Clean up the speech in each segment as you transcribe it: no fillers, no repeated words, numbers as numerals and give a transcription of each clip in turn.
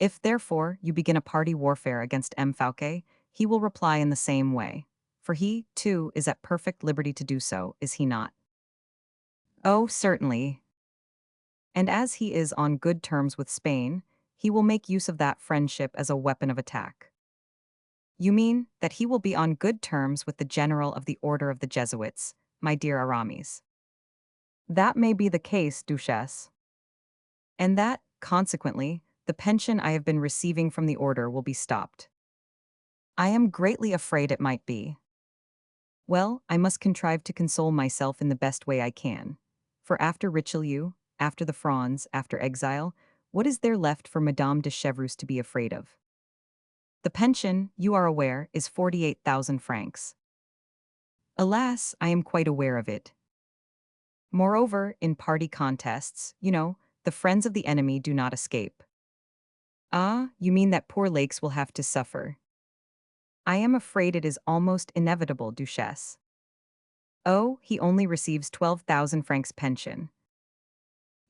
If, therefore, you begin a party warfare against M. Fouquet, he will reply in the same way. For he, too, is at perfect liberty to do so, is he not? Oh, certainly. And as he is on good terms with Spain, he will make use of that friendship as a weapon of attack. You mean that he will be on good terms with the general of the Order of the Jesuits, my dear Aramis? That may be the case, Duchesse. And that, consequently, the pension I have been receiving from the order will be stopped. I am greatly afraid it might be. Well, I must contrive to console myself in the best way I can. For after Richelieu, after the Frondes, after exile, what is there left for Madame de Chevreuse to be afraid of? The pension, you are aware, is 48,000 francs. Alas, I am quite aware of it. Moreover, in party contests, the friends of the enemy do not escape. Ah, you mean that poor Lakes will have to suffer. I am afraid it is almost inevitable, Duchesse. Oh, he only receives 12,000 francs pension.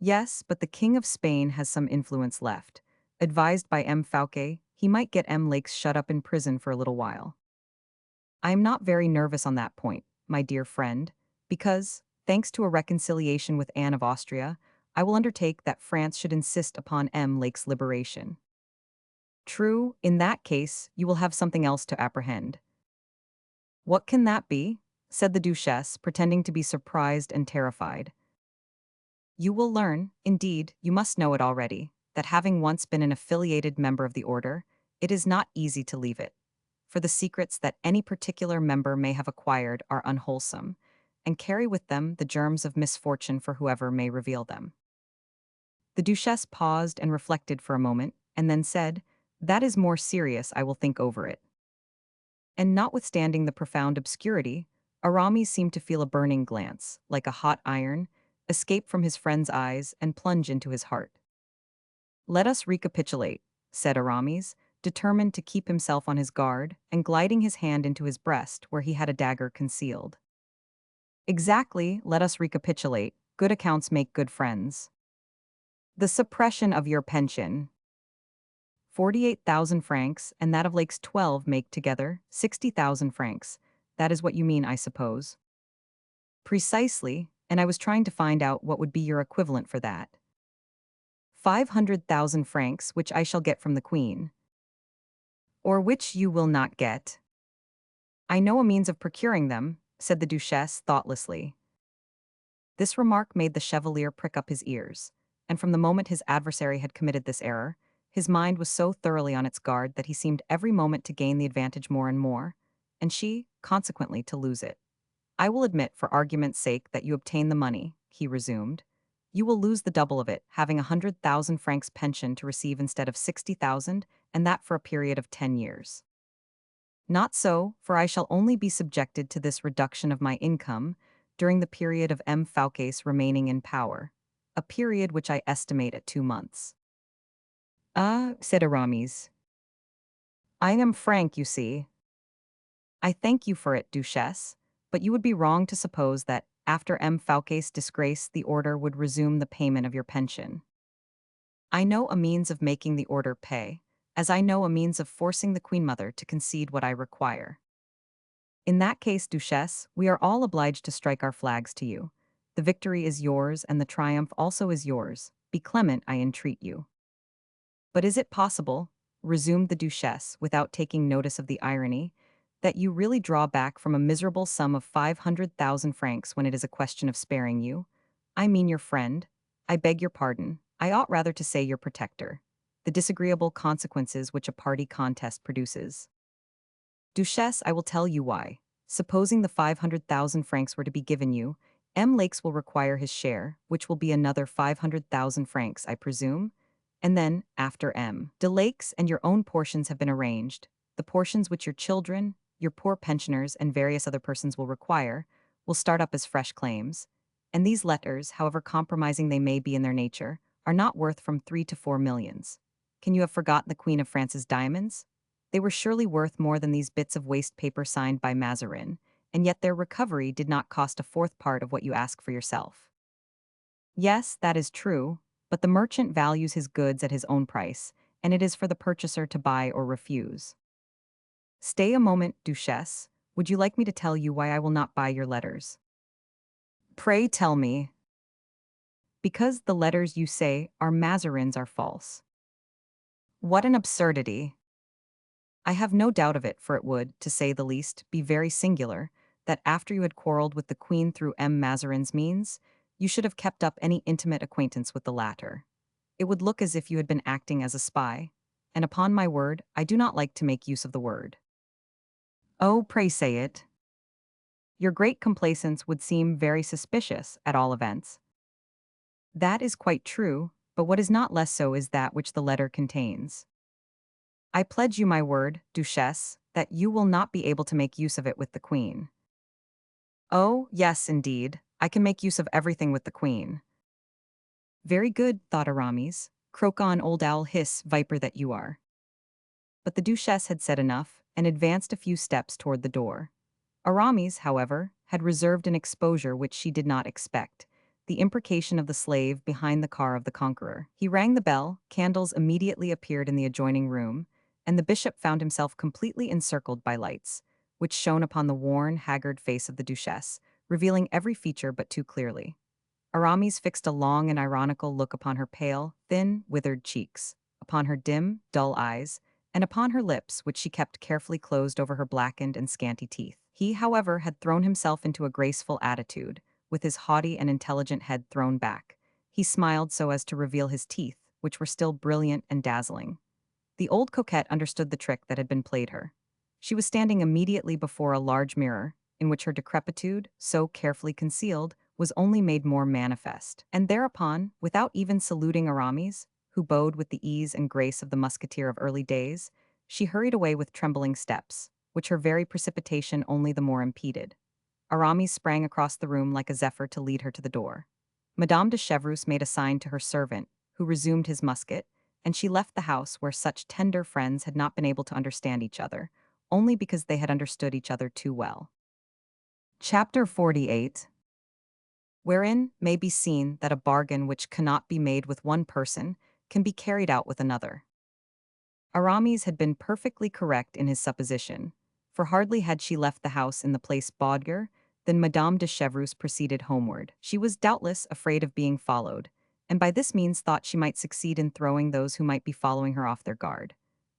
Yes, but the King of Spain has some influence left. Advised by M. Fouquet, he might get M. Lakes shut up in prison for a little while. I am not very nervous on that point, my dear friend, because, thanks to a reconciliation with Anne of Austria, I will undertake that France should insist upon M. Lake's liberation. True, in that case, you will have something else to apprehend. What can that be? Said the Duchesse, pretending to be surprised and terrified. You will learn, indeed, you must know it already, that having once been an affiliated member of the order, it is not easy to leave it. For the secrets that any particular member may have acquired are unwholesome, and carry with them the germs of misfortune for whoever may reveal them. The Duchesse paused and reflected for a moment, and then said, "That is more serious, I will think over it." And notwithstanding the profound obscurity, Aramis seemed to feel a burning glance, like a hot iron, escape from his friend's eyes and plunge into his heart. "Let us recapitulate," said Aramis, determined to keep himself on his guard, and gliding his hand into his breast where he had a dagger concealed. "Exactly, let us recapitulate. Good accounts make good friends. The suppression of your pension. 48,000 francs, and that of Lake's 12 make together 60,000 francs. That is what you mean, I suppose." "Precisely, and I was trying to find out what would be your equivalent for that." 500,000 francs, which I shall get from the Queen. Or which you will not get. I know a means of procuring them, said the Duchesse thoughtlessly. This remark made the Chevalier prick up his ears, and from the moment his adversary had committed this error, his mind was so thoroughly on its guard that he seemed every moment to gain the advantage more and more, and she, consequently, to lose it. "I will admit, for argument's sake, that you obtain the money," he resumed. "You will lose the double of it, having 100,000 francs pension to receive instead of 60,000, and that for a period of 10 years. Not so, for I shall only be subjected to this reduction of my income during the period of M. Fouquet's remaining in power, a period which I estimate at 2 months." "Ah," said Aramis. "I am frank, you see." "I thank you for it, Duchesse, but you would be wrong to suppose that, after M. Fouquet's disgrace, the order would resume the payment of your pension. I know a means of making the order pay, as I know a means of forcing the Queen Mother to concede what I require. In that case, Duchesse, we are all obliged to strike our flags to you. The victory is yours, and the triumph also is yours. Be clement, I entreat you." "But is it possible," resumed the Duchesse, without taking notice of the irony, "that you really draw back from a miserable sum of 500,000 francs when it is a question of sparing you? I mean your friend. I beg your pardon. I ought rather to say your protector. The disagreeable consequences which a party contest produces. Duchesse, I will tell you why. Supposing the 500,000 francs were to be given you, M. Lakes will require his share, which will be another 500,000 francs, I presume. And then, after M. de Lakes and your own portions have been arranged, the portions which your children, your poor pensioners, and various other persons will require, will start up as fresh claims. And these letters, however compromising they may be in their nature, are not worth from 3 to 4 millions. Can you have forgotten the Queen of France's diamonds? They were surely worth more than these bits of waste paper signed by Mazarin, and yet their recovery did not cost a fourth part of what you ask for yourself. Yes, that is true, but the merchant values his goods at his own price, and it is for the purchaser to buy or refuse. Stay a moment, Duchesse. Would you like me to tell you why I will not buy your letters? Pray tell me. Because the letters you say are Mazarins are false. What an absurdity. I have no doubt of it, for it would, to say the least, be very singular, that after you had quarrelled with the Queen through M. Mazarin's means, you should have kept up any intimate acquaintance with the latter. It would look as if you had been acting as a spy, and upon my word, I do not like to make use of the word. Oh, pray say it. Your great complaisance would seem very suspicious, at all events. That is quite true, but what is not less so is that which the letter contains. I pledge you my word, Duchesse, that you will not be able to make use of it with the Queen. Oh, yes, indeed, I can make use of everything with the Queen. Very good, thought Aramis. Croak on, old owl, hiss, viper that you are. But the Duchesse had said enough, and advanced a few steps toward the door. Aramis, however, had reserved an exposure which she did not expect, the imprecation of the slave behind the car of the conqueror. He rang the bell, candles immediately appeared in the adjoining room, and the bishop found himself completely encircled by lights, which shone upon the worn, haggard face of the Duchesse, revealing every feature but too clearly. Aramis fixed a long and ironical look upon her pale, thin, withered cheeks, upon her dim, dull eyes, and upon her lips, which she kept carefully closed over her blackened and scanty teeth. He, however, had thrown himself into a graceful attitude, with his haughty and intelligent head thrown back. He smiled so as to reveal his teeth, which were still brilliant and dazzling. The old coquette understood the trick that had been played her. She was standing immediately before a large mirror, in which her decrepitude, so carefully concealed, was only made more manifest. And thereupon, without even saluting Aramis, who bowed with the ease and grace of the musketeer of early days, she hurried away with trembling steps, which her very precipitation only the more impeded. Aramis sprang across the room like a zephyr to lead her to the door. Madame de Chevreuse made a sign to her servant, who resumed his musket, and she left the house where such tender friends had not been able to understand each other, only because they had understood each other too well. Chapter 48, wherein may be seen that a bargain which cannot be made with one person can be carried out with another. Aramis had been perfectly correct in his supposition, for hardly had she left the house in the place Baudoyer than Madame de Chevreuse proceeded homeward. She was doubtless afraid of being followed, and by this means thought she might succeed in throwing those who might be following her off their guard.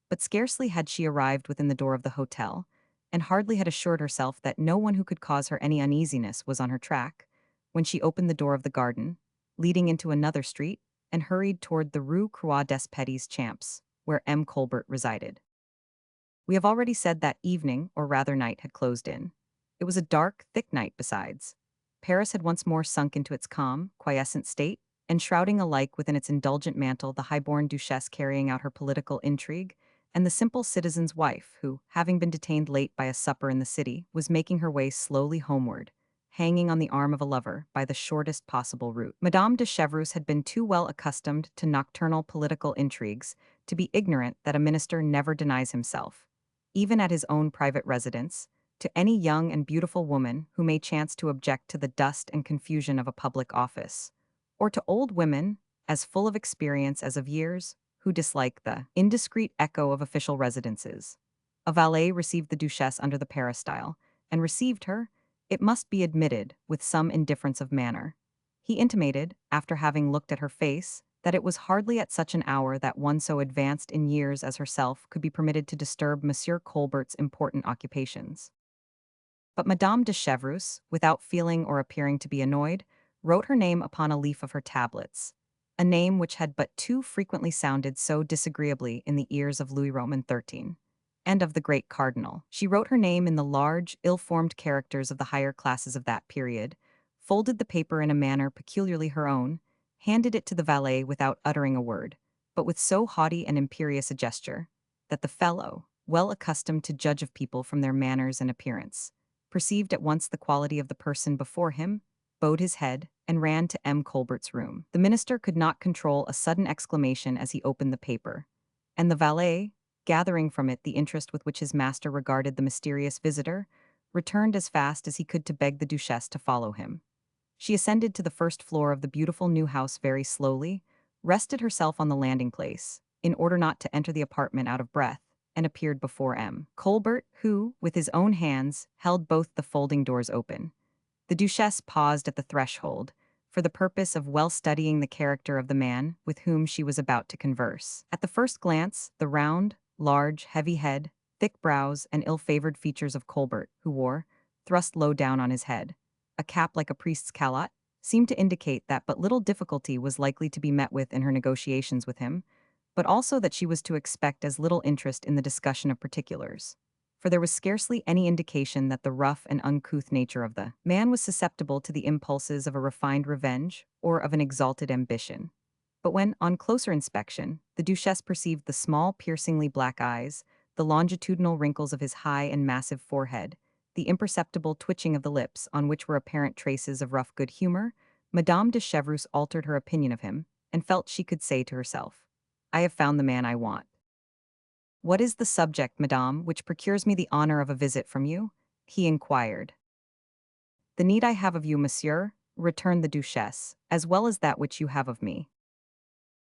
But scarcely had she arrived within the door of the hotel, and hardly had assured herself that no one who could cause her any uneasiness was on her track, when she opened the door of the garden, leading into another street, and hurried toward the Rue Croix des Petits Champs, where M. Colbert resided. We have already said that evening, or rather night, had closed in. It was a dark, thick night besides. Paris had once more sunk into its calm, quiescent state, enshrouding alike within its indulgent mantle the high-born duchesse carrying out her political intrigue, and the simple citizen's wife who, having been detained late by a supper in the city, was making her way slowly homeward, hanging on the arm of a lover by the shortest possible route. Madame de Chevreuse had been too well accustomed to nocturnal political intrigues to be ignorant that a minister never denies himself, even at his own private residence, to any young and beautiful woman who may chance to object to the dust and confusion of a public office, or to old women, as full of experience as of years, who dislike the indiscreet echo of official residences. A valet received the Duchesse under the peristyle, and received her, it must be admitted, with some indifference of manner. He intimated, after having looked at her face, that it was hardly at such an hour that one so advanced in years as herself could be permitted to disturb Monsieur Colbert's important occupations. But Madame de Chevreuse, without feeling or appearing to be annoyed, wrote her name upon a leaf of her tablets, a name which had but too frequently sounded so disagreeably in the ears of Louis XIII, and of the great cardinal. She wrote her name in the large, ill-formed characters of the higher classes of that period, folded the paper in a manner peculiarly her own, handed it to the valet without uttering a word, but with so haughty and imperious a gesture, that the fellow, well accustomed to judge of people from their manners and appearance, perceived at once the quality of the person before him, bowed his head, and ran to M. Colbert's room. The minister could not control a sudden exclamation as he opened the paper, and the valet, gathering from it the interest with which his master regarded the mysterious visitor, returned as fast as he could to beg the Duchesse to follow him. She ascended to the first floor of the beautiful new house very slowly, rested herself on the landing place, in order not to enter the apartment out of breath, and appeared before M. Colbert, who, with his own hands, held both the folding doors open. The Duchesse paused at the threshold, for the purpose of well studying the character of the man with whom she was about to converse. At the first glance, the round, large, heavy head, thick brows, and ill-favored features of Colbert, who wore, thrust low down on his head, a cap like a priest's calotte, seemed to indicate that but little difficulty was likely to be met with in her negotiations with him, but also that she was to expect as little interest in the discussion of particulars. For there was scarcely any indication that the rough and uncouth nature of the man was susceptible to the impulses of a refined revenge or of an exalted ambition. But when, on closer inspection, the Duchesse perceived the small, piercingly black eyes, the longitudinal wrinkles of his high and massive forehead, the imperceptible twitching of the lips on which were apparent traces of rough good humor, Madame de Chevreuse altered her opinion of him, and felt she could say to herself, "I have found the man I want." "What is the subject, madame, which procures me the honor of a visit from you?" he inquired. "The need I have of you, monsieur," returned the Duchesse, "as well as that which you have of me."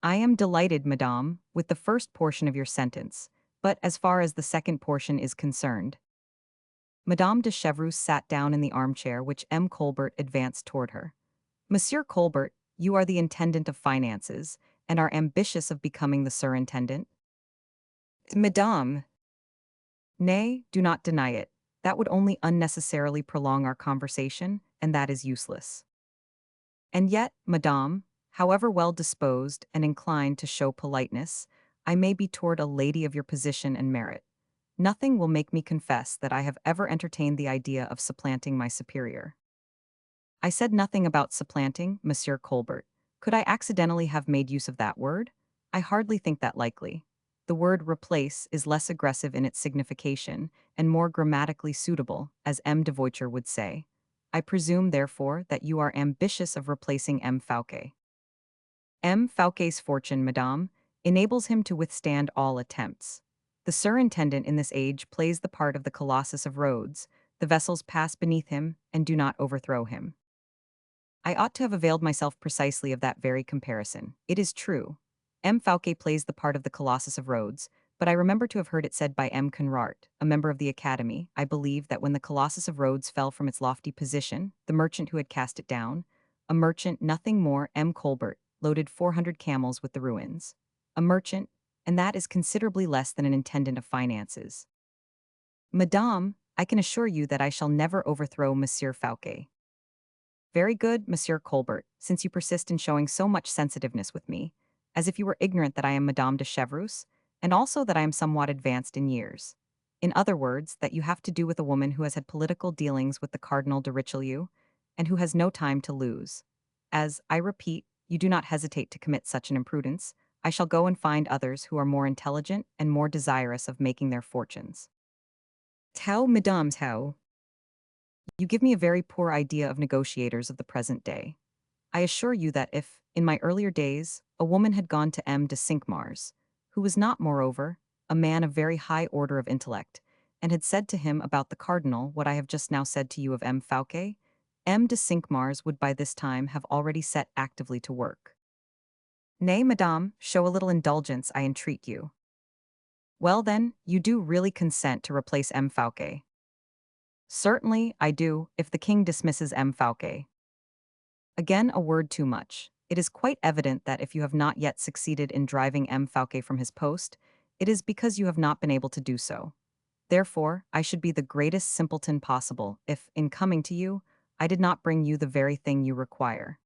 "I am delighted, madame, with the first portion of your sentence, but as far as the second portion is concerned." Madame de Chevreuse sat down in the armchair which M. Colbert advanced toward her. "Monsieur Colbert, you are the intendant of finances, and are ambitious of becoming the surintendant?" "Madame." "Nay, do not deny it. That would only unnecessarily prolong our conversation, and that is useless. And yet, madame, however well disposed and inclined to show politeness, I may be toward a lady of your position and merit. Nothing will make me confess that I have ever entertained the idea of supplanting my superior." "I said nothing about supplanting, Monsieur Colbert. Could I accidentally have made use of that word? I hardly think that likely. The word replace is less aggressive in its signification, and more grammatically suitable, as M. de Voiture would say. I presume, therefore, that you are ambitious of replacing M. Fouquet." "M. Fouquet's fortune, madame, enables him to withstand all attempts. The surintendant in this age plays the part of the Colossus of Rhodes. The vessels pass beneath him and do not overthrow him." "I ought to have availed myself precisely of that very comparison. It is true. M. Fouquet plays the part of the Colossus of Rhodes, but I remember to have heard it said by M. Conrart, a member of the Academy, I believe, that when the Colossus of Rhodes fell from its lofty position, the merchant who had cast it down, a merchant, nothing more, M. Colbert, loaded 400 camels with the ruins. A merchant, and that is considerably less than an intendant of finances. Madame, I can assure you that I shall never overthrow Monsieur Fouquet." "Very good, Monsieur Colbert, since you persist in showing so much sensitiveness with me, as if you were ignorant that I am Madame de Chevreuse, and also that I am somewhat advanced in years. In other words, that you have to do with a woman who has had political dealings with the Cardinal de Richelieu, and who has no time to lose. As, I repeat, you do not hesitate to commit such an imprudence, I shall go and find others who are more intelligent and more desirous of making their fortunes." "How, madame, how?" "You give me a very poor idea of negotiators of the present day. I assure you that if, in my earlier days, a woman had gone to M. de Cinq-Mars, who was not, moreover, a man of very high order of intellect, and had said to him about the cardinal what I have just now said to you of M. Fouquet, M. de Cinq-Mars would by this time have already set actively to work." "Nay, madame, show a little indulgence, I entreat you." "Well, then, you do really consent to replace M. Fouquet?" "Certainly, I do, if the king dismisses M. Fouquet." Again, a word too much. It is quite evident that if you have not yet succeeded in driving M. Fouquet from his post, it is because you have not been able to do so. Therefore, I should be the greatest simpleton possible if, in coming to you, I did not bring you the very thing you require.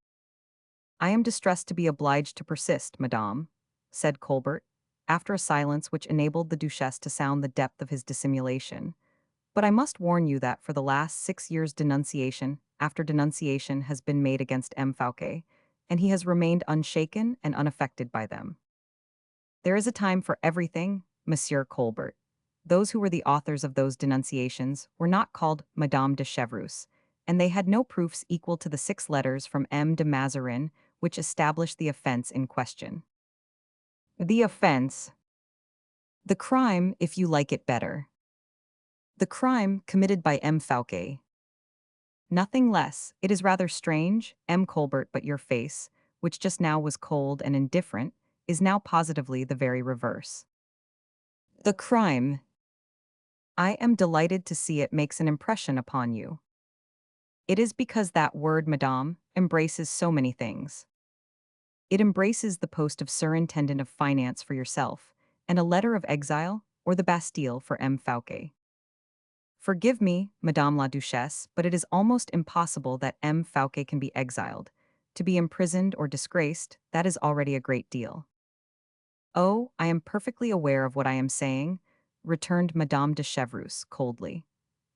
"I am distressed to be obliged to persist, madame," said Colbert, after a silence which enabled the Duchesse to sound the depth of his dissimulation. "But I must warn you that for the last 6 years denunciation after denunciation has been made against M. Fouquet, and he has remained unshaken and unaffected by them. There is a time for everything, Monsieur Colbert. Those who were the authors of those denunciations were not called Madame de Chevreuse, and they had no proofs equal to the 6 letters from M. de Mazarin which established the offense in question." "The offense." "The crime, if you like it better. The crime committed by M. Fouquet. Nothing less. It is rather strange, M. Colbert, but your face, which just now was cold and indifferent, is now positively the very reverse. The crime. I am delighted to see it makes an impression upon you. It is because that word, madame, embraces so many things. It embraces the post of surintendant of finance for yourself, and a letter of exile, or the Bastille for M. Fouquet. Forgive me, Madame la Duchesse, but it is almost impossible that M. Fouquet can be exiled. To be imprisoned or disgraced, that is already a great deal. Oh, I am perfectly aware of what I am saying, returned Madame de Chevreuse coldly.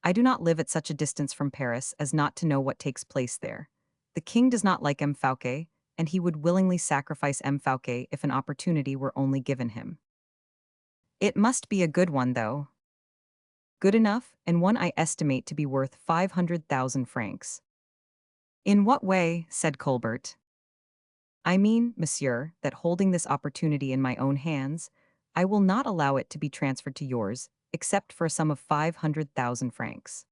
I do not live at such a distance from Paris as not to know what takes place there. The king does not like M. Fouquet, and he would willingly sacrifice M. Fouquet if an opportunity were only given him. It must be a good one, though. Good enough, and one I estimate to be worth 500,000 francs. In what way? Said Colbert. I mean, monsieur, that holding this opportunity in my own hands, I will not allow it to be transferred to yours, except for a sum of 500,000 francs.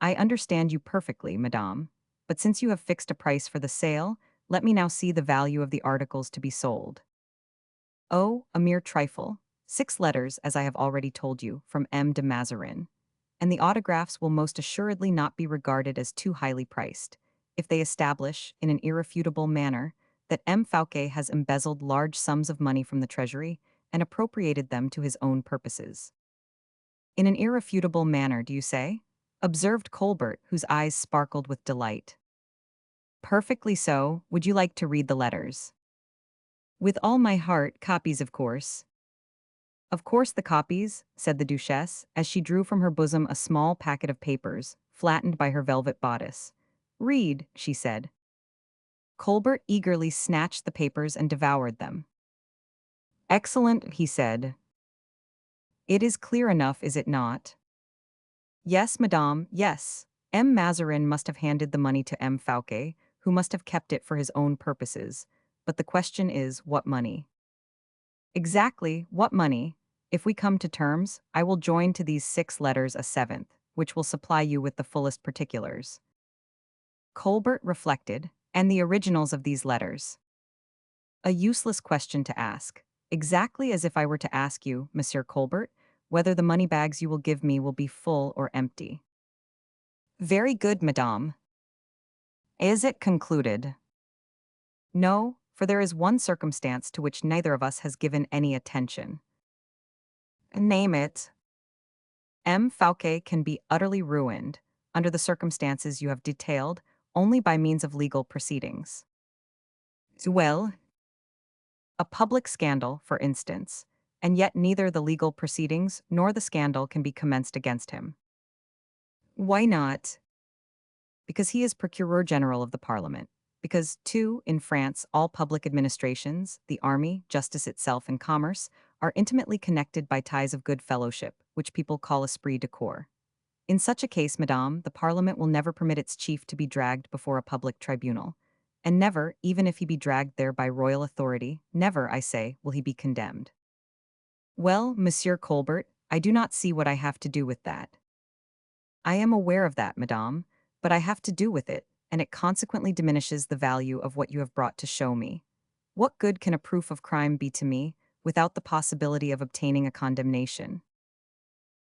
I understand you perfectly, madame, but since you have fixed a price for the sale, let me now see the value of the articles to be sold. Oh, a mere trifle. 6 letters, as I have already told you, from M. de Mazarin. And the autographs will most assuredly not be regarded as too highly priced, if they establish, in an irrefutable manner, that M. Fouquet has embezzled large sums of money from the treasury and appropriated them to his own purposes. In an irrefutable manner, do you say? Observed Colbert, whose eyes sparkled with delight. Perfectly so. Would you like to read the letters? With all my heart, copies, of course. Of course the copies, said the Duchesse, as she drew from her bosom a small packet of papers, flattened by her velvet bodice. Read, she said. Colbert eagerly snatched the papers and devoured them. Excellent, he said. It is clear enough, is it not? Yes, madame, yes. M. Mazarin must have handed the money to M. Fouquet, who must have kept it for his own purposes. But the question is, what money? Exactly, what money? If we come to terms, I will join to these 6 letters a 7th, which will supply you with the fullest particulars. Colbert reflected, and the originals of these letters. A useless question to ask, exactly as if I were to ask you, Monsieur Colbert, whether the money bags you will give me will be full or empty. Very good, madame. Is it concluded? No, for there is one circumstance to which neither of us has given any attention. Name it. M. Fouquet can be utterly ruined, under the circumstances you have detailed, only by means of legal proceedings. Well, a public scandal, for instance, and yet neither the legal proceedings nor the scandal can be commenced against him. Why not? Because he is Procureur General of the Parliament. Because, too, in France, all public administrations, the army, justice itself, and commerce, are intimately connected by ties of good fellowship, which people call esprit de corps. In such a case, madame, the Parliament will never permit its chief to be dragged before a public tribunal. And never, even if he be dragged there by royal authority, never, I say, will he be condemned. Well, Monsieur Colbert, I do not see what I have to do with that. I am aware of that, madame, but I have to do with it, and it consequently diminishes the value of what you have brought to show me. What good can a proof of crime be to me, without the possibility of obtaining a condemnation?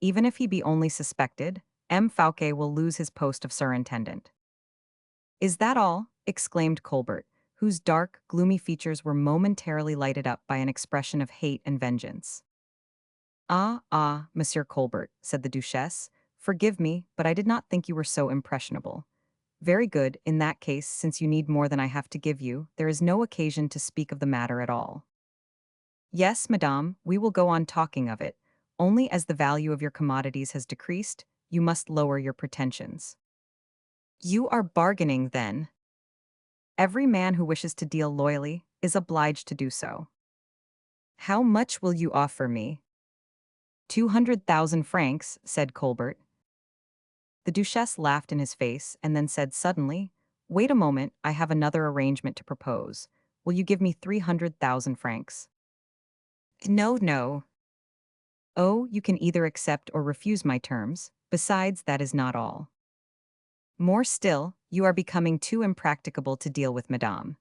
Even if he be only suspected, M. Fouquet will lose his post of surintendant. Is that all? Exclaimed Colbert, whose dark, gloomy features were momentarily lighted up by an expression of hate and vengeance. Ah, Monsieur Colbert, said the Duchesse, forgive me, but I did not think you were so impressionable. Very good, in that case, since you need more than I have to give you, there is no occasion to speak of the matter at all. Yes, madame, we will go on talking of it. Only as the value of your commodities has decreased, you must lower your pretensions. You are bargaining, then. Every man who wishes to deal loyally is obliged to do so. How much will you offer me? 200,000 francs, said Colbert. The Duchesse laughed in his face and then said suddenly, Wait a moment, I have another arrangement to propose. Will you give me 300,000 francs? No. Oh, you can either accept or refuse my terms. Besides, that is not all. More still, you are becoming too impracticable to deal with, madame.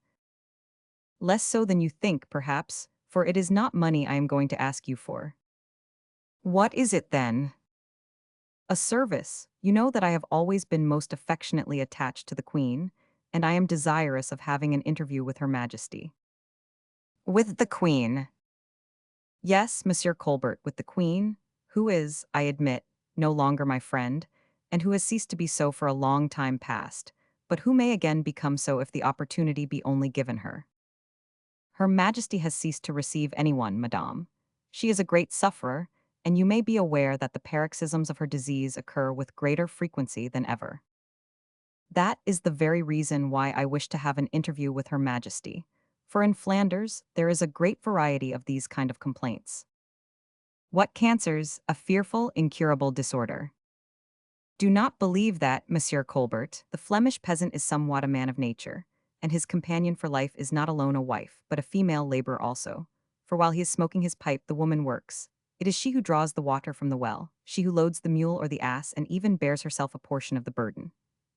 Less so than you think, perhaps, for it is not money I am going to ask you for. What is it then? A service. You know that I have always been most affectionately attached to the Queen, and I am desirous of having an interview with Her Majesty. With the Queen? Yes, Monsieur Colbert, with the Queen, who is, I admit, no longer my friend, and who has ceased to be so for a long time past, but who may again become so if the opportunity be only given her. Her Majesty has ceased to receive anyone, madame. She is a great sufferer, and you may be aware that the paroxysms of her disease occur with greater frequency than ever. That is the very reason why I wish to have an interview with Her Majesty, for in Flanders there is a great variety of these kind of complaints. What cancers? A fearful, incurable disorder. Do not believe that, Monsieur Colbert. The Flemish peasant is somewhat a man of nature, and his companion for life is not alone a wife, but a female laborer also. For while he is smoking his pipe, the woman works. It is she who draws the water from the well, she who loads the mule or the ass, and even bears herself a portion of the burden.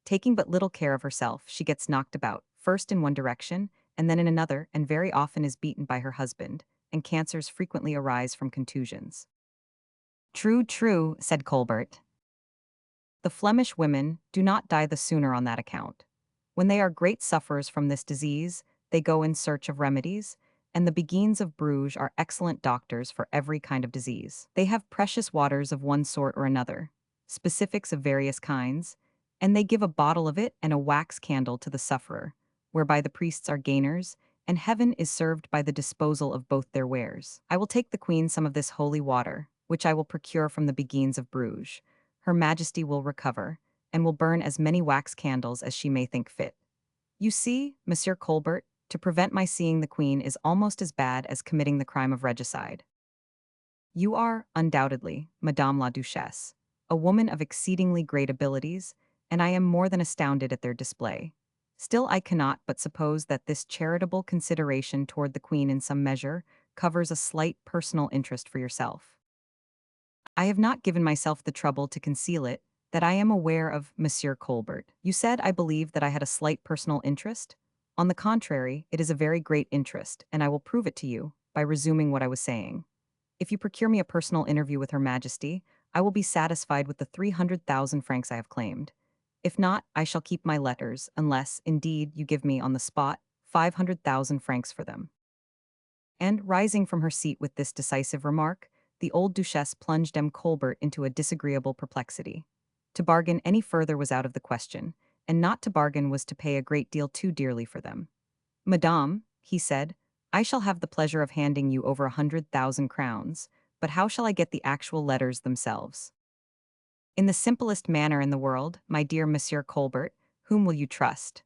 Taking but little care of herself, she gets knocked about, first in one direction, and then in another, and very often is beaten by her husband, and cancers frequently arise from contusions. True, true, said Colbert. The Flemish women do not die the sooner on that account. When they are great sufferers from this disease, they go in search of remedies, and the Beguines of Bruges are excellent doctors for every kind of disease. They have precious waters of one sort or another, specifics of various kinds, and they give a bottle of it and a wax candle to the sufferer, whereby the priests are gainers, and heaven is served by the disposal of both their wares. I will take the Queen some of this holy water, which I will procure from the Beguines of Bruges. Her Majesty will recover, and will burn as many wax candles as she may think fit. You see, Monsieur Colbert, to prevent my seeing the Queen is almost as bad as committing the crime of regicide. You are, undoubtedly, Madame la Duchesse, a woman of exceedingly great abilities, and I am more than astounded at their display. Still, I cannot but suppose that this charitable consideration toward the Queen in some measure covers a slight personal interest for yourself. I have not given myself the trouble to conceal it, that I am aware of, Monsieur Colbert. You said, I believe, that I had a slight personal interest? On the contrary, it is a very great interest, and I will prove it to you, by resuming what I was saying. If you procure me a personal interview with Her Majesty, I will be satisfied with the 300,000 francs I have claimed. If not, I shall keep my letters, unless, indeed, you give me, on the spot, 500,000 francs for them. And, rising from her seat with this decisive remark, the old Duchesse plunged M. Colbert into a disagreeable perplexity. To bargain any further was out of the question, and not to bargain was to pay a great deal too dearly for them. Madame, he said, I shall have the pleasure of handing you over 100,000 crowns, but how shall I get the actual letters themselves? In the simplest manner in the world, my dear Monsieur Colbert. Whom will you trust?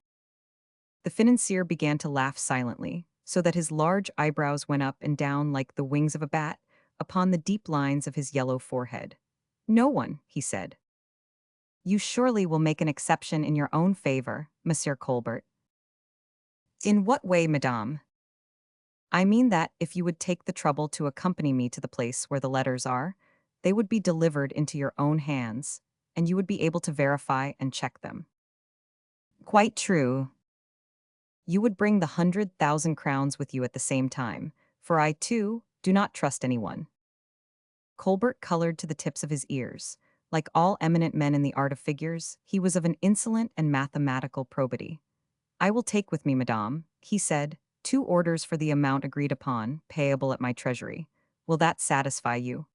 The financier began to laugh silently, so that his large eyebrows went up and down like the wings of a bat upon the deep lines of his yellow forehead. No one, he said. You surely will make an exception in your own favor, Monsieur Colbert. In what way, madame? I mean that, if you would take the trouble to accompany me to the place where the letters are, they would be delivered into your own hands, and you would be able to verify and check them. Quite true. You would bring the 100,000 crowns with you at the same time, for I, too, do not trust anyone. Colbert colored to the tips of his ears. Like all eminent men in the art of figures, he was of an insolent and mathematical probity. I will take with me, madame, he said, 2 orders for the amount agreed upon, payable at my treasury. Will that satisfy you?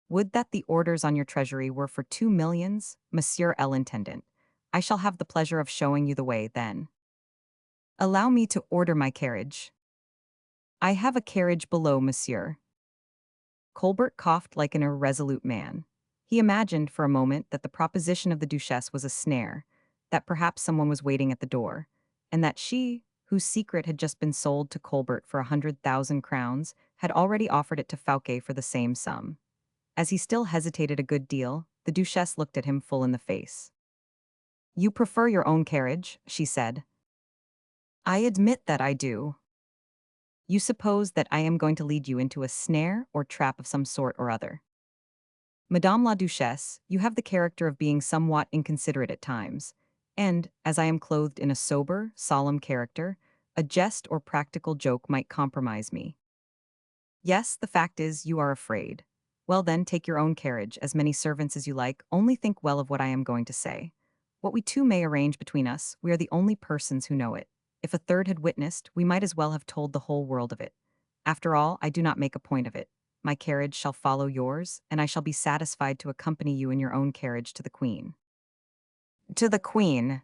Would that the orders on your treasury were for 2 millions, Monsieur l'Intendant. I shall have the pleasure of showing you the way, then. Allow me to order my carriage. I have a carriage below, monsieur. Colbert coughed like an irresolute man. He imagined for a moment that the proposition of the Duchesse was a snare, that perhaps someone was waiting at the door, and that she, whose secret had just been sold to Colbert for 100,000 crowns, had already offered it to Fouquet for the same sum. As he still hesitated a good deal, the Duchesse looked at him full in the face. You prefer your own carriage, she said. I admit that I do. You suppose that I am going to lead you into a snare or trap of some sort or other. Madame la Duchesse, you have the character of being somewhat inconsiderate at times, and, as I am clothed in a sober, solemn character, A jest or practical joke might compromise me. Yes, the fact is, you are afraid. Well then, take your own carriage, as many servants as you like, only think well of what I am going to say. What we two may arrange between us, we are the only persons who know it. If a third had witnessed, we might as well have told the whole world of it. After all, I do not make a point of it. My carriage shall follow yours, and I shall be satisfied to accompany you in your own carriage to the Queen. To the Queen.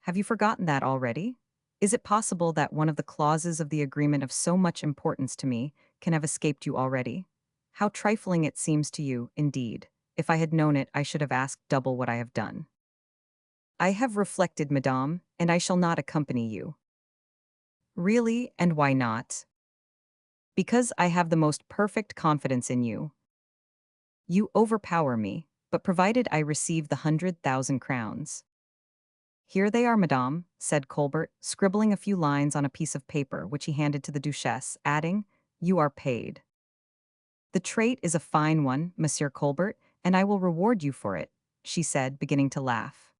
Have you forgotten that already? Is it possible that one of the clauses of the agreement of so much importance to me can have escaped you already? How trifling it seems to you, indeed. If I had known it, I should have asked double what I have done. I have reflected, madame, and I shall not accompany you. Really, and why not? Because I have the most perfect confidence in you. You overpower me, but provided I receive the 100,000 crowns. Here they are, madame, said Colbert, scribbling a few lines on a piece of paper which he handed to the duchesse, adding, "You are paid." "The trait is a fine one, Monsieur Colbert, and I will reward you for it," she said, beginning to laugh.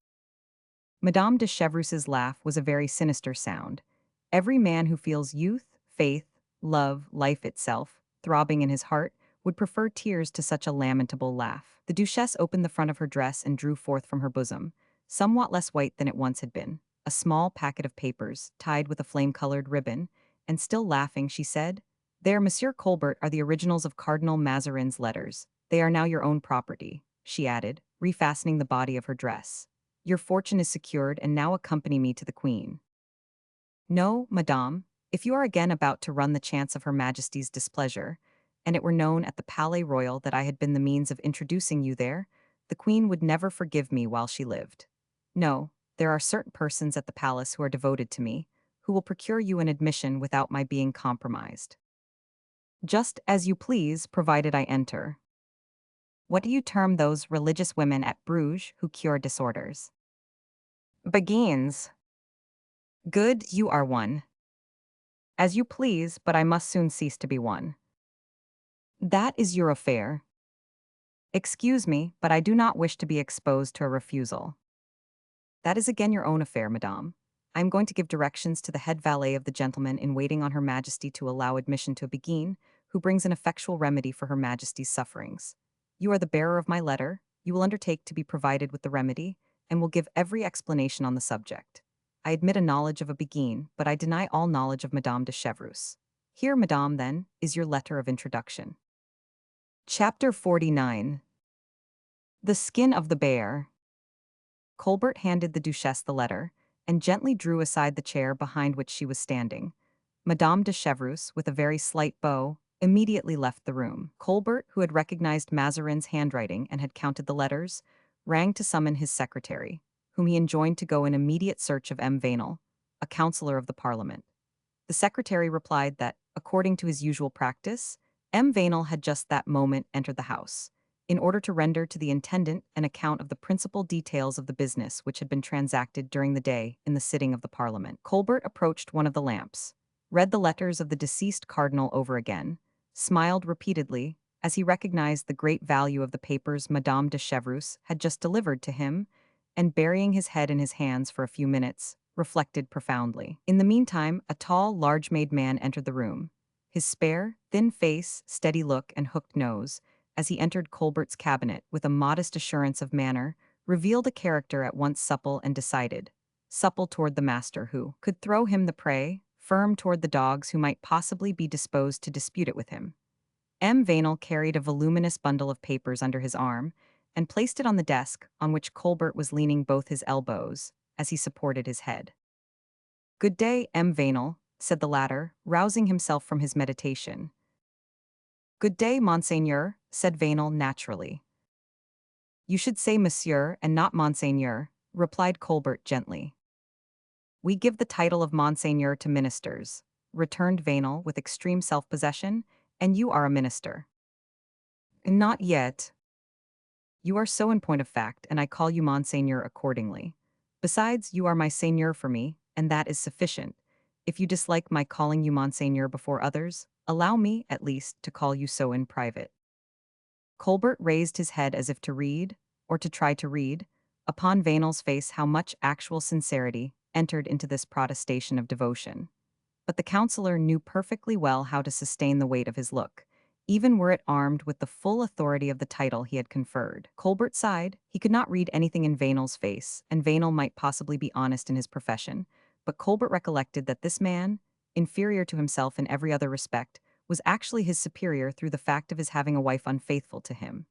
Madame de Chevreus's laugh was a very sinister sound. Every man who feels youth, faith, love, life itself, throbbing in his heart, would prefer tears to such a lamentable laugh. The duchesse opened the front of her dress and drew forth from her bosom, somewhat less white than it once had been, a small packet of papers, tied with a flame-colored ribbon, and still laughing, she said, "There, Monsieur Colbert, are the originals of Cardinal Mazarin's letters. They are now your own property," she added, refastening the body of her dress. "Your fortune is secured, and now accompany me to the Queen." "No, madame, if you are again about to run the chance of Her Majesty's displeasure, and it were known at the Palais Royal that I had been the means of introducing you there, the Queen would never forgive me while she lived. No, there are certain persons at the palace who are devoted to me, who will procure you an admission without my being compromised. Just as you please, provided I enter. What do you term those religious women at Bruges who cure disorders?" "Beguines." "Good, you are one." "As you please, but I must soon cease to be one." "That is your affair." "Excuse me, but I do not wish to be exposed to a refusal." "That is again your own affair, madame. I am going to give directions to the head valet of the gentleman in waiting on Her Majesty to allow admission to a Beguine, who brings an effectual remedy for Her Majesty's sufferings. You are the bearer of my letter, you will undertake to be provided with the remedy, and will give every explanation on the subject. I admit a knowledge of a Beguine, but I deny all knowledge of Madame de Chevreuse. Here, madame, then, is your letter of introduction." Chapter 49. The Skin of the Bear. Colbert handed the duchesse the letter, and gently drew aside the chair behind which she was standing. Madame de Chevreuse, with a very slight bow, immediately left the room. Colbert, who had recognized Mazarin's handwriting and had counted the letters, rang to summon his secretary, whom he enjoined to go in immediate search of M. Vanel, a councillor of the Parliament. The secretary replied that, according to his usual practice, M. Vanel had just that moment entered the house, in order to render to the intendant an account of the principal details of the business which had been transacted during the day in the sitting of the Parliament. Colbert approached one of the lamps, read the letters of the deceased cardinal over again, smiled repeatedly, as he recognized the great value of the papers Madame de Chevreuse had just delivered to him, and burying his head in his hands for a few minutes, reflected profoundly. In the meantime, a tall, large-made man entered the room. His spare, thin face, steady look, and hooked nose, as he entered Colbert's cabinet with a modest assurance of manner, revealed a character at once supple and decided. Supple toward the master who could throw him the prey, firm toward the dogs who might possibly be disposed to dispute it with him. M. Vanel carried a voluminous bundle of papers under his arm, and placed it on the desk on which Colbert was leaning both his elbows, as he supported his head. "Good day, M. Vanel," said the latter, rousing himself from his meditation. "Good day, monseigneur," said Vanel naturally. "You should say monsieur and not monseigneur," replied Colbert gently. "We give the title of monseigneur to ministers," returned Vanel with extreme self-possession, "and you are a minister." "Not yet." "You are so in point of fact, and I call you monseigneur accordingly. Besides, you are my seigneur for me, and that is sufficient. If you dislike my calling you monseigneur before others, allow me, at least, to call you so in private." Colbert raised his head as if to read, or to try to read, upon Vanel's face how much actual sincerity entered into this protestation of devotion. But the counselor knew perfectly well how to sustain the weight of his look, even were it armed with the full authority of the title he had conferred. Colbert sighed. He could not read anything in Venel's face, and Venel might possibly be honest in his profession, but Colbert recollected that this man, inferior to himself in every other respect, was actually his superior through the fact of his having a wife unfaithful to him.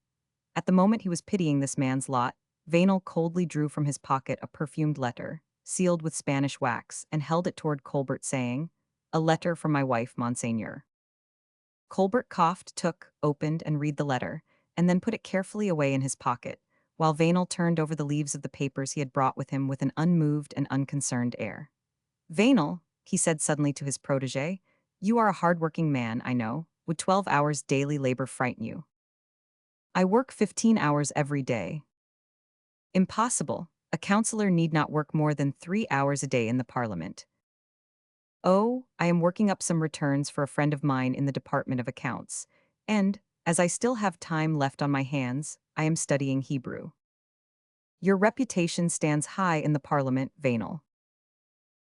At the moment he was pitying this man's lot, Venel coldly drew from his pocket a perfumed letter, sealed with Spanish wax, and held it toward Colbert, saying, "A letter from my wife, Monseigneur." Colbert coughed, took, opened, and read the letter, and then put it carefully away in his pocket, while Venel turned over the leaves of the papers he had brought with him with an unmoved and unconcerned air. "Venel," he said suddenly to his protégé, "you are a hard-working man, I know. Would 12 hours daily labor frighten you?" "I work 15 hours every day." "Impossible. A councillor need not work more than 3 hours a day in the Parliament." "Oh, I am working up some returns for a friend of mine in the Department of Accounts, and, as I still have time left on my hands, I am studying Hebrew." "Your reputation stands high in the Parliament, Venel."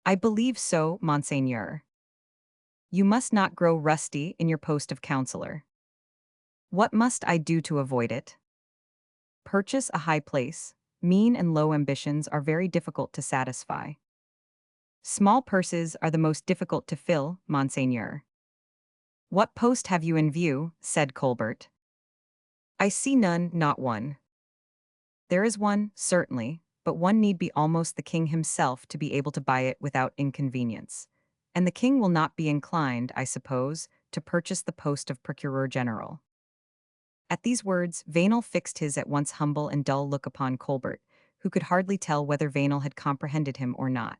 "I believe so, Monseigneur." "You must not grow rusty in your post of councillor." "What must I do to avoid it?" "Purchase a high place. Mean and low ambitions are very difficult to satisfy." "Small purses are the most difficult to fill, Monseigneur." "What post have you in view?" said Colbert. "I see none, not one." "There is one, certainly, but one need be almost the king himself to be able to buy it without inconvenience. And the king will not be inclined, I suppose, to purchase the post of procureur general." At these words, Venel fixed his at once humble and dull look upon Colbert, who could hardly tell whether Venel had comprehended him or not.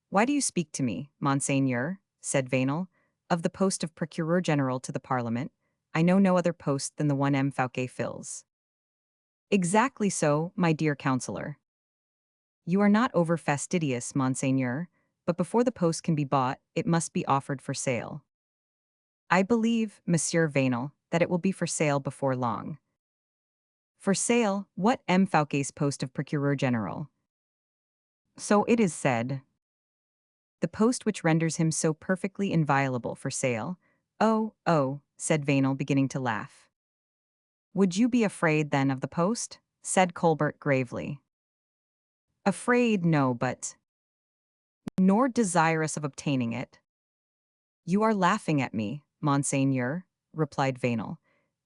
"Why do you speak to me, Monseigneur?" said Venel, "of the post of procureur general to the Parliament? I know no other post than the one M. Fouquet fills." "Exactly so, my dear counsellor." "You are not over fastidious, Monseigneur, but before the post can be bought, it must be offered for sale." "I believe, Monsieur Venel, that it will be for sale before long." "For sale, what M. Fouquet's post of procureur general?" "So it is said." "The post which renders him so perfectly inviolable for sale." "Oh, oh," said Venel, beginning to laugh. "Would you be afraid, then, of the post?" said Colbert gravely. "Afraid, no, but—" "Nor desirous of obtaining it?" "You are laughing at me, Monseigneur," replied Venel.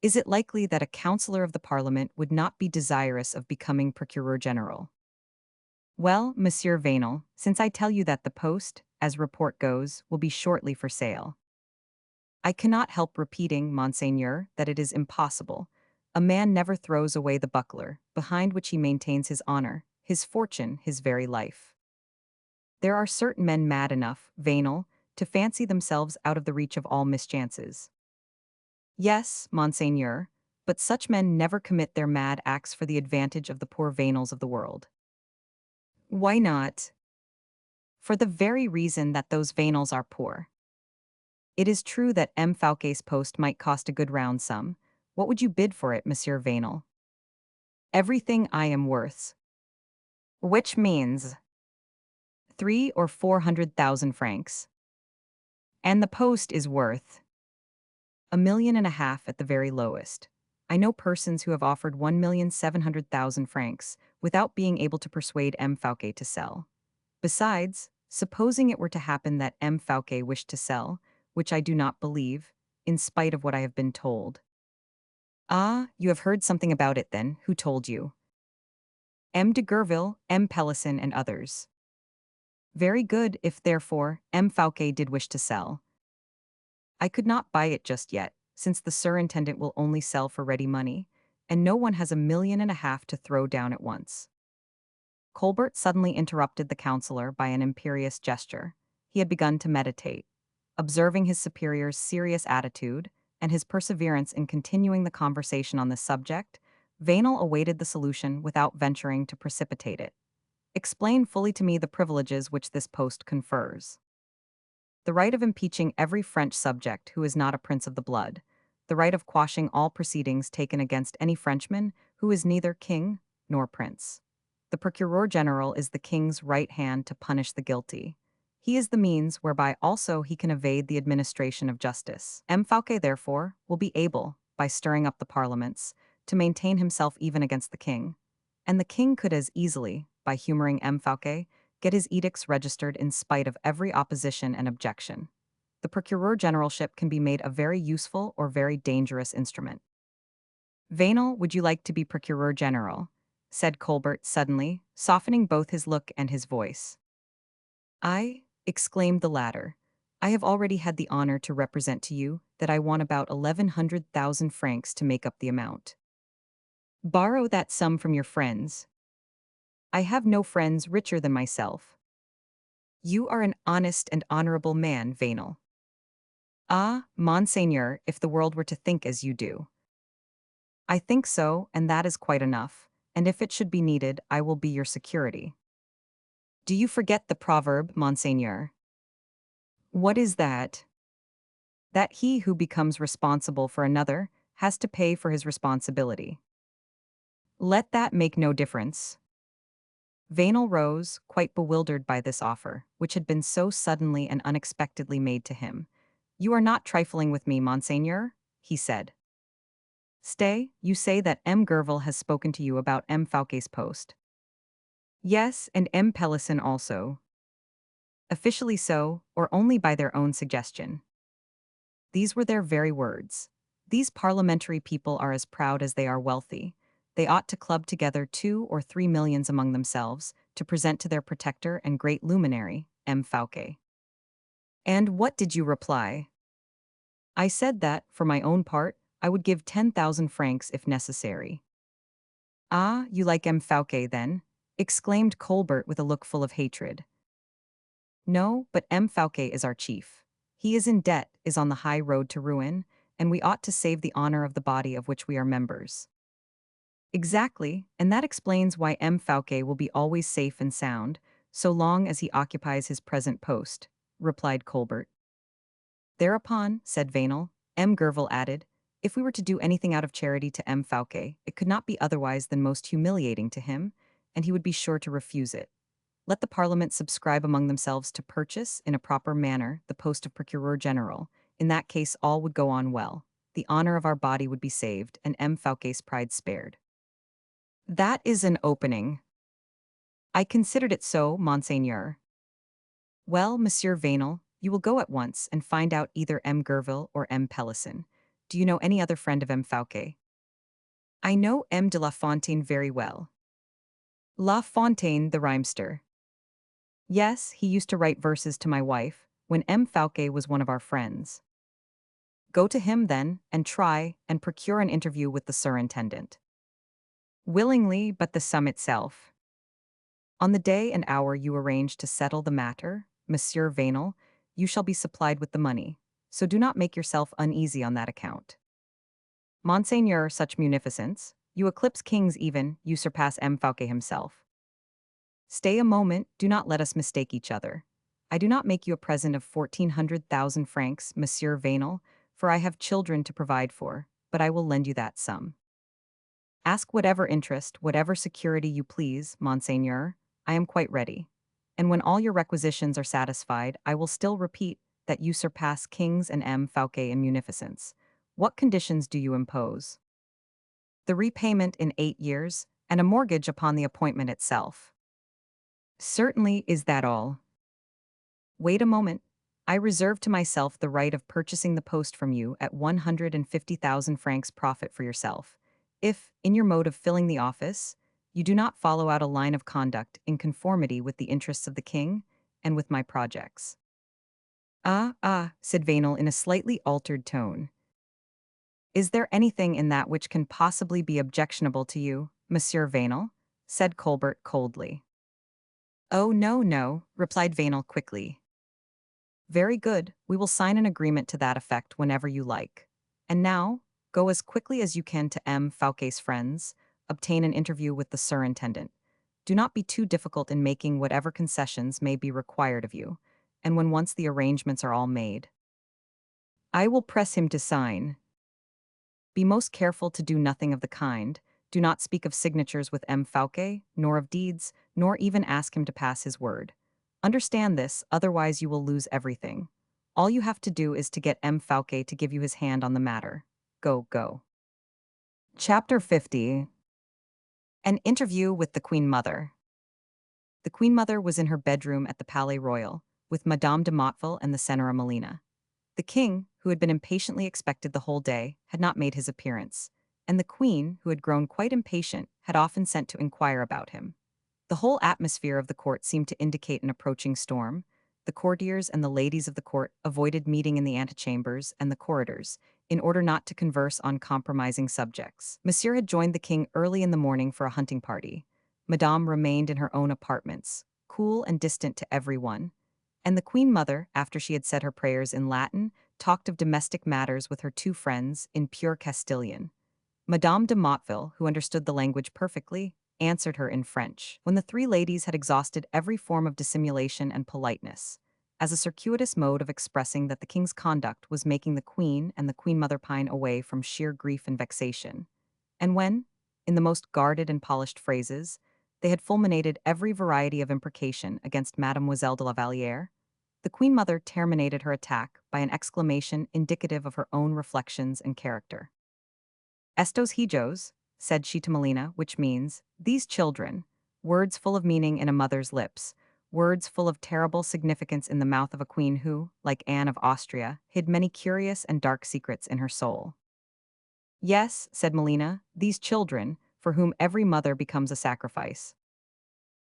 "Is it likely that a councillor of the Parliament would not be desirous of becoming procureur general?" "Well, Monsieur Venel, since I tell you that the post, as report goes, will be shortly for sale, I cannot help repeating, Monseigneur, that it is impossible. A man never throws away the buckler, behind which he maintains his honor, his fortune, his very life. There are certain men mad enough, Venel, to fancy themselves out of the reach of all mischances." "Yes, Monseigneur, but such men never commit their mad acts for the advantage of the poor Venels of the world." "Why not?" "For the very reason that those Venels are poor." "It is true that M. Fouquet's post might cost a good round sum. What would you bid for it, Monsieur Venel?" "Everything I am worth." "Which means—" 300,000 or 400,000 francs. "And the post is worth—" 1,500,000 at the very lowest. I know persons who have offered 1,700,000 francs without being able to persuade M. Fouquet to sell. Besides, supposing it were to happen that M. Fouquet wished to sell, which I do not believe, in spite of what I have been told." "Ah, you have heard something about it then. Who told you?" "M. de Gerville, M. Pelisson, and others." "Very good, if therefore M. Fouquet did wish to sell." "I could not buy it just yet, since the surintendant will only sell for ready money, and no one has 1,500,000 to throw down at once." Colbert suddenly interrupted the councillor by an imperious gesture. He had begun to meditate. Observing his superior's serious attitude, and his perseverance in continuing the conversation on this subject, Venel awaited the solution without venturing to precipitate it. "Explain fully to me the privileges which this post confers." "The right of impeaching every French subject who is not a prince of the blood, the right of quashing all proceedings taken against any Frenchman who is neither king nor prince, The Procureur General is the king's right hand to punish the guilty. He is the means whereby also he can evade the administration of justice. M. Fouquet, therefore, will be able, by stirring up the parliaments, to maintain himself even against the king. And the king could as easily, by humoring M. Fouquet, get his edicts registered in spite of every opposition and objection. The Procureur Generalship can be made a very useful or very dangerous instrument. Vainel, would you like to be Procureur General? Said Colbert suddenly, softening both his look and his voice. I, exclaimed the latter, I have already had the honor to represent to you that I want about 1,100,000 francs to make up the amount. Borrow that sum from your friends. I have no friends richer than myself. You are an honest and honorable man, Vainel. Ah, Monseigneur, if the world were to think as you do. I think so, and that is quite enough, and if it should be needed, I will be your security. Do you forget the proverb, Monseigneur? What is that? That he who becomes responsible for another has to pay for his responsibility. Let that make no difference. Vainel rose, quite bewildered by this offer, which had been so suddenly and unexpectedly made to him. You are not trifling with me, Monseigneur, he said. Stay, you say that M. Gerville has spoken to you about M. Fouquet's post. Yes, and M. Pelisson also. Officially so, or only by their own suggestion. These were their very words. These parliamentary people are as proud as they are wealthy. They ought to club together 2 or 3 millions among themselves to present to their protector and great luminary, M. Fouquet. And what did you reply? I said that, for my own part, I would give 10,000 francs if necessary. Ah, you like M. Fouquet, then? Exclaimed Colbert with a look full of hatred. No, but M. Fouquet is our chief. He is in debt, is on the high road to ruin, and we ought to save the honor of the body of which we are members. Exactly, and that explains why M. Fouquet will be always safe and sound, so long as he occupies his present post, replied Colbert. Thereupon, said Vainel, M. Gerville added, if we were to do anything out of charity to M. Fouquet, it could not be otherwise than most humiliating to him, and he would be sure to refuse it. Let the Parliament subscribe among themselves to purchase, in a proper manner, the post of Procureur General. In that case all would go on well. The honor of our body would be saved, and M. Fouquet's pride spared. That is an opening. I considered it so, Monseigneur. Well, Monsieur Vainel, you will go at once and find out either M. Gerville or M. Pelisson. Do you know any other friend of M. Fouquet? I know M. de La Fontaine very well. La Fontaine, the rhymester. Yes, he used to write verses to my wife, when M. Fouquet was one of our friends. Go to him, then, and try and procure an interview with the surintendant. Willingly, but the sum itself. On the day and hour you arrange to settle the matter, Monsieur Vainel, you shall be supplied with the money, so do not make yourself uneasy on that account. Monseigneur, such munificence, you eclipse kings even, you surpass M. Fouquet himself. Stay a moment, do not let us mistake each other. I do not make you a present of 1,400,000 francs, Monsieur Vainel, for I have children to provide for, but I will lend you that sum. Ask whatever interest, whatever security you please, Monseigneur, I am quite ready. And when all your requisitions are satisfied, I will still repeat that you surpass kings and M. Fouquet in munificence. What conditions do you impose? The repayment in 8 years, and a mortgage upon the appointment itself. Certainly, is that all? Wait a moment. I reserve to myself the right of purchasing the post from you at 150,000 francs profit for yourself, if, in your mode of filling the office, you do not follow out a line of conduct in conformity with the interests of the king and with my projects. Said Vainel in a slightly altered tone. Is there anything in that which can possibly be objectionable to you, Monsieur Vainel? Said Colbert coldly. Oh, no, no, replied Vainel quickly. Very good, we will sign an agreement to that effect whenever you like. And now, go as quickly as you can to M. Fouquet's friends, obtain an interview with the surintendant. Do not be too difficult in making whatever concessions may be required of you, and when once the arrangements are all made, I will press him to sign. Be most careful to do nothing of the kind. Do not speak of signatures with M. Fouquet, nor of deeds, nor even ask him to pass his word. Understand this, otherwise you will lose everything. All you have to do is to get M. Fouquet to give you his hand on the matter. Go, go. Chapter 50. An interview with the Queen Mother. The Queen Mother was in her bedroom at the Palais Royal, with Madame de Motteville and the Senora Melina. The king, who had been impatiently expected the whole day, had not made his appearance, and the queen, who had grown quite impatient, had often sent to inquire about him. The whole atmosphere of the court seemed to indicate an approaching storm. The courtiers and the ladies of the court avoided meeting in the antechambers and the corridors, in order not to converse on compromising subjects. Monsieur had joined the king early in the morning for a hunting party. Madame remained in her own apartments, cool and distant to everyone, and the Queen Mother, after she had said her prayers in Latin, talked of domestic matters with her two friends in pure Castilian. Madame de Motteville, who understood the language perfectly, answered her in French. When the three ladies had exhausted every form of dissimulation and politeness, as a circuitous mode of expressing that the king's conduct was making the queen and the Queen Mother pine away from sheer grief and vexation, and when, in the most guarded and polished phrases, they had fulminated every variety of imprecation against Mademoiselle de La Vallière, the Queen Mother terminated her attack by an exclamation indicative of her own reflections and character. Estos hijos, said she to Melina, which means, these children, words full of meaning in a mother's lips, words full of terrible significance in the mouth of a queen who, like Anne of Austria, hid many curious and dark secrets in her soul. Yes, said Melina, these children, for whom every mother becomes a sacrifice.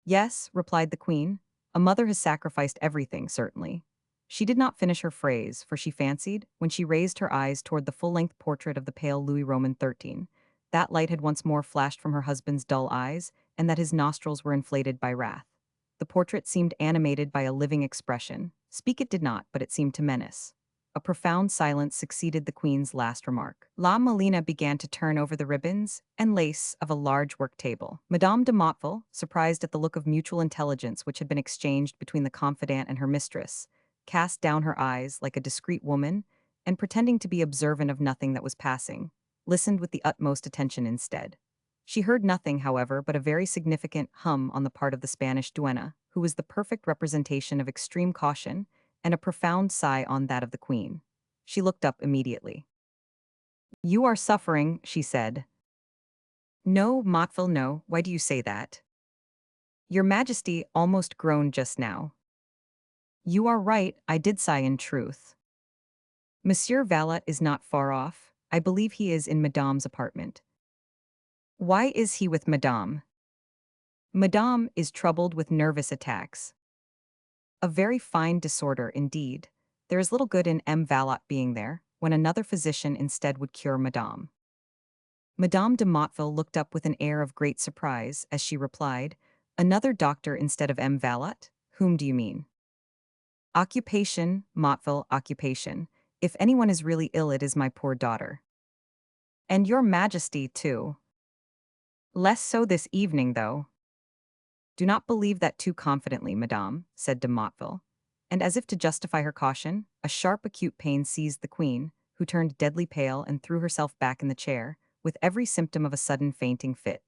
Yes, replied the queen, a mother has sacrificed everything, certainly. She did not finish her phrase, for she fancied, when she raised her eyes toward the full-length portrait of the pale Louis Roman XIII, that light had once more flashed from her husband's dull eyes, and that his nostrils were inflated by wrath. The portrait seemed animated by a living expression. Speak it did not, but it seemed to menace. A profound silence succeeded the queen's last remark. La Melina began to turn over the ribbons and lace of a large work table. Madame de Motteville, surprised at the look of mutual intelligence which had been exchanged between the confidant and her mistress, cast down her eyes like a discreet woman, and pretending to be observant of nothing that was passing, listened with the utmost attention instead. She heard nothing, however, but a very significant hum on the part of the Spanish duenna, who was the perfect representation of extreme caution, and a profound sigh on that of the queen. She looked up immediately. "You are suffering," she said. "No, Motteville, no. Why do you say that?" "Your Majesty almost groaned just now." "You are right, I did sigh in truth. Monsieur Valot is not far off. I believe he is in Madame's apartment." "Why is he with Madame?" "Madame is troubled with nervous attacks." "A very fine disorder indeed. There is little good in M. Valot being there, when another physician instead would cure Madame." Madame de Motteville looked up with an air of great surprise, as she replied, "Another doctor instead of M. Valot? Whom do you mean?" "Occupation, Motteville, occupation. If anyone is really ill it is my poor daughter." "And your Majesty, too." "Less so this evening, though." "Do not believe that too confidently, Madame," said de Motteville. And as if to justify her caution, a sharp acute pain seized the queen, who turned deadly pale and threw herself back in the chair, with every symptom of a sudden fainting fit.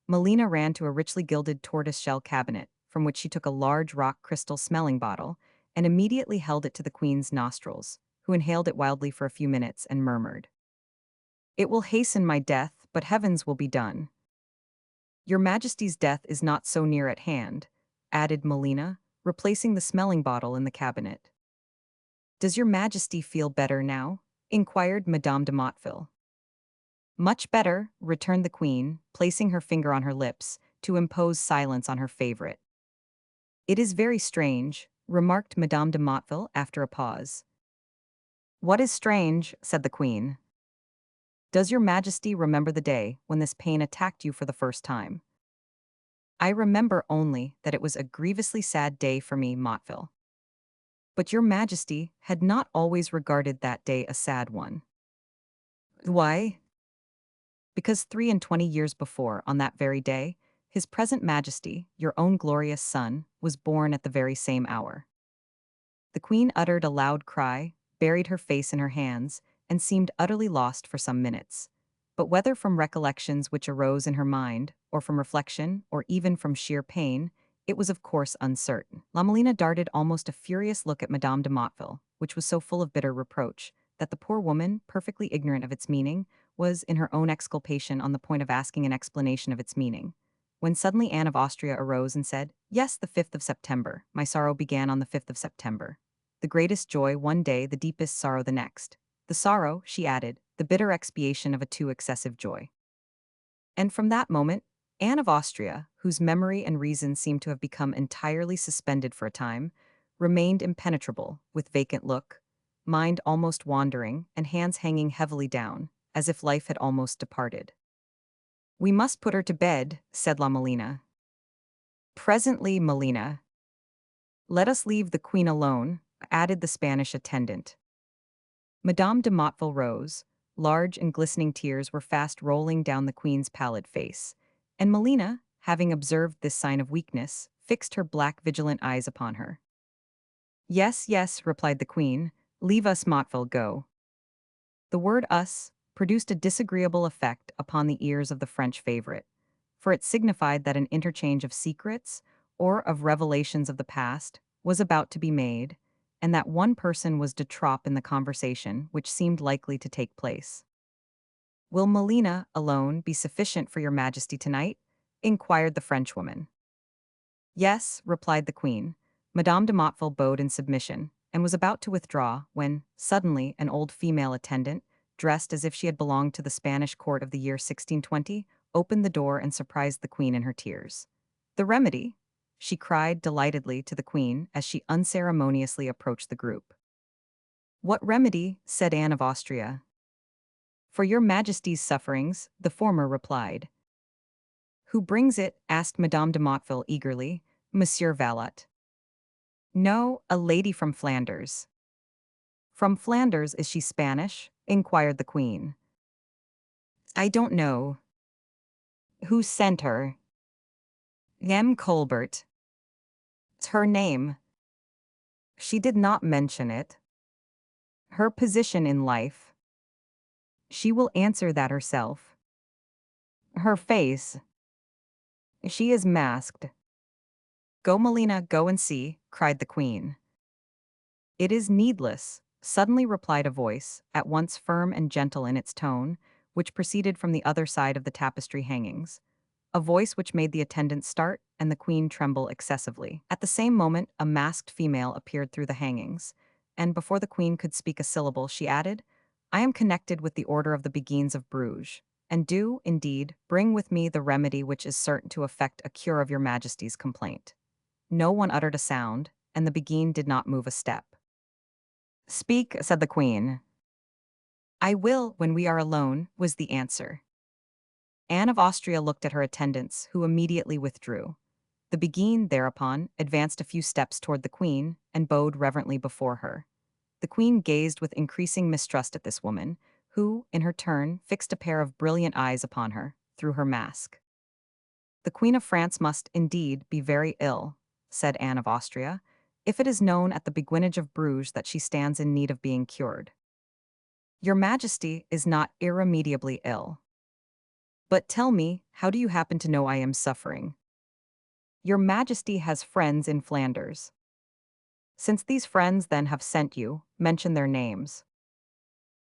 Melina ran to a richly gilded tortoise-shell cabinet, from which she took a large rock crystal smelling bottle, and immediately held it to the queen's nostrils, who inhaled it wildly for a few minutes and murmured, "It will hasten my death, but heavens will be done." "Your Majesty's death is not so near at hand," added Melina, replacing the smelling bottle in the cabinet. "Does your Majesty feel better now?" inquired Madame de Motteville. "Much better," returned the queen, placing her finger on her lips, to impose silence on her favorite. "It is very strange," remarked Madame de Motteville after a pause. "What is strange?" said the queen. "Does your Majesty remember the day when this pain attacked you for the first time?" "I remember only that it was a grievously sad day for me, Motteville." "But your Majesty had not always regarded that day a sad one." "Why?" "Because 23 years before, on that very day, His present Majesty, your own glorious son, was born at the very same hour." The queen uttered a loud cry, buried her face in her hands, and seemed utterly lost for some minutes. But whether from recollections which arose in her mind, or from reflection, or even from sheer pain, it was of course uncertain. La Molina darted almost a furious look at Madame de Motteville, which was so full of bitter reproach, that the poor woman, perfectly ignorant of its meaning, was in her own exculpation on the point of asking an explanation of its meaning. When suddenly Anne of Austria arose and said, "Yes, the 5th of September. My sorrow began on the 5th of September. The greatest joy one day, the deepest sorrow the next. The sorrow," she added, "the bitter expiation of a too excessive joy." And from that moment, Anne of Austria, whose memory and reason seemed to have become entirely suspended for a time, remained impenetrable, with vacant look, mind almost wandering, and hands hanging heavily down, as if life had almost departed. "We must put her to bed," said La Molina. "Presently, Molina." "Let us leave the queen alone," added the Spanish attendant. Madame de Motteville rose. Large and glistening tears were fast rolling down the queen's pallid face, and Molina, having observed this sign of weakness, fixed her black vigilant eyes upon her. "Yes, yes," replied the queen, "leave us, Motteville, go." The word us produced a disagreeable effect upon the ears of the French favorite, for it signified that an interchange of secrets, or of revelations of the past, was about to be made, and that one person was de trop in the conversation which seemed likely to take place. "Will Molina alone be sufficient for your majesty tonight?" inquired the Frenchwoman. "Yes," replied the queen. Madame de Motteville bowed in submission, and was about to withdraw, when, suddenly, an old female attendant, dressed as if she had belonged to the Spanish court of the year 1620, opened the door and surprised the queen in her tears. "The remedy?" she cried delightedly to the queen as she unceremoniously approached the group. "What remedy?" said Anne of Austria. "For your majesty's sufferings," the former replied. "Who brings it?" asked Madame de Motteville eagerly. "Monsieur Valot." "No, a lady from Flanders." "From Flanders, is she Spanish?" inquired the queen. "I don't know." "Who sent her?" "M. Colbert." "Her name?" "She did not mention it." "Her position in life?" "She will answer that herself." "Her face?" "She is masked." "Go, Molina, go and see," cried the queen. "It is needless," suddenly replied a voice, at once firm and gentle in its tone, which proceeded from the other side of the tapestry hangings. A voice which made the attendants start and the queen tremble excessively. At the same moment, a masked female appeared through the hangings, and before the queen could speak a syllable, she added, "I am connected with the Order of the Beguines of Bruges, and do, indeed, bring with me the remedy which is certain to effect a cure of your majesty's complaint." No one uttered a sound, and the Beguine did not move a step. "Speak," said the queen. "I will, when we are alone," was the answer. Anne of Austria looked at her attendants, who immediately withdrew. The Beguine, thereupon, advanced a few steps toward the queen, and bowed reverently before her. The queen gazed with increasing mistrust at this woman, who, in her turn, fixed a pair of brilliant eyes upon her, through her mask. "The Queen of France must, indeed, be very ill," said Anne of Austria, "if it is known at the Beguinage of Bruges that she stands in need of being cured." "Your Majesty is not irremediably ill." "But tell me, how do you happen to know I am suffering?" "Your Majesty has friends in Flanders." "Since these friends then have sent you, mention their names."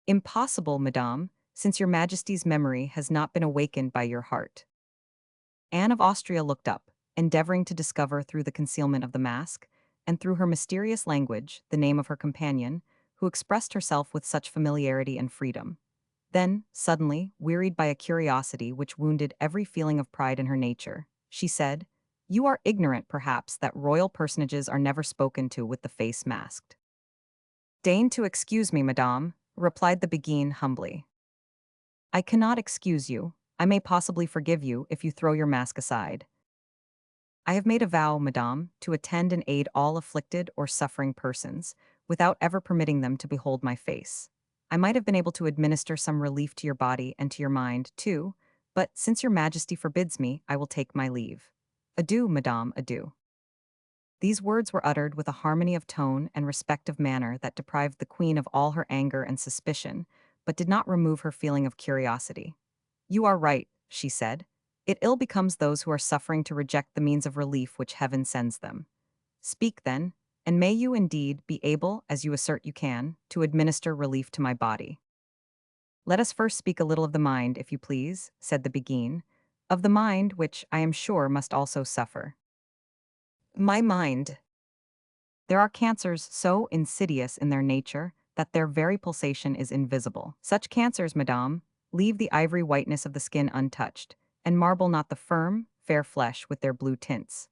"Impossible, madame, since your Majesty's memory has not been awakened by your heart." Anne of Austria looked up, endeavoring to discover through the concealment of the mask, and through her mysterious language, the name of her companion, who expressed herself with such familiarity and freedom. Then, suddenly, wearied by a curiosity which wounded every feeling of pride in her nature, she said, "You are ignorant, perhaps, that royal personages are never spoken to with the face masked." "Deign to excuse me, madame," replied the Beguine humbly. "I cannot excuse you. I may possibly forgive you if you throw your mask aside. I have made a vow, madame, to attend and aid all afflicted or suffering persons, without ever permitting them to behold my face. I might have been able to administer some relief to your body and to your mind, too, but since your Majesty forbids me, I will take my leave. Adieu, madame, adieu." These words were uttered with a harmony of tone and respect of manner that deprived the queen of all her anger and suspicion, but did not remove her feeling of curiosity. You are right, she said. It ill becomes those who are suffering to reject the means of relief which heaven sends them. Speak then, and may you indeed be able, as you assert you can, to administer relief to my body. Let us first speak a little of the mind, if you please, said the Beguine, of the mind which, I am sure, must also suffer. My mind. There are cancers so insidious in their nature that their very pulsation is invisible. Such cancers, madame, leave the ivory whiteness of the skin untouched, and marble not the firm, fair flesh with their blue tints.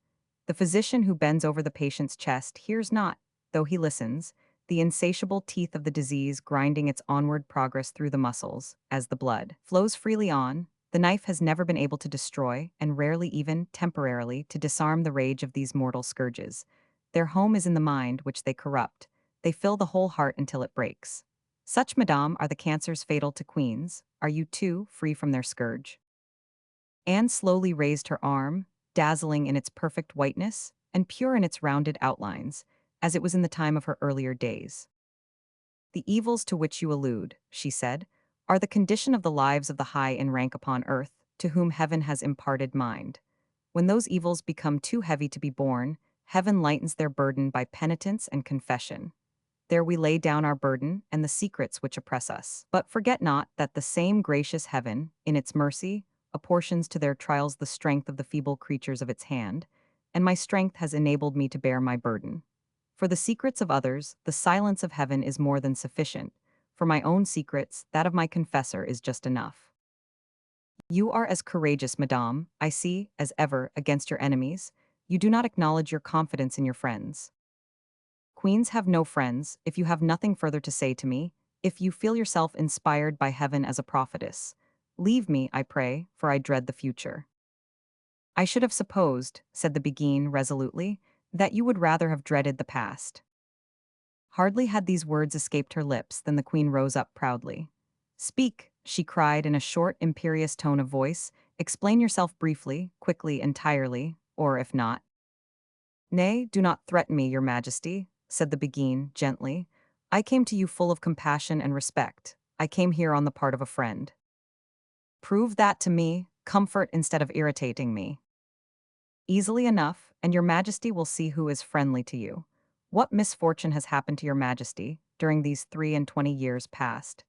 The physician who bends over the patient's chest hears not, though he listens, the insatiable teeth of the disease grinding its onward progress through the muscles, as the blood flows freely on. The knife has never been able to destroy, and rarely even, temporarily, to disarm the rage of these mortal scourges. Their home is in the mind, which they corrupt. They fill the whole heart until it breaks. Such, madame, are the cancers fatal to queens. Are you, too, free from their scourge? Anne slowly raised her arm, dazzling in its perfect whiteness, and pure in its rounded outlines, as it was in the time of her earlier days. The evils to which you allude, she said, are the condition of the lives of the high in rank upon earth, to whom heaven has imparted mind. When those evils become too heavy to be borne, heaven lightens their burden by penitence and confession. There we lay down our burden and the secrets which oppress us. But forget not that the same gracious heaven, in its mercy, apportions to their trials the strength of the feeble creatures of its hand, and my strength has enabled me to bear my burden. For the secrets of others, the silence of heaven is more than sufficient. For my own secrets, that of my confessor is just enough. You are as courageous, madame, I see, as ever, against your enemies. You do not acknowledge your confidence in your friends. Queens have no friends, if you have nothing further to say to me, if you feel yourself inspired by heaven as a prophetess. Leave me, I pray, for I dread the future. I should have supposed, said the Beguine resolutely, that you would rather have dreaded the past. Hardly had these words escaped her lips than the queen rose up proudly. Speak, she cried in a short, imperious tone of voice. Explain yourself briefly, quickly, entirely, or if not. Nay, do not threaten me, your majesty, said the Beguine gently. I came to you full of compassion and respect. I came here on the part of a friend. Prove that to me, comfort instead of irritating me. Easily enough, and your majesty will see who is friendly to you. What misfortune has happened to your majesty during these 23 years past?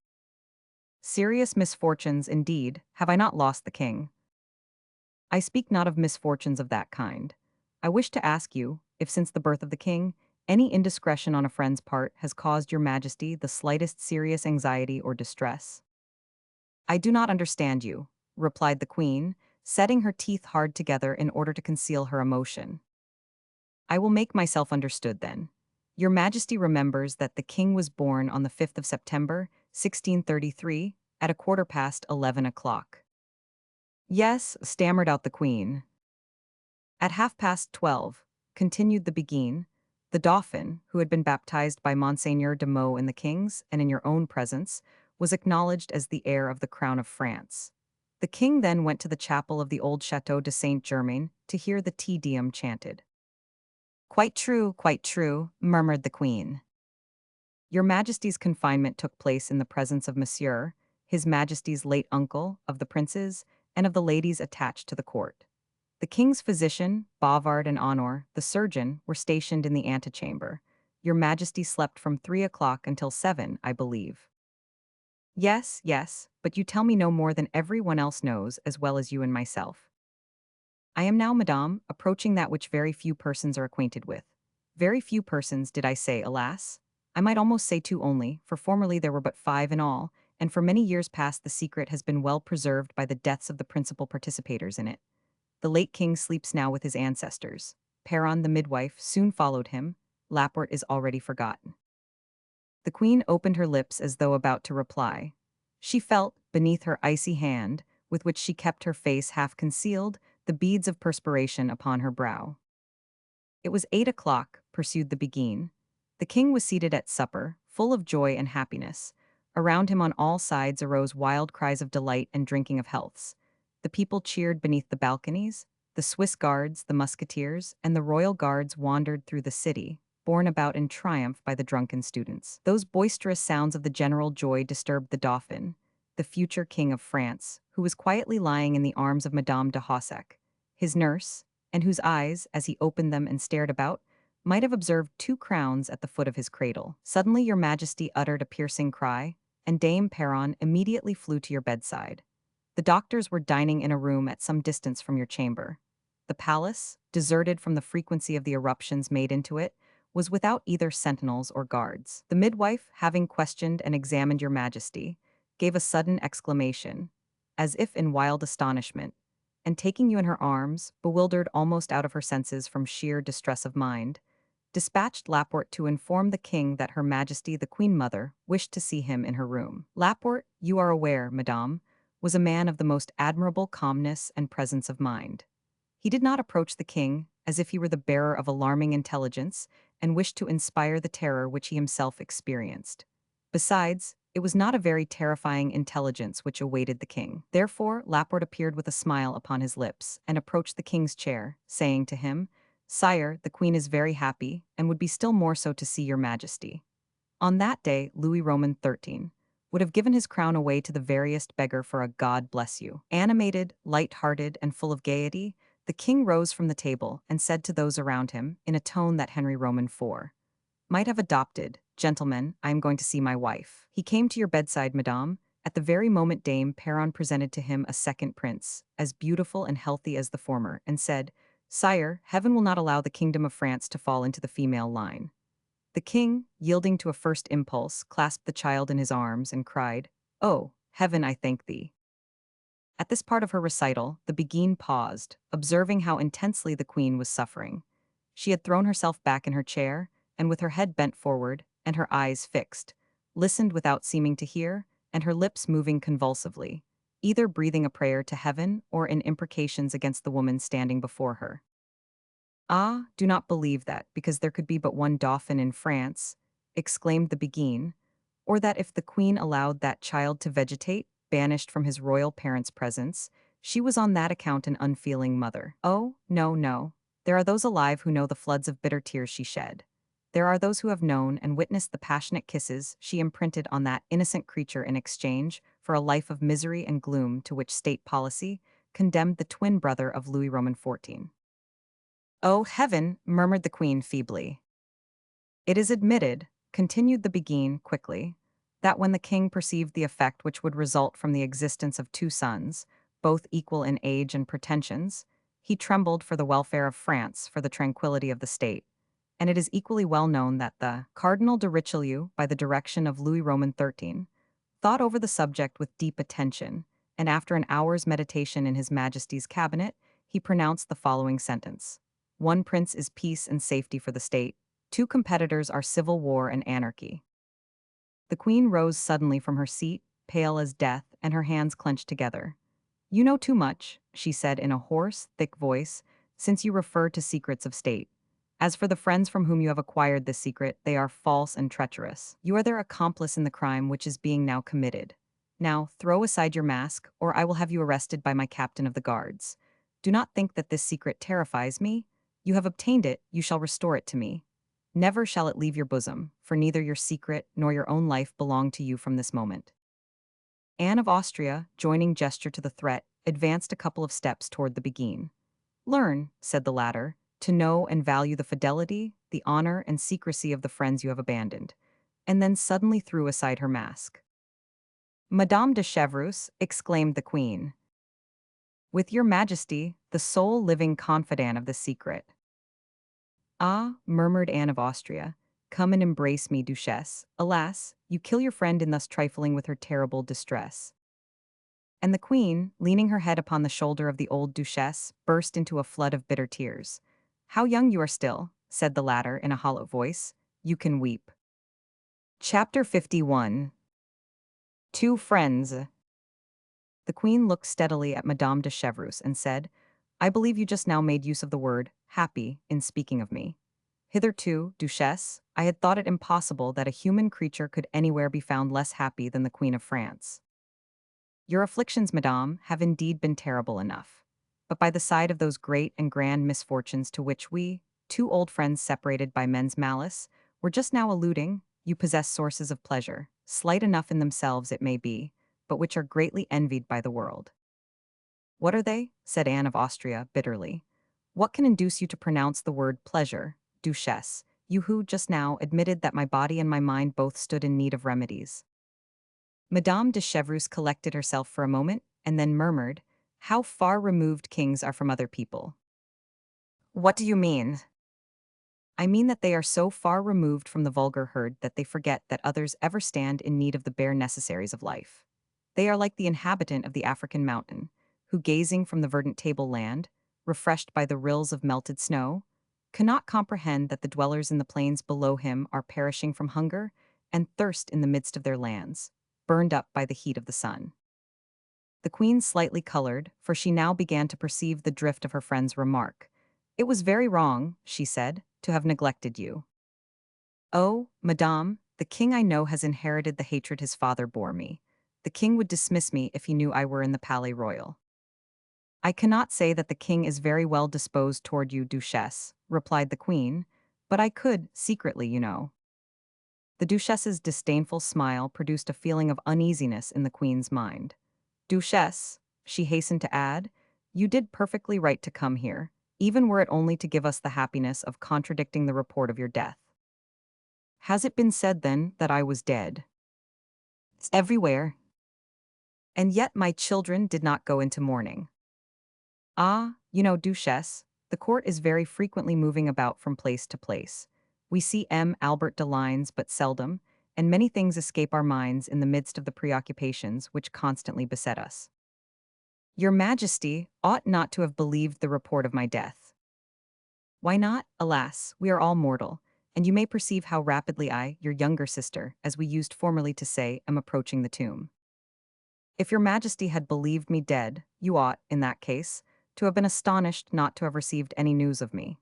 Serious misfortunes, indeed, have I not lost the king? I speak not of misfortunes of that kind. I wish to ask you, if since the birth of the king, any indiscretion on a friend's part has caused your majesty the slightest serious anxiety or distress. I do not understand you, replied the queen, setting her teeth hard together in order to conceal her emotion. I will make myself understood then. Your majesty remembers that the king was born on the 5th of September, 1633, at 11:15. Yes, stammered out the queen. At 12:30, continued the Beguine, the dauphin, who had been baptized by Monseigneur de Meaux in the king's and in your own presence, was acknowledged as the heir of the crown of France. The king then went to the chapel of the old Château de Saint-Germain to hear the Te Deum chanted. Quite true, murmured the queen. Your majesty's confinement took place in the presence of Monsieur, his majesty's late uncle, of the princes, and of the ladies attached to the court. The king's physician, Bavard and Honor, the surgeon, were stationed in the antechamber. Your majesty slept from 3 o'clock until 7, I believe. Yes, but you tell me no more than every one else knows, as well as you and myself. I am now, madame, approaching that which very few persons are acquainted with. Very few persons, did I say, alas? I might almost say two only, for formerly there were but 5 in all, and for many years past the secret has been well preserved by the deaths of the principal participators in it. The late king sleeps now with his ancestors. Perron, the midwife, soon followed him. Lapport is already forgotten. The queen opened her lips as though about to reply. She felt, beneath her icy hand, with which she kept her face half concealed, the beads of perspiration upon her brow. It was 8 o'clock, pursued the Beguine. The king was seated at supper, full of joy and happiness. Around him on all sides arose wild cries of delight and drinking of healths. The people cheered beneath the balconies. The Swiss guards, the musketeers, and the royal guards wandered through the city, borne about in triumph by the drunken students. Those boisterous sounds of the general joy disturbed the dauphin. the future king of France, who was quietly lying in the arms of Madame de Hossec, his nurse, and whose eyes, as he opened them and stared about, might have observed 2 crowns at the foot of his cradle. Suddenly your majesty uttered a piercing cry, and Dame Perron immediately flew to your bedside. The doctors were dining in a room at some distance from your chamber. The palace, deserted from the frequency of the eruptions made into it, was without either sentinels or guards. The midwife, having questioned and examined your majesty, gave a sudden exclamation, as if in wild astonishment, and taking you in her arms, bewildered almost out of her senses from sheer distress of mind, dispatched Laporte to inform the king that her majesty the queen mother wished to see him in her room. Laporte, you are aware, madame, was a man of the most admirable calmness and presence of mind. He did not approach the king as if he were the bearer of alarming intelligence and wished to inspire the terror which he himself experienced. Besides, it was not a very terrifying intelligence which awaited the king. Therefore, Laporte appeared with a smile upon his lips and approached the king's chair, saying to him, "Sire, the queen is very happy, and would be still more so to see your majesty." On that day, Louis Roman XIII would have given his crown away to the veriest beggar for a "God bless you." Animated, light-hearted, and full of gaiety, the king rose from the table and said to those around him, in a tone that Henry Roman IV might have adopted, "Gentlemen, I am going to see my wife." He came to your bedside, madame, at the very moment Dame Perron presented to him a second prince, as beautiful and healthy as the former, and said, "Sire, heaven will not allow the kingdom of France to fall into the female line." The king, yielding to a first impulse, clasped the child in his arms and cried, "Oh, heaven, I thank thee." At this part of her recital, the Beguine paused, observing how intensely the queen was suffering. She had thrown herself back in her chair, and with her head bent forward, and her eyes fixed, listened without seeming to hear, and her lips moving convulsively, either breathing a prayer to heaven or in imprecations against the woman standing before her. "Ah, do not believe that, because there could be but one dauphin in France," exclaimed the Beguine, "or that if the queen allowed that child to vegetate, banished from his royal parents' presence, she was on that account an unfeeling mother. Oh, no, no. There are those alive who know the floods of bitter tears she shed. There are those who have known and witnessed the passionate kisses she imprinted on that innocent creature in exchange for a life of misery and gloom to which state policy condemned the twin brother of Louis Roman XIV. "Oh, heaven," murmured the queen feebly. "It is admitted," continued the Beguine quickly, "that when the king perceived the effect which would result from the existence of 2 sons, both equal in age and pretensions, he trembled for the welfare of France, for the tranquillity of the state. And it is equally well known that the Cardinal de Richelieu, by the direction of Louis Roman XIII, thought over the subject with deep attention, and after an hour's meditation in his Majesty's cabinet, he pronounced the following sentence: 'One prince is peace and safety for the state, 2 competitors are civil war and anarchy.'" The queen rose suddenly from her seat, pale as death, and her hands clenched together. "You know too much," she said in a hoarse, thick voice, "since you refer to secrets of state. As for the friends from whom you have acquired this secret, they are false and treacherous. You are their accomplice in the crime which is being now committed. Now, throw aside your mask, or I will have you arrested by my captain of the guards. Do not think that this secret terrifies me. You have obtained it, you shall restore it to me. Never shall it leave your bosom, for neither your secret nor your own life belong to you from this moment." Anne of Austria, joining gesture to the threat, advanced a couple of steps toward the Beguine. "Learn," said the latter, "to know and value the fidelity, the honor, and secrecy of the friends you have abandoned," and then suddenly threw aside her mask. "Madame de Chevreuse," exclaimed the queen, "with your majesty, the sole living confidant of the secret." "Ah," murmured Anne of Austria, "come and embrace me, Duchesse. Alas, you kill your friend in thus trifling with her terrible distress." And the queen, leaning her head upon the shoulder of the old Duchesse, burst into a flood of bitter tears. "How young you are still," said the latter in a hollow voice. "You can weep." Chapter 51. 2 friends. The queen looked steadily at Madame de Chevreuse and said, "I believe you just now made use of the word 'happy' in speaking of me. Hitherto, Duchesse, I had thought it impossible that a human creature could anywhere be found less happy than the Queen of France. Your afflictions, madame, have indeed been terrible enough. But by the side of those great and grand misfortunes to which we, 2 old friends separated by men's malice, were just now alluding, you possess sources of pleasure, slight enough in themselves it may be, but which are greatly envied by the world. What are they? Said Anne of Austria bitterly. What can induce you to pronounce the word pleasure, Duchesse, you who, just now, admitted that my body and my mind both stood in need of remedies? Madame de Chevreuse collected herself for a moment, and then murmured, "How far removed kings are from other people." "What do you mean?" "I mean that they are so far removed from the vulgar herd that they forget that others ever stand in need of the bare necessaries of life. They are like the inhabitant of the African mountain, who, gazing from the verdant tableland, refreshed by the rills of melted snow, cannot comprehend that the dwellers in the plains below him are perishing from hunger and thirst in the midst of their lands, burned up by the heat of the sun." The queen slightly colored, for she now began to perceive the drift of her friend's remark. "It was very wrong," she said, "to have neglected you." "Oh, madame, the king I know has inherited the hatred his father bore me. The king would dismiss me if he knew I were in the Palais Royal." "I cannot say that the king is very well disposed toward you, Duchesse," replied the queen, "but I could, secretly, you know." The Duchesse's disdainful smile produced a feeling of uneasiness in the queen's mind. "Duchesse," she hastened to add, "you did perfectly right to come here, even were it only to give us the happiness of contradicting the report of your death." "Has it been said, then, that I was dead?" "Everywhere." "And yet my children did not go into mourning." "Ah, you know, Duchesse, the court is very frequently moving about from place to place. We see Albert de Lines but seldom, and many things escape our minds in the midst of the preoccupations which constantly beset us." "Your Majesty ought not to have believed the report of my death." "Why not? Alas, we are all mortal, and you may perceive how rapidly I, your younger sister, as we used formerly to say, am approaching the tomb. If your Majesty had believed me dead, you ought, in that case, to have been astonished not to have received any news of me.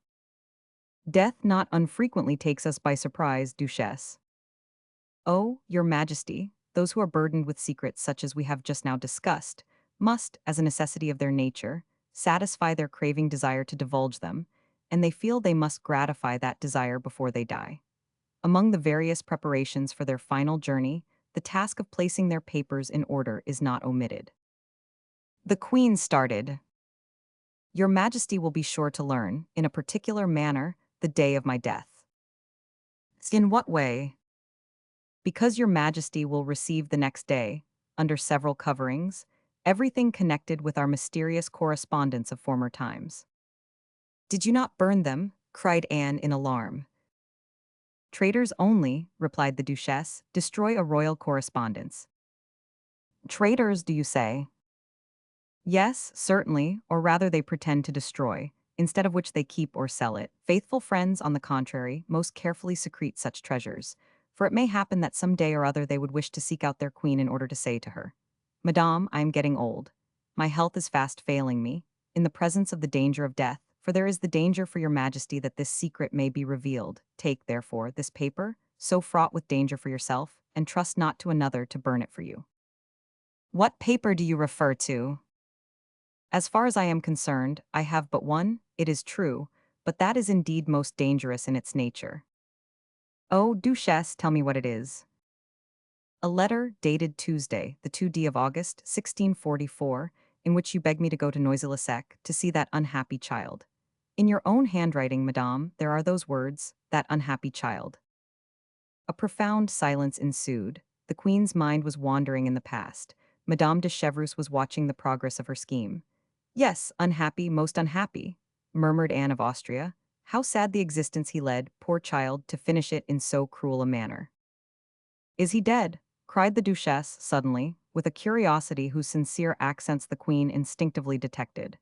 Death not unfrequently takes us by surprise, Duchesse." "Oh, your Majesty, those who are burdened with secrets such as we have just now discussed, must, as a necessity of their nature, satisfy their craving desire to divulge them, and they feel they must gratify that desire before they die. Among the various preparations for their final journey, the task of placing their papers in order is not omitted." The queen started. "Your Majesty will be sure to learn, in a particular manner, the day of my death." "In what way?" "Because your Majesty will receive the next day, under several coverings, everything connected with our mysterious correspondence of former times." "Did you not burn them?" cried Anne in alarm. "Traitors only," replied the Duchesse, "destroy a royal correspondence." "Traitors, do you say?" "Yes, certainly, or rather they pretend to destroy, instead of which they keep or sell it. Faithful friends, on the contrary, most carefully secrete such treasures, for it may happen that some day or other they would wish to seek out their queen in order to say to her, 'Madame, I am getting old. My health is fast failing me, in the presence of the danger of death, for there is the danger for your Majesty that this secret may be revealed. Take, therefore, this paper, so fraught with danger for yourself, and trust not to another to burn it for you.'" "What paper do you refer to?" "As far as I am concerned, I have but one, it is true, but that is indeed most dangerous in its nature." "Oh, Duchesse, tell me what it is." "A letter dated Tuesday, the 2d of August, 1644, in which you beg me to go to Noisy-le-Sec to see that unhappy child. In your own handwriting, madame, there are those words, 'that unhappy child.'" A profound silence ensued. The queen's mind was wandering in the past. Madame de Chevreuse was watching the progress of her scheme. "Yes, unhappy, most unhappy," murmured Anne of Austria. "How sad the existence he led, poor child, to finish it in so cruel a manner." "Is he dead?" cried the Duchesse suddenly, with a curiosity whose sincere accents the queen instinctively detected.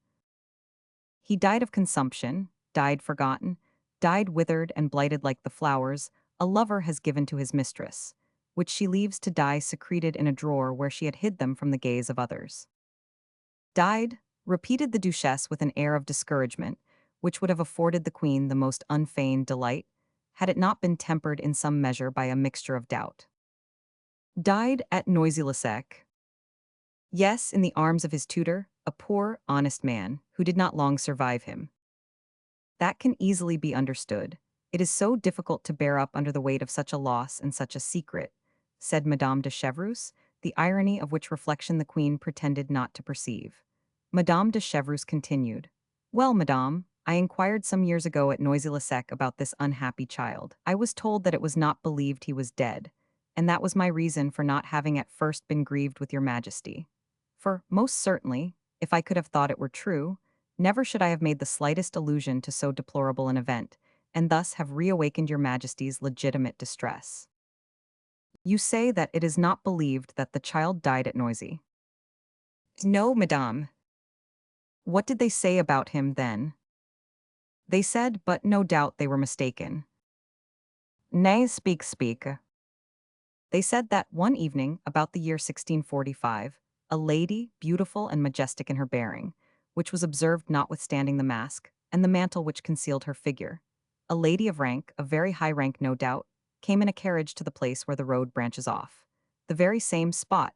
"He died of consumption, died forgotten, died withered and blighted like the flowers a lover has given to his mistress, which she leaves to die secreted in a drawer where she had hid them from the gaze of others." "Died?" repeated the Duchesse with an air of discouragement, which would have afforded the queen the most unfeigned delight, had it not been tempered in some measure by a mixture of doubt. "Died at Noisy-le-Sec?" "Yes, in the arms of his tutor, a poor, honest man, who did not long survive him." "That can easily be understood. It is so difficult to bear up under the weight of such a loss and such a secret," said Madame de Chevreuse, the irony of which reflection the queen pretended not to perceive. Madame de Chevreuse continued. Well, madame, I inquired some years ago at Noisy-le-Sec about this unhappy child. I was told that it was not believed he was dead, and that was my reason for not having at first been grieved with your majesty. For, most certainly, if I could have thought it were true, never should I have made the slightest allusion to so deplorable an event, and thus have reawakened your majesty's legitimate distress. You say that it is not believed that the child died at Noisy. No, madame. What did they say about him then? They said, but no doubt they were mistaken. Nay, speak. They said that one evening, about the year 1645, a lady, beautiful and majestic in her bearing, which was observed notwithstanding the mask, and the mantle which concealed her figure, a lady of rank, of very high rank no doubt, came in a carriage to the place where the road branches off. The very same spot,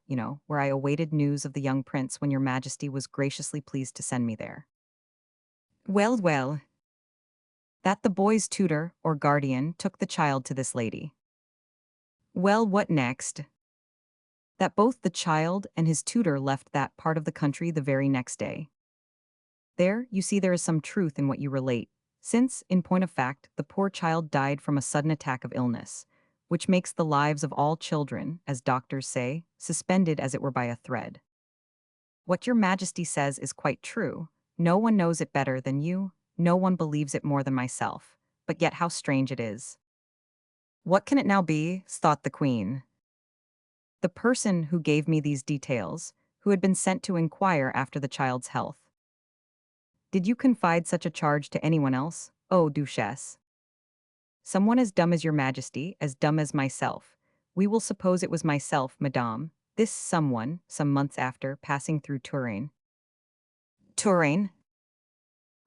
where I awaited news of the young prince when your majesty was graciously pleased to send me there. Well. That the boy's tutor, or guardian, took the child to this lady. Well, what next? That both the child and his tutor left that part of the country the very next day. There, you see there is some truth in what you relate, since, in point of fact, the poor child died from a sudden attack of illness, which makes the lives of all children, as doctors say, suspended as it were by a thread. What your majesty says is quite true. No one knows it better than you, no one believes it more than myself, but yet how strange it is. What can it now be? Thought the queen. The person who gave me these details, who had been sent to inquire after the child's health. Did you confide such a charge to anyone else, oh, Duchesse? Someone as dumb as your majesty, as dumb as myself. We will suppose it was myself, madame. This someone, some months after, passing through Touraine. Touraine?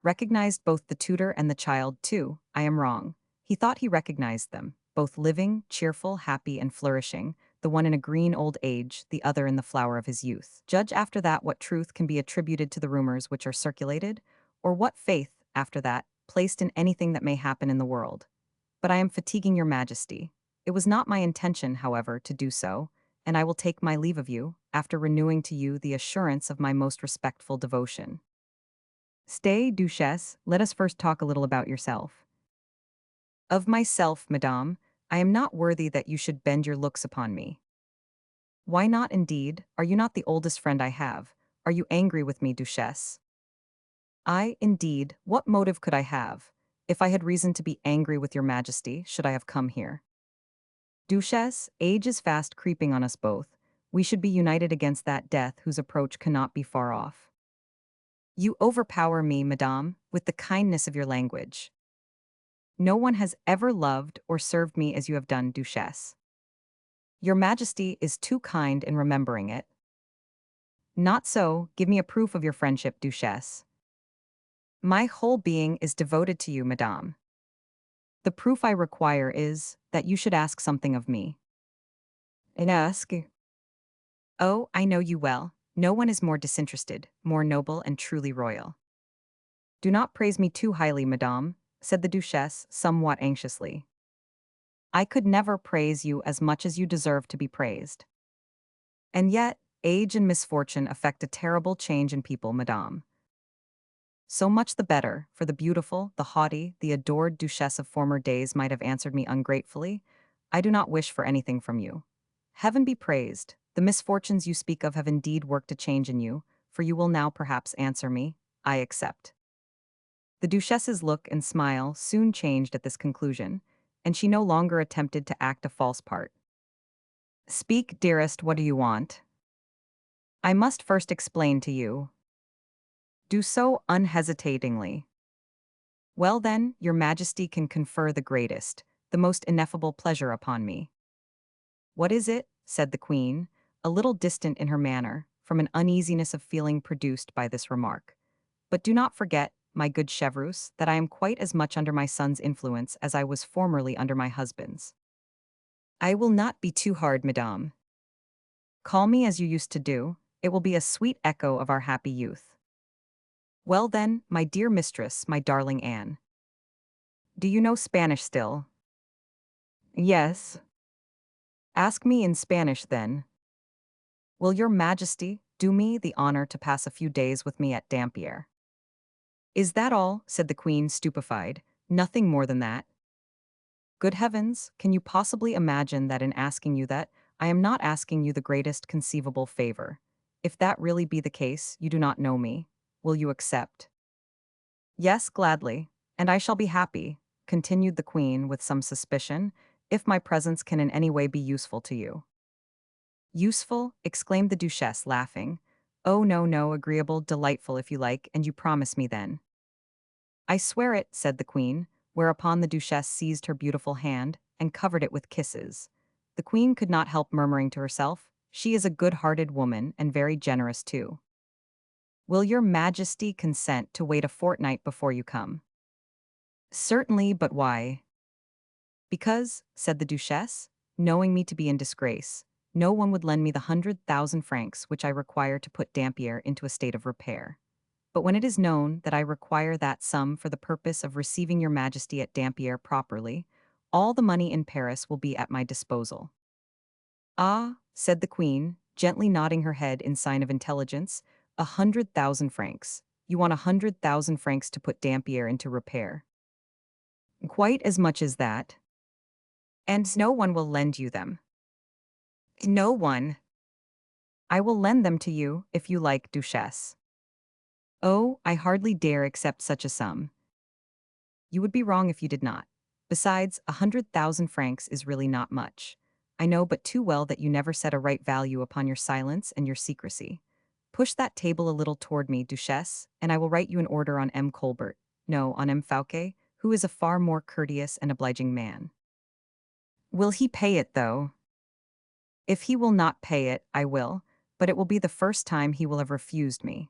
Recognized both the tutor and the child, too. I am wrong. He thought he recognized them, both living, cheerful, happy, and flourishing, the one in a green old age, the other in the flower of his youth. Judge after that what truth can be attributed to the rumors which are circulated, or what faith, after that, placed in anything that may happen in the world. But I am fatiguing your majesty. It was not my intention, however, to do so, and I will take my leave of you, after renewing to you the assurance of my most respectful devotion. Stay, Duchesse, let us first talk a little about yourself. Of myself, madame, I am not worthy that you should bend your looks upon me. Why not, indeed? Are you not the oldest friend I have? Are you angry with me, Duchesse? I, indeed, what motive could I have? If I had reason to be angry with your majesty, should I have come here? Duchesse, age is fast creeping on us both. We should be united against that death whose approach cannot be far off. You overpower me, madame, with the kindness of your language. No one has ever loved or served me as you have done, Duchesse. Your majesty is too kind in remembering it. Not so, give me a proof of your friendship, Duchesse. My whole being is devoted to you, madame. The proof I require is that you should ask something of me. And ask? Oh, I know you well. No one is more disinterested, more noble and truly royal. Do not praise me too highly, madame, said the Duchesse, somewhat anxiously. I could never praise you as much as you deserve to be praised. And yet, age and misfortune effect a terrible change in people, madame. So much the better, for the beautiful, the haughty, the adored Duchesse of former days might have answered me ungratefully. I do not wish for anything from you. Heaven be praised, the misfortunes you speak of have indeed worked a change in you, for you will now perhaps answer me, I accept. The Duchesse's look and smile soon changed at this conclusion, and she no longer attempted to act a false part. Speak, dearest, what do you want? I must first explain to you. Do so unhesitatingly. Well then, your majesty can confer the greatest, the most ineffable pleasure upon me. What is it? Said the queen, a little distant in her manner, from an uneasiness of feeling produced by this remark. But do not forget, my good Chevreuse, that I am quite as much under my son's influence as I was formerly under my husband's. I will not be too hard, madame. Call me as you used to do, it will be a sweet echo of our happy youth. Well then, my dear mistress, my darling Anne. Do you know Spanish still? Yes. Ask me in Spanish then. Will your majesty do me the honor to pass a few days with me at Dampierre? Is that all? Said the queen, stupefied. Nothing more than that. Good heavens, can you possibly imagine that in asking you that, I am not asking you the greatest conceivable favor? If that really be the case, you do not know me. Will you accept? Yes, gladly, and I shall be happy, continued the queen with some suspicion, if my presence can in any way be useful to you. Useful? Exclaimed the duchesse, laughing. Oh, no, no, agreeable, delightful if you like, and you promise me then. I swear it, said the queen, whereupon the duchesse seized her beautiful hand and covered it with kisses. The queen could not help murmuring to herself, she is a good-hearted woman and very generous too. Will your majesty consent to wait a fortnight before you come? Certainly, but why? Because, said the duchesse, knowing me to be in disgrace, no one would lend me the 100,000 francs which I require to put Dampierre into a state of repair. But when it is known that I require that sum for the purpose of receiving your majesty at Dampierre properly, all the money in Paris will be at my disposal. Ah, said the queen, gently nodding her head in sign of intelligence, 100,000 francs. You want 100,000 francs to put Dampierre into repair. Quite as much as that. And no one will lend you them. No one. I will lend them to you, if you like, duchesse. Oh, I hardly dare accept such a sum. You would be wrong if you did not. Besides, 100,000 francs is really not much. I know but too well that you never set a right value upon your silence and your secrecy. Push that table a little toward me, duchesse, and I will write you an order on M. Colbert, no, on M. Fouquet, who is a far more courteous and obliging man. Will he pay it, though? If he will not pay it, I will, but it will be the first time he will have refused me.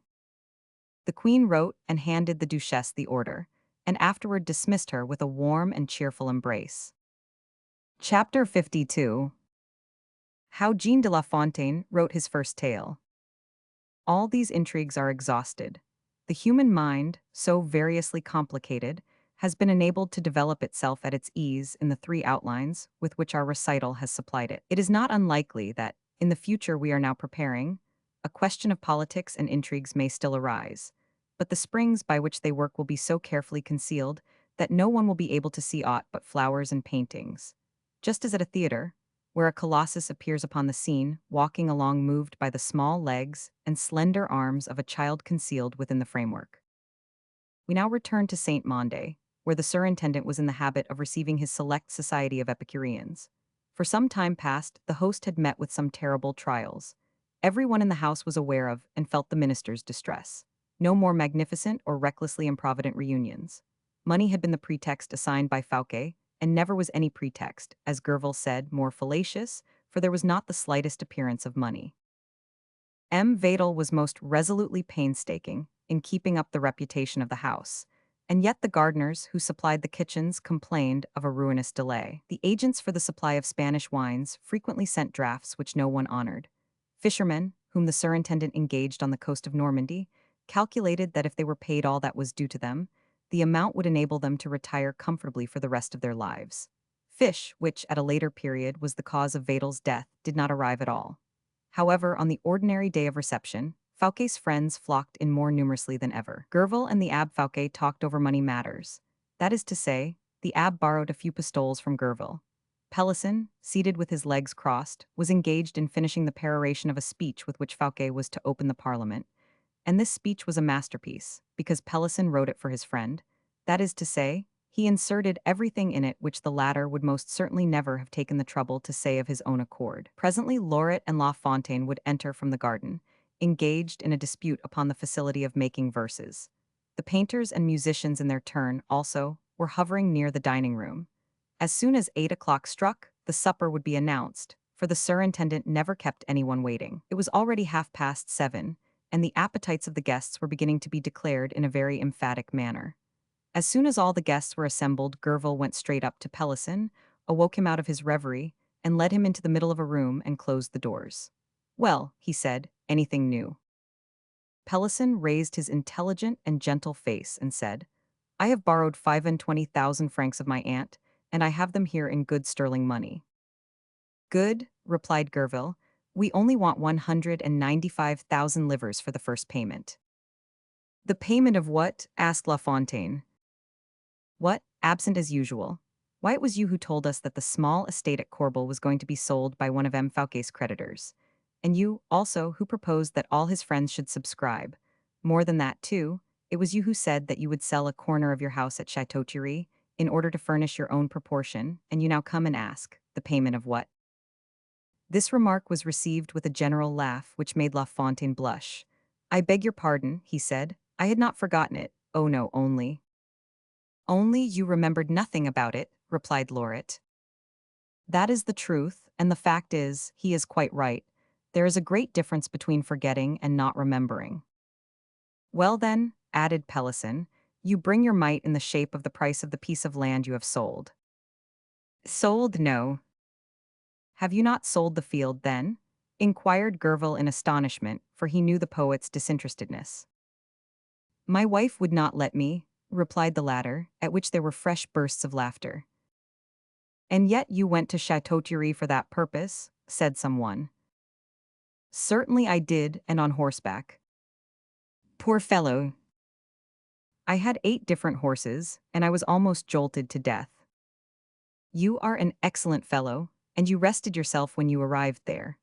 The queen wrote and handed the duchesse the order, and afterward dismissed her with a warm and cheerful embrace. Chapter 52. How Jean de La Fontaine wrote his first tale. All these intrigues are exhausted. The human mind, so variously complicated, has been enabled to develop itself at its ease in the three outlines with which our recital has supplied it. It is not unlikely that, in the future we are now preparing, a question of politics and intrigues may still arise, but the springs by which they work will be so carefully concealed that no one will be able to see aught but flowers and paintings. Just as at a theater, where a colossus appears upon the scene, walking along moved by the small legs and slender arms of a child concealed within the framework. We now return to Saint Monde, where the surintendant was in the habit of receiving his select society of Epicureans. For some time past, the host had met with some terrible trials. Everyone in the house was aware of and felt the minister's distress. No more magnificent or recklessly improvident reunions. Money had been the pretext assigned by Fouquet, and never was any pretext, as Gerville said, more fallacious, for there was not the slightest appearance of money. M. Vadel was most resolutely painstaking in keeping up the reputation of the house, and yet the gardeners who supplied the kitchens complained of a ruinous delay. The agents for the supply of Spanish wines frequently sent drafts which no one honored. Fishermen, whom the surintendent engaged on the coast of Normandy, calculated that if they were paid all that was due to them, the amount would enable them to retire comfortably for the rest of their lives. Fish, which at a later period was the cause of Vadel's death, did not arrive at all. However, on the ordinary day of reception, Fouquet's friends flocked in more numerously than ever. Gerville and the Abbé Fouquet talked over money matters. That is to say, the Abbé borrowed a few pistoles from Gerville. Pelisson, seated with his legs crossed, was engaged in finishing the peroration of a speech with which Fouquet was to open the Parliament, and this speech was a masterpiece, because Pelisson wrote it for his friend. That is to say, he inserted everything in it which the latter would most certainly never have taken the trouble to say of his own accord. Presently Lauret and La Fontaine would enter from the garden, engaged in a dispute upon the facility of making verses. The painters and musicians in their turn, also, were hovering near the dining room. As soon as 8 o'clock struck, the supper would be announced, for the surintendant never kept anyone waiting. It was already 7:30, and the appetites of the guests were beginning to be declared in a very emphatic manner. As soon as all the guests were assembled, Gerville went straight up to Pelisson, awoke him out of his reverie, and led him into the middle of a room and closed the doors. "Well," he said, "anything new?" Pelisson raised his intelligent and gentle face and said, "I have borrowed 25,000 francs of my aunt, and I have them here in good sterling money." "Good," replied Gerville, We only want 195,000 livres for the first payment. The payment of what? Asked La Fontaine. What? Absent as usual. Why, it was you who told us that the small estate at Corbeil was going to be sold by one of M. Fouquet's creditors. And you, also, who proposed that all his friends should subscribe. More than that, too, it was you who said that you would sell a corner of your house at Château-Thierry in order to furnish your own proportion, and you now come and ask, the payment of what? This remark was received with a general laugh which made La Fontaine blush. I beg your pardon, he said. I had not forgotten it. Oh no, only. Only you remembered nothing about it, replied Lauret. That is the truth, and the fact is, he is quite right. There is a great difference between forgetting and not remembering. Well then, added Pelisson, you bring your mite in the shape of the price of the piece of land you have sold. Sold, no. Have you not sold the field, then? Inquired Gerville in astonishment, for he knew the poet's disinterestedness. My wife would not let me, replied the latter, at which there were fresh bursts of laughter. And yet you went to Château-Thierry for that purpose, said someone. Certainly I did, and on horseback. Poor fellow. I had 8 different horses, and I was almost jolted to death. You are an excellent fellow, and you rested yourself when you arrived there.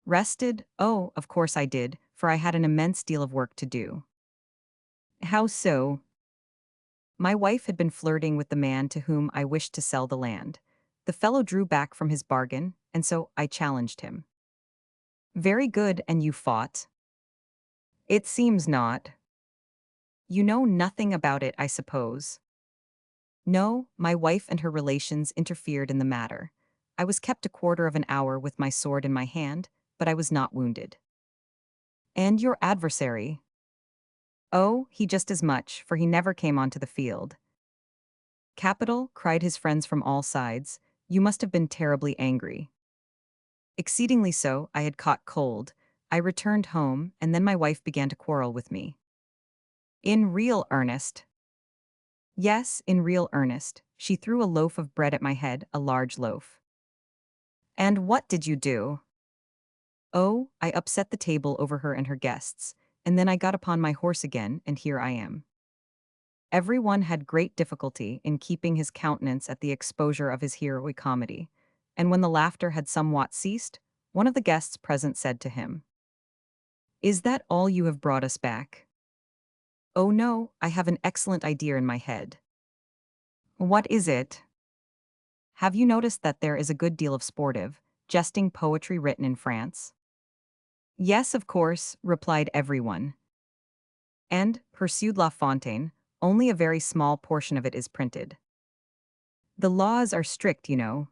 Rested? Oh, of course I did, for I had an immense deal of work to do. How so? My wife had been flirting with the man to whom I wished to sell the land. The fellow drew back from his bargain, and so I challenged him. Very good, and you fought? It seems not. You know nothing about it, I suppose. No, my wife and her relations interfered in the matter. I was kept a quarter of an hour with my sword in my hand, but I was not wounded. And your adversary? Oh, he just as much, for he never came onto the field. Capital, cried his friends from all sides, you must have been terribly angry. Exceedingly so, I had caught cold. I returned home, and then my wife began to quarrel with me. In real earnest? Yes, in real earnest. She threw a loaf of bread at my head, a large loaf. And what did you do? Oh, I upset the table over her and her guests, and then I got upon my horse again, and here I am. Every one had great difficulty in keeping his countenance at the exposure of his heroic comedy, and when the laughter had somewhat ceased, one of the guests present said to him, Is that all you have brought us back? Oh no, I have an excellent idea in my head. What is it? Have you noticed that there is a good deal of sportive, jesting poetry written in France? Yes, of course, replied everyone. And, pursued La Fontaine, only a very small portion of it is printed. The laws are strict, you know.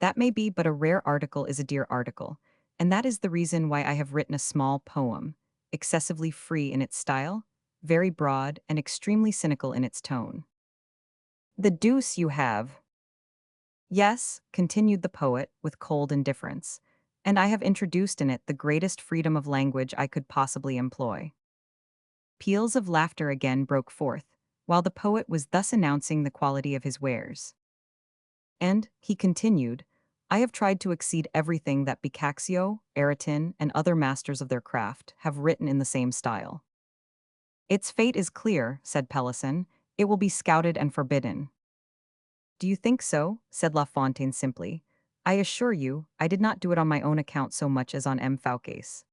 That may be, but a rare article is a dear article, and that is the reason why I have written a small poem, excessively free in its style, very broad, and extremely cynical in its tone. The deuce you have! Yes, continued the poet, with cold indifference, and I have introduced in it the greatest freedom of language I could possibly employ. Peals of laughter again broke forth, while the poet was thus announcing the quality of his wares. And, he continued, I have tried to exceed everything that Boccaccio, Aretin, and other masters of their craft have written in the same style. Its fate is clear, said Pelisson. It will be scouted and forbidden. Do you think so? Said La Fontaine simply. I assure you, I did not do it on my own account so much as on M. Fouquet's.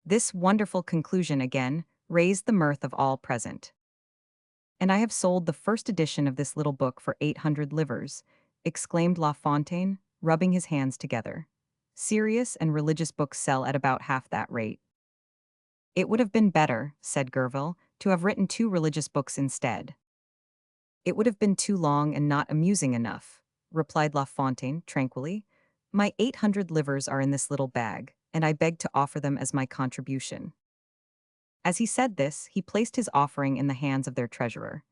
This wonderful conclusion again raised the mirth of all present. And I have sold the first edition of this little book for 800 livres, exclaimed La Fontaine, rubbing his hands together. Serious and religious books sell at about half that rate. It would have been better, said Gerville, to have written 2 religious books instead. It would have been too long and not amusing enough, replied La Fontaine tranquilly. My 800 livres are in this little bag, and I beg to offer them as my contribution. As he said this, he placed his offering in the hands of their treasurer.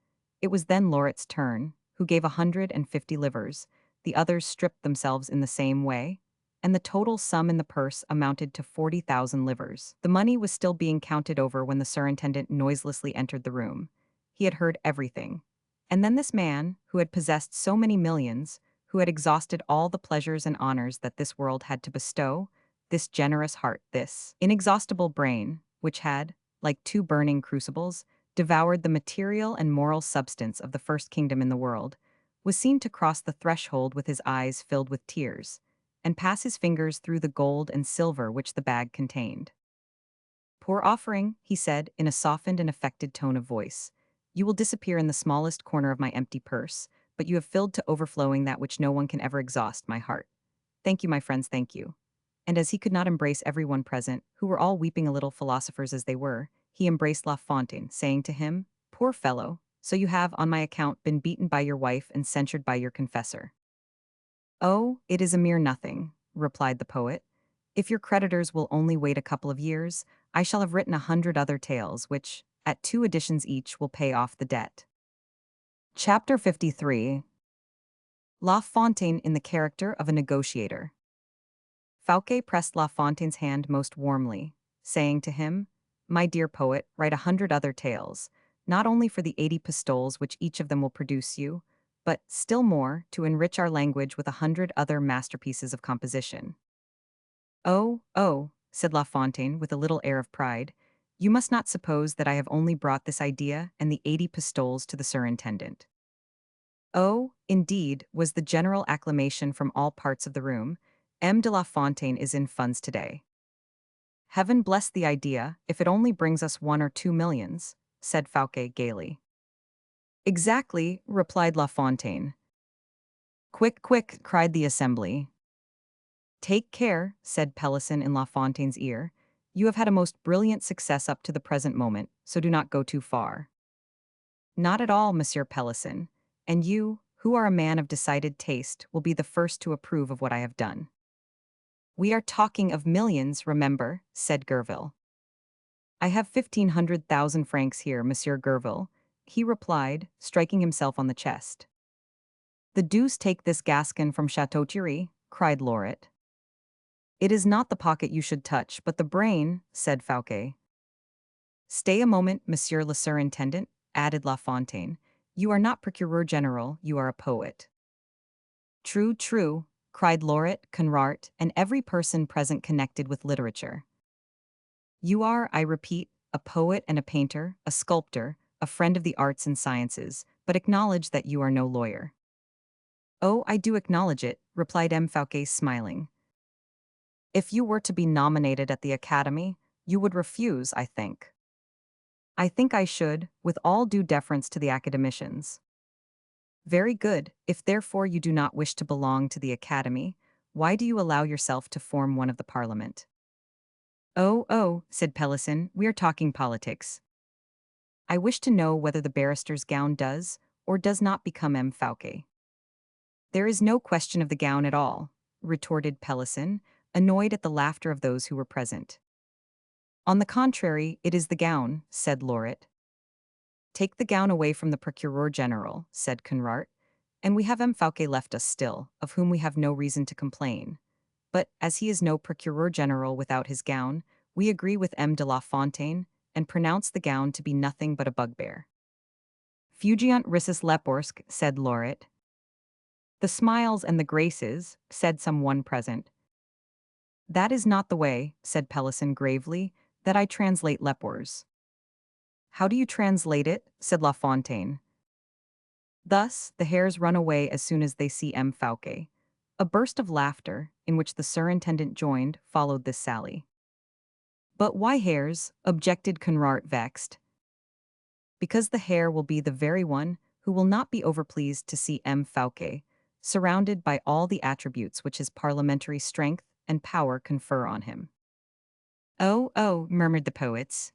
It was then Lauret's turn, who gave 150 livres. The others stripped themselves in the same way, and the total sum in the purse amounted to 40,000 livres. The money was still being counted over when the surintendant noiselessly entered the room. He had heard everything. And then this man, who had possessed so many millions, who had exhausted all the pleasures and honors that this world had to bestow, this generous heart, this inexhaustible brain, which had, like two burning crucibles, devoured the material and moral substance of the first kingdom in the world, was seen to cross the threshold with his eyes filled with tears, and pass his fingers through the gold and silver which the bag contained. "Poor offering," he said, in a softened and affected tone of voice. "You will disappear in the smallest corner of my empty purse, but you have filled to overflowing that which no one can ever exhaust, my heart. Thank you, my friends, thank you." And as he could not embrace everyone present, who were all weeping a little philosophers as they were, he embraced La Fontaine, saying to him, "Poor fellow, so you have, on my account, been beaten by your wife and censured by your confessor." "Oh, it is a mere nothing," replied the poet. "If your creditors will only wait a couple of years, I shall have written 100 other tales, which, at 2 editions each, will pay off the debt." Chapter 53. La Fontaine in the character of a negotiator. Fouquet pressed La Fontaine's hand most warmly, saying to him, "My dear poet, write 100 other tales, not only for the 80 pistoles which each of them will produce you, but, still more, to enrich our language with 100 other masterpieces of composition." "Oh, oh," said La Fontaine with a little air of pride, "you must not suppose that I have only brought this idea and the 80 pistoles to the surintendant." "Oh, indeed," was the general acclamation from all parts of the room. "M. de La Fontaine is in funds today." "Heaven bless the idea, if it only brings us 1 or 2 millions," said Fouquet gaily. "Exactly," replied La Fontaine. "Quick, quick," cried the assembly. "Take care," said Pelisson in La Fontaine's ear. "You have had a most brilliant success up to the present moment, so do not go too far." "Not at all, Monsieur Pelisson. And you, who are a man of decided taste, will be the first to approve of what I have done." "We are talking of millions, remember," said Gerville. "I have 1,500,000 francs here, Monsieur Gerville," he replied, striking himself on the chest. "The deuce take this Gascon from Chateau-Thierry," cried Lauret. "It is not the pocket you should touch, but the brain," said Fouquet. "Stay a moment, Monsieur le Surintendant," added La Fontaine. "You are not Procureur General, you are a poet." "True, true," cried Lauret, Conrart, and every person present connected with literature. "You are, I repeat, a poet and a painter, a sculptor, a friend of the arts and sciences, but acknowledge that you are no lawyer." "Oh, I do acknowledge it," replied M. Fouquet, smiling. "If you were to be nominated at the Academy, you would refuse, I think." "I think I should, with all due deference to the academicians." "Very good. If therefore you do not wish to belong to the Academy, why do you allow yourself to form one of the Parliament?" "Oh, oh," said Pelisson, "we are talking politics. I wish to know whether the barrister's gown does or does not become M. Fouquet." "There is no question of the gown at all," retorted Pelisson, annoyed at the laughter of those who were present. "On the contrary, it is the gown," said Lauret. "Take the gown away from the Procureur General," said Conrart, "and we have M. Fouquet left us still, of whom we have no reason to complain. But, as he is no Procureur General without his gown, we agree with M. de La Fontaine, and pronounce the gown to be nothing but a bugbear." "Fugiant risus leporsk," said Lauret. "The smiles and the graces," said some one present. "That is not the way," said Pelisson gravely, "that I translate lepores." "How do you translate it?" said La Fontaine. "Thus, the hares run away as soon as they see M. Fouquet." A burst of laughter, in which the surintendant joined, followed this sally. "But why hares?" objected Conrart, vexed. "Because the hare will be the very one who will not be overpleased to see M. Fouquet, surrounded by all the attributes which his parliamentary strength and power confer on him." "Oh, oh," murmured the poets.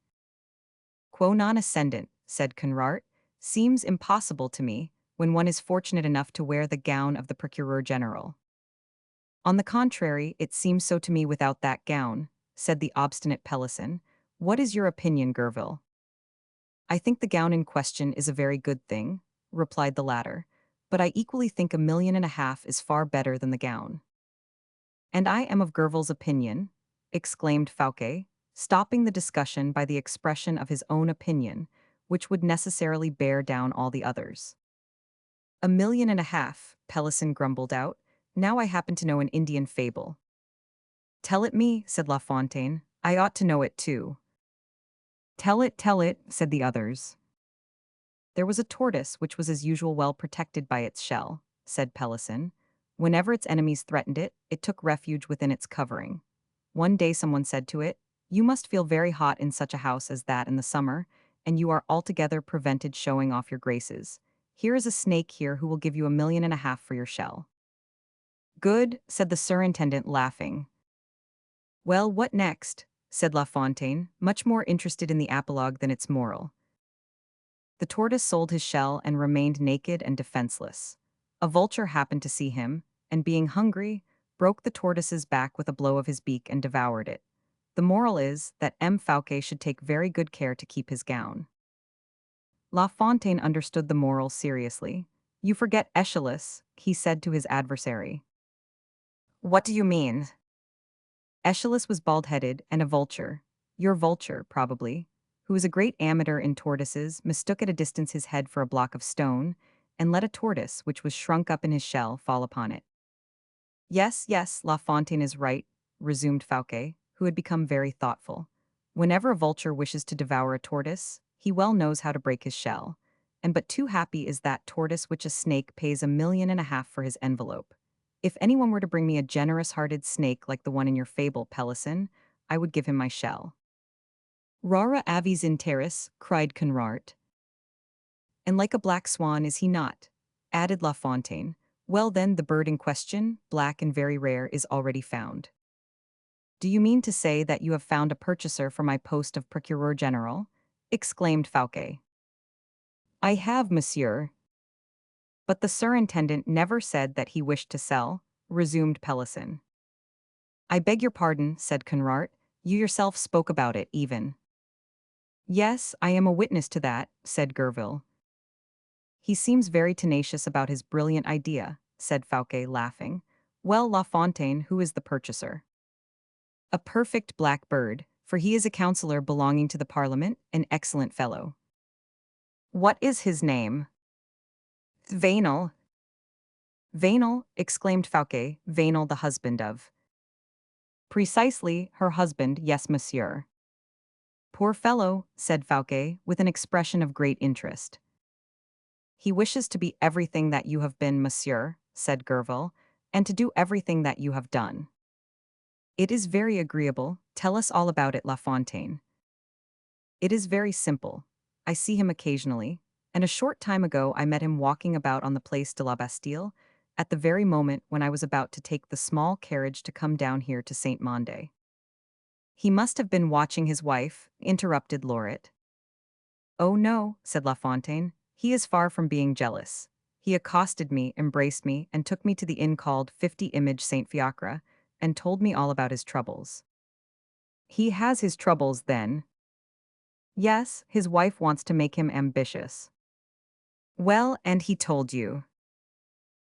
"Quo non ascendant," said Conrart, "seems impossible to me, when one is fortunate enough to wear the gown of the Procureur General." "On the contrary, it seems so to me without that gown," said the obstinate Pelisson. "What is your opinion, Gerville?" "I think the gown in question is a very good thing," replied the latter, "but I equally think 1,500,000 is far better than the gown." "And I am of Gerville's opinion," exclaimed Fouquet, stopping the discussion by the expression of his own opinion, which would necessarily bear down all the others. 1.5 million, Pelisson grumbled out. Now I happen to know an Indian fable. Tell it me, said La Fontaine. I ought to know it too. Tell it, said the others. There was a tortoise which was as usual well protected by its shell, said Pelisson. Whenever its enemies threatened it, it took refuge within its covering. One day someone said to it, "You must feel very hot in such a house as that in the summer, and you are altogether prevented showing off your graces. Here is a snake here who will give you 1.5 million for your shell." "Good," said the surintendant, laughing. "Well, what next?" said La Fontaine, much more interested in the apologue than its moral. The tortoise sold his shell and remained naked and defenseless. A vulture happened to see him, and being hungry, broke the tortoise's back with a blow of his beak and devoured it. The moral is that M. Fouquet should take very good care to keep his gown. La Fontaine understood the moral seriously. "You forget Aeschylus," he said to his adversary. "What do you mean?" "Aeschylus was bald-headed and a vulture. Your vulture, probably, who was a great amateur in tortoises, mistook at a distance his head for a block of stone, and let a tortoise, which was shrunk up in his shell, fall upon it." "Yes, yes, La Fontaine is right," resumed Fouquet, who had become very thoughtful. "Whenever a vulture wishes to devour a tortoise, he well knows how to break his shell, and but too happy is that tortoise which a snake pays 1.5 million for his envelope. If anyone were to bring me a generous-hearted snake like the one in your fable, Pelisson, I would give him my shell." "Rara avis in terris," cried Conrart. "And like a black swan is he not?" added La Fontaine. "Well then, the bird in question, black and very rare, is already found." "Do you mean to say that you have found a purchaser for my post of Procureur General?" exclaimed Fouquet. "I have, monsieur." "But the surintendant never said that he wished to sell," resumed Pelisson. "I beg your pardon," said Conrart. "You yourself spoke about it, even." "Yes, I am a witness to that," said Gerville. "He seems very tenacious about his brilliant idea," said Fouquet, laughing. "Well, La Fontaine, who is the purchaser?" "A perfect black bird, for he is a councillor belonging to the Parliament, an excellent fellow." "What is his name?" "Vainel." "Vainel," exclaimed Fouquet, "Vainel, the husband of—" "Precisely, her husband, yes, monsieur." "Poor fellow," said Fouquet, with an expression of great interest. "He wishes to be everything that you have been, monsieur," said Gerville, "and to do everything that you have done." "It is very agreeable. Tell us all about it, La Fontaine." "It is very simple. I see him occasionally, and a short time ago I met him walking about on the Place de la Bastille, at the very moment when I was about to take the small carriage to come down here to Saint Mande." "He must have been watching his wife," interrupted Lauret. "Oh no," said La Fontaine. "He is far from being jealous. He accosted me, embraced me, and took me to the inn called 50 Image Saint Fiacre, and told me all about his troubles." "He has his troubles, then?" "Yes, his wife wants to make him ambitious." "Well, and he told you?"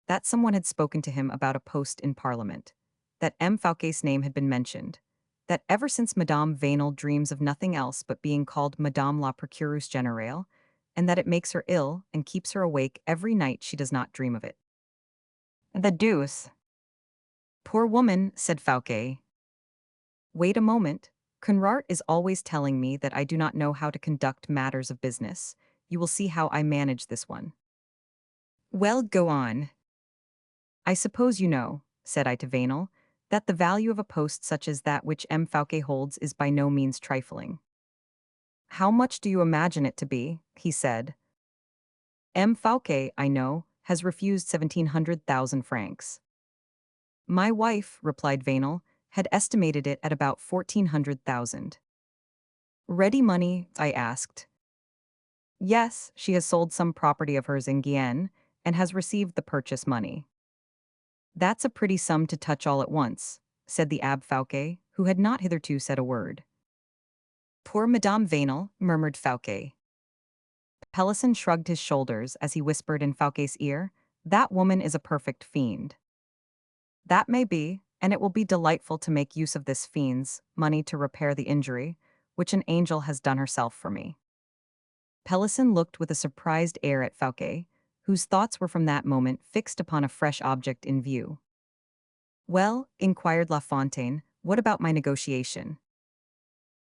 "That someone had spoken to him about a post in Parliament, that M. Fouquet's name had been mentioned, that ever since Madame Vainel dreams of nothing else but being called Madame la Procureuse Generale, and that it makes her ill and keeps her awake every night she does not dream of it." "The deuce!" "Poor woman," said Fouquet. "Wait a moment. Conrart is always telling me that I do not know how to conduct matters of business. You will see how I manage this one." "Well, go on." "I suppose you know," said I to Vainel, "that the value of a post such as that which M. Fouquet holds is by no means trifling." "How much do you imagine it to be?" he said. "M. Fouquet, I know, has refused 1,700,000 francs." "My wife," replied Vainel, "had estimated it at about 1,400,000. "Ready money?" I asked. "Yes, she has sold some property of hers in Guyenne, and has received the purchase money." "That's a pretty sum to touch all at once," said the Abbe Fouquet, who had not hitherto said a word. "Poor Madame Vainel," murmured Fouquet. Pelisson shrugged his shoulders as he whispered in Fouquet's ear, "That woman is a perfect fiend." "That may be, and it will be delightful to make use of this fiend's money to repair the injury which an angel has done herself for me." Pelisson looked with a surprised air at Fouquet, whose thoughts were from that moment fixed upon a fresh object in view. "Well," inquired La Fontaine, "what about my negotiation?"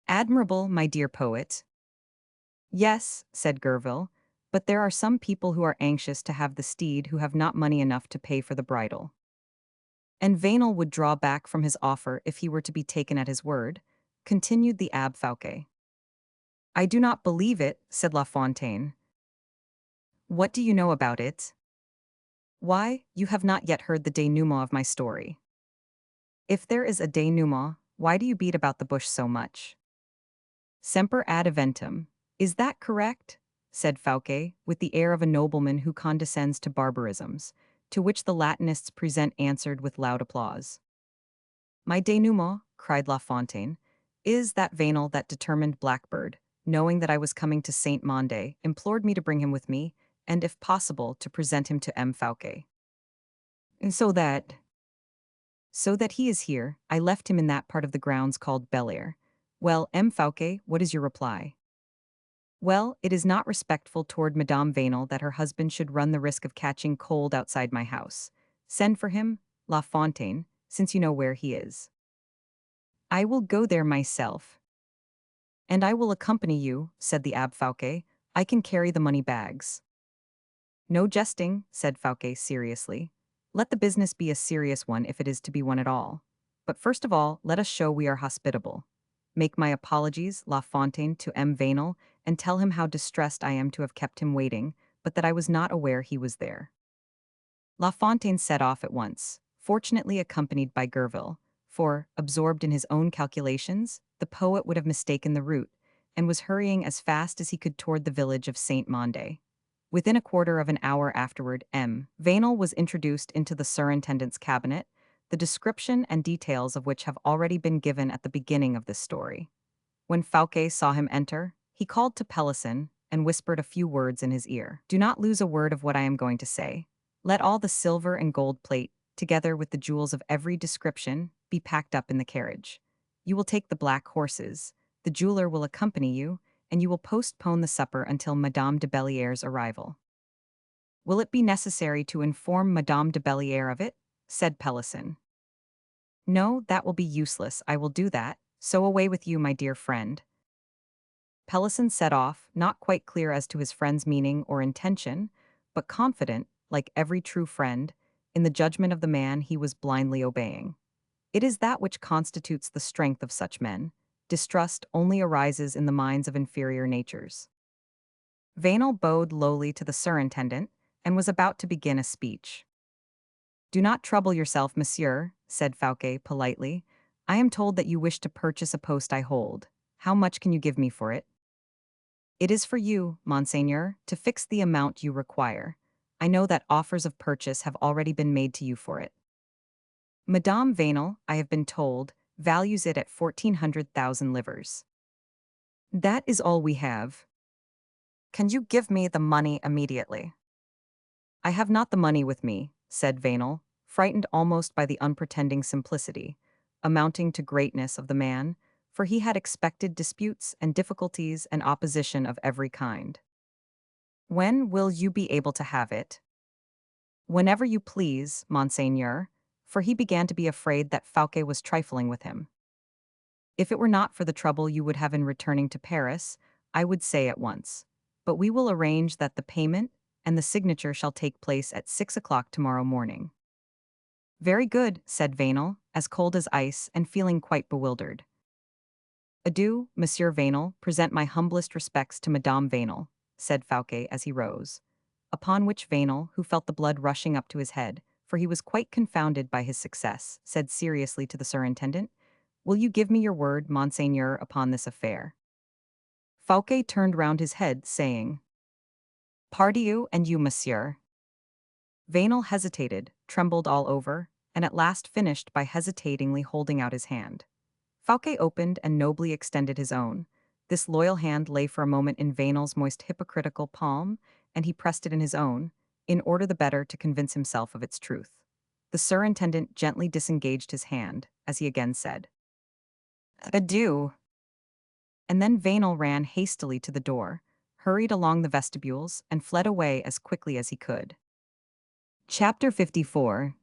"Admirable, my dear poet." "Yes," said Gerville, "but there are some people who are anxious to have the steed who have not money enough to pay for the bridle." "And Vainel would draw back from his offer if he were to be taken at his word," continued the Abbé Fouquet. "I do not believe it," said La Fontaine. "What do you know about it?" "Why, you have not yet heard the denouement of my story." "If there is a denouement, why do you beat about the bush so much?" "Semper ad eventum. Is that correct?" said Fouquet, with the air of a nobleman who condescends to barbarisms, to which the Latinists present answered with loud applause. "My denouement," cried La Fontaine, "is that Vainel, that determined blackbird, knowing that I was coming to Saint Mande, implored me to bring him with me, and if possible to present him to M. Fouquet. And so that he is here, I left him in that part of the grounds called Bel Air. Well, M. Fouquet, what is your reply?" "Well, it is not respectful toward Madame Vainel that her husband should run the risk of catching cold outside my house. Send for him, La Fontaine, since you know where he is." "I will go there myself." "And I will accompany you," said the Abbé Fouquet. "I can carry the money bags." "No jesting," said Fouquet seriously. "Let the business be a serious one if it is to be one at all. But first of all, let us show we are hospitable. Make my apologies, La Fontaine, to M. Vainel, and tell him how distressed I am to have kept him waiting, but that I was not aware he was there." La Fontaine set off at once, fortunately accompanied by Gerville, for, absorbed in his own calculations, the poet would have mistaken the route, and was hurrying as fast as he could toward the village of Saint Mande. Within a quarter of an hour afterward, M. Vainel was introduced into the surintendant's cabinet, the description and details of which have already been given at the beginning of this story. When Fouquet saw him enter, he called to Pelisson and whispered a few words in his ear. "Do not lose a word of what I am going to say. Let all the silver and gold plate, together with the jewels of every description, be packed up in the carriage. You will take the black horses, the jeweler will accompany you, and you will postpone the supper until Madame de Belliere's arrival." "Will it be necessary to inform Madame de Belliere of it?" said Pelisson. "No, that will be useless, I will do that, so away with you, my dear friend." Pelisson set off, not quite clear as to his friend's meaning or intention, but confident, like every true friend, in the judgment of the man he was blindly obeying. It is that which constitutes the strength of such men. Distrust only arises in the minds of inferior natures. Vainel bowed lowly to the surintendant, and was about to begin a speech. "Do not trouble yourself, monsieur," said Fouquet politely. "I am told that you wish to purchase a post I hold. How much can you give me for it?" "It is for you, monseigneur, to fix the amount you require. I know that offers of purchase have already been made to you for it." "Madame Vainel, I have been told, values it at 1,400,000 livres." "That is all we have." "Can you give me the money immediately?" "I have not the money with me," said Vainel, frightened almost by the unpretending simplicity, amounting to greatness of the man, for he had expected disputes and difficulties and opposition of every kind. "When will you be able to have it?" "Whenever you please, monseigneur," for he began to be afraid that Fouquet was trifling with him. "If it were not for the trouble you would have in returning to Paris, I would say at once. But we will arrange that the payment and the signature shall take place at 6 o'clock tomorrow morning." "Very good," said Vainel, as cold as ice and feeling quite bewildered. "Adieu, Monsieur Vainel, present my humblest respects to Madame Vainel," said Fouquet as he rose. Upon which Vainel, who felt the blood rushing up to his head, for he was quite confounded by his success, said seriously to the surintendant, "Will you give me your word, monseigneur, upon this affair?" Fouquet turned round his head, saying, "Pardieu and you, monsieur." Vainel hesitated, trembled all over, and at last finished by hesitatingly holding out his hand. Fouquet opened and nobly extended his own. This loyal hand lay for a moment in Vainel's moist hypocritical palm, and he pressed it in his own, in order the better to convince himself of its truth. The surintendant gently disengaged his hand, as he again said, "Adieu." And then Vainel ran hastily to the door. hurried along the vestibules, and fled away as quickly as he could. Chapter 54.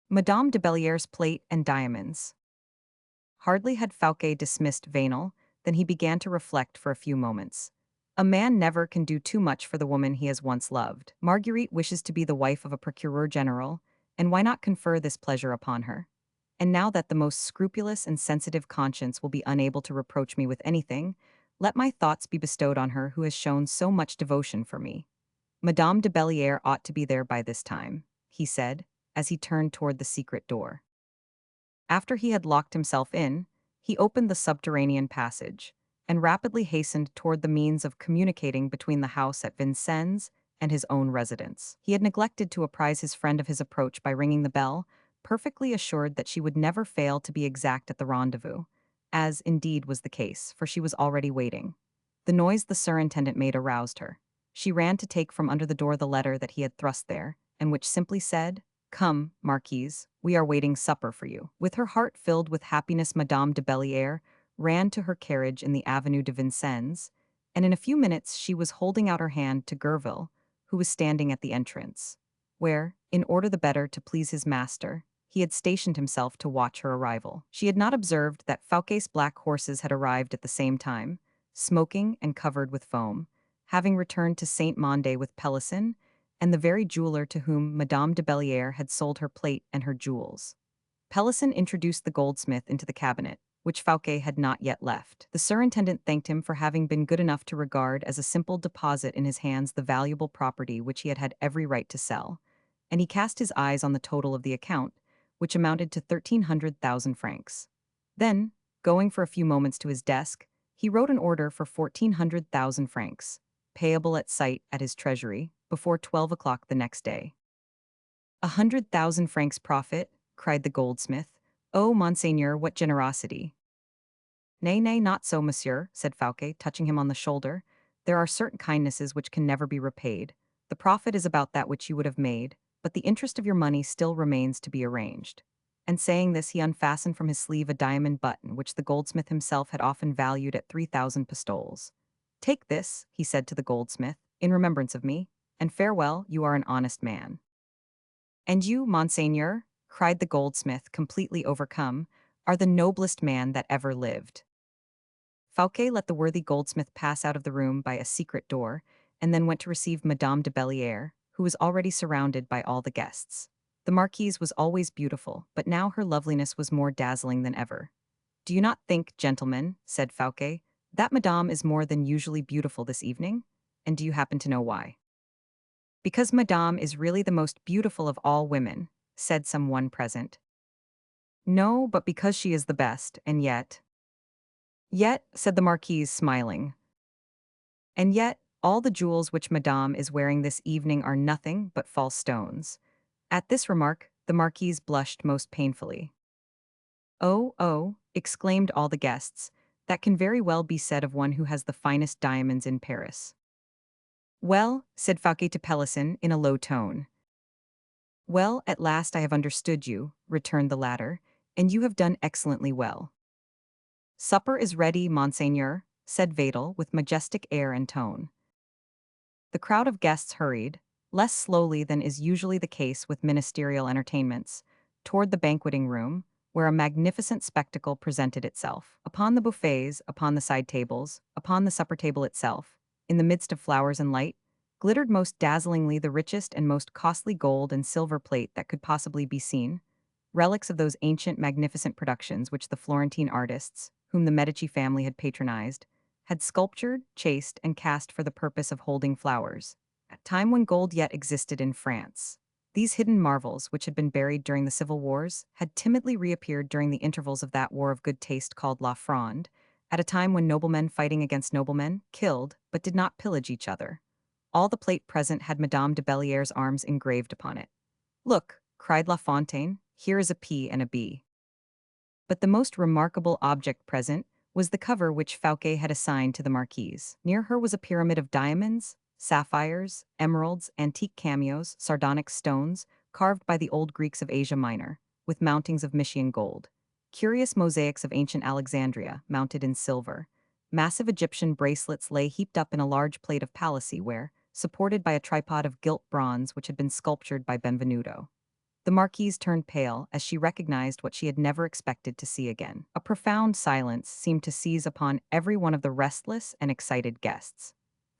Madame de Bellaire's plate and diamonds. Hardly had Fouquet dismissed Vanel than he began to reflect for a few moments. A man never can do too much for the woman he has once loved. Marguerite wishes to be the wife of a procureur general, and why not confer this pleasure upon her? And now that the most scrupulous and sensitive conscience will be unable to reproach me with anything, let my thoughts be bestowed on her who has shown so much devotion for me. Madame de Belliere ought to be there by this time, he said, as he turned toward the secret door. After he had locked himself in, he opened the subterranean passage, and rapidly hastened toward the means of communicating between the house at Vincennes and his own residence. He had neglected to apprise his friend of his approach by ringing the bell, perfectly assured that she would never fail to be exact at the rendezvous, as indeed was the case, for she was already waiting. The noise the surintendant made aroused her. She ran to take from under the door the letter that he had thrust there, and which simply said, "Come, Marquise, we are waiting supper for you." With her heart filled with happiness, Madame de Belliere ran to her carriage in the Avenue de Vincennes, and in a few minutes she was holding out her hand to Gerville, who was standing at the entrance, where, in order the better to please his master, he had stationed himself to watch her arrival. She had not observed that Fouquet's black horses had arrived at the same time, smoking and covered with foam, having returned to Saint-Mandé with Pelisson, and the very jeweler to whom Madame de Belliere had sold her plate and her jewels. Pelisson introduced the goldsmith into the cabinet, which Fouquet had not yet left. The surintendant thanked him for having been good enough to regard as a simple deposit in his hands the valuable property which he had had every right to sell, and he cast his eyes on the total of the account, which amounted to 1,300,000 francs. Then, going for a few moments to his desk, he wrote an order for 1,400,000 francs, payable at sight at his treasury, before 12 o'clock the next day. 100,000 francs profit, cried the goldsmith. Oh, monseigneur, what generosity! Nay, nay, not so, monsieur, said Fouquet, touching him on the shoulder. There are certain kindnesses which can never be repaid. The profit is about that which you would have made, but the interest of your money still remains to be arranged. And saying this, he unfastened from his sleeve a diamond button which the goldsmith himself had often valued at 3,000 pistoles. Take this, he said to the goldsmith, in remembrance of me, and farewell, you are an honest man. And you, monseigneur, cried the goldsmith, completely overcome, are the noblest man that ever lived. Fouquet let the worthy goldsmith pass out of the room by a secret door, and then went to receive Madame de Belliere, who was already surrounded by all the guests. The marquise was always beautiful, but now her loveliness was more dazzling than ever. Do you not think, gentlemen, said Fouquet, that Madame is more than usually beautiful this evening? And do you happen to know why? Because Madame is really the most beautiful of all women, said some one present. No, but because she is the best, and yet... Yet, said the marquise, smiling. And yet, all the jewels which Madame is wearing this evening are nothing but false stones. At this remark, the marquise blushed most painfully. Oh, oh, exclaimed all the guests, that can very well be said of one who has the finest diamonds in Paris. Well, said Fouquet to Pelisson in a low tone. Well, at last I have understood you, returned the latter, and you have done excellently well. Supper is ready, monseigneur, said Vadel with majestic air and tone. The crowd of guests hurried, less slowly than is usually the case with ministerial entertainments, toward the banqueting room, where a magnificent spectacle presented itself. Upon the buffets, upon the side tables, upon the supper table itself, in the midst of flowers and light, glittered most dazzlingly the richest and most costly gold and silver plate that could possibly be seen, relics of those ancient magnificent productions which the Florentine artists, whom the Medici family had patronized, had sculptured, chased, and cast for the purpose of holding flowers, at a time when gold yet existed in France. These hidden marvels, which had been buried during the civil wars, had timidly reappeared during the intervals of that war of good taste called La Fronde, at a time when noblemen fighting against noblemen killed, but did not pillage each other. All the plate present had Madame de Belliere's arms engraved upon it. Look, cried La Fontaine, here is a P and a B. But the most remarkable object present was the cover which Fouquet had assigned to the marquise. Near her was a pyramid of diamonds, sapphires, emeralds, antique cameos, sardonyx stones, carved by the old Greeks of Asia Minor, with mountings of Mysian gold, curious mosaics of ancient Alexandria, mounted in silver, Massive Egyptian bracelets lay heaped up in a large plate of palissy ware, supported by a tripod of gilt bronze which had been sculptured by Benvenuto. The marquise turned pale as she recognized what she had never expected to see again. A profound silence seemed to seize upon every one of the restless and excited guests.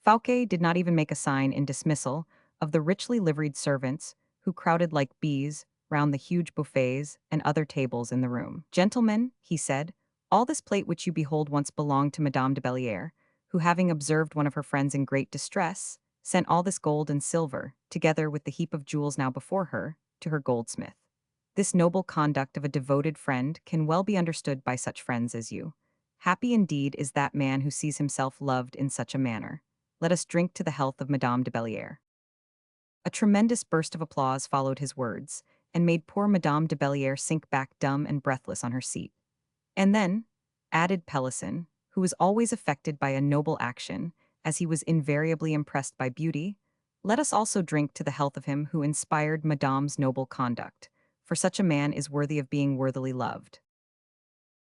Fouquet did not even make a sign in dismissal of the richly liveried servants who crowded like bees round the huge buffets and other tables in the room. "Gentlemen," he said, "all this plate which you behold once belonged to Madame de Bellière, who, having observed one of her friends in great distress, sent all this gold and silver, together with the heap of jewels now before her, to her goldsmith. This noble conduct of a devoted friend can well be understood by such friends as you. Happy indeed is that man who sees himself loved in such a manner. Let us drink to the health of Madame de Bellière." A tremendous burst of applause followed his words, and made poor Madame de Bellière sink back dumb and breathless on her seat. "And then," added Pelisson, who was always affected by a noble action, as he was invariably impressed by beauty, "let us also drink to the health of him who inspired Madame's noble conduct, for such a man is worthy of being worthily loved."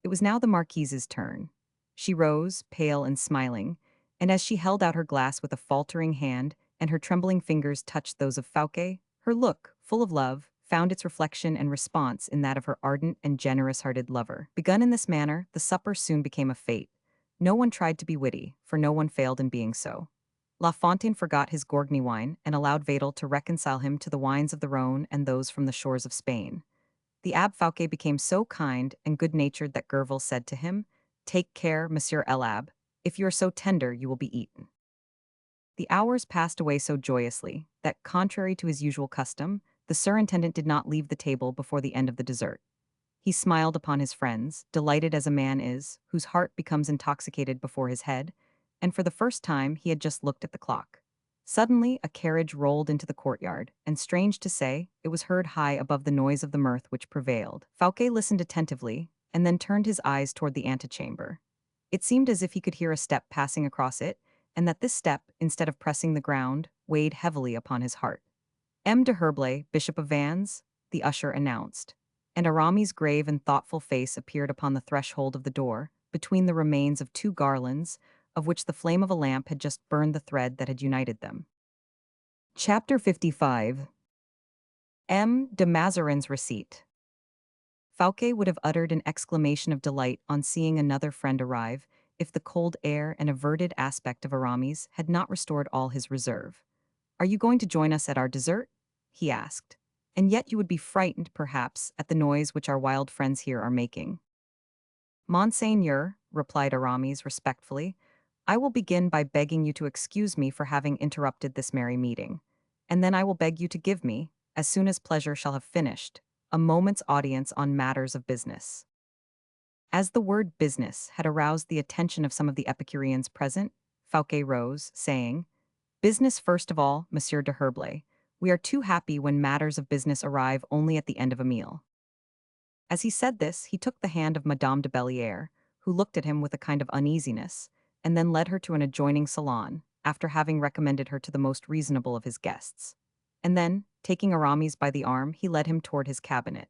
It was now the marquise's turn. She rose, pale and smiling, and as she held out her glass with a faltering hand and her trembling fingers touched those of Fouquet, her look, full of love, found its reflection and response in that of her ardent and generous-hearted lover. Begun in this manner, the supper soon became a fete. No one tried to be witty, for no one failed in being so. La Fontaine forgot his Gorgny wine and allowed Vadel to reconcile him to the wines of the Rhone and those from the shores of Spain. The Abbe Fouquet became so kind and good-natured that Gerville said to him, "Take care, Monsieur l'Abbe, if you are so tender you will be eaten." The hours passed away so joyously that, contrary to his usual custom, the surintendant did not leave the table before the end of the dessert. He smiled upon his friends, delighted as a man is, whose heart becomes intoxicated before his head, and for the first time he had just looked at the clock. Suddenly a carriage rolled into the courtyard, and strange to say, it was heard high above the noise of the mirth which prevailed. Fouquet listened attentively, and then turned his eyes toward the antechamber. It seemed as if he could hear a step passing across it, and that this step, instead of pressing the ground, weighed heavily upon his heart. M. de Herblay, Bishop of Vannes, the usher announced, and Aramis' grave and thoughtful face appeared upon the threshold of the door, between the remains of two garlands, of which the flame of a lamp had just burned the thread that had united them. Chapter 55. M. de Mazarin's Receipt. Fouquet would have uttered an exclamation of delight on seeing another friend arrive, if the cold air and averted aspect of Aramis had not restored all his reserve. "Are you going to join us at our dessert?" he asked. "And yet you would be frightened, perhaps, at the noise which our wild friends here are making." "Monseigneur," replied Aramis respectfully, "I will begin by begging you to excuse me for having interrupted this merry meeting, and then I will beg you to give me, as soon as pleasure shall have finished, a moment's audience on matters of business." As the word business had aroused the attention of some of the Epicureans present, Fouquet rose, saying, "Business first of all, Monsieur de Herblay. We are too happy when matters of business arrive only at the end of a meal." As he said this, he took the hand of Madame de Bellière, who looked at him with a kind of uneasiness, and then led her to an adjoining salon, after having recommended her to the most reasonable of his guests. And then, taking Aramis by the arm, he led him toward his cabinet.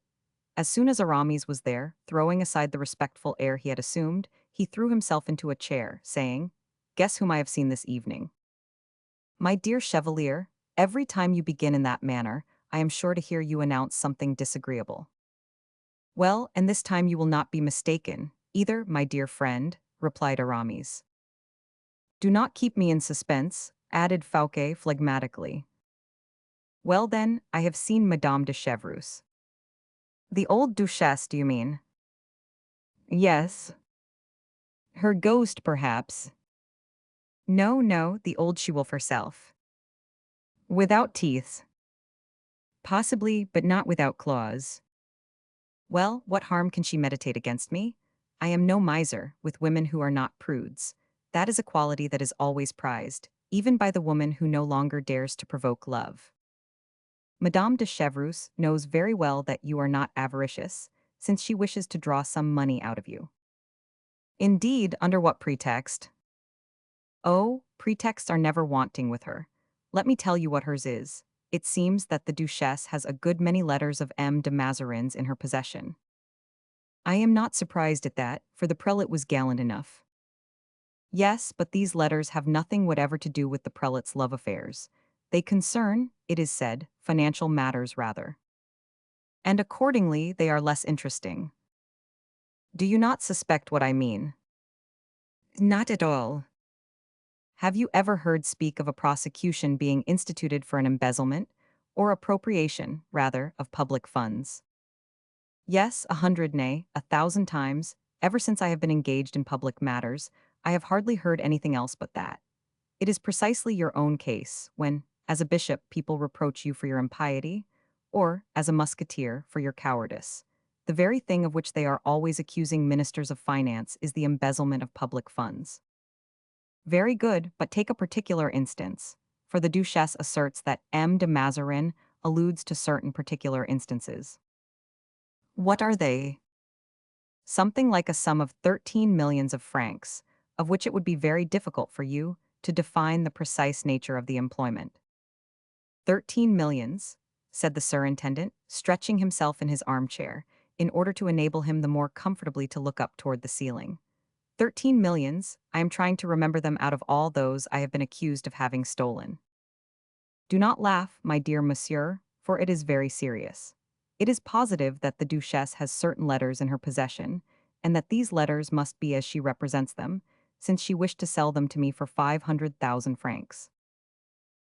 As soon as Aramis was there, throwing aside the respectful air he had assumed, he threw himself into a chair, saying, "Guess whom I have seen this evening." "My dear Chevalier, every time you begin in that manner, I am sure to hear you announce something disagreeable." "Well, and this time you will not be mistaken, either, my dear friend," replied Aramis. "Do not keep me in suspense," added Fouquet phlegmatically. "Well then, I have seen Madame de Chevreuse." "The old Duchesse, do you mean?" "Yes." "Her ghost, perhaps?" "No, no, the old she-wolf herself." "Without teeth?" "Possibly, but not without claws." "Well, what harm can she meditate against me? I am no miser, with women who are not prudes. That is a quality that is always prized, even by the woman who no longer dares to provoke love. Madame de Chevreuse knows very well that you are not avaricious, since she wishes to draw some money out of you." "Indeed, under what pretext?" "Oh, pretexts are never wanting with her. Let me tell you what hers is. It seems that the Duchesse has a good many letters of M. de Mazarin's in her possession." "I am not surprised at that, for the prelate was gallant enough." Yes, but these letters have nothing whatever to do with the prelate's love affairs. They concern, it is said, financial matters rather. And accordingly, they are less interesting. Do you not suspect what I mean? Not at all. Have you ever heard speak of a prosecution being instituted for an embezzlement, or appropriation, rather, of public funds? Yes, 100, nay, 1,000 times, ever since I have been engaged in public matters, I have hardly heard anything else but that. It is precisely your own case, when, as a bishop, people reproach you for your impiety, or, as a musketeer, for your cowardice. The very thing of which they are always accusing ministers of finance is the embezzlement of public funds. Very good, but take a particular instance, for the Duchesse asserts that M. de Mazarin alludes to certain particular instances. What are they? Something like a sum of 13 millions of francs, of which it would be very difficult for you to define the precise nature of the employment. 13 millions, said the surintendant, stretching himself in his armchair, in order to enable him the more comfortably to look up toward the ceiling. 13 millions, I am trying to remember them out of all those I have been accused of having stolen. Do not laugh, my dear monsieur, for it is very serious. It is positive that the Duchesse has certain letters in her possession, and that these letters must be as she represents them, since she wished to sell them to me for 500,000 francs.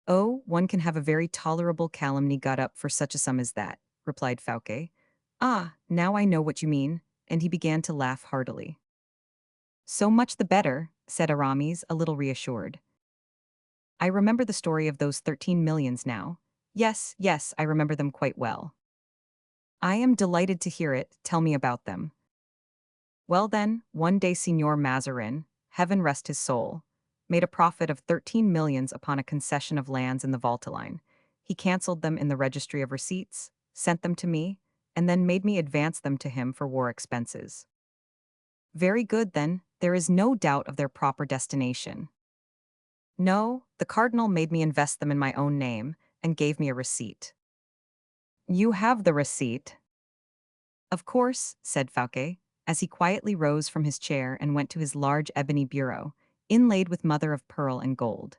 Oh, one can have a very tolerable calumny got up for such a sum as that, replied Fouquet. Ah, now I know what you mean, and he began to laugh heartily. So much the better, said Aramis, a little reassured. I remember the story of those 13 millions now. Yes, yes, I remember them quite well. I am delighted to hear it, tell me about them. Well then, one day Signor Mazarin, heaven rest his soul, made a profit of 13 millions upon a concession of lands in the Valteline. He cancelled them in the registry of receipts, sent them to me, and then made me advance them to him for war expenses. Very good then, there is no doubt of their proper destination. No, the cardinal made me invest them in my own name, and gave me a receipt. You have the receipt? Of course, said Fouquet, as he quietly rose from his chair and went to his large ebony bureau, inlaid with mother of pearl and gold.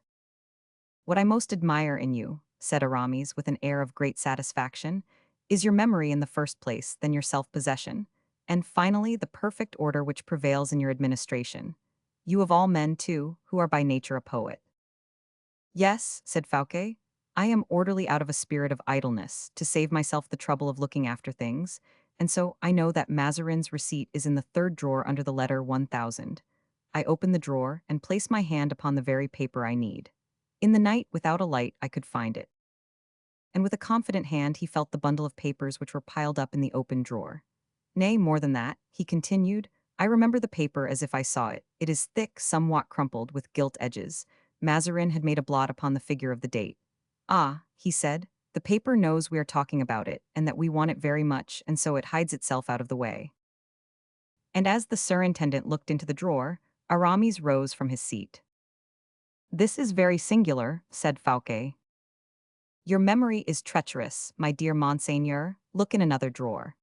What I most admire in you, said Aramis with an air of great satisfaction, is your memory in the first place, then your self-possession, and finally the perfect order which prevails in your administration. You of all men, too, who are by nature a poet. Yes, said Fouquet, I am orderly out of a spirit of idleness, to save myself the trouble of looking after things, and so I know that Mazarin's receipt is in the third drawer under the letter 1000. I open the drawer and place my hand upon the very paper I need. In the night, without a light, I could find it. And with a confident hand he felt the bundle of papers which were piled up in the open drawer. Nay, more than that, he continued, I remember the paper as if I saw it. It is thick, somewhat crumpled, with gilt edges. Mazarin had made a blot upon the figure of the date. Ah, he said, the paper knows we are talking about it, and that we want it very much, and so it hides itself out of the way. And as the surintendant looked into the drawer, Aramis rose from his seat. This is very singular, said Fouquet. Your memory is treacherous, my dear Monseigneur. Look in another drawer.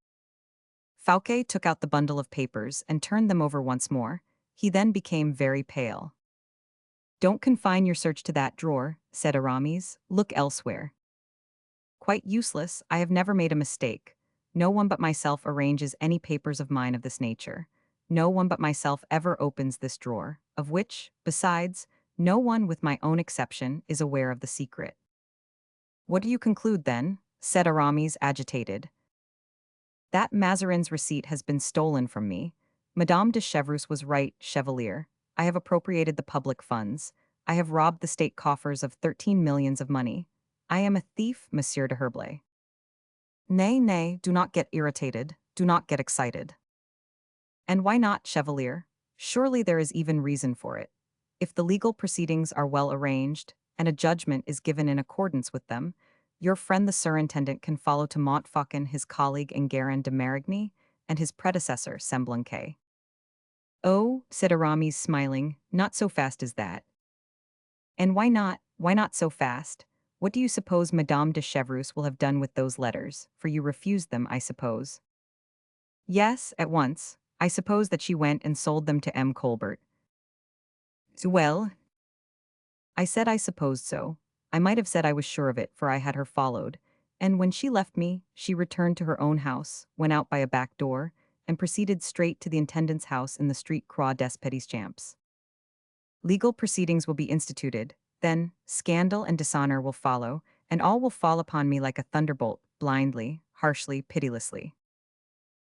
Fouquet took out the bundle of papers and turned them over once more. He then became very pale. Don't confine your search to that drawer, said Aramis. Look elsewhere. Quite useless, I have never made a mistake. No one but myself arranges any papers of mine of this nature. No one but myself ever opens this drawer, of which, besides, no one with my own exception is aware of the secret. What do you conclude then? Said Aramis, agitated. That Mazarin's receipt has been stolen from me. Madame de Chevreuse was right, Chevalier. I have appropriated the public funds. I have robbed the state coffers of 13 millions of money. I am a thief, Monsieur de Herblay. Nay, nay, do not get irritated, do not get excited. And why not, Chevalier? Surely there is even reason for it. If the legal proceedings are well arranged, and a judgment is given in accordance with them, your friend the surintendant can follow to Montfaucon his colleague Enguerrand de Marigny, and his predecessor Semblanquet. Oh, said Aramis, smiling, not so fast as that. And why not? Why not so fast? What do you suppose Madame de Chevreuse will have done with those letters, for you refused them, I suppose? Yes, at once. I suppose that she went and sold them to M. Colbert. Well, I said I supposed so. I might have said I was sure of it, for I had her followed. And when she left me, she returned to her own house, went out by a back door, and proceeded straight to the intendant's house in the street Croix des Petits Champs. Legal proceedings will be instituted, then scandal and dishonor will follow, and all will fall upon me like a thunderbolt, blindly, harshly, pitilessly.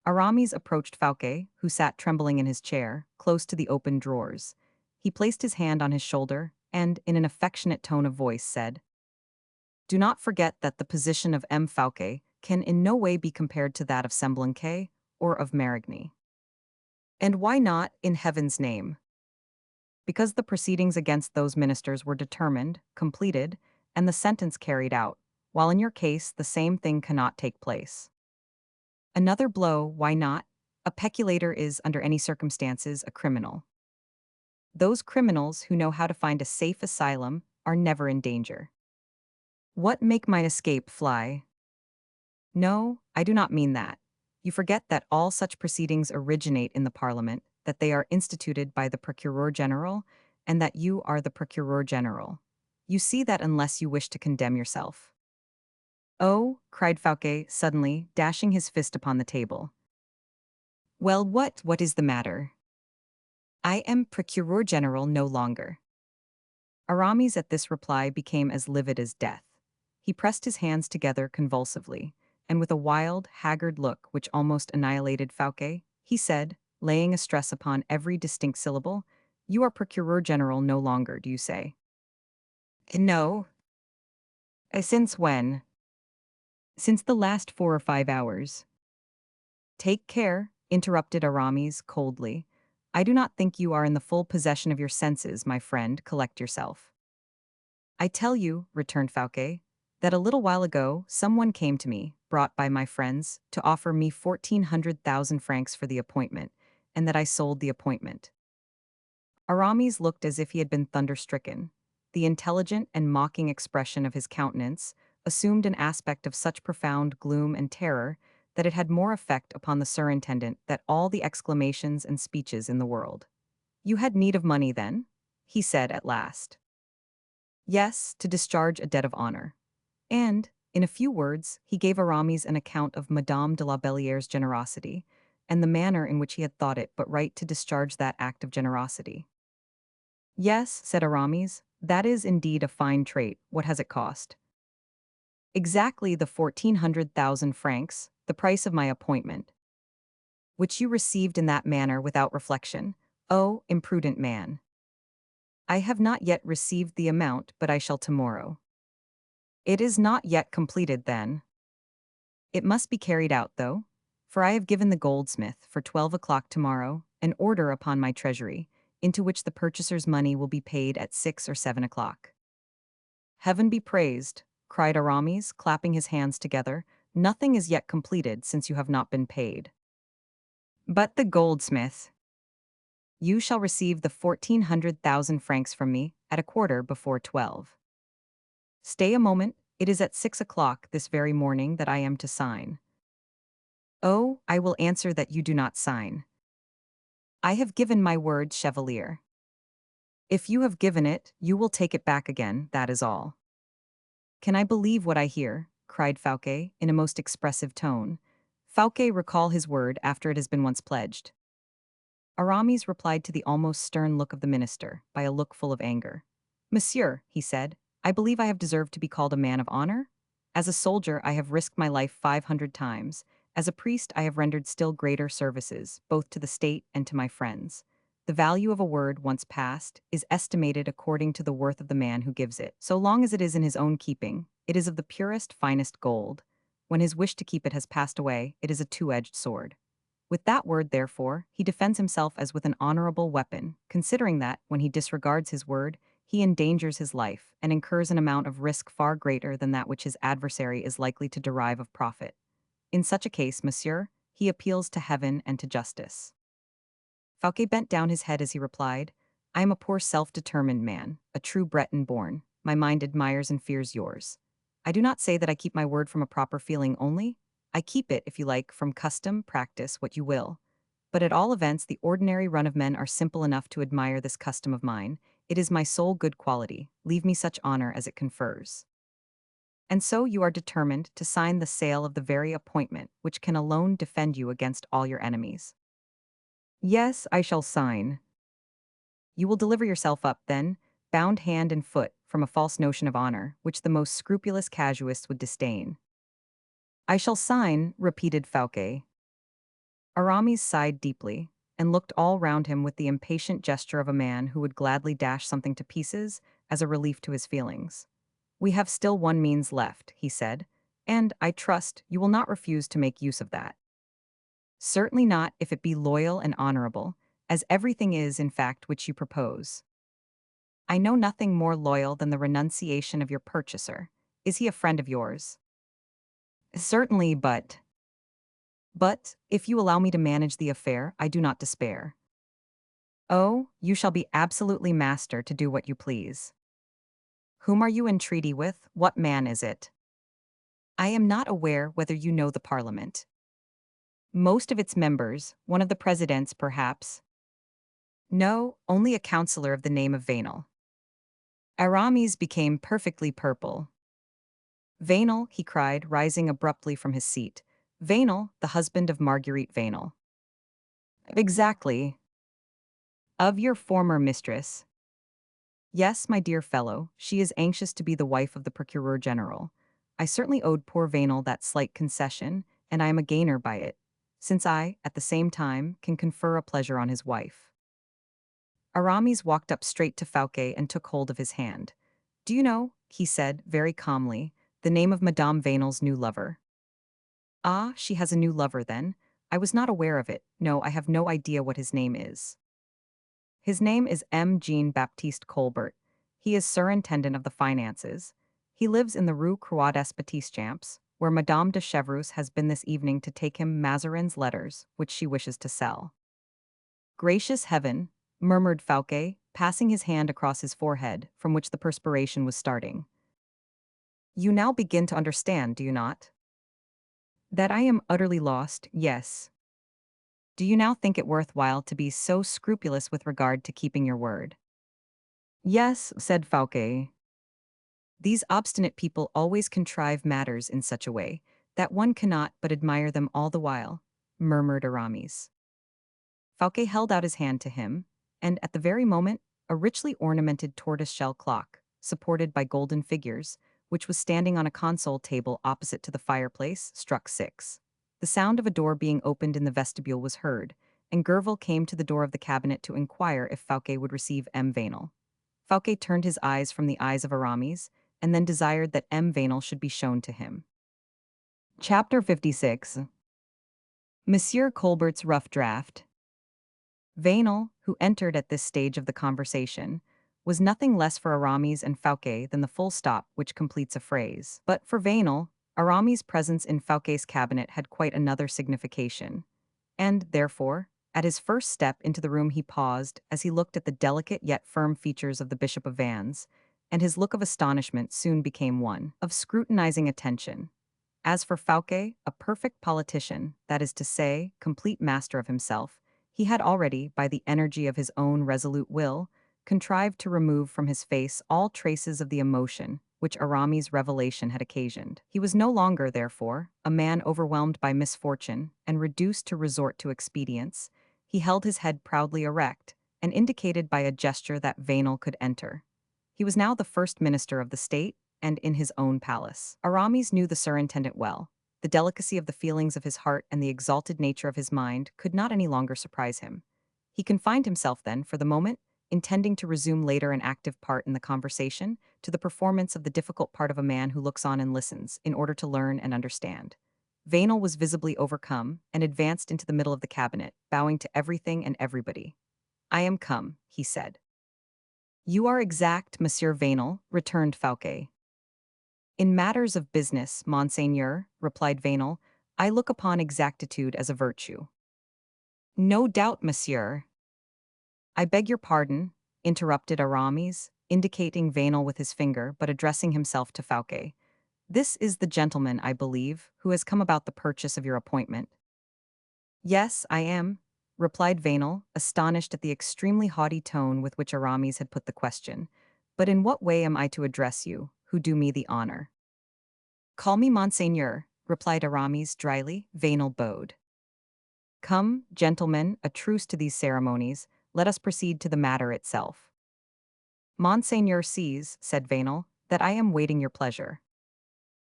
Aramis approached Fouquet, who sat trembling in his chair, close to the open drawers. He placed his hand on his shoulder, and, in an affectionate tone of voice, said, "Do not forget that the position of M. Fouquet can in no way be compared to that of Semblanque or of Marigny. And why not, in heaven's name? Because the proceedings against those ministers were determined, completed, and the sentence carried out, while in your case the same thing cannot take place. Another blow, why not? A peculator is, under any circumstances, a criminal. Those criminals who know how to find a safe asylum are never in danger. What make mine escape fly? No, I do not mean that. You forget that all such proceedings originate in the Parliament, that they are instituted by the Procureur General, and that you are the Procureur General. You see that unless you wish to condemn yourself." "Oh," cried Fouquet suddenly, dashing his fist upon the table. "Well, what is the matter? I am Procureur General no longer." Aramis at this reply became as livid as death. He pressed his hands together convulsively, and with a wild, haggard look which almost annihilated Fouquet, he said, laying a stress upon every distinct syllable, "You are Procureur General no longer, do you say?" "No." Since when?" "Since the last 4 or 5 hours." "Take care," interrupted Aramis coldly. "I do not think you are in the full possession of your senses, my friend. Collect yourself." "I tell you," returned Fouquet, "that a little while ago someone came to me, brought by my friends, to offer me 1,400,000 francs for the appointment, and that I sold the appointment." Aramis looked as if he had been thunderstricken. The intelligent and mocking expression of his countenance assumed an aspect of such profound gloom and terror that it had more effect upon the surintendant than all the exclamations and speeches in the world. "You had need of money, then?" he said at last. "Yes, to discharge a debt of honor." And, in a few words, he gave Aramis an account of Madame de la Valliere's generosity, and the manner in which he had thought it but right to discharge that act of generosity. "Yes," said Aramis, "that is indeed a fine trait. What has it cost?" "Exactly the 1,400,000 francs, the price of my appointment." "Which you received in that manner without reflection. Oh, imprudent man!" "I have not yet received the amount, but I shall tomorrow." "It is not yet completed, then?" "It must be carried out, though, for I have given the goldsmith, for 12 o'clock tomorrow, an order upon my treasury, into which the purchaser's money will be paid at 6 or 7 o'clock." "Heaven be praised," cried Aramis, clapping his hands together. "Nothing is yet completed, since you have not been paid." "But the goldsmith?" "You shall receive the 1,400,000 francs from me at a quarter before 12. Stay a moment, it is at 6 o'clock this very morning that I am to sign." "Oh, I will answer that you do not sign." "I have given my word, chevalier." "If you have given it, you will take it back again, that is all." "Can I believe what I hear?" cried Fouquet, in a most expressive tone. Fouquet recall his word after it has been once pledged. Aramis replied to the almost stern look of the minister by a look full of anger. "Monsieur," he said, "I believe I have deserved to be called a man of honor? As a soldier I have risked my life 500 times. As a priest I have rendered still greater services, both to the state and to my friends. The value of a word once passed is estimated according to the worth of the man who gives it. So long as it is in his own keeping, it is of the purest, finest gold. When his wish to keep it has passed away, it is a two-edged sword. With that word, therefore, he defends himself as with an honorable weapon, considering that, when he disregards his word, he endangers his life and incurs an amount of risk far greater than that which his adversary is likely to derive of profit. In such a case, monsieur, he appeals to heaven and to justice." Fouquet bent down his head as he replied, "I am a poor self-determined man, a true Breton born. My mind admires and fears yours. I do not say that I keep my word from a proper feeling only. I keep it, if you like, from custom, practice, what you will. But at all events, the ordinary run of men are simple enough to admire this custom of mine. It is my sole good quality. Leave me such honor as it confers. And so you are determined to sign the sale of the very appointment which can alone defend you against all your enemies. Yes, I shall sign. You will deliver yourself up, then, bound hand and foot, from a false notion of honor, which the most scrupulous casuist would disdain. I shall sign, repeated Fouquet. Aramis sighed deeply, and looked all round him with the impatient gesture of a man who would gladly dash something to pieces as a relief to his feelings. We have still one means left, he said, and, I trust, you will not refuse to make use of that. Certainly not if it be loyal and honorable, as everything is, in fact, which you propose. I know nothing more loyal than the renunciation of your purchaser. Is he a friend of yours? Certainly, but, if you allow me to manage the affair, I do not despair. Oh, you shall be absolutely master to do what you please. Whom are you in treaty with? What man is it? I am not aware whether you know the Parliament. Most of its members, one of the presidents, perhaps. No, only a councillor of the name of Vanel. Aramis became perfectly purple. Vanel, he cried, rising abruptly from his seat. Vanel, the husband of Marguerite Vanel. Exactly. Of your former mistress. Yes, my dear fellow, she is anxious to be the wife of the Procureur General. I certainly owed poor Vanel that slight concession, and I am a gainer by it, since I, at the same time, can confer a pleasure on his wife. Aramis walked up straight to Fouquet and took hold of his hand. Do you know, he said, very calmly, the name of Madame Vanel's new lover? Ah, she has a new lover, then? I was not aware of it. No, I have no idea what his name is. His name is M. Jean-Baptiste Colbert. He is surintendant of the finances. He lives in the Rue Croix des Petits Champs, where Madame de Chevreuse has been this evening to take him Mazarin's letters, which she wishes to sell. Gracious heaven, murmured Fouquet, passing his hand across his forehead, from which the perspiration was starting. You now begin to understand, do you not? That I am utterly lost, yes. Do you now think it worthwhile to be so scrupulous with regard to keeping your word? Yes, said Fouquet. These obstinate people always contrive matters in such a way that one cannot but admire them all the while, murmured Aramis. Fouquet held out his hand to him, and at the very moment, a richly ornamented tortoise-shell clock, supported by golden figures, which was standing on a console table opposite to the fireplace, struck 6. The sound of a door being opened in the vestibule was heard, and Gerville came to the door of the cabinet to inquire if Fouquet would receive M. Vanel. Fouquet turned his eyes from the eyes of Aramis, and then desired that M. Vanel should be shown to him. Chapter 56. Monsieur Colbert's Rough Draft. Vanel, who entered at this stage of the conversation, was nothing less for Aramis and Fouquet than the full stop which completes a phrase. But for Vanel, Aramis' presence in Fouquet's cabinet had quite another signification. And, therefore, at his first step into the room he paused as he looked at the delicate yet firm features of the Bishop of Vannes, and his look of astonishment soon became one of scrutinizing attention. As for Fouquet, a perfect politician, that is to say, complete master of himself, he had already, by the energy of his own resolute will, contrived to remove from his face all traces of the emotion which Aramis' revelation had occasioned. He was no longer, therefore, a man overwhelmed by misfortune and reduced to resort to expedients. He held his head proudly erect, and indicated by a gesture that Vanel could enter. He was now the first minister of the state, and in his own palace. Aramis knew the surintendant well. The delicacy of the feelings of his heart and the exalted nature of his mind could not any longer surprise him. He confined himself then, for the moment, intending to resume later an active part in the conversation, to the performance of the difficult part of a man who looks on and listens, in order to learn and understand. Vanel was visibly overcome, and advanced into the middle of the cabinet, bowing to everything and everybody. I am come, he said. You are exact, Monsieur Vanel, returned Fouquet. In matters of business, Monseigneur, replied Vanel, I look upon exactitude as a virtue. No doubt, monsieur. I beg your pardon, interrupted Aramis, indicating Vanel with his finger but addressing himself to Fouquet. This is the gentleman, I believe, who has come about the purchase of your appointment. Yes, I am. replied Vainel, astonished at the extremely haughty tone with which Aramis had put the question. But in what way am I to address you, who do me the honor? Call me Monseigneur, replied Aramis dryly. Vainel bowed. Come, gentlemen, a truce to these ceremonies, let us proceed to the matter itself. Monseigneur sees, said Vainel, that I am waiting your pleasure.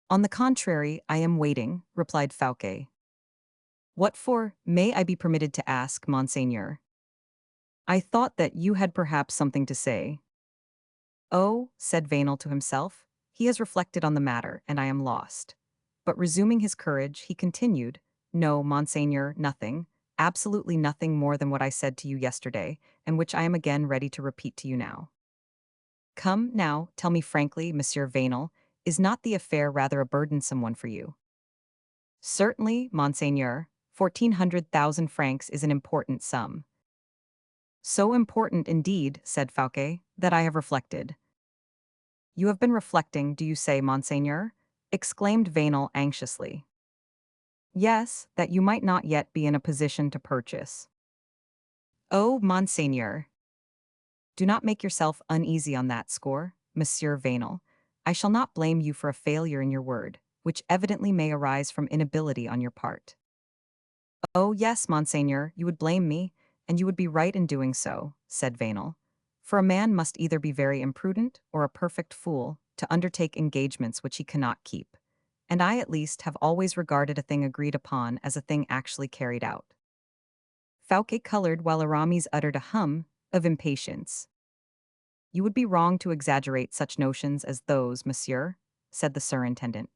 On the contrary, I am waiting, replied Fouquet. What for, may I be permitted to ask, Monseigneur? I thought that you had perhaps something to say. Oh, said Vainel to himself, he has reflected on the matter, and I am lost. But resuming his courage, he continued, No, Monseigneur, nothing, absolutely nothing more than what I said to you yesterday, and which I am again ready to repeat to you now. Come, now, tell me frankly, Monsieur Vainel, is not the affair rather a burdensome one for you? Certainly, Monseigneur, 1,400,000 francs is an important sum. So important indeed, said Fouquet, that I have reflected. You have been reflecting, do you say, Monseigneur? Exclaimed Vainel anxiously. Yes, that you might not yet be in a position to purchase. Oh, Monseigneur! Do not make yourself uneasy on that score, Monsieur Vainel. I shall not blame you for a failure in your word, which evidently may arise from inability on your part. Oh, yes, Monseigneur, you would blame me, and you would be right in doing so, said Vainel. For a man must either be very imprudent or a perfect fool to undertake engagements which he cannot keep. And I, at least, have always regarded a thing agreed upon as a thing actually carried out. Fouquet colored while Aramis uttered a hum of impatience. You would be wrong to exaggerate such notions as those, monsieur, said the surintendant.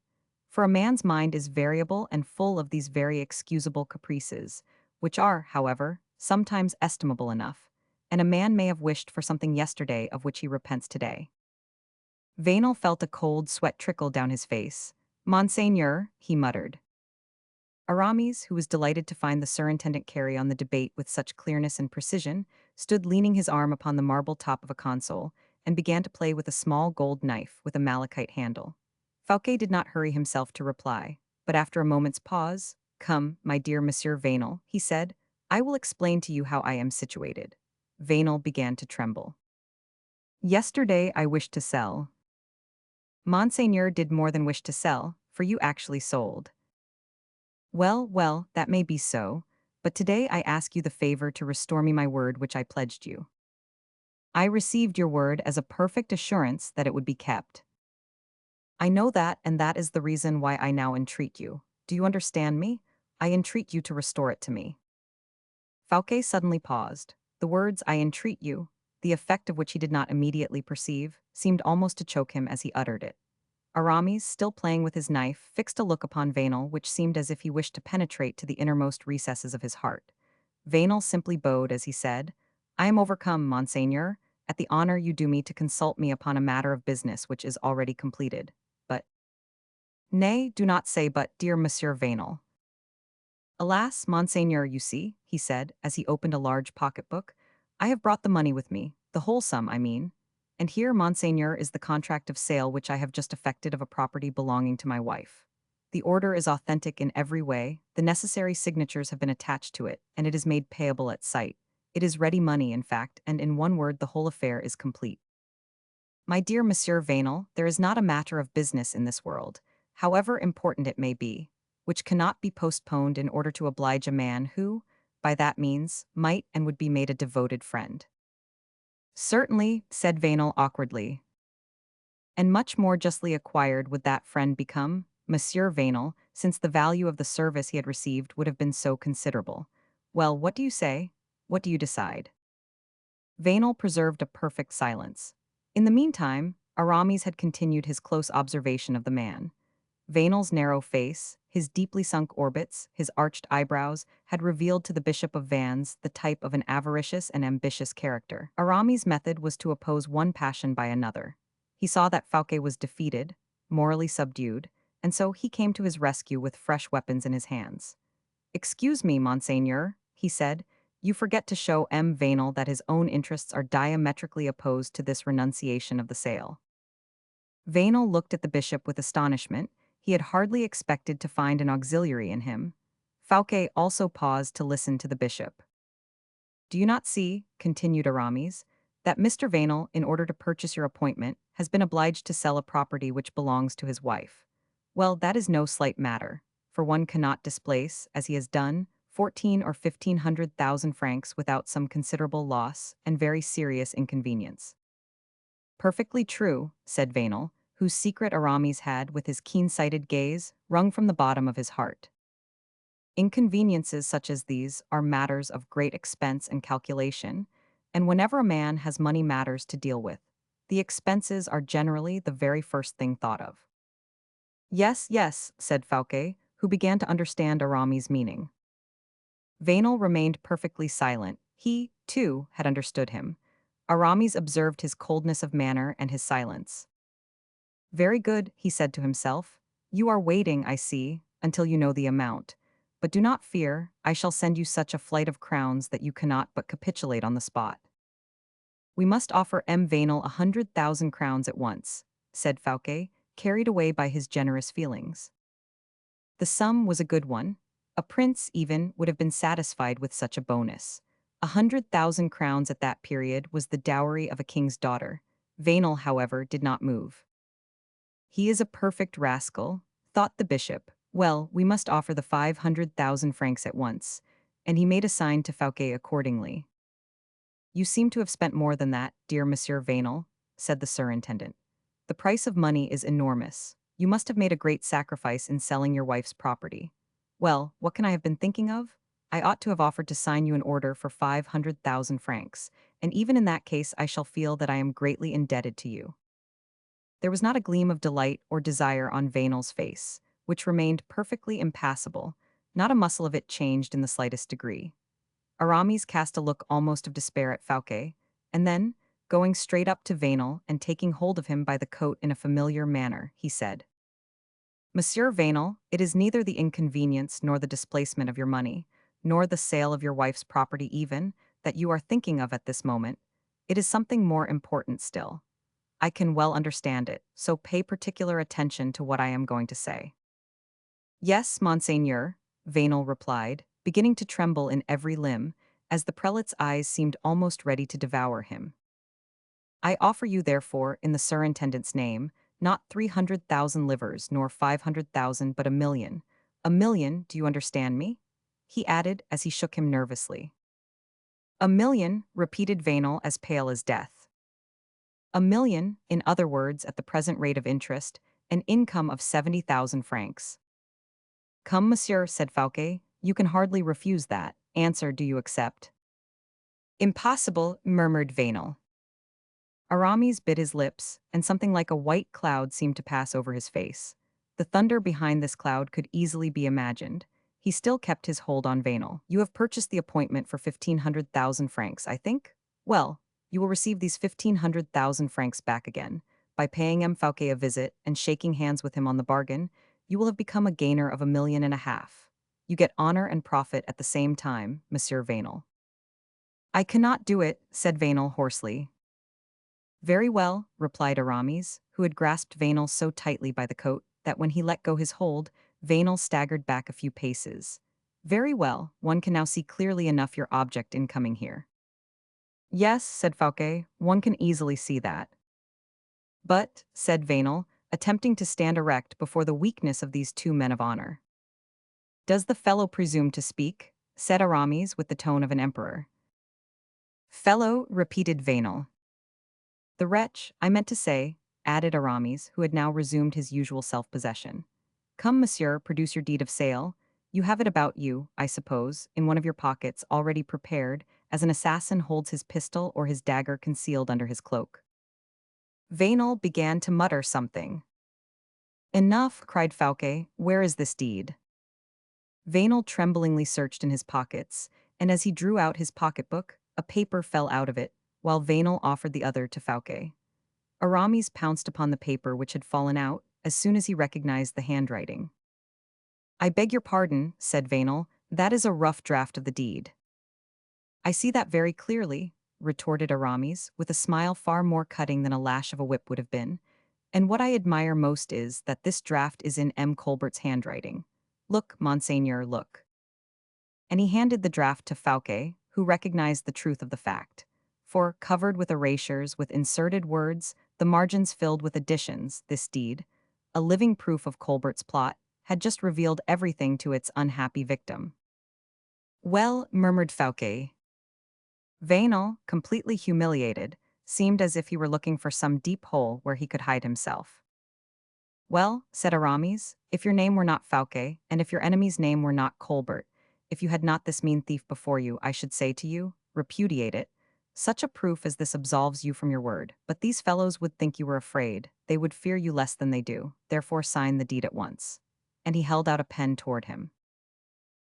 For a man's mind is variable and full of these very excusable caprices, which are, however, sometimes estimable enough, and a man may have wished for something yesterday of which he repents today. Vainel felt a cold sweat trickle down his face. Monseigneur, he muttered. Aramis, who was delighted to find the surintendant carry on the debate with such clearness and precision, stood leaning his arm upon the marble top of a console, and began to play with a small gold knife with a malachite handle. Fouquet did not hurry himself to reply, but after a moment's pause, Come, my dear Monsieur Vainel, he said, I will explain to you how I am situated. Vainel began to tremble. Yesterday I wished to sell. Monseigneur did more than wish to sell, for you actually sold. Well, well, that may be so, but today I ask you the favor to restore me my word which I pledged you. I received your word as a perfect assurance that it would be kept. I know that, and that is the reason why I now entreat you. Do you understand me? I entreat you to restore it to me. Fouquet suddenly paused. The words, I entreat you, the effect of which he did not immediately perceive, seemed almost to choke him as he uttered it. Aramis, still playing with his knife, fixed a look upon Vainel which seemed as if he wished to penetrate to the innermost recesses of his heart. Vainel simply bowed as he said, I am overcome, Monseigneur, at the honor you do me to consult me upon a matter of business which is already completed. But nay, do not say but, dear Monsieur Vainel. Alas, Monseigneur, you see, he said, as he opened a large pocketbook, I have brought the money with me, the whole sum, I mean. And here, Monseigneur, is the contract of sale which I have just effected of a property belonging to my wife. The order is authentic in every way, the necessary signatures have been attached to it, and it is made payable at sight. It is ready money, in fact, and in one word the whole affair is complete. My dear Monsieur Vainel, there is not a matter of business in this world, however important it may be, which cannot be postponed in order to oblige a man who, by that means, might and would be made a devoted friend. Certainly, said Vainel awkwardly. And much more justly acquired would that friend become, Monsieur Vainel, since the value of the service he had received would have been so considerable. Well, what do you say? What do you decide? Vainel preserved a perfect silence. In the meantime, Aramis had continued his close observation of the man. Vainel's narrow face, his deeply sunk orbits, his arched eyebrows, had revealed to the Bishop of Vannes the type of an avaricious and ambitious character. Aramis' method was to oppose one passion by another. He saw that Fouquet was defeated, morally subdued, and so he came to his rescue with fresh weapons in his hands. Excuse me, Monseigneur, he said, you forget to show M. Vainel that his own interests are diametrically opposed to this renunciation of the sale. Vainel looked at the bishop with astonishment. He had hardly expected to find an auxiliary in him. Fouquet also paused to listen to the bishop. Do you not see, continued Aramis, that Mr. Vainel, in order to purchase your appointment, has been obliged to sell a property which belongs to his wife? Well, that is no slight matter, for one cannot displace, as he has done, 14 or 1500,000 francs without some considerable loss and very serious inconvenience. Perfectly true, said Vainel, whose secret Aramis had, with his keen-sighted gaze, wrung from the bottom of his heart. Inconveniences such as these are matters of great expense and calculation, and whenever a man has money matters to deal with, the expenses are generally the very first thing thought of. Yes, yes, said Fouquet, who began to understand Aramis' meaning. Vainel remained perfectly silent. He, too, had understood him. Aramis observed his coldness of manner and his silence. Very good, he said to himself. You are waiting, I see, until you know the amount. But do not fear, I shall send you such a flight of crowns that you cannot but capitulate on the spot. We must offer M. Vainel 100,000 crowns at once, said Fouquet, carried away by his generous feelings. The sum was a good one. A prince, even, would have been satisfied with such a bonus. 100,000 crowns at that period was the dowry of a king's daughter. Vainel, however, did not move. He is a perfect rascal, thought the bishop. Well, we must offer the 500,000 francs at once, and he made a sign to Fouquet accordingly. You seem to have spent more than that, dear Monsieur Vainel, said the surintendant. The price of money is enormous. You must have made a great sacrifice in selling your wife's property. Well, what can I have been thinking of? I ought to have offered to sign you an order for 500,000 francs, and even in that case I shall feel that I am greatly indebted to you. There was not a gleam of delight or desire on Vainel's face, which remained perfectly impassible. Not a muscle of it changed in the slightest degree. Aramis cast a look almost of despair at Fouquet, and then, going straight up to Vainel and taking hold of him by the coat in a familiar manner, he said, Monsieur Vainel, it is neither the inconvenience nor the displacement of your money, nor the sale of your wife's property even, that you are thinking of at this moment. It is something more important still. I can well understand it, so pay particular attention to what I am going to say. Yes, Monseigneur, Vainel replied, beginning to tremble in every limb, as the prelate's eyes seemed almost ready to devour him. I offer you, therefore, in the surintendant's name, not 300,000 livres, nor 500,000, but 1,000,000. 1,000,000, do you understand me? He added, as he shook him nervously. 1,000,000, repeated Vainel, as pale as death. 1,000,000, in other words, at the present rate of interest, an income of 70,000 francs. Come, monsieur, said Fouquet, you can hardly refuse that. Answer, do you accept? Impossible, murmured Vainel. Aramis bit his lips, and something like a white cloud seemed to pass over his face. The thunder behind this cloud could easily be imagined. He still kept his hold on Vainel. You have purchased the appointment for 1,500,000 francs, I think? Well, you will receive these 1,500,000 francs back again. By paying M. Fouquet a visit and shaking hands with him on the bargain, you will have become a gainer of 1,500,000. You get honor and profit at the same time, Monsieur Vainel. I cannot do it, said Vainel hoarsely. Very well, replied Aramis, who had grasped Vainel so tightly by the coat that when he let go his hold, Vainel staggered back a few paces. Very well, one can now see clearly enough your object in coming here. Yes, said Fouquet, one can easily see that. But, said Vainel, attempting to stand erect before the weakness of these two men of honor. Does the fellow presume to speak? Said Aramis with the tone of an emperor. Fellow, repeated Vainel. The wretch, I meant to say, added Aramis, who had now resumed his usual self-possession. Come, monsieur, produce your deed of sale. You have it about you, I suppose, in one of your pockets, already prepared, as an assassin holds his pistol or his dagger concealed under his cloak. Vainel began to mutter something. Enough, cried Fouquet, where is this deed? Vainel tremblingly searched in his pockets, and as he drew out his pocketbook, a paper fell out of it, while Vainel offered the other to Fouquet. Aramis pounced upon the paper which had fallen out as soon as he recognized the handwriting. I beg your pardon, said Vainel, that is a rough draft of the deed. I see that very clearly, retorted Aramis, with a smile far more cutting than a lash of a whip would have been, and what I admire most is that this draft is in M. Colbert's handwriting. Look, Monseigneur, look. And he handed the draft to Fouquet, who recognized the truth of the fact. For, covered with erasures, with inserted words, the margins filled with additions, this deed, a living proof of Colbert's plot, had just revealed everything to its unhappy victim. Well, murmured Fouquet. Vainal, completely humiliated, seemed as if he were looking for some deep hole where he could hide himself. Well, said Aramis, if your name were not Fouquet, and if your enemy's name were not Colbert, if you had not this mean thief before you, I should say to you, repudiate it. Such a proof as this absolves you from your word. But these fellows would think you were afraid, they would fear you less than they do, therefore sign the deed at once. And he held out a pen toward him.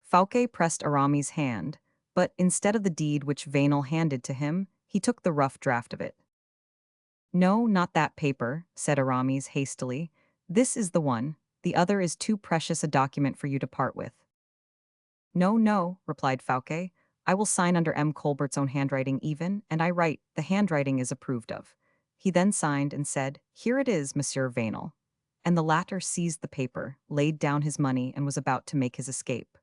Fouquet pressed Aramis' hand, but instead of the deed which Vainal handed to him, he took the rough draft of it. No, not that paper, said Aramis hastily. This is the one, the other is too precious a document for you to part with. No, no, replied Fouquet. I will sign under M. Colbert's own handwriting even, and I write, the handwriting is approved of. He then signed and said, Here it is, Monsieur Vainal. And the latter seized the paper, laid down his money, and was about to make his escape.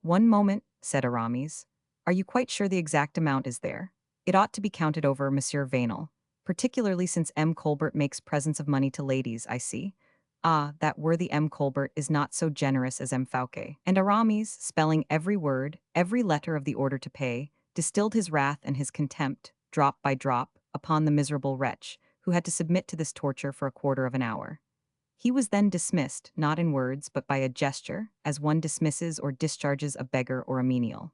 One moment, said Aramis. Are you quite sure the exact amount is there? It ought to be counted over, Monsieur Vainal, particularly since M. Colbert makes presents of money to ladies, I see. Ah, that worthy M. Colbert is not so generous as M. Fouquet. And Aramis, spelling every word, every letter of the order to pay, distilled his wrath and his contempt, drop by drop, upon the miserable wretch, who had to submit to this torture for a quarter of an hour. He was then dismissed, not in words, but by a gesture, as one dismisses or discharges a beggar or a menial.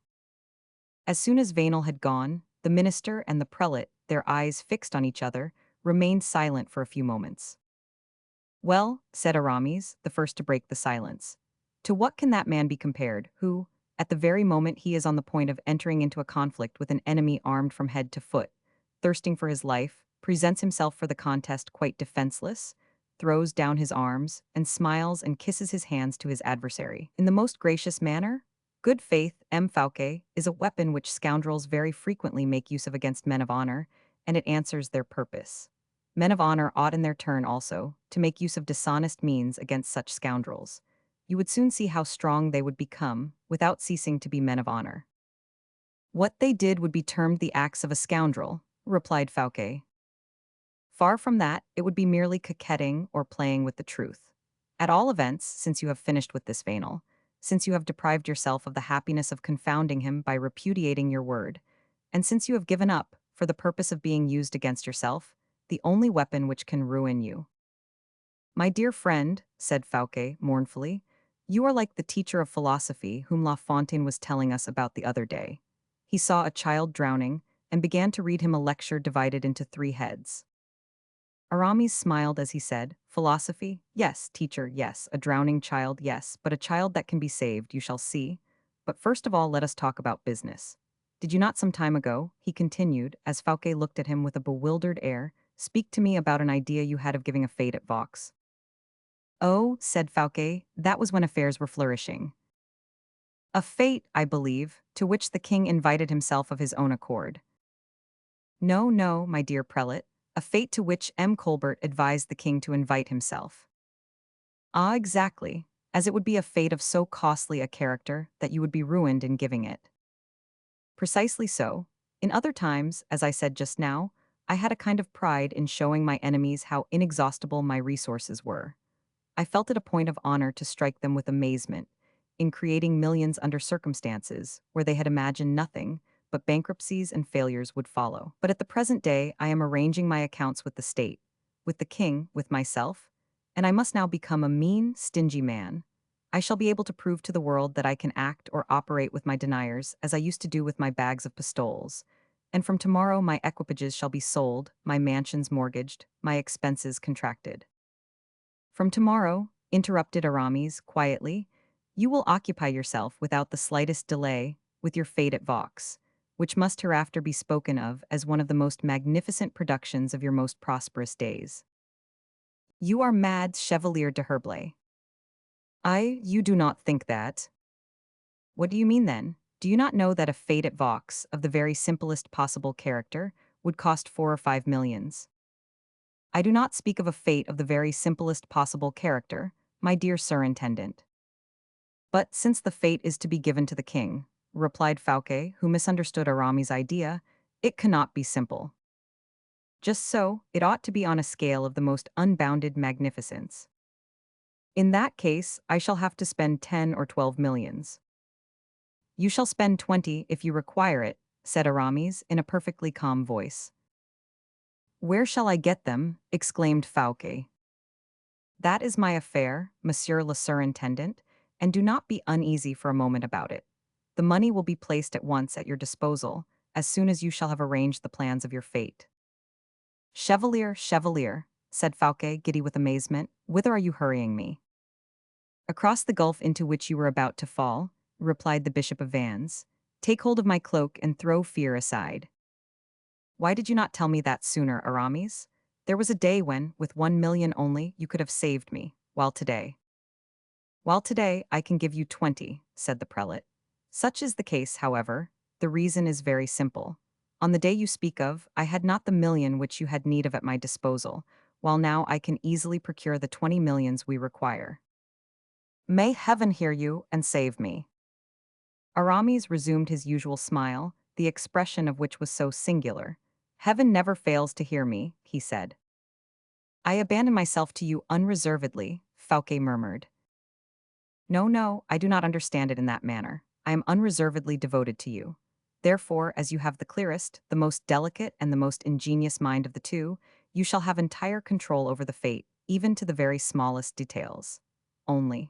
As soon as Vainal had gone, the minister and the prelate, their eyes fixed on each other, remained silent for a few moments. Well, said Aramis, the first to break the silence, to what can that man be compared, who, at the very moment he is on the point of entering into a conflict with an enemy armed from head to foot, thirsting for his life, presents himself for the contest quite defenseless, throws down his arms, and smiles and kisses his hands to his adversary, in the most gracious manner? Good faith, M. Fouquet, is a weapon which scoundrels very frequently make use of against men of honor, and it answers their purpose. Men of honor ought in their turn also to make use of dishonest means against such scoundrels. You would soon see how strong they would become without ceasing to be men of honor. What they did would be termed the acts of a scoundrel, replied Fouquet. Far from that, it would be merely coquetting or playing with the truth. At all events, since you have finished with this Vainal, since you have deprived yourself of the happiness of confounding him by repudiating your word, and since you have given up, for the purpose of being used against yourself, the only weapon which can ruin you. My dear friend, said Fouquet mournfully, you are like the teacher of philosophy whom La Fontaine was telling us about the other day. He saw a child drowning, and began to read him a lecture divided into 3 heads. Aramis smiled as he said, Philosophy? Yes, teacher, yes, a drowning child, yes, but a child that can be saved, you shall see. But first of all let us talk about business. Did you not some time ago, he continued, as Fouquet looked at him with a bewildered air, speak to me about an idea you had of giving a fete at Vaux? Oh, said Fouquet, that was when affairs were flourishing. A fete, I believe, to which the king invited himself of his own accord. No, no, my dear prelate, a fete to which M. Colbert advised the king to invite himself. Ah, exactly, as it would be a fete of so costly a character that you would be ruined in giving it. Precisely so. In other times, as I said just now, I had a kind of pride in showing my enemies how inexhaustible my resources were. I felt it a point of honor to strike them with amazement, in creating millions under circumstances where they had imagined nothing, but bankruptcies and failures would follow. But at the present day, I am arranging my accounts with the state, with the king, with myself, and I must now become a mean, stingy man. I shall be able to prove to the world that I can act or operate with my deniers as I used to do with my bags of pistoles. And from tomorrow my equipages shall be sold, my mansions mortgaged, my expenses contracted. From tomorrow, interrupted Aramis quietly, you will occupy yourself without the slightest delay with your fate at Vaux, which must hereafter be spoken of as one of the most magnificent productions of your most prosperous days. You are mad, Chevalier de Herblay. You do not think that. What do you mean then? Do you not know that a fete at Vaux, of the very simplest possible character, would cost 4 or 5 millions? I do not speak of a fete of the very simplest possible character, my dear Sir Intendant. But since the fete is to be given to the king, replied Fouquet, who misunderstood Aramis' idea, it cannot be simple. Just so, it ought to be on a scale of the most unbounded magnificence. In that case, I shall have to spend 10 or 12 millions. You shall spend 20 if you require it, said Aramis in a perfectly calm voice. Where shall I get them? Exclaimed Fouquet. That is my affair, Monsieur le Surintendant, and do not be uneasy for a moment about it. The money will be placed at once at your disposal, as soon as you shall have arranged the plans of your fate. Chevalier, chevalier, said Fouquet, giddy with amazement, whither are you hurrying me? Across the gulf into which you were about to fall, replied the Bishop of Vannes. Take hold of my cloak and throw fear aside. Why did you not tell me that sooner, Aramis? There was a day when, with 1 million only, you could have saved me, while today I can give you 20, said the prelate. Such is the case, however. The reason is very simple. On the day you speak of, I had not the million which you had need of at my disposal, while now I can easily procure the 20 millions we require. May heaven hear you and save me. Aramis resumed his usual smile, the expression of which was so singular. Heaven never fails to hear me, he said. I abandon myself to you unreservedly, Fouquet murmured. No, no, I do not understand it in that manner. I am unreservedly devoted to you. Therefore, as you have the clearest, the most delicate, and the most ingenious mind of the two, you shall have entire control over the fate, even to the very smallest details. Only,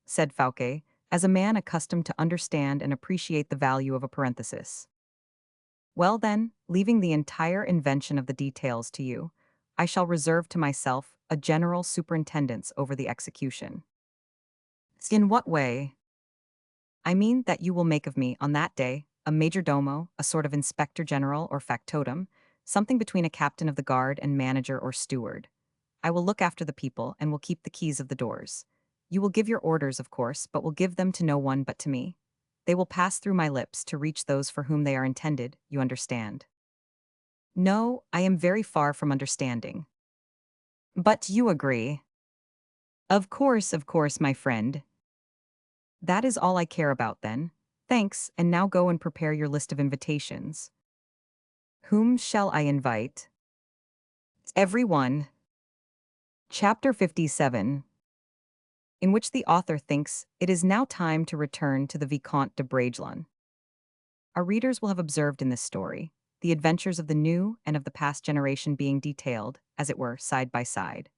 said Fouquet, as a man accustomed to understand and appreciate the value of a parenthesis. Well then, leaving the entire invention of the details to you, I shall reserve to myself a general superintendence over the execution. In what way? I mean that you will make of me, on that day, a major domo, a sort of inspector general or factotum, something between a captain of the guard and manager or steward. I will look after the people and will keep the keys of the doors. You will give your orders, of course, but will give them to no one but to me. They will pass through my lips to reach those for whom they are intended, you understand. No, I am very far from understanding. But you agree. Of course, my friend. That is all I care about then. Thanks, and now go and prepare your list of invitations. Whom shall I invite? Everyone. Chapter 57. In which the author thinks it is now time to return to the Vicomte de Bragelonne. Our readers will have observed in this story the adventures of the new and of the past generation being detailed, as it were, side by side.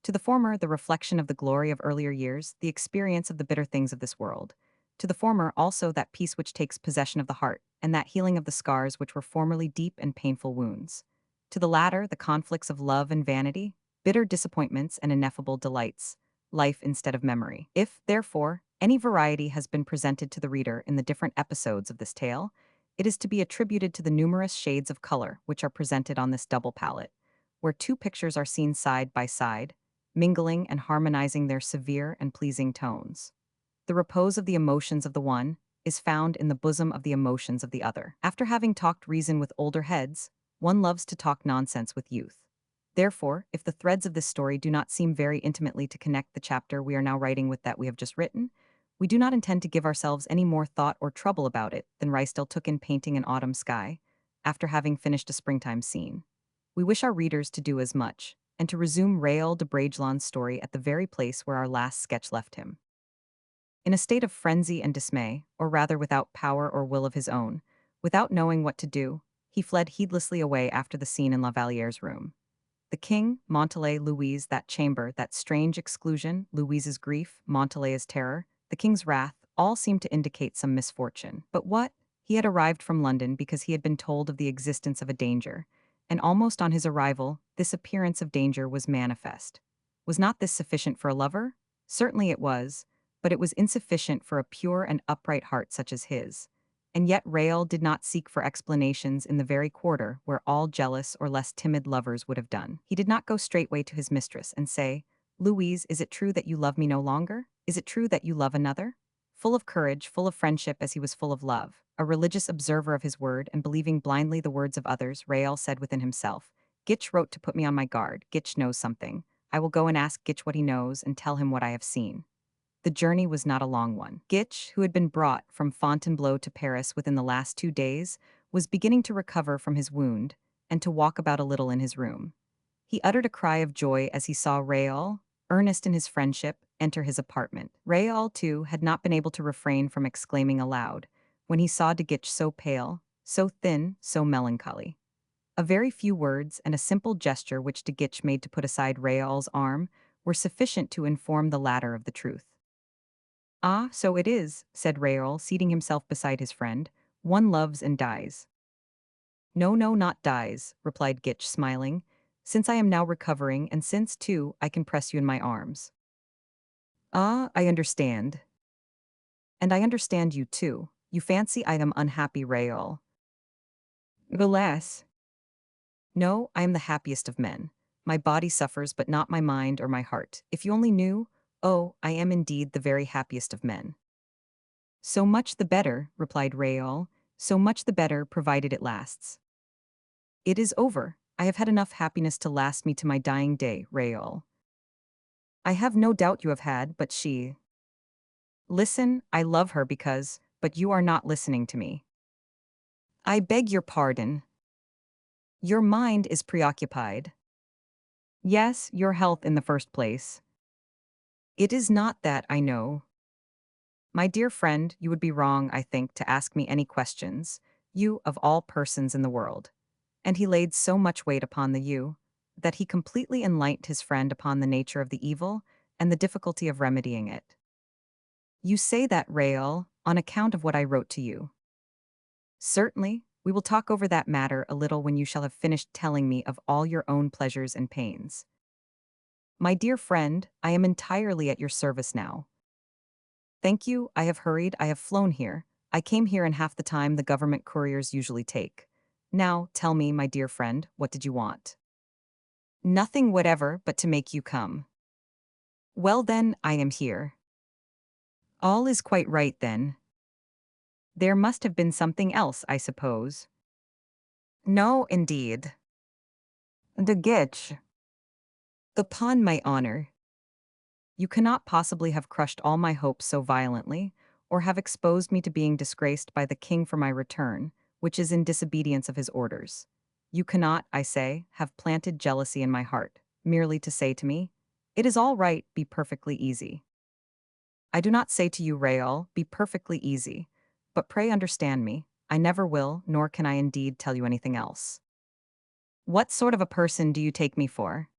To the former, the reflection of the glory of earlier years, the experience of the bitter things of this world. To the former, also, that peace which takes possession of the heart, and that healing of the scars which were formerly deep and painful wounds. To the latter, the conflicts of love and vanity, bitter disappointments and ineffable delights, life instead of memory. If, therefore, any variety has been presented to the reader in the different episodes of this tale, it is to be attributed to the numerous shades of color which are presented on this double palette, where two pictures are seen side by side, mingling and harmonizing their severe and pleasing tones. The repose of the emotions of the one is found in the bosom of the emotions of the other. After having talked reason with older heads, one loves to talk nonsense with youth. Therefore, if the threads of this story do not seem very intimately to connect the chapter we are now writing with that we have just written, we do not intend to give ourselves any more thought or trouble about it than Rysdale took in painting an autumn sky, after having finished a springtime scene. We wish our readers to do as much, and to resume Raoul de Bragelonne's story at the very place where our last sketch left him. In a state of frenzy and dismay, or rather without power or will of his own, without knowing what to do, he fled heedlessly away after the scene in La Valliere's room. The king, Montalais, Louise, that chamber, that strange exclusion, Louise's grief, Montalais's terror, the king's wrath, all seemed to indicate some misfortune. But what? He had arrived from London because he had been told of the existence of a danger, and almost on his arrival, this appearance of danger was manifest. Was not this sufficient for a lover? Certainly it was, but it was insufficient for a pure and upright heart such as his. And yet Raoul did not seek for explanations in the very quarter where all jealous or less timid lovers would have done. He did not go straightway to his mistress and say, "Louise, is it true that you love me no longer? Is it true that you love another?" Full of courage, full of friendship as he was full of love, a religious observer of his word and believing blindly the words of others, Raoul said within himself, "Gitch wrote to put me on my guard. Gitch knows something. I will go and ask Gitch what he knows and tell him what I have seen." The journey was not a long one. Gitch, who had been brought from Fontainebleau to Paris within the last 2 days, was beginning to recover from his wound and to walk about a little in his room. He uttered a cry of joy as he saw Raoul, earnest in his friendship, enter his apartment. Raoul, too, had not been able to refrain from exclaiming aloud when he saw De Guiche so pale, so thin, so melancholy. A very few words and a simple gesture which De Guiche made to put aside Raoul's arm were sufficient to inform the latter of the truth. "Ah, so it is," said Raoul, seating himself beside his friend. "One loves and dies." "No, no, not dies," replied Gitch, smiling, "since I am now recovering, and since, too, I can press you in my arms." "Ah, I understand. And I understand you, too. You fancy I am unhappy, Raoul." "Alas." "No, I am the happiest of men. My body suffers, but not my mind or my heart. If you only knew, oh, I am indeed the very happiest of men." "So much the better," replied Raoul, "so much the better, provided it lasts." "It is over. I have had enough happiness to last me to my dying day, Raoul." "I have no doubt you have had, but she—" "Listen, I love her because, but you are not listening to me." "I beg your pardon." "Your mind is preoccupied." "Yes, your health in the first place." "It is not that, I know." "My dear friend, you would be wrong, I think, to ask me any questions. You, of all persons in the world." And he laid so much weight upon the you, that he completely enlightened his friend upon the nature of the evil and the difficulty of remedying it. "You say that, Raoul, on account of what I wrote to you." "Certainly, we will talk over that matter a little when you shall have finished telling me of all your own pleasures and pains." "My dear friend, I am entirely at your service now." "Thank you, I have hurried, I have flown here. I came here in half the time the government couriers usually take. Now, tell me, my dear friend, what did you want?" "Nothing whatever but to make you come." "Well then, I am here." "All is quite right then." "There must have been something else, I suppose." "No, indeed." "De Guiche." "Upon my honor." "You cannot possibly have crushed all my hopes so violently, or have exposed me to being disgraced by the king for my return, which is in disobedience of his orders. You cannot, I say, have planted jealousy in my heart, merely to say to me, 'It is all right, be perfectly easy.' I do not say to you, Raoul, be perfectly easy, but pray understand me, I never will, nor can I indeed tell you anything else." "What sort of a person do you take me for?"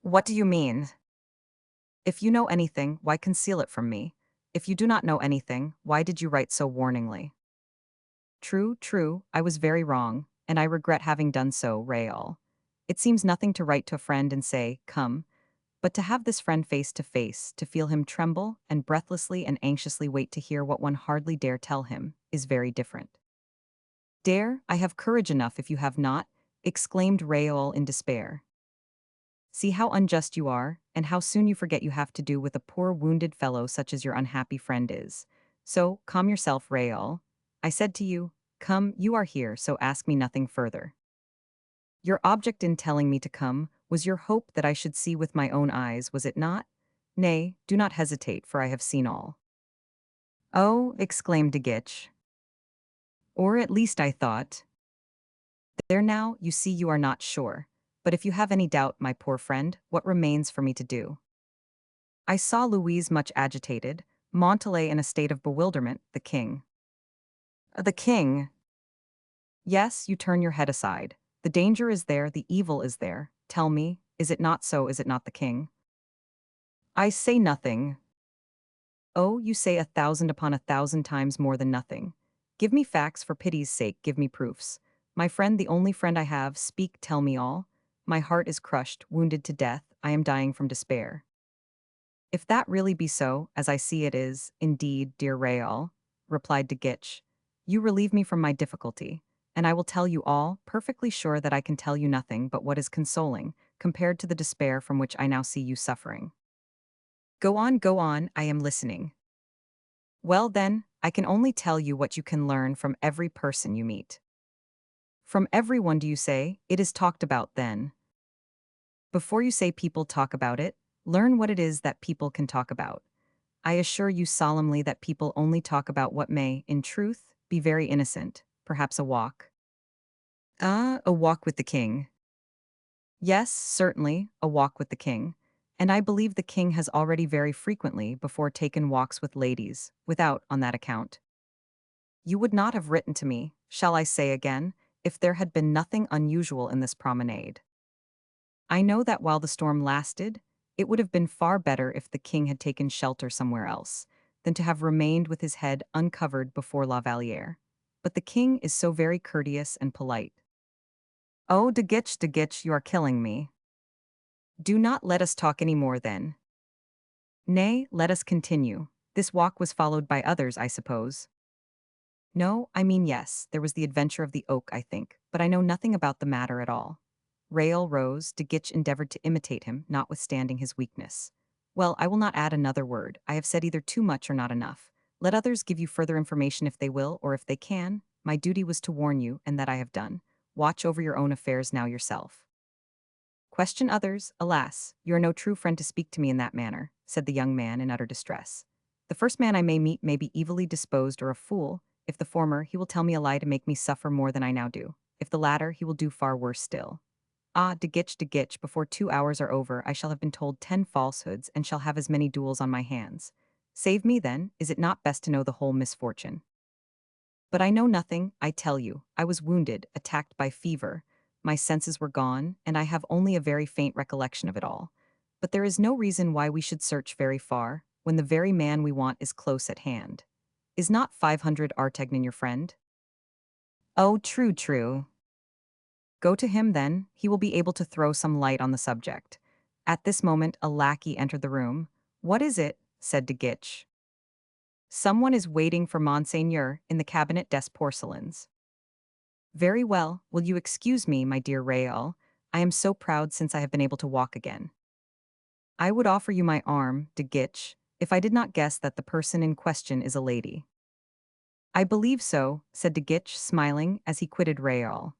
"What do you mean?" "If you know anything, why conceal it from me? If you do not know anything, why did you write so warningly?" "True, true, I was very wrong, and I regret having done so, Raoul. It seems nothing to write to a friend and say, 'Come,' but to have this friend face to face, to feel him tremble, and breathlessly and anxiously wait to hear what one hardly dare tell him, is very different." "Dare, I have courage enough if you have not," exclaimed Raoul in despair. "See how unjust you are, and how soon you forget you have to do with a poor wounded fellow such as your unhappy friend is. So, calm yourself, Raoul. I said to you, 'Come, you are here, so ask me nothing further.' Your object in telling me to come was your hope that I should see with my own eyes, was it not? Nay, do not hesitate, for I have seen all." "Oh," exclaimed De Guiche. "Or at least I thought." "There now, you see you are not sure. But if you have any doubt, my poor friend, what remains for me to do?" I saw Louise much agitated, Montalais in a state of bewilderment, the king. "The king?" "Yes, you turn your head aside. The danger is there, the evil is there. Tell me, is it not so, is it not the king?" "I say nothing." "Oh, you say 1,000 upon 1,000 times more than nothing. Give me facts, for pity's sake, give me proofs. My friend, the only friend I have, speak, tell me all. My heart is crushed, wounded to death, I am dying from despair." "If that really be so, as I see it is, indeed, dear Raoul," replied De Guiche, "you relieve me from my difficulty, and I will tell you all, perfectly sure that I can tell you nothing but what is consoling, compared to the despair from which I now see you suffering." Go on, I am listening." "Well then, I can only tell you what you can learn from every person you meet." "From everyone, do you say? It is talked about then." "Before you say people talk about it, learn what it is that people can talk about. I assure you solemnly that people only talk about what may, in truth, be very innocent, perhaps a walk. Ah, a walk with the king. Yes, certainly, a walk with the king. And I believe the king has already very frequently before taken walks with ladies, without, on that account. You would not have written to me, shall I say again, if there had been nothing unusual in this promenade. I know that while the storm lasted, it would have been far better if the king had taken shelter somewhere else, than to have remained with his head uncovered before La Vallière. But the king is so very courteous and polite. Oh, de Guiche, you are killing me. Do not let us talk any more then. Nay, let us continue. This walk was followed by others, I suppose. No, I mean yes, there was the adventure of the oak, I think, but I know nothing about the matter at all. Raoul rose, de Guiche endeavored to imitate him, notwithstanding his weakness. Well, I will not add another word. I have said either too much or not enough. Let others give you further information if they will, or if they can. My duty was to warn you, and that I have done. Watch over your own affairs now yourself. Question others, alas, you are no true friend to speak to me in that manner, said the young man in utter distress. The first man I may meet may be evilly disposed or a fool. If the former, he will tell me a lie to make me suffer more than I now do. If the latter, he will do far worse still. Ah, de Guiche, before 2 hours are over, I shall have been told 10 falsehoods, and shall have as many duels on my hands. Save me, then, is it not best to know the whole misfortune? But I know nothing, I tell you. I was wounded, attacked by fever. My senses were gone, and I have only a very faint recollection of it all. But there is no reason why we should search very far, when the very man we want is close at hand. Is not 500 Artagnan your friend? Oh, true, true. Go to him, then, he will be able to throw some light on the subject. At this moment, a lackey entered the room. What is it? Said de Guiche. Someone is waiting for Monseigneur in the cabinet des porcelains. Very well, will you excuse me, my dear Raoul? I am so proud since I have been able to walk again. I would offer you my arm, de Guiche, if I did not guess that the person in question is a lady. I believe so, said de Guiche, smiling, as he quitted Raoul.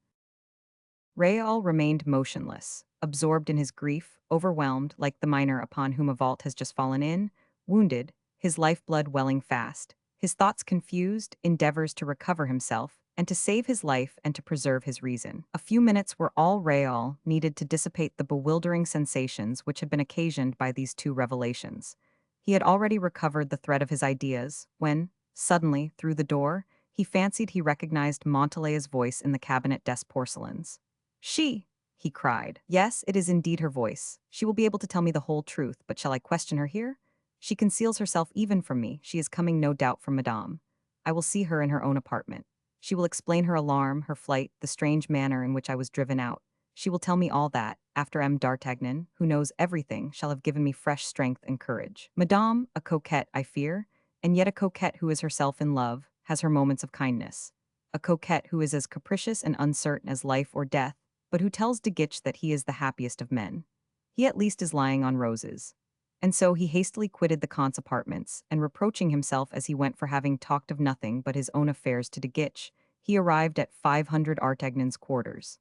Raoul remained motionless, absorbed in his grief, overwhelmed, like the miner upon whom a vault has just fallen in, wounded, his lifeblood welling fast, his thoughts confused, endeavors to recover himself, and to save his life and to preserve his reason. A few minutes were all Raoul needed to dissipate the bewildering sensations which had been occasioned by these two revelations. He had already recovered the thread of his ideas, when, suddenly, through the door, he fancied he recognized Montalais's voice in the cabinet des porcelains. She, he cried. Yes, it is indeed her voice. She will be able to tell me the whole truth, but shall I question her here? She conceals herself even from me. She is coming no doubt from Madame. I will see her in her own apartment. She will explain her alarm, her flight, the strange manner in which I was driven out. She will tell me all that, after M. d'Artagnan, who knows everything, shall have given me fresh strength and courage. Madame, a coquette, I fear, and yet a coquette who is herself in love, has her moments of kindness. A coquette who is as capricious and uncertain as life or death, but who tells de Guiche that he is the happiest of men. He at least is lying on roses. And so he hastily quitted the Comte's apartments, and reproaching himself as he went for having talked of nothing but his own affairs to de Guiche, he arrived at 500 Artagnan's quarters.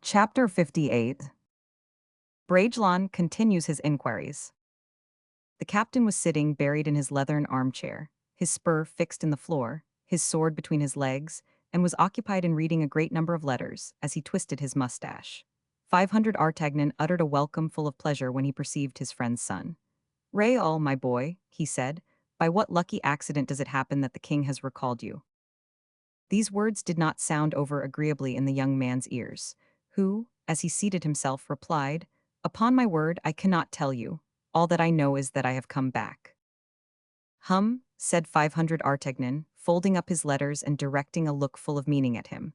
Chapter 58. Bragelonne continues his inquiries. The captain was sitting buried in his leathern armchair, his spur fixed in the floor, his sword between his legs, and was occupied in reading a great number of letters, as he twisted his mustache. 500 Artagnan uttered a welcome full of pleasure when he perceived his friend's son. Raoul, my boy, he said, by what lucky accident does it happen that the king has recalled you? These words did not sound over agreeably in the young man's ears, who, as he seated himself, replied, Upon my word, I cannot tell you. All that I know is that I have come back. Hum, said 500 Artagnan, folding up his letters and directing a look full of meaning at him.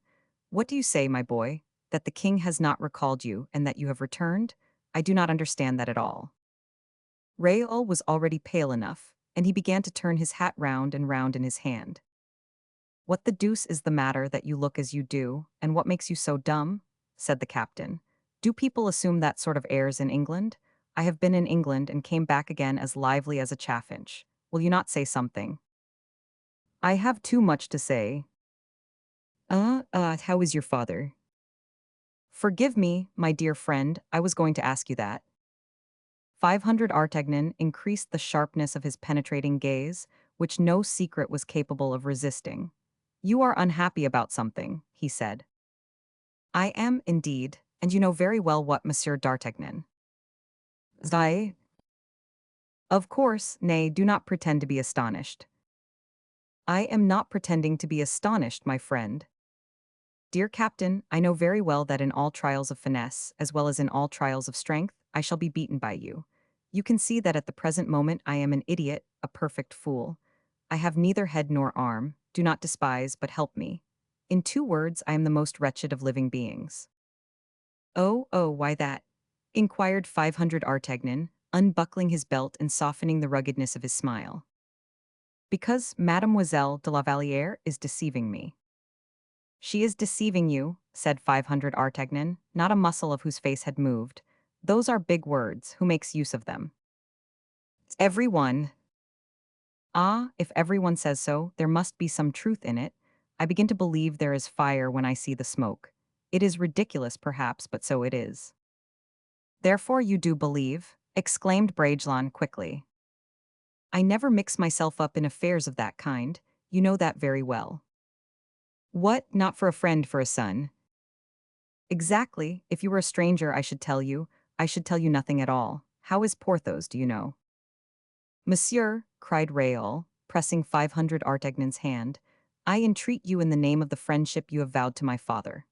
What do you say, my boy? That the king has not recalled you, and that you have returned? I do not understand that at all. Raoul was already pale enough, and he began to turn his hat round and round in his hand. What the deuce is the matter that you look as you do, and what makes you so dumb? Said the captain. Do people assume that sort of airs in England? I have been in England and came back again as lively as a chaffinch. Will you not say something? I have too much to say. How is your father? Forgive me, my dear friend, I was going to ask you that. 500 Artagnan increased the sharpness of his penetrating gaze, which no secret was capable of resisting. You are unhappy about something, he said. I am, indeed, and you know very well what, Monsieur d'Artagnan. I, of course, nay, do not pretend to be astonished. I am not pretending to be astonished, my friend. Dear Captain, I know very well that in all trials of finesse, as well as in all trials of strength, I shall be beaten by you. You can see that at the present moment I am an idiot, a perfect fool. I have neither head nor arm, do not despise, but help me. In 2 words, I am the most wretched of living beings. Oh, why that? Inquired 500 Artagnan, unbuckling his belt and softening the ruggedness of his smile. Because Mademoiselle de La Vallière is deceiving me. She is deceiving you, said 500 Artagnan, not a muscle of whose face had moved. Those are big words, who makes use of them? Everyone. Ah, if everyone says so, there must be some truth in it. I begin to believe there is fire when I see the smoke. It is ridiculous, perhaps, but so it is. Therefore you do believe, exclaimed Bragelonne quickly. I never mix myself up in affairs of that kind, you know that very well. What, not for a friend, for a son? Exactly, if you were a stranger I should tell you nothing at all. How is Porthos, do you know? Monsieur, cried Raoul, pressing 500 Artagnan's hand, I entreat you in the name of the friendship you have vowed to my father.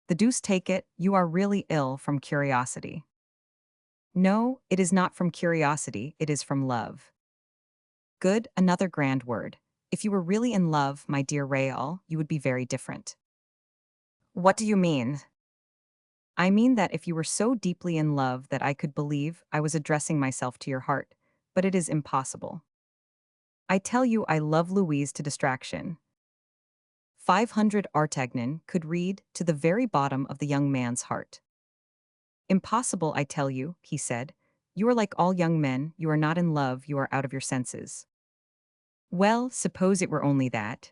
The deuce take it, you are really ill from curiosity. No, it is not from curiosity, it is from love. Good, another grand word. If you were really in love, my dear Raoul, you would be very different. What do you mean? I mean that if you were so deeply in love that I could believe I was addressing myself to your heart, but it is impossible. I tell you I love Louise to distraction. 500 Artagnan could read to the very bottom of the young man's heart. Impossible, I tell you, he said. You are like all young men, you are not in love, you are out of your senses. Well, suppose it were only that.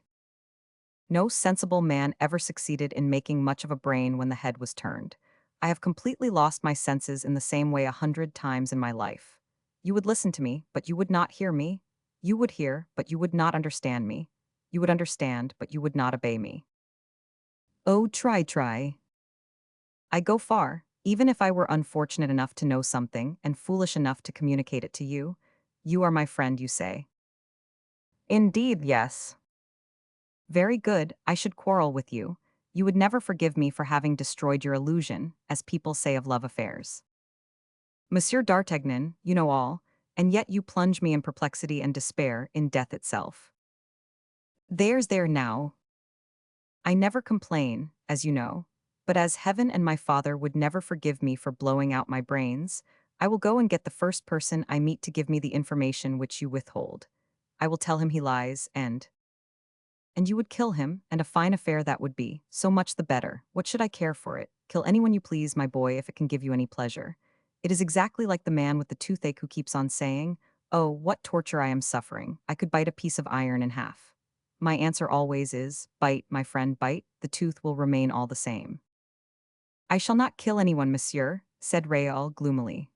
No sensible man ever succeeded in making much of a brain when the head was turned. I have completely lost my senses in the same way 100 times in my life. You would listen to me, but you would not hear me. You would hear, but you would not understand me. You would understand, but you would not obey me. Oh, try. I go far, even if I were unfortunate enough to know something and foolish enough to communicate it to you. You are my friend, you say. Indeed, yes. Very good, I should quarrel with you. You would never forgive me for having destroyed your illusion, as people say of love affairs. Monsieur d'Artagnan, you know all, and yet you plunge me in perplexity and despair, in death itself. There's there now. I never complain, as you know, but as heaven and my father would never forgive me for blowing out my brains, I will go and get the first person I meet to give me the information which you withhold. I will tell him he lies, and you would kill him, and a fine affair that would be, so much the better. What should I care for it? Kill anyone you please, my boy, if it can give you any pleasure. It is exactly like the man with the toothache who keeps on saying, oh, what torture I am suffering. I could bite a piece of iron in half. My answer always is, bite, my friend, bite, the tooth will remain all the same. I shall not kill anyone, monsieur, said Raoul gloomily.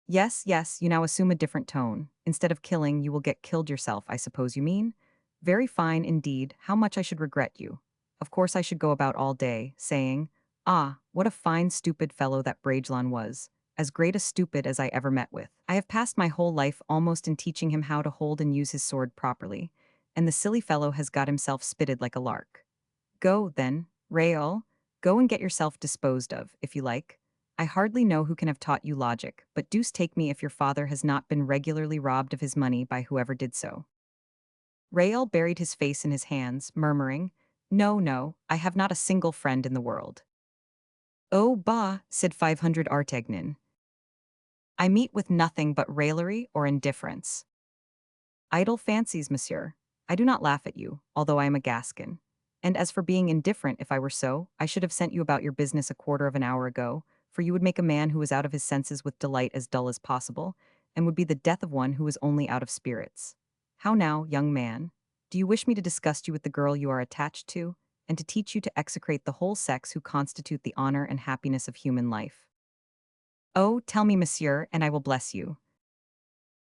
Yes, you now assume a different tone. Instead of killing, you will get killed yourself, I suppose you mean? Very fine indeed, how much I should regret you. Of course I should go about all day, saying, ah, what a fine stupid fellow that Bragelonne was, as great a stupid as I ever met with. I have passed my whole life almost in teaching him how to hold and use his sword properly, and the silly fellow has got himself spitted like a lark. Go, then, Raoul, go and get yourself disposed of, if you like. I hardly know who can have taught you logic, but deuce take me if your father has not been regularly robbed of his money by whoever did so. Raoul buried his face in his hands, murmuring, no, I have not a single friend in the world. Oh, bah, said 500 Artagnan. I meet with nothing but raillery or indifference. Idle fancies, monsieur. I do not laugh at you, although I am a Gascon. And as for being indifferent, if I were so, I should have sent you about your business a quarter of an hour ago, for you would make a man who is out of his senses with delight as dull as possible, and would be the death of one who is only out of spirits. How now, young man? Do you wish me to disgust you with the girl you are attached to, and to teach you to execrate the whole sex who constitute the honor and happiness of human life? Oh, tell me, monsieur, and I will bless you.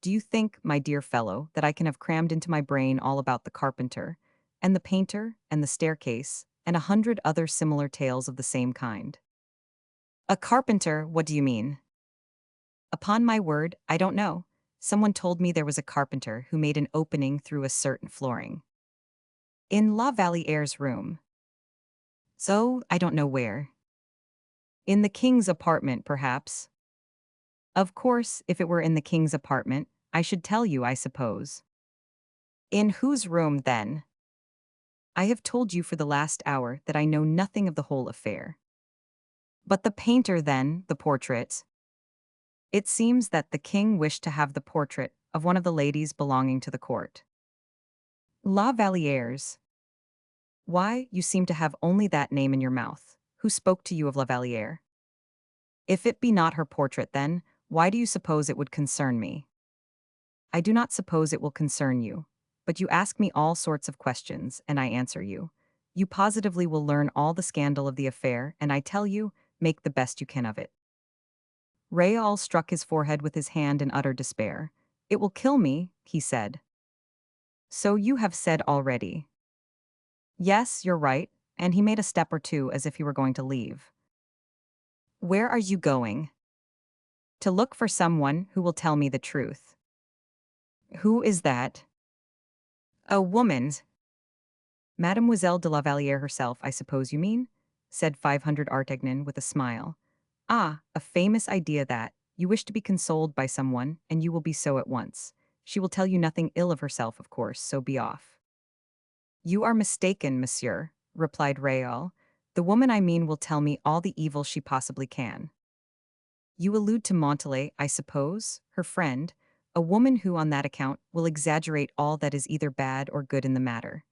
Do you think, my dear fellow, that I can have crammed into my brain all about the carpenter, and the painter, and the staircase, and 100 other similar tales of the same kind? A carpenter, what do you mean? Upon my word, I don't know. Someone told me there was a carpenter who made an opening through a certain flooring. In La Valliere's room. So, I don't know where. In the king's apartment, perhaps. Of course, if it were in the king's apartment, I should tell you, I suppose. In whose room, then? I have told you for the last hour that I know nothing of the whole affair. But the painter, then, the portrait. It seems that the king wished to have the portrait of one of the ladies belonging to the court. La Valliere's. Why, you seem to have only that name in your mouth. Who spoke to you of La Vallière? If it be not her portrait, then, why do you suppose it would concern me? I do not suppose it will concern you. But you ask me all sorts of questions, and I answer you. You positively will learn all the scandal of the affair, and I tell you, make the best you can of it. Raoul struck his forehead with his hand in utter despair. It will kill me, he said. So you have said already. Yes, you're right, and he made a step or two as if he were going to leave. Where are you going? To look for someone who will tell me the truth. Who is that? A woman. Mademoiselle de la Vallière herself, I suppose you mean? Said 500 Artagnan with a smile. Ah, a famous idea that. You wish to be consoled by someone, and you will be so at once. She will tell you nothing ill of herself, of course, so be off. You are mistaken, monsieur, replied Raoul. The woman I mean will tell me all the evil she possibly can. You allude to Montalais, I suppose, her friend, a woman who, on that account, will exaggerate all that is either bad or good in the matter.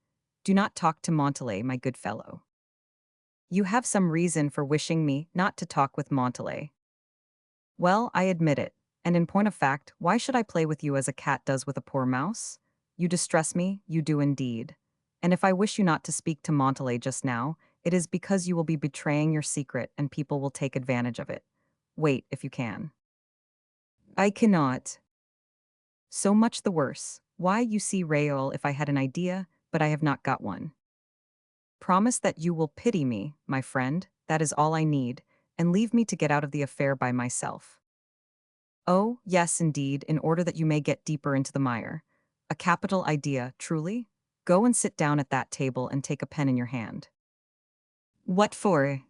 Do not talk to Montalais, my good fellow. You have some reason for wishing me not to talk with Montalais. Well, I admit it, and in point of fact, why should I play with you as a cat does with a poor mouse? You distress me, you do indeed. And if I wish you not to speak to Montalais just now, it is because you will be betraying your secret and people will take advantage of it. Wait, if you can. I cannot. So much the worse. Why, you see, Raoul, if I had an idea, but I have not got one. Promise that you will pity me, my friend, that is all I need, and leave me to get out of the affair by myself. Oh, yes, indeed, in order that you may get deeper into the mire. A capital idea, truly? Go and sit down at that table and take a pen in your hand. What for?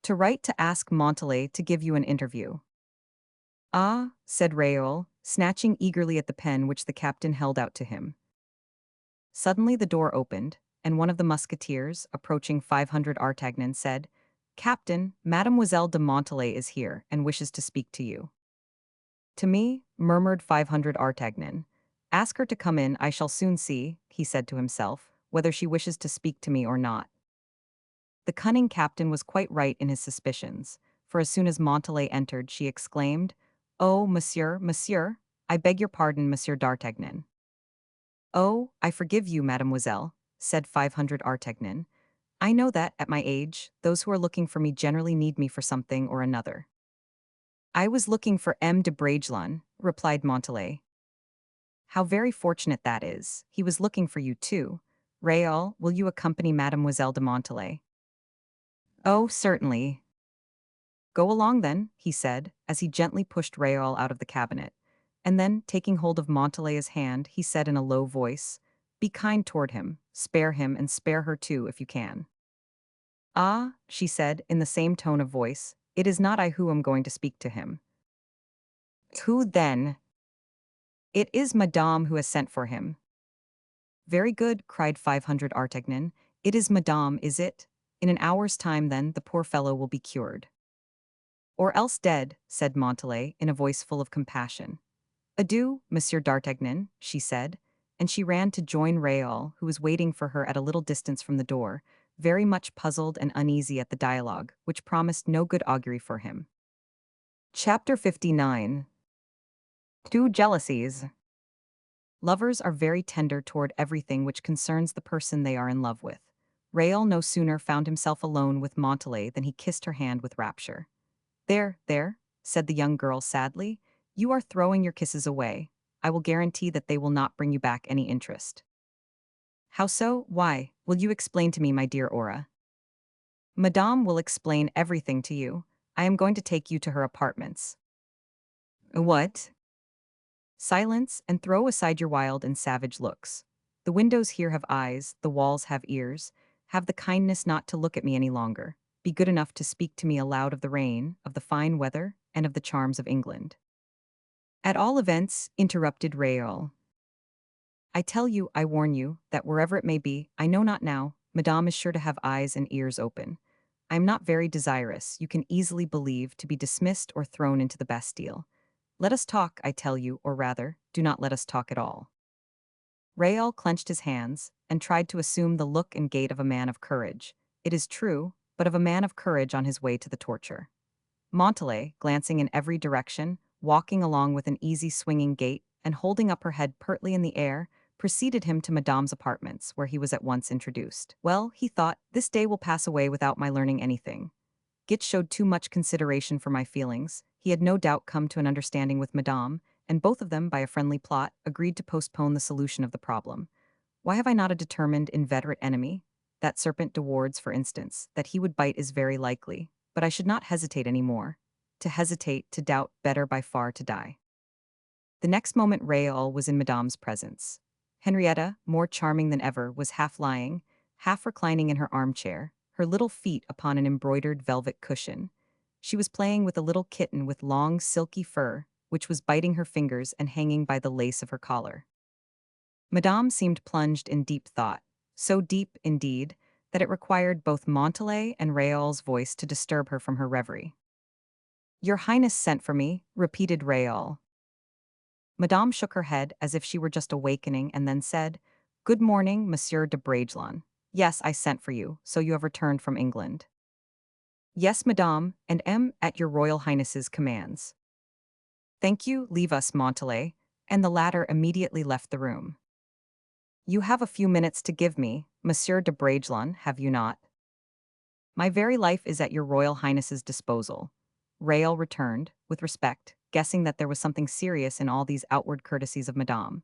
To write to ask Montalais to give you an interview. Ah, said Raoul, snatching eagerly at the pen which the captain held out to him. Suddenly the door opened, and one of the musketeers, approaching 500 Artagnan, said, Captain, Mademoiselle de Montalais is here and wishes to speak to you. To me, murmured 500 Artagnan. Ask her to come in, I shall soon see, he said to himself, whether she wishes to speak to me or not. The cunning captain was quite right in his suspicions, for as soon as Montalais entered, she exclaimed, Oh, monsieur, monsieur, I beg your pardon, Monsieur d'Artagnan. Oh, I forgive you, mademoiselle, said 500 Artagnan. I know that, at my age, those who are looking for me generally need me for something or another. I was looking for M. de Bragelonne, replied Montalais. How very fortunate that is. He was looking for you too. Raoul, will you accompany Mademoiselle de Montalais? Oh, certainly. Go along then, he said, as he gently pushed Raoul out of the cabinet. And then, taking hold of Montalais's hand, he said in a low voice, Be kind toward him, spare him, and spare her too, if you can. Ah, she said, in the same tone of voice, it is not I who am going to speak to him. Who then? It is Madame who has sent for him. Very good, cried 500 Artagnan. It is Madame, is it? In an hour's time, then, the poor fellow will be cured. Or else dead, said Montalais, in a voice full of compassion. Adieu, Monsieur d'Artagnan, she said, and she ran to join Raoul, who was waiting for her at a little distance from the door, very much puzzled and uneasy at the dialogue, which promised no good augury for him. Chapter 59. Two Jealousies. Lovers are very tender toward everything which concerns the person they are in love with. Raoul no sooner found himself alone with Montalais than he kissed her hand with rapture. There, said the young girl sadly. You are throwing your kisses away. I will guarantee that they will not bring you back any interest. How so? Why? Will you explain to me, my dear Aura? Madame will explain everything to you. I am going to take you to her apartments. What? Silence, and throw aside your wild and savage looks. The windows here have eyes, the walls have ears. Have the kindness not to look at me any longer. Be good enough to speak to me aloud of the rain, of the fine weather, and of the charms of England. At all events, interrupted Raoul. I tell you, I warn you, that wherever it may be, I know not now, Madame is sure to have eyes and ears open. I am not very desirous, you can easily believe, to be dismissed or thrown into the Bastille. Let us talk, I tell you, or rather, do not let us talk at all. Raoul clenched his hands, and tried to assume the look and gait of a man of courage. It is true, but of a man of courage on his way to the torture. Montalais, glancing in every direction, walking along with an easy swinging gait, and holding up her head pertly in the air, preceded him to Madame's apartments, where he was at once introduced. Well, he thought, this day will pass away without my learning anything. Gitch showed too much consideration for my feelings. He had no doubt come to an understanding with Madame, and both of them, by a friendly plot, agreed to postpone the solution of the problem. Why have I not a determined, inveterate enemy? That serpent de Wardes, for instance, that he would bite is very likely, but I should not hesitate any more. To hesitate, to doubt, better by far to die. The next moment Raoul was in Madame's presence. Henrietta, more charming than ever, was half lying, half reclining in her armchair, her little feet upon an embroidered velvet cushion. She was playing with a little kitten with long, silky fur, which was biting her fingers and hanging by the lace of her collar. Madame seemed plunged in deep thought, so deep, indeed, that it required both Montalais and Raoul's voice to disturb her from her reverie. Your Highness sent for me, repeated Raoul. Madame shook her head as if she were just awakening and then said, Good morning, Monsieur de Bragelonne. Yes, I sent for you, so you have returned from England. Yes, Madame, and am at your Royal Highness's commands. Thank you, leave us, Montalais, and the latter immediately left the room. You have a few minutes to give me, Monsieur de Bragelonne, have you not? My very life is at your Royal Highness's disposal. Raoul returned, with respect, guessing that there was something serious in all these outward courtesies of Madame.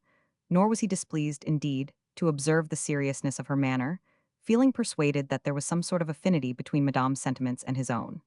Nor was he displeased, indeed, to observe the seriousness of her manner, feeling persuaded that there was some sort of affinity between Madame's sentiments and his own.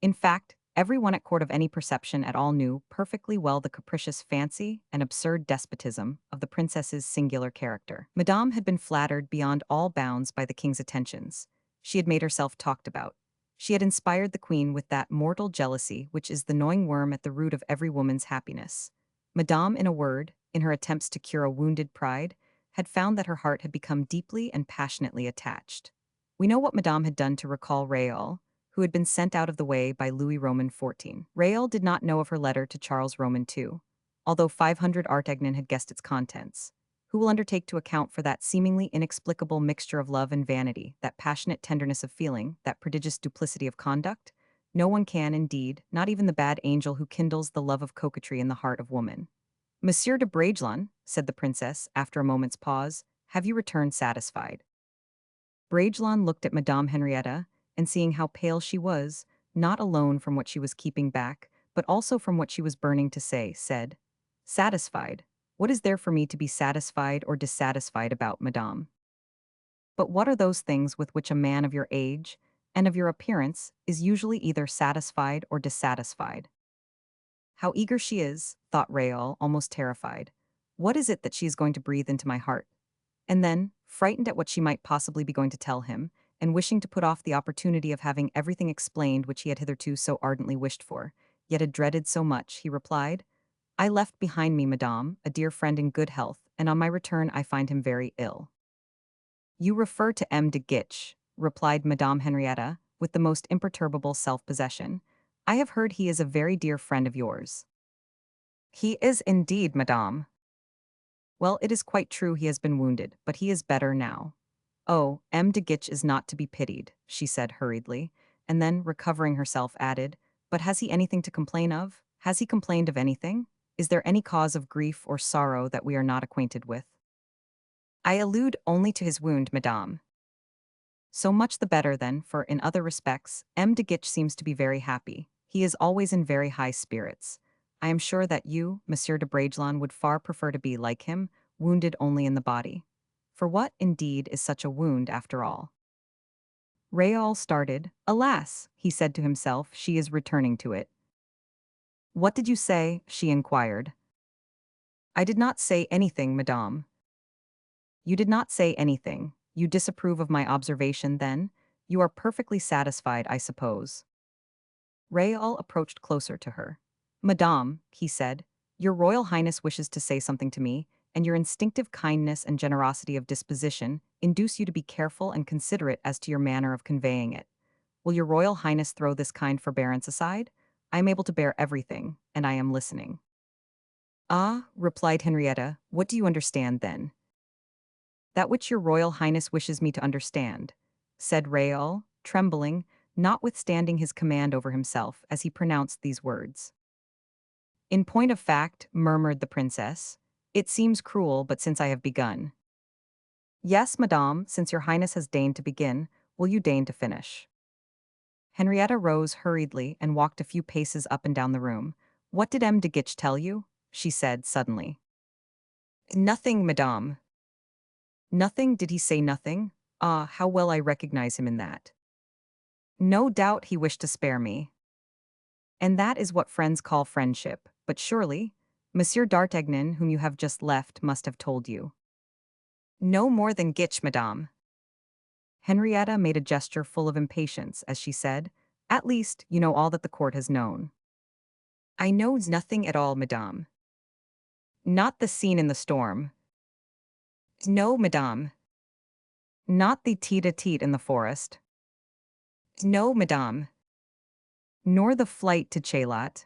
In fact, everyone at court of any perception at all knew perfectly well the capricious fancy and absurd despotism of the princess's singular character. Madame had been flattered beyond all bounds by the king's attentions. She had made herself talked about. She had inspired the queen with that mortal jealousy which is the gnawing worm at the root of every woman's happiness. Madame, in a word, in her attempts to cure a wounded pride, had found that her heart had become deeply and passionately attached. We know what Madame had done to recall Raoul, who had been sent out of the way by Louis Roman XIV. Raoul did not know of her letter to Charles Roman II, although 500 Artagnan had guessed its contents. Who will undertake to account for that seemingly inexplicable mixture of love and vanity, that passionate tenderness of feeling, that prodigious duplicity of conduct? No one can, indeed, not even the bad angel who kindles the love of coquetry in the heart of woman. Monsieur de Bragelonne, said the princess, after a moment's pause, have you returned satisfied? Bragelonne looked at Madame Henrietta, and seeing how pale she was, not alone from what she was keeping back, but also from what she was burning to say, said, Satisfied? What is there for me to be satisfied or dissatisfied about, Madame? But what are those things with which a man of your age, and of your appearance, is usually either satisfied or dissatisfied? How eager she is, thought Raoul, almost terrified. What is it that she is going to breathe into my heart? And then, frightened at what she might possibly be going to tell him, and wishing to put off the opportunity of having everything explained which he had hitherto so ardently wished for, yet had dreaded so much, he replied, I left behind me, Madame, a dear friend in good health, and on my return I find him very ill. You refer to M. de Guiche, replied Madame Henrietta, with the most imperturbable self-possession. I have heard he is a very dear friend of yours. He is indeed, Madame. Well, it is quite true he has been wounded, but he is better now. Oh, M. de Guiche is not to be pitied, she said hurriedly, and then, recovering herself, added, But has he anything to complain of? Has he complained of anything? Is there any cause of grief or sorrow that we are not acquainted with? I allude only to his wound, Madame. So much the better, then, for, in other respects, M. de Guiche seems to be very happy. He is always in very high spirits. I am sure that you, Monsieur de Bragelonne, would far prefer to be like him, wounded only in the body. For what, indeed, is such a wound, after all? Raoul started. Alas, he said to himself, she is returning to it. What did you say? She inquired. I did not say anything, madame. You did not say anything. You disapprove of my observation, then? You are perfectly satisfied, I suppose. Raoul approached closer to her. Madame, he said, your Royal Highness wishes to say something to me, and your instinctive kindness and generosity of disposition induce you to be careful and considerate as to your manner of conveying it. Will your Royal Highness throw this kind forbearance aside? I am able to bear everything, and I am listening. Ah, replied Henrietta, what do you understand then? That which your Royal Highness wishes me to understand, said Raoul, trembling, notwithstanding his command over himself as he pronounced these words. In point of fact, murmured the princess, it seems cruel, but since I have begun. Yes, madame, since your Highness has deigned to begin, will you deign to finish? Henrietta rose hurriedly and walked a few paces up and down the room. What did M. de Guiche tell you? She said suddenly. Nothing, madame. Nothing? Did he say nothing? Ah, how well I recognize him in that. No doubt he wished to spare me. And that is what friends call friendship, but surely, Monsieur d'Artagnan, whom you have just left, must have told you. No more than Guiche, madame. Henrietta made a gesture full of impatience as she said, at least, you know all that the court has known. I know nothing at all, madame. Not the scene in the storm. No, madame. Not the tete-a-tete in the forest. No, madame. Nor the flight to Chaillot.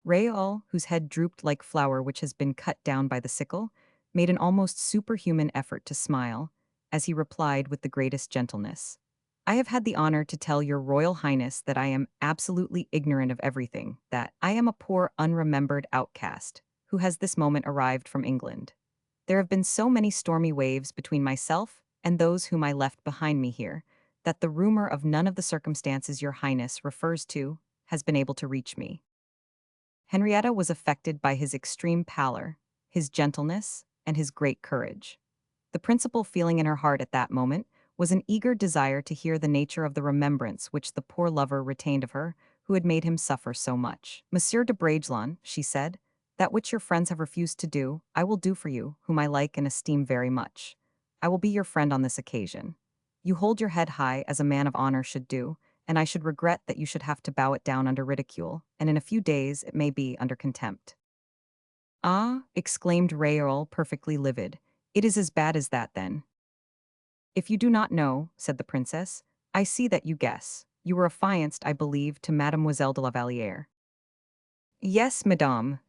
Raoul, whose head drooped like flower which has been cut down by the sickle, made an almost superhuman effort to smile, as he replied with the greatest gentleness. I have had the honor to tell your Royal Highness that I am absolutely ignorant of everything, that I am a poor unremembered outcast, who has this moment arrived from England. There have been so many stormy waves between myself and those whom I left behind me here, that the rumor of none of the circumstances your Highness refers to has been able to reach me. Henrietta was affected by his extreme pallor, his gentleness, and his great courage. The principal feeling in her heart at that moment was an eager desire to hear the nature of the remembrance which the poor lover retained of her, who had made him suffer so much. Monsieur de Bragelonne, she said, that which your friends have refused to do, I will do for you, whom I like and esteem very much. I will be your friend on this occasion. You hold your head high as a man of honor should do, and I should regret that you should have to bow it down under ridicule, and in a few days it may be under contempt. Ah, exclaimed Raoul, perfectly livid. It is as bad as that, then. If you do not know, said the princess, I see that you guess. You were affianced, I believe, to Mademoiselle de La Vallière. Yes, madame.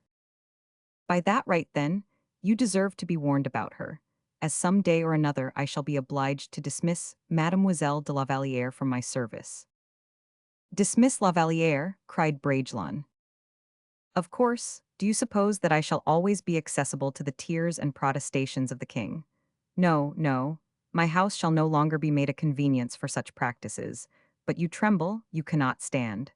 By that right, then, you deserve to be warned about her, as some day or another I shall be obliged to dismiss Mademoiselle de La Vallière from my service. Dismiss La Vallière, cried Bragelonne. Of course, do you suppose that I shall always be accessible to the tears and protestations of the king? No, no, my house shall no longer be made a convenience for such practices, but you tremble, you cannot stand.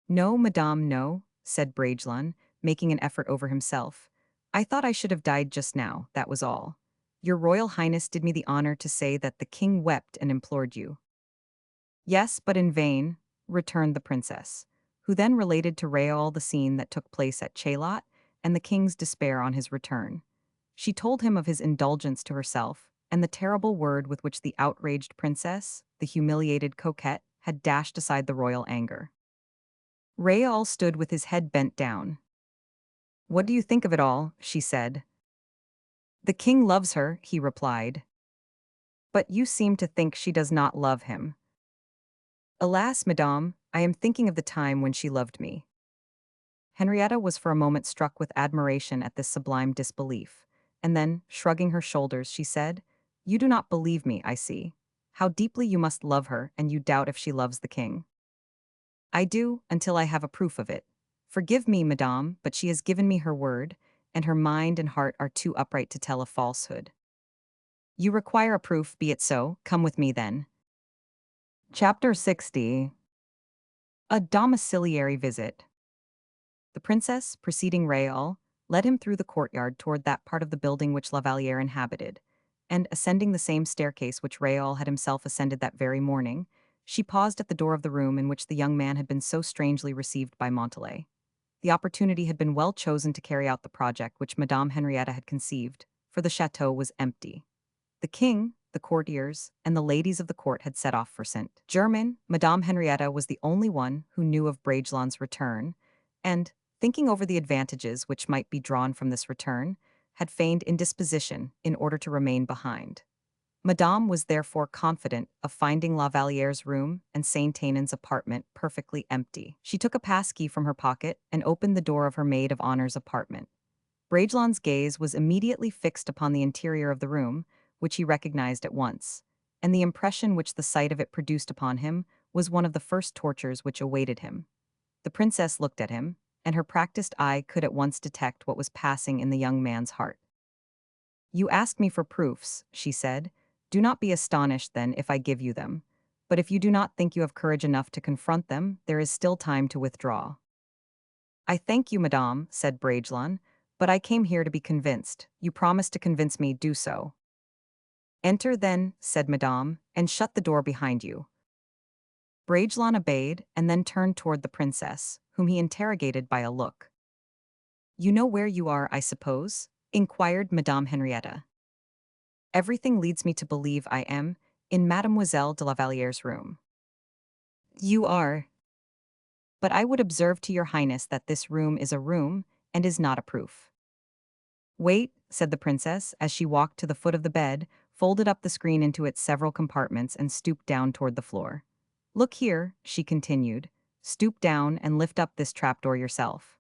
No, madame, no, said Bragelonne, making an effort over himself. I thought I should have died just now, that was all. Your Royal Highness did me the honor to say that the king wept and implored you. Yes, but in vain, returned the princess, who then related to Raoul the scene that took place at Chaillot and the king's despair on his return. She told him of his indulgence to herself, and the terrible word with which the outraged princess, the humiliated coquette, had dashed aside the royal anger. Raoul stood with his head bent down. What do you think of it all? She said. The king loves her, he replied. But you seem to think she does not love him. Alas, madame, I am thinking of the time when she loved me. Henrietta was for a moment struck with admiration at this sublime disbelief, and then, shrugging her shoulders, she said, You do not believe me, I see. How deeply you must love her, and you doubt if she loves the king. I do, until I have a proof of it. Forgive me, madame, but she has given me her word, and her mind and heart are too upright to tell a falsehood. You require a proof, be it so, come with me then. Chapter 60. A domiciliary visit. The princess, preceding Raoul, led him through the courtyard toward that part of the building which La Vallière inhabited, and, ascending the same staircase which Raoul had himself ascended that very morning, she paused at the door of the room in which the young man had been so strangely received by Montalais. The opportunity had been well chosen to carry out the project which Madame Henrietta had conceived, for the chateau was empty. The king, the courtiers, and the ladies of the court had set off for Saint-Germain. Madame Henrietta was the only one who knew of Bragelonne's return, and, thinking over the advantages which might be drawn from this return, had feigned indisposition in order to remain behind. Madame was therefore confident of finding La Valliere's room and Saint-Ainan's apartment perfectly empty. She took a passkey from her pocket and opened the door of her maid of honor's apartment. Bragelonne's gaze was immediately fixed upon the interior of the room, which he recognized at once, and the impression which the sight of it produced upon him was one of the first tortures which awaited him. The princess looked at him, and her practiced eye could at once detect what was passing in the young man's heart. "You ask me for proofs," she said. "Do not be astonished, then, if I give you them. But if you do not think you have courage enough to confront them, there is still time to withdraw." "I thank you, madame," said Bragelonne, "but I came here to be convinced. You promised to convince me, do so." "Enter, then," said madame, "and shut the door behind you." Bragelonne obeyed, and then turned toward the princess, whom he interrogated by a look. "You know where you are, I suppose?" inquired Madame Henrietta. "Everything leads me to believe I am in Mademoiselle de la Valliere's room." "You are. But I would observe to your highness that this room is a room, and is not a proof." "Wait," said the princess, as she walked to the foot of the bed, folded up the screen into its several compartments, and stooped down toward the floor. "Look here," she continued. "Stoop down and lift up this trapdoor yourself."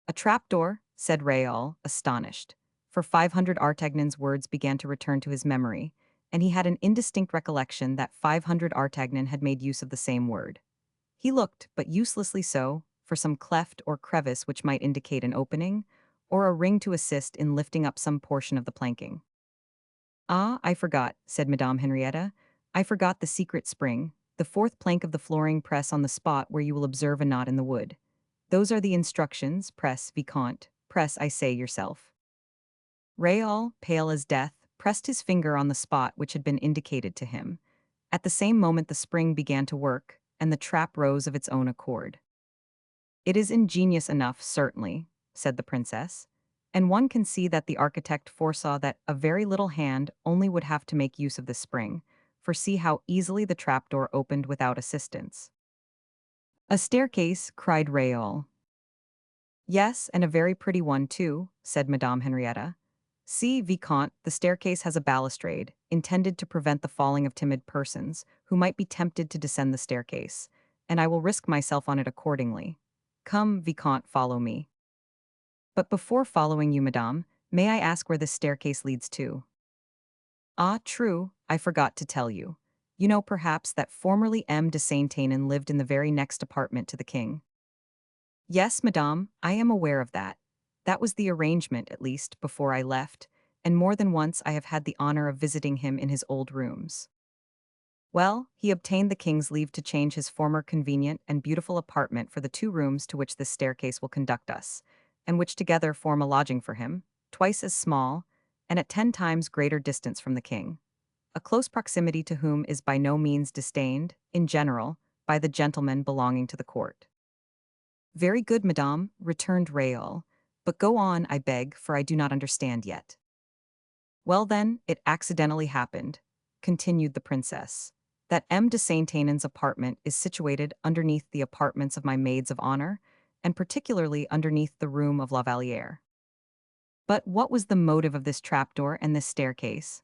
"A trapdoor?" said Raoul, astonished, for 500 Artagnan's words began to return to his memory, and he had an indistinct recollection that 500 Artagnan had made use of the same word. He looked, but uselessly so, for some cleft or crevice which might indicate an opening, or a ring to assist in lifting up some portion of the planking. "Ah, I forgot," said Madame Henrietta. "I forgot the secret spring, the fourth plank of the flooring. Press on the spot where you will observe a knot in the wood. Those are the instructions. Press, Vicomte. Press, I say, yourself." Raoul, pale as death, pressed his finger on the spot which had been indicated to him. At the same moment the spring began to work, and the trap rose of its own accord. "It is ingenious enough, certainly," said the princess, "and one can see that the architect foresaw that a very little hand only would have to make use of this spring, for see how easily the trapdoor opened without assistance." "A staircase," cried Raoul. "Yes, and a very pretty one, too," said Madame Henrietta. "See, Vicomte, the staircase has a balustrade, intended to prevent the falling of timid persons, who might be tempted to descend the staircase, and I will risk myself on it accordingly. Come, Vicomte, follow me." "But before following you, madame, may I ask where this staircase leads to?" "Ah, true, I forgot to tell you. You know, perhaps, that formerly M. de Saint-Ainan lived in the very next apartment to the king." "Yes, madame, I am aware of that. That was the arrangement, at least, before I left, and more than once I have had the honor of visiting him in his old rooms." "Well, he obtained the king's leave to change his former convenient and beautiful apartment for the 2 rooms to which this staircase will conduct us, and which together form a lodging for him, twice as small, and at 10 times greater distance from the king, a close proximity to whom is by no means disdained, in general, by the gentlemen belonging to the court." "Very good, madame," returned Raoul, "but go on, I beg, for I do not understand yet." "Well, then, it accidentally happened," continued the princess, "that M. de Saint-Ainan's apartment is situated underneath the apartments of my maids of honor, and particularly underneath the room of La Vallière." "But what was the motive of this trapdoor and this staircase?"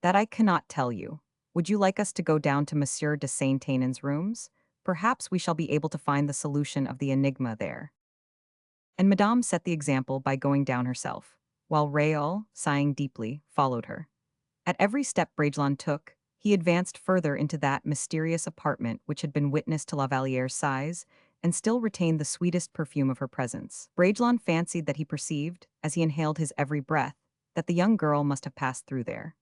"That I cannot tell you. Would you like us to go down to Monsieur de Saint-Ainan's rooms? Perhaps we shall be able to find the solution of the enigma there." And Madame set the example by going down herself, while Raoul, sighing deeply, followed her. At every step Bragelonne took, he advanced further into that mysterious apartment which had been witness to La Valliere's sighs, and still retained the sweetest perfume of her presence. Bragelonne fancied that he perceived, as he inhaled his every breath, that the young girl must have passed through there.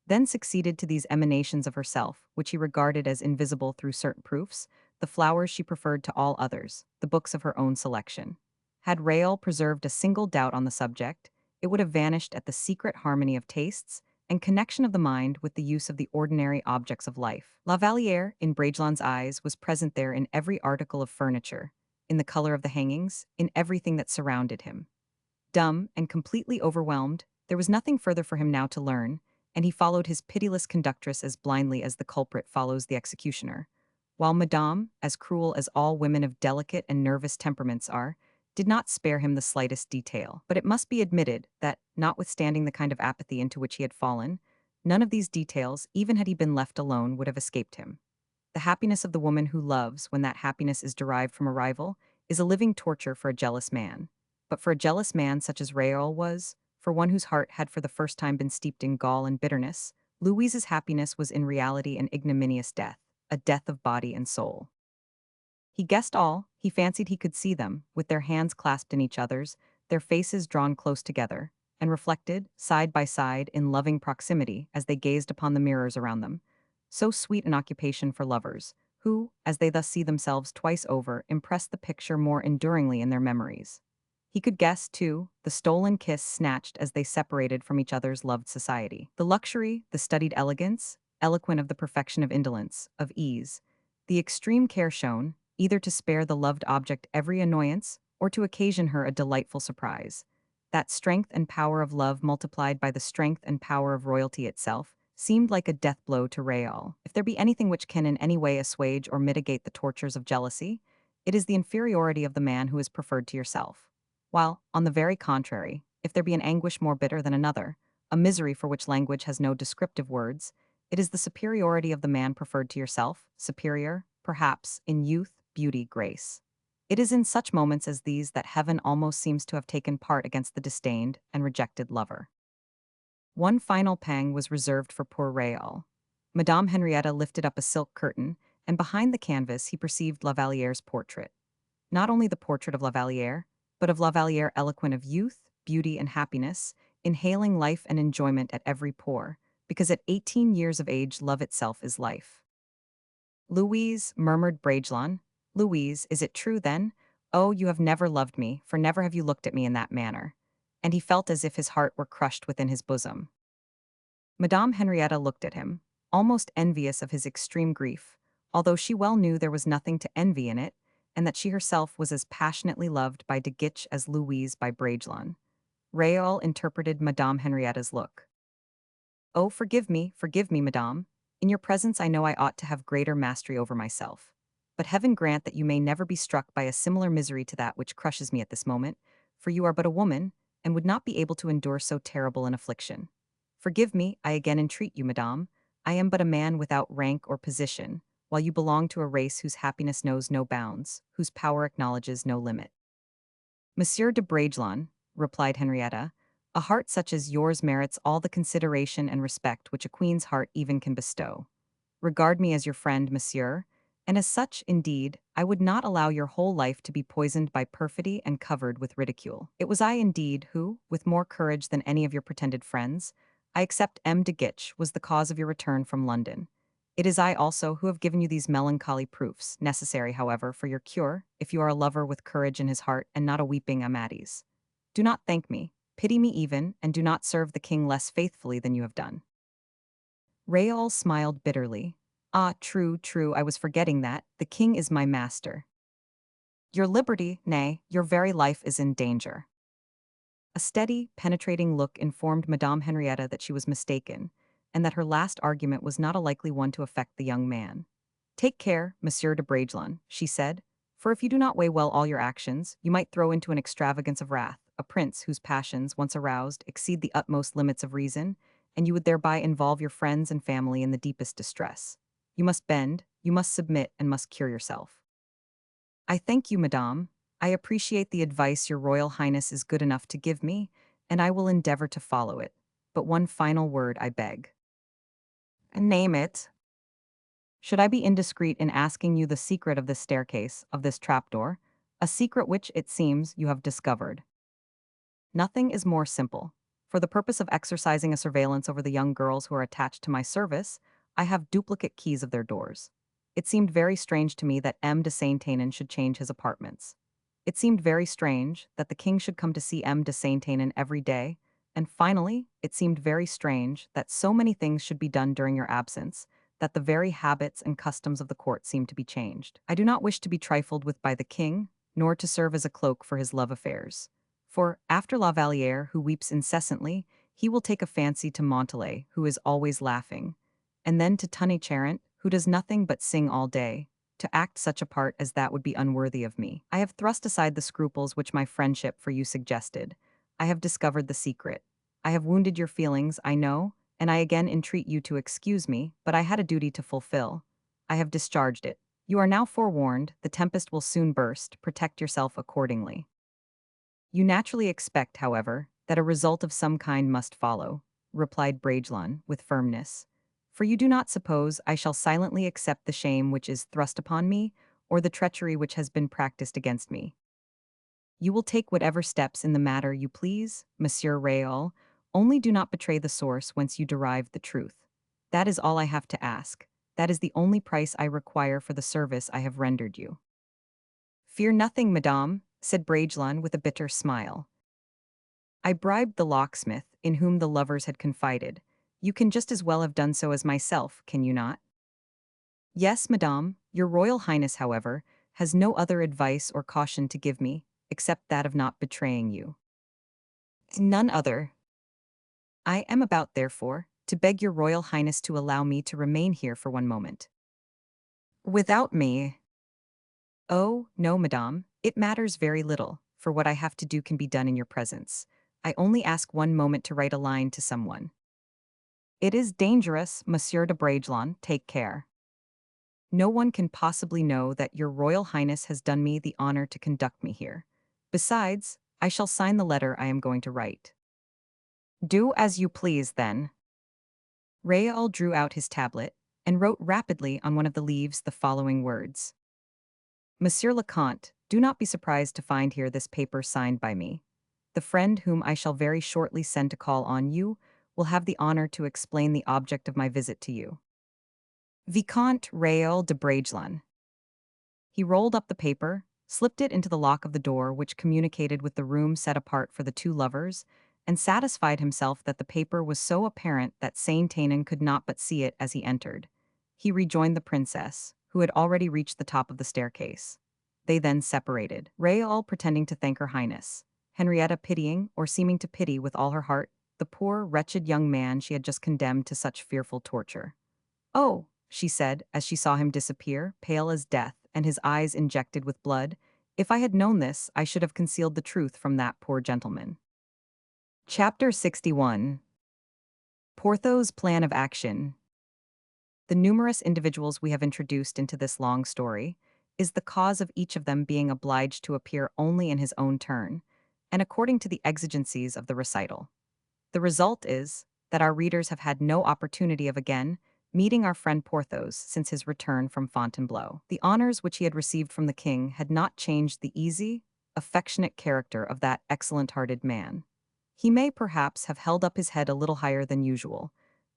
Then succeeded to these emanations of herself, which he regarded as invisible through certain proofs, the flowers she preferred to all others, the books of her own selection. Had Raoul preserved a single doubt on the subject, it would have vanished at the secret harmony of tastes and connection of the mind with the use of the ordinary objects of life. La Vallière, in Bragelonne's eyes, was present there in every article of furniture, in the color of the hangings, in everything that surrounded him. Dumb and completely overwhelmed, there was nothing further for him now to learn, and he followed his pitiless conductress as blindly as the culprit follows the executioner, while Madame, as cruel as all women of delicate and nervous temperaments are, did not spare him the slightest detail. But it must be admitted that, notwithstanding the kind of apathy into which he had fallen, none of these details, even had he been left alone, would have escaped him. The happiness of the woman who loves, when that happiness is derived from a rival, is a living torture for a jealous man. But for a jealous man such as Raoul was, for one whose heart had for the first time been steeped in gall and bitterness, Louise's happiness was in reality an ignominious death, a death of body and soul. He guessed all, he fancied he could see them, with their hands clasped in each other's, their faces drawn close together, and reflected, side by side, in loving proximity as they gazed upon the mirrors around them. So sweet an occupation for lovers, who, as they thus see themselves twice over, impress the picture more enduringly in their memories. He could guess, too, the stolen kiss snatched as they separated from each other's loved society. The luxury, the studied elegance, eloquent of the perfection of indolence, of ease, the extreme care shown, either to spare the loved object every annoyance or to occasion her a delightful surprise. That strength and power of love multiplied by the strength and power of royalty itself seemed like a death blow to Raoul. If there be anything which can in any way assuage or mitigate the tortures of jealousy, it is the inferiority of the man who is preferred to yourself. While, on the very contrary, if there be an anguish more bitter than another, a misery for which language has no descriptive words, it is the superiority of the man preferred to yourself, superior, perhaps, in youth, beauty, grace. It is in such moments as these that heaven almost seems to have taken part against the disdained and rejected lover. One final pang was reserved for poor Raoul. Madame Henrietta lifted up a silk curtain, and behind the canvas he perceived La Valliere's portrait. Not only the portrait of La Vallière, but of La Vallière eloquent of youth, beauty, and happiness, inhaling life and enjoyment at every pore, because at 18 years of age love itself is life. "Louise," murmured Bragelonne. "Louise, is it true, then? Oh, you have never loved me, for never have you looked at me in that manner." And he felt as if his heart were crushed within his bosom. Madame Henrietta looked at him, almost envious of his extreme grief, although she well knew there was nothing to envy in it, and that she herself was as passionately loved by de Guiche as Louise by Bragelonne. Raoul interpreted Madame Henrietta's look. "Oh, forgive me, madame. In your presence I know I ought to have greater mastery over myself. But heaven grant that you may never be struck by a similar misery to that which crushes me at this moment, for you are but a woman, and would not be able to endure so terrible an affliction. Forgive me, I again entreat you, madame. I am but a man without rank or position, while you belong to a race whose happiness knows no bounds, whose power acknowledges no limit." "Monsieur de Bragelonne," replied Henrietta, "a heart such as yours merits all the consideration and respect which a queen's heart even can bestow. Regard me as your friend, monsieur, and as such, indeed, I would not allow your whole life to be poisoned by perfidy and covered with ridicule. It was I, indeed, who, with more courage than any of your pretended friends, I except M. de Guiche, was the cause of your return from London. It is I also who have given you these melancholy proofs, necessary, however, for your cure, if you are a lover with courage in his heart and not a weeping Amadis. Do not thank me, pity me even, and do not serve the king less faithfully than you have done." Raoul smiled bitterly. "Ah, true, true, I was forgetting that. The king is my master. Your liberty, nay, your very life is in danger." A steady, penetrating look informed Madame Henrietta that she was mistaken, and that her last argument was not a likely one to affect the young man. "Take care, Monsieur de Bragelonne," she said, "for if you do not weigh well all your actions, you might throw into an extravagance of wrath a prince whose passions, once aroused, exceed the utmost limits of reason, and you would thereby involve your friends and family in the deepest distress. You must bend, you must submit, and must cure yourself." "I thank you, madame. I appreciate the advice your Royal Highness is good enough to give me, and I will endeavor to follow it. But one final word, I beg." "Name it." "Should I be indiscreet in asking you the secret of this staircase, of this trapdoor, a secret which, it seems, you have discovered?" "Nothing is more simple. For the purpose of exercising a surveillance over the young girls who are attached to my service, I have duplicate keys of their doors. It seemed very strange to me that M. de Saint-Aignan should change his apartments. It seemed very strange that the king should come to see M. de Saint-Aignan every day, and finally, it seemed very strange that so many things should be done during your absence, that the very habits and customs of the court seemed to be changed. I do not wish to be trifled with by the king, nor to serve as a cloak for his love affairs. For, after La Vallière, who weeps incessantly, he will take a fancy to Montalais, who is always laughing, and then to Tunny Charent, who does nothing but sing all day. To act such a part as that would be unworthy of me. I have thrust aside the scruples which my friendship for you suggested. I have discovered the secret. I have wounded your feelings, I know, and I again entreat you to excuse me, but I had a duty to fulfill. I have discharged it. You are now forewarned, the tempest will soon burst, protect yourself accordingly. You naturally expect, however, that a result of some kind must follow, replied Bragelonne with firmness. For you do not suppose I shall silently accept the shame which is thrust upon me, or the treachery which has been practiced against me. You will take whatever steps in the matter you please, Monsieur Raoul, only do not betray the source whence you derived the truth. That is all I have to ask. That is the only price I require for the service I have rendered you. Fear nothing, madame, said Bragelonne with a bitter smile. I bribed the locksmith, in whom the lovers had confided. You can just as well have done so as myself, can you not? Yes, madame. Your Royal Highness, however, has no other advice or caution to give me, except that of not betraying you. None other. I am about, therefore, to beg your Royal Highness to allow me to remain here for one moment. Without me? Oh, no, madame. It matters very little, for what I have to do can be done in your presence. I only ask one moment to write a line to someone. It is dangerous, Monsieur de Bragelonne, take care. No one can possibly know that your Royal Highness has done me the honor to conduct me here. Besides, I shall sign the letter I am going to write. Do as you please, then. Raoul drew out his tablet and wrote rapidly on one of the leaves the following words. Monsieur le Comte, do not be surprised to find here this paper signed by me. The friend whom I shall very shortly send to call on you will have the honor to explain the object of my visit to you. Vicomte Raoul de Bragelonne. He rolled up the paper, slipped it into the lock of the door which communicated with the room set apart for the two lovers, and satisfied himself that the paper was so apparent that Saint-Aignan could not but see it as he entered. He rejoined the princess, who had already reached the top of the staircase. They then separated, Raoul pretending to thank her highness, Henrietta pitying, or seeming to pity with all her heart, the poor, wretched young man she had just condemned to such fearful torture. Oh, she said, as she saw him disappear, pale as death, and his eyes injected with blood, if I had known this, I should have concealed the truth from that poor gentleman. Chapter 61. Porthos' Plan of Action. The numerous individuals we have introduced into this long story is the cause of each of them being obliged to appear only in his own turn, and according to the exigencies of the recital. The result is that our readers have had no opportunity of again meeting our friend Porthos since his return from Fontainebleau. The honors which he had received from the king had not changed the easy, affectionate character of that excellent-hearted man. He may perhaps have held up his head a little higher than usual,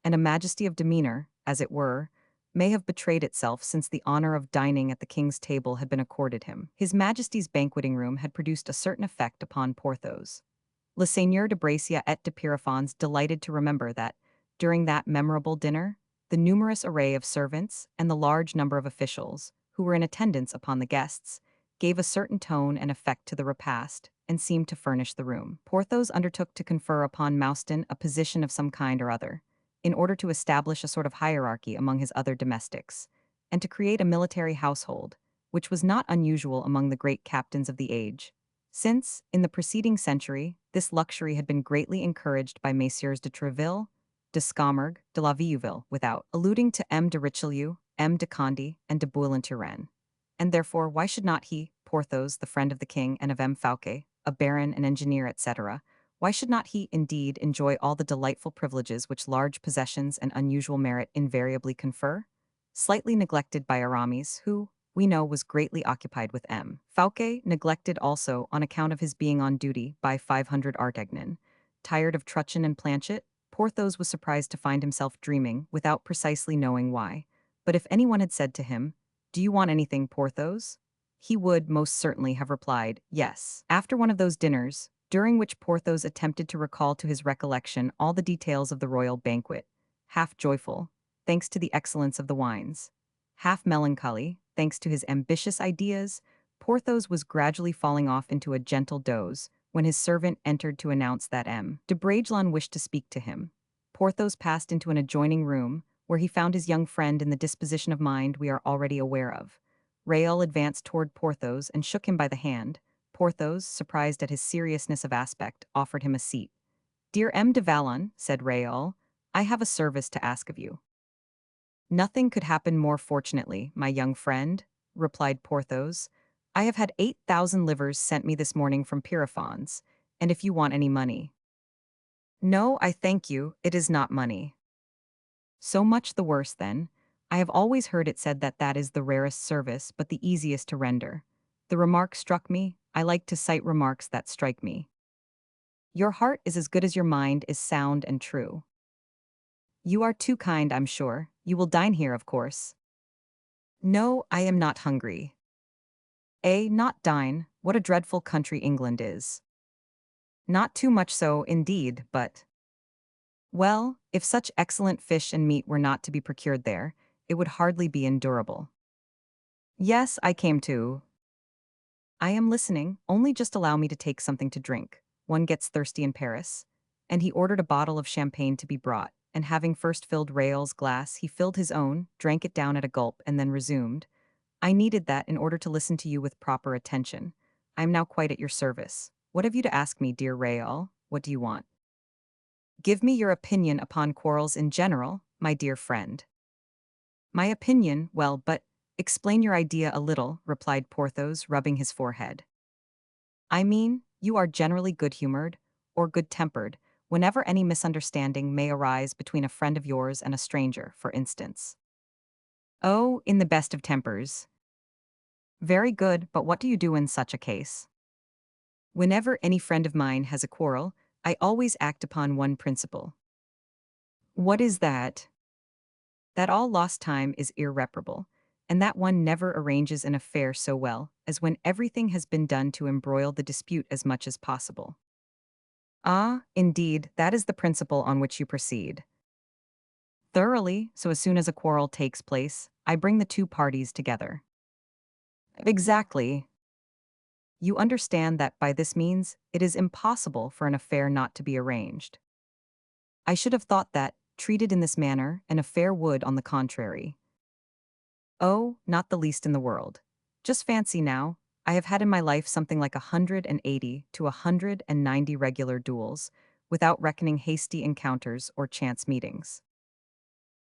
and a majesty of demeanor, as it were, may have betrayed itself since the honor of dining at the king's table had been accorded him. His Majesty's banqueting room had produced a certain effect upon Porthos. Le Seigneur de Bracia et de Pierrefonds delighted to remember that, during that memorable dinner, the numerous array of servants and the large number of officials, who were in attendance upon the guests, gave a certain tone and effect to the repast, and seemed to furnish the room. Porthos undertook to confer upon Mouston a position of some kind or other, in order to establish a sort of hierarchy among his other domestics, and to create a military household, which was not unusual among the great captains of the age, since, in the preceding century, this luxury had been greatly encouraged by Messieurs de Treville, de Scaumurg, de la Vieuville, without alluding to M. de Richelieu, M. de Conde, and de Bouillon-Turenne. And therefore, why should not he, Porthos, the friend of the king, and of M. Fouquet, a baron, an engineer, etc., why should not he, indeed, enjoy all the delightful privileges which large possessions and unusual merit invariably confer? Slightly neglected by Aramis, who, we know, was greatly occupied with M. Fouquet, neglected also on account of his being on duty by 500 Artagnan. Tired of Truchen and Planchet, Porthos was surprised to find himself dreaming without precisely knowing why. But if anyone had said to him, Do you want anything, Porthos? He would most certainly have replied, yes. After one of those dinners, during which Porthos attempted to recall to his recollection all the details of the royal banquet, half joyful, thanks to the excellence of the wines, half melancholy, thanks to his ambitious ideas, Porthos was gradually falling off into a gentle doze when his servant entered to announce that M. de Bragelonne wished to speak to him. Porthos passed into an adjoining room, where he found his young friend in the disposition of mind we are already aware of. Raoul advanced toward Porthos and shook him by the hand. Porthos, surprised at his seriousness of aspect, offered him a seat. "Dear M. de Valon," said Raoul, "I have a service to ask of you." "Nothing could happen more fortunately, my young friend," replied Porthos. "I have had 8,000 livres sent me this morning from Pierrefonds, and if you want any money—" "No, I thank you, it is not money." "So much the worse, then. I have always heard it said that that is the rarest service, but the easiest to render. The remark struck me. I like to cite remarks that strike me. Your heart is as good as your mind is sound and true. You are too kind, I'm sure. You will dine here, of course." "No, I am not hungry." Not dine? What a dreadful country England is." "Not too much so, indeed, but—" "Well, if such excellent fish and meat were not to be procured there, it would hardly be endurable." "Yes, I came to—" "I am listening, only just allow me to take something to drink. One gets thirsty in Paris." And he ordered a bottle of champagne to be brought, and having first filled Raoul's glass, he filled his own, drank it down at a gulp, and then resumed, "I needed that in order to listen to you with proper attention. I am now quite at your service. What have you to ask me, dear Raoul? What do you want?" "Give me your opinion upon quarrels in general, my dear friend." "My opinion, well, but explain your idea a little," replied Porthos, rubbing his forehead. "I mean, you are generally good-humored, or good-tempered, whenever any misunderstanding may arise between a friend of yours and a stranger, for instance." "Oh, in the best of tempers." "Very good, but what do you do in such a case?" "Whenever any friend of mine has a quarrel, I always act upon one principle." "What is that?" "That all lost time is irreparable, and that one never arranges an affair so well as when everything has been done to embroil the dispute as much as possible." "Ah, indeed, that is the principle on which you proceed." "Thoroughly, so as soon as a quarrel takes place, I bring the two parties together." "Exactly." "You understand that by this means it is impossible for an affair not to be arranged." "I should have thought that, treated in this manner, an affair would, on the contrary—" "Oh, not the least in the world. Just fancy now, I have had in my life something like 180 to 190 regular duels, without reckoning hasty encounters or chance meetings."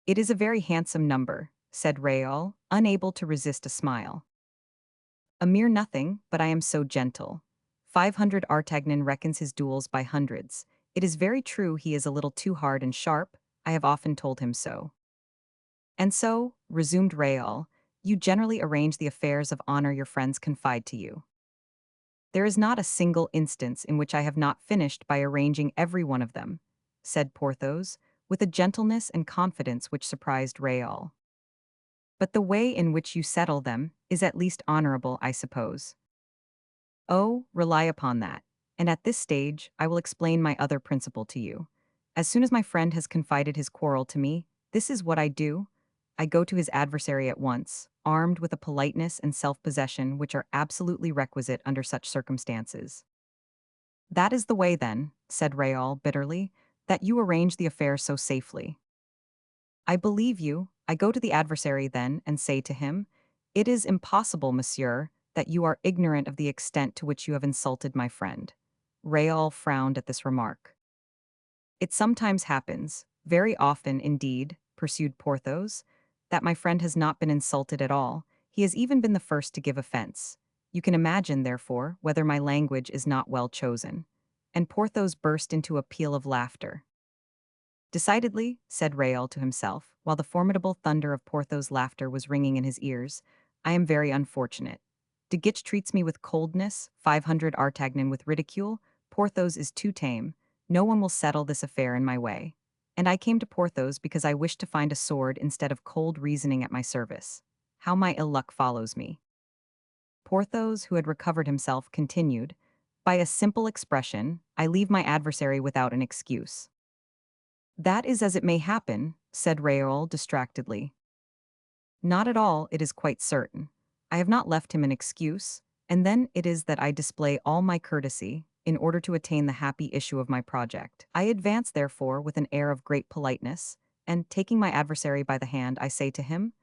"It is a very handsome number," said Raoul, unable to resist a smile. "A mere nothing, but I am so gentle. 500 Artagnan reckons his duels by hundreds. It is very true he is a little too hard and sharp. I have often told him so." "And so," resumed Raoul, "you generally arrange the affairs of honor your friends confide to you." "There is not a single instance in which I have not finished by arranging every one of them," said Porthos, with a gentleness and confidence which surprised Raoul. "But the way in which you settle them is at least honorable, I suppose." "Oh, rely upon that. And at this stage, I will explain my other principle to you. As soon as my friend has confided his quarrel to me, this is what I do. I go to his adversary at once, armed with a politeness and self-possession which are absolutely requisite under such circumstances." "That is the way, then," said Raoul bitterly, "that you arrange the affair so safely." "I believe you. I go to the adversary, then, and say to him, 'It is impossible, monsieur, that you are ignorant of the extent to which you have insulted my friend.'" Raoul frowned at this remark. "It sometimes happens, very often indeed," pursued Porthos, "that my friend has not been insulted at all. He has even been the first to give offense. You can imagine, therefore, whether my language is not well chosen." And Porthos burst into a peal of laughter. "Decidedly," said Raoul to himself, while the formidable thunder of Porthos' laughter was ringing in his ears, "I am very unfortunate. De Guiche treats me with coldness, 500 Artagnan with ridicule, Porthos is too tame, no one will settle this affair in my way. And I came to Porthos because I wished to find a sword instead of cold reasoning at my service. How my ill luck follows me. Porthos, who had recovered himself, continued, by a simple expression, I leave my adversary without an excuse. That is as it may happen, said Raoul distractedly. Not at all, it is quite certain. I have not left him an excuse, and then it is that I display all my courtesy in order to attain the happy issue of my project. I advance, therefore, with an air of great politeness, and taking my adversary by the hand, I say to him,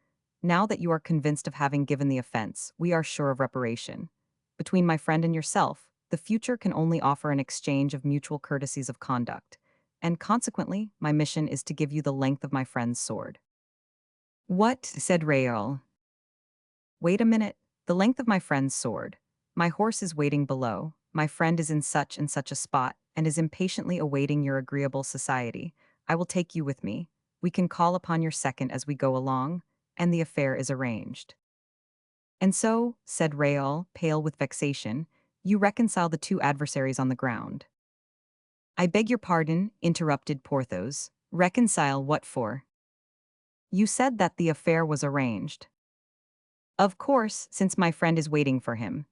now that you are convinced of having given the offense, we are sure of reparation. Between my friend and yourself, the future can only offer an exchange of mutual courtesies of conduct, and consequently, my mission is to give you the length of my friend's sword. What? Said Raoul. Wait a minute. The length of my friend's sword. My horse is waiting below. My friend is in such and such a spot, and is impatiently awaiting your agreeable society. I will take you with me. We can call upon your second as we go along, and the affair is arranged. And so, said Raoul, pale with vexation, you reconcile the two adversaries on the ground. I beg your pardon, interrupted Porthos. Reconcile what for? You said that the affair was arranged. Of course, since my friend is waiting for him.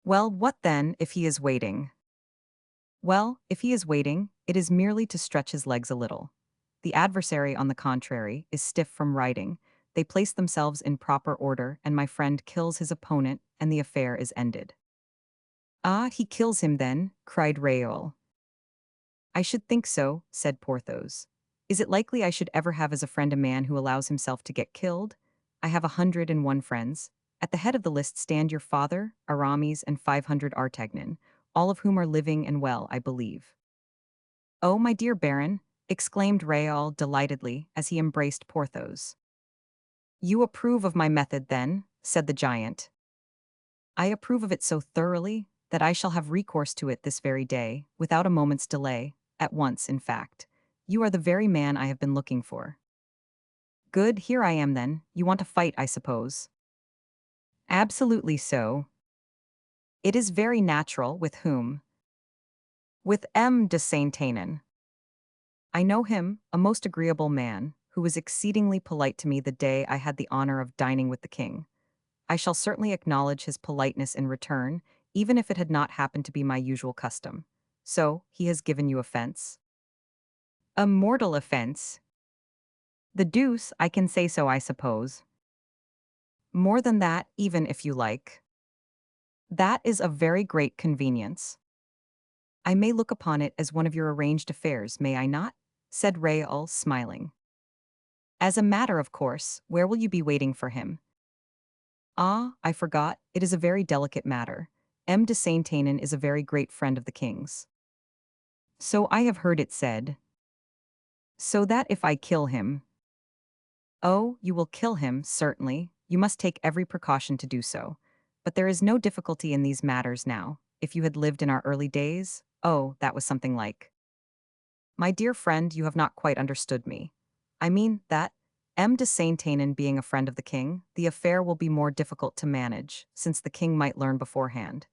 Well, what then, if he is waiting? Well, if he is waiting, it is merely to stretch his legs a little. The adversary, on the contrary, is stiff from riding. They place themselves in proper order, and my friend kills his opponent, and the affair is ended. Ah, he kills him then, cried Raoul. I should think so, said Porthos. Is it likely I should ever have as a friend a man who allows himself to get killed? I have 101 friends. At the head of the list stand your father, Aramis, and 500 Artagnan, all of whom are living and well, I believe. Oh, my dear Baron, exclaimed Raoul delightedly as he embraced Porthos. You approve of my method, then, said the giant. I approve of it so thoroughly that I shall have recourse to it this very day, without a moment's delay, at once, in fact. You are the very man I have been looking for. Good, here I am then. You want to fight, I suppose. Absolutely so. It is very natural. With whom? With M. de Saint-Aignan. I know him, a most agreeable man, who was exceedingly polite to me the day I had the honor of dining with the king. I shall certainly acknowledge his politeness in return, even if it had not happened to be my usual custom. So, he has given you offense? A mortal offense. The deuce, I can say so, I suppose. More than that, even if you like. That is a very great convenience. I may look upon it as one of your arranged affairs, may I not? Said Raoul, smiling. As a matter of course, where will you be waiting for him? Ah, I forgot, it is a very delicate matter. M. de Saint-Aignan is a very great friend of the king's. So I have heard it said. So that if I kill him. Oh, you will kill him, certainly. You must take every precaution to do so. But there is no difficulty in these matters now. If you had lived in our early days, oh, that was something like. My dear friend, you have not quite understood me. I mean that, M. de Saint-Aignan being a friend of the king, the affair will be more difficult to manage, since the king might learn beforehand.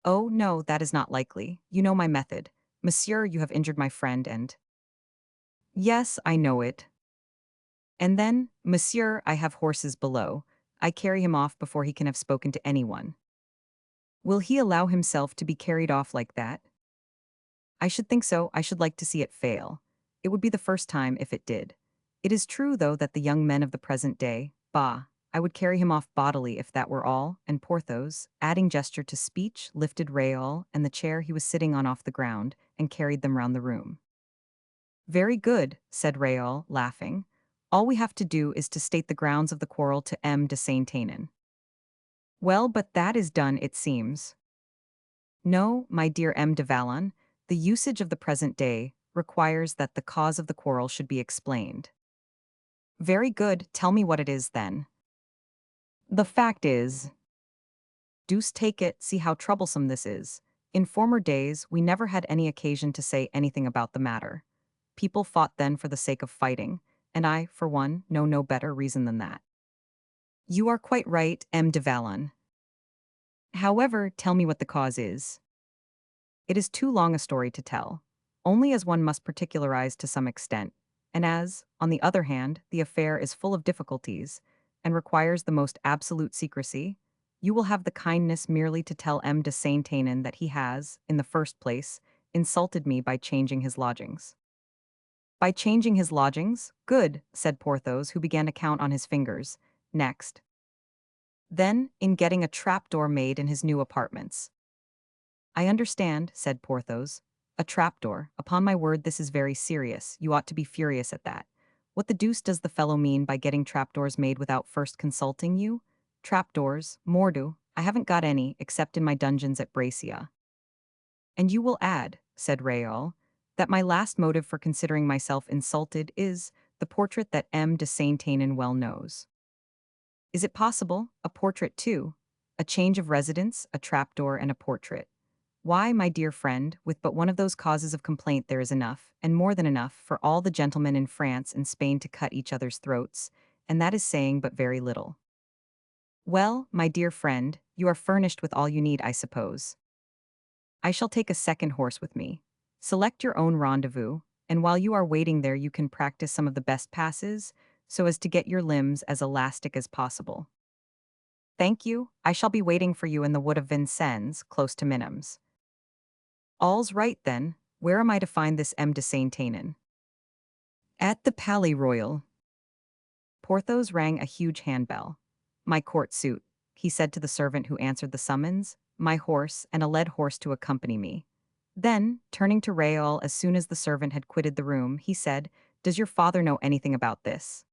Oh, no, that is not likely. You know my method. Monsieur, you have injured my friend and... Yes, I know it. And then, Monsieur, I have horses below. I carry him off before he can have spoken to anyone. Will he allow himself to be carried off like that? I should think so. I should like to see it fail. It would be the first time if it did. It is true, though, that the young men of the present day, bah, I would carry him off bodily if that were all, and Porthos, adding gesture to speech, lifted Raoul and the chair he was sitting on off the ground, and carried them round the room. Very good, said Raoul, laughing. All we have to do is to state the grounds of the quarrel to M. de Saint-Aignan. Well, but that is done, it seems. No, my dear M. de Valon, the usage of the present day requires that the cause of the quarrel should be explained. Very good, tell me what it is then. The fact is... Deuce take it, see how troublesome this is. In former days, we never had any occasion to say anything about the matter. People fought then for the sake of fighting, and I, for one, know no better reason than that. You are quite right, M. de Valon. However, tell me what the cause is. It is too long a story to tell, only as one must particularize to some extent, and as, on the other hand, the affair is full of difficulties, and requires the most absolute secrecy, you will have the kindness merely to tell M. de Saint-Aignan that he has, in the first place, insulted me by changing his lodgings. By changing his lodgings? Good, said Porthos, who began to count on his fingers. Next. Then, in getting a trapdoor made in his new apartments. I understand, said Porthos. A trapdoor. Upon my word, this is very serious. You ought to be furious at that. What the deuce does the fellow mean by getting trapdoors made without first consulting you? Trapdoors, mordu, I haven't got any, except in my dungeons at Brescia. And you will add, said Raoul, that my last motive for considering myself insulted is the portrait that M. de Saint-Aignan well knows. Is it possible? A portrait too? A change of residence, a trapdoor, and a portrait. Why, my dear friend, with but one of those causes of complaint there is enough, and more than enough, for all the gentlemen in France and Spain to cut each other's throats, and that is saying but very little. Well, my dear friend, you are furnished with all you need, I suppose. I shall take a second horse with me. Select your own rendezvous, and while you are waiting there you can practice some of the best passes, so as to get your limbs as elastic as possible. Thank you, I shall be waiting for you in the wood of Vincennes, close to Minims. All's right then, where am I to find this M. de Saint-Aignan? At the Palais Royal. Porthos rang a huge handbell. My court suit, he said to the servant who answered the summons, my horse, and a led horse to accompany me. Then, turning to Raoul as soon as the servant had quitted the room, he said, Does your father know anything about this?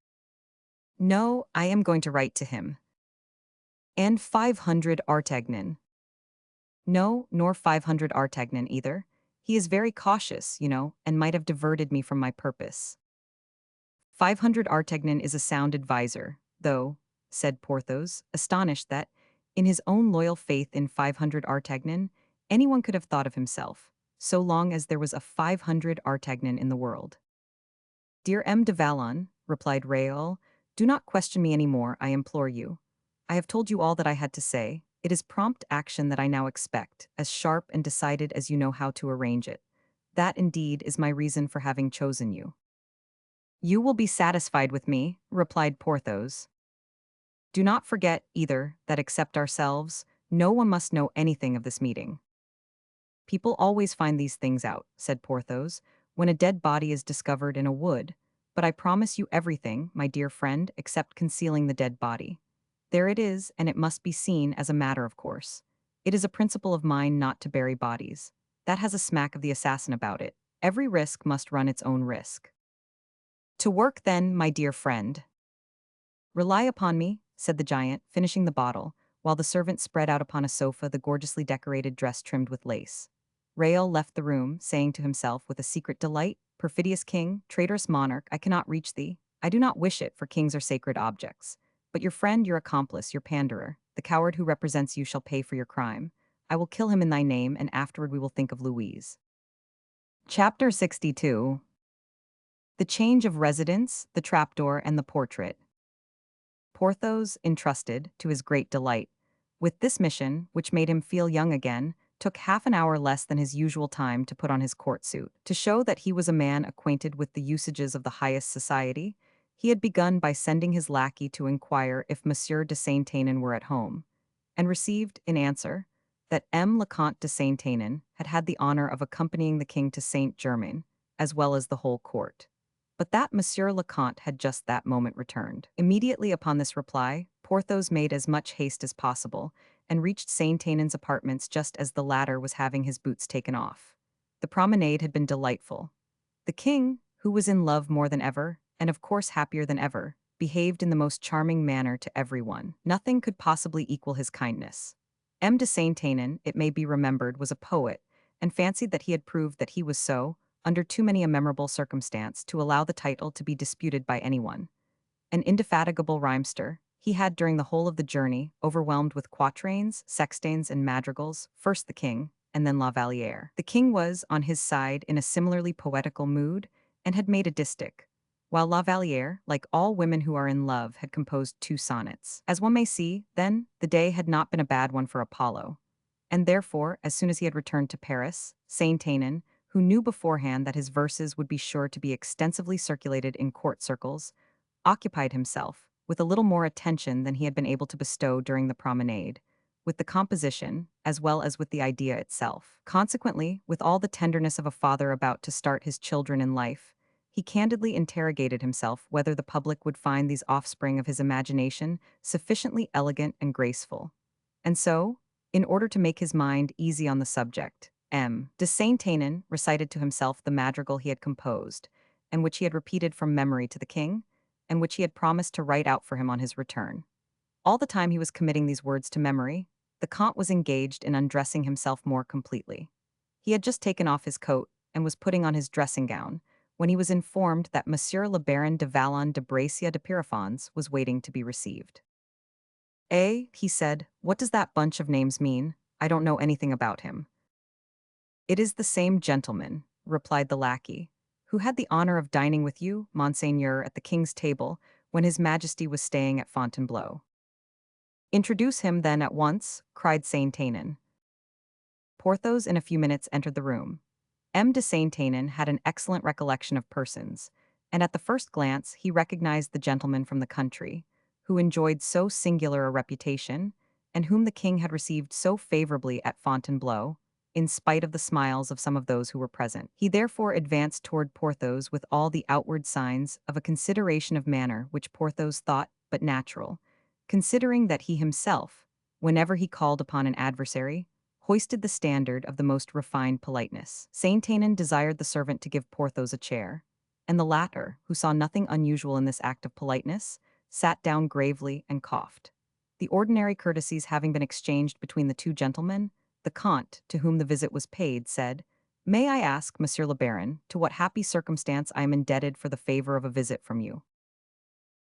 No, I am going to write to him. And 500 Artagnan. No, nor 500 Artagnan either. He is very cautious, you know, and might have diverted me from my purpose. 500 Artagnan is a sound adviser, though, said Porthos, astonished that, in his own loyal faith in 500 Artagnan, anyone could have thought of himself, so long as there was a 500 Artagnan in the world. Dear M. de Valon, replied Raoul, do not question me any more, I implore you. I have told you all that I had to say. It is prompt action that I now expect, as sharp and decided as you know how to arrange it. That, indeed, is my reason for having chosen you. You will be satisfied with me, replied Porthos. Do not forget, either, that except ourselves, no one must know anything of this meeting. People always find these things out, said Porthos, when a dead body is discovered in a wood, but I promise you everything, my dear friend, except concealing the dead body. There it is, and it must be seen as a matter of course. It is a principle of mine not to bury bodies. That has a smack of the assassin about it. Every risk must run its own risk. To work, then, my dear friend. Rely upon me, said the giant, finishing the bottle, while the servant spread out upon a sofa the gorgeously decorated dress trimmed with lace. Raoul left the room, saying to himself with a secret delight, Perfidious king, traitorous monarch, I cannot reach thee. I do not wish it, for kings are sacred objects. But your friend, your accomplice, your panderer, the coward who represents you shall pay for your crime. I will kill him in thy name, and afterward we will think of Louise. Chapter 62. The change of residence, the trapdoor, and the portrait. Porthos, entrusted, to his great delight, with this mission, which made him feel young again, took half an hour less than his usual time to put on his court suit. To show that he was a man acquainted with the usages of the highest society, he had begun by sending his lackey to inquire if Monsieur de Saint-Aignan were at home, and received, in answer, that M. le Comte de Saint-Aignan had had the honor of accompanying the king to Saint-Germain, as well as the whole court. But that Monsieur le Comte had just that moment returned. Immediately upon this reply, Porthos made as much haste as possible, and reached Saint-Aignan's apartments just as the latter was having his boots taken off. The promenade had been delightful. The king, who was in love more than ever, and of course happier than ever, behaved in the most charming manner to everyone. Nothing could possibly equal his kindness. M. de Saint-Aignan, it may be remembered, was a poet, and fancied that he had proved that he was so, under too many a memorable circumstance to allow the title to be disputed by anyone. An indefatigable rhymester, he had during the whole of the journey, overwhelmed with quatrains, sextains, and madrigals, first the king, and then La Vallière. The king was, on his side, in a similarly poetical mood, and had made a distich, while La Vallière, like all women who are in love, had composed 2 sonnets. As one may see, then, the day had not been a bad one for Apollo, and therefore, as soon as he had returned to Paris, Saint-Aignan, who knew beforehand that his verses would be sure to be extensively circulated in court circles, occupied himself, with a little more attention than he had been able to bestow during the promenade, with the composition, as well as with the idea itself. Consequently, with all the tenderness of a father about to start his children in life, he candidly interrogated himself whether the public would find these offspring of his imagination sufficiently elegant and graceful. And so, in order to make his mind easy on the subject, M. de Saint-Aignan recited to himself the madrigal he had composed, and which he had repeated from memory to the king, and which he had promised to write out for him on his return. All the time he was committing these words to memory, the Comte was engaged in undressing himself more completely. He had just taken off his coat and was putting on his dressing gown, when he was informed that Monsieur le Baron de Vallon de Bracia de Pierrefonds was waiting to be received. He said, what does that bunch of names mean? I don't know anything about him. It is the same gentleman, replied the lackey, who had the honor of dining with you, Monseigneur, at the king's table, when his majesty was staying at Fontainebleau. Introduce him, then, at once, cried Saint-Aignan. Porthos in a few minutes entered the room. M. de Saint-Aignan had an excellent recollection of persons, and at the first glance he recognized the gentleman from the country, who enjoyed so singular a reputation, and whom the king had received so favorably at Fontainebleau, in spite of the smiles of some of those who were present. He therefore advanced toward Porthos with all the outward signs of a consideration of manner which Porthos thought but natural, considering that he himself, whenever he called upon an adversary, hoisted the standard of the most refined politeness. Saint-Aignan desired the servant to give Porthos a chair, and the latter, who saw nothing unusual in this act of politeness, sat down gravely and coughed. The ordinary courtesies having been exchanged between the two gentlemen, the Comte, to whom the visit was paid, said, "May I ask, Monsieur le Baron, to what happy circumstance I am indebted for the favor of a visit from you?"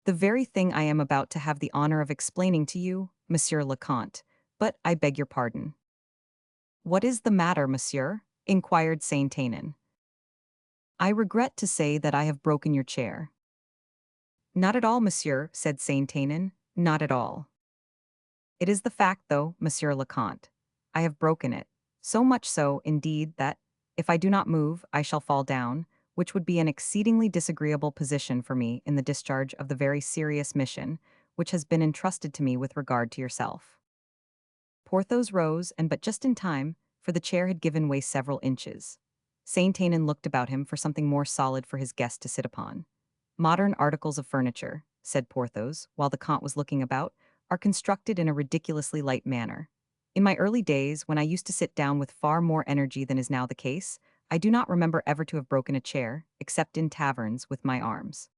"The very thing I am about to have the honor of explaining to you, Monsieur le Comte, but I beg your pardon." "What is the matter, monsieur?" inquired Saint-Aignan. "I regret to say that I have broken your chair." "Not at all, monsieur," said Saint-Aignan, "not at all. It is the fact, though, Monsieur le Comte. I have broken it. So much so, indeed, that, if I do not move, I shall fall down, which would be an exceedingly disagreeable position for me in the discharge of the very serious mission which has been entrusted to me with regard to yourself." Porthos rose, and but just in time, for the chair had given way several inches. Saint-Aignan looked about him for something more solid for his guest to sit upon. "Modern articles of furniture," said Porthos, while the Comte was looking about, "are constructed in a ridiculously light manner. In my early days, when I used to sit down with far more energy than is now the case, I do not remember ever to have broken a chair, except in taverns, with my arms."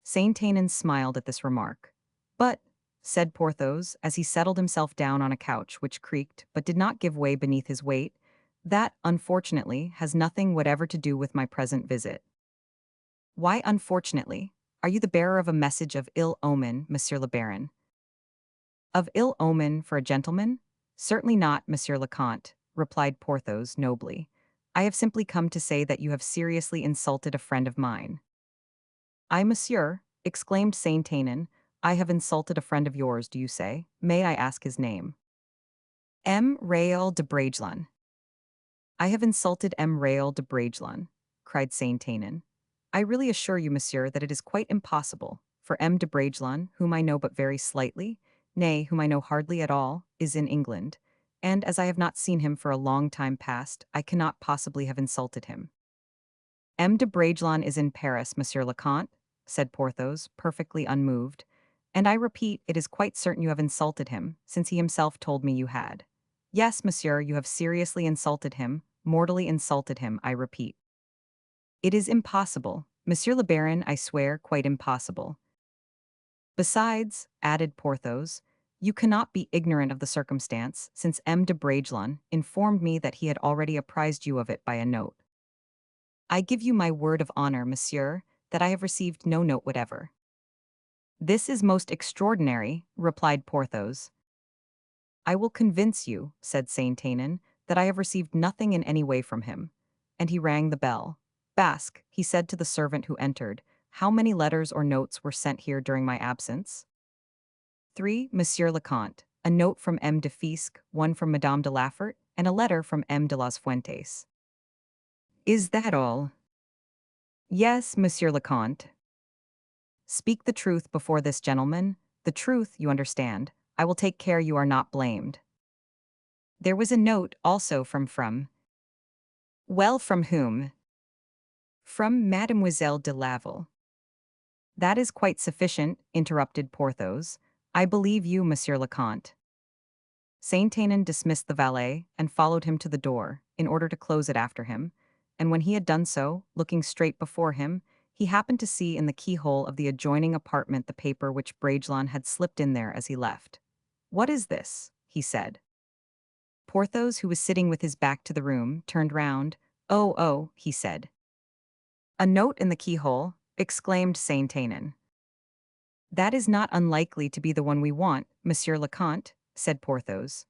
Saint-Aignan smiled at this remark. "But," said Porthos, as he settled himself down on a couch which creaked but did not give way beneath his weight, "that, unfortunately, has nothing whatever to do with my present visit." "Why unfortunately? Are you the bearer of a message of ill omen, Monsieur le Baron?" "Of ill omen for a gentleman? Certainly not, Monsieur le Comte," replied Porthos nobly. "I have simply come to say that you have seriously insulted a friend of mine." "I, monsieur," exclaimed Saint-Aignan, "I have insulted a friend of yours, do you say? May I ask his name?" "M. Raoul de Bragelonne." "I have insulted M. Raoul de Bragelonne," cried Saint-Aignan. "I really assure you, monsieur, that it is quite impossible, for M. de Bragelonne, whom I know but very slightly, nay, whom I know hardly at all, is in England, and as I have not seen him for a long time past, I cannot possibly have insulted him." "M. de Bragelonne is in Paris, Monsieur le Comte," said Porthos, perfectly unmoved, "and I repeat, it is quite certain you have insulted him, since he himself told me you had. Yes, monsieur, you have seriously insulted him, mortally insulted him, I repeat." "It is impossible, Monsieur le Baron, I swear, quite impossible." "Besides," added Porthos, "you cannot be ignorant of the circumstance, since M. de Bragelonne informed me that he had already apprised you of it by a note." "I give you my word of honor, monsieur, that I have received no note whatever." "This is most extraordinary," replied Porthos. "I will convince you," said Saint-Aignan, "that I have received nothing in any way from him." And he rang the bell. "Basque," he said to the servant who entered, "how many letters or notes were sent here during my absence?" "3, Monsieur le Comte. A note from M. de Fisque, one from Madame de Lafert, and a letter from M. de las Fuentes." "Is that all?" "Yes, Monsieur le Comte." Speak the truth before this gentleman. The truth, you understand. I will take care you are not blamed. There was a note also from. Well, from whom? From Mademoiselle de Laval. That is quite sufficient, interrupted Porthos. I believe you, Monsieur le Comte. Saint-Aignan dismissed the valet and followed him to the door, in order to close it after him, and when he had done so, looking straight before him, he happened to see in the keyhole of the adjoining apartment the paper which Bragelonne had slipped in there as he left. "What is this?" he said. Porthos, who was sitting with his back to the room, turned round. Oh, he said. "A note in the keyhole," exclaimed Saint-Aignan. "That is not unlikely to be the one we want, Monsieur le Comte," said Porthos.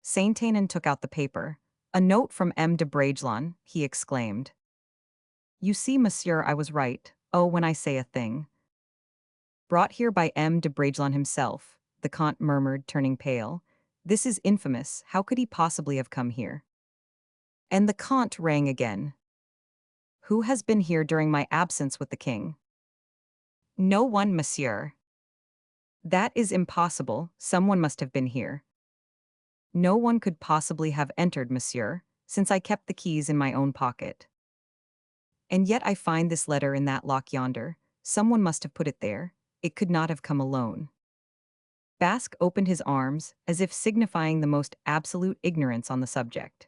Saint-Aignan took out the paper. "A note from M. de Bragelonne," he exclaimed. "You see, monsieur, I was right, when I say a thing." "Brought here by M. de Bragelonne himself," the Comte murmured, turning pale. "This is infamous. How could he possibly have come here?" And the Comte rang again. "Who has been here during my absence with the king?" "No one, monsieur." "That is impossible. Someone must have been here." "No one could possibly have entered, monsieur, since I kept the keys in my own pocket." "And yet I find this letter in that lock yonder. Someone must have put it there. It could not have come alone." Basque opened his arms, as if signifying the most absolute ignorance on the subject.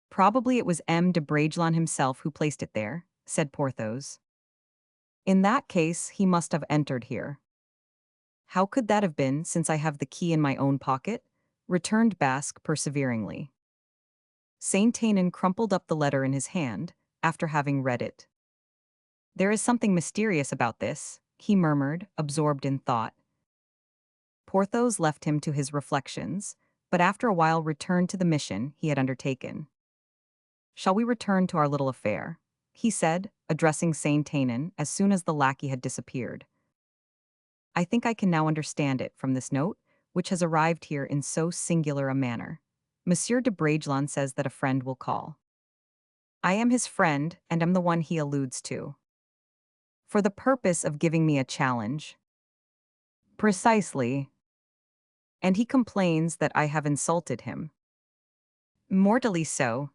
"Probably it was M. de Bragelonne himself who placed it there," said Porthos. "In that case, he must have entered here." "How could that have been, since I have the key in my own pocket?" returned Basque perseveringly. Saint-Aignan crumpled up the letter in his hand, after having read it. "There is something mysterious about this," he murmured, absorbed in thought. Porthos left him to his reflections, but after a while returned to the mission he had undertaken. "Shall we return to our little affair?" he said, addressing Saint-Aignan as soon as the lackey had disappeared. "I think I can now understand it from this note, which has arrived here in so singular a manner. Monsieur de Bragelonne says that a friend will call. I am his friend, and am the one he alludes to. For the purpose of giving me a challenge." "Precisely." "And he complains that I have insulted him." "Mortally so."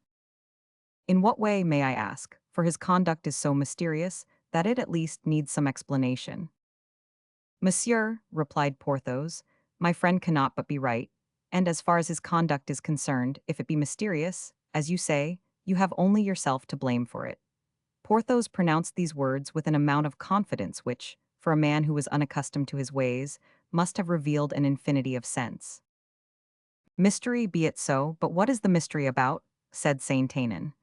"In what way, may I ask, for his conduct is so mysterious that it at least needs some explanation." "Monsieur," replied Porthos, "my friend cannot but be right, and as far as his conduct is concerned, if it be mysterious, as you say, you have only yourself to blame for it." Porthos pronounced these words with an amount of confidence which, for a man who was unaccustomed to his ways, must have revealed an infinity of sense. "Mystery be it so, but what is the mystery about?" said Saint-Aignan.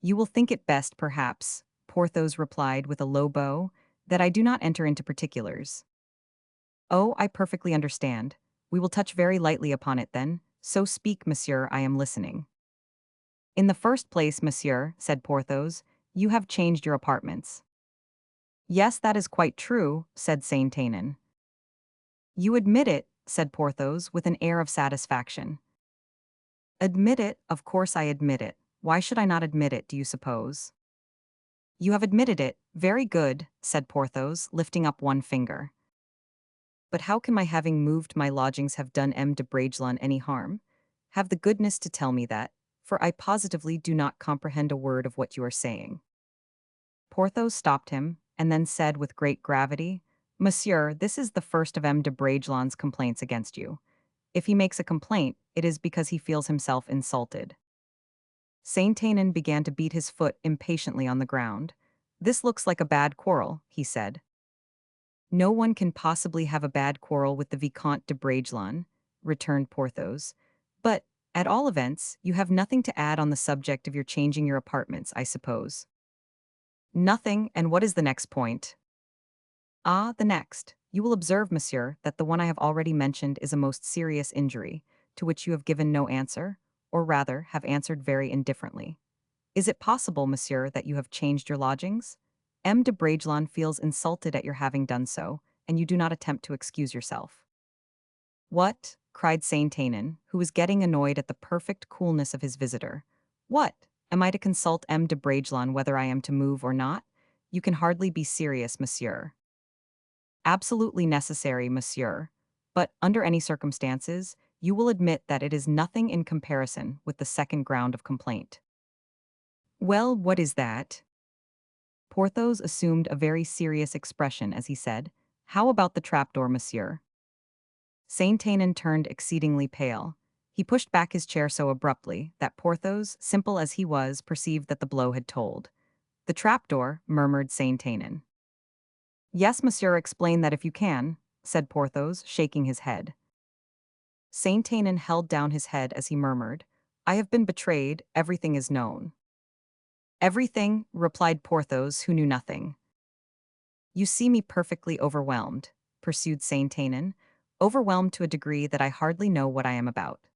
"You will think it best, perhaps," Porthos replied with a low bow, "that I do not enter into particulars." "Oh, I perfectly understand. We will touch very lightly upon it then, so speak, monsieur, I am listening." "In the first place, monsieur," said Porthos, "you have changed your apartments." "Yes, that is quite true," said Saint-Aignan. "You admit it," said Porthos with an air of satisfaction. "Admit it, of course I admit it. Why should I not admit it, do you suppose?" "You have admitted it. Very good," said Porthos, lifting up one finger. "But how can my having moved my lodgings have done M. de Bragelonne any harm? Have the goodness to tell me that, for I positively do not comprehend a word of what you are saying." Porthos stopped him, and then said with great gravity, "Monsieur, this is the first of M. de Bragelonne's complaints against you. If he makes a complaint, it is because he feels himself insulted." Saint-Aignan began to beat his foot impatiently on the ground. "This looks like a bad quarrel," he said. "No one can possibly have a bad quarrel with the Vicomte de Bragelonne," returned Porthos. "But, at all events, you have nothing to add on the subject of your changing your apartments, I suppose." "Nothing, and what is the next point?" "Ah, the next. You will observe, monsieur, that the one I have already mentioned is a most serious injury, to which you have given no answer, or rather, have answered very indifferently. Is it possible, monsieur, that you have changed your lodgings? M. de Bragelonne feels insulted at your having done so, and you do not attempt to excuse yourself." "What?" cried Saint-Aignan, who was getting annoyed at the perfect coolness of his visitor. "What? Am I to consult M. de Bragelonne whether I am to move or not? You can hardly be serious, monsieur. Absolutely necessary, monsieur. But under any circumstances, you will admit that it is nothing in comparison with the second ground of complaint. Well, what is that? Porthos assumed a very serious expression as he said, "How about the trapdoor, monsieur?" Saint-Aignan turned exceedingly pale. He pushed back his chair so abruptly that Porthos, simple as he was, perceived that the blow had told. "The trapdoor," murmured Saint-Aignan. "Yes, monsieur, explain that if you can," said Porthos, shaking his head. Saint-Aignan held down his head as he murmured, "I have been betrayed, everything is known." "Everything," replied Porthos, who knew nothing. "You see me perfectly overwhelmed," pursued Saint-Aignan, "overwhelmed to a degree that I hardly know what I am about.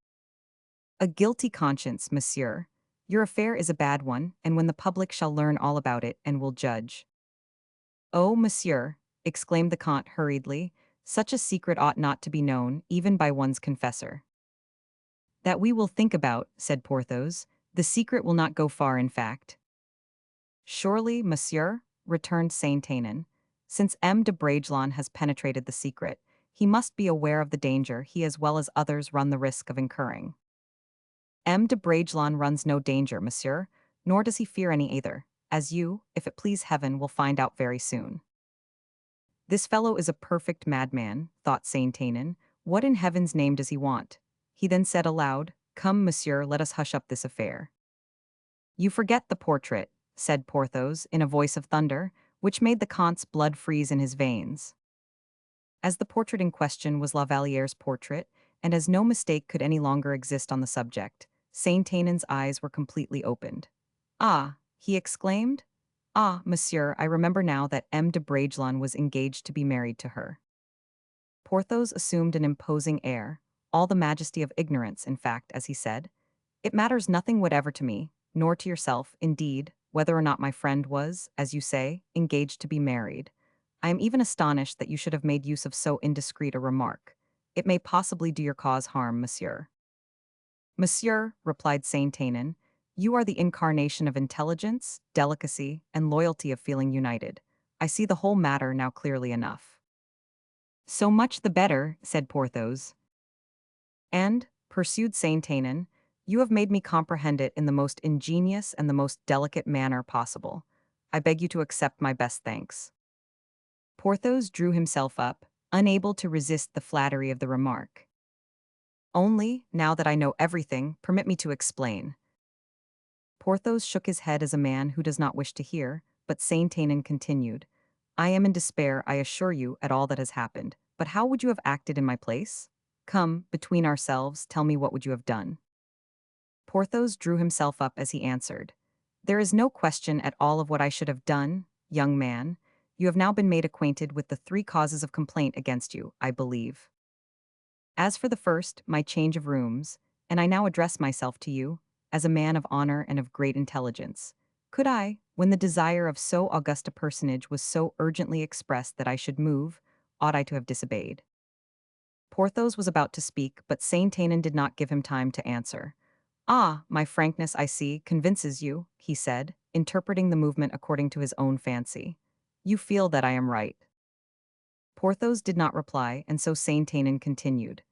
A guilty conscience, monsieur. Your affair is a bad one, and when the public shall learn all about it and will judge." "Oh, monsieur," exclaimed the Comte hurriedly, "such a secret ought not to be known, even by one's confessor." "That we will think about," said Porthos. "The secret will not go far, in fact." "Surely, monsieur," returned Saint-Aignan, "since M. de Bragelonne has penetrated the secret, he must be aware of the danger he as well as others run the risk of incurring." "M. de Bragelonne runs no danger, monsieur, nor does he fear any either, as you, if it please heaven, will find out very soon." "This fellow is a perfect madman," thought Saint-Aignan. "What in heaven's name does he want?" He then said aloud, "Come, monsieur, let us hush up this affair." "You forget the portrait," said Porthos, in a voice of thunder, which made the Comte's blood freeze in his veins. As the portrait in question was La Valliere's portrait, and as no mistake could any longer exist on the subject, Saint-Aignan's eyes were completely opened. "Ah!" he exclaimed. "Ah, monsieur, I remember now that M. de Bragelonne was engaged to be married to her." Porthos assumed an imposing air, all the majesty of ignorance, in fact, as he said, "It matters nothing whatever to me, nor to yourself, indeed, whether or not my friend was, as you say, engaged to be married. I am even astonished that you should have made use of so indiscreet a remark. It may possibly do your cause harm, monsieur." "Monsieur," replied Saint-Aignan, "you are the incarnation of intelligence, delicacy, and loyalty of feeling united. I see the whole matter now clearly enough." "So much the better," said Porthos. "And," pursued Saint-Aignan, "you have made me comprehend it in the most ingenious and the most delicate manner possible. I beg you to accept my best thanks." Porthos drew himself up, unable to resist the flattery of the remark. "Only, now that I know everything, permit me to explain." Porthos shook his head as a man who does not wish to hear, but Saint-Aignan continued, "I am in despair, I assure you, at all that has happened. But how would you have acted in my place? Come, between ourselves, tell me what would you have done?" Porthos drew himself up as he answered, "There is no question at all of what I should have done, young man. You have now been made acquainted with the three causes of complaint against you, I believe. As for the first, my change of rooms, and I now address myself to you, as a man of honor and of great intelligence. Could I, when the desire of so august a personage was so urgently expressed that I should move, ought I to have disobeyed?" Porthos was about to speak, but Saint-Aignan did not give him time to answer. "Ah, my frankness, I see, convinces you," he said, interpreting the movement according to his own fancy. "You feel that I am right." Porthos did not reply, and so Saint-Aignan continued.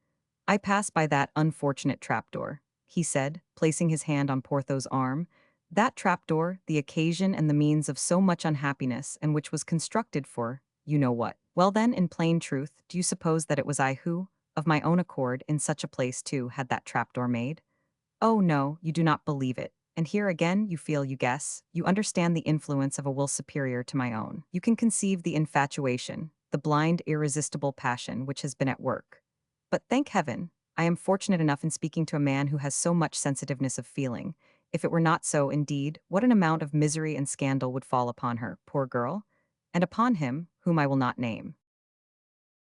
"I pass by that unfortunate trapdoor," he said, placing his hand on Porthos' arm. "That trapdoor, the occasion and the means of so much unhappiness, and which was constructed for, you know what. Well then, in plain truth, do you suppose that it was I who, of my own accord, in such a place too, had that trapdoor made? Oh no, you do not believe it. And here again you feel, you guess, you understand the influence of a will superior to my own. You can conceive the infatuation, the blind, irresistible passion which has been at work. But thank heaven, I am fortunate enough in speaking to a man who has so much sensitiveness of feeling. If it were not so, indeed, what an amount of misery and scandal would fall upon her, poor girl, and upon him, whom I will not name."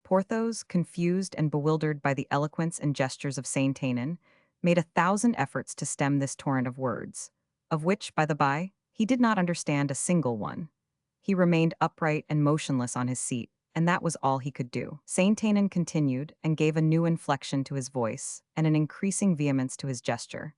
Porthos, confused and bewildered by the eloquence and gestures of Saint-Aignan, made 1,000 efforts to stem this torrent of words, of which, by the by, he did not understand a single one. He remained upright and motionless on his seat, and that was all he could do. Saint-Aignan continued, and gave a new inflection to his voice, and an increasing vehemence to his gesture.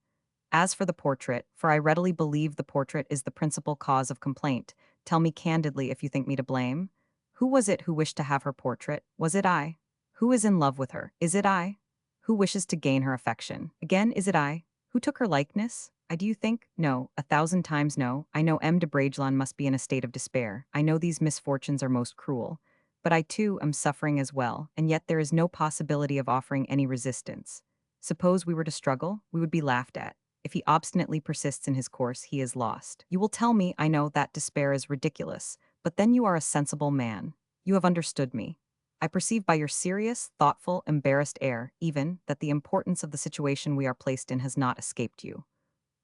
"As for the portrait, for I readily believe the portrait is the principal cause of complaint, Tell me candidly if you think me to blame. Who was it who wished to have her portrait? Was it I? Who is in love with her? Is it I? Who wishes to gain her affection? Again, is it I? Who took her likeness? I do you think? No, 1,000 times no. I know M. de Bragelonne must be in a state of despair. I know these misfortunes are most cruel. But I too am suffering as well, and yet there is no possibility of offering any resistance. Suppose we were to struggle, we would be laughed at. If he obstinately persists in his course, he is lost. You will tell me, I know, that despair is ridiculous, but then you are a sensible man. You have understood me. I perceive by your serious, thoughtful, embarrassed air, even, that the importance of the situation we are placed in has not escaped you.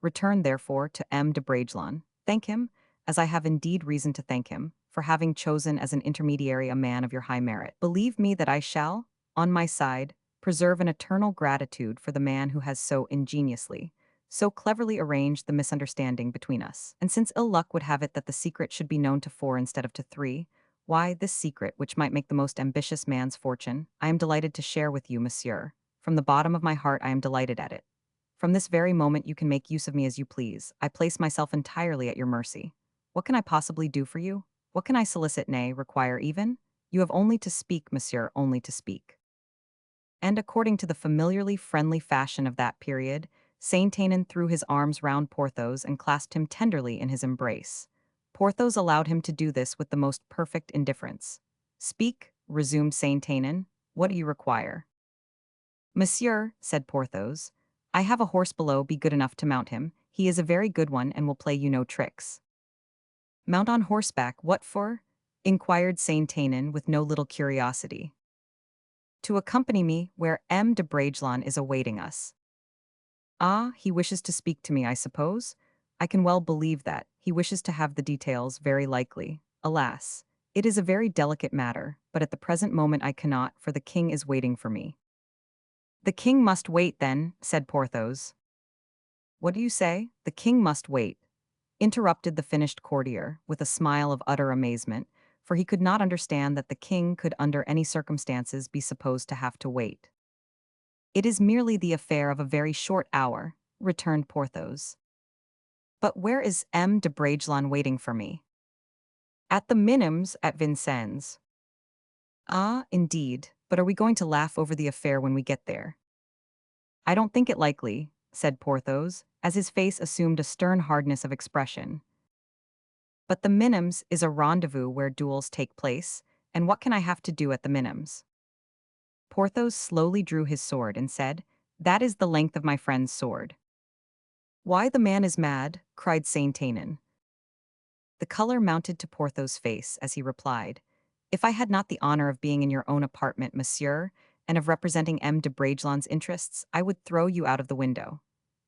Return, therefore, to M. de Bragelonne. Thank him, as I have indeed reason to thank him, for having chosen as an intermediary a man of your high merit. Believe me that I shall, on my side, preserve an eternal gratitude for the man who has so ingeniously, so cleverly arranged the misunderstanding between us. And since ill luck would have it that the secret should be known to 4 instead of to 3, why, this secret, which might make the most ambitious man's fortune, I am delighted to share with you, monsieur. From the bottom of my heart I am delighted at it. From this very moment you can make use of me as you please. I place myself entirely at your mercy. What can I possibly do for you? What can I solicit, nay, require even? You have only to speak, monsieur, only to speak. And according to the familiarly friendly fashion of that period, Saint-Aignan threw his arms round Porthos and clasped him tenderly in his embrace. Porthos allowed him to do this with the most perfect indifference. Speak, resumed Saint-Aignan. What do you require? Monsieur, said Porthos, I have a horse below, be good enough to mount him. He is a very good one and will play you no tricks. Mount on horseback, what for? Inquired Saint-Aignan with no little curiosity. To accompany me where M. de Bragelonne is awaiting us. Ah, he wishes to speak to me, I suppose? I can well believe that. He wishes to have the details, very likely. Alas, it is a very delicate matter, but at the present moment I cannot, for the king is waiting for me. The king must wait, then, said Porthos. What do you say? The king must wait, interrupted the finished courtier, with a smile of utter amazement, for he could not understand that the king could under any circumstances be supposed to have to wait. It is merely the affair of a very short hour, returned Porthos. But where is M. de Bragelonne waiting for me? At the Minims at Vincennes. Ah, indeed, but are we going to laugh over the affair when we get there? I don't think it likely, said Porthos, as his face assumed a stern hardness of expression. But the Minims is a rendezvous where duels take place, and what can I have to do at the Minims? Porthos slowly drew his sword and said, That is the length of my friend's sword. Why, the man is mad, cried Saint-Aignan. The color mounted to Porthos' face as he replied, If I had not the honor of being in your own apartment, monsieur, and of representing M. de Bragelonne's interests, I would throw you out of the window.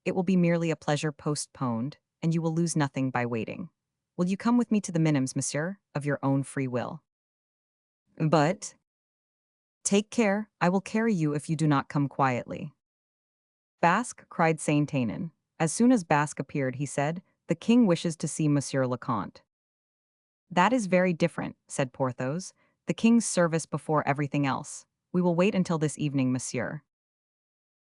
It will be merely a pleasure postponed, and you will lose nothing by waiting. Will you come with me to the Minims, monsieur, of your own free will? But take care, I will carry you if you do not come quietly. Basque, cried Saint-Aignan. As soon as Basque appeared, he said, The king wishes to see Monsieur le Comte. That is very different, said Porthos. The king's service before everything else. We will wait until this evening, monsieur.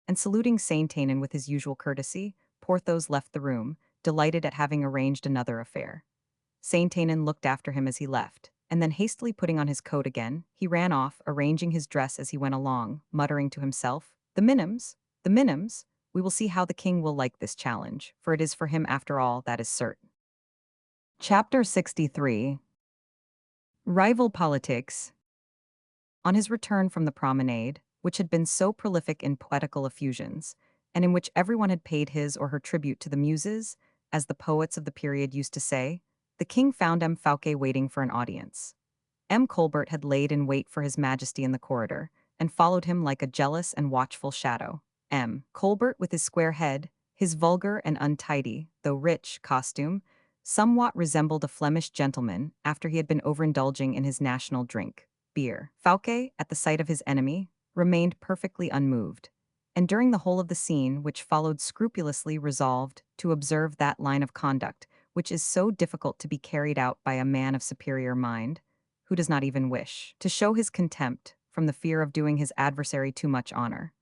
And saluting Saint-Aignan with his usual courtesy, Porthos left the room, delighted at having arranged another affair. Saint-Aignan looked after him as he left, and then hastily putting on his coat again, he ran off, arranging his dress as he went along, muttering to himself, The Minims, the Minims, we will see how the king will like this challenge, for it is for him after all, that is certain. Chapter 63. Rival Politics. On his return from the promenade, which had been so prolific in poetical effusions, and in which everyone had paid his or her tribute to the muses, as the poets of the period used to say, the king found M. Fouquet waiting for an audience. M. Colbert had laid in wait for his majesty in the corridor, and followed him like a jealous and watchful shadow. M. Colbert, with his square head, his vulgar and untidy, though rich, costume, somewhat resembled a Flemish gentleman after he had been overindulging in his national drink, beer. Fouquet, at the sight of his enemy, remained perfectly unmoved, and during the whole of the scene which followed scrupulously resolved to observe that line of conduct which is so difficult to be carried out by a man of superior mind, who does not even wish to show his contempt from the fear of doing his adversary too much honor.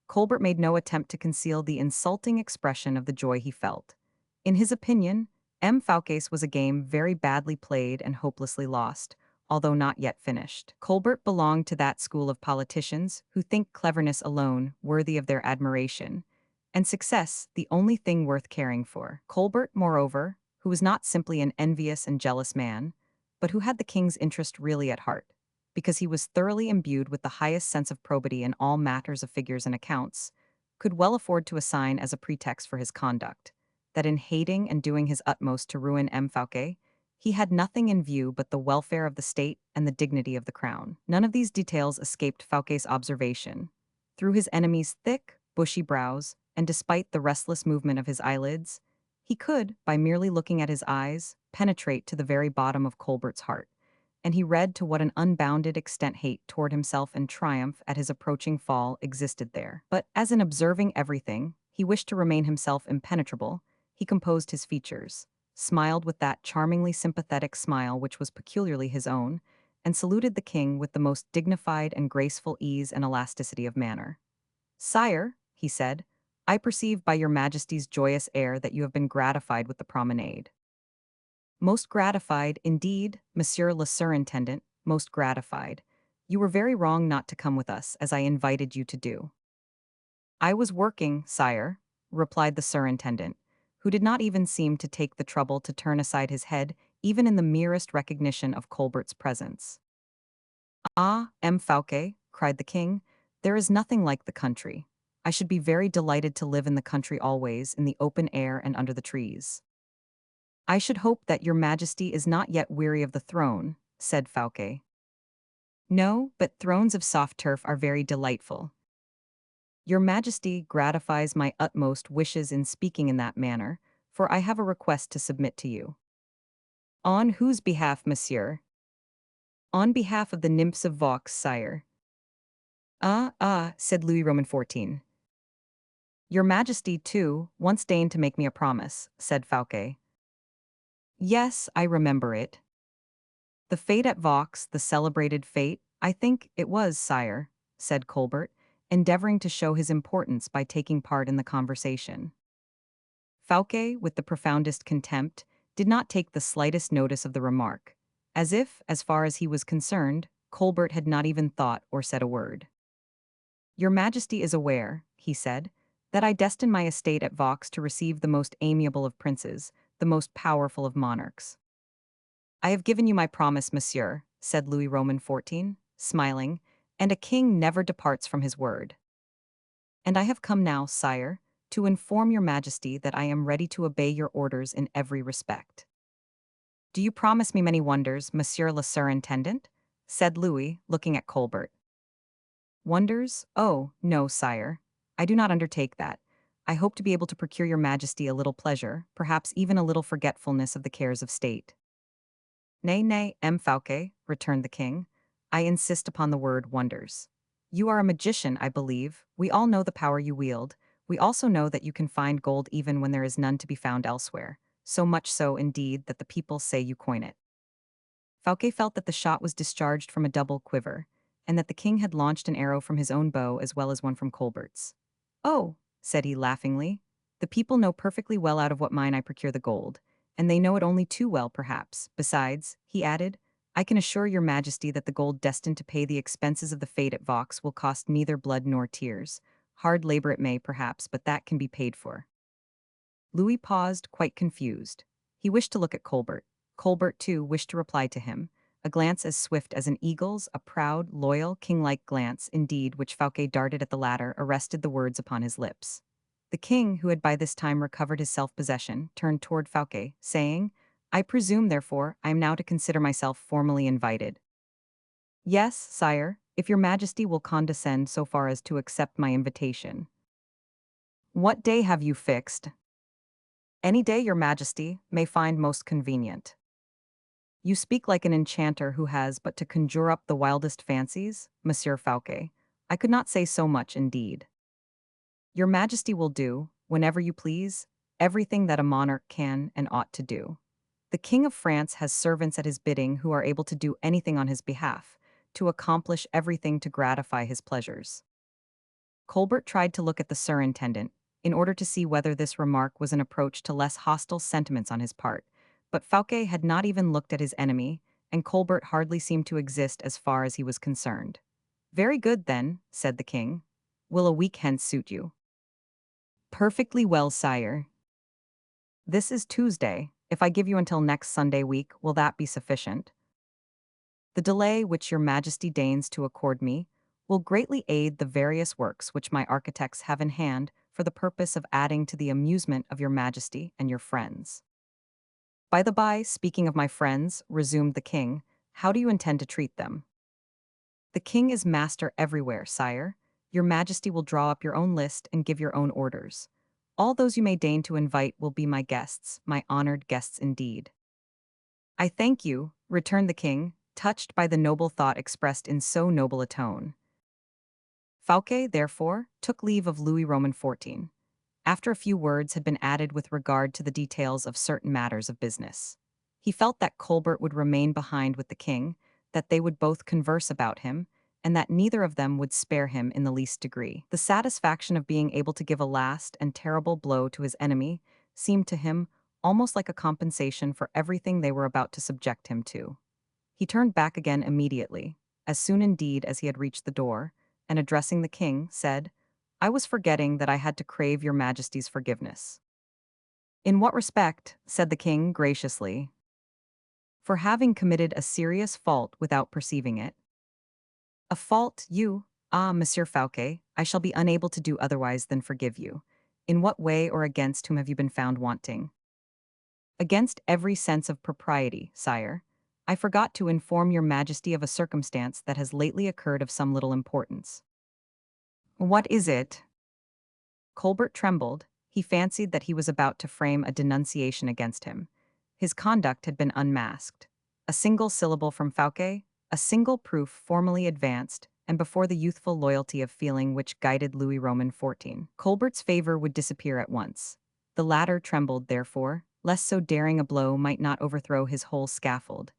Colbert made no attempt to conceal the insulting expression of the joy he felt. In his opinion, M. Fouquet's was a game very badly played and hopelessly lost, although not yet finished. Colbert belonged to that school of politicians who think cleverness alone worthy of their admiration, and success the only thing worth caring for. Colbert, moreover, who was not simply an envious and jealous man, but who had the king's interest really at heart, because he was thoroughly imbued with the highest sense of probity in all matters of figures and accounts, could well afford to assign as a pretext for his conduct that in hating and doing his utmost to ruin M. Fouquet, he had nothing in view but the welfare of the state and the dignity of the crown. None of these details escaped Fouquet's observation. Through his enemy's thick, bushy brows, and despite the restless movement of his eyelids, he could, by merely looking at his eyes, penetrate to the very bottom of Colbert's heart, and he read to what an unbounded extent hate toward himself and triumph at his approaching fall existed there. But as in observing everything, he wished to remain himself impenetrable, he composed his features, smiled with that charmingly sympathetic smile which was peculiarly his own, and saluted the king with the most dignified and graceful ease and elasticity of manner. "Sire," he said, "I perceive by your majesty's joyous air that you have been gratified with the promenade." "Most gratified, indeed, monsieur le surintendant, most gratified. You were very wrong not to come with us, as I invited you to do." "I was working, sire," replied the surintendant, who did not even seem to take the trouble to turn aside his head even in the merest recognition of Colbert's presence. "Ah, M. Fouquet," cried the king, "there is nothing like the country. I should be very delighted to live in the country always, in the open air and under the trees." "I should hope that your majesty is not yet weary of the throne," said Fouquet. "No, but thrones of soft turf are very delightful." "Your majesty gratifies my utmost wishes in speaking in that manner, for I have a request to submit to you." "On whose behalf, monsieur?" "On behalf of the nymphs of Vaux, sire." "Ah, ah," said Louis XIV. "Your majesty, too, once deigned to make me a promise," said Fouquet. "Yes, I remember it." "The fete at Vaux, the celebrated fete, I think it was, sire," said Colbert, endeavoring to show his importance by taking part in the conversation. Fouquet, with the profoundest contempt, did not take the slightest notice of the remark, as if, as far as he was concerned, Colbert had not even thought or said a word. "Your majesty is aware," he said, "that I destine my estate at Vaux to receive the most amiable of princes, the most powerful of monarchs." "I have given you my promise, monsieur," said Louis XIV, smiling, "and a king never departs from his word." "And I have come now, sire, to inform your majesty that I am ready to obey your orders in every respect." "Do you promise me many wonders, monsieur le surintendant?" said Louis, looking at Colbert. "Wonders? Oh, no, sire. I do not undertake that. I hope to be able to procure your majesty a little pleasure, perhaps even a little forgetfulness of the cares of state." "Nay, nay, M. Fouquet," returned the king. "I insist upon the word wonders. You are a magician, I believe. We all know the power you wield. We also know that you can find gold even when there is none to be found elsewhere, so much so, indeed, that the people say you coin it." Fouquet felt that the shot was discharged from a double quiver, and that the king had launched an arrow from his own bow as well as one from Colbert's. "Oh," said he laughingly, "the people know perfectly well out of what mine I procure the gold, and they know it only too well, perhaps. Besides," he added, "I can assure your majesty that the gold destined to pay the expenses of the fete at Vaux will cost neither blood nor tears. Hard labor it may, perhaps, but that can be paid for." Louis paused, quite confused. He wished to look at Colbert. Colbert, too, wished to reply to him. A glance as swift as an eagle's, a proud, loyal, king-like glance, indeed, which Fouquet darted at the latter, arrested the words upon his lips. The king, who had by this time recovered his self-possession, turned toward Fouquet, saying, "I presume, therefore, I am now to consider myself formally invited." "Yes, sire, if your majesty will condescend so far as to accept my invitation." "What day have you fixed?" "Any day your majesty may find most convenient." "You speak like an enchanter who has but to conjure up the wildest fancies, Monsieur Fouquet. I could not say so much, indeed." "Your majesty will do, whenever you please, everything that a monarch can and ought to do. The King of France has servants at his bidding who are able to do anything on his behalf, to accomplish everything to gratify his pleasures." Colbert tried to look at the surintendant, in order to see whether this remark was an approach to less hostile sentiments on his part, but Fouquet had not even looked at his enemy, and Colbert hardly seemed to exist as far as he was concerned. "Very good, then," said the king. "Will a week hence suit you?" "Perfectly well, sire." "This is Tuesday. If I give you until next Sunday week, will that be sufficient?" "The delay which your majesty deigns to accord me will greatly aid the various works which my architects have in hand for the purpose of adding to the amusement of your majesty and your friends." "By the by, speaking of my friends," resumed the king, "how do you intend to treat them?" "The king is master everywhere, sire. Your majesty will draw up your own list and give your own orders. All those you may deign to invite will be my guests, my honored guests indeed." "I thank you," returned the king, touched by the noble thought expressed in so noble a tone. Fouquet, therefore, took leave of Louis Roman XIV, after a few words had been added with regard to the details of certain matters of business. He felt that Colbert would remain behind with the king, that they would both converse about him, and that neither of them would spare him in the least degree. The satisfaction of being able to give a last and terrible blow to his enemy seemed to him almost like a compensation for everything they were about to subject him to. He turned back again immediately, as soon indeed as he had reached the door, and addressing the king, said, "I was forgetting that I had to crave your majesty's forgiveness." "In what respect?" said the king graciously. "For having committed a serious fault without perceiving it." "A fault, you? Ah, Monsieur Fouquet, I shall be unable to do otherwise than forgive you. In what way or against whom have you been found wanting?" "Against every sense of propriety, sire. I forgot to inform your majesty of a circumstance that has lately occurred of some little importance." "What is it?" Colbert trembled. He fancied that he was about to frame a denunciation against him. His conduct had been unmasked. A single syllable from Fouquet, a single proof formally advanced, and before the youthful loyalty of feeling which guided Louis Roman XIV, Colbert's favor would disappear at once. The latter trembled, therefore, lest so daring a blow might not overthrow his whole scaffold.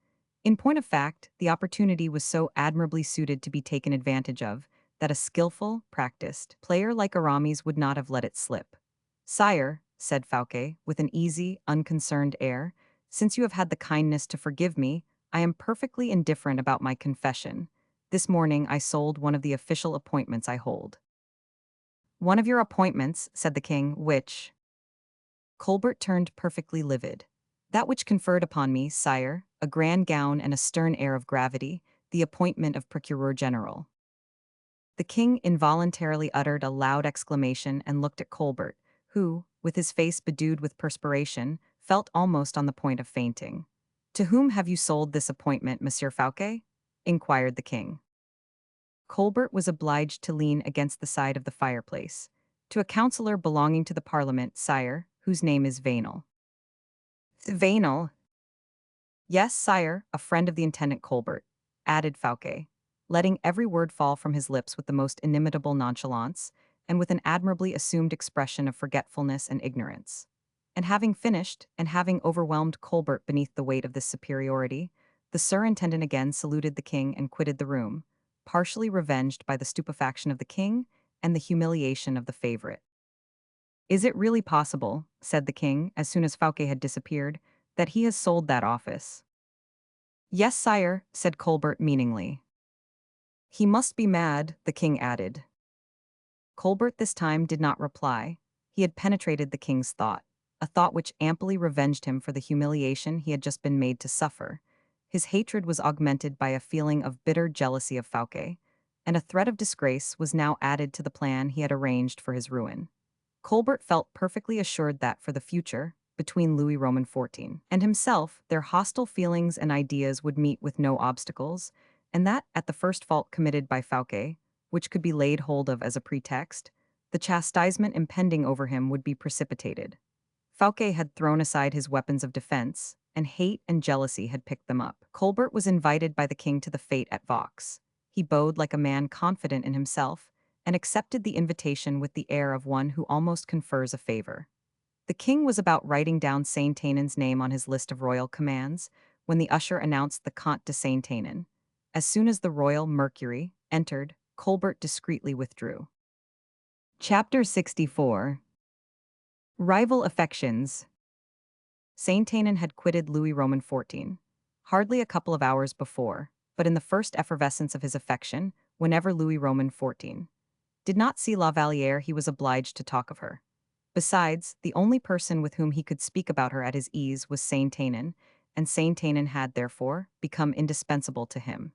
In point of fact, the opportunity was so admirably suited to be taken advantage of, that a skillful, practiced player like Aramis would not have let it slip. "Sire," said Fouquet, with an easy, unconcerned air, "since you have had the kindness to forgive me, I am perfectly indifferent about my confession. This morning I sold one of the official appointments I hold." "One of your appointments," said the king, "which—" Colbert turned perfectly livid. "That which conferred upon me, sire, a grand gown and a stern air of gravity, the appointment of procureur general." The king involuntarily uttered a loud exclamation and looked at Colbert, who, with his face bedewed with perspiration, felt almost on the point of fainting. "To whom have you sold this appointment, Monsieur Fouquet?" inquired the king. Colbert was obliged to lean against the side of the fireplace. "To a councillor belonging to the Parliament, sire, whose name is Vanel." "Vanel?" "Yes, sire, a friend of the intendant Colbert," added Fouquet, letting every word fall from his lips with the most inimitable nonchalance, and with an admirably assumed expression of forgetfulness and ignorance. And having finished, and having overwhelmed Colbert beneath the weight of this superiority, the surintendant again saluted the king and quitted the room, partially revenged by the stupefaction of the king and the humiliation of the favorite. "Is it really possible," said the king, as soon as Fouquet had disappeared, "that he has sold that office?" "Yes, sire," said Colbert meaningly. "He must be mad," the king added. Colbert this time did not reply. He had penetrated the king's thought, a thought which amply revenged him for the humiliation he had just been made to suffer. His hatred was augmented by a feeling of bitter jealousy of Fouquet, and a threat of disgrace was now added to the plan he had arranged for his ruin. Colbert felt perfectly assured that, for the future, between Louis Roman XIV and himself, their hostile feelings and ideas would meet with no obstacles, and that, at the first fault committed by Fouquet, which could be laid hold of as a pretext, the chastisement impending over him would be precipitated. Fouquet had thrown aside his weapons of defense, and hate and jealousy had picked them up. Colbert was invited by the king to the fete at Vaux. He bowed like a man confident in himself, and accepted the invitation with the air of one who almost confers a favor. The king was about writing down Saint-Tainan's name on his list of royal commands when the usher announced the Comte de Saint-Tainan. As soon as the royal Mercury entered, Colbert discreetly withdrew. Chapter 64. Rival affections. Saint-Aignan had quitted Louis Roman XIV, hardly a couple of hours before, but in the first effervescence of his affection, whenever Louis Roman XIV did not see La Vallière, he was obliged to talk of her. Besides, the only person with whom he could speak about her at his ease was Saint-Aignan, and Saint-Aignan had, therefore, become indispensable to him.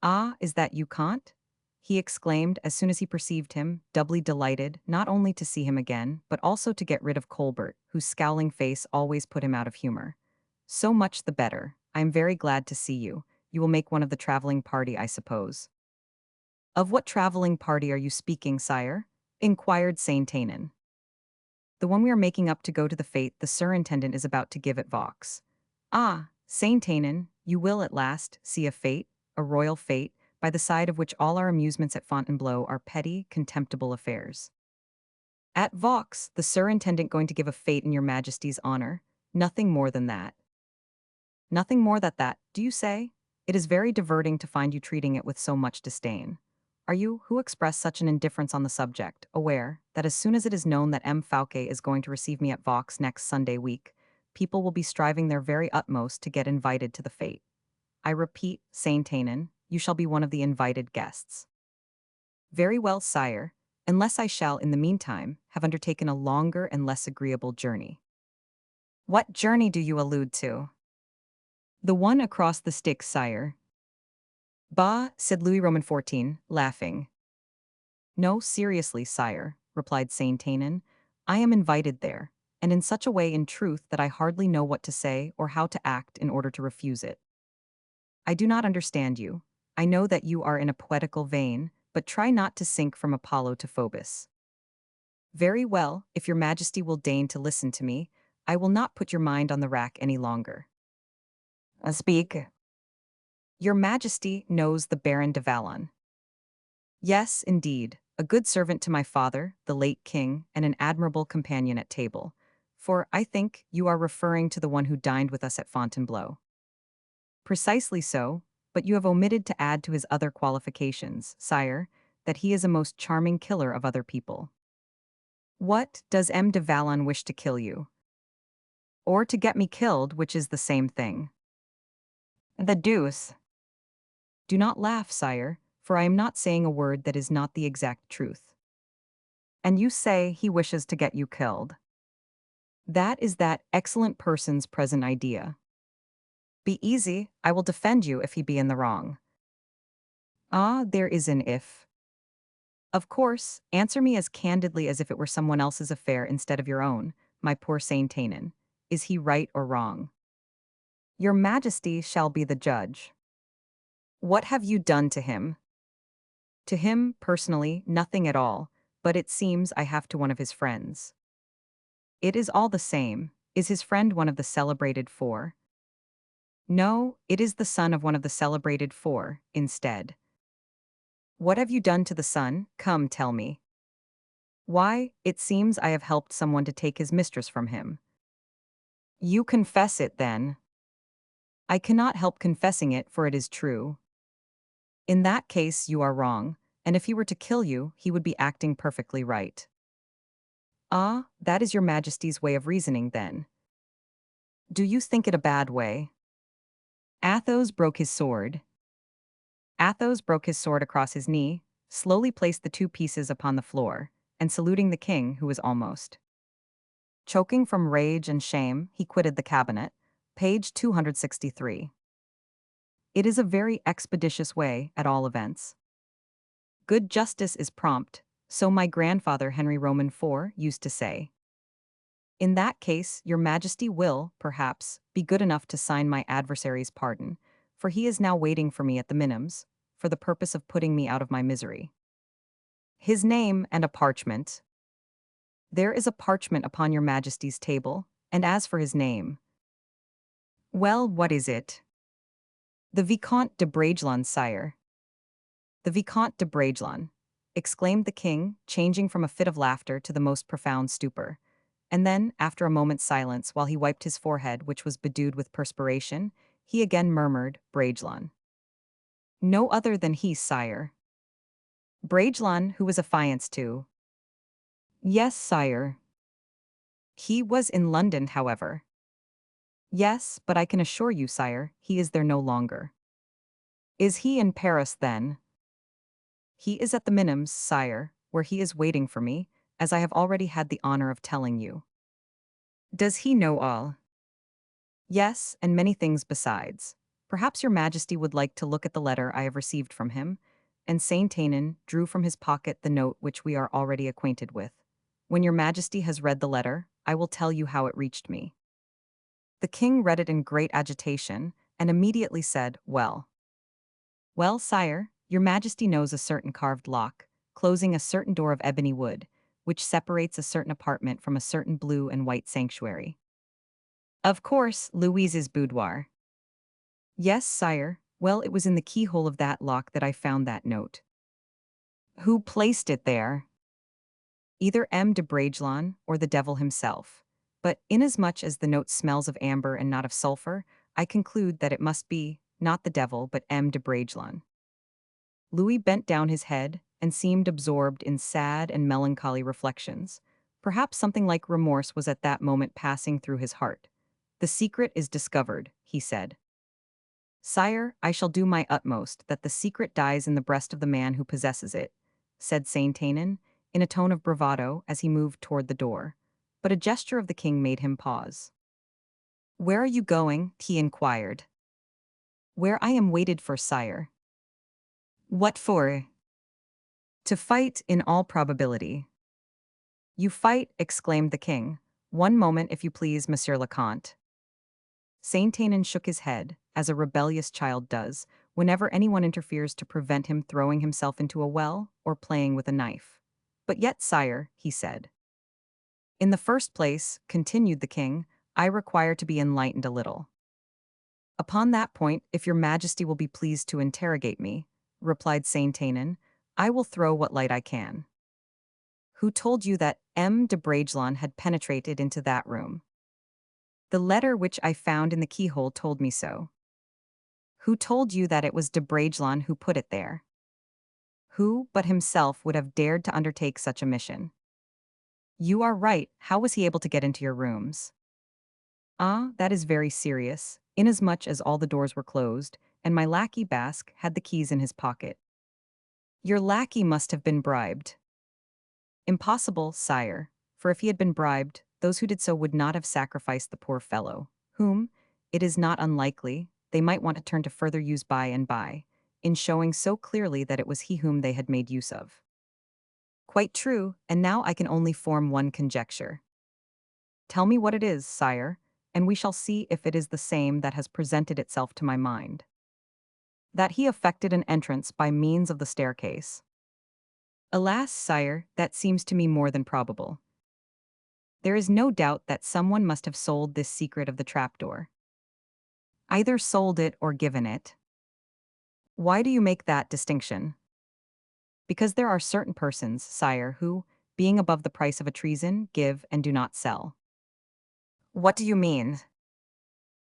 "Ah, is that you, Comte?" he exclaimed as soon as he perceived him, doubly delighted not only to see him again, but also to get rid of Colbert, whose scowling face always put him out of humor. "So much the better. I am very glad to see you. You will make one of the traveling party, I suppose." "Of what traveling party are you speaking, sire?" inquired Saint-Aignan. "The one we are making up to go to the fete the surintendant is about to give at Vaux." "Ah, Saint-Aignan, you will at last see a fete, a royal fete, by the side of which all our amusements at Fontainebleau are petty, contemptible affairs. At Vaux, the surintendant going to give a fete in your majesty's honor, nothing more than that." "Nothing more than that, do you say? It is very diverting to find you treating it with so much disdain. Are you, who express such an indifference on the subject, aware that as soon as it is known that M. Fouquet is going to receive me at Vaux next Sunday week, people will be striving their very utmost to get invited to the fete? I repeat, Saint-Aignan, you shall be one of the invited guests." "Very well, sire, unless I shall, in the meantime, have undertaken a longer and less agreeable journey." "What journey do you allude to?" "The one across the Styx, sire." "Bah," said Louis Roman XIV, laughing. "No, seriously, sire," replied Saint-Aignan, "I am invited there, and in such a way in truth that I hardly know what to say or how to act in order to refuse it." "I do not understand you. I know that you are in a poetical vein, but try not to sink from Apollo to Phoebus." "Very well, if your majesty will deign to listen to me, I will not put your mind on the rack any longer." "Speak." "Your majesty knows the Baron de Valon." "Yes, indeed, a good servant to my father, the late king, and an admirable companion at table. For, I think, you are referring to the one who dined with us at Fontainebleau." "Precisely so, but you have omitted to add to his other qualifications, sire, that he is a most charming killer of other people." "What, does M. de Valon wish to kill you?" "Or to get me killed, which is the same thing." "The deuce." "Do not laugh, sire, for I am not saying a word that is not the exact truth." "And you say he wishes to get you killed?" "That is that excellent person's present idea." "Be easy, I will defend you if he be in the wrong." "Ah, there is an if." "Of course, answer me as candidly as if it were someone else's affair instead of your own, my poor Saint-Aignan. Is he right or wrong?" "Your majesty shall be the judge." "What have you done to him?" "To him, personally, nothing at all, but it seems I have to one of his friends." "It is all the same. Is his friend one of the celebrated four?" "No, it is the son of one of the celebrated four, instead." "What have you done to the son? Come, tell me." "Why, it seems I have helped someone to take his mistress from him." "You confess it, then?" "I cannot help confessing it, for it is true." "In that case you are wrong, and if he were to kill you, he would be acting perfectly right." "Ah, that is your majesty's way of reasoning, then." "Do you think it a bad way?" Athos broke his sword. Athos broke his sword across his knee, slowly placed the two pieces upon the floor, and saluting the king, who was almost choking from rage and shame, he quitted the cabinet. Page 263. It is a very expeditious way, at all events. Good justice is prompt, so my grandfather Henry Roman IV used to say. In that case, your majesty will, perhaps, be good enough to sign my adversary's pardon, for he is now waiting for me at the Minims, for the purpose of putting me out of my misery. His name and a parchment. There is a parchment upon your majesty's table, and as for his name. Well, what is it? The Vicomte de Bragelonne, sire. The Vicomte de Bragelonne, exclaimed the king, changing from a fit of laughter to the most profound stupor. And then, after a moment's silence, while he wiped his forehead, which was bedewed with perspiration, he again murmured, "Bragelonne." "No other than he, sire." "Bragelonne, who was affianced to." "Yes, sire." He was in London, however. Yes, but I can assure you, sire, he is there no longer. Is he in Paris, then? He is at the Minims, sire, where he is waiting for me, as I have already had the honor of telling you. Does he know all? Yes, and many things besides. Perhaps your majesty would like to look at the letter I have received from him. And Saint Tanin drew from his pocket the note which we are already acquainted with. When your majesty has read the letter, I will tell you how it reached me. The king read it in great agitation, and immediately said, Well, sire, your majesty knows a certain carved lock, closing a certain door of ebony wood, which separates a certain apartment from a certain blue and white sanctuary. Of course, Louise's boudoir. Yes, sire. Well, it was in the keyhole of that lock that I found that note. Who placed it there? Either M. de Bragelonne or the devil himself. But inasmuch as the note smells of amber and not of sulfur, I conclude that it must be, not the devil, but M. de Bragelonne. Louis bent down his head and seemed absorbed in sad and melancholy reflections. Perhaps something like remorse was at that moment passing through his heart. The secret is discovered, he said. Sire, I shall do my utmost that the secret dies in the breast of the man who possesses it, said Saint Tanin, in a tone of bravado as he moved toward the door. But a gesture of the king made him pause. Where are you going? He inquired. Where I am waited for, sire. What for? To fight, in all probability. You fight, exclaimed the king. One moment, if you please, Monsieur le Comte. Saint Tanin shook his head, as a rebellious child does, whenever anyone interferes to prevent him throwing himself into a well or playing with a knife. But yet, sire, he said. In the first place, continued the king, I require to be enlightened a little. Upon that point, if your majesty will be pleased to interrogate me, replied Saint Tanin, I will throw what light I can. Who told you that M. de Bragelonne had penetrated into that room? The letter which I found in the keyhole told me so. Who told you that it was de Bragelonne who put it there? Who but himself would have dared to undertake such a mission? You are right, how was he able to get into your rooms? Ah, that is very serious, inasmuch as all the doors were closed, and my lackey Basque had the keys in his pocket. Your lackey must have been bribed. Impossible, sire, for if he had been bribed, those who did so would not have sacrificed the poor fellow, whom, it is not unlikely, they might want to turn to further use by and by, in showing so clearly that it was he whom they had made use of. Quite true, and now I can only form one conjecture. Tell me what it is, sire, and we shall see if it is the same that has presented itself to my mind. That he effected an entrance by means of the staircase. Alas, sire, that seems to me more than probable. There is no doubt that someone must have sold this secret of the trapdoor. Either sold it or given it. Why do you make that distinction? Because there are certain persons, sire, who, being above the price of a treason, give and do not sell. What do you mean?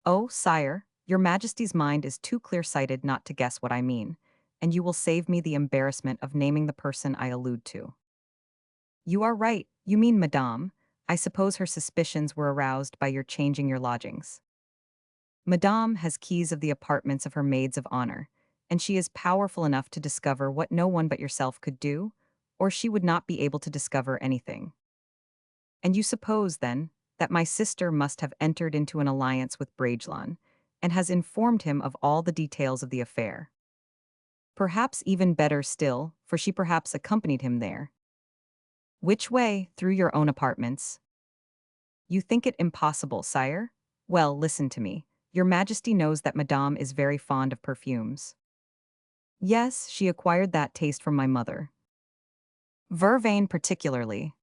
Oh, sire, your majesty's mind is too clear-sighted not to guess what I mean, and you will save me the embarrassment of naming the person I allude to. You are right, you mean Madame. I suppose her suspicions were aroused by your changing your lodgings. Madame has keys of the apartments of her maids of honor, and she is powerful enough to discover what no one but yourself could do, or she would not be able to discover anything. And you suppose, then, that my sister must have entered into an alliance with Bragelonne, and has informed him of all the details of the affair. Perhaps even better still, for she perhaps accompanied him there. Which way, through your own apartments? You think it impossible, sire? Well, listen to me. Your majesty knows that Madame is very fond of perfumes. Yes, she acquired that taste from my mother. Vervain particularly.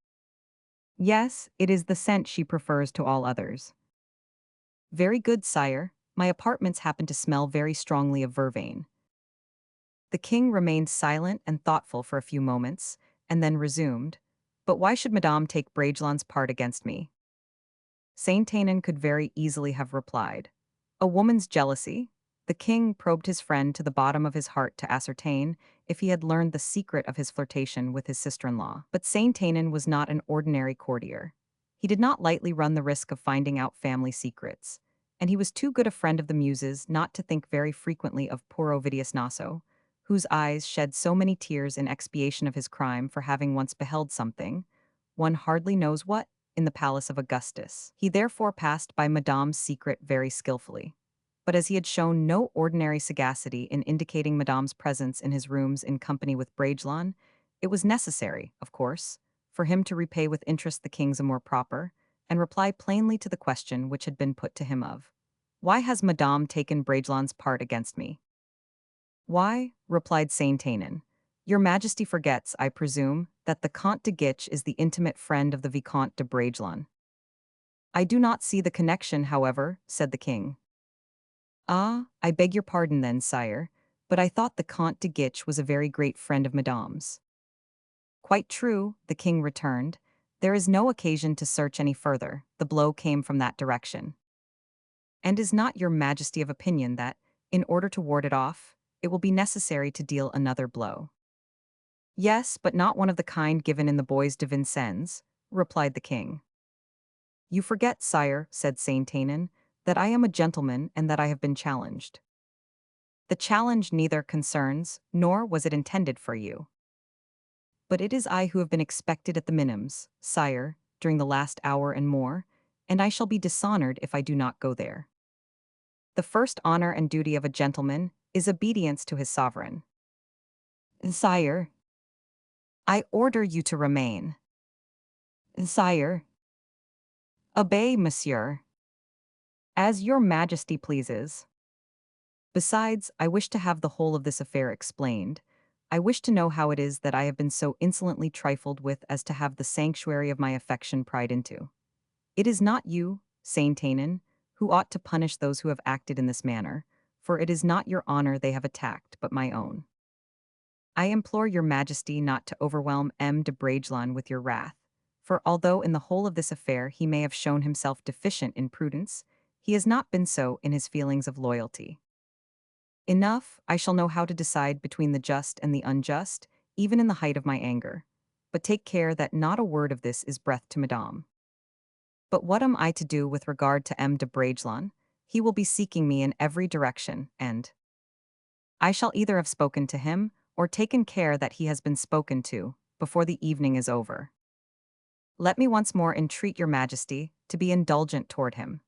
Yes, it is the scent she prefers to all others. Very good, sire. My apartments happen to smell very strongly of vervain. The king remained silent and thoughtful for a few moments, and then resumed. But why should Madame take Bragelonne's part against me? Saint Tanin could very easily have replied. A woman's jealousy? The king probed his friend to the bottom of his heart to ascertain if he had learned the secret of his flirtation with his sister-in-law. But Saint Tanin was not an ordinary courtier. He did not lightly run the risk of finding out family secrets, and he was too good a friend of the Muses not to think very frequently of poor Ovidius Naso, whose eyes shed so many tears in expiation of his crime for having once beheld something, one hardly knows what, in the palace of Augustus. He therefore passed by Madame's secret very skillfully. But as he had shown no ordinary sagacity in indicating Madame's presence in his rooms in company with Bragelonne, it was necessary, of course, for him to repay with interest the king's amour propre, and reply plainly to the question which had been put to him of, "Why has Madame taken Bragelonne's part against me?" "Why," replied Saint-Aignan, "your Majesty forgets, I presume, that the Comte de Guiche is the intimate friend of the Vicomte de Bragelonne." "I do not see the connection, however," said the king. "Ah, I beg your pardon then, sire, but I thought the Comte de Guiche was a very great friend of Madame's." "Quite true," the king returned. "There is no occasion to search any further, the blow came from that direction." "And is not your Majesty of opinion that, in order to ward it off, it will be necessary to deal another blow?" "Yes, but not one of the kind given in the Bois de Vincennes," replied the king. "You forget, sire," said Saint-Aignan, "that I am a gentleman and that I have been challenged." "The challenge neither concerns, nor was it intended for you." "But it is I who have been expected at the minims, sire, during the last hour and more, and I shall be dishonored if I do not go there." "The first honor and duty of a gentleman is obedience to his sovereign." "Sire." "I order you to remain." "Sire." "Obey, monsieur." "As your Majesty pleases." "Besides, I wish to have the whole of this affair explained. I wish to know how it is that I have been so insolently trifled with as to have the sanctuary of my affection pried into. It is not you, Saint-Aignan, who ought to punish those who have acted in this manner, for it is not your honor they have attacked, but my own. I implore your Majesty not to overwhelm M. de Bragelonne with your wrath, for although in the whole of this affair he may have shown himself deficient in prudence, he has not been so in his feelings of loyalty. Enough, I shall know how to decide between the just and the unjust, even in the height of my anger. But take care that not a word of this is breath to Madame. But what am I to do with regard to M. de Bragelonne? He will be seeking me in every direction, and I shall either have spoken to him, or taken care that he has been spoken to, before the evening is over. Let me once more entreat your Majesty to be indulgent toward him."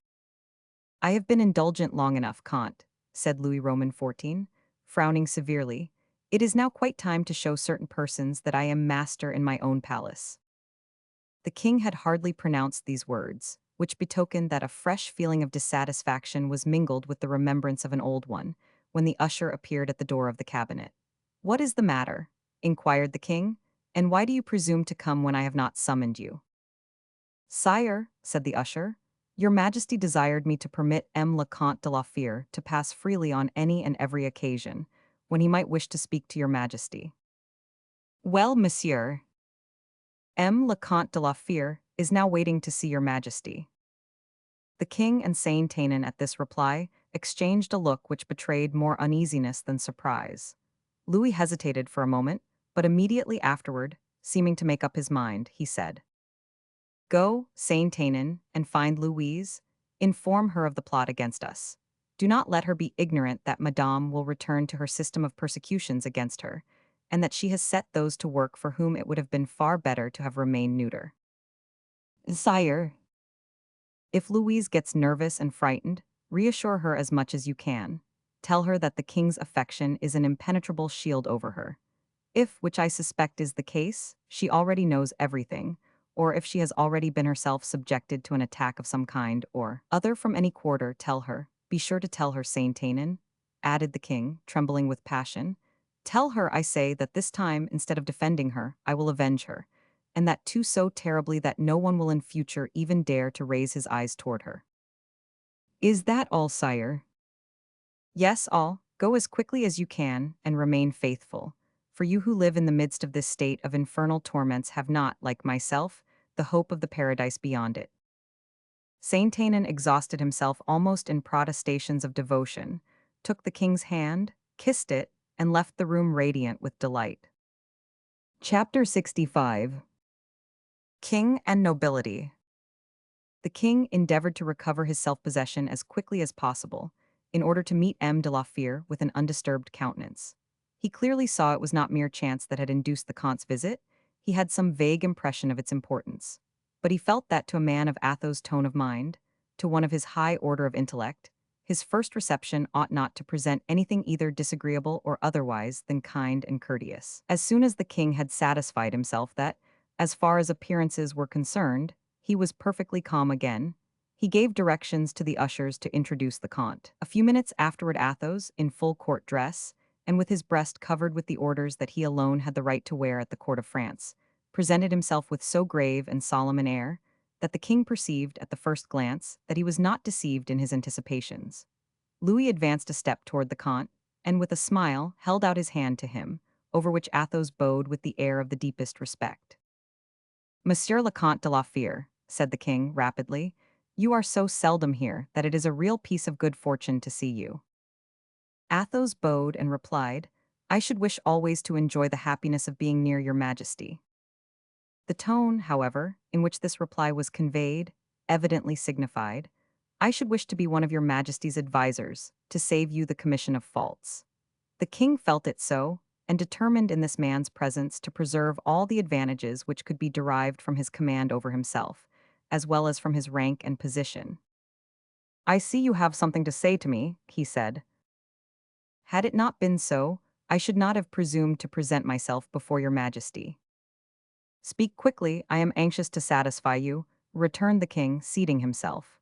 "I have been indulgent long enough, Comte," said Louis Roman XIV, frowning severely. "It is now quite time to show certain persons that I am master in my own palace." The king had hardly pronounced these words, which betokened that a fresh feeling of dissatisfaction was mingled with the remembrance of an old one, when the usher appeared at the door of the cabinet. "What is the matter?" inquired the king, "and why do you presume to come when I have not summoned you?" "Sire," said the usher, "your Majesty desired me to permit M. le Comte de la Fere to pass freely on any and every occasion, when he might wish to speak to your Majesty." "Well, monsieur, M. le Comte de la Fere is now waiting to see your Majesty." The king and Saint-Aignan at this reply exchanged a look which betrayed more uneasiness than surprise. Louis hesitated for a moment, but immediately afterward, seeming to make up his mind, he said, "Go, Saint-Aignan, and find Louise. Inform her of the plot against us. Do not let her be ignorant that Madame will return to her system of persecutions against her, and that she has set those to work for whom it would have been far better to have remained neuter." "Sire." "If Louise gets nervous and frightened, reassure her as much as you can. Tell her that the king's affection is an impenetrable shield over her. If, which I suspect is the case, she already knows everything, or if she has already been herself subjected to an attack of some kind or other from any quarter, tell her, be sure to tell her, Saint-Aignan," added the king, trembling with passion. "Tell her, I say, that this time, instead of defending her, I will avenge her, and that too so terribly that no one will in future even dare to raise his eyes toward her." "Is that all, sire?" "Yes, all. Go as quickly as you can, and remain faithful. For you who live in the midst of this state of infernal torments have not, like myself, the hope of the paradise beyond it." Saint-Aignan exhausted himself almost in protestations of devotion, took the king's hand, kissed it, and left the room radiant with delight. Chapter 65. King and Nobility. The king endeavored to recover his self-possession as quickly as possible, in order to meet M. de la Fère with an undisturbed countenance. He clearly saw it was not mere chance that had induced the Comte's visit, he had some vague impression of its importance. But he felt that to a man of Athos' tone of mind, to one of his high order of intellect, his first reception ought not to present anything either disagreeable or otherwise than kind and courteous. As soon as the king had satisfied himself that, as far as appearances were concerned, he was perfectly calm again, he gave directions to the ushers to introduce the Comte. A few minutes afterward Athos, in full court dress, and with his breast covered with the orders that he alone had the right to wear at the court of France, presented himself with so grave and solemn an air, that the king perceived at the first glance that he was not deceived in his anticipations. Louis advanced a step toward the Comte, and with a smile held out his hand to him, over which Athos bowed with the air of the deepest respect. "Monsieur le Comte de la Fère," said the king, rapidly, "you are so seldom here that it is a real piece of good fortune to see you." Athos bowed and replied, "I should wish always to enjoy the happiness of being near your majesty." The tone, however, in which this reply was conveyed, evidently signified, "I should wish to be one of your majesty's advisers, to save you the commission of faults." The king felt it so, and determined in this man's presence to preserve all the advantages which could be derived from his command over himself, as well as from his rank and position. "I see you have something to say to me," he said. "Had it not been so, I should not have presumed to present myself before your majesty." "Speak quickly, I am anxious to satisfy you," returned the king, seating himself.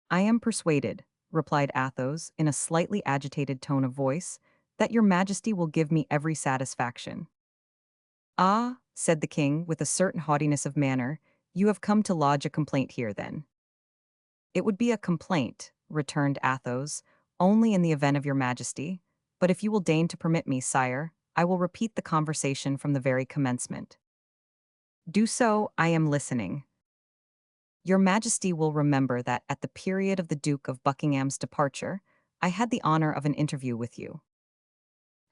"I am persuaded," replied Athos, in a slightly agitated tone of voice, "that your majesty will give me every satisfaction." "Ah," said the king, with a certain haughtiness of manner, "you have come to lodge a complaint here, then." "It would be a complaint," returned Athos, "only in the event of your majesty, but if you will deign to permit me, sire, I will repeat the conversation from the very commencement." "Do so, I am listening." "Your majesty will remember that at the period of the Duke of Buckingham's departure, I had the honor of an interview with you.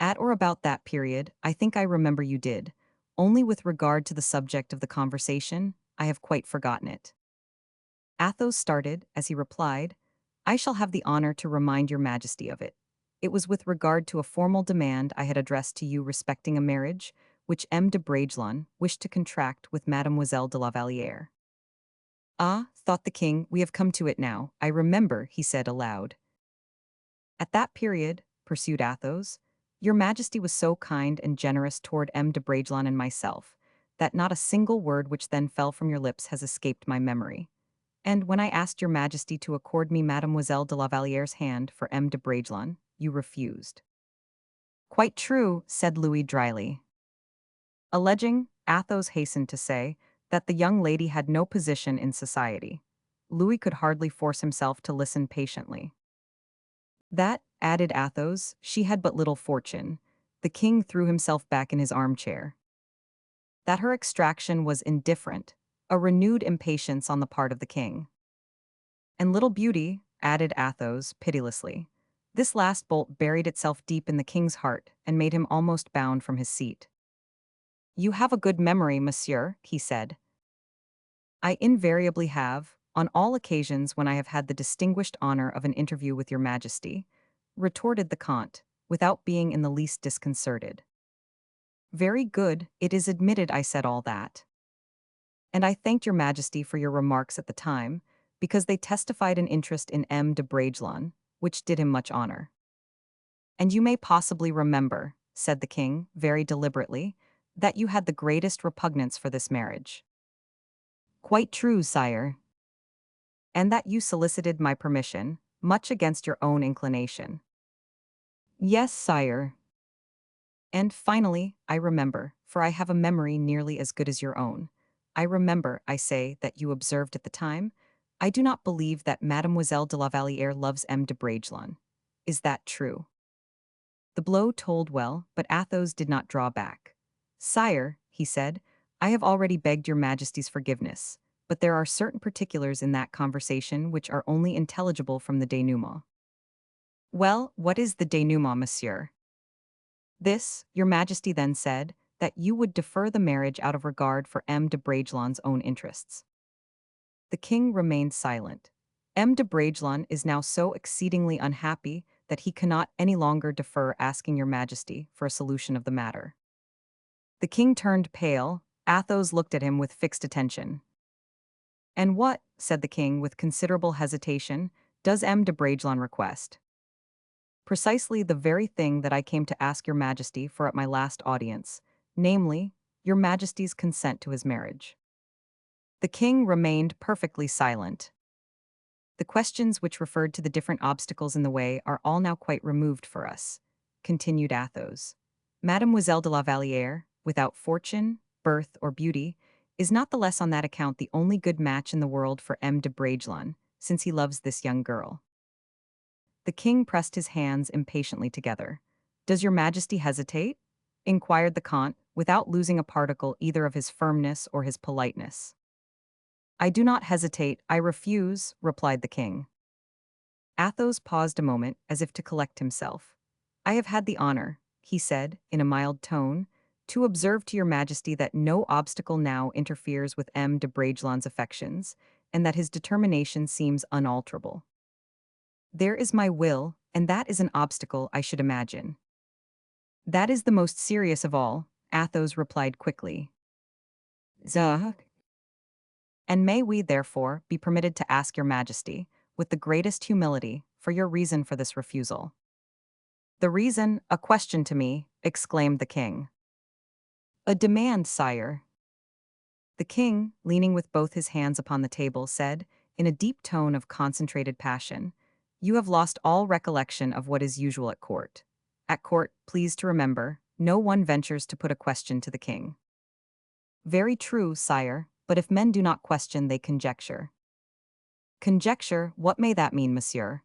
At or about that period, I think I remember you did. Only with regard to the subject of the conversation, I have quite forgotten it." Athos started, as he replied, "I shall have the honor to remind your majesty of it. It was with regard to a formal demand I had addressed to you respecting a marriage, which M. de Bragelonne wished to contract with Mademoiselle de La Vallière." "Ah," thought the king, "we have come to it now. I remember," he said aloud. "At that period," pursued Athos, "your majesty was so kind and generous toward M. de Bragelonne and myself, that not a single word which then fell from your lips has escaped my memory. And when I asked your majesty to accord me Mademoiselle de la Vallière's hand for M. de Bragelonne, you refused." "Quite true," said Louis dryly. Alleging, Athos hastened to say, that the young lady had no position in society. Louis could hardly force himself to listen patiently. "That," added Athos, "she had but little fortune." The king threw himself back in his armchair. "That her extraction was indifferent," a renewed impatience on the part of the king. "And little beauty," added Athos, pitilessly. This last bolt buried itself deep in the king's heart and made him almost bound from his seat. "You have a good memory, monsieur," he said. "I invariably have, on all occasions when I have had the distinguished honor of an interview with your majesty," retorted the Comte, without being in the least disconcerted. "Very good, it is admitted I said all that. And I thanked your majesty for your remarks at the time, because they testified an interest in M. de Bragelonne, which did him much honor. And you may possibly remember," said the king, very deliberately, "that you had the greatest repugnance for this marriage." "Quite true, sire." "And that you solicited my permission, much against your own inclination." "Yes, sire." "And finally, I remember, for I have a memory nearly as good as your own. I remember, I say, that you observed at the time, 'I do not believe that Mademoiselle de la Vallière loves M. de Bragelonne.' Is that true?" The blow told well, but Athos did not draw back. "Sire," he said, "I have already begged your majesty's forgiveness, but there are certain particulars in that conversation which are only intelligible from the denouement." "Well, what is the denouement, monsieur?" "This, your majesty then said, that you would defer the marriage out of regard for M. de Bragelonne's own interests." The king remained silent. M. de Bragelonne is now so exceedingly unhappy that he cannot any longer defer asking your majesty for a solution of the matter. The king turned pale. Athos looked at him with fixed attention. And what, said the king with considerable hesitation, does M. de Bragelonne request? Precisely the very thing that I came to ask your majesty for at my last audience, namely, your majesty's consent to his marriage. The king remained perfectly silent. The questions which referred to the different obstacles in the way are all now quite removed for us, continued Athos. Mademoiselle de la Vallière, without fortune, birth, or beauty, is not the less on that account the only good match in the world for M. de Bragelonne, since he loves this young girl. The king pressed his hands impatiently together. Does your majesty hesitate? Inquired the comte, without losing a particle either of his firmness or his politeness. I do not hesitate, I refuse, replied the king. Athos paused a moment, as if to collect himself. I have had the honor, he said, in a mild tone, to observe to your majesty that no obstacle now interferes with M. de Bragelonne's affections, and that his determination seems unalterable. There is my will, and that is an obstacle, I should imagine. That is the most serious of all, Athos replied quickly. Zah. And may we, therefore, be permitted to ask your majesty, with the greatest humility, for your reason for this refusal. The reason, a question to me, exclaimed the king. A demand, sire. The king, leaning with both his hands upon the table, said, in a deep tone of concentrated passion, You have lost all recollection of what is usual at court. At court, please to remember, no one ventures to put a question to the king. Very true, sire, but if men do not question, they conjecture. Conjecture, what may that mean, monsieur?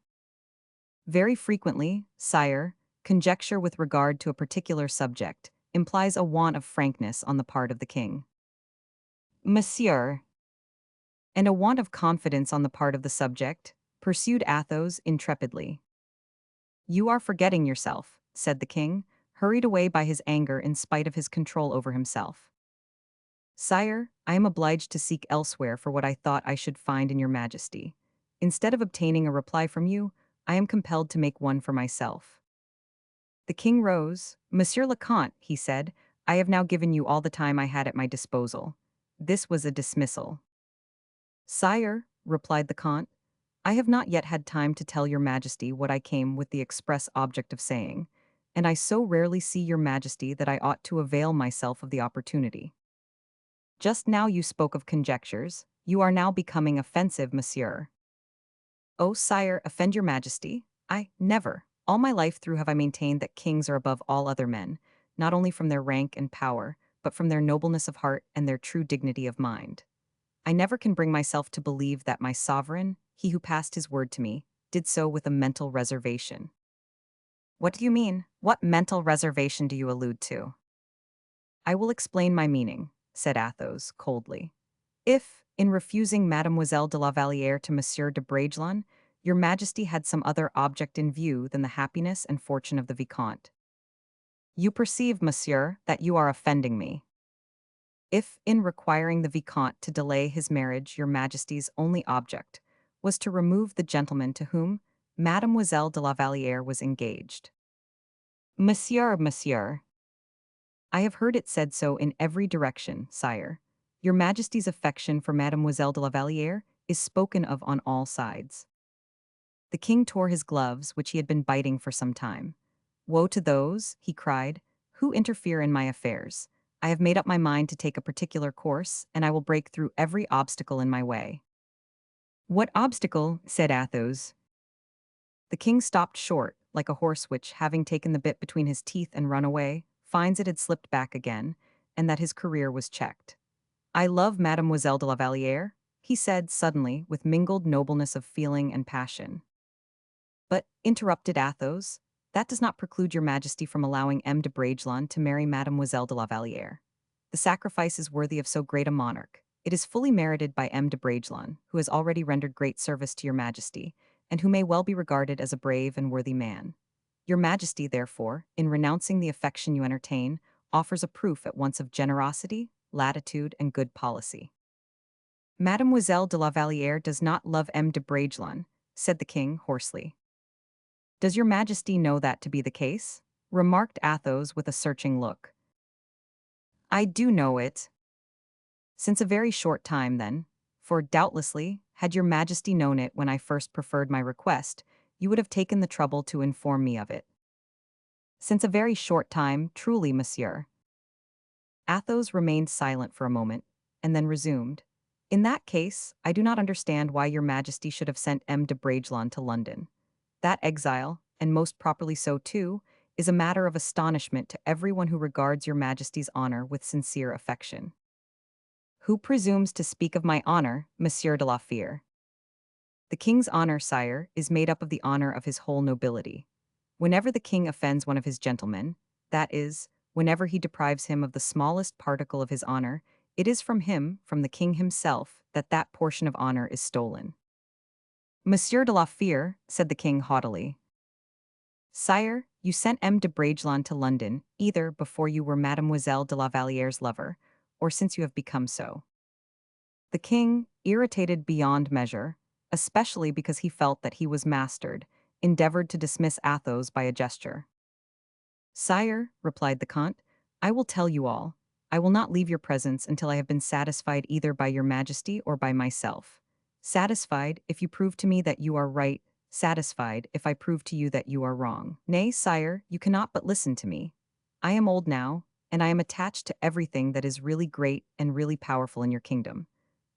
Very frequently, sire, conjecture with regard to a particular subject implies a want of frankness on the part of the king. Monsieur. And a want of confidence on the part of the subject, pursued Athos intrepidly. You are forgetting yourself, said the king, hurried away by his anger in spite of his control over himself. Sire, I am obliged to seek elsewhere for what I thought I should find in your majesty. Instead of obtaining a reply from you, I am compelled to make one for myself. The king rose. Monsieur le Comte, he said, I have now given you all the time I had at my disposal. This was a dismissal. Sire, replied the comte, I have not yet had time to tell your majesty what I came with the express object of saying, and I so rarely see your majesty that I ought to avail myself of the opportunity. Just now you spoke of conjectures. You are now becoming offensive, monsieur. Oh, sire, offend your majesty? I, never. All my life through have I maintained that kings are above all other men, not only from their rank and power, but from their nobleness of heart and their true dignity of mind. I never can bring myself to believe that my sovereign, he who passed his word to me, did so with a mental reservation. What do you mean? What mental reservation do you allude to? I will explain my meaning, said Athos, coldly. If, in refusing Mademoiselle de la Vallière to Monsieur de Bragelonne, your majesty had some other object in view than the happiness and fortune of the Vicomte. You perceive, monsieur, that you are offending me. If, in requiring the Vicomte to delay his marriage, your majesty's only object was to remove the gentleman to whom Mademoiselle de la Vallière was engaged. Monsieur. I have heard it said so in every direction, sire. Your majesty's affection for Mademoiselle de la Vallière is spoken of on all sides. The king tore his gloves, which he had been biting for some time. Woe to those, he cried, who interfere in my affairs. I have made up my mind to take a particular course, and I will break through every obstacle in my way. What obstacle? Said Athos. The king stopped short, like a horse which, having taken the bit between his teeth and run away, finds it had slipped back again, and that his career was checked. I love Mademoiselle de la Vallière, he said suddenly, with mingled nobleness of feeling and passion. But, interrupted Athos, that does not preclude your majesty from allowing M. de Bragelonne to marry Mademoiselle de la Vallière. The sacrifice is worthy of so great a monarch. It is fully merited by M. de Bragelonne, who has already rendered great service to your majesty, and who may well be regarded as a brave and worthy man. Your majesty, therefore, in renouncing the affection you entertain, offers a proof at once of generosity, latitude, and good policy. Mademoiselle de La Vallière does not love M. de Bragelonne, said the king hoarsely. Does your majesty know that to be the case? Remarked Athos with a searching look. I do know it. Since a very short time, then, for doubtlessly, had your majesty known it when I first preferred my request, you would have taken the trouble to inform me of it. Since a very short time, truly, monsieur. Athos remained silent for a moment, and then resumed. In that case, I do not understand why your majesty should have sent M. de Bragelonne to London. That exile, and most properly so too, is a matter of astonishment to everyone who regards your majesty's honor with sincere affection. Who presumes to speak of my honor, Monsieur de la Fere? The king's honor, sire, is made up of the honor of his whole nobility. Whenever the king offends one of his gentlemen, that is, whenever he deprives him of the smallest particle of his honor, it is from him, from the king himself, that that portion of honor is stolen. Monsieur de la Fere, said the king haughtily. Sire, you sent M. de Bragelonne to London, either before you were Mademoiselle de la Valliere's lover, or since you have become so. The king, irritated beyond measure, especially because he felt that he was mastered, endeavored to dismiss Athos by a gesture. Sire, replied the comte, I will tell you all. I will not leave your presence until I have been satisfied either by your majesty or by myself. Satisfied if you prove to me that you are right, satisfied if I prove to you that you are wrong. Nay, sire, you cannot but listen to me. I am old now, and I am attached to everything that is really great and really powerful in your kingdom.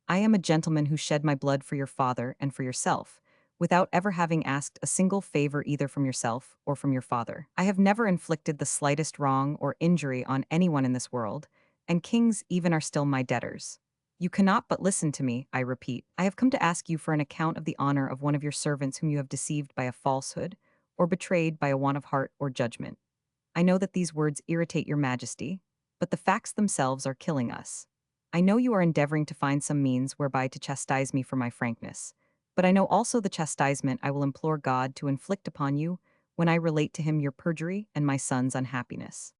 I am a gentleman who shed my blood for your father and for yourself, without ever having asked a single favor either from yourself or from your father. I have never inflicted the slightest wrong or injury on anyone in this world, and kings even are still my debtors. You cannot but listen to me, I repeat. I have come to ask you for an account of the honor of one of your servants whom you have deceived by a falsehood, or betrayed by a want of heart or judgment. I know that these words irritate your majesty, but the facts themselves are killing us. I know you are endeavoring to find some means whereby to chastise me for my frankness, but I know also the chastisement I will implore God to inflict upon you when I relate to him your perjury and my son's unhappiness.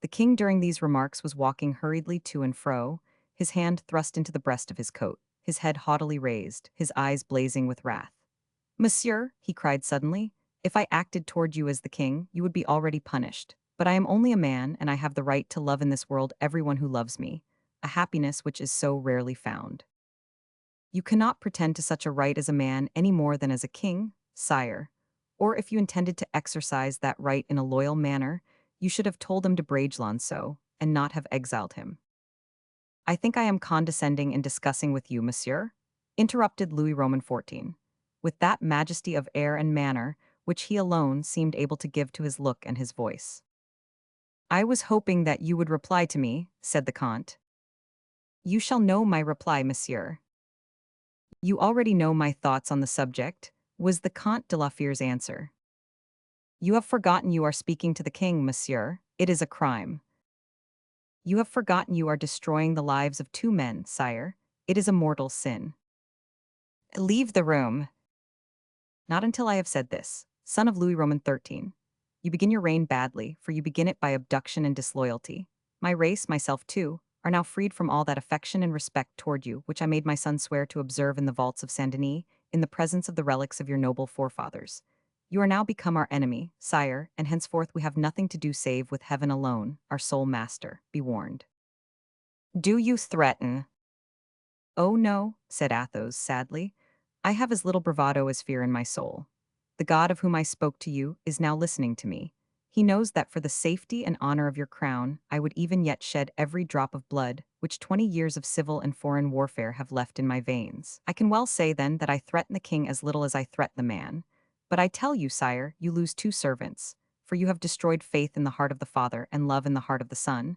The king during these remarks was walking hurriedly to and fro, his hand thrust into the breast of his coat, his head haughtily raised, his eyes blazing with wrath. Monsieur, he cried suddenly, if I acted toward you as the king, you would be already punished. But I am only a man, and I have the right to love in this world everyone who loves me, a happiness which is so rarely found. You cannot pretend to such a right as a man any more than as a king, sire. Or if you intended to exercise that right in a loyal manner, you should have told him de Bragelonne so, and not have exiled him. I think I am condescending in discussing with you, monsieur, interrupted Louis Roman XIV, with that majesty of air and manner which he alone seemed able to give to his look and his voice. I was hoping that you would reply to me, said the comte. You shall know my reply, monsieur. You already know my thoughts on the subject, was the Comte de la Fere's answer. You have forgotten you are speaking to the king, monsieur. It is a crime. You have forgotten you are destroying the lives of two men, sire. It is a mortal sin. Leave the room. Not until I have said this, son of Louis Roman XIII. You begin your reign badly, for you begin it by abduction and disloyalty. My race, myself too, are now freed from all that affection and respect toward you, which I made my son swear to observe in the vaults of Saint Denis, in the presence of the relics of your noble forefathers. You are now become our enemy, sire, and henceforth we have nothing to do save with heaven alone, our sole master. Be warned. Do you threaten? Oh no, said Athos sadly. I have as little bravado as fear in my soul. The God of whom I spoke to you is now listening to me. He knows that for the safety and honor of your crown, I would even yet shed every drop of blood which 20 years of civil and foreign warfare have left in my veins. I can well say, then, that I threaten the king as little as I threaten the man. But I tell you, sire, you lose two servants, for you have destroyed faith in the heart of the father and love in the heart of the son.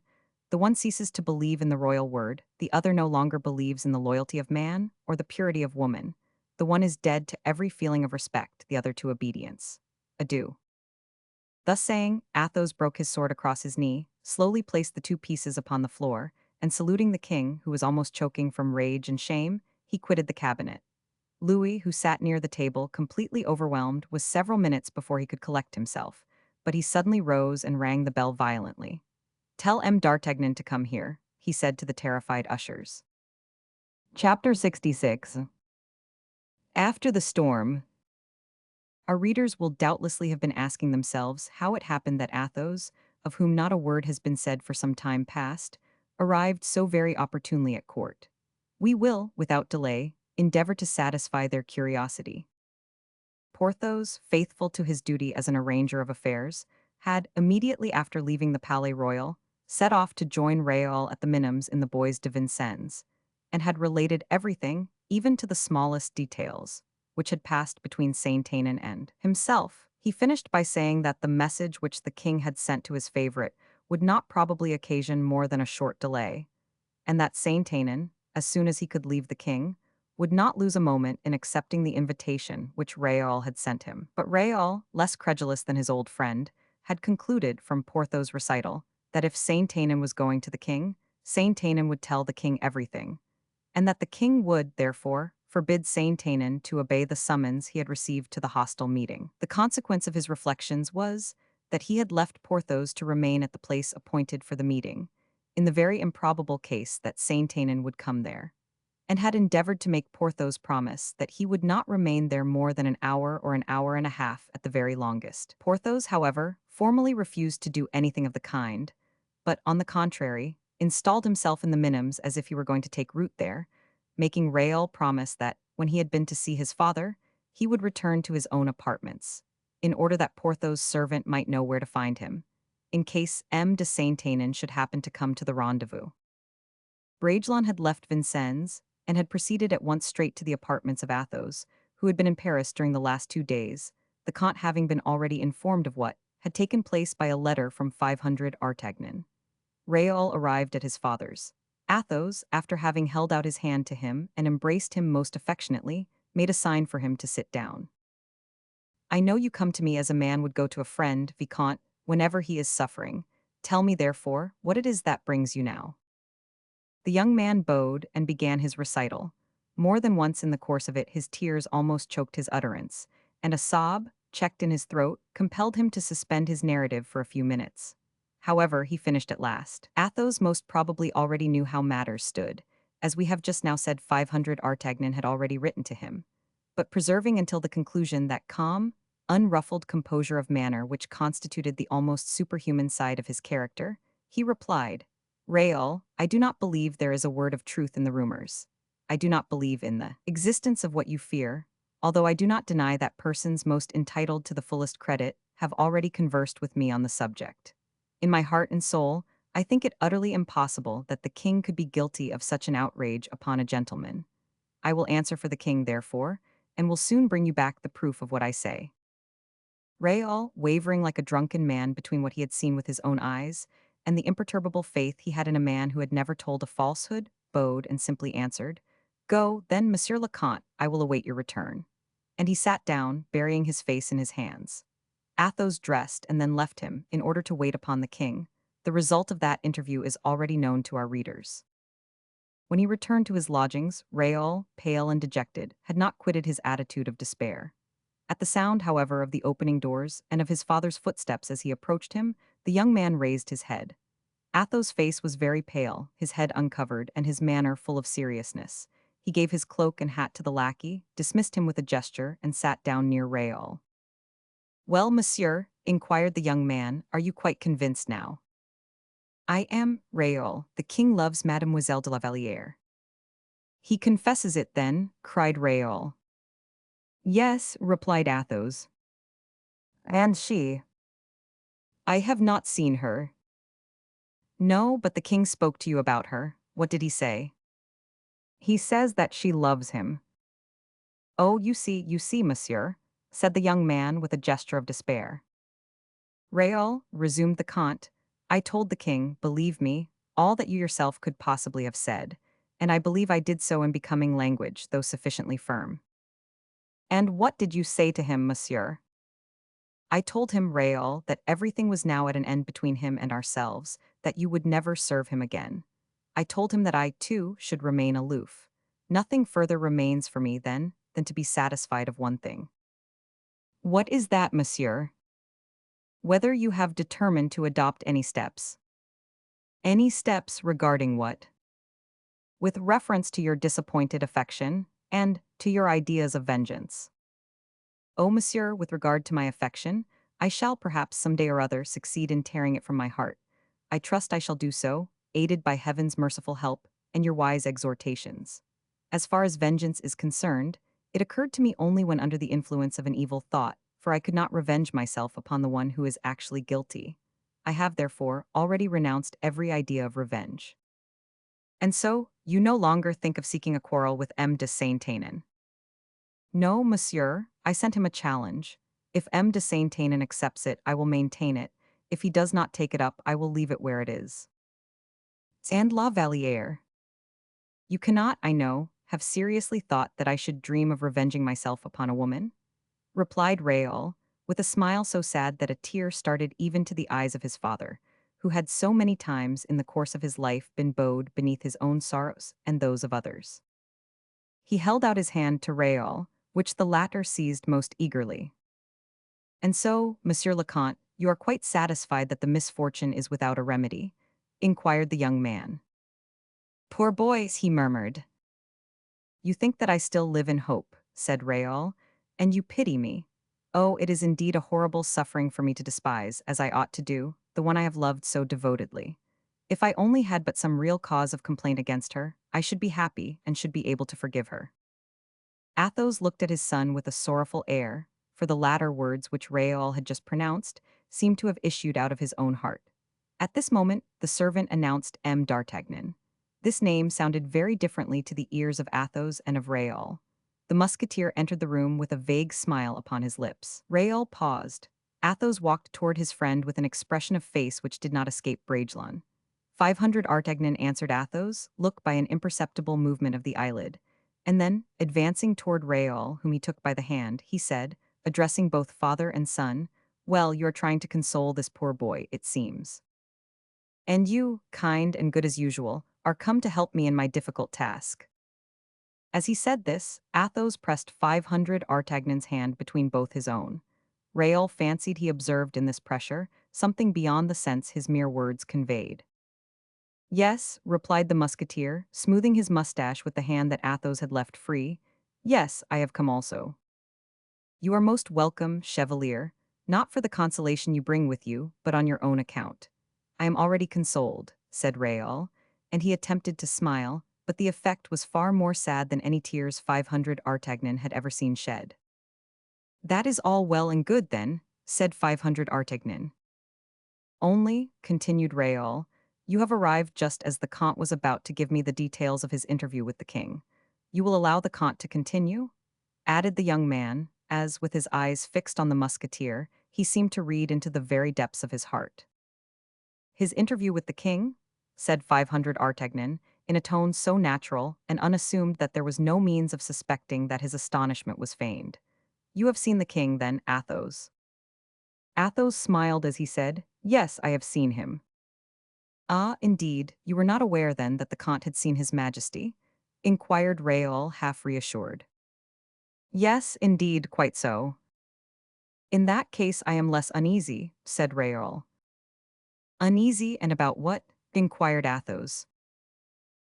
The one ceases to believe in the royal word, the other no longer believes in the loyalty of man or the purity of woman. The one is dead to every feeling of respect, the other to obedience. Adieu. Thus saying, Athos broke his sword across his knee, slowly placed the two pieces upon the floor, and saluting the king, who was almost choking from rage and shame, he quitted the cabinet. Louis, who sat near the table, completely overwhelmed, was several minutes before he could collect himself, but he suddenly rose and rang the bell violently. Tell M. d'Artagnan to come here, he said to the terrified ushers. Chapter 66. After the storm, our readers will doubtlessly have been asking themselves how it happened that Athos, of whom not a word has been said for some time past, arrived so very opportunely at court. We will, without delay, endeavor to satisfy their curiosity. Porthos, faithful to his duty as an arranger of affairs, had, immediately after leaving the Palais Royal, set off to join Raoul at the Minims in the Bois de Vincennes, and had related everything, even to the smallest details, which had passed between Saint-Aignan and himself. He finished by saying that the message which the king had sent to his favorite would not probably occasion more than a short delay, and that Saint-Aignan, as soon as he could leave the king, would not lose a moment in accepting the invitation which Raoul had sent him. But Raoul, less credulous than his old friend, had concluded from Porthos' recital that if Saint-Aignan was going to the king, Saint-Aignan would tell the king everything, and that the king would, therefore, forbid Saint-Aignan to obey the summons he had received to the hostile meeting. The consequence of his reflections was that he had left Porthos to remain at the place appointed for the meeting, in the very improbable case that Saint-Aignan would come there, and had endeavored to make Porthos promise that he would not remain there more than an hour or an hour and a half at the very longest. Porthos, however, formally refused to do anything of the kind, but, on the contrary, installed himself in the Minims as if he were going to take root there, making Raoul promise that, when he had been to see his father, he would return to his own apartments, in order that Porthos' servant might know where to find him, in case M. de Saint-Aignan should happen to come to the rendezvous. Bragelonne had left Vincennes, and had proceeded at once straight to the apartments of Athos, who had been in Paris during the last 2 days, the Comte having been already informed of what had taken place by a letter from 500 Artagnan. Raoul arrived at his father's. Athos, after having held out his hand to him and embraced him most affectionately, made a sign for him to sit down. "I know you come to me as a man would go to a friend, Vicomte, whenever he is suffering. Tell me, therefore, what it is that brings you now." The young man bowed and began his recital. More than once in the course of it his tears almost choked his utterance, and a sob, checked in his throat, compelled him to suspend his narrative for a few minutes. However, he finished at last. Athos most probably already knew how matters stood, as we have just now said 500 Artagnan had already written to him. But preserving until the conclusion that calm, unruffled composure of manner which constituted the almost superhuman side of his character, he replied, "Raoul, I do not believe there is a word of truth in the rumors. I do not believe in the existence of what you fear, although I do not deny that persons most entitled to the fullest credit have already conversed with me on the subject. In my heart and soul, I think it utterly impossible that the king could be guilty of such an outrage upon a gentleman. I will answer for the king, therefore, and will soon bring you back the proof of what I say." Raoul, wavering like a drunken man between what he had seen with his own eyes and the imperturbable faith he had in a man who had never told a falsehood, bowed and simply answered, "Go, then, Monsieur le Comte, I will await your return." And he sat down, burying his face in his hands. Athos dressed and then left him, in order to wait upon the king. The result of that interview is already known to our readers. When he returned to his lodgings, Raoul, pale and dejected, had not quitted his attitude of despair. At the sound, however, of the opening doors and of his father's footsteps as he approached him, the young man raised his head. Athos' face was very pale, his head uncovered, and his manner full of seriousness. He gave his cloak and hat to the lackey, dismissed him with a gesture, and sat down near Raoul. "Well, monsieur," inquired the young man, "are you quite convinced now?" "I am, Raoul. The king loves Mademoiselle de La Vallière." "He confesses it, then?" cried Raoul. "Yes," replied Athos. "And she?" "I have not seen her." "No, but the king spoke to you about her. What did he say?" "He says that she loves him." "Oh, you see, monsieur," said the young man with a gesture of despair. "Raoul," resumed the Comte, "I told the king, believe me, all that you yourself could possibly have said, and I believe I did so in becoming language, though sufficiently firm." "And what did you say to him, monsieur?" "I told him, Raoul, that everything was now at an end between him and ourselves, that you would never serve him again. I told him that I, too, should remain aloof. Nothing further remains for me, then, than to be satisfied of one thing." "What is that, monsieur?" "Whether you have determined to adopt any steps." "Any steps regarding what?" with reference to your disappointed affection and to your ideas of vengeance. Oh, monsieur, with regard to my affection, I shall perhaps some day or other succeed in tearing it from my heart. I trust I shall do so, aided by heaven's merciful help and your wise exhortations. As far as vengeance is concerned, it occurred to me only when under the influence of an evil thought, for I could not revenge myself upon the one who is actually guilty. I have, therefore, already renounced every idea of revenge. And so, you no longer think of seeking a quarrel with M. de Saint-Aignan. No, monsieur, I sent him a challenge. If M. de Saint-Aignan accepts it, I will maintain it. If he does not take it up, I will leave it where it is. And La Vallière. You cannot, I know, have seriously thought that I should dream of revenging myself upon a woman? Replied Raoul, with a smile so sad that a tear started even to the eyes of his father, who had so many times in the course of his life been bowed beneath his own sorrows and those of others. He held out his hand to Raoul, which the latter seized most eagerly. And so, Monsieur le Comte, you are quite satisfied that the misfortune is without a remedy? Inquired the young man. Poor boys, he murmured. You think that I still live in hope, said Raoul, and you pity me. Oh, it is indeed a horrible suffering for me to despise, as I ought to do, the one I have loved so devotedly. If I only had but some real cause of complaint against her, I should be happy and should be able to forgive her. Athos looked at his son with a sorrowful air, for the latter words which Raoul had just pronounced seemed to have issued out of his own heart. At this moment, the servant announced M. d'Artagnan. This name sounded very differently to the ears of Athos and of Raoul. The musketeer entered the room with a vague smile upon his lips. Raoul paused. Athos walked toward his friend with an expression of face which did not escape Bragelonne. 500 Artagnan answered Athos' look by an imperceptible movement of the eyelid. And then, advancing toward Raoul, whom he took by the hand, he said, addressing both father and son, "Well, you are trying to console this poor boy, it seems. And you, kind and good as usual, are come to help me in my difficult task." As he said this, Athos pressed 500 Artagnan's hand between both his own. Raoul fancied he observed in this pressure something beyond the sense his mere words conveyed. "Yes," replied the musketeer, smoothing his mustache with the hand that Athos had left free. "Yes, I have come also." "You are most welcome, chevalier, not for the consolation you bring with you, but on your own account. I am already consoled," said Raoul, and he attempted to smile, but the effect was far more sad than any tears 500 Artagnan had ever seen shed. "That is all well and good, then," said 500 Artagnan. "Only," continued Raoul, "you have arrived just as the Comte was about to give me the details of his interview with the king. You will allow the Comte to continue?" added the young man, as, with his eyes fixed on the musketeer, he seemed to read into the very depths of his heart. "His interview with the king?" said 500 Artagnan, in a tone so natural and unassumed that there was no means of suspecting that his astonishment was feigned. "You have seen the king, then, Athos?" Athos smiled as he said, "Yes, I have seen him." "Ah, indeed, you were not aware, then, that the Comte had seen his Majesty?" inquired Raoul, half reassured. "Yes, indeed, quite so." "In that case I am less uneasy," said Raoul. "Uneasy, and about what?" inquired Athos.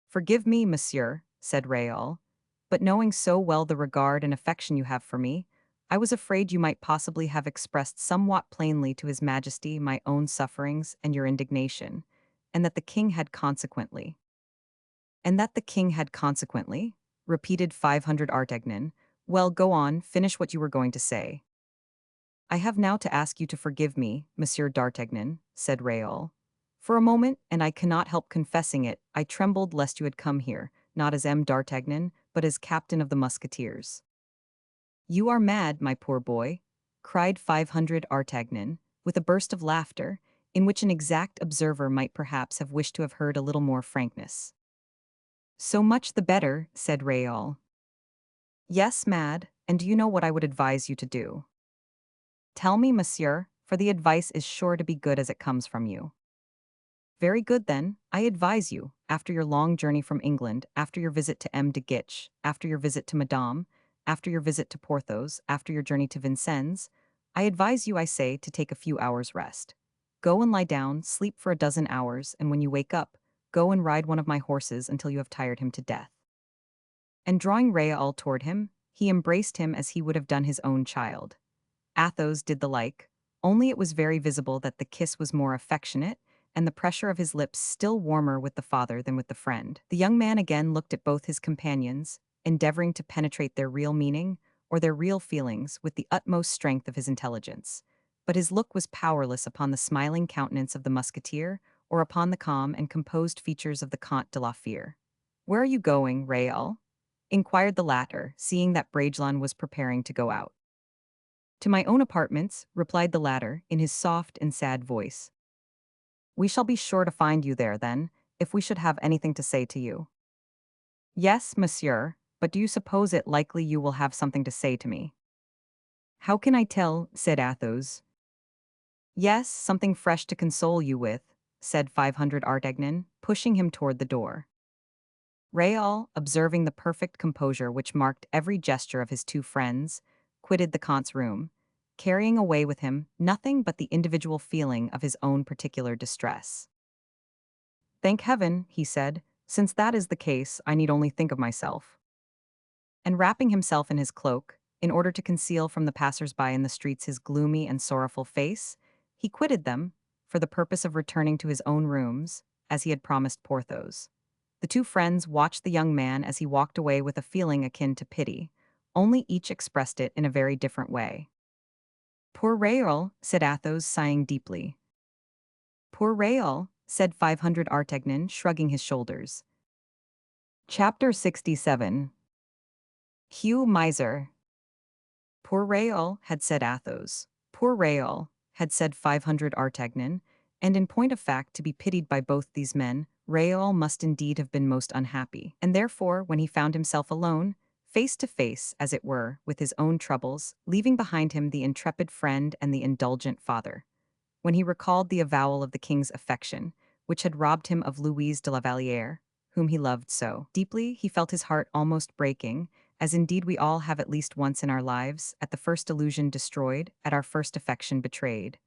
"Forgive me, monsieur," said Raoul, "but knowing so well the regard and affection you have for me, I was afraid you might possibly have expressed somewhat plainly to his Majesty my own sufferings and your indignation, and that the king had consequently—" "And that the king had consequently?" repeated 500 Artagnan. "Well, go on, finish what you were going to say." "I have now to ask you to forgive me, Monsieur d'Artagnan," said Raoul. "For a moment, and I cannot help confessing it, I trembled lest you had come here, not as M. d'Artagnan, but as captain of the musketeers." "You are mad, my poor boy," cried 500 Artagnan, with a burst of laughter, in which an exact observer might perhaps have wished to have heard a little more frankness. "So much the better," said Raoul. "Yes, mad, and do you know what I would advise you to do?" "Tell me, monsieur, for the advice is sure to be good as it comes from you." "Very good, then. I advise you, after your long journey from England, after your visit to M. de Guiche, after your visit to Madame, after your visit to Porthos, after your journey to Vincennes, I advise you, I say, to take a few hours' rest. Go and lie down, sleep for a dozen hours, and when you wake up, Go and ride one of my horses until you have tired him to death." And drawing Raoul toward him, he embraced him as he would have done his own child. Athos did the like, only it was very visible that the kiss was more affectionate, and the pressure of his lips still warmer with the father than with the friend. The young man again looked at both his companions, endeavoring to penetrate their real meaning, or their real feelings, with the utmost strength of his intelligence. But his look was powerless upon the smiling countenance of the musketeer, or upon the calm and composed features of the Comte de la Fere. "Where are you going, Raoul?" inquired the latter, seeing that Bragelonne was preparing to go out. "To my own apartments," replied the latter, in his soft and sad voice. "We shall be sure to find you there, then, if we should have anything to say to you." "Yes, monsieur, but do you suppose it likely you will have something to say to me?" "How can I tell?" said Athos. "Yes, something fresh to console you with," said 500 Artagnan, pushing him toward the door. Raoul, observing the perfect composure which marked every gesture of his two friends, quitted the Comte's room, carrying away with him nothing but the individual feeling of his own particular distress. "Thank heaven," he said, "since that is the case, I need only think of myself." And wrapping himself in his cloak, in order to conceal from the passers-by in the streets his gloomy and sorrowful face, he quitted them, for the purpose of returning to his own rooms, as he had promised Porthos. The two friends watched the young man as he walked away with a feeling akin to pity, only each expressed it in a very different way. "Poor Raoul," said Athos, sighing deeply. "Poor Raoul," said 500 Artagnan, shrugging his shoulders. Chapter 67. Hugh Miser. "Poor Raoul," had said Athos. "Poor Raoul," had said 500 Artagnan, and in point of fact, to be pitied by both these men, Raoul must indeed have been most unhappy, and therefore, when he found himself alone, face to face, as it were, with his own troubles, leaving behind him the intrepid friend and the indulgent father, when he recalled the avowal of the king's affection, which had robbed him of Louise de La Vallière, whom he loved so deeply, he felt his heart almost breaking, as indeed we all have at least once in our lives, at the first illusion destroyed, at our first affection betrayed.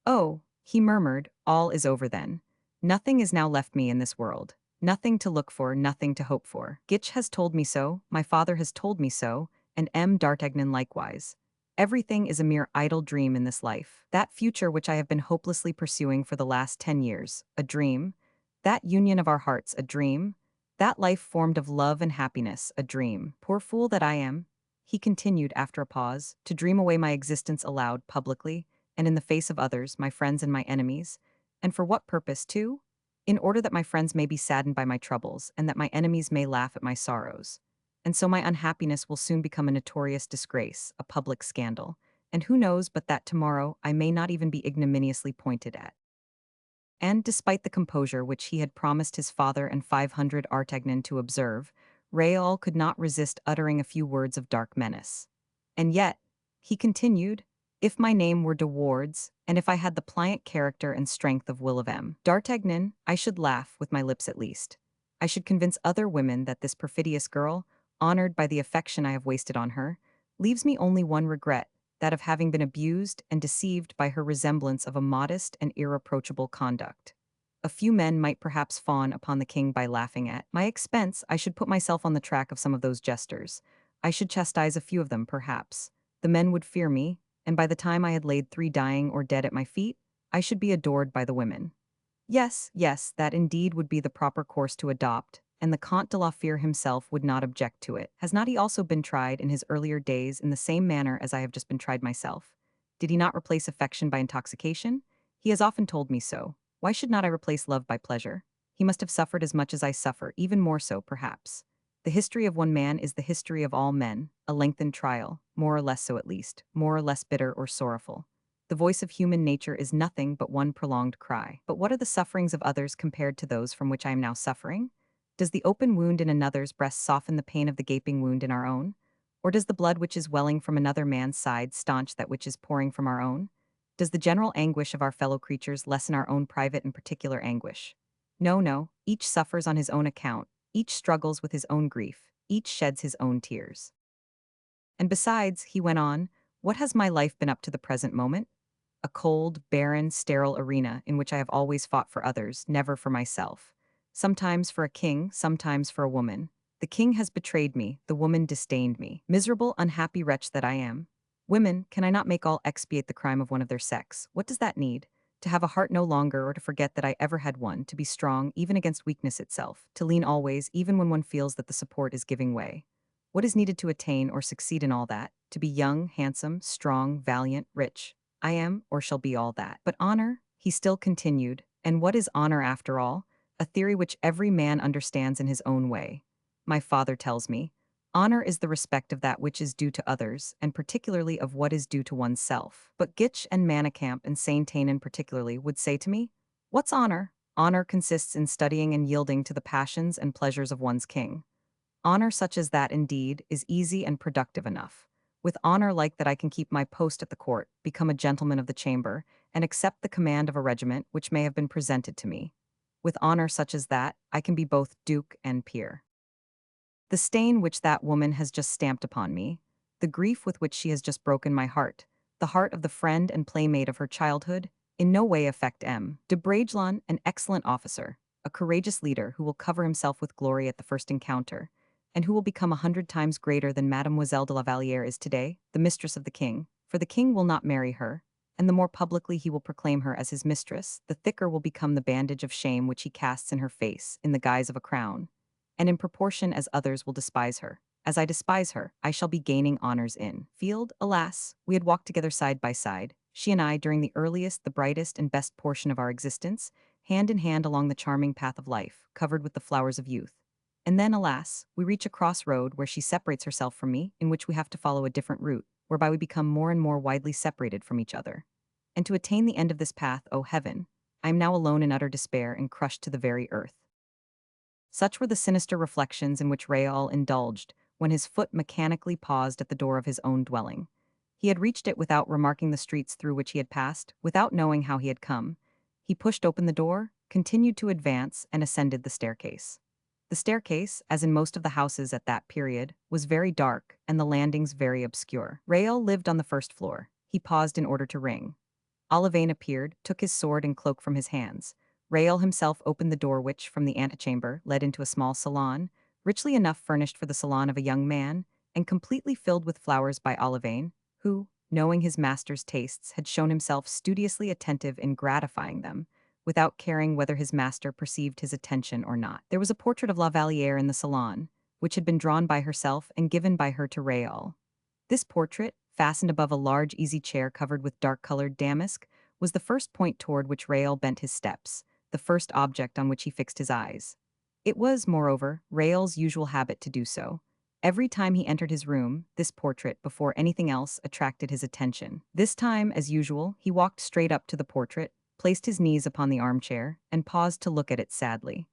"Oh," he murmured, "all is over then. Nothing is now left me in this world. Nothing to look for, nothing to hope for. Gitch has told me so, my father has told me so, and M. d'Artagnan likewise. Everything is a mere idle dream in this life. That future which I have been hopelessly pursuing for the last 10 years, a dream. That union of our hearts, a dream. That life formed of love and happiness, a dream. Poor fool that I am," he continued after a pause, "to dream away my existence aloud, publicly, and in the face of others, my friends and my enemies. And for what purpose, too? In order that my friends may be saddened by my troubles, and that my enemies may laugh at my sorrows. And so my unhappiness will soon become a notorious disgrace, a public scandal, and who knows but that tomorrow I may not even be ignominiously pointed at." And despite the composure which he had promised his father and 500 Artagnan to observe, Raoul could not resist uttering a few words of dark menace. "And yet," he continued, "if my name were De Wardes, and if I had the pliant character and strength of Will of M. d'Artagnan, I should laugh, with my lips at least. I should convince other women that this perfidious girl, honored by the affection I have wasted on her, leaves me only one regret, that of having been abused and deceived by her resemblance of a modest and irreproachable conduct. A few men might perhaps fawn upon the king by laughing at my expense. I should put myself on the track of some of those jesters. I should chastise a few of them, perhaps. The men would fear me, and by the time I had laid 3 dying or dead at my feet, I should be adored by the women. Yes, yes, that indeed would be the proper course to adopt, and the Comte de la Fere himself would not object to it. Has not he also been tried in his earlier days in the same manner as I have just been tried myself? Did he not replace affection by intoxication? He has often told me so. Why should not I replace love by pleasure? He must have suffered as much as I suffer, even more so, perhaps. The history of one man is the history of all men, a lengthened trial, more or less so at least, more or less bitter or sorrowful. The voice of human nature is nothing but one prolonged cry. But what are the sufferings of others compared to those from which I am now suffering? Does the open wound in another's breast soften the pain of the gaping wound in our own? Or does the blood which is welling from another man's side staunch that which is pouring from our own? Does the general anguish of our fellow creatures lessen our own private and particular anguish? No, no, each suffers on his own account, each struggles with his own grief, each sheds his own tears. And besides," he went on, "what has my life been up to the present moment? A cold, barren, sterile arena in which I have always fought for others, never for myself. Sometimes for a king, sometimes for a woman. The king has betrayed me, the woman disdained me. Miserable, unhappy wretch that I am. Women, can I not make all expiate the crime of one of their sex? What does that need? To have a heart no longer, or to forget that I ever had one, to be strong even against weakness itself, to lean always even when one feels that the support is giving way. What is needed to attain or succeed in all that? To be young, handsome, strong, valiant, rich. I am, or shall be all that. But honor? He still continued, and what is honor after all? A theory which every man understands in his own way. My father tells me, honor is the respect of that which is due to others, and particularly of what is due to oneself. But Gitsch and Manicamp and Saint-Tanin particularly would say to me, what's honor? Honor consists in studying and yielding to the passions and pleasures of one's king. Honor such as that, indeed, is easy and productive enough. With honor like that I can keep my post at the court, become a gentleman of the chamber, and accept the command of a regiment which may have been presented to me. With honor such as that, I can be both duke and peer. The stain which that woman has just stamped upon me, the grief with which she has just broken my heart, the heart of the friend and playmate of her childhood, in no way affect M. De Bragelonne, an excellent officer, a courageous leader who will cover himself with glory at the first encounter, and who will become 100 times greater than Mademoiselle de La Vallière is today, the mistress of the king, for the king will not marry her, and the more publicly he will proclaim her as his mistress, the thicker will become the bandage of shame which he casts in her face in the guise of a crown. And in proportion as others will despise her, as I despise her, I shall be gaining honors in field. Alas, we had walked together side by side, she and I, during the earliest, the brightest, and best portion of our existence, hand in hand along the charming path of life, covered with the flowers of youth. And then, alas, we reach a crossroad where she separates herself from me, in which we have to follow a different route, whereby we become more and more widely separated from each other. And to attain the end of this path, O heaven, I am now alone in utter despair and crushed to the very earth. Such were the sinister reflections in which Raoul indulged when his foot mechanically paused at the door of his own dwelling. He had reached it without remarking the streets through which he had passed, without knowing how he had come. He pushed open the door, continued to advance, and ascended the staircase. The staircase, as in most of the houses at that period, was very dark, and the landings very obscure. Raoul lived on the first floor. He paused in order to ring. Olivain appeared, took his sword and cloak from his hands. Raoul himself opened the door which, from the antechamber, led into a small salon, richly enough furnished for the salon of a young man, and completely filled with flowers by Olivain, who, knowing his master's tastes, had shown himself studiously attentive in gratifying them, without caring whether his master perceived his attention or not. There was a portrait of La Vallière in the salon, which had been drawn by herself and given by her to Raoul. This portrait, fastened above a large easy chair covered with dark-colored damask, was the first point toward which Raoul bent his steps, the first object on which he fixed his eyes. It was, moreover, Raoul's usual habit to do so. Every time he entered his room, this portrait, before anything else, attracted his attention. This time, as usual, he walked straight up to the portrait, placed his knees upon the armchair, and paused to look at it sadly.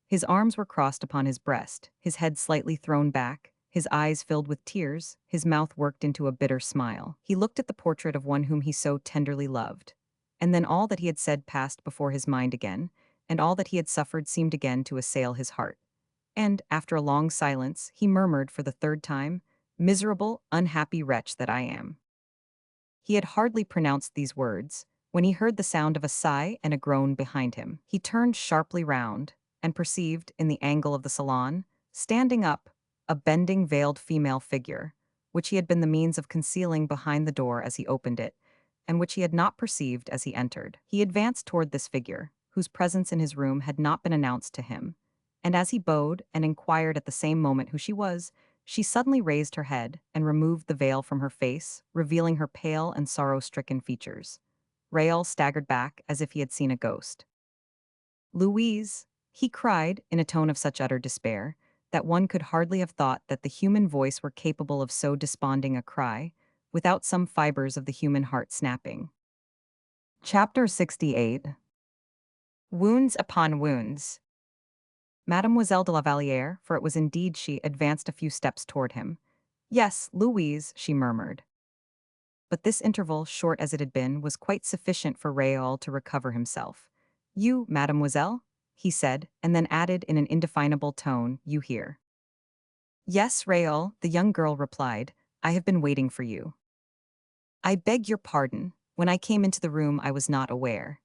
His arms were crossed upon his breast, his head slightly thrown back, his eyes filled with tears, his mouth worked into a bitter smile. He looked at the portrait of one whom he so tenderly loved. And then all that he had said passed before his mind again, and all that he had suffered seemed again to assail his heart. And, after a long silence, he murmured for the third time, "Miserable, unhappy wretch that I am." He had hardly pronounced these words, when he heard the sound of a sigh and a groan behind him. He turned sharply round, and perceived, in the angle of the salon, standing up, a bending, veiled female figure, which he had been the means of concealing behind the door as he opened it, and which he had not perceived as he entered. He advanced toward this figure, whose presence in his room had not been announced to him, and as he bowed and inquired at the same moment who she was, she suddenly raised her head and removed the veil from her face, revealing her pale and sorrow-stricken features. Raoul staggered back as if he had seen a ghost. "Louise!" he cried, in a tone of such utter despair, that one could hardly have thought that the human voice were capable of so desponding a cry, without some fibers of the human heart snapping. Chapter 68. Wounds upon wounds. Mademoiselle de La Vallière, for it was indeed she, advanced a few steps toward him. "Yes, Louise," she murmured. But this interval, short as it had been, was quite sufficient for Raoul to recover himself. "You, mademoiselle?" he said, and then added in an indefinable tone, "You here?" "Yes, Raoul," the young girl replied. "I have been waiting for you." "I beg your pardon. When I came into the room I was not aware."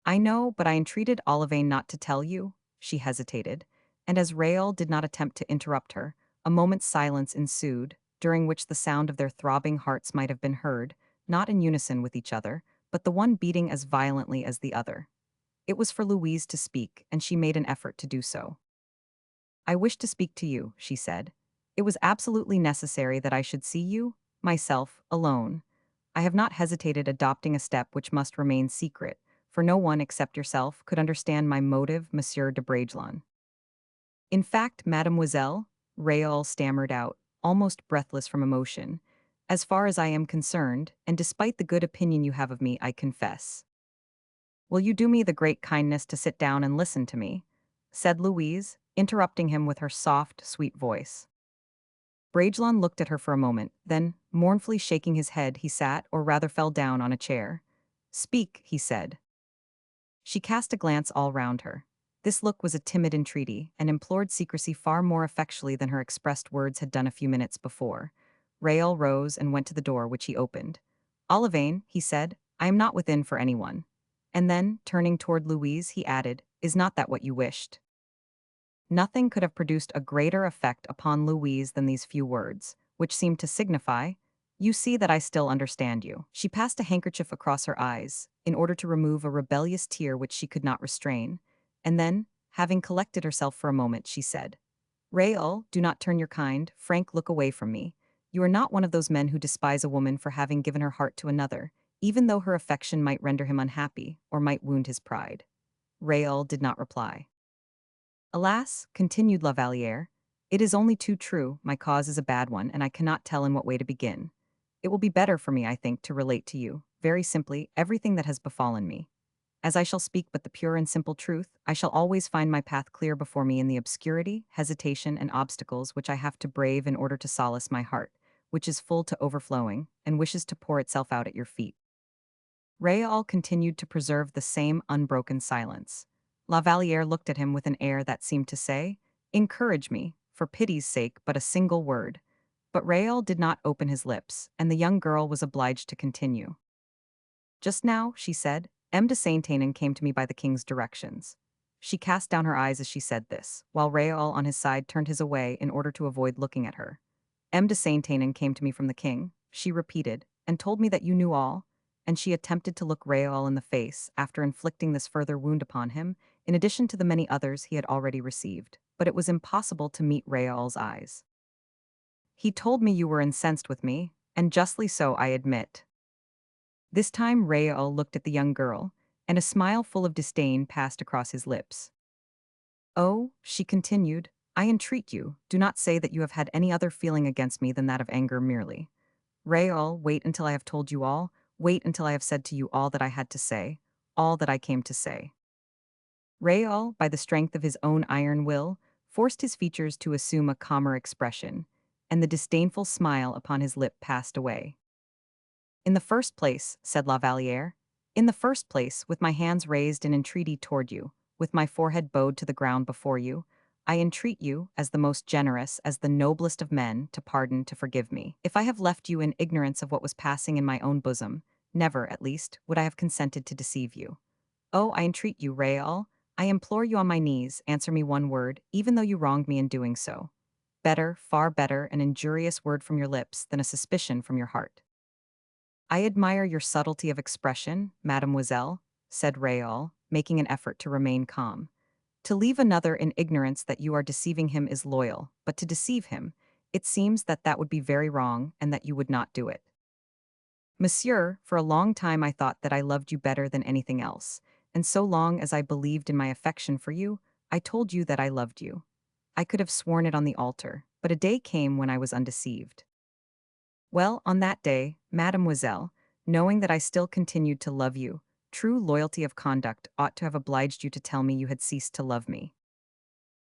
"I know, but I entreated Olivain not to tell you." she hesitated, and as Raoul did not attempt to interrupt her, a moment's silence ensued, during which the sound of their throbbing hearts might have been heard, not in unison with each other, but the one beating as violently as the other. It was for Louise to speak, and she made an effort to do so. "I wish to speak to you," she said. "It was absolutely necessary that I should see you, myself, alone. I have not hesitated adopting a step which must remain secret, for no one except yourself could understand my motive, Monsieur de Bragelonne." "In fact, mademoiselle," Raoul stammered out, almost breathless from emotion, "as far as I am concerned, and despite the good opinion you have of me, I confess." "Will you do me the great kindness to sit down and listen to me?" said Louise, interrupting him with her soft, sweet voice. Bragelonne looked at her for a moment, then, mournfully shaking his head, he sat, or rather fell down, on a chair. "Speak," he said. She cast a glance all round her. This look was a timid entreaty, and implored secrecy far more effectually than her expressed words had done a few minutes before. Raoul rose and went to the door, which he opened. "Olivain," he said, "I am not within for anyone." And then, turning toward Louise, he added, "Is not that what you wished?" Nothing could have produced a greater effect upon Louise than these few words, which seemed to signify, "You see that I still understand you." She passed a handkerchief across her eyes, in order to remove a rebellious tear which she could not restrain, and then, having collected herself for a moment, she said, "Raoul, do not turn your kind, frank look away from me. You are not one of those men who despise a woman for having given her heart to another, even though her affection might render him unhappy, or might wound his pride." Raoul did not reply. "Alas," continued La Vallière, "it is only too true, my cause is a bad one, and I cannot tell in what way to begin. It will be better for me, I think, to relate to you, very simply, everything that has befallen me. As I shall speak but the pure and simple truth, I shall always find my path clear before me in the obscurity, hesitation, and obstacles which I have to brave in order to solace my heart, which is full to overflowing, and wishes to pour itself out at your feet." Raoul continued to preserve the same unbroken silence. La Vallière looked at him with an air that seemed to say, "Encourage me, for pity's sake, but a single word." But Raoul did not open his lips, and the young girl was obliged to continue. "Just now," she said, "M. de Saint-Aignan came to me by the king's directions." She cast down her eyes as she said this, while Raoul on his side turned his away in order to avoid looking at her. "M. de Saint-Aignan came to me from the king," she repeated, "and told me that you knew all," and she attempted to look Raoul in the face after inflicting this further wound upon him, in addition to the many others he had already received, but it was impossible to meet Raoul's eyes. "He told me you were incensed with me, and justly so, I admit." This time Raoul looked at the young girl, and a smile full of disdain passed across his lips. "Oh," she continued, "I entreat you, do not say that you have had any other feeling against me than that of anger merely. Raoul, wait until I have told you all, wait until I have said to you all that I had to say, all that I came to say." Raoul, by the strength of his own iron will, forced his features to assume a calmer expression, and the disdainful smile upon his lip passed away. "In the first place," said La Vallière, "in the first place, with my hands raised in entreaty toward you, with my forehead bowed to the ground before you, I entreat you, as the most generous, as the noblest of men, to pardon, to forgive me. If I have left you in ignorance of what was passing in my own bosom, never, at least, would I have consented to deceive you. Oh, I entreat you, Raoul, I implore you on my knees, answer me one word, even though you wronged me in doing so. Better, far better, an injurious word from your lips than a suspicion from your heart." "I admire your subtlety of expression, mademoiselle," said Raoul, making an effort to remain calm. "To leave another in ignorance that you are deceiving him is loyal, but to deceive him, it seems that that would be very wrong and that you would not do it. Monsieur, for a long time I thought that I loved you better than anything else, and so long as I believed in my affection for you, I told you that I loved you. I could have sworn it on the altar, but a day came when I was undeceived. Well, on that day, mademoiselle, knowing that I still continued to love you, true loyalty of conduct ought to have obliged you to tell me you had ceased to love me.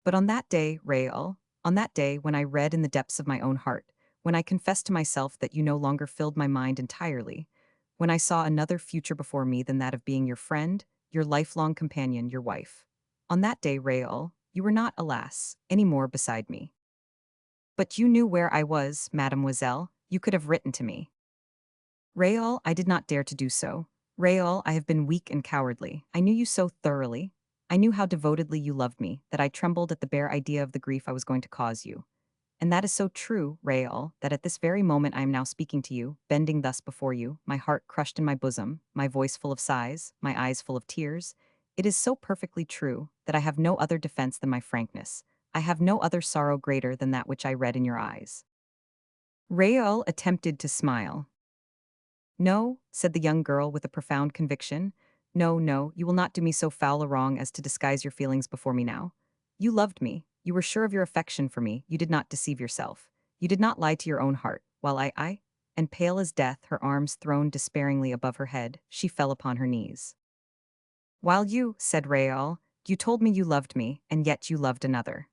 But on that day, Raoul, on that day when I read in the depths of my own heart, when I confessed to myself that you no longer filled my mind entirely, when I saw another future before me than that of being your friend, your lifelong companion, your wife. On that day, Raoul, you were not, alas, any more beside me. But you knew where I was, mademoiselle, you could have written to me. Raoul, I did not dare to do so. Raoul, I have been weak and cowardly. I knew you so thoroughly. I knew how devotedly you loved me, that I trembled at the bare idea of the grief I was going to cause you. And that is so true, Raoul, that at this very moment I am now speaking to you, bending thus before you, my heart crushed in my bosom, my voice full of sighs, my eyes full of tears. It is so perfectly true that I have no other defense than my frankness. I have no other sorrow greater than that which I read in your eyes. Raoul attempted to smile. No, said the young girl with a profound conviction. No, no, you will not do me so foul a wrong as to disguise your feelings before me now. You loved me. You were sure of your affection for me. You did not deceive yourself. You did not lie to your own heart, while I, and pale as death, her arms thrown despairingly above her head, she fell upon her knees. While you, said Raoul, you told me you loved me, and yet you loved another.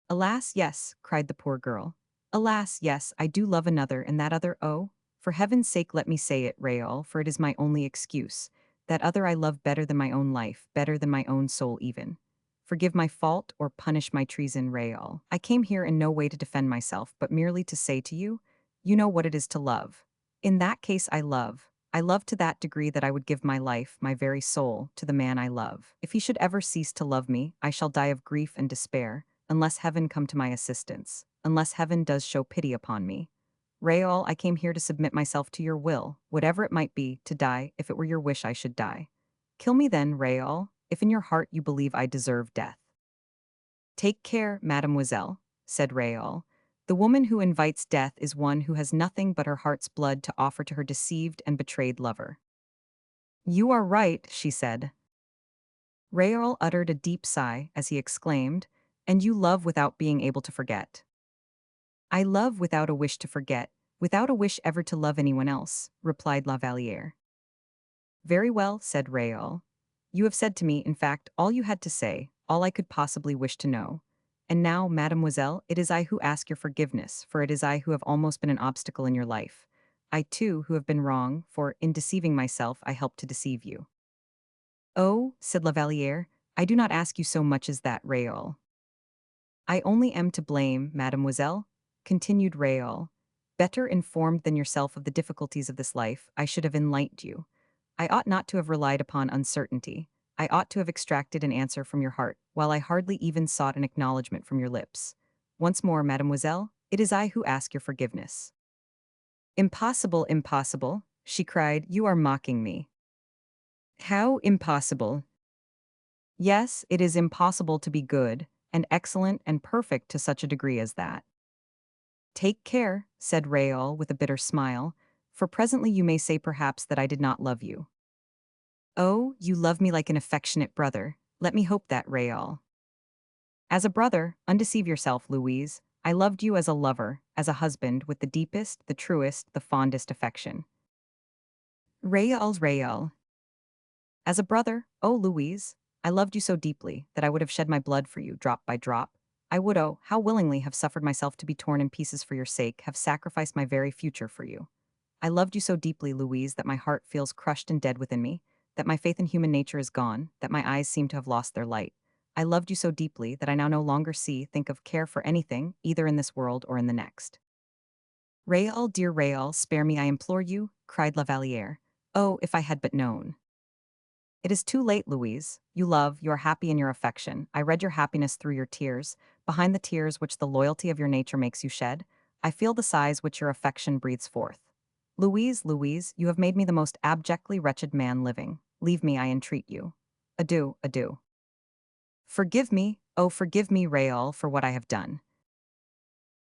Alas, yes, cried the poor girl. Alas, yes, I do love another, and that other, oh, for heaven's sake let me say it, Raoul, for it is my only excuse. That other I love better than my own life, better than my own soul even. Forgive my fault or punish my treason, Raoul. I came here in no way to defend myself, but merely to say to you, you know what it is to love. In that case I love. I love to that degree that I would give my life, my very soul, to the man I love. If he should ever cease to love me, I shall die of grief and despair, unless heaven come to my assistance, unless heaven does show pity upon me. Raoul, I came here to submit myself to your will, whatever it might be, to die, if it were your wish I should die. Kill me then, Raoul, if in your heart you believe I deserve death. Take care, mademoiselle, said Raoul. The woman who invites death is one who has nothing but her heart's blood to offer to her deceived and betrayed lover. You are right, she said. Raoul uttered a deep sigh as he exclaimed, and you love without being able to forget. I love without a wish to forget, without a wish ever to love anyone else, replied La Vallière. Very well, said Raoul. You have said to me, in fact, all you had to say, all I could possibly wish to know. And now, mademoiselle, it is I who ask your forgiveness, for it is I who have almost been an obstacle in your life. I too who have been wrong, for, in deceiving myself, I helped to deceive you. Oh, said La Vallière, I do not ask you so much as that, Raoul. I only am to blame, mademoiselle, continued Raoul. Better informed than yourself of the difficulties of this life, I should have enlightened you. I ought not to have relied upon uncertainty. I ought to have extracted an answer from your heart, while I hardly even sought an acknowledgement from your lips. Once more, mademoiselle, it is I who ask your forgiveness. Impossible, impossible, she cried, you are mocking me. How impossible? Yes, it is impossible to be good, and excellent and perfect to such a degree as that. Take care, said Raoul with a bitter smile, for presently you may say perhaps that I did not love you. Oh, you love me like an affectionate brother. Let me hope that, Raoul. As a brother, undeceive yourself, Louise. I loved you as a lover, as a husband, with the deepest, the truest, the fondest affection. Raoul. As a brother, oh, Louise, I loved you so deeply that I would have shed my blood for you, drop by drop. I would, oh, how willingly have suffered myself to be torn in pieces for your sake, have sacrificed my very future for you. I loved you so deeply, Louise, that my heart feels crushed and dead within me, that my faith in human nature is gone, that my eyes seem to have lost their light. I loved you so deeply that I now no longer see, think of, care for anything, either in this world or in the next. Raoul, dear Raoul, spare me, I implore you, cried La Vallière. Oh, if I had but known. It is too late, Louise. You love, you are happy in your affection. I read your happiness through your tears, behind the tears which the loyalty of your nature makes you shed. I feel the sighs which your affection breathes forth. Louise, Louise, you have made me the most abjectly wretched man living. Leave me, I entreat you. Adieu, adieu. Forgive me, oh forgive me, Raoul, for what I have done.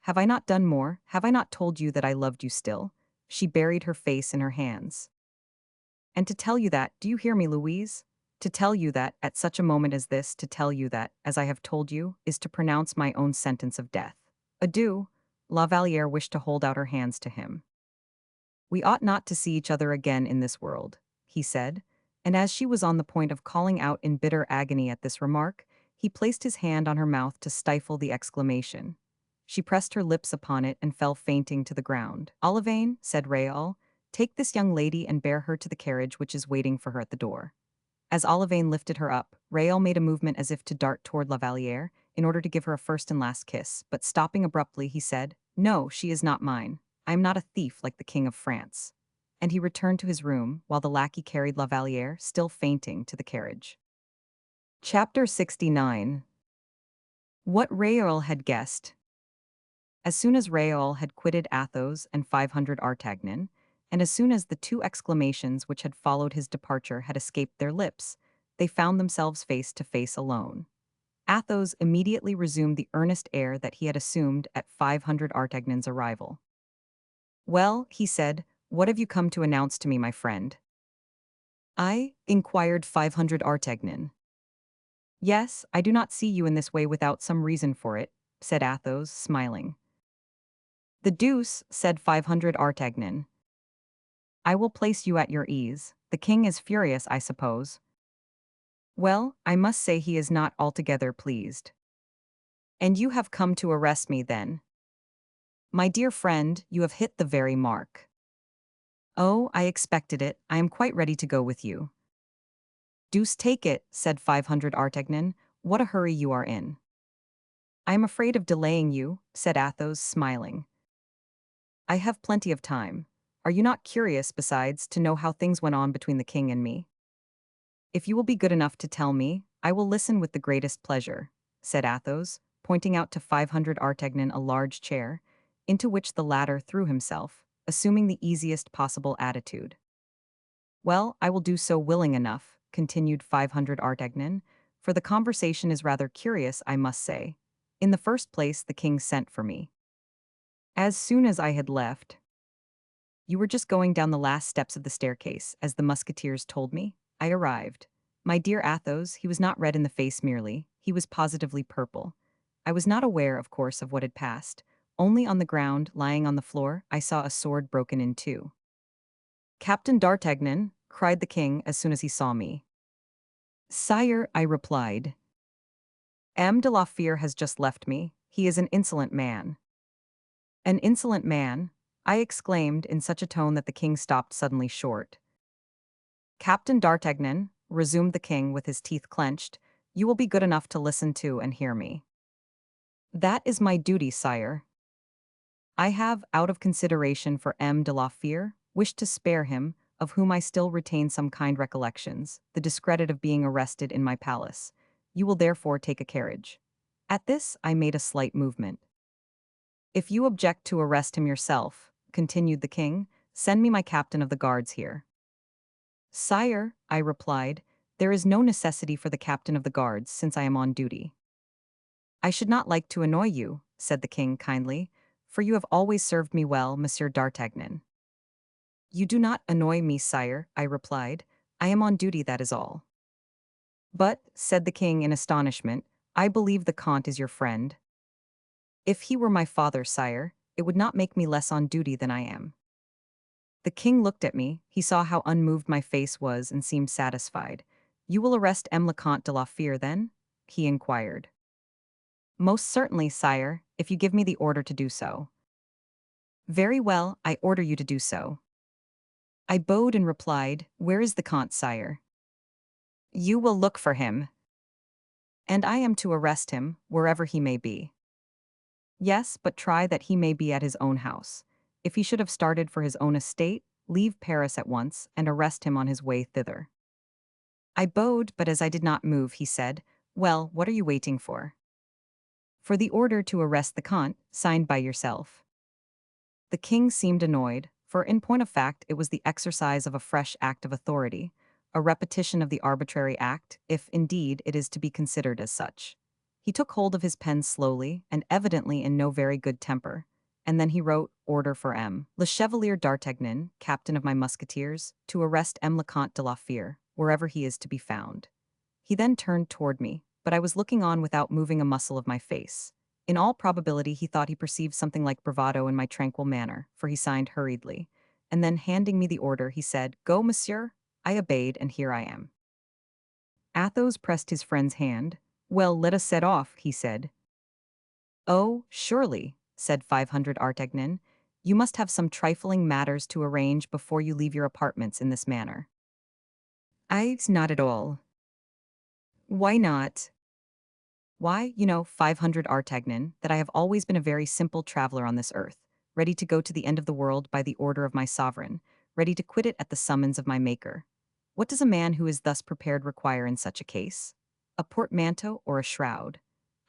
Have I not done more? Have I not told you that I loved you still? She buried her face in her hands. And to tell you that, do you hear me, Louise? To tell you that, at such a moment as this, to tell you that, as I have told you, is to pronounce my own sentence of death. Adieu. La Vallière wished to hold out her hands to him. We ought not to see each other again in this world, he said, and as she was on the point of calling out in bitter agony at this remark, he placed his hand on her mouth to stifle the exclamation. She pressed her lips upon it and fell fainting to the ground. Olivain, said Raoul, take this young lady and bear her to the carriage which is waiting for her at the door. As Olivain lifted her up, Raoul made a movement as if to dart toward La Vallière, in order to give her a first and last kiss, but stopping abruptly, he said, No, she is not mine. I am not a thief like the King of France. And he returned to his room, while the lackey carried La Vallière, still fainting, to the carriage. Chapter 69. What Raoul had guessed. As soon as Raoul had quitted Athos and 500 Artagnan, and as soon as the two exclamations which had followed his departure had escaped their lips, they found themselves face to face alone. Athos immediately resumed the earnest air that he had assumed at 500 Artagnan's arrival. "Well," he said, "what have you come to announce to me, my friend?" "I?" inquired 500 Artagnan. "Yes, I do not see you in this way without some reason for it," said Athos, smiling. "The deuce," said 500 Artagnan. "I will place you at your ease. The king is furious, I suppose." "Well, I must say he is not altogether pleased." "And you have come to arrest me, then?" "My dear friend, you have hit the very mark." "Oh, I expected it. I am quite ready to go with you." "Deuce take it," said 500 Artagnan. "What a hurry you are in." "I am afraid of delaying you," said Athos, smiling. "I have plenty of time. Are you not curious, besides, to know how things went on between the king and me?" "If you will be good enough to tell me, I will listen with the greatest pleasure," said Athos, pointing out to 500 Artagnan a large chair, into which the latter threw himself, assuming the easiest possible attitude. "Well, I will do so willing enough," continued 500 Artagnan, "for the conversation is rather curious, I must say. In the first place, the king sent for me. As soon as I had left, you were just going down the last steps of the staircase, as the musketeers told me. I arrived. My dear Athos, he was not red in the face merely, he was positively purple. I was not aware, of course, of what had passed. Only on the ground, lying on the floor, I saw a sword broken in two. "Captain d'Artagnan," cried the king as soon as he saw me. "Sire," I replied, "M. de la Fère has just left me. He is an insolent man." "An insolent man?" I exclaimed in such a tone that the king stopped suddenly short. "Captain d'Artagnan," resumed the king with his teeth clenched, "you will be good enough to listen to and hear me." "That is my duty, sire." "I have, out of consideration for M. de la Fère, wished to spare him, of whom I still retain some kind recollections, the discredit of being arrested in my palace. You will therefore take a carriage." At this, I made a slight movement. "If you object to arrest him yourself," continued the king, "send me my captain of the guards here." "Sire," I replied, "there is no necessity for the captain of the guards, since I am on duty." "I should not like to annoy you," said the king kindly, "for you have always served me well, Monsieur d'Artagnan." "You do not annoy me, sire," I replied. "I am on duty, that is all." "But," said the king in astonishment, "I believe the Comte is your friend." "If he were my father, sire, it would not make me less on duty than I am." The king looked at me, he saw how unmoved my face was and seemed satisfied. "You will arrest M. le Comte de la Fère, then?" he inquired. "Most certainly, sire, if you give me the order to do so." "Very well, I order you to do so." I bowed and replied, "Where is the Comte, sire?" "You will look for him." "And I am to arrest him, wherever he may be." "Yes, but try that he may be at his own house. If he should have started for his own estate, leave Paris at once, and arrest him on his way thither." I bowed, but as I did not move, he said, "Well, what are you waiting for?" "For the order to arrest the Comte, signed by yourself." The king seemed annoyed, for in point of fact it was the exercise of a fresh act of authority, a repetition of the arbitrary act, if, indeed, it is to be considered as such. He took hold of his pen slowly, and evidently in no very good temper, and then he wrote, "Order for M. Le Chevalier d'Artagnan, captain of my musketeers, to arrest M. le Comte de la Fère, wherever he is to be found." He then turned toward me, but I was looking on without moving a muscle of my face. In all probability he thought he perceived something like bravado in my tranquil manner, for he signed hurriedly, and then handing me the order, he said, "Go, monsieur." I obeyed, and here I am. Athos pressed his friend's hand. "Well, let us set off," he said. "Oh, surely," said 500 Artagnan, "you must have some trifling matters to arrange before you leave your apartments in this manner." Not at all." "Why not?" "Why, 500 Artagnan, that I have always been a very simple traveler on this earth, ready to go to the end of the world by the order of my sovereign, ready to quit it at the summons of my Maker. What does a man who is thus prepared require in such a case? A portmanteau or a shroud?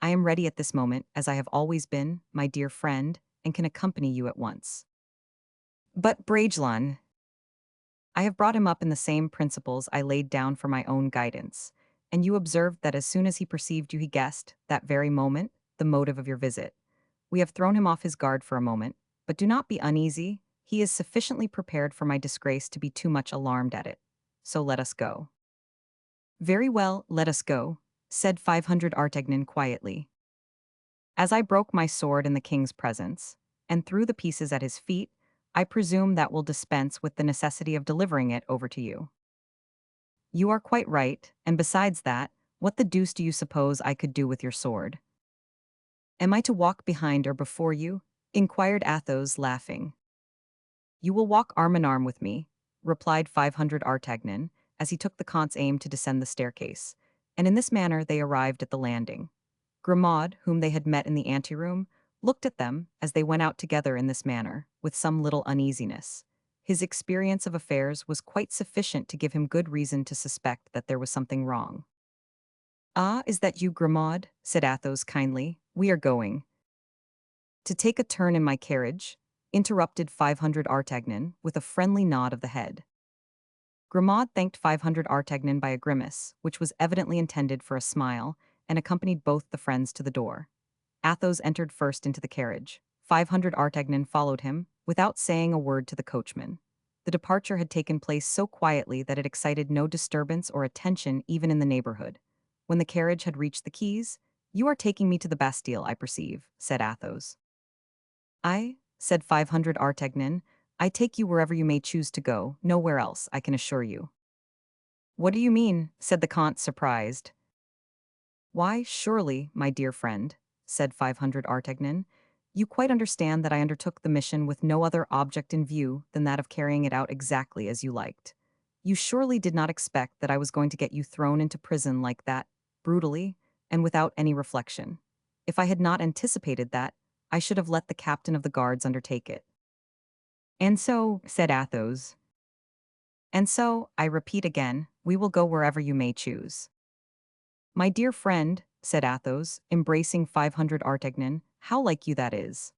I am ready at this moment, as I have always been, my dear friend, and can accompany you at once. But Bragelonne, I have brought him up in the same principles I laid down for my own guidance, and you observed that as soon as he perceived you he guessed, that very moment, the motive of your visit. We have thrown him off his guard for a moment, but do not be uneasy, he is sufficiently prepared for my disgrace to be too much alarmed at it. So let us go. Very well, let us go, said 500 Artagnan quietly. As I broke my sword in the king's presence, and threw the pieces at his feet, I presume that will dispense with the necessity of delivering it over to you. You are quite right, and besides that, what the deuce do you suppose I could do with your sword? Am I to walk behind or before you? Inquired Athos, laughing. You will walk arm in arm with me, replied 500 Artagnan, as he took the comte's aim to descend the staircase, and in this manner they arrived at the landing. Grimaud, whom they had met in the anteroom, looked at them, as they went out together in this manner, with some little uneasiness. His experience of affairs was quite sufficient to give him good reason to suspect that there was something wrong. "Ah, is that you, Grimaud?" said Athos kindly. "We are going." "To take a turn in my carriage?" interrupted 500 Artagnan, with a friendly nod of the head. Grimaud thanked 500 Artagnan by a grimace, which was evidently intended for a smile, and accompanied both the friends to the door. Athos entered first into the carriage. 500 Artagnan followed him, without saying a word to the coachman. The departure had taken place so quietly that it excited no disturbance or attention even in the neighborhood. When the carriage had reached the quays, "You are taking me to the Bastille, I perceive," said Athos. "I," said 500 Artagnan, "I take you wherever you may choose to go, nowhere else, I can assure you." "What do you mean?" said the comte, surprised. "Why, surely, my dear friend," said 500 Artagnan, "you quite understand that I undertook the mission with no other object in view than that of carrying it out exactly as you liked. You surely did not expect that I was going to get you thrown into prison like that, brutally, and without any reflection. If I had not anticipated that, I should have let the captain of the guards undertake it." "And so," said Athos, "and so, I repeat again, we will go wherever you may choose." "My dear friend," said Athos, embracing 500 Artagnan, "how like you that is."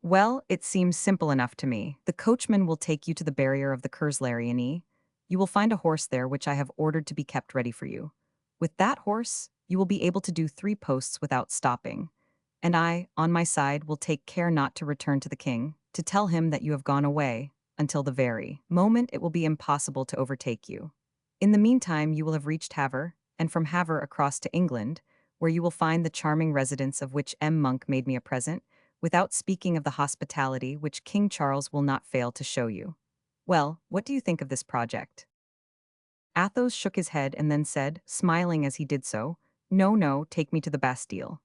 "Well, it seems simple enough to me. The coachman will take you to the barrier of the Curslariani. You will find a horse there which I have ordered to be kept ready for you. With that horse, you will be able to do 3 posts without stopping. And I, on my side, will take care not to return to the king, to tell him that you have gone away, until the very moment it will be impossible to overtake you. In the meantime, you will have reached Havre, and from Havre across to England, where you will find the charming residence of which M. Monk made me a present, without speaking of the hospitality which King Charles will not fail to show you. Well, what do you think of this project?" Athos shook his head and then said, smiling as he did so, "No, no, take me to the Bastille."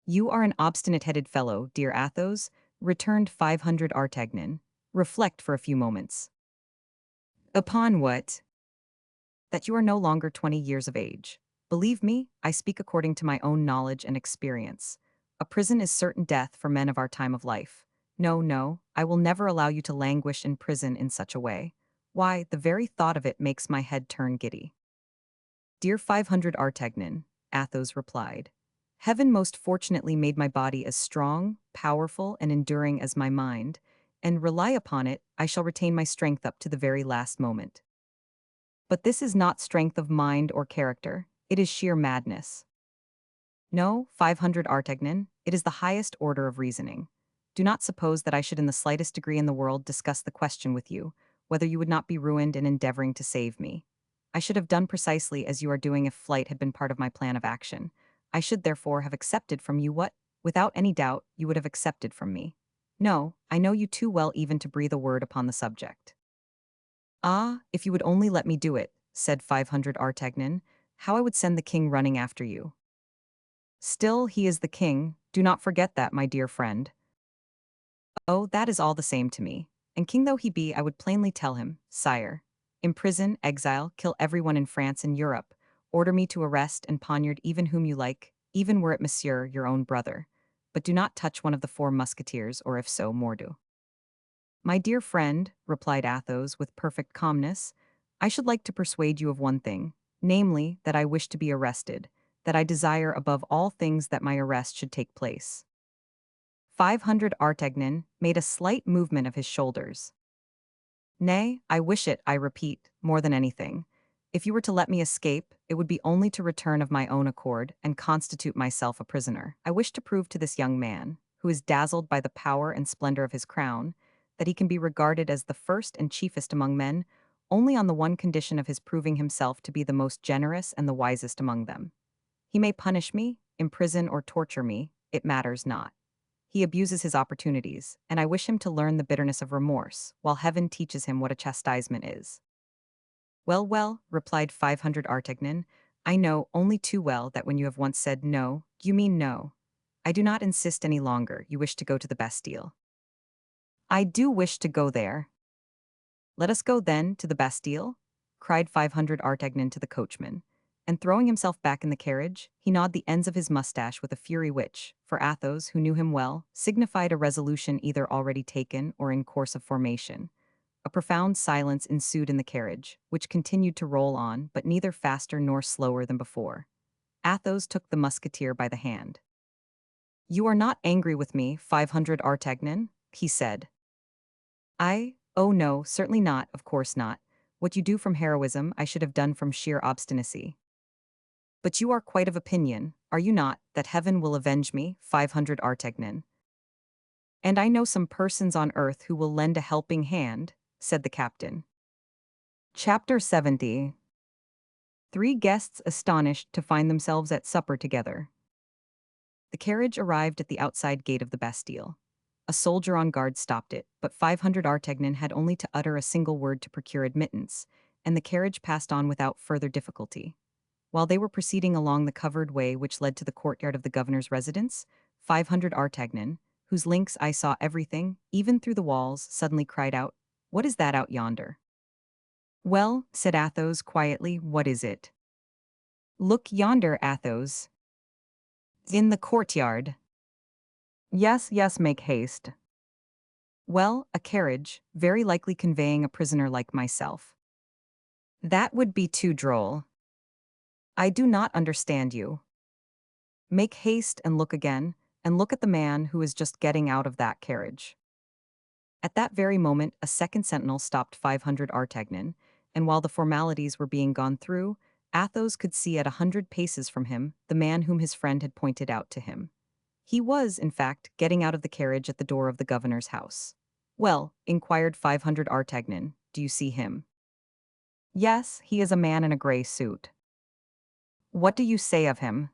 "You are an obstinate-headed fellow, dear Athos," returned 500 Artagnan. "Reflect for a few moments." "Upon what?" "That you are no longer 20 years of age. Believe me, I speak according to my own knowledge and experience. A prison is certain death for men of our time of life. No, no, I will never allow you to languish in prison in such a way. Why, the very thought of it makes my head turn giddy." "Dear 500 Artagnan," Athos replied, "Heaven most fortunately made my body as strong, powerful, and enduring as my mind, and rely upon it, I shall retain my strength up to the very last moment. But this is not strength of mind or character, it is sheer madness. No, 500 Artagnan, it is the highest order of reasoning. Do not suppose that I should in the slightest degree in the world discuss the question with you, whether you would not be ruined in endeavoring to save me. I should have done precisely as you are doing if flight had been part of my plan of action. I should therefore have accepted from you what, without any doubt, you would have accepted from me. No, I know you too well even to breathe a word upon the subject." "Ah, if you would only let me do it," said 500 Artagnan, "how I would send the king running after you." "Still, he is the king, do not forget that, my dear friend." "Oh, that is all the same to me. And king though he be, I would plainly tell him, 'Sire, imprison, exile, kill everyone in France and Europe, order me to arrest and poniard even whom you like, even were it monsieur, your own brother. But do not touch one of the 4 musketeers, or if so, mordu.'" "My dear friend," replied Athos with perfect calmness, "I should like to persuade you of one thing, namely, that I wish to be arrested, that I desire above all things that my arrest should take place. 500 Artagnan made a slight movement of his shoulders. Nay, I wish it, I repeat, more than anything. If you were to let me escape, it would be only to return of my own accord and constitute myself a prisoner. I wish to prove to this young man, who is dazzled by the power and splendor of his crown, that he can be regarded as the first and chiefest among men, only on the one condition of his proving himself to be the most generous and the wisest among them. He may punish me, imprison or torture me, it matters not. He abuses his opportunities, and I wish him to learn the bitterness of remorse, while heaven teaches him what a chastisement is. Well, well, replied 500 Artagnan, I know only too well that when you have once said no, you mean no. I do not insist any longer, you wish to go to the Bastille. I do wish to go there. Let us go then to the Bastille, cried 500 Artagnan to the coachman, and throwing himself back in the carriage, he gnawed the ends of his mustache with a fury which, for Athos, who knew him well, signified a resolution either already taken or in course of formation. A profound silence ensued in the carriage, which continued to roll on, but neither faster nor slower than before. Athos took the musketeer by the hand. You are not angry with me, 500 Artagnan, he said. Oh no, certainly not, of course not. What you do from heroism, I should have done from sheer obstinacy. But you are quite of opinion, are you not, that heaven will avenge me, 500 Artagnan? And I know some persons on earth who will lend a helping hand, said the captain. Chapter 70. Three guests astonished to find themselves at supper together. The carriage arrived at the outside gate of the Bastille. A soldier on guard stopped it, but 500 Artagnan had only to utter a single word to procure admittance, and the carriage passed on without further difficulty. While they were proceeding along the covered way which led to the courtyard of the governor's residence, 500 Artagnan, whose lynx eye saw everything, even through the walls, suddenly cried out, "What is that out yonder?" "Well," said Athos quietly, "what is it?" "Look yonder, Athos." "In the courtyard." "Yes, yes, make haste." "Well, a carriage, very likely conveying a prisoner like myself." "That would be too droll." "I do not understand you." "Make haste and look at the man who is just getting out of that carriage." At that very moment, a second sentinel stopped 500 Artagnan, and while the formalities were being gone through, Athos could see at 100 paces from him the man whom his friend had pointed out to him. He was, in fact, getting out of the carriage at the door of the governor's house. "Well," inquired 500 Artagnan, "do you see him?" "Yes, he is a man in a gray suit." "What do you say of him?"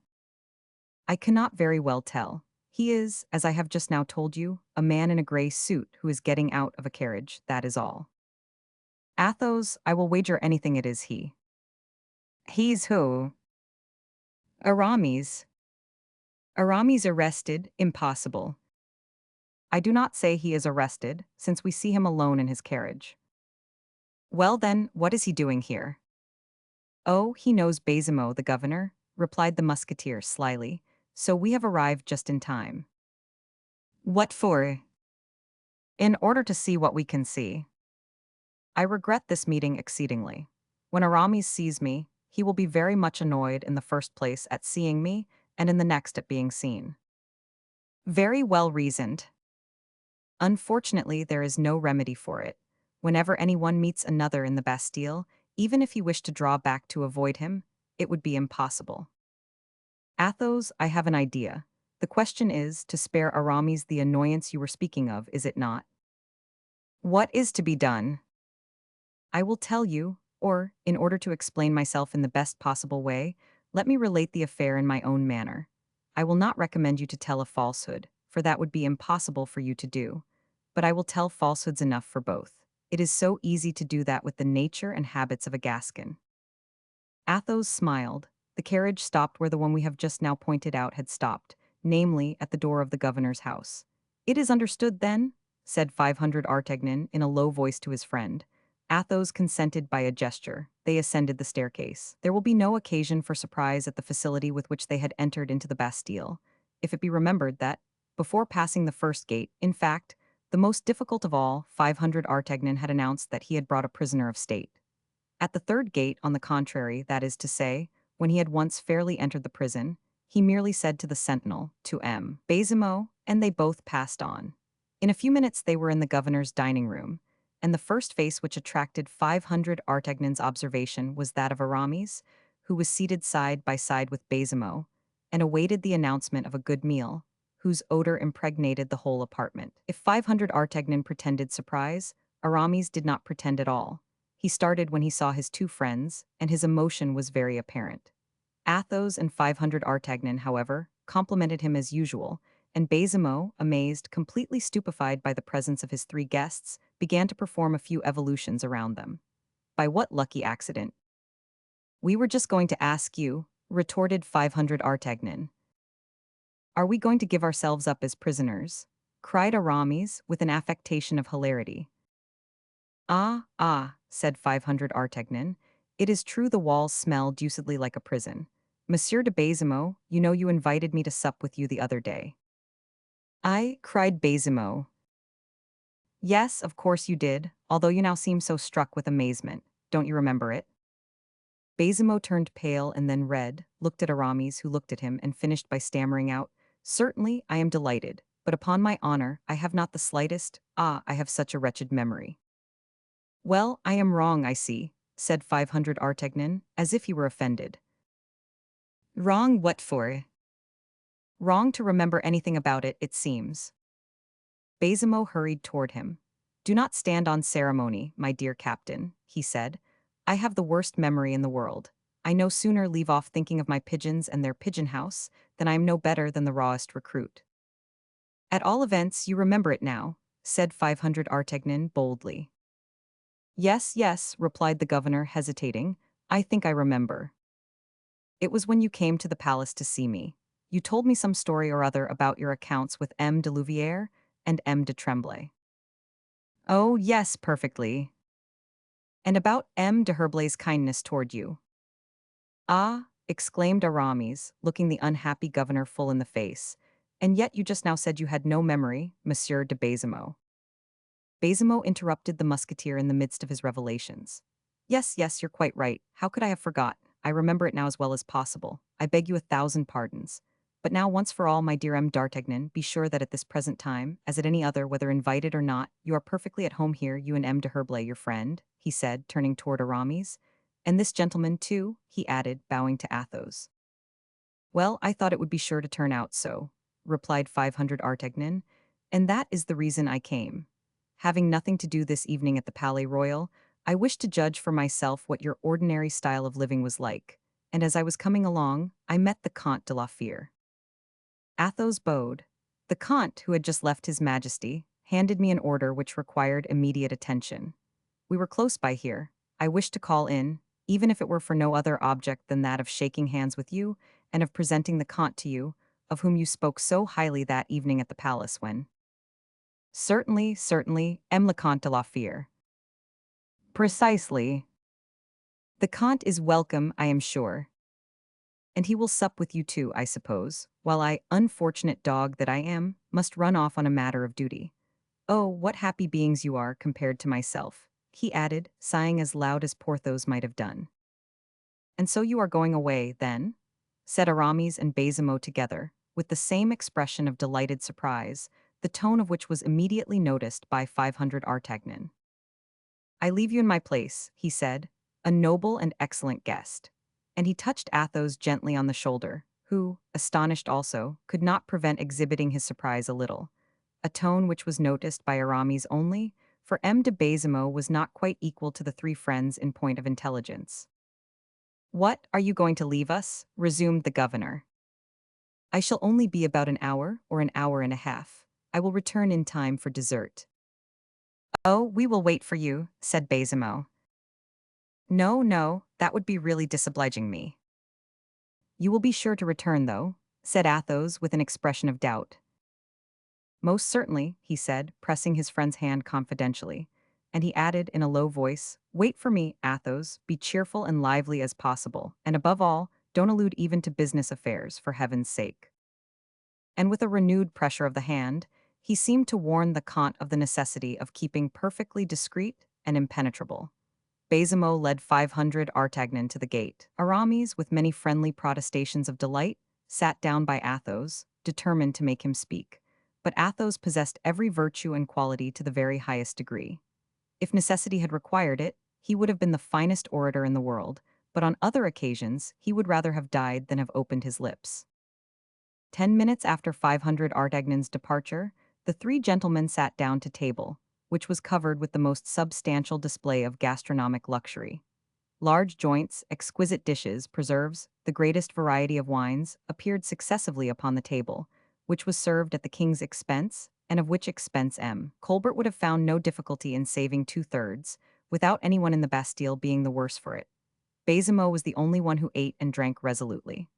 "I cannot very well tell. He is, as I have just now told you, a man in a gray suit who is getting out of a carriage, that is all." "Athos, I will wager anything it is he." "He's who?" "Aramis." "Aramis arrested? Impossible." "I do not say he is arrested, since we see him alone in his carriage." "Well then, what is he doing here?" "Oh, he knows Baisemeaux, the governor," replied the musketeer slyly, "so we have arrived just in time." "What for?" "In order to see what we can see." "I regret this meeting exceedingly. When Aramis sees me, he will be very much annoyed in the first place at seeing me, and in the next at being seen." "Very well reasoned." "Unfortunately, there is no remedy for it. Whenever anyone meets another in the Bastille, even if he wished to draw back to avoid him, it would be impossible." "Athos, I have an idea. The question is, to spare Aramis the annoyance you were speaking of, is it not?" "What is to be done?" "I will tell you, or, in order to explain myself in the best possible way, let me relate the affair in my own manner. I will not recommend you to tell a falsehood, for that would be impossible for you to do. But I will tell falsehoods enough for both. It is so easy to do that with the nature and habits of a Gascon." Athos smiled. The carriage stopped where the one we have just now pointed out had stopped, namely, at the door of the governor's house. "It is understood, then?" said 500 Artagnan in a low voice to his friend. Athos consented by a gesture. They ascended the staircase. There will be no occasion for surprise at the facility with which they had entered into the Bastille, if it be remembered that, before passing the first gate, in fact, the most difficult of all, 500 Artagnan had announced that he had brought a prisoner of state. At the third gate, on the contrary, that is to say, when he had once fairly entered the prison, he merely said to the sentinel, to M. Baisemeaux, and they both passed on. In a few minutes they were in the governor's dining room, and the first face which attracted 500 Artagnan's observation was that of Aramis, who was seated side by side with Baisemeaux, and awaited the announcement of a good meal, whose odor impregnated the whole apartment. If 500 Artagnan pretended surprise, Aramis did not pretend at all. He started when he saw his two friends, and his emotion was very apparent. Athos and 500 Artagnan, however, complimented him as usual, and Baisemeaux, amazed, completely stupefied by the presence of his three guests, began to perform a few evolutions around them. By what lucky accident? We were just going to ask you, retorted 500 Artagnan. Are we going to give ourselves up as prisoners? Cried Aramis with an affectation of hilarity. Ah, ah, said 500 Artagnan. It is true the walls smell deucedly like a prison. Monsieur de Baisemeaux, you know you invited me to sup with you the other day. I, cried Baisemeaux. Yes, of course you did, although you now seem so struck with amazement. Don't you remember it? Baisemeaux turned pale and then red, looked at Aramis, who looked at him, and finished by stammering out, Certainly, I am delighted, but upon my honor, I have not the slightest, I have such a wretched memory. Well, I am wrong, I see, said 500 Artagnan, as if he were offended. Wrong what for? Wrong to remember anything about it, it seems. Baisemeaux hurried toward him. Do not stand on ceremony, my dear captain, he said. I have the worst memory in the world. I no sooner leave off thinking of my pigeons and their pigeon house than I am no better than the rawest recruit. At all events, you remember it now, said 500 Artagnan boldly. Yes, yes, replied the governor, hesitating. I think I remember. It was when you came to the palace to see me. You told me some story or other about your accounts with M. de Louvière and M. de Tremblay. Oh, yes, perfectly. And about M. de Herblay's kindness toward you. Ah, exclaimed Aramis, looking the unhappy governor full in the face. And yet you just now said you had no memory, Monsieur de Baisemeaux. Baisemeaux interrupted the musketeer in the midst of his revelations. Yes, yes, you're quite right. How could I have forgot? I remember it now as well as possible. I beg you 1,000 pardons. But now, once for all, my dear M. d'Artagnan, be sure that at this present time, as at any other, whether invited or not, you are perfectly at home here, you and M. de Herblay, your friend, he said, turning toward Aramis. And this gentleman, too, he added, bowing to Athos. Well, I thought it would be sure to turn out so, replied 500 Artagnan, and that is the reason I came. Having nothing to do this evening at the Palais Royal, I wished to judge for myself what your ordinary style of living was like, and as I was coming along, I met the Comte de la Fère. Athos bowed. The Comte, who had just left His Majesty, handed me an order which required immediate attention. We were close by here. I wished to call in, even if it were for no other object than that of shaking hands with you and of presenting the Comte to you, of whom you spoke so highly that evening at the palace when— Certainly, certainly, M. le Comte de la Fère. Precisely. The Comte is welcome, I am sure. And he will sup with you too, I suppose, while I, unfortunate dog that I am, must run off on a matter of duty. Oh, what happy beings you are compared to myself, he added, sighing as loud as Porthos might have done. And so you are going away, then? Said Aramis and Baisemeaux together, with the same expression of delighted surprise, the tone of which was immediately noticed by 500 Artagnan. I leave you in my place, he said, a noble and excellent guest. And he touched Athos gently on the shoulder, who, astonished also, could not prevent exhibiting his surprise a little, a tone which was noticed by Aramis only, for M. de Baisemeaux was not quite equal to the three friends in point of intelligence. What, are you going to leave us? Resumed the governor. I shall only be about an hour or an hour and a half. I will return in time for dessert. Oh, we will wait for you, said Baisemeaux. No, no, that would be really disobliging me. You will be sure to return, though, said Athos with an expression of doubt. Most certainly, he said, pressing his friend's hand confidentially, and he added in a low voice, Wait for me, Athos, be cheerful and lively as possible, and above all, don't allude even to business affairs, for heaven's sake. And with a renewed pressure of the hand, he seemed to warn the Comte of the necessity of keeping perfectly discreet and impenetrable. Baisemeaux led 500 Artagnan to the gate. Aramis, with many friendly protestations of delight, sat down by Athos, determined to make him speak. But Athos possessed every virtue and quality to the very highest degree. If necessity had required it, he would have been the finest orator in the world, but on other occasions he would rather have died than have opened his lips. 10 minutes after 500 Artagnan's departure, the three gentlemen sat down to table, which was covered with the most substantial display of gastronomic luxury. Large joints, exquisite dishes, preserves, the greatest variety of wines, appeared successively upon the table, which was served at the king's expense, and of which expense M. Colbert would have found no difficulty in saving two-thirds, without anyone in the Bastille being the worse for it. Baisemeaux was the only one who ate and drank resolutely.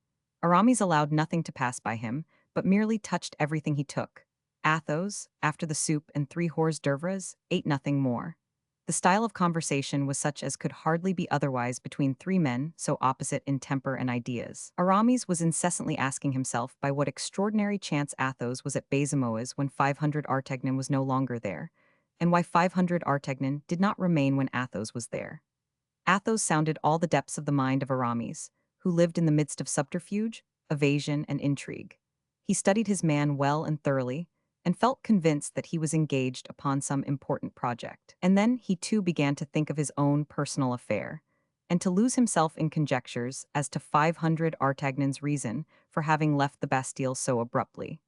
Aramis allowed nothing to pass by him, but merely touched everything he took. Athos, after the soup and 3 hors d'oeuvres, ate nothing more. The style of conversation was such as could hardly be otherwise between 3 men so opposite in temper and ideas. Aramis was incessantly asking himself by what extraordinary chance Athos was at Baisemeaux's when 500 Artagnan was no longer there, and why 500 Artagnan did not remain when Athos was there. Athos sounded all the depths of the mind of Aramis, who lived in the midst of subterfuge, evasion, and intrigue. He studied his man well and thoroughly, and felt convinced that he was engaged upon some important project. And then he too began to think of his own personal affair, and to lose himself in conjectures as to 500 Artagnan's reason for having left the Bastille so abruptly,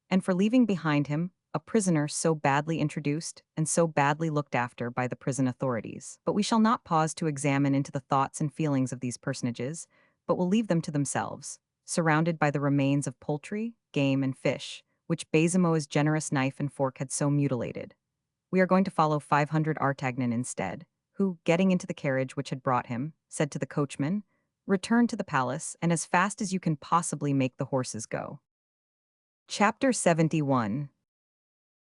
and for leaving behind him a prisoner so badly introduced and so badly looked after by the prison authorities. But we shall not pause to examine into the thoughts and feelings of these personages, but will leave them to themselves, surrounded by the remains of poultry, game, and fish, which Baisemeaux's generous knife and fork had so mutilated. We are going to follow 500 Artagnan instead, who, getting into the carriage which had brought him, said to the coachman, "Return to the palace, and as fast as you can possibly make the horses go." Chapter 71.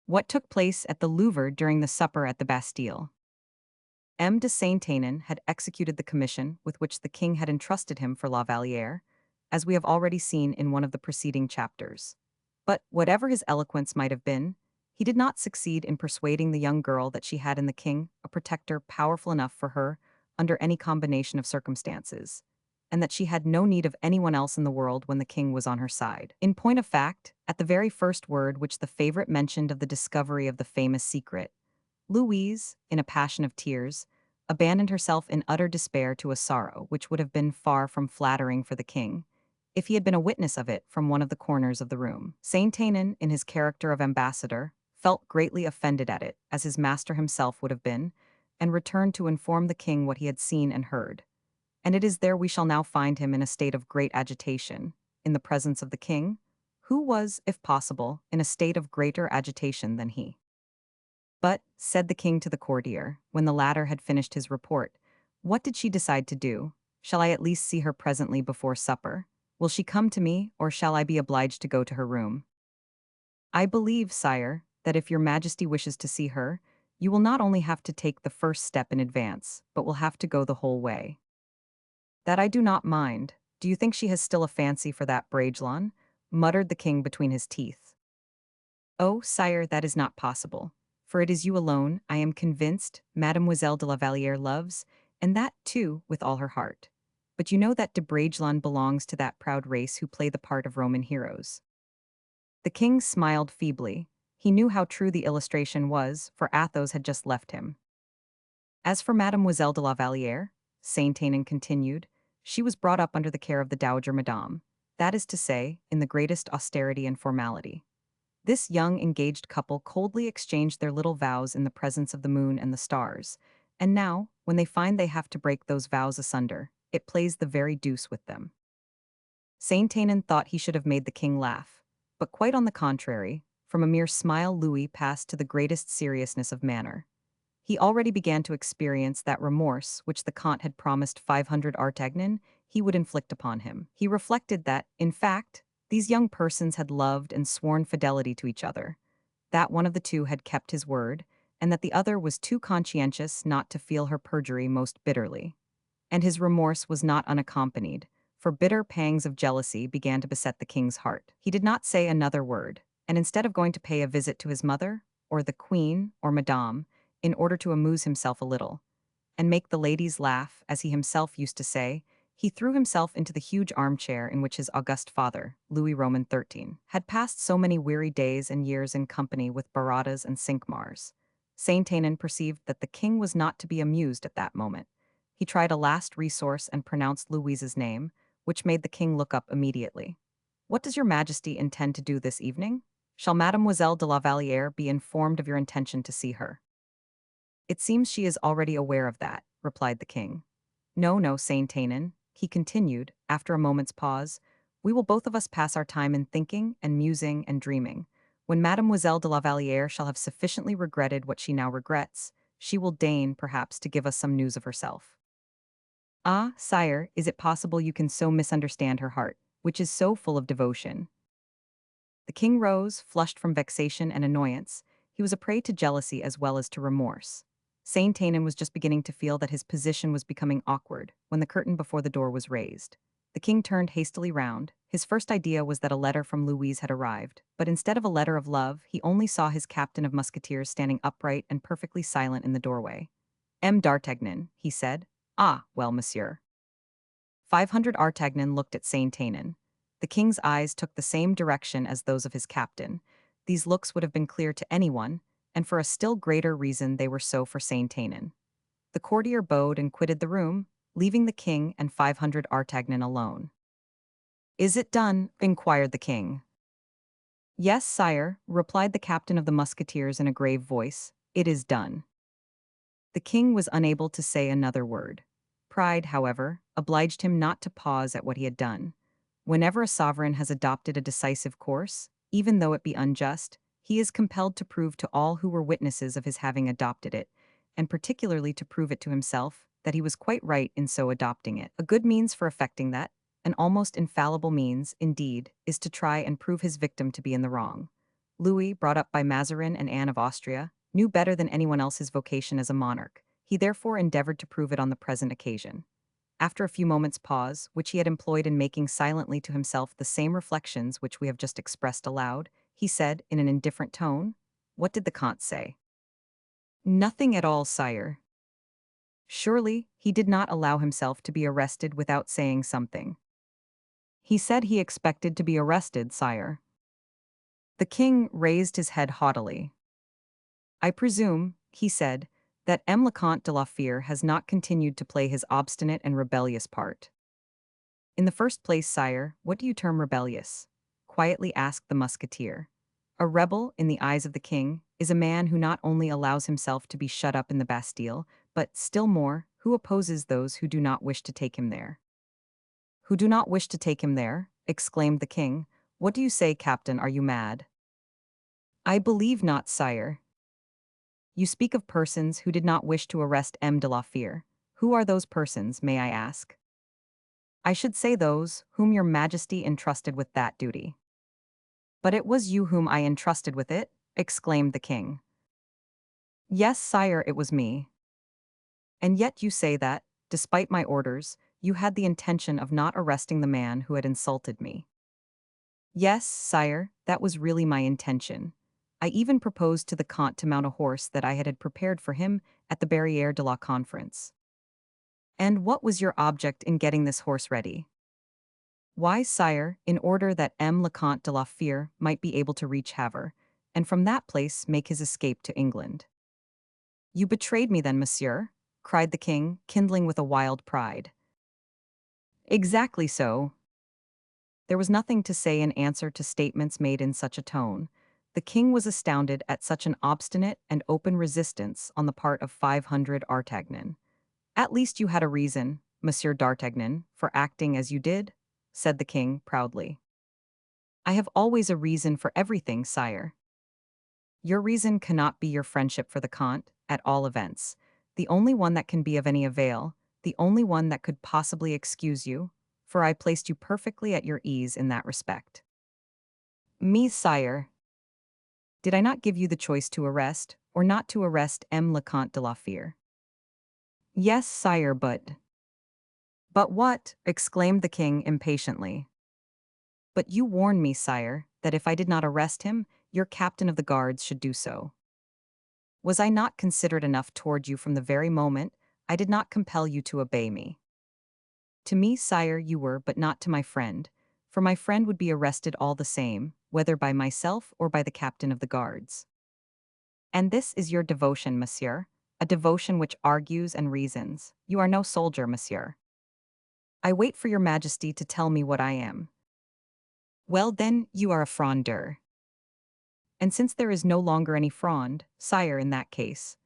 What took place at the Louvre during the supper at the Bastille. M. de Saint-Aignan had executed the commission with which the king had entrusted him for La Vallière, as we have already seen in one of the preceding chapters. But, whatever his eloquence might have been, he did not succeed in persuading the young girl that she had in the king a protector powerful enough for her under any combination of circumstances, and that she had no need of anyone else in the world when the king was on her side. In point of fact, at the very first word which the favorite mentioned of the discovery of the famous secret, Louise, in a passion of tears, abandoned herself in utter despair to a sorrow which would have been far from flattering for the king, if he had been a witness of it from one of the corners of the room. Saint-Aignan, in his character of ambassador, felt greatly offended at it, as his master himself would have been, and returned to inform the king what he had seen and heard. And it is there we shall now find him in a state of great agitation, in the presence of the king, who was, if possible, in a state of greater agitation than he. "But," said the king to the courtier, when the latter had finished his report, "what did she decide to do? Shall I at least see her presently before supper? Will she come to me, or shall I be obliged to go to her room?" "I believe, sire, that if your majesty wishes to see her, you will not only have to take the first step in advance, but will have to go the whole way." "That I do not mind. Do you think she has still a fancy for that Bragelonne?" muttered the king between his teeth. "Oh, sire, that is not possible. For it is you alone, I am convinced, Mademoiselle de La Vallière loves, and that, too, with all her heart. But you know that de Bragelonne belongs to that proud race who play the part of Roman heroes." The king smiled feebly. He knew how true the illustration was, for Athos had just left him. "As for Mademoiselle de La Vallière," Saint-Aignan continued, "she was brought up under the care of the Dowager Madame, that is to say, in the greatest austerity and formality. This young engaged couple coldly exchanged their little vows in the presence of the moon and the stars, and now, when they find they have to break those vows asunder, it plays the very deuce with them." Saint-Aignan thought he should have made the king laugh, but quite on the contrary, from a mere smile Louis passed to the greatest seriousness of manner. He already began to experience that remorse which the Comte had promised 500 Artagnan he would inflict upon him. He reflected that, in fact, these young persons had loved and sworn fidelity to each other, that one of the two had kept his word, and that the other was too conscientious not to feel her perjury most bitterly. And his remorse was not unaccompanied, for bitter pangs of jealousy began to beset the king's heart. He did not say another word, and instead of going to pay a visit to his mother, or the queen, or madame, in order to amuse himself a little, and make the ladies laugh, as he himself used to say, he threw himself into the huge armchair in which his august father, Louis Roman XIII, had passed so many weary days and years in company with Baradas and Cinq-Mars. Saint-Aignan perceived that the king was not to be amused at that moment. He tried a last resource and pronounced Louise's name, which made the king look up immediately. "What does your majesty intend to do this evening? Shall Mademoiselle de La Vallière be informed of your intention to see her?" "It seems she is already aware of that," replied the king. "No, no, Saint-Aignan," he continued, after a moment's pause, "we will both of us pass our time in thinking and musing and dreaming. When Mademoiselle de La Vallière shall have sufficiently regretted what she now regrets, she will deign, perhaps, to give us some news of herself." "Ah, sire, is it possible you can so misunderstand her heart, which is so full of devotion?" The king rose, flushed from vexation and annoyance. He was a prey to jealousy as well as to remorse. Saint-Aignan was just beginning to feel that his position was becoming awkward when the curtain before the door was raised. The king turned hastily round. His first idea was that a letter from Louise had arrived, but instead of a letter of love, he only saw his captain of musketeers standing upright and perfectly silent in the doorway. "M. d'Artagnan," he said. "Ah, well, monsieur." 500 Artagnan looked at Saint-Aignan. The king's eyes took the same direction as those of his captain. These looks would have been clear to anyone, and for a still greater reason they were so for Saint-Aignan. The courtier bowed and quitted the room, leaving the king and 500 Artagnan alone. "Is it done?" inquired the king. "Yes, sire," replied the captain of the musketeers in a grave voice. "It is done." The king was unable to say another word. Pride, however, obliged him not to pause at what he had done. Whenever a sovereign has adopted a decisive course, even though it be unjust, he is compelled to prove to all who were witnesses of his having adopted it, and particularly to prove it to himself, that he was quite right in so adopting it. A good means for effecting that, an almost infallible means, indeed, is to try and prove his victim to be in the wrong. Louis, brought up by Mazarin and Anne of Austria, knew better than anyone else his vocation as a monarch. He therefore endeavored to prove it on the present occasion. After a few moments' pause, which he had employed in making silently to himself the same reflections which we have just expressed aloud, he said, in an indifferent tone, "What did the comte say?" "Nothing at all, sire." "Surely, he did not allow himself to be arrested without saying something." "He said he expected to be arrested, sire." The king raised his head haughtily. "I presume," he said, "that M. le Comte de la Fère has not continued to play his obstinate and rebellious part." "In the first place, sire, what do you term rebellious?" quietly asked the musketeer. "A rebel, in the eyes of the king, is a man who not only allows himself to be shut up in the Bastille, but, still more, who opposes those who do not wish to take him there." "Who do not wish to take him there?" exclaimed the king. "What do you say, captain? Are you mad?" "I believe not, sire." "You speak of persons who did not wish to arrest M. de la Fère. Who are those persons, may I ask?" "I should say those whom your majesty entrusted with that duty." "But it was you whom I entrusted with it?" exclaimed the king. "Yes, sire, it was me." "And yet you say that, despite my orders, you had the intention of not arresting the man who had insulted me." "Yes, sire, that was really my intention. I even proposed to the comte to mount a horse that I had prepared for him at the Barrière de la Conference." "And what was your object in getting this horse ready?" "Why, sire, in order that M. le Comte de la Fère might be able to reach Havre, and from that place make his escape to England." "You betrayed me then, monsieur?" cried the king, kindling with a wild pride. "Exactly so." There was nothing to say in answer to statements made in such a tone. The king was astounded at such an obstinate and open resistance on the part of 500 Artagnan. "At least you had a reason, Monsieur d'Artagnan, for acting as you did?" said the king proudly. "I have always a reason for everything, sire." "Your reason cannot be your friendship for the comte, at all events. The only one that can be of any avail, the only one that could possibly excuse you, for I placed you perfectly at your ease in that respect." "Me, sire. Did I not give you the choice to arrest, or not to arrest M. le Comte de la Fère?" "Yes, sire, but—" "But what?" exclaimed the king impatiently. "But you warned me, sire, that if I did not arrest him, your captain of the guards should do so. Was I not considerate enough toward you from the very moment I did not compel you to obey me. To me, sire, you were, but not to my friend, for my friend would be arrested all the same, whether by myself or by the captain of the guards. And this is your devotion, monsieur, a devotion which argues and reasons. You are no soldier, monsieur. I wait for your majesty to tell me what I am. Well then, you are a frondeur. And since there is no longer any frond, sire, in that case.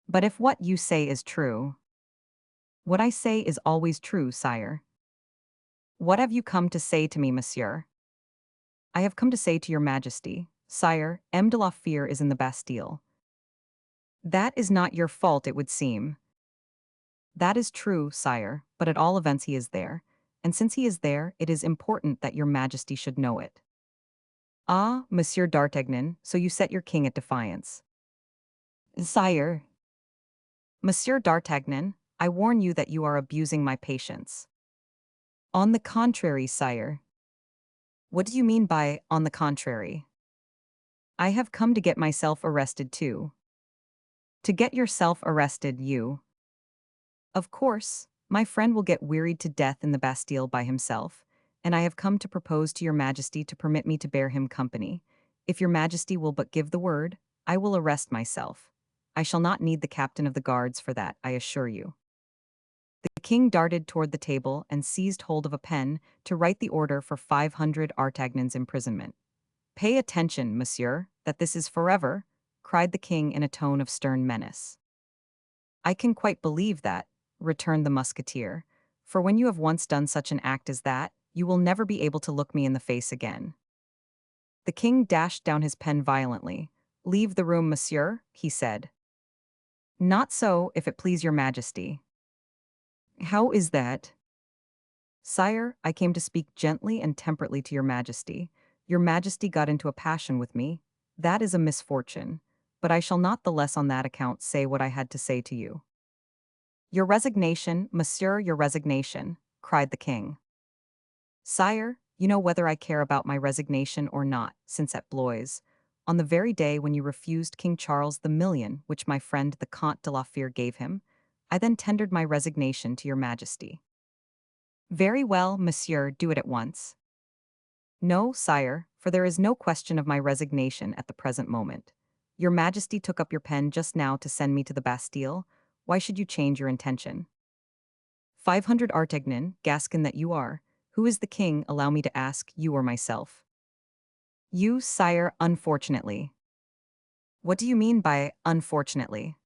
But if what you say is true, what I say is always true, sire. What have you come to say to me, monsieur? I have come to say to your majesty, sire, M. de la Fere is in the Bastille. That is not your fault, it would seem. That is true, sire, but at all events he is there, and since he is there, it is important that your majesty should know it. Ah, Monsieur d'Artagnan, so you set your king at defiance. Sire. Monsieur d'Artagnan, I warn you that you are abusing my patience. On the contrary, sire. What do you mean by on the contrary? I have come to get myself arrested too. To get yourself arrested, you. Of course, my friend will get wearied to death in the Bastille by himself, and I have come to propose to your majesty to permit me to bear him company. If your majesty will but give the word, I will arrest myself. I shall not need the captain of the guards for that, I assure you. The king darted toward the table and seized hold of a pen to write the order for 500 Artagnans' imprisonment. Pay attention, monsieur, that this is forever, cried the king in a tone of stern menace. I can quite believe that, returned the musketeer, for when you have once done such an act as that, you will never be able to look me in the face again. The king dashed down his pen violently. Leave the room, monsieur, he said. Not so, if it please your majesty. How is that? Sire, I came to speak gently and temperately to your majesty. Your majesty got into a passion with me. That is a misfortune, but I shall not the less on that account say what I had to say to you. Your resignation, monsieur, your resignation, cried the king. Sire, you know whether I care about my resignation or not, since at Blois, on the very day when you refused King Charles the million which my friend the Comte de la Fere gave him, I then tendered my resignation to your majesty. Very well, monsieur, do it at once. No, sire, for there is no question of my resignation at the present moment. Your majesty took up your pen just now to send me to the Bastille. Why should you change your intention? 500 Artagnan, Gascon that you are, who is the king, allow me to ask, you or myself? You, sire, unfortunately. What do you mean by unfortunately?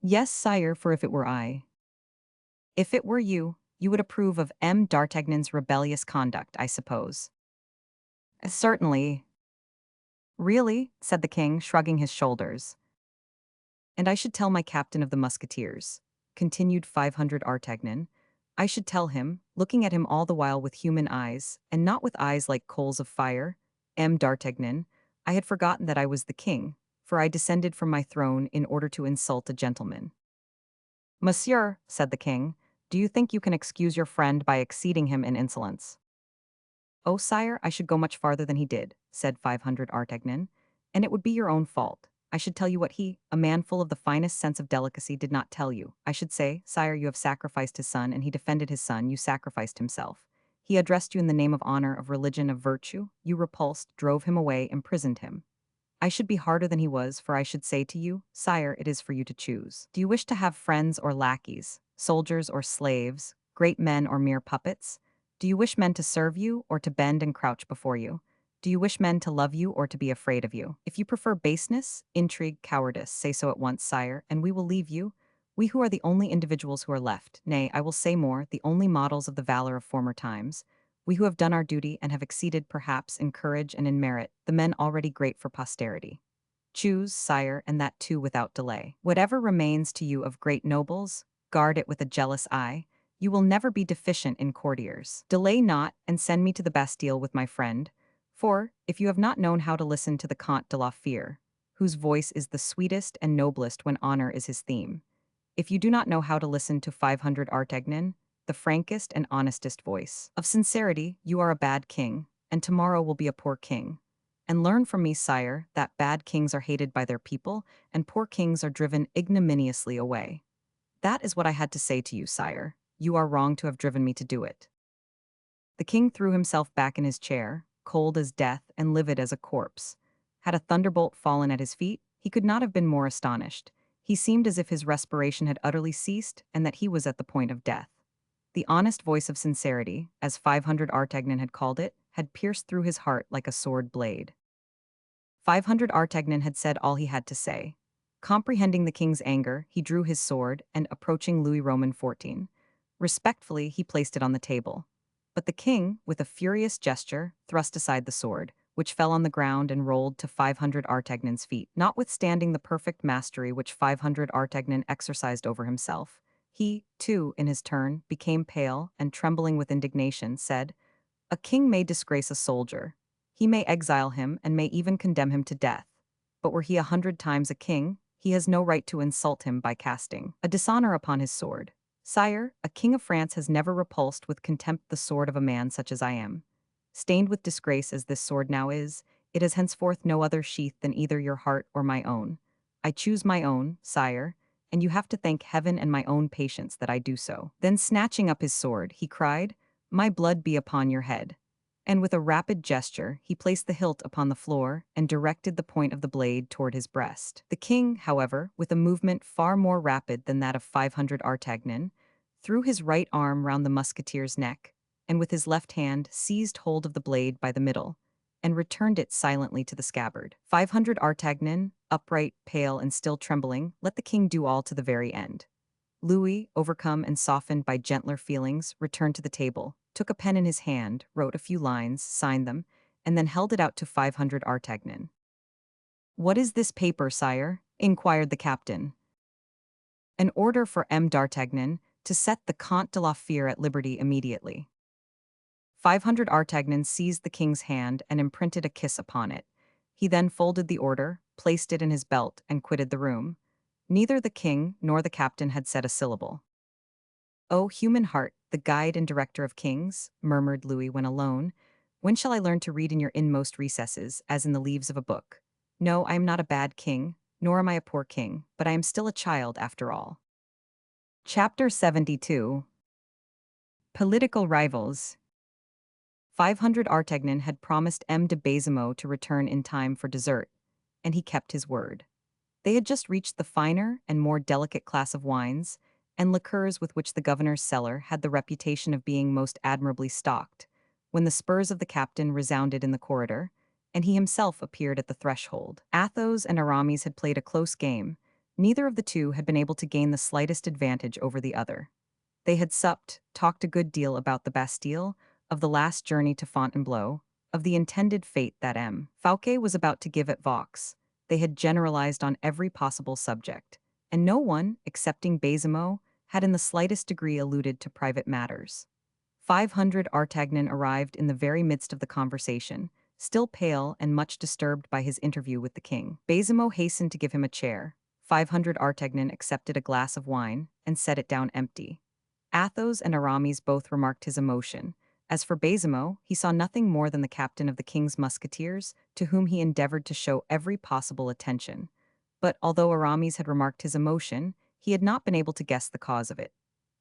Yes, sire, for if it were I. If it were you, you would approve of M. d'Artagnan's rebellious conduct, I suppose. Certainly. Really, said the king, shrugging his shoulders. And I should tell my captain of the musketeers, continued 500 Artagnan, I should tell him, looking at him all the while with human eyes, and not with eyes like coals of fire, M. d'Artagnan, I had forgotten that I was the king, for I descended from my throne in order to insult a gentleman. Monsieur, said the king, do you think you can excuse your friend by exceeding him in insolence? Oh, sire, I should go much farther than he did, said 500 Artagnan, and it would be your own fault. I should tell you what he, a man full of the finest sense of delicacy, did not tell you. I should say, sire, you have sacrificed his son, and he defended his son, you sacrificed himself. He addressed you in the name of honor, of religion, of virtue. You repulsed, drove him away, imprisoned him. I should be harder than he was, for I should say to you, sire, it is for you to choose. Do you wish to have friends or lackeys, soldiers or slaves, great men or mere puppets? Do you wish men to serve you, or to bend and crouch before you? Do you wish men to love you, or to be afraid of you? If you prefer baseness, intrigue, cowardice, say so at once, sire, and we will leave you. We who are the only individuals who are left, nay, I will say more, the only models of the valor of former times. We who have done our duty and have exceeded, perhaps, in courage and in merit, the men already great for posterity. Choose, sire, and that too without delay. Whatever remains to you of great nobles, guard it with a jealous eye. You will never be deficient in courtiers. Delay not, and send me to the Bastille with my friend, for, if you have not known how to listen to the Comte de la Fere, whose voice is the sweetest and noblest when honor is his theme, if you do not know how to listen to 500 Artagnan, the frankest and honestest voice of sincerity, you are a bad king, and tomorrow will be a poor king. And learn from me, sire, that bad kings are hated by their people, and poor kings are driven ignominiously away. That is what I had to say to you, sire. You are wrong to have driven me to do it. The king threw himself back in his chair, cold as death and livid as a corpse. Had a thunderbolt fallen at his feet, he could not have been more astonished. He seemed as if his respiration had utterly ceased and that he was at the point of death. The honest voice of sincerity, as 500 Artagnan had called it, had pierced through his heart like a sword blade. 500 Artagnan had said all he had to say. Comprehending the king's anger, he drew his sword and, approaching Louis Roman XIV, respectfully he placed it on the table. But the king, with a furious gesture, thrust aside the sword, which fell on the ground and rolled to 500 Artagnan's feet. Notwithstanding the perfect mastery which 500 Artagnan exercised over himself, he, too, in his turn, became pale and, trembling with indignation, said, "A king may disgrace a soldier. He may exile him and may even condemn him to death. But were he 100 times a king, he has no right to insult him by casting a dishonor upon his sword. Sire, a king of France has never repulsed with contempt the sword of a man such as I am. Stained with disgrace as this sword now is, it has henceforth no other sheath than either your heart or my own. I choose my own, sire, and you have to thank heaven and my own patience that I do so." Then snatching up his sword, he cried, "My blood be upon your head." And with a rapid gesture, he placed the hilt upon the floor and directed the point of the blade toward his breast. The king, however, with a movement far more rapid than that of 500 Artagnan, threw his right arm round the musketeer's neck, and with his left hand seized hold of the blade by the middle, and returned it silently to the scabbard. 500 Artagnan, upright, pale, and still trembling, let the king do all to the very end. Louis, overcome and softened by gentler feelings, returned to the table, took a pen in his hand, wrote a few lines, signed them, and then held it out to 500 Artagnan. "What is this paper, sire?" inquired the captain. "An order for M. d'Artagnan to set the Comte de la Fère at liberty immediately." 500 Artagnan seized the king's hand and imprinted a kiss upon it. He then folded the order, placed it in his belt, and quitted the room. Neither the king nor the captain had said a syllable. "O human heart, the guide and director of kings," murmured Louis when alone, "when shall I learn to read in your inmost recesses, as in the leaves of a book? No, I am not a bad king, nor am I a poor king, but I am still a child after all." Chapter 72. Political Rivals. 500 Artagnan had promised M. de Baisemeaux to return in time for dessert, and he kept his word. They had just reached the finer and more delicate class of wines and liqueurs with which the governor's cellar had the reputation of being most admirably stocked, when the spurs of the captain resounded in the corridor, and he himself appeared at the threshold. Athos and Aramis had played a close game. Neither of the two had been able to gain the slightest advantage over the other. They had supped, talked a good deal about the Bastille, of the last journey to Fontainebleau, of the intended fate that M. Fouquet was about to give at Vaux. They had generalized on every possible subject, and no one, excepting Baisemeaux, had in the slightest degree alluded to private matters. 500 Artagnan arrived in the very midst of the conversation, still pale and much disturbed by his interview with the king. Baisemeaux hastened to give him a chair. 500 Artagnan accepted a glass of wine and set it down empty. Athos and Aramis both remarked his emotion. As for Baisemeaux, he saw nothing more than the captain of the king's musketeers, to whom he endeavored to show every possible attention. But although Aramis had remarked his emotion, he had not been able to guess the cause of it.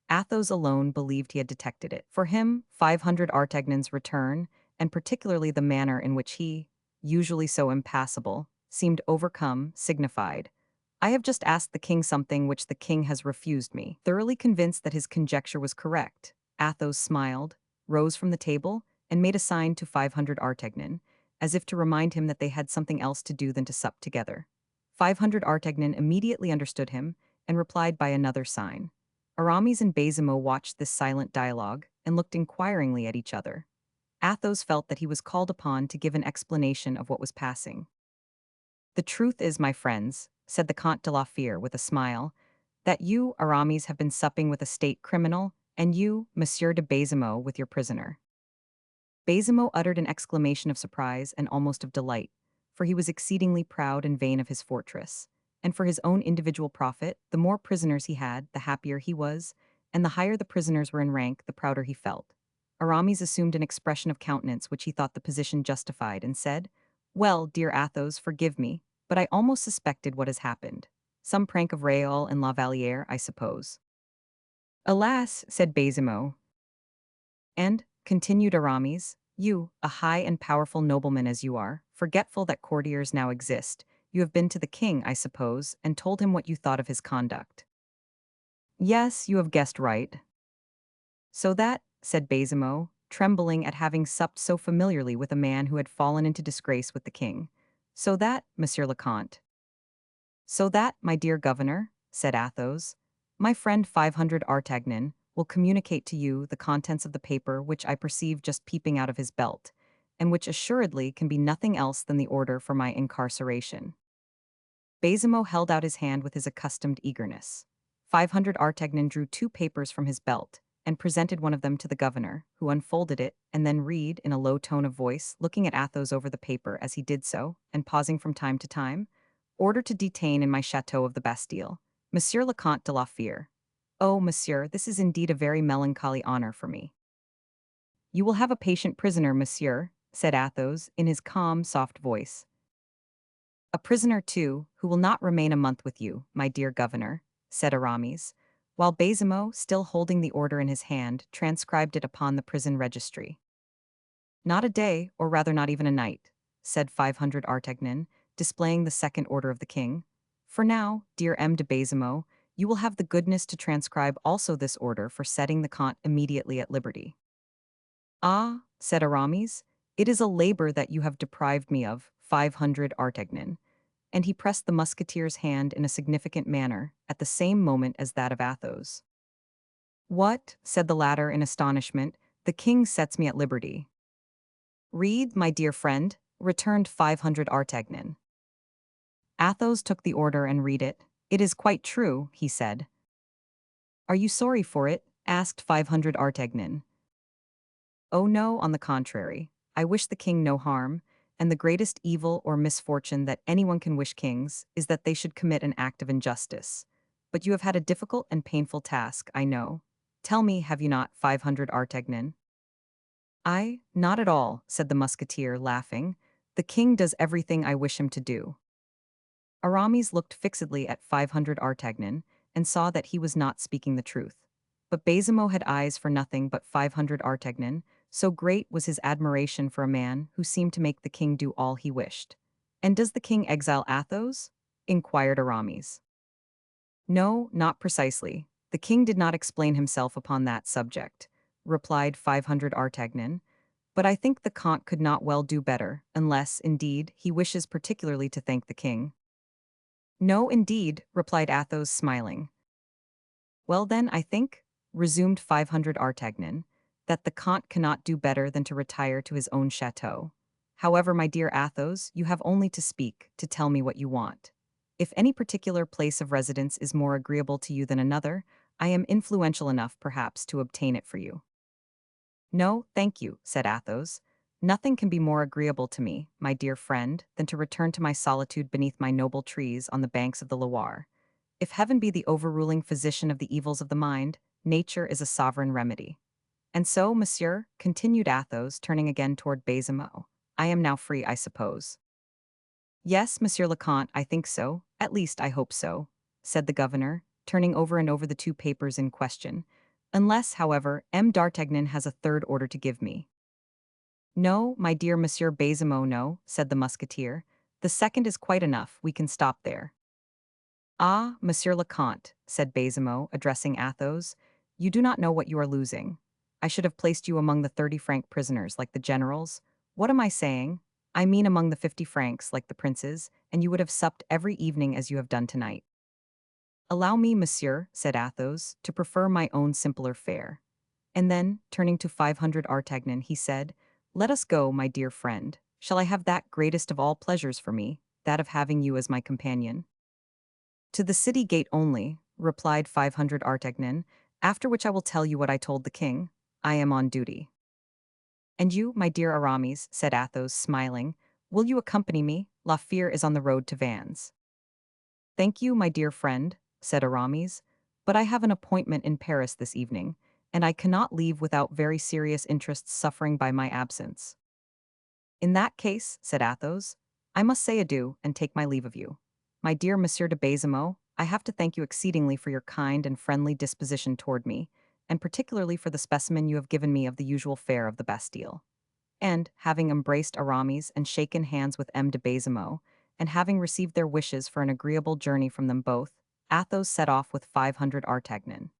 Athos alone believed he had detected it. For him, 500 Artagnan's return, and particularly the manner in which he, usually so impassible, seemed overcome, signified, "I have just asked the king something which the king has refused me." Thoroughly convinced that his conjecture was correct, Athos smiled, rose from the table, and made a sign to 500 Artagnan, as if to remind him that they had something else to do than to sup together. 500 Artagnan immediately understood him, and replied by another sign. Aramis and Baisemeaux watched this silent dialogue, and looked inquiringly at each other. Athos felt that he was called upon to give an explanation of what was passing. "The truth is, my friends," said the Comte de la Fère with a smile, "that you, Aramis, have been supping with a state criminal, and you, Monsieur de Baisemeaux, with your prisoner." Baisemeaux uttered an exclamation of surprise and almost of delight, for he was exceedingly proud and vain of his fortress, and for his own individual profit, the more prisoners he had, the happier he was, and the higher the prisoners were in rank, the prouder he felt. Aramis assumed an expression of countenance which he thought the position justified, and said, "Well, dear Athos, forgive me, but I almost suspected what has happened. Some prank of Raoul and La Vallière, I suppose." Alas, said Baisemeaux. And, continued Aramis, you, a high and powerful nobleman as you are, forgetful that courtiers now exist, you have been to the king, I suppose, and told him what you thought of his conduct. Yes, you have guessed right. So that, said Baisemeaux, trembling at having supped so familiarly with a man who had fallen into disgrace with the king. So that, Monsieur le Comte. So that, my dear governor, said Athos, my friend 500 Artagnan will communicate to you the contents of the paper which I perceive just peeping out of his belt, and which assuredly can be nothing else than the order for my incarceration. Baisemeaux held out his hand with his accustomed eagerness. 500 Artagnan drew two papers from his belt, and presented one of them to the governor, who unfolded it, and then read, in a low tone of voice, looking at Athos over the paper as he did so, and pausing from time to time, "Order to detain in my chateau of the Bastille, Monsieur le Comte de la Fere. Oh, monsieur, this is indeed a very melancholy honor for me." "You will have a patient prisoner, monsieur," said Athos, in his calm, soft voice. "A prisoner, too, who will not remain a month with you, my dear governor," said Aramis, while Baisemeaux, still holding the order in his hand, transcribed it upon the prison registry. "Not a day, or rather not even a night," said 500 Artagnan, displaying the second order of the king. "For now, dear M. de Baisemeaux, you will have the goodness to transcribe also this order for setting the comte immediately at liberty." "Ah," said Aramis, "it is a labor that you have deprived me of, 500 Artagnan," and he pressed the musketeer's hand in a significant manner, at the same moment as that of Athos. "What?" said the latter in astonishment, "the king sets me at liberty." "Read, my dear friend," returned 500 Artagnan. Athos took the order and read it. "It is quite true," he said. "Are you sorry for it?" asked 500 Artagnan. "Oh no, on the contrary. I wish the king no harm, and the greatest evil or misfortune that anyone can wish kings is that they should commit an act of injustice. But you have had a difficult and painful task, I know. Tell me, have you not, 500 Artagnan?" "I? Not at all," said the musketeer, laughing. "The king does everything I wish him to do." Aramis looked fixedly at 500 Artagnan, and saw that he was not speaking the truth. But Baisemeaux had eyes for nothing but 500 Artagnan, so great was his admiration for a man who seemed to make the king do all he wished. "And does the king exile Athos?" inquired Aramis. "No, not precisely. The king did not explain himself upon that subject," replied 500 Artagnan. "But I think the comte could not well do better, unless, indeed, he wishes particularly to thank the king." "No, indeed," replied Athos, smiling. "Well then, I think," resumed 500 Artagnan, "that the comte cannot do better than to retire to his own chateau. However, my dear Athos, you have only to speak, to tell me what you want. If any particular place of residence is more agreeable to you than another, I am influential enough, perhaps, to obtain it for you." "No, thank you," said Athos. "Nothing can be more agreeable to me, my dear friend, than to return to my solitude beneath my noble trees on the banks of the Loire. If heaven be the overruling physician of the evils of the mind, nature is a sovereign remedy. And so, monsieur," continued Athos, turning again toward Baisemeaux, "I am now free, I suppose." "Yes, Monsieur le Comte, I think so, at least I hope so," said the governor, turning over and over the two papers in question, "unless, however, M. d'Artagnan has a third order to give me." "No, my dear Monsieur Baisemeaux, no," said the musketeer. "The second is quite enough, we can stop there." "Ah, Monsieur le Comte," said Baisemeaux, addressing Athos, "you do not know what you are losing. I should have placed you among the 30-franc prisoners, like the generals. What am I saying? I mean among the 50 francs, like the princes, and you would have supped every evening as you have done tonight." "Allow me, monsieur," said Athos, "to prefer my own simpler fare." And then, turning to 500 Artagnan, he said, "Let us go, my dear friend. Shall I have that greatest of all pleasures for me, that of having you as my companion?" "To the city gate only," replied 500 Artagnan, "after which I will tell you what I told the king. I am on duty." "And you, my dear Aramis," said Athos, smiling, "will you accompany me? La Fere is on the road to Vannes." "Thank you, my dear friend," said Aramis, "but I have an appointment in Paris this evening, and I cannot leave without very serious interests suffering by my absence." "In that case," said Athos, "I must say adieu and take my leave of you. My dear Monsieur de Baisemeaux, I have to thank you exceedingly for your kind and friendly disposition toward me, and particularly for the specimen you have given me of the usual fare of the Bastille. And, having embraced Aramis and shaken hands with M. de Baisemeaux, and having received their wishes for an agreeable journey from them both, Athos set off with 500 Artagnan.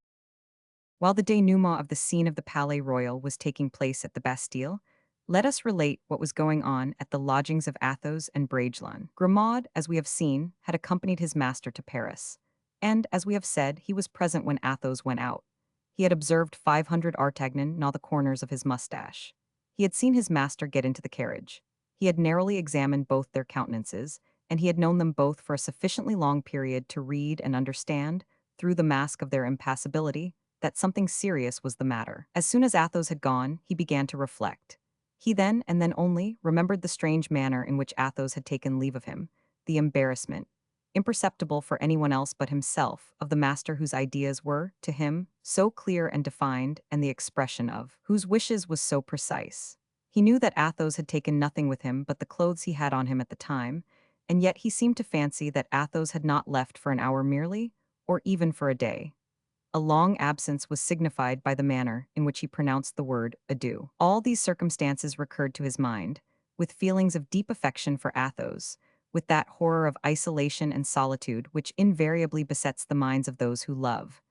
While the denouement of the scene of the Palais Royal was taking place at the Bastille, let us relate what was going on at the lodgings of Athos and Bragelonne. Grimaud, as we have seen, had accompanied his master to Paris, and, as we have said, he was present when Athos went out. He had observed 500 Artagnan gnaw the corners of his mustache. He had seen his master get into the carriage. He had narrowly examined both their countenances, and he had known them both for a sufficiently long period to read and understand, through the mask of their impassibility, that something serious was the matter. As soon as Athos had gone, he began to reflect. He then, and then only, remembered the strange manner in which Athos had taken leave of him, the embarrassment, imperceptible for anyone else but himself, of the master whose ideas were, to him, so clear and defined, and the expression of whose wishes was so precise. He knew that Athos had taken nothing with him but the clothes he had on him at the time, and yet he seemed to fancy that Athos had not left for an hour merely, or even for a day. A long absence was signified by the manner in which he pronounced the word adieu. All these circumstances recurred to his mind, with feelings of deep affection for Athos, with that horror of isolation and solitude which invariably besets the minds of those who love.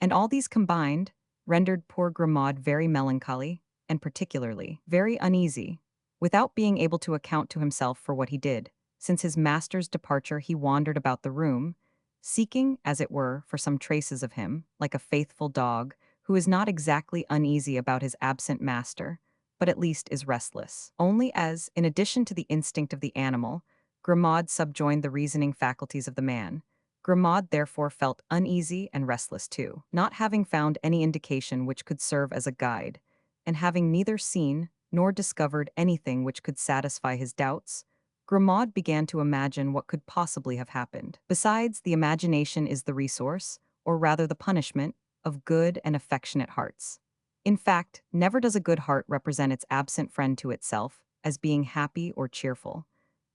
And all these combined rendered poor Grimaud very melancholy, and particularly very uneasy, without being able to account to himself for what he did. Since his master's departure he wandered about the room, seeking, as it were, for some traces of him, like a faithful dog, who is not exactly uneasy about his absent master, but at least is restless. Only as, in addition to the instinct of the animal, Grimaud subjoined the reasoning faculties of the man, Grimaud therefore felt uneasy and restless too. Not having found any indication which could serve as a guide, and having neither seen nor discovered anything which could satisfy his doubts, Grimaud began to imagine what could possibly have happened. Besides, the imagination is the resource, or rather the punishment, of good and affectionate hearts. In fact, never does a good heart represent its absent friend to itself as being happy or cheerful.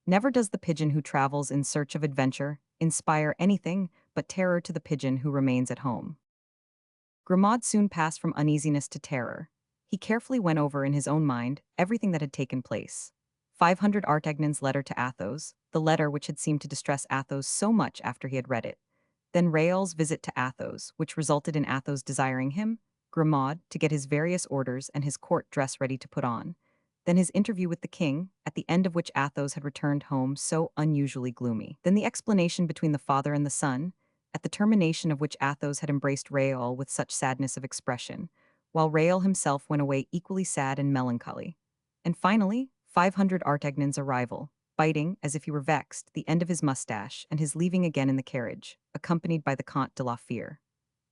Never does the pigeon who travels in search of adventure inspire anything but terror to the pigeon who remains at home. Grimaud soon passed from uneasiness to terror. He carefully went over in his own mind everything that had taken place. 500 Artagnan's letter to Athos, the letter which had seemed to distress Athos so much after he had read it. Then Raoul's visit to Athos, which resulted in Athos desiring him, Grimaud, to get his various orders and his court dress ready to put on. Then his interview with the king, at the end of which Athos had returned home so unusually gloomy. Then the explanation between the father and the son, at the termination of which Athos had embraced Raoul with such sadness of expression, while Raoul himself went away equally sad and melancholy. And finally, 500 Artagnan's arrival, biting, as if he were vexed, the end of his mustache, and his leaving again in the carriage, accompanied by the Comte de la Fere.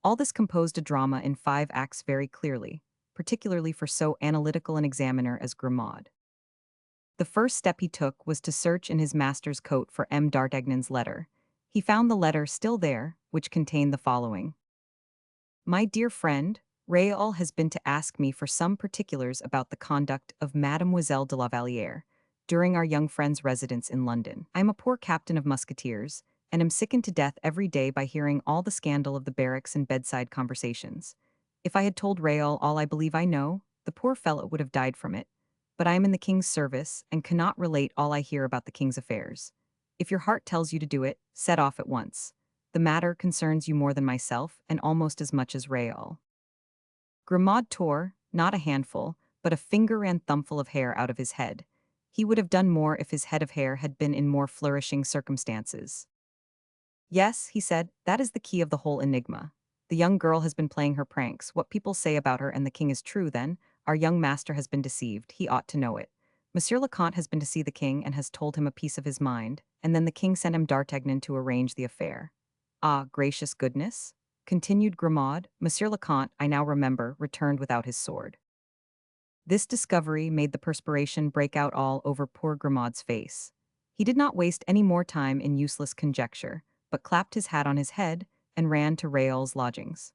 All this composed a drama in 5 acts very clearly, particularly for so analytical an examiner as Grimaud. The first step he took was to search in his master's coat for M. d'Artagnan's letter. He found the letter still there, which contained the following. My dear friend, Raoul has been to ask me for some particulars about the conduct of Mademoiselle de La Vallière during our young friend's residence in London. I am a poor captain of musketeers, and am sickened to death every day by hearing all the scandal of the barracks and bedside conversations. If I had told Raoul all I believe I know, the poor fellow would have died from it. But I am in the king's service, and cannot relate all I hear about the king's affairs. If your heart tells you to do it, set off at once. The matter concerns you more than myself, and almost as much as Raoul. Grimaud tore, not a handful, but a finger and thumbful of hair out of his head. He would have done more if his head of hair had been in more flourishing circumstances. Yes, he said, that is the key of the whole enigma. The young girl has been playing her pranks. What people say about her and the king is true, then. Our young master has been deceived. He ought to know it. Monsieur le Comte has been to see the king and has told him a piece of his mind, and then the king sent him D'Artagnan to arrange the affair. Ah, gracious goodness, continued Grimaud, Monsieur le Comte, I now remember, returned without his sword. This discovery made the perspiration break out all over poor Grimaud's face. He did not waste any more time in useless conjecture, but clapped his hat on his head and ran to Raoul's lodgings.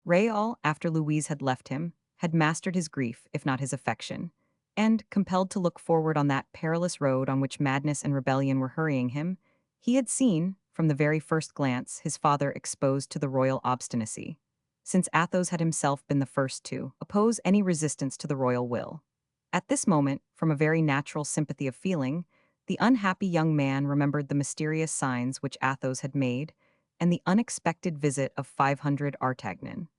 Raoul, after Louise had left him, had mastered his grief, if not his affection, and, compelled to look forward on that perilous road on which madness and rebellion were hurrying him, he had seen, from the very first glance, his father exposed to the royal obstinacy. since Athos had himself been the first to oppose any resistance to the royal will. At this moment, from a very natural sympathy of feeling, the unhappy young man remembered the mysterious signs which Athos had made and the unexpected visit of 500 Artagnan.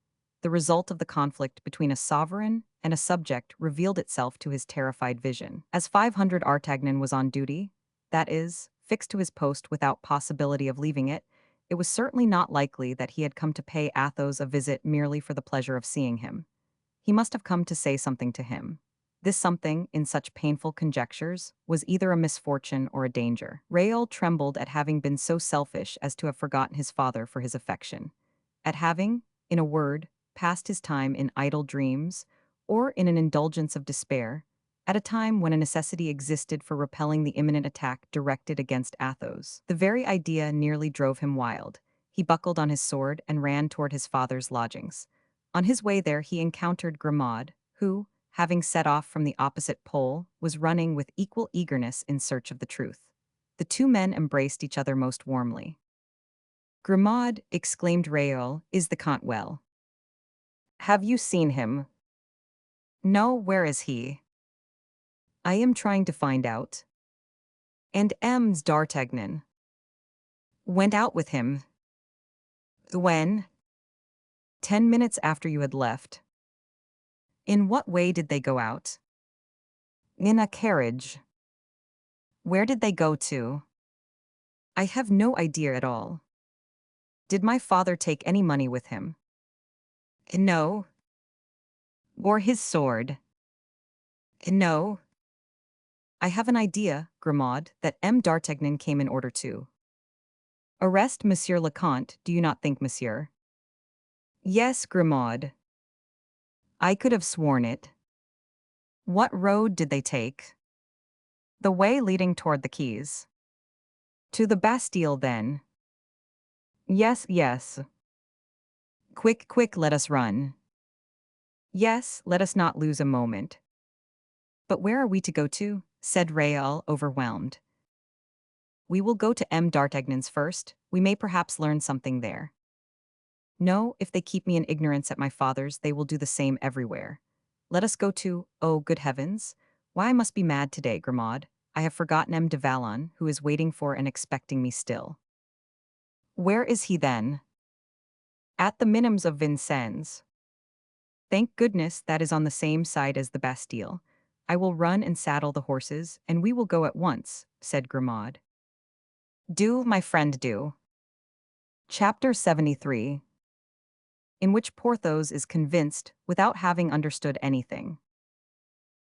The result of the conflict between a sovereign and a subject revealed itself to his terrified vision. As 500 Artagnan was on duty, that is, fixed to his post without possibility of leaving it, it was certainly not likely that he had come to pay Athos a visit merely for the pleasure of seeing him. He must have come to say something to him. This something, in such painful conjectures, was either a misfortune or a danger. Raoul trembled at having been so selfish as to have forgotten his father for his affection, at having, in a word, passed his time in idle dreams, or in an indulgence of despair, at a time when a necessity existed for repelling the imminent attack directed against Athos. The very idea nearly drove him wild. He buckled on his sword and ran toward his father's lodgings. On his way there he encountered Grimaud, who, having set off from the opposite pole, was running with equal eagerness in search of the truth. The two men embraced each other most warmly. "Grimaud," exclaimed Raoul, "is the Count well?" "Have you seen him?" "No, where is he?" "I am trying to find out." "And M's d'Artagnan?" "Went out with him." "When?" "10 minutes after you had left." "In what way did they go out?" "In a carriage." "Where did they go to?" "I have no idea at all." "Did my father take any money with him?" "No." "Or his sword?" "No." "I have an idea, Grimaud, that M. d'Artagnan came in order to arrest Monsieur le Comte, do you not think, monsieur?" "Yes, Grimaud. I could have sworn it." "What road did they take?" "The way leading toward the quays." "To the Bastille, then?" "Yes, yes." "Quick, quick, let us run." "Yes, let us not lose a moment." "But where are we to go to?" said Raoul, overwhelmed. "We will go to M. d'Artagnan's first. We may perhaps learn something there." "No, if they keep me in ignorance at my father's, they will do the same everywhere. Let us go to, oh, good heavens! Why I must be mad today, Grimaud. I have forgotten M. de Valon, who is waiting for and expecting me still." "Where is he then?" "At the minims of Vincennes." "Thank goodness that is on the same side as the Bastille. I will run and saddle the horses, and we will go at once," said Grimaud. "Do, my friend, do." Chapter 73, in which Porthos is convinced without having understood anything.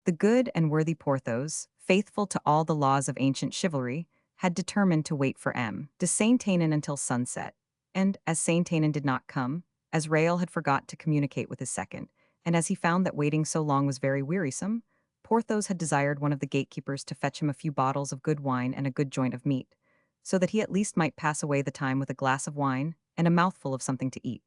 The good and worthy Porthos, faithful to all the laws of ancient chivalry, had determined to wait for M. de Saint-Aignan until sunset, and, as Saint-Aignan did not come, as Raoul had forgot to communicate with his second, and as he found that waiting so long was very wearisome, Porthos had desired one of the gatekeepers to fetch him a few bottles of good wine and a good joint of meat, so that he at least might pass away the time with a glass of wine and a mouthful of something to eat.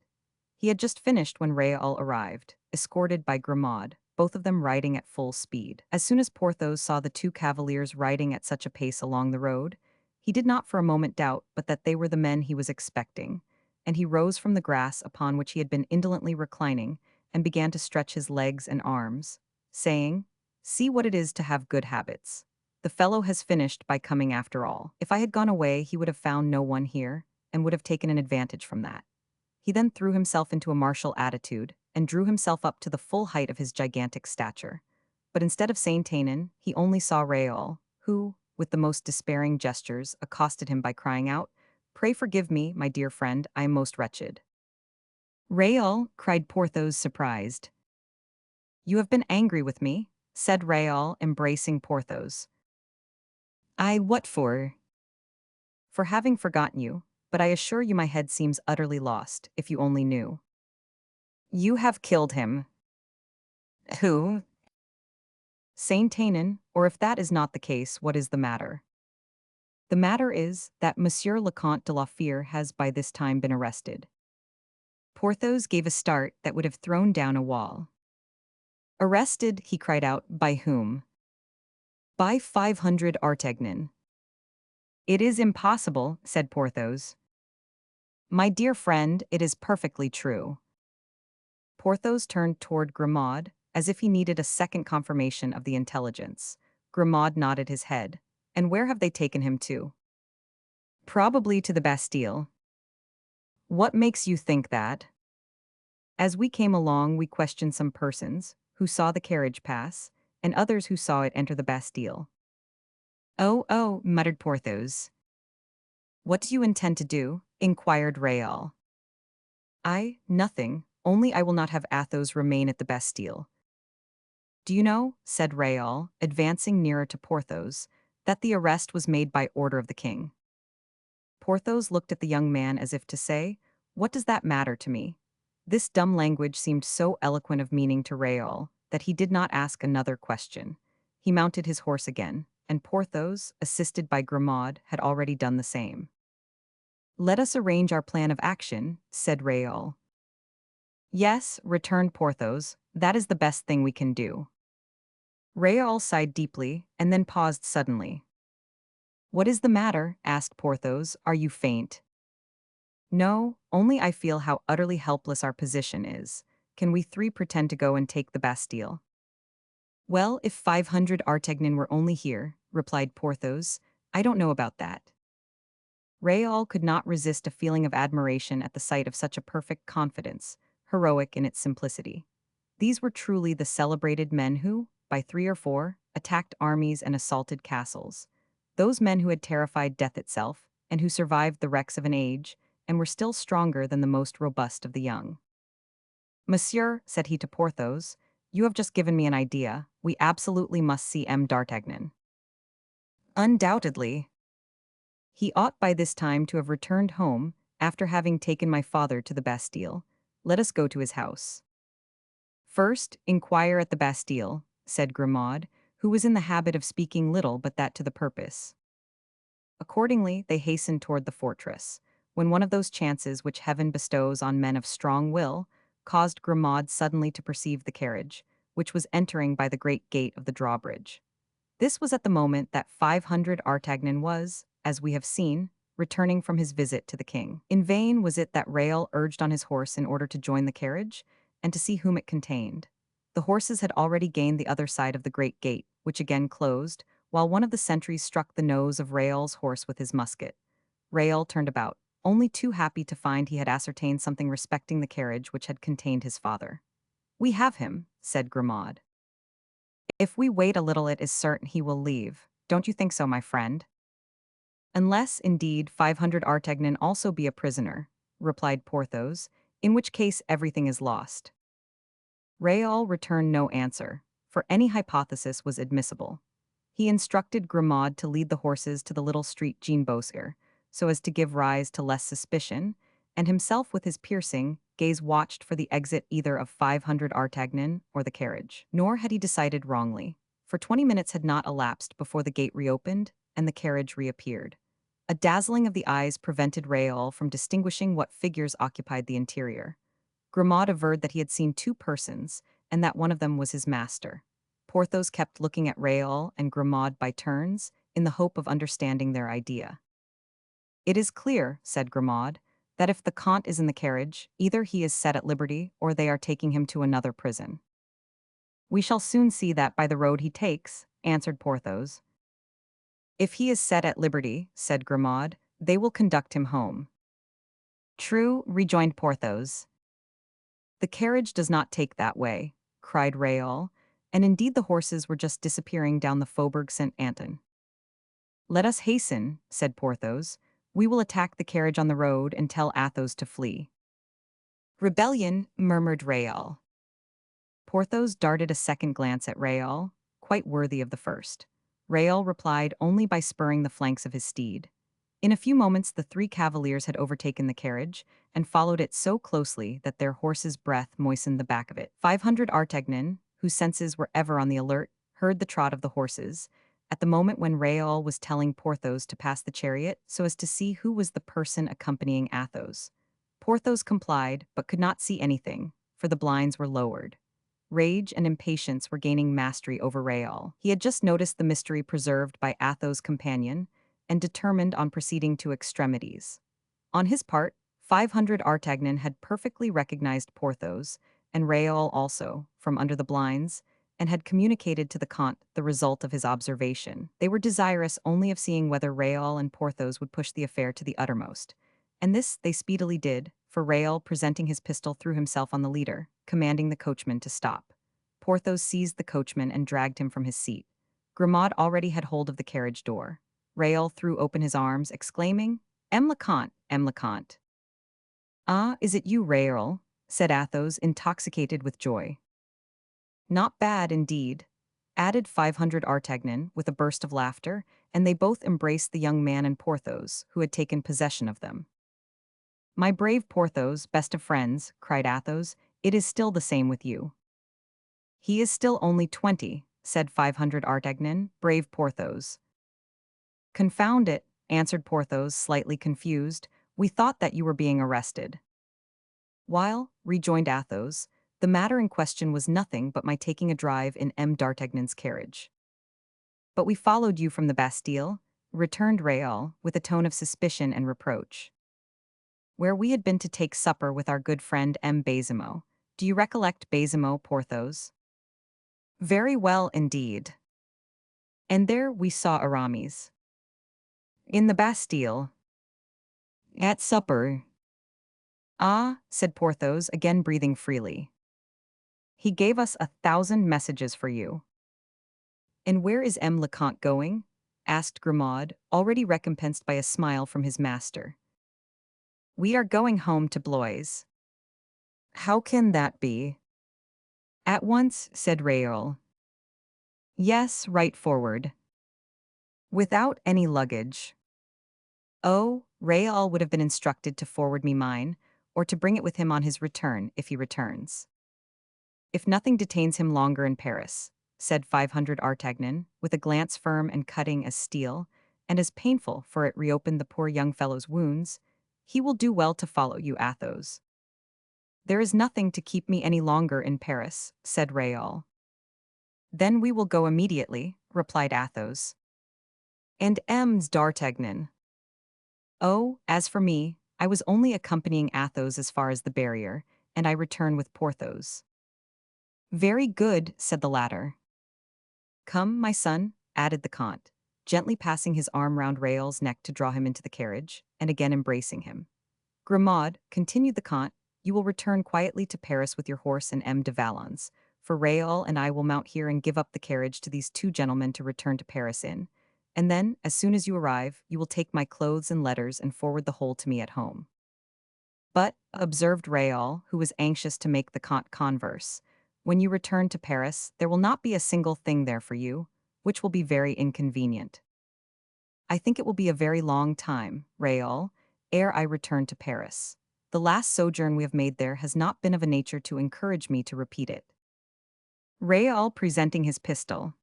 He had just finished when Raoul arrived, escorted by Grimaud, both of them riding at full speed. As soon as Porthos saw the two cavaliers riding at such a pace along the road, he did not for a moment doubt but that they were the men he was expecting, and he rose from the grass upon which he had been indolently reclining and began to stretch his legs and arms, saying, "See what it is to have good habits. The fellow has finished by coming after all. If I had gone away, he would have found no one here, and would have taken an advantage from that." He then threw himself into a martial attitude and drew himself up to the full height of his gigantic stature. But instead of Saint-Aignan, he only saw Raoul, who, with the most despairing gestures, accosted him by crying out, "Pray forgive me, my dear friend, I am most wretched." "Raoul," cried Porthos, surprised. "You have been angry with me?" said Raoul, embracing Porthos. "I what for?" "For having forgotten you, but I assure you my head seems utterly lost, if you only knew." "You have killed him." "Who?" "Saint-Aignan, or if that is not the case, what is the matter?" "The matter is that Monsieur le Comte de la Fere has by this time been arrested." Porthos gave a start that would have thrown down a wall. "Arrested?" he cried out. "By whom?" "By 500 Artagnan." "It is impossible," said Porthos. "My dear friend, it is perfectly true." Porthos turned toward Grimaud, as if he needed a second confirmation of the intelligence. Grimaud nodded his head. And where have they taken him to? Probably to the Bastille. What makes you think that? As we came along, we questioned some persons who saw the carriage pass, and others who saw it enter the Bastille. Oh, oh, muttered Porthos. What do you intend to do? Inquired Raoul. Nothing, only I will not have Athos remain at the Bastille. Do you know, said Raoul, advancing nearer to Porthos, that the arrest was made by order of the king? Porthos looked at the young man as if to say, what does that matter to me? This dumb language seemed so eloquent of meaning to Raoul that he did not ask another question. He mounted his horse again, and Porthos, assisted by Grimaud, had already done the same. Let us arrange our plan of action, said Raoul. Yes, returned Porthos, that is the best thing we can do. Raoul sighed deeply, and then paused suddenly. What is the matter? Asked Porthos. Are you faint? No, only I feel how utterly helpless our position is. Can we three pretend to go and take the Bastille? Well, if 500 Artagnan were only here, replied Porthos, I don't know about that. Raoul could not resist a feeling of admiration at the sight of such a perfect confidence, heroic in its simplicity. These were truly the celebrated men who, by 3 or 4, attacked armies and assaulted castles. Those men who had terrified death itself, and who survived the wrecks of an age, and were still stronger than the most robust of the young. Monsieur, said he to Porthos, you have just given me an idea. We absolutely must see M. d'Artagnan. Undoubtedly. He ought by this time to have returned home, after having taken my father to the Bastille. Let us go to his house. First, inquire at the Bastille, said Grimaud, who was in the habit of speaking little but that to the purpose. Accordingly, they hastened toward the fortress, when one of those chances which heaven bestows on men of strong will caused Grimaud suddenly to perceive the carriage, which was entering by the great gate of the drawbridge. This was at the moment that 500 Artagnan was, as we have seen, returning from his visit to the king. In vain was it that Raoul urged on his horse in order to join the carriage, and to see whom it contained. The horses had already gained the other side of the great gate, which again closed, while one of the sentries struck the nose of Raoul's horse with his musket. Raoul turned about, only too happy to find he had ascertained something respecting the carriage which had contained his father. We have him, said Grimaud. If we wait a little it is certain he will leave. Don't you think so, my friend? Unless, indeed, 500 Artagnan also be a prisoner, replied Porthos, in which case everything is lost. Raoul returned no answer, for any hypothesis was admissible. He instructed Grimaud to lead the horses to the little street Jean Beausire, so as to give rise to less suspicion, and himself with his piercing gaze watched for the exit either of 500 Artagnan or the carriage. Nor had he decided wrongly, for 20 minutes had not elapsed before the gate reopened and the carriage reappeared. A dazzling of the eyes prevented Raoul from distinguishing what figures occupied the interior. Grimaud averred that he had seen 2 persons, and that one of them was his master. Porthos kept looking at Raoul and Grimaud by turns, in the hope of understanding their idea. It is clear, said Grimaud, that if the Comte is in the carriage, either he is set at liberty or they are taking him to another prison. We shall soon see that by the road he takes, answered Porthos. If he is set at liberty, said Grimaud, they will conduct him home. True, rejoined Porthos. The carriage does not take that way, cried Raoul, and indeed the horses were just disappearing down the Faubourg Saint-Antoine. Let us hasten, said Porthos. We will attack the carriage on the road and tell Athos to flee. Rebellion, murmured Raoul. Porthos darted a second glance at Raoul, quite worthy of the first. Raoul replied only by spurring the flanks of his steed. In a few moments the 3 cavaliers had overtaken the carriage, and followed it so closely that their horses' breath moistened the back of it. 500 Artagnan, whose senses were ever on the alert, heard the trot of the horses, at the moment when Raoul was telling Porthos to pass the chariot so as to see who was the person accompanying Athos. Porthos complied, but could not see anything, for the blinds were lowered. Rage and impatience were gaining mastery over Raoul. He had just noticed the mystery preserved by Athos' companion, and determined on proceeding to extremities. On his part, 500 Artagnan had perfectly recognized Porthos, and Raoul also, from under the blinds, and had communicated to the Comte the result of his observation. They were desirous only of seeing whether Raoul and Porthos would push the affair to the uttermost. And this they speedily did, for Raoul, presenting his pistol, threw himself on the leader, commanding the coachman to stop. Porthos seized the coachman and dragged him from his seat. Grimaud already had hold of the carriage door. Raoul threw open his arms, exclaiming, "M. le Comte, M. le Comte." "Ah, is it you, Raoul?" said Athos, intoxicated with joy. "Not bad, indeed," added 500 Artagnan, with a burst of laughter, and they both embraced the young man and Porthos, who had taken possession of them. "My brave Porthos, best of friends," cried Athos, "it is still the same with you." "He is still only 20, said 500 Artagnan, "brave Porthos." "Confound it," answered Porthos, slightly confused, "we thought that you were being arrested." "While," rejoined Athos, "the matter in question was nothing but my taking a drive in M. d'Artagnan's carriage." "But we followed you from the Bastille," returned Raoul, with a tone of suspicion and reproach. "Where we had been to take supper with our good friend M. Baisemeaux. Do you recollect Baisemeaux, Porthos?" "Very well indeed." "And there we saw Aramis." "In the Bastille." "At supper." "Ah," said Porthos, again breathing freely. "He gave us 1,000 messages for you." "And where is M. le Comte going?" asked Grimaud, already recompensed by a smile from his master. "We are going home to Blois." "How can that be?" "At once," said Raoul. "Yes, right forward." "Without any luggage?" "Oh, Raoul would have been instructed to forward me mine, or to bring it with him on his return, if he returns." "If nothing detains him longer in Paris," said 500 Artagnan, with a glance firm and cutting as steel, and as painful, for it reopened the poor young fellow's wounds, "he will do well to follow you, Athos." "There is nothing to keep me any longer in Paris," said Raoul. "Then we will go immediately," replied Athos. "And M's d'Artagnan?" "Oh, as for me, I was only accompanying Athos as far as the barrier, and I return with Porthos." "Very good," said the latter. "Come, my son," added the Comte, gently passing his arm round Raoul's neck to draw him into the carriage, and again embracing him. "Grimaud," continued the Comte, "you will return quietly to Paris with your horse and M. de Valon's, for Raoul and I will mount here and give up the carriage to these two gentlemen to return to Paris in, and then, as soon as you arrive, you will take my clothes and letters and forward the whole to me at home." "But," observed Raoul, who was anxious to make the Comte converse, "when you return to Paris, there will not be a single thing there for you, which will be very inconvenient." "I think it will be a very long time, Raoul, ere I return to Paris. The last sojourn we have made there has not been of a nature to encourage me to repeat it." Raoul presenting his pistol.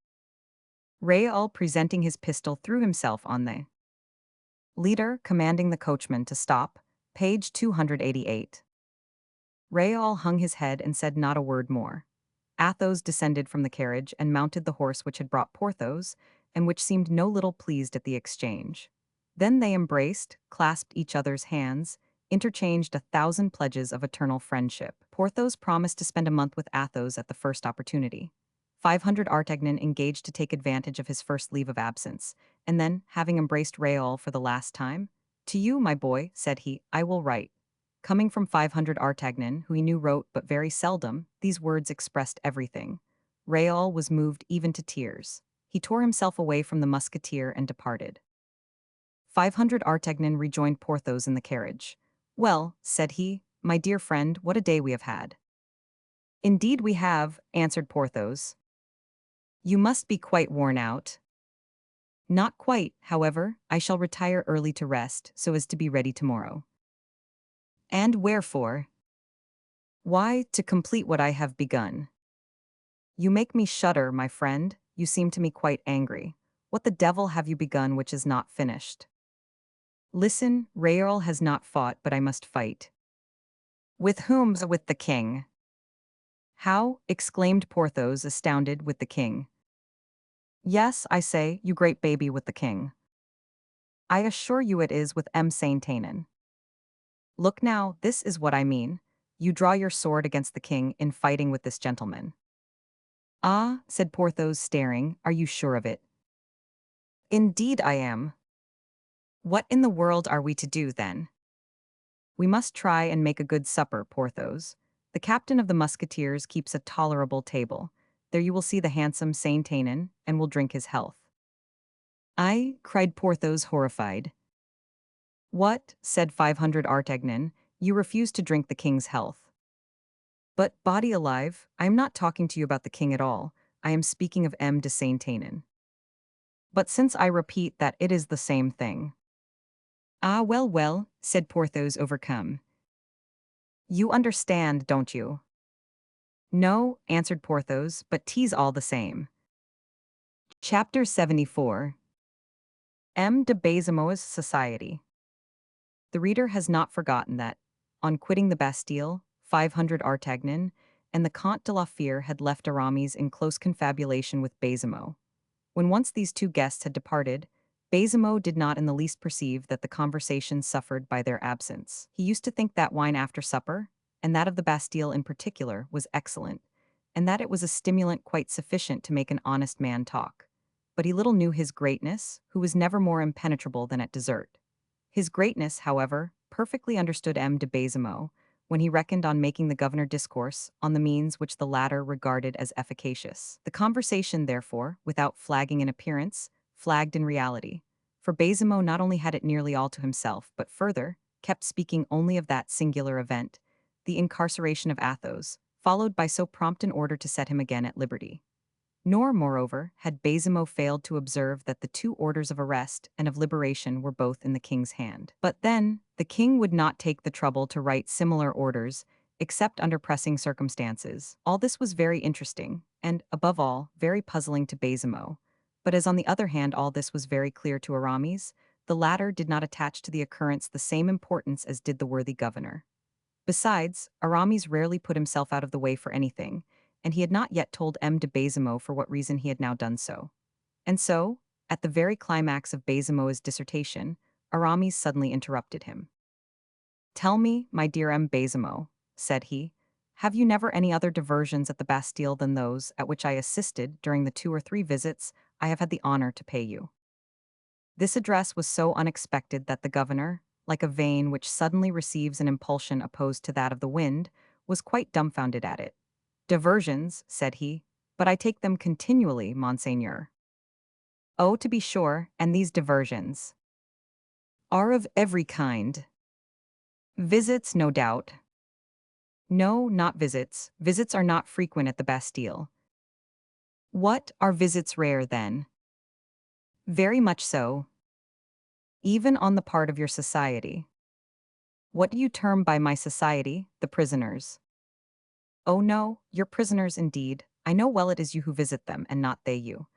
Raoul presenting his pistol threw himself on the leader, commanding the coachman to stop. Page 288. Raoul hung his head and said not a word more. Athos descended from the carriage and mounted the horse which had brought Porthos, and which seemed no little pleased at the exchange. Then they embraced, clasped each other's hands, interchanged 1,000 pledges of eternal friendship. Porthos promised to spend a month with Athos at the first opportunity. 500 Artagnan engaged to take advantage of his first leave of absence, and then, having embraced Raoul for the last time, "To you, my boy," said he, "I will write." Coming from 500 Artagnan, who he knew wrote but very seldom, these words expressed everything. Raoul was moved even to tears. He tore himself away from the musketeer and departed. 500 Artagnan rejoined Porthos in the carriage. "Well," said he, "my dear friend, what a day we have had." "Indeed we have," answered Porthos. "You must be quite worn out." "Not quite, however, I shall retire early to rest, so as to be ready tomorrow." "And wherefore?" "Why, to complete what I have begun." "You make me shudder, my friend, you seem to me quite angry. What the devil have you begun which is not finished?" "Listen, Raoul has not fought, but I must fight." "With whom?" "With the king." "How?" exclaimed Porthos, astounded, "with the king?" "Yes, I say, you great baby, with the king." "I assure you it is with M. Saint-Aignan." "Look now, this is what I mean. You draw your sword against the king in fighting with this gentleman. Ah, said Porthos, staring, are you sure of it? Indeed I am. What in the world are we to do, then? We must try and make a good supper, Porthos. The captain of the musketeers keeps a tolerable table. There you will see the handsome Saint-Aignan, and will drink his health. I, cried Porthos, horrified. What, said 500 Artagnan, you refuse to drink the king's health. But, body alive, I am not talking to you about the king at all, I am speaking of M. de Saint-Aignan. But since I repeat that it is the same thing. Ah, well, well, said Porthos, overcome. You understand, don't you? No, answered Porthos, but 'tis all the same. Chapter 74. M. de Baisemeaux's Society. The reader has not forgotten that, on quitting the Bastille, 500 Artagnan and the Comte de la Fere had left Aramis in close confabulation with Baisemeaux. When once these two guests had departed, Baisemeaux did not in the least perceive that the conversation suffered by their absence. He used to think that wine after supper, and that of the Bastille in particular, was excellent, and that it was a stimulant quite sufficient to make an honest man talk. But he little knew his greatness, who was never more impenetrable than at dessert. His greatness, however, perfectly understood M. de Baisemeaux, when he reckoned on making the governor discourse on the means which the latter regarded as efficacious. The conversation, therefore, without flagging in appearance, flagged in reality, for Baisemeaux not only had it nearly all to himself, but further, kept speaking only of that singular event, the incarceration of Athos, followed by so prompt an order to set him again at liberty. Nor, moreover, had Baisemeaux failed to observe that the two orders of arrest and of liberation were both in the king's hand. But then, the king would not take the trouble to write similar orders, except under pressing circumstances. All this was very interesting, and, above all, very puzzling to Baisemeaux. But as on the other hand all this was very clear to Aramis, the latter did not attach to the occurrence the same importance as did the worthy governor. Besides, Aramis rarely put himself out of the way for anything, and he had not yet told M. de Baisemeaux for what reason he had now done so. And so, at the very climax of Baisemeaux's dissertation, Aramis suddenly interrupted him. Tell me, my dear M. Baisemeaux, said he, have you never any other diversions at the Bastille than those at which I assisted during the 2 or 3 visits I have had the honor to pay you? This address was so unexpected that the governor, like a vane which suddenly receives an impulsion opposed to that of the wind, was quite dumbfounded at it. Diversions, said he, but I take them continually, monseigneur. Oh, to be sure, and these diversions are of every kind. Visits, no doubt. No, not visits. Visits are not frequent at the Bastille. What, are visits rare, then? Very much so. Even on the part of your society. What do you term by my society, the prisoners? Oh no, your prisoners indeed. I know well it is you who visit them, and not they you.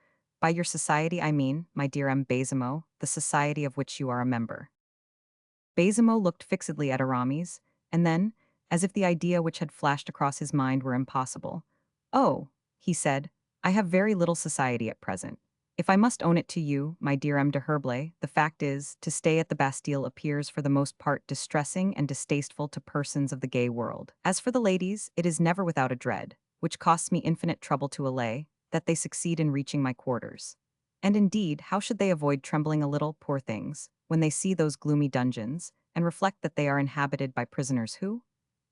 By your society I mean, my dear M. Baisemeaux, the society of which you are a member. Baisemeaux looked fixedly at Aramis, and then, as if the idea which had flashed across his mind were impossible. Oh, he said, I have very little society at present. If I must own it to you, my dear M. de Herblay, the fact is, to stay at the Bastille appears for the most part distressing and distasteful to persons of the gay world. As for the ladies, it is never without a dread, which costs me infinite trouble to allay, that they succeed in reaching my quarters. And indeed, how should they avoid trembling a little, poor things, when they see those gloomy dungeons, and reflect that they are inhabited by prisoners who?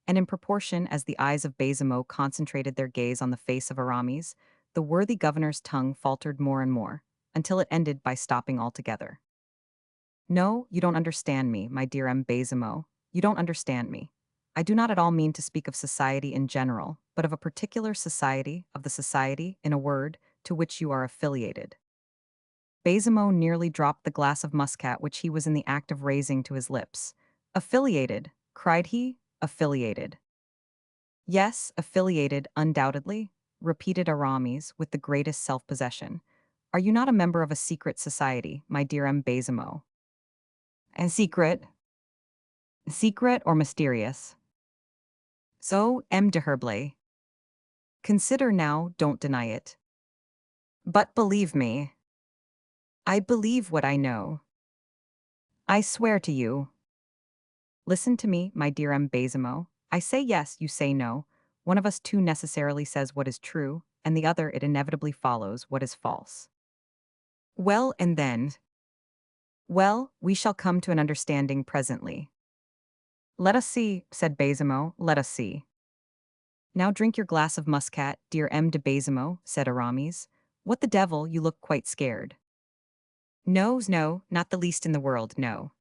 And in proportion as the eyes of Baisemeaux concentrated their gaze on the face of Aramis, the worthy governor's tongue faltered more and more, until it ended by stopping altogether. No, you don't understand me, my dear M. Baisemeaux. You don't understand me. I do not at all mean to speak of society in general, but of a particular society, of the society, in a word, to which you are affiliated. Baisemeaux nearly dropped the glass of muscat which he was in the act of raising to his lips. Affiliated, cried he, affiliated. Yes, affiliated, undoubtedly, repeated Aramis with the greatest self-possession. Are you not a member of a secret society, my dear M. Baisemeaux? And secret? Secret or mysterious? So, M. de Herblay. Consider now, don't deny it. But believe me. I believe what I know. I swear to you. Listen to me, my dear M. Baisemeaux. I say yes, you say no. One of us two necessarily says what is true, and the other it inevitably follows what is false. Well, and then? Well, we shall come to an understanding presently. Let us see, said Baisemeaux, let us see. Now drink your glass of muscat, dear M. de Baisemeaux, said Aramis. What the devil, you look quite scared. No, no, not the least in the world, no.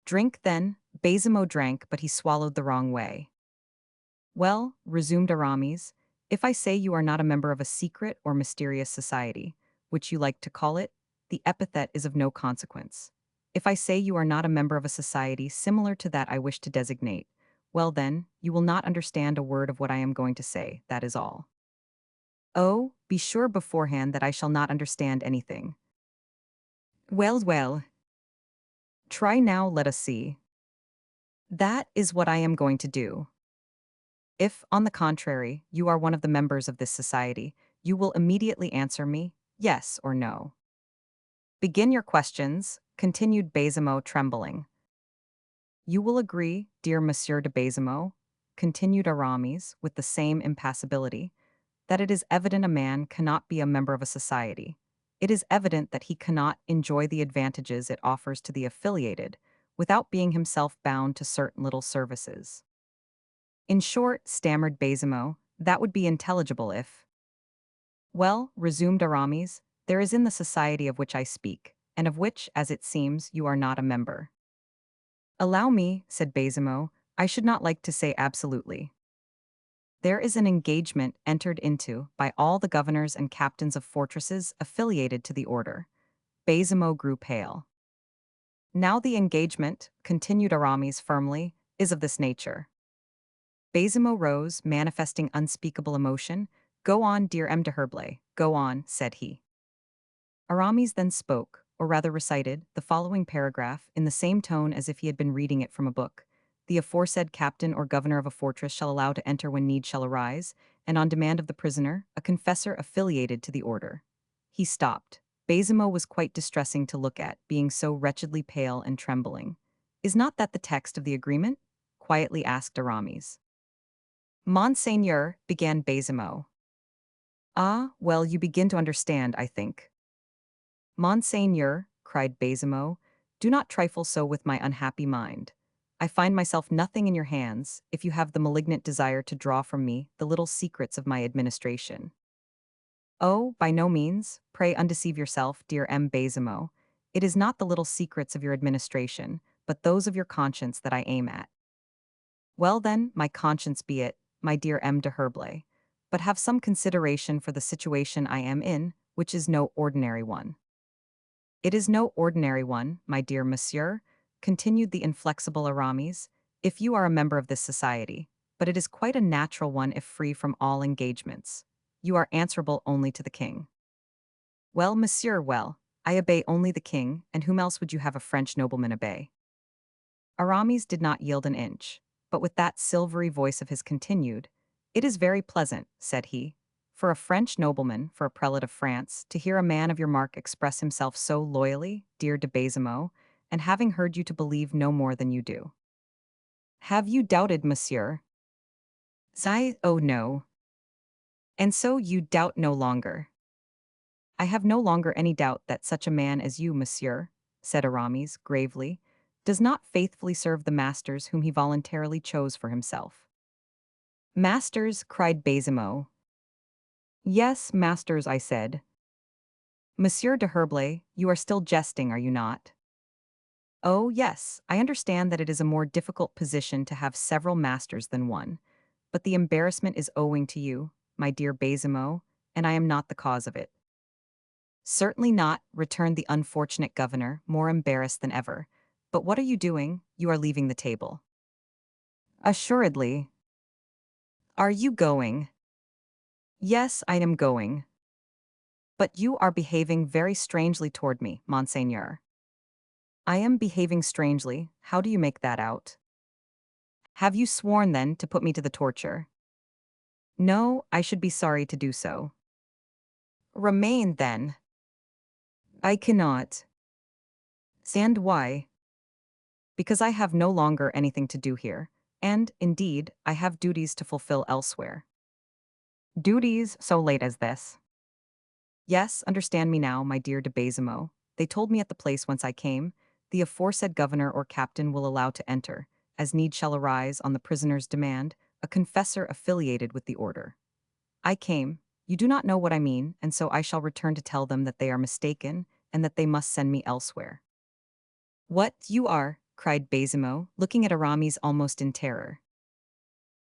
Drink, then. Baisemeaux drank, but he swallowed the wrong way. Well, resumed Aramis, if I say you are not a member of a secret or mysterious society, which you like to call it, the epithet is of no consequence. If I say you are not a member of a society similar to that I wish to designate, well then, you will not understand a word of what I am going to say, that is all. Oh, be sure beforehand that I shall not understand anything. Well, well. Try now, let us see. That is what I am going to do. If, on the contrary, you are one of the members of this society, you will immediately answer me, yes or no. Begin your questions, continued Baisemeaux, trembling. You will agree, dear Monsieur de Baisemeaux, continued Aramis, with the same impassibility, that it is evident a man cannot be a member of a society. It is evident that he cannot enjoy the advantages it offers to the affiliated, without being himself bound to certain little services. In short, stammered Baisemeaux, that would be intelligible if— Well, resumed Aramis, there is in the society of which I speak, and of which, as it seems, you are not a member. Allow me, said Baisemeaux, I should not like to say absolutely. There is an engagement entered into by all the governors and captains of fortresses affiliated to the order. Baisemeaux grew pale. Now the engagement, continued Aramis firmly, is of this nature. Baisemeaux rose, manifesting unspeakable emotion. Go on, dear M. de Herblay, go on, said he. Aramis then spoke, or rather recited, the following paragraph in the same tone as if he had been reading it from a book. The aforesaid captain or governor of a fortress shall allow to enter when need shall arise, and on demand of the prisoner, a confessor affiliated to the order. He stopped. Baisemeaux was quite distressing to look at, being so wretchedly pale and trembling. Is not that the text of the agreement? Quietly asked Aramis. Monseigneur, began Baisemeaux. Ah, well, you begin to understand, I think. Monseigneur, cried Baisemeaux, do not trifle so with my unhappy mind. I find myself nothing in your hands, if you have the malignant desire to draw from me the little secrets of my administration. Oh, by no means, pray undeceive yourself, dear M. Baisemeaux. It is not the little secrets of your administration, but those of your conscience that I aim at. Well then, my conscience be it, my dear M. de Herblay, but have some consideration for the situation I am in, which is no ordinary one. It is no ordinary one, my dear monsieur, continued the inflexible Aramis, if you are a member of this society, but it is quite a natural one if free from all engagements. You are answerable only to the king. Well, monsieur, well, I obey only the king, and whom else would you have a French nobleman obey? Aramis did not yield an inch, but with that silvery voice of his continued, It is very pleasant, said he, for a French nobleman, for a prelate of France, to hear a man of your mark express himself so loyally, dear de Baisemeaux, and having heard you to believe no more than you do. Have you doubted, monsieur? Oh no. And so you doubt no longer. I have no longer any doubt that such a man as you, monsieur, said Aramis, gravely, does not faithfully serve the masters whom he voluntarily chose for himself. Masters, cried Baisemeaux. Yes, masters, I said. Monsieur de Herblay, you are still jesting, are you not? Oh, yes, I understand that it is a more difficult position to have several masters than one, but the embarrassment is owing to you, my dear Baisemeaux, and I am not the cause of it. Certainly not, returned the unfortunate governor, more embarrassed than ever. But what are you doing? You are leaving the table. Assuredly. Are you going? Yes, I am going. But you are behaving very strangely toward me, monseigneur. I am behaving strangely. How do you make that out? Have you sworn, then, to put me to the torture? No, I should be sorry to do so. Remain, then. I cannot. And why? Because I have no longer anything to do here. And, indeed, I have duties to fulfill elsewhere. Duties so late as this? Yes, understand me now, my dear de Baisemeaux. They told me at the place whence I came, the aforesaid governor or captain will allow to enter, as need shall arise on the prisoner's demand, a confessor affiliated with the order. I came, you do not know what I mean, and so I shall return to tell them that they are mistaken, and that they must send me elsewhere. What, you are? Cried Baisemeaux, looking at Aramis almost in terror.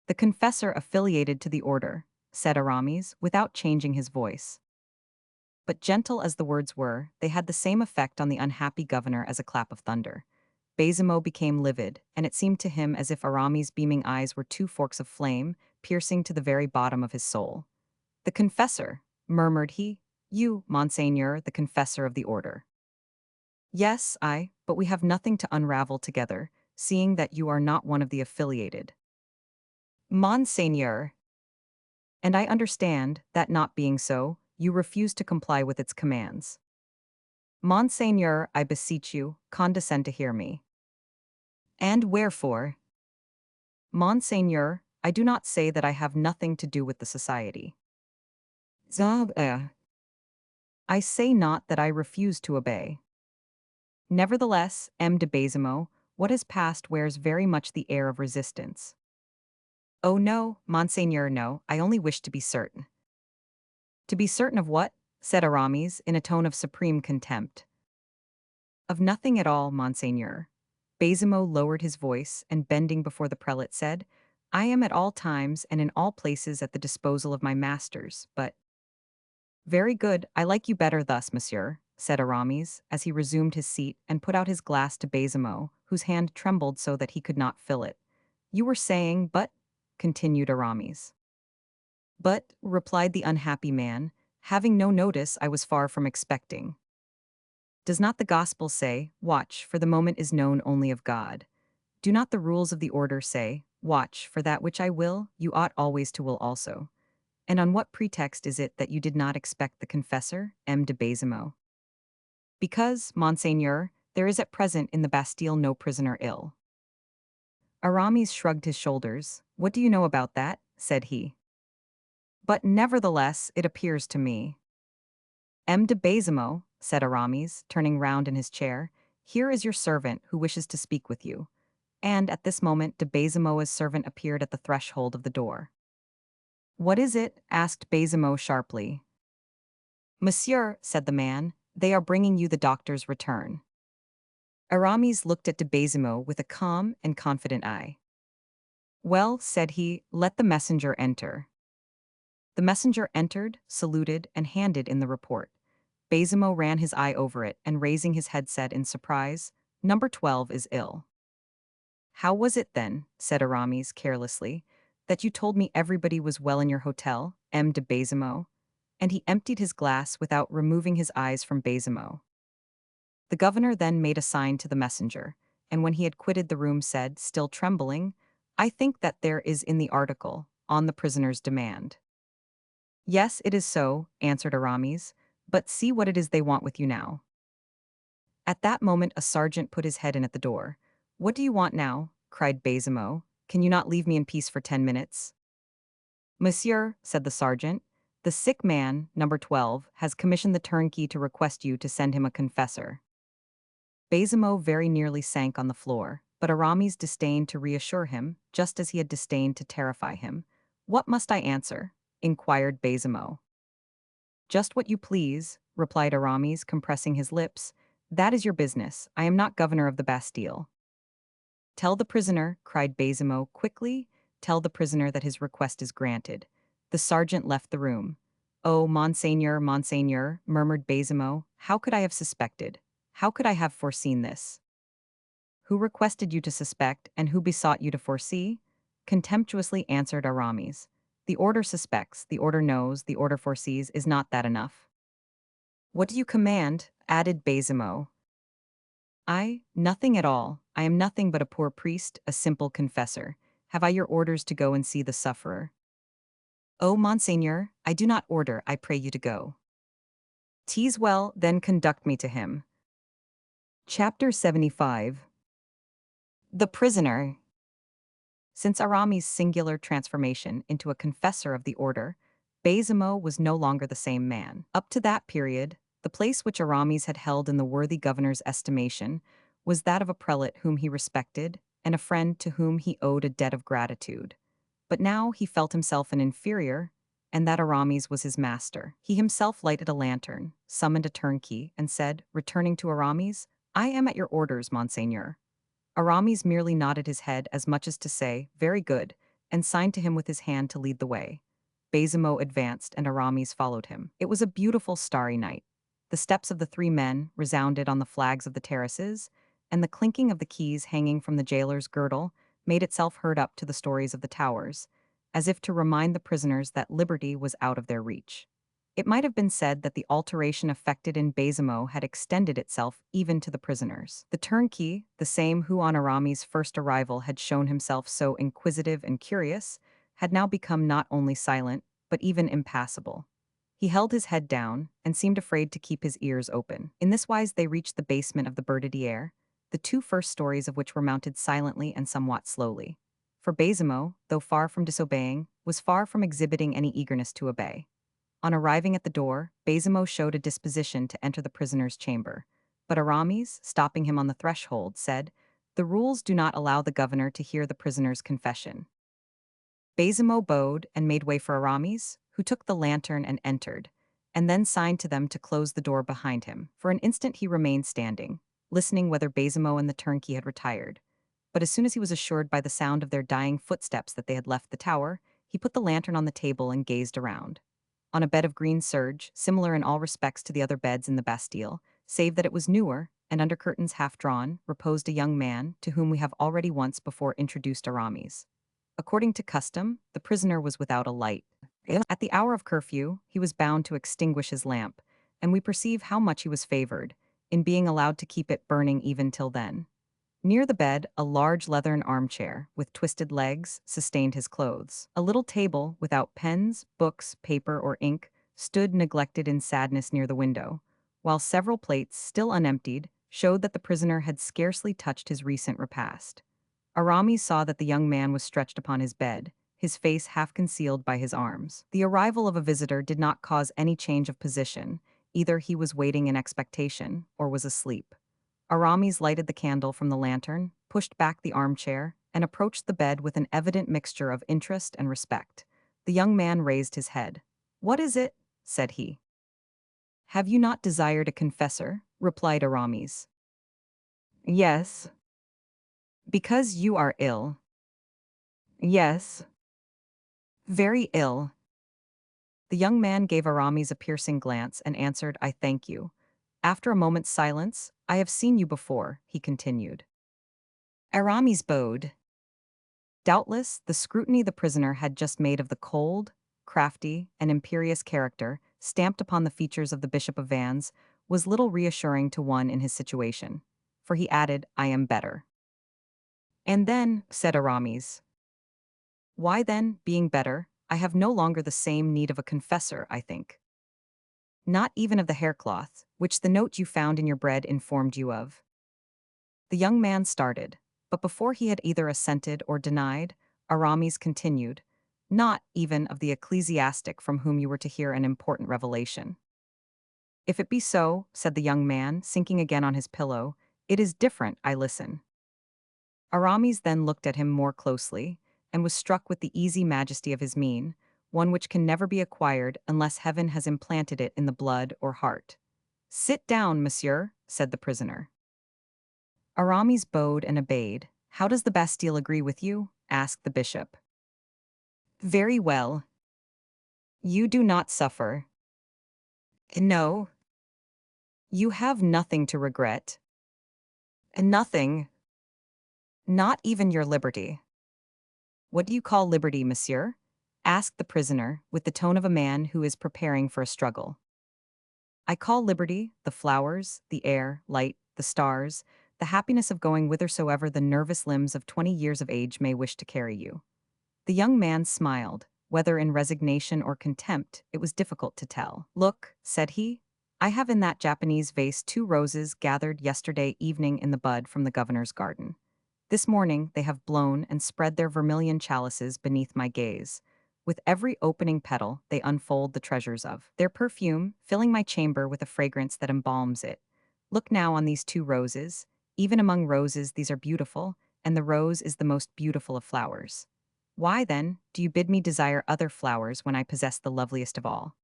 The confessor affiliated to the order, said Aramis, without changing his voice. But gentle as the words were, they had the same effect on the unhappy governor as a clap of thunder. Baisemeaux became livid, and it seemed to him as if Aramis' beaming eyes were two forks of flame, piercing to the very bottom of his soul. The confessor, murmured he. You, Monseigneur, the confessor of the order. Yes, but we have nothing to unravel together, seeing that you are not one of the affiliated. Monseigneur. And I understand that, not being so, you refuse to comply with its commands. Monseigneur, I beseech you, condescend to hear me. And wherefore? Monseigneur, I do not say that I have nothing to do with the society. I say not that I refuse to obey. Nevertheless, M. de Baisemeaux, what has passed wears very much the air of resistance. Oh no, Monseigneur, no, I only wish to be certain. To be certain of what? Said Aramis, in a tone of supreme contempt. Of nothing at all, Monseigneur. Baisemeaux lowered his voice, and bending before the prelate said, I am at all times and in all places at the disposal of my masters, but— Very good, I like you better thus, monsieur, said Aramis, as he resumed his seat and put out his glass to Baisemeaux, whose hand trembled so that he could not fill it. You were saying, but— continued Aramis. But, replied the unhappy man, having no notice I was far from expecting. Does not the gospel say, watch, for the moment is known only of God? Do not the rules of the order say, watch, for that which I will, you ought always to will also? And on what pretext is it that you did not expect the confessor, M. de Baisemeaux? Because, Monseigneur, there is at present in the Bastille no prisoner ill. Aramis shrugged his shoulders. What do you know about that? Said he. But nevertheless, it appears to me. M. de Baisemeaux, said Aramis, turning round in his chair, here is your servant who wishes to speak with you. And at this moment de Baisemeaux's servant appeared at the threshold of the door. What is it? Asked Baisemeaux sharply. Monsieur, said the man, they are bringing you the doctor's return. Aramis looked at de Baisemeaux with a calm and confident eye. Well, said he, let the messenger enter. The messenger entered, saluted, and handed in the report. Baisemeaux ran his eye over it and raising his head said in surprise, Number 12 is ill. How was it then, said Aramis carelessly, that you told me everybody was well in your hotel, M. de Baisemeaux? And he emptied his glass without removing his eyes from Baisemeaux. The governor then made a sign to the messenger, and when he had quitted the room said, still trembling, I think that there is in the article, on the prisoner's demand. Yes, it is so, answered Aramis, but see what it is they want with you now. At that moment a sergeant put his head in at the door. What do you want now? Cried Baisemeaux. Can you not leave me in peace for 10 minutes? Monsieur, said the sergeant, the sick man, number 12, has commissioned the turnkey to request you to send him a confessor. Baisemeaux very nearly sank on the floor, but Aramis disdained to reassure him, just as he had disdained to terrify him. What must I answer? Inquired Baisemeaux. Just what you please, replied Aramis, compressing his lips. That is your business. I am not governor of the Bastille. Tell the prisoner, cried Baisemeaux quickly, tell the prisoner that his request is granted. The sergeant left the room. Oh, Monseigneur, Monseigneur, murmured Baisemeaux, how could I have suspected? How could I have foreseen this? Who requested you to suspect, and who besought you to foresee? Contemptuously answered Aramis. The order suspects, the order knows, the order foresees. Is not that enough? What do you command? Added Baisemeaux. I? Nothing at all. I am nothing but a poor priest, a simple confessor. Have I your orders to go and see the sufferer? Oh, Monseigneur, I do not order, I pray you to go. 'Tis well, then conduct me to him. Chapter 75. The prisoner. Since Aramis' singular transformation into a confessor of the order, Baisemeaux was no longer the same man. Up to that period, the place which Aramis had held in the worthy governor's estimation was that of a prelate whom he respected and a friend to whom he owed a debt of gratitude. But now he felt himself an inferior, and that Aramis was his master. He himself lighted a lantern, summoned a turnkey, and said, returning to Aramis, "I am at your orders, monseigneur." Aramis merely nodded his head as much as to say, "Very good," and signed to him with his hand to lead the way. Baisemeaux advanced, and Aramis followed him. It was a beautiful starry night. The steps of the three men resounded on the flags of the terraces, and the clinking of the keys hanging from the jailer's girdle made itself heard up to the stories of the towers, as if to remind the prisoners that liberty was out of their reach. It might have been said that the alteration effected in Baisemeaux had extended itself even to the prisoners. The turnkey, the same who on Aramis' first arrival had shown himself so inquisitive and curious, had now become not only silent, but even impassible. He held his head down and seemed afraid to keep his ears open. In this wise they reached the basement of the Bertaudiere, the two first stories of which were mounted silently and somewhat slowly. For Baisemeaux, though far from disobeying, was far from exhibiting any eagerness to obey. On arriving at the door, Baisemeaux showed a disposition to enter the prisoner's chamber. But Aramis, stopping him on the threshold, said, "The rules do not allow the governor to hear the prisoner's confession." Baisemeaux bowed and made way for Aramis, who took the lantern and entered, and then signed to them to close the door behind him. For an instant he remained standing, listening whether Baisemeaux and the turnkey had retired. But as soon as he was assured by the sound of their dying footsteps that they had left the tower, he put the lantern on the table and gazed around. On a bed of green serge, similar in all respects to the other beds in the Bastille, save that it was newer, and under curtains half drawn, reposed a young man to whom we have already once before introduced Aramis. According to custom, the prisoner was without a light. At the hour of curfew, he was bound to extinguish his lamp, and we perceive how much he was favored, in being allowed to keep it burning even till then. Near the bed, a large leathern armchair, with twisted legs, sustained his clothes. A little table, without pens, books, paper, or ink, stood neglected in sadness near the window, while several plates, still unemptied, showed that the prisoner had scarcely touched his recent repast. Aramis saw that the young man was stretched upon his bed, his face half concealed by his arms. The arrival of a visitor did not cause any change of position. Either he was waiting in expectation, or was asleep. Aramis lighted the candle from the lantern, pushed back the armchair, and approached the bed with an evident mixture of interest and respect. The young man raised his head. "What is it?" said he. "Have you not desired a confessor?" replied Aramis. "Yes." "Because you are ill." "Yes." "Very ill." The young man gave Aramis a piercing glance and answered, "I thank you." After a moment's silence, "I have seen you before," he continued. Aramis bowed. Doubtless, the scrutiny the prisoner had just made of the cold, crafty, and imperious character stamped upon the features of the Bishop of Vannes was little reassuring to one in his situation, for he added, "I am better." "And then," said Aramis, "why then, being better, I have no longer the same need of a confessor, I think. Not even of the haircloth, which the note you found in your bread informed you of." The young man started, but before he had either assented or denied, Aramis continued, "Not even of the ecclesiastic from whom you were to hear an important revelation." "If it be so," said the young man, sinking again on his pillow, "it is different, I listen." Aramis then looked at him more closely, and was struck with the easy majesty of his mien, one which can never be acquired unless heaven has implanted it in the blood or heart. "Sit down, monsieur," said the prisoner. Aramis bowed and obeyed. "How does the Bastille agree with you?" asked the bishop. "Very well." "You do not suffer." "No." "You have nothing to regret." "Nothing." "Not even your liberty." "What do you call liberty, monsieur?" asked the prisoner, with the tone of a man who is preparing for a struggle. "I call liberty the flowers, the air, light, the stars, the happiness of going whithersoever the nervous limbs of 20 years of age may wish to carry you." The young man smiled. Whether in resignation or contempt, it was difficult to tell. "Look," said he, "I have in that Japanese vase 2 roses gathered yesterday evening in the bud from the governor's garden. This morning they have blown and spread their vermilion chalices beneath my gaze. With every opening petal, they unfold the treasures of their perfume, filling my chamber with a fragrance that embalms it. Look now on these two roses. Even among roses, these are beautiful, and the rose is the most beautiful of flowers. Why, then, do you bid me desire other flowers when I possess the loveliest of all?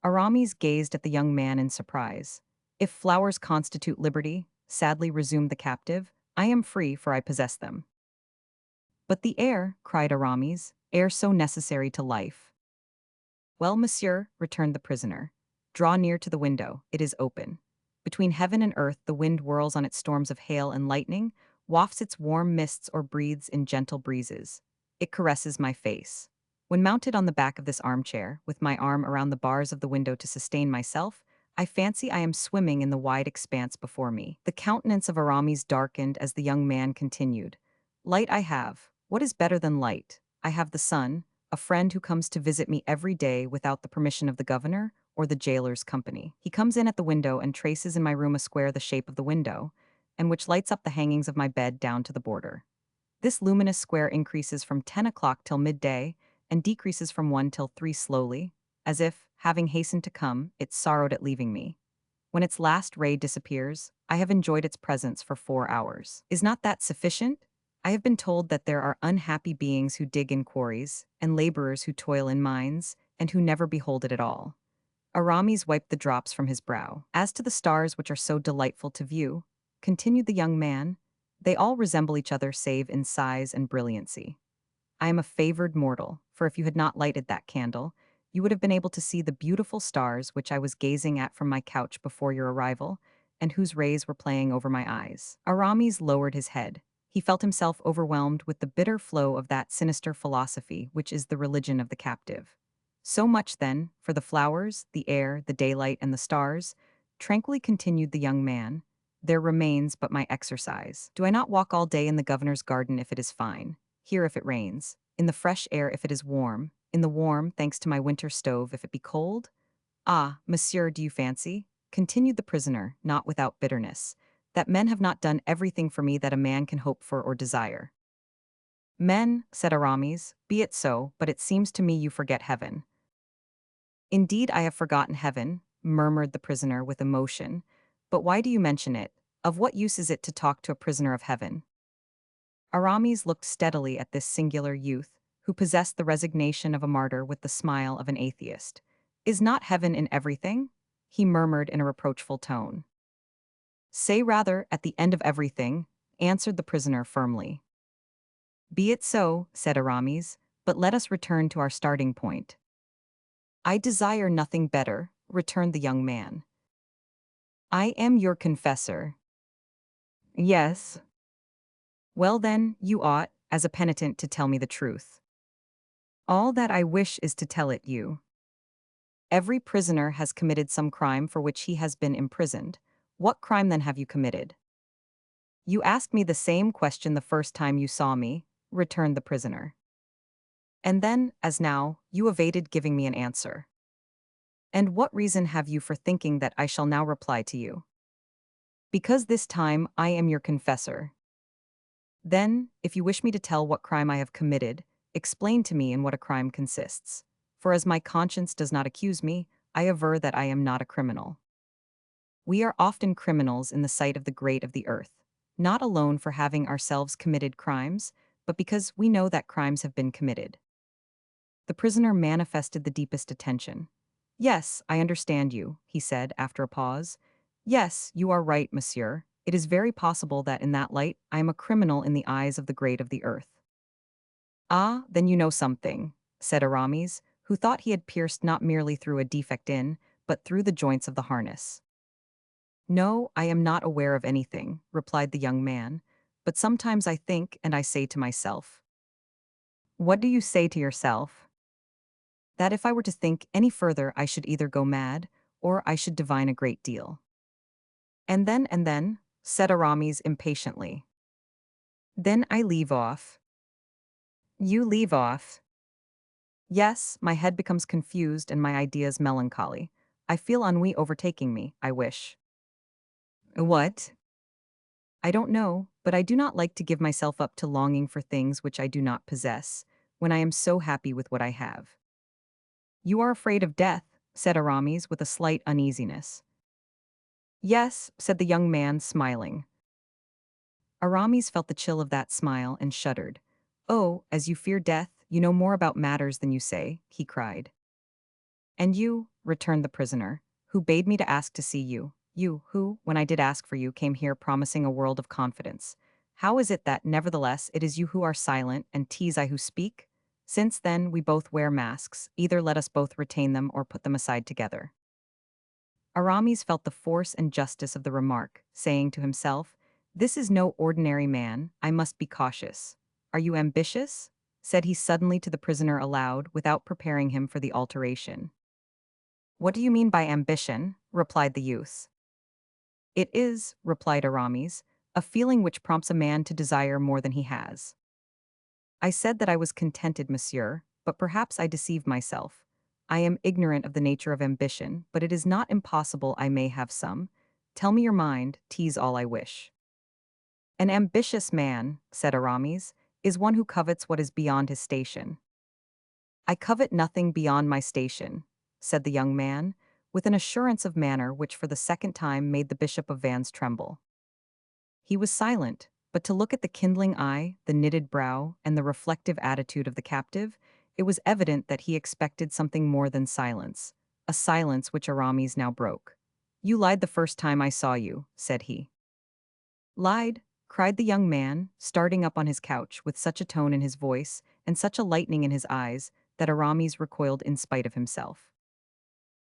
Aramis gazed at the young man in surprise. If flowers constitute liberty, sadly resumed the captive, I am free, for I possess them. But the air, cried Aramis, air so necessary to life. Well, monsieur, returned the prisoner, draw near to the window, it is open. Between heaven and earth the wind whirls on its storms of hail and lightning, wafts its warm mists or breathes in gentle breezes. It caresses my face. When mounted on the back of this armchair, with my arm around the bars of the window to sustain myself, I fancy I am swimming in the wide expanse before me. The countenance of Aramis darkened as the young man continued. Light I have. What is better than light? I have the sun, a friend who comes to visit me every day without the permission of the governor or the jailer's company. He comes in at the window and traces in my room a square the shape of the window, and which lights up the hangings of my bed down to the border. This luminous square increases from 10 o'clock till midday, and decreases from 1 till 3 slowly, as if, having hastened to come, it sorrowed at leaving me. When its last ray disappears, I have enjoyed its presence for 4 hours. Is not that sufficient? I have been told that there are unhappy beings who dig in quarries, and laborers who toil in mines, and who never behold it at all. Aramis wiped the drops from his brow. As to the stars which are so delightful to view, continued the young man, they all resemble each other save in size and brilliancy. I am a favored mortal, for if you had not lighted that candle, you would have been able to see the beautiful stars which I was gazing at from my couch before your arrival, and whose rays were playing over my eyes. Aramis lowered his head. He felt himself overwhelmed with the bitter flow of that sinister philosophy which is the religion of the captive. So much, then, for the flowers, the air, the daylight, and the stars, tranquilly continued the young man. There remains but my exercise. Do I not walk all day in the governor's garden if it is fine, here if it rains, in the fresh air if it is warm, in the warm, thanks to my winter stove, if it be cold? Ah, monsieur, do you fancy, continued the prisoner, not without bitterness, that men have not done everything for me that a man can hope for or desire? Men, said Aramis, be it so, but it seems to me you forget heaven. Indeed, I have forgotten heaven, murmured the prisoner with emotion. But why do you mention it? Of what use is it to talk to a prisoner of heaven? Aramis looked steadily at this singular youth, who possessed the resignation of a martyr with the smile of an atheist. Is not heaven in everything? He murmured in a reproachful tone. Say rather, at the end of everything, answered the prisoner firmly. Be it so, said Aramis, but let us return to our starting point. I desire nothing better, returned the young man. I am your confessor. Yes. Well then, you ought, as a penitent, to tell me the truth. All that I wish is to tell it you. Every prisoner has committed some crime for which he has been imprisoned. What crime then have you committed? You asked me the same question the first time you saw me, returned the prisoner. And then, as now, you evaded giving me an answer. And what reason have you for thinking that I shall now reply to you? Because this time I am your confessor. Then, if you wish me to tell what crime I have committed, explain to me in what a crime consists. For as my conscience does not accuse me, I aver that I am not a criminal. We are often criminals in the sight of the great of the earth, not alone for having ourselves committed crimes, but because we know that crimes have been committed. The prisoner manifested the deepest attention. Yes, I understand you, he said after a pause. Yes, you are right, monsieur. It is very possible that in that light I am a criminal in the eyes of the great of the earth. Ah, then you know something, said Aramis, who thought he had pierced not merely through a defect in, but through the joints of the harness. No, I am not aware of anything, replied the young man, but sometimes I think and I say to myself. What do you say to yourself? That if I were to think any further I should either go mad, or I should divine a great deal. And then, said Aramis impatiently. Then I leave off. You leave off. Yes, my head becomes confused and my ideas melancholy. I feel ennui overtaking me, I wish. What? I don't know, but I do not like to give myself up to longing for things which I do not possess, when I am so happy with what I have. You are afraid of death, said Aramis with a slight uneasiness. Yes, said the young man, smiling. Aramis felt the chill of that smile and shuddered. Oh, as you fear death, you know more about matters than you say, he cried. And you, returned the prisoner, who bade me to ask to see you, you who, when I did ask for you, came here promising a world of confidence. How is it that, nevertheless, it is you who are silent and 'tis I who speak? Since then we both wear masks, either let us both retain them or put them aside together. Aramis felt the force and justice of the remark, saying to himself, this is no ordinary man, I must be cautious. Are you ambitious? Said he suddenly to the prisoner aloud, without preparing him for the alteration. What do you mean by ambition? Replied the youth. It is, replied Aramis, a feeling which prompts a man to desire more than he has. I said that I was contented, monsieur, but perhaps I deceive myself. I am ignorant of the nature of ambition, but it is not impossible I may have some. Tell me your mind, 'tis all I wish. An ambitious man, said Aramis, is one who covets what is beyond his station. I covet nothing beyond my station, said the young man, with an assurance of manner which for the second time made the Bishop of Vannes tremble. He was silent, but to look at the kindling eye, the knitted brow, and the reflective attitude of the captive, it was evident that he expected something more than silence, a silence which Aramis now broke. You lied the first time I saw you, said he. Lied? Cried the young man, starting up on his couch with such a tone in his voice and such a lightning in his eyes that Aramis recoiled in spite of himself.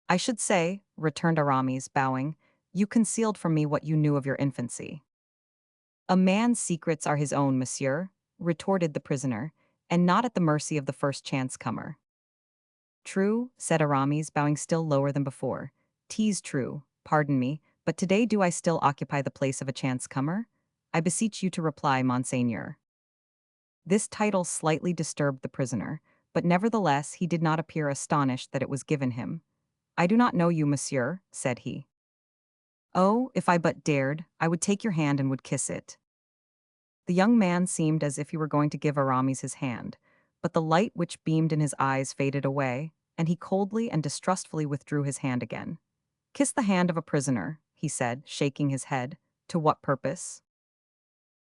I should say, returned Aramis, bowing, you concealed from me what you knew of your infancy. A man's secrets are his own, monsieur, retorted the prisoner, and not at the mercy of the first chance comer. True, said Aramis, bowing still lower than before. 'Tis true, pardon me, but today do I still occupy the place of a chance comer? I beseech you to reply, monseigneur. This title slightly disturbed the prisoner, but nevertheless he did not appear astonished that it was given him. I do not know you, monsieur, said he. Oh, if I but dared, I would take your hand and would kiss it. The young man seemed as if he were going to give Aramis his hand, but the light which beamed in his eyes faded away, and he coldly and distrustfully withdrew his hand again. Kiss the hand of a prisoner, he said, shaking his head. To what purpose?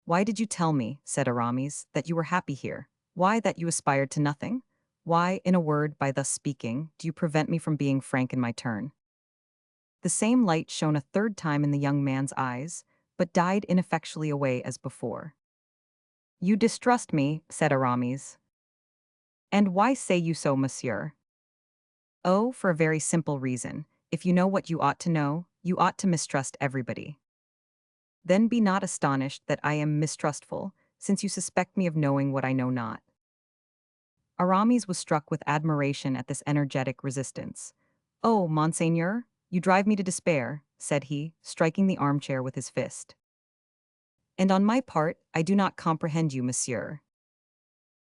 Why did you tell me, said Aramis, that you were happy here? Why that you aspired to nothing? Why, in a word, by thus speaking, do you prevent me from being frank in my turn? The same light shone a third time in the young man's eyes, but died ineffectually away as before. You distrust me, said Aramis. And why say you so, monsieur? Oh, for a very simple reason. If you know what you ought to know, you ought to mistrust everybody. Then be not astonished that I am mistrustful, since you suspect me of knowing what I know not. Aramis was struck with admiration at this energetic resistance. Oh, monseigneur, you drive me to despair, said he, striking the armchair with his fist. And on my part, I do not comprehend you, monsieur.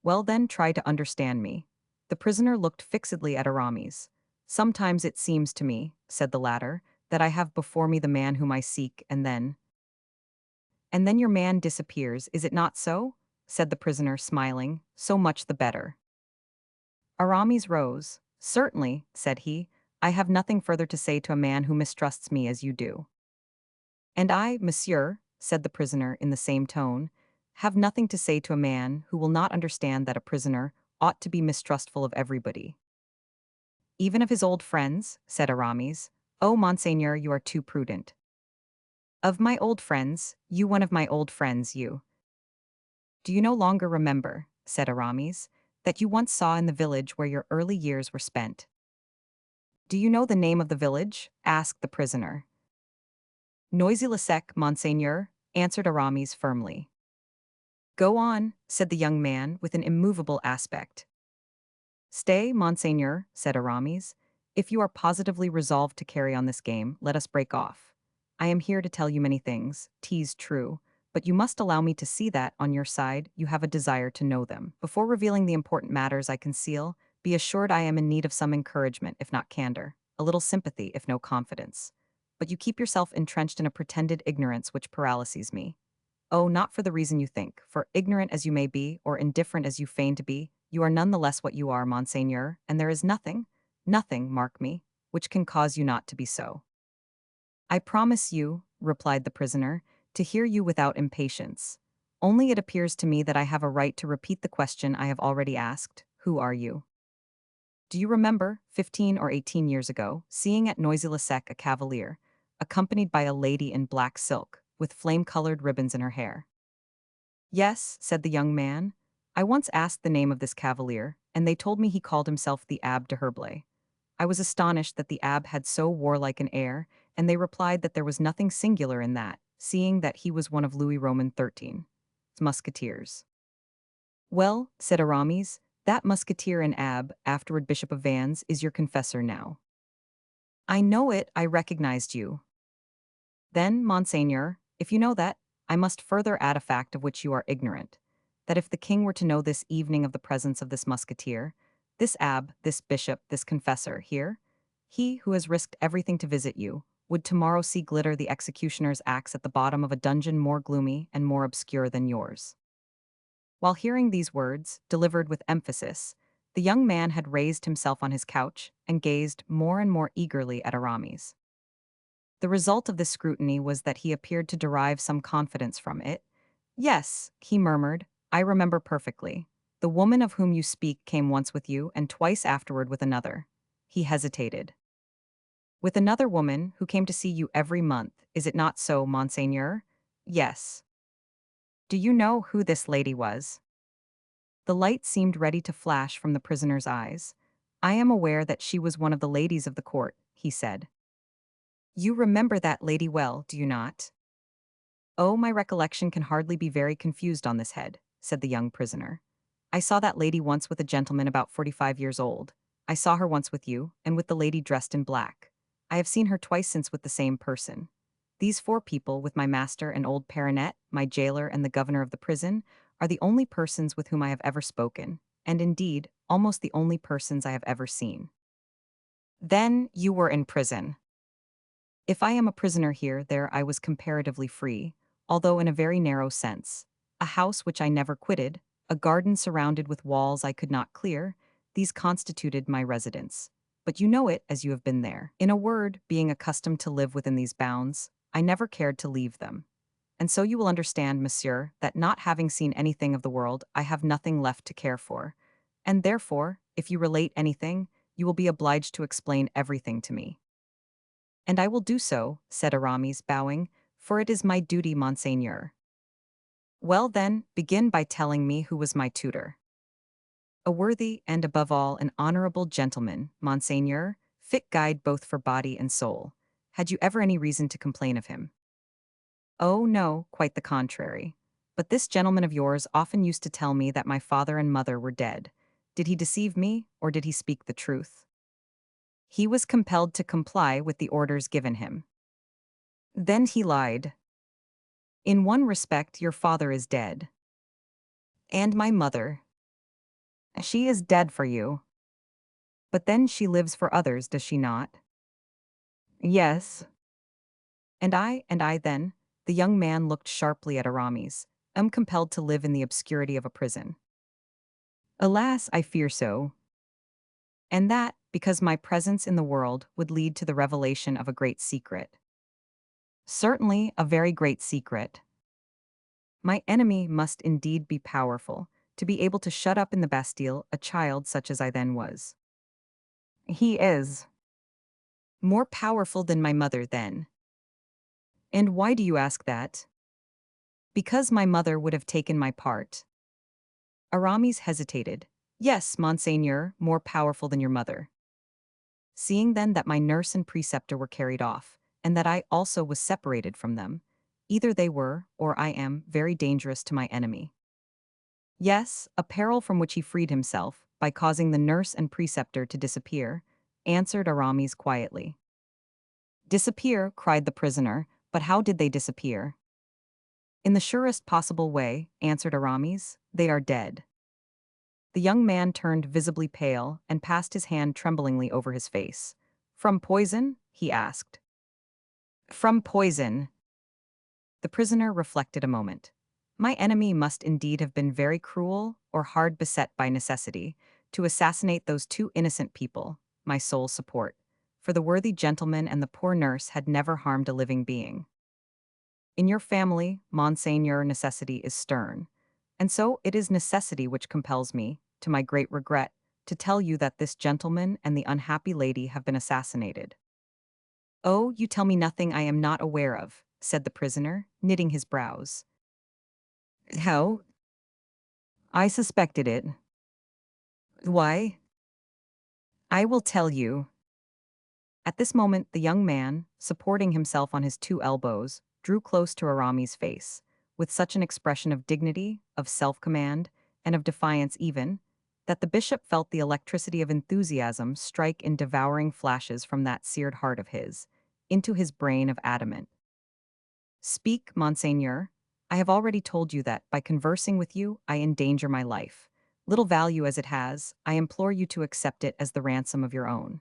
Well then, try to understand me. The prisoner looked fixedly at Aramis. Sometimes it seems to me, said the latter, that I have before me the man whom I seek, and then your man disappears, is it not so? Said the prisoner, smiling. So much the better. Aramis rose. Certainly, said he, I have nothing further to say to a man who mistrusts me as you do. And I, monsieur, said the prisoner in the same tone, have nothing to say to a man who will not understand that a prisoner ought to be mistrustful of everybody. Even of his old friends, said Aramis. Oh, monseigneur, you are too prudent. Of my old friends, you one of my old friends, you. Do you no longer remember, said Aramis, that you once saw in the village where your early years were spent? Do you know the name of the village? Asked the prisoner. Noisy-le-Sec, monseigneur, answered Aramis firmly. Go on, said the young man with an immovable aspect. Stay, monseigneur, said Aramis. If you are positively resolved to carry on this game, let us break off. I am here to tell you many things, 'tis true, but you must allow me to see that, on your side, you have a desire to know them. Before revealing the important matters I conceal, be assured I am in need of some encouragement, if not candor, a little sympathy, if no confidence. But you keep yourself entrenched in a pretended ignorance which paralyses me. Oh, not for the reason you think, for ignorant as you may be, or indifferent as you feign to be, you are none the less what you are, monseigneur, and there is nothing, nothing, mark me, which can cause you not to be so. I promise you, replied the prisoner, to hear you without impatience. Only it appears to me that I have a right to repeat the question I have already asked. Who are you? Do you remember, 15 or 18 years ago, seeing at Noisy-le-Sec a cavalier, accompanied by a lady in black silk, with flame-colored ribbons in her hair? Yes, said the young man. I once asked the name of this cavalier, and they told me he called himself the Abbé de Herblay. I was astonished that the abbé had so warlike an air, and they replied that there was nothing singular in that, seeing that he was one of Louis XIII's musketeers. Well, said Aramis, that musketeer and abbé, afterward Bishop of Vannes, is your confessor now. I know it, I recognized you. Then, monseigneur, if you know that, I must further add a fact of which you are ignorant, that if the king were to know this evening of the presence of this musketeer, this abbé, this bishop, this confessor here, he who has risked everything to visit you, would tomorrow see glitter the executioner's axe at the bottom of a dungeon more gloomy and more obscure than yours. While hearing these words, delivered with emphasis, the young man had raised himself on his couch and gazed more and more eagerly at Aramis. The result of this scrutiny was that he appeared to derive some confidence from it. Yes, he murmured, I remember perfectly. The woman of whom you speak came once with you and twice afterward with another. He hesitated. With another woman who came to see you every month, is it not so, monseigneur? Yes. Do you know who this lady was? The light seemed ready to flash from the prisoner's eyes. I am aware that she was one of the ladies of the court, he said. You remember that lady well, do you not? Oh, my recollection can hardly be very confused on this head, said the young prisoner. I saw that lady once with a gentleman about 45 years old. I saw her once with you, and with the lady dressed in black. I have seen her twice since with the same person. These four people, with my master and old Perinet, my jailer and the governor of the prison, are the only persons with whom I have ever spoken, and indeed, almost the only persons I have ever seen. Then you were in prison. If I am a prisoner here, there I was comparatively free, although in a very narrow sense. A house which I never quitted, a garden surrounded with walls I could not clear, these constituted my residence. But you know it as you have been there. In a word, being accustomed to live within these bounds, I never cared to leave them. And so you will understand, monsieur, that not having seen anything of the world, I have nothing left to care for. And therefore, if you relate anything, you will be obliged to explain everything to me. And I will do so, said Aramis, bowing, for it is my duty, monseigneur. Well then, begin by telling me who was my tutor. A worthy and, above all, an honorable gentleman, monseigneur, fit guide both for body and soul. Had you ever any reason to complain of him? Oh, no, quite the contrary. But this gentleman of yours often used to tell me that my father and mother were dead. Did he deceive me, or did he speak the truth? He was compelled to comply with the orders given him. Then he lied. In one respect, your father is dead. And my mother. She is dead for you. But then she lives for others, does she not? Yes. And I then, the young man looked sharply at Aramis, am compelled to live in the obscurity of a prison. Alas, I fear so. And that, because my presence in the world would lead to the revelation of a great secret. Certainly, a very great secret. My enemy must indeed be powerful, to be able to shut up in the Bastille a child such as I then was. He is. More powerful than my mother then. And why do you ask that? Because my mother would have taken my part. Aramis hesitated. Yes, monseigneur, more powerful than your mother. Seeing then that my nurse and preceptor were carried off, and that I also was separated from them, either they were, or I am, very dangerous to my enemy. Yes, a peril from which he freed himself, by causing the nurse and preceptor to disappear, answered Aramis quietly. Disappear, cried the prisoner, but how did they disappear? In the surest possible way, answered Aramis, they are dead. The young man turned visibly pale and passed his hand tremblingly over his face. From poison? He asked. From poison. The prisoner reflected a moment. My enemy must indeed have been very cruel or hard beset by necessity to assassinate those two innocent people, my sole support, for the worthy gentleman and the poor nurse had never harmed a living being. In your family, Monseigneur, necessity is stern, and so it is necessity which compels me, to my great regret, to tell you that this gentleman and the unhappy lady have been assassinated. Oh, you tell me nothing I am not aware of, said the prisoner, knitting his brows. How? I suspected it. Why? I will tell you. At this moment, the young man, supporting himself on his two elbows, drew close to Aramis' face, with such an expression of dignity, of self-command, and of defiance even, that the bishop felt the electricity of enthusiasm strike in devouring flashes from that seared heart of his, into his brain of adamant. Speak, Monseigneur. I have already told you that, by conversing with you, I endanger my life. Little value as it has, I implore you to accept it as the ransom of your own.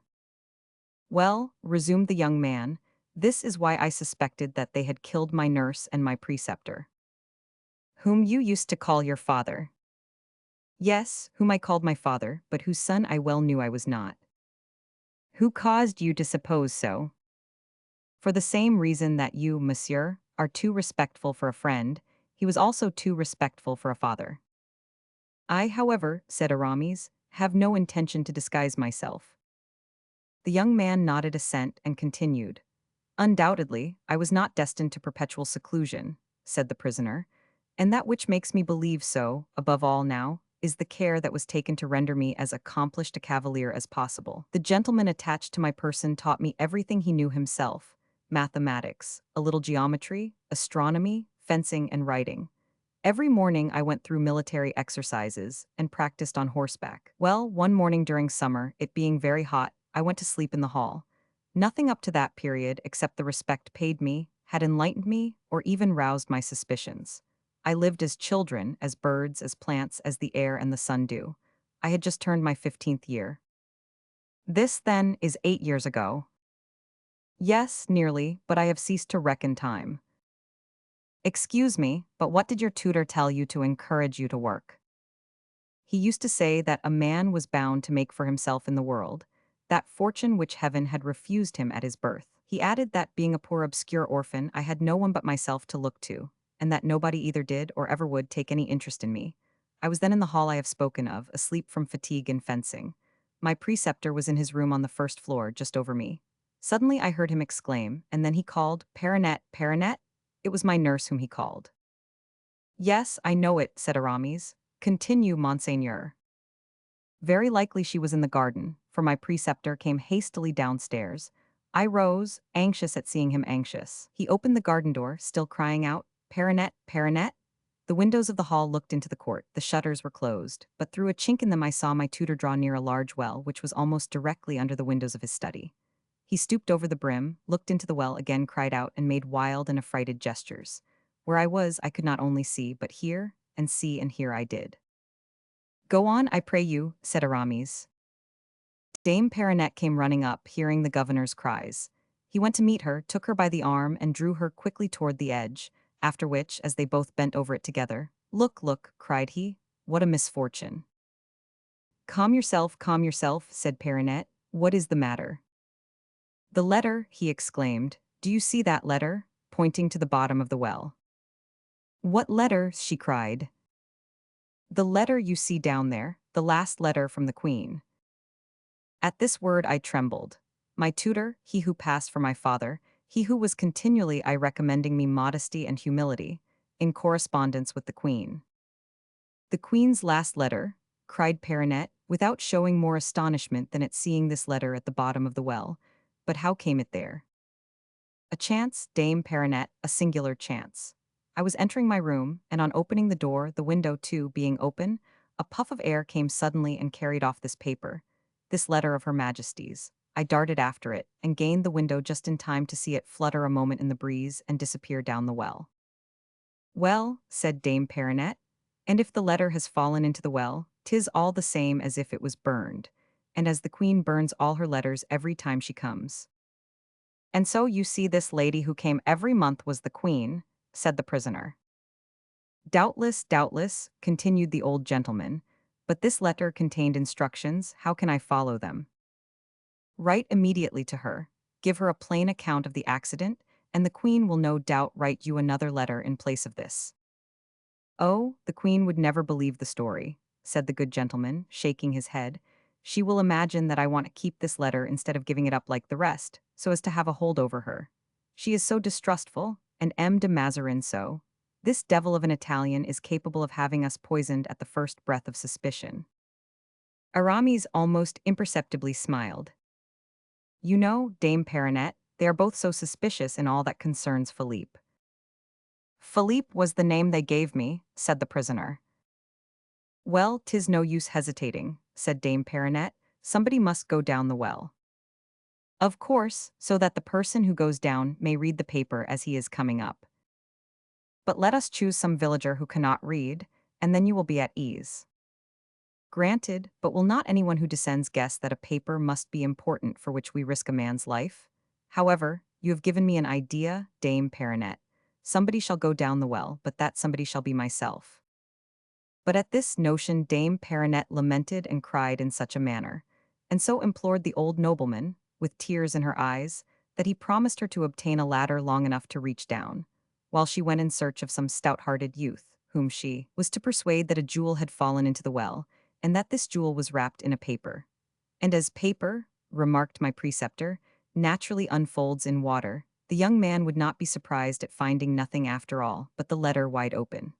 Well, resumed the young man, this is why I suspected that they had killed my nurse and my preceptor. Whom you used to call your father. Yes, whom I called my father, but whose son I well knew I was not. Who caused you to suppose so? For the same reason that you, monsieur, are too respectful for a friend, he was also too respectful for a father. I, however, said Aramis, have no intention to disguise myself. The young man nodded assent and continued. Undoubtedly, I was not destined to perpetual seclusion, said the prisoner, and that which makes me believe so, above all now, is the care that was taken to render me as accomplished a cavalier as possible. The gentleman attached to my person taught me everything he knew himself: mathematics, a little geometry, astronomy, fencing, and writing. Every morning I went through military exercises and practiced on horseback. Well, one morning during summer, it being very hot, I went to sleep in the hall. Nothing up to that period, except the respect paid me, had enlightened me, or even roused my suspicions. I lived as children, as birds, as plants, as the air and the sun do. I had just turned my 15th year. This, then, is 8 years ago. Yes, nearly, but I have ceased to reckon time. Excuse me, but what did your tutor tell you to encourage you to work? He used to say that a man was bound to make for himself in the world, that fortune which heaven had refused him at his birth. He added that, being a poor obscure orphan, I had no one but myself to look to, and that nobody either did or ever would take any interest in me. I was then in the hall I have spoken of, asleep from fatigue and fencing. My preceptor was in his room on the first floor, just over me. Suddenly I heard him exclaim, and then he called, "Perinet, Perinet?" It was my nurse whom he called. Yes, I know it, said Aramis. Continue, Monseigneur. Very likely she was in the garden, for my preceptor came hastily downstairs. I rose, anxious at seeing him anxious. He opened the garden door, still crying out, "Perinet, Perinet?" The windows of the hall looked into the court. The shutters were closed, but through a chink in them I saw my tutor draw near a large well, which was almost directly under the windows of his study. He stooped over the brim, looked into the well, again cried out, and made wild and affrighted gestures. Where I was, I could not only see, but hear, and see and hear I did. Go on, I pray you, said Aramis. Dame Perinet came running up, hearing the governor's cries. He went to meet her, took her by the arm, and drew her quickly toward the edge, after which, as they both bent over it together, "Look, look," cried he, "what a misfortune." Calm yourself, said Perinet. What is the matter? The letter, he exclaimed. Do you see that letter? Pointing to the bottom of the well. What letter? She cried. The letter you see down there, the last letter from the Queen. At this word I trembled. My tutor, he who passed for my father, he who was continually recommending me modesty and humility, in correspondence with the Queen. The Queen's last letter, cried Perinet, without showing more astonishment than at seeing this letter at the bottom of the well. But how came it there? A chance, Dame Perinet, a singular chance. I was entering my room, and on opening the door, the window, too, being open, a puff of air came suddenly and carried off this paper, this letter of Her Majesty's. I darted after it, and gained the window just in time to see it flutter a moment in the breeze and disappear down the well. Well, said Dame Perinet, and if the letter has fallen into the well, 'tis all the same as if it was burned, and as the Queen burns all her letters every time she comes. And so you see this lady who came every month was the Queen, said the prisoner. Doubtless, doubtless, continued the old gentleman, but this letter contained instructions, how can I follow them? Write immediately to her, give her a plain account of the accident, and the queen will no doubt write you another letter in place of this. Oh, the queen would never believe the story, said the good gentleman, shaking his head. She will imagine that I want to keep this letter instead of giving it up like the rest, so as to have a hold over her. She is so distrustful, and M. de Mazarin so. This devil of an Italian is capable of having us poisoned at the first breath of suspicion. Aramis almost imperceptibly smiled. You know, Dame Perinet, they are both so suspicious in all that concerns Philippe. Philippe was the name they gave me, said the prisoner. Well, 'tis no use hesitating, said Dame Perinet. Somebody must go down the well. Of course, so that the person who goes down may read the paper as he is coming up. But let us choose some villager who cannot read, and then you will be at ease. Granted, but will not anyone who descends guess that a paper must be important for which we risk a man's life? However, you have given me an idea, Dame Perinet. Somebody shall go down the well, but that somebody shall be myself. But at this notion Dame Perinet lamented and cried in such a manner, and so implored the old nobleman, with tears in her eyes, that he promised her to obtain a ladder long enough to reach down, while she went in search of some stout-hearted youth, whom she was to persuade that a jewel had fallen into the well, and that this jewel was wrapped in a paper. And as paper, remarked my preceptor, naturally unfolds in water, the young man would not be surprised at finding nothing after all but the letter wide open.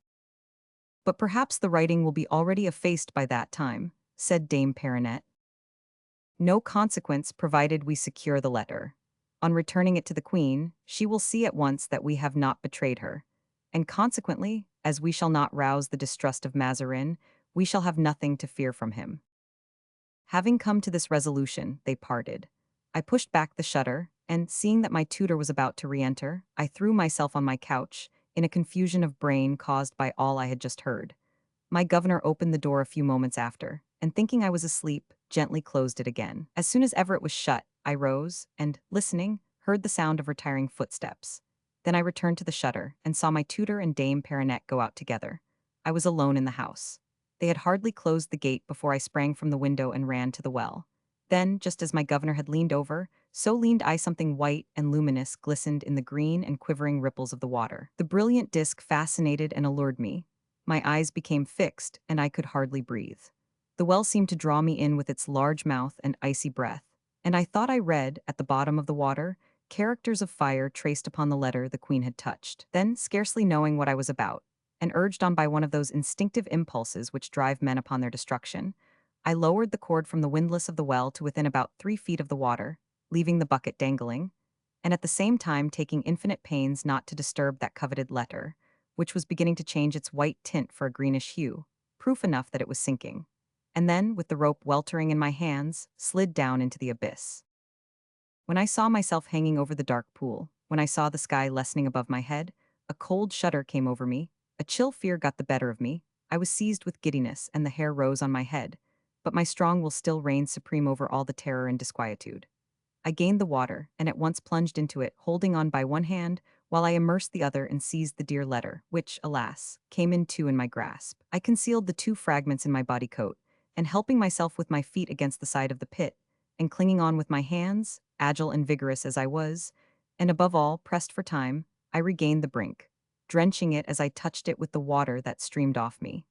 But perhaps the writing will be already effaced by that time, said Dame Perinet. No consequence provided we secure the letter. On returning it to the queen, she will see at once that we have not betrayed her, and consequently, as we shall not rouse the distrust of Mazarin, we shall have nothing to fear from him. Having come to this resolution, they parted. I pushed back the shutter, and seeing that my tutor was about to re-enter, I threw myself on my couch, in a confusion of brain caused by all I had just heard. My governor opened the door a few moments after, and thinking I was asleep, gently closed it again. As soon as ever it was shut, I rose, and, listening, heard the sound of retiring footsteps. Then I returned to the shutter, and saw my tutor and Dame Perinet go out together. I was alone in the house. They had hardly closed the gate before I sprang from the window and ran to the well. Then, just as my governor had leaned over, so leaned I. Something white and luminous glistened in the green and quivering ripples of the water. The brilliant disk fascinated and allured me. My eyes became fixed, and I could hardly breathe. The well seemed to draw me in with its large mouth and icy breath, and I thought I read, at the bottom of the water, characters of fire traced upon the letter the queen had touched. Then, scarcely knowing what I was about, and urged on by one of those instinctive impulses which drive men upon their destruction, I lowered the cord from the windlass of the well to within about 3 feet of the water, leaving the bucket dangling, and at the same time taking infinite pains not to disturb that coveted letter, which was beginning to change its white tint for a greenish hue, proof enough that it was sinking, and then, with the rope weltering in my hands, slid down into the abyss. When I saw myself hanging over the dark pool, when I saw the sky lessening above my head, a cold shudder came over me, a chill fear got the better of me, I was seized with giddiness and the hair rose on my head, but my strong will still reigned supreme over all the terror and disquietude. I gained the water, and at once plunged into it, holding on by one hand, while I immersed the other and seized the dear letter, which, alas, came in two in my grasp. I concealed the 2 fragments in my body coat, and helping myself with my feet against the side of the pit, and clinging on with my hands, agile and vigorous as I was, and above all, pressed for time, I regained the brink, drenching it as I touched it with the water that streamed off me.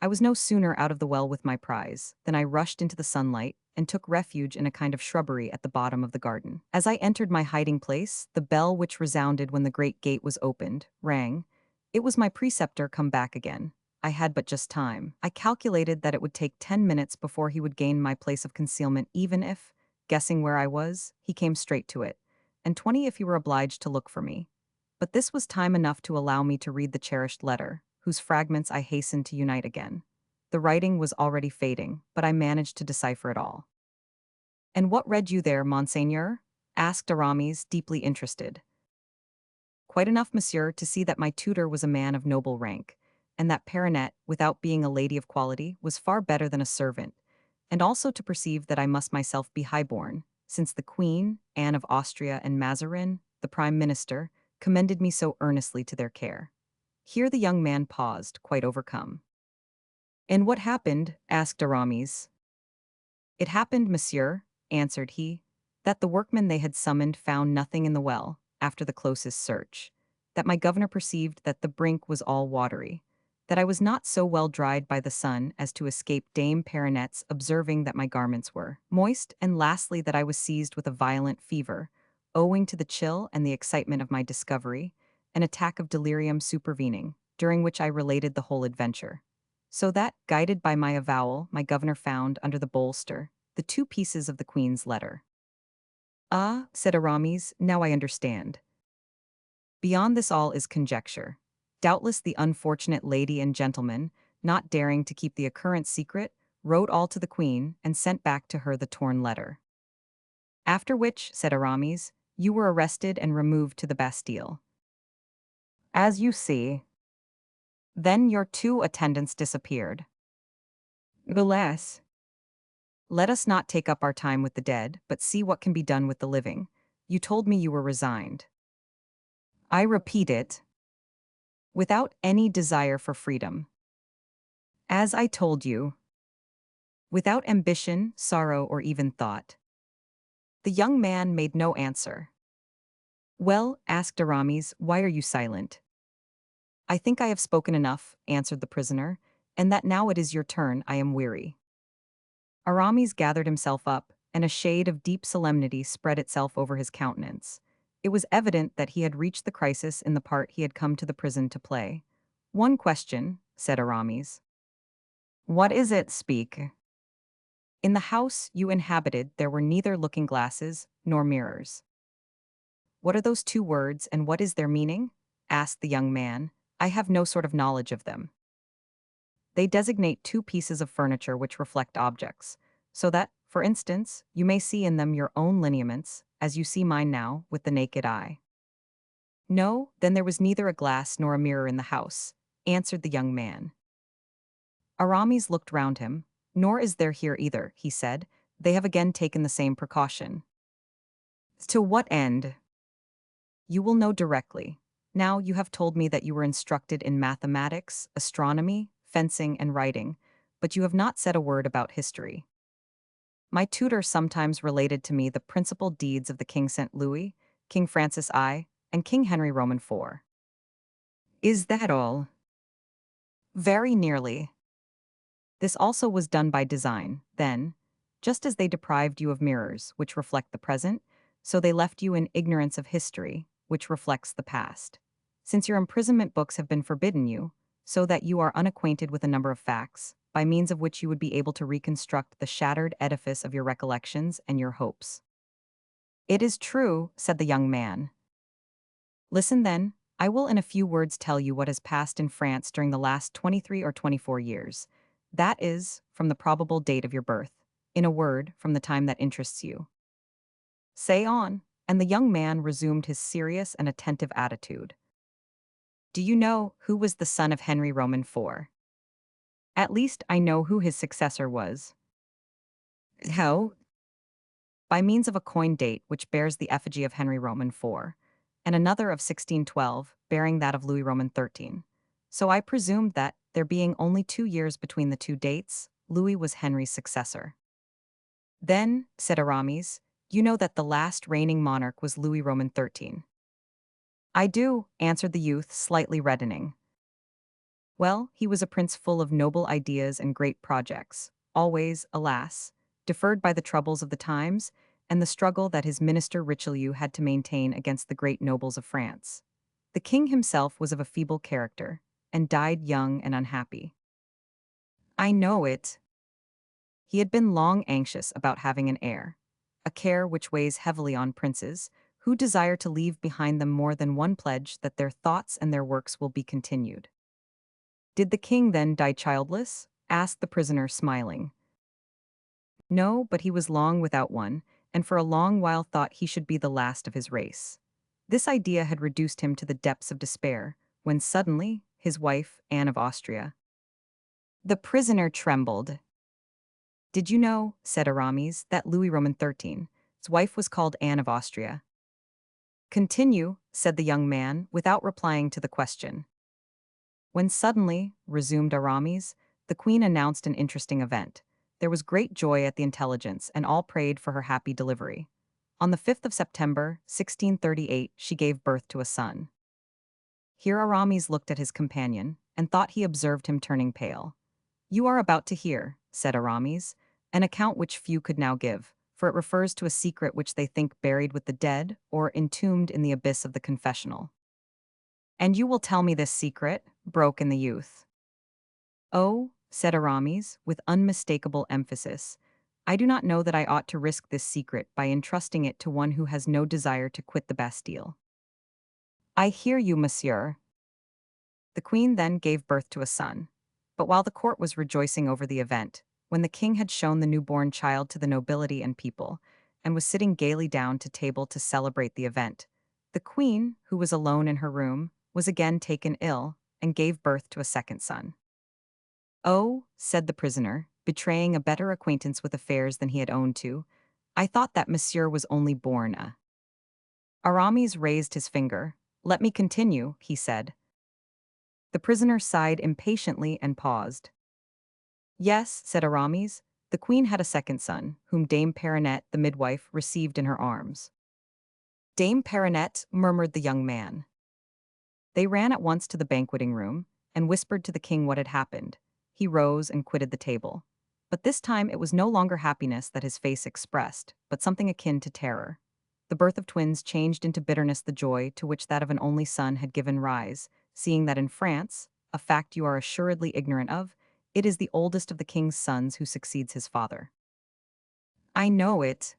I was no sooner out of the well with my prize than I rushed into the sunlight and took refuge in a kind of shrubbery at the bottom of the garden. As I entered my hiding place, the bell which resounded when the great gate was opened rang. It was my preceptor come back again. I had but just time. I calculated that it would take 10 minutes before he would gain my place of concealment, even if, guessing where I was, he came straight to it, and 20 if he were obliged to look for me. But this was time enough to allow me to read the cherished letter, whose fragments I hastened to unite again. The writing was already fading, but I managed to decipher it all. "And what read you there, monseigneur?" asked Aramis, deeply interested. "Quite enough, monsieur, to see that my tutor was a man of noble rank, and that Perinet, without being a lady of quality, was far better than a servant, and also to perceive that I must myself be highborn, since the Queen, Anne of Austria, and Mazarin, the Prime Minister, commended me so earnestly to their care. Here the young man paused, quite overcome. And what happened? Asked Aramis. It happened, monsieur, answered he, that the workmen they had summoned found nothing in the well, after the closest search, that my governor perceived that the brink was all watery, that I was not so well dried by the sun as to escape Dame Peronette's observing that my garments were moist, and lastly that I was seized with a violent fever, owing to the chill and the excitement of my discovery, an attack of delirium supervening, during which I related the whole adventure. So that, guided by my avowal, my governor found, under the bolster, the two pieces of the queen's letter. Ah, said Aramis, now I understand. Beyond this all is conjecture. Doubtless the unfortunate lady and gentleman, not daring to keep the occurrence secret, wrote all to the queen and sent back to her the torn letter. After which, said Aramis, you were arrested and removed to the Bastille. As you see. Then your two attendants disappeared. Alas. Let us not take up our time with the dead, but see what can be done with the living. You told me you were resigned. I repeat it. Without any desire for freedom. As I told you. Without ambition, sorrow, or even thought. The young man made no answer. Well, asked Aramis, why are you silent? I think I have spoken enough, answered the prisoner, and that now it is your turn, I am weary. Aramis gathered himself up, and a shade of deep solemnity spread itself over his countenance. It was evident that he had reached the crisis in the part he had come to the prison to play. One question, said Aramis. What is it? Speak. In the house you inhabited there were neither looking-glasses nor mirrors. What are those two words, and what is their meaning? Asked the young man. I have no sort of knowledge of them. They designate two pieces of furniture which reflect objects, so that, for instance, you may see in them your own lineaments, as you see mine now, with the naked eye. No, then there was neither a glass nor a mirror in the house, answered the young man. Aramis looked round him. Nor is there here either, he said. They have again taken the same precaution. To what end? You will know directly. Now you have told me that you were instructed in mathematics, astronomy, fencing, and writing, but you have not said a word about history. My tutor sometimes related to me the principal deeds of the King St. Louis, King Francis I, and King Henry Roman IV. Is that all? Very nearly. This also was done by design, then, just as they deprived you of mirrors, which reflect the present, so they left you in ignorance of history, which reflects the past. Since your imprisonment books have been forbidden you, so that you are unacquainted with a number of facts, by means of which you would be able to reconstruct the shattered edifice of your recollections and your hopes. It is true, said the young man. Listen then, I will in a few words tell you what has passed in France during the last 23 or 24 years. That is, from the probable date of your birth. In a word, from the time that interests you. Say on, and the young man resumed his serious and attentive attitude. Do you know who was the son of Henry Roman IV? At least I know who his successor was. How? By means of a coin date which bears the effigy of Henry Roman IV, and another of 1612 bearing that of Louis Roman XIII. So I presumed that, there being only 2 years between the two dates, Louis was Henry's successor. Then, said Aramis, you know that the last reigning monarch was Louis Roman XIII. I do, answered the youth, slightly reddening. Well, he was a prince full of noble ideas and great projects, always, alas, deferred by the troubles of the times and the struggle that his minister Richelieu had to maintain against the great nobles of France. The king himself was of a feeble character, and died young and unhappy. I know it. He had been long anxious about having an heir, a care which weighs heavily on princes, who desire to leave behind them more than one pledge that their thoughts and their works will be continued. Did the king then die childless? Asked the prisoner, smiling. No, but he was long without one, and for a long while thought he should be the last of his race. This idea had reduced him to the depths of despair, when suddenly, his wife, Anne of Austria. The prisoner trembled. Did you know, said Aramis, that Louis Roman XIII, his wife was called Anne of Austria? Continue, said the young man, without replying to the question. When suddenly, resumed Aramis, the queen announced an interesting event. There was great joy at the intelligence, and all prayed for her happy delivery. On the 5th of September, 1638, she gave birth to a son. Here Aramis looked at his companion, and thought he observed him turning pale. "You are about to hear," said Aramis, "an account which few could now give, for it refers to a secret which they think buried with the dead or entombed in the abyss of the confessional." "And you will tell me this secret?" broke in the youth. "Oh," said Aramis, with unmistakable emphasis, "I do not know that I ought to risk this secret by entrusting it to one who has no desire to quit the Bastille." "I hear you, monsieur." The queen then gave birth to a son. But while the court was rejoicing over the event, when the king had shown the newborn child to the nobility and people, and was sitting gaily down to table to celebrate the event, the queen, who was alone in her room, was again taken ill, and gave birth to a second son. "Oh," said the prisoner, betraying a better acquaintance with affairs than he had owned to, "I thought that monsieur was only born a—" Aramis raised his finger. "Let me continue," he said. The prisoner sighed impatiently and paused. "Yes," said Aramis, "the queen had a second son, whom Dame Perronnette, the midwife, received in her arms." "Dame Perronnette," murmured the young man. They ran at once to the banqueting room, and whispered to the king what had happened. He rose and quitted the table. But this time it was no longer happiness that his face expressed, but something akin to terror. The birth of twins changed into bitterness the joy to which that of an only son had given rise, seeing that in France, a fact you are assuredly ignorant of, it is the oldest of the king's sons who succeeds his father. "I know it,"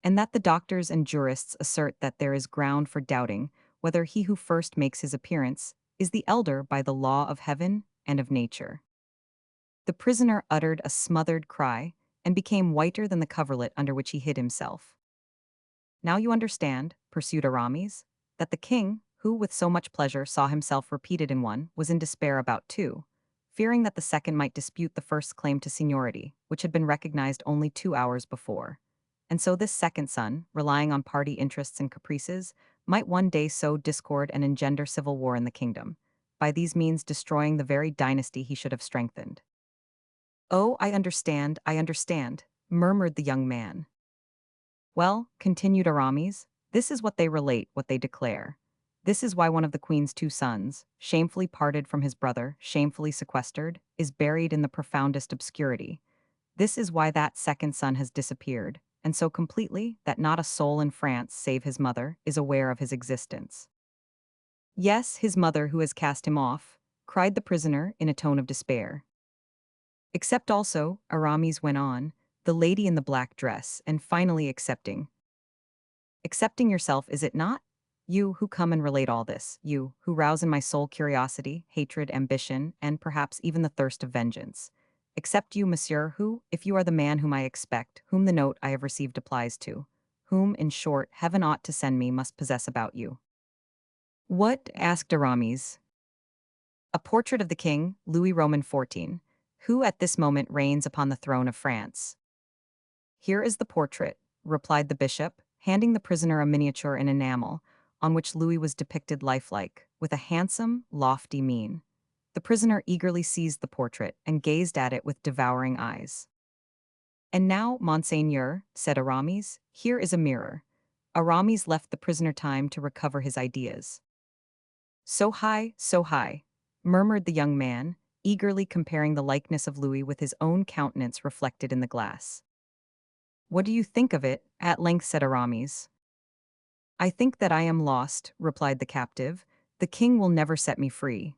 and that the doctors and jurists assert that there is ground for doubting whether he who first makes his appearance is the elder by the law of heaven and of nature. The prisoner uttered a smothered cry, and became whiter than the coverlet under which he hid himself. "Now you understand," pursued Aramis, "that the king, who with so much pleasure saw himself repeated in one, was in despair about two, fearing that the second might dispute the first's claim to seniority, which had been recognized only 2 hours before. And so this second son, relying on party interests and caprices, might one day sow discord and engender civil war in the kingdom, by these means destroying the very dynasty he should have strengthened." "Oh, I understand," murmured the young man. "Well," continued Aramis, "this is what they relate, what they declare. This is why one of the queen's two sons, shamefully parted from his brother, shamefully sequestered, is buried in the profoundest obscurity. This is why that second son has disappeared, and so completely that not a soul in France, save his mother, is aware of his existence." "Yes, his mother who has cast him off," cried the prisoner in a tone of despair. "Except also," Aramis went on, "the lady in the black dress, and finally excepting yourself, is it not? You who come and relate all this, you who rouse in my soul curiosity, hatred, ambition, and perhaps even the thirst of vengeance. Except you, monsieur, who, if you are the man whom I expect, whom the note I have received applies to, whom, in short, heaven ought to send me, must possess about you." "What?" asked Aramis. "A portrait of the king, Louis Roman XIV, who at this moment reigns upon the throne of France." "Here is the portrait," replied the bishop, handing the prisoner a miniature in enamel, on which Louis was depicted lifelike, with a handsome, lofty mien. The prisoner eagerly seized the portrait, and gazed at it with devouring eyes. "And now, monseigneur," said Aramis, "here is a mirror." Aramis left the prisoner time to recover his ideas. So high," murmured the young man, eagerly comparing the likeness of Louis with his own countenance reflected in the glass. "What do you think of it?" at length said Aramis. "I think that I am lost," replied the captive. "The king will never set me free."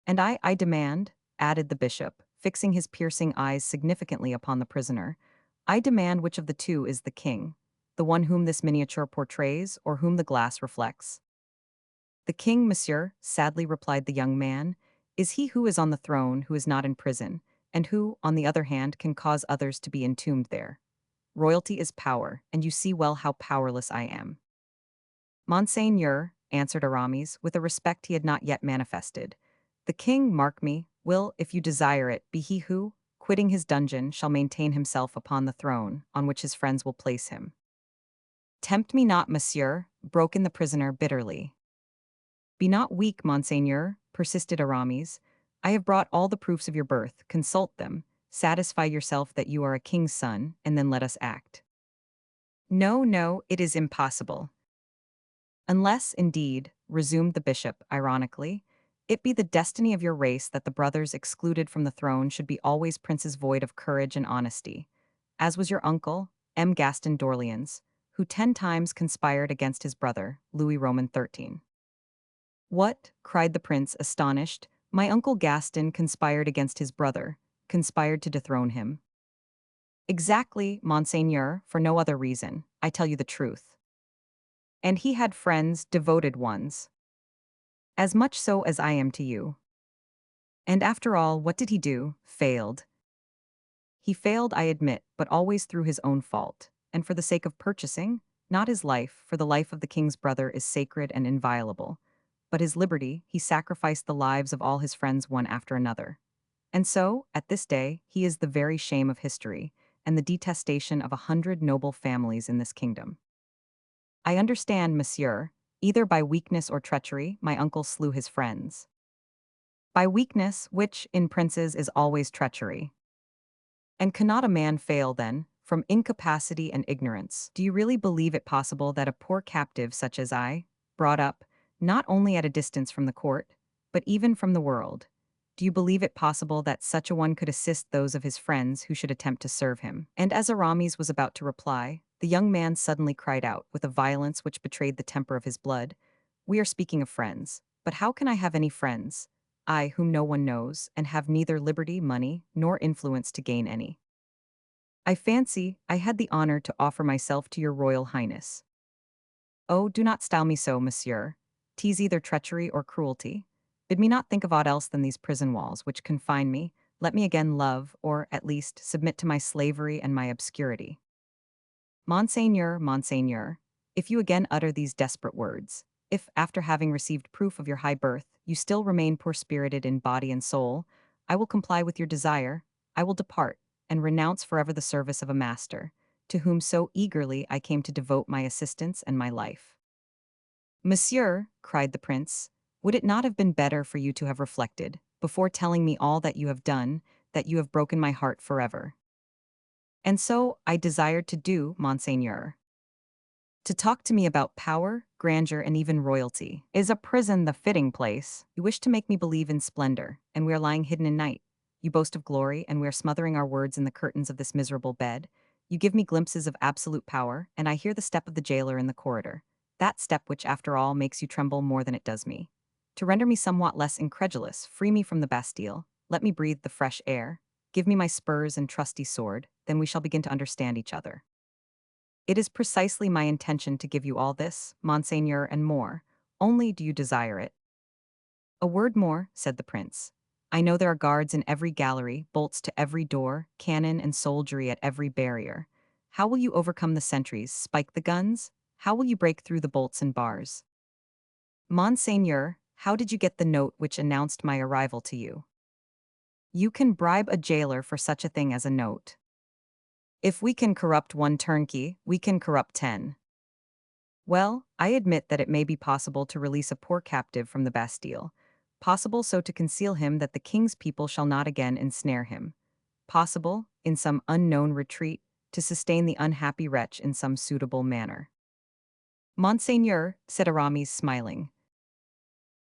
"And I demand," added the bishop, fixing his piercing eyes significantly upon the prisoner, "I demand which of the two is the king, the one whom this miniature portrays, or whom the glass reflects?" "The king, monsieur," sadly replied the young man, "is he who is on the throne, who is not in prison, and who, on the other hand, can cause others to be entombed there. Royalty is power, and you see well how powerless I am." "Monseigneur," answered Aramis, with a respect he had not yet manifested, "the king, mark me, will, if you desire it, be he who, quitting his dungeon, shall maintain himself upon the throne, on which his friends will place him." "Tempt me not, monsieur," broke in the prisoner bitterly. "Be not weak, monseigneur," persisted Aramis. I have brought all the proofs of your birth, consult them, satisfy yourself that you are a king's son, and then let us act. No, no, it is impossible. Unless, indeed, resumed the bishop, ironically, it be the destiny of your race that the brothers excluded from the throne should be always princes void of courage and honesty, as was your uncle, M. Gaston d'Orleans, who 10 times conspired against his brother, Louis Roman XIII. What? Cried the prince, astonished. My uncle Gaston conspired against his brother, conspired to dethrone him. Exactly, monseigneur, for no other reason. I tell you the truth. And he had friends, devoted ones. As much so as I am to you. And after all, what did he do? Failed. He failed, I admit, but always through his own fault, and for the sake of purchasing, not his life, for the life of the king's brother is sacred and inviolable, but his liberty, he sacrificed the lives of all his friends one after another. And so, at this day, he is the very shame of history, and the detestation of 100 noble families in this kingdom. I understand, monsieur, either by weakness or treachery, my uncle slew his friends. By weakness, which, in princes, is always treachery. And cannot a man fail, then, from incapacity and ignorance? Do you really believe it possible that a poor captive such as I, brought up, not only at a distance from the court, but even from the world, do you believe it possible that such a one could assist those of his friends who should attempt to serve him? And as Aramis was about to reply, the young man suddenly cried out, with a violence which betrayed the temper of his blood, "We are speaking of friends, but how can I have any friends? I, whom no one knows, and have neither liberty, money, nor influence to gain any. I fancy I had the honor to offer myself to your royal highness." "Oh, do not style me so, monsieur. 'Tis either treachery or cruelty. Bid me not think of aught else than these prison walls which confine me. Let me again love, or, at least, submit to my slavery and my obscurity." Monseigneur, monseigneur, if you again utter these desperate words, if, after having received proof of your high birth, you still remain poor-spirited in body and soul, I will comply with your desire, I will depart, and renounce forever the service of a master, to whom so eagerly I came to devote my assistance and my life. "Monsieur," cried the prince, "would it not have been better for you to have reflected, before telling me all that you have done, that you have broken my heart forever?" "And so I desired to do, monseigneur. To talk to me about power, grandeur, and even royalty. Is a prison the fitting place? You wish to make me believe in splendor, and we are lying hidden in night. You boast of glory, and we are smothering our words in the curtains of this miserable bed. You give me glimpses of absolute power, and I hear the step of the jailer in the corridor. That step which, after all, makes you tremble more than it does me. To render me somewhat less incredulous, free me from the Bastille, let me breathe the fresh air, give me my spurs and trusty sword, then we shall begin to understand each other. It is precisely my intention to give you all this, monseigneur, and more. Only do you desire it?" "A word more," said the prince. "I know there are guards in every gallery, bolts to every door, cannon and soldiery at every barrier. How will you overcome the sentries, spike the guns? How will you break through the bolts and bars? Monseigneur, how did you get the note which announced my arrival to you?" "You can bribe a jailer for such a thing as a note. If we can corrupt one turnkey, we can corrupt 10. Well, I admit that it may be possible to release a poor captive from the Bastille, possible so to conceal him that the king's people shall not again ensnare him, possible, in some unknown retreat, to sustain the unhappy wretch in some suitable manner." "Monseigneur," said Aramis, smiling,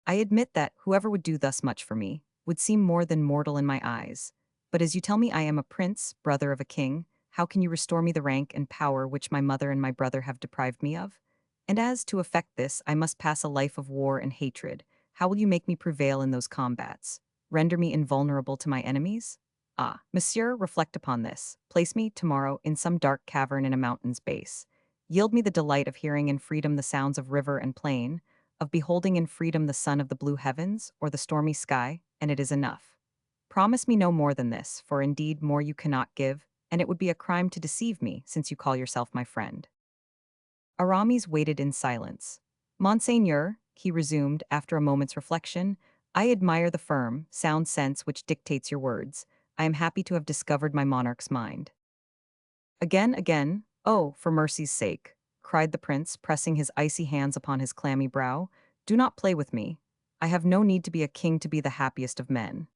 "I admit that whoever would do thus much for me would seem more than mortal in my eyes, but as you tell me I am a prince, brother of a king, how can you restore me the rank and power which my mother and my brother have deprived me of? And as to effect this, I must pass a life of war and hatred. How will you make me prevail in those combats? Render me invulnerable to my enemies? Ah, monsieur, reflect upon this. Place me, tomorrow, in some dark cavern in a mountain's base. Yield me the delight of hearing in freedom the sounds of river and plain, of beholding in freedom the sun of the blue heavens, or the stormy sky, and it is enough. Promise me no more than this, for indeed more you cannot give, and it would be a crime to deceive me, since you call yourself my friend." Aramis waited in silence. "Monseigneur," he resumed, after a moment's reflection, "I admire the firm, sound sense which dictates your words. I am happy to have discovered my monarch's mind." "Again, again, oh, for mercy's sake," cried the prince, pressing his icy hands upon his clammy brow, "do not play with me. I have no need to be a king to be the happiest of men.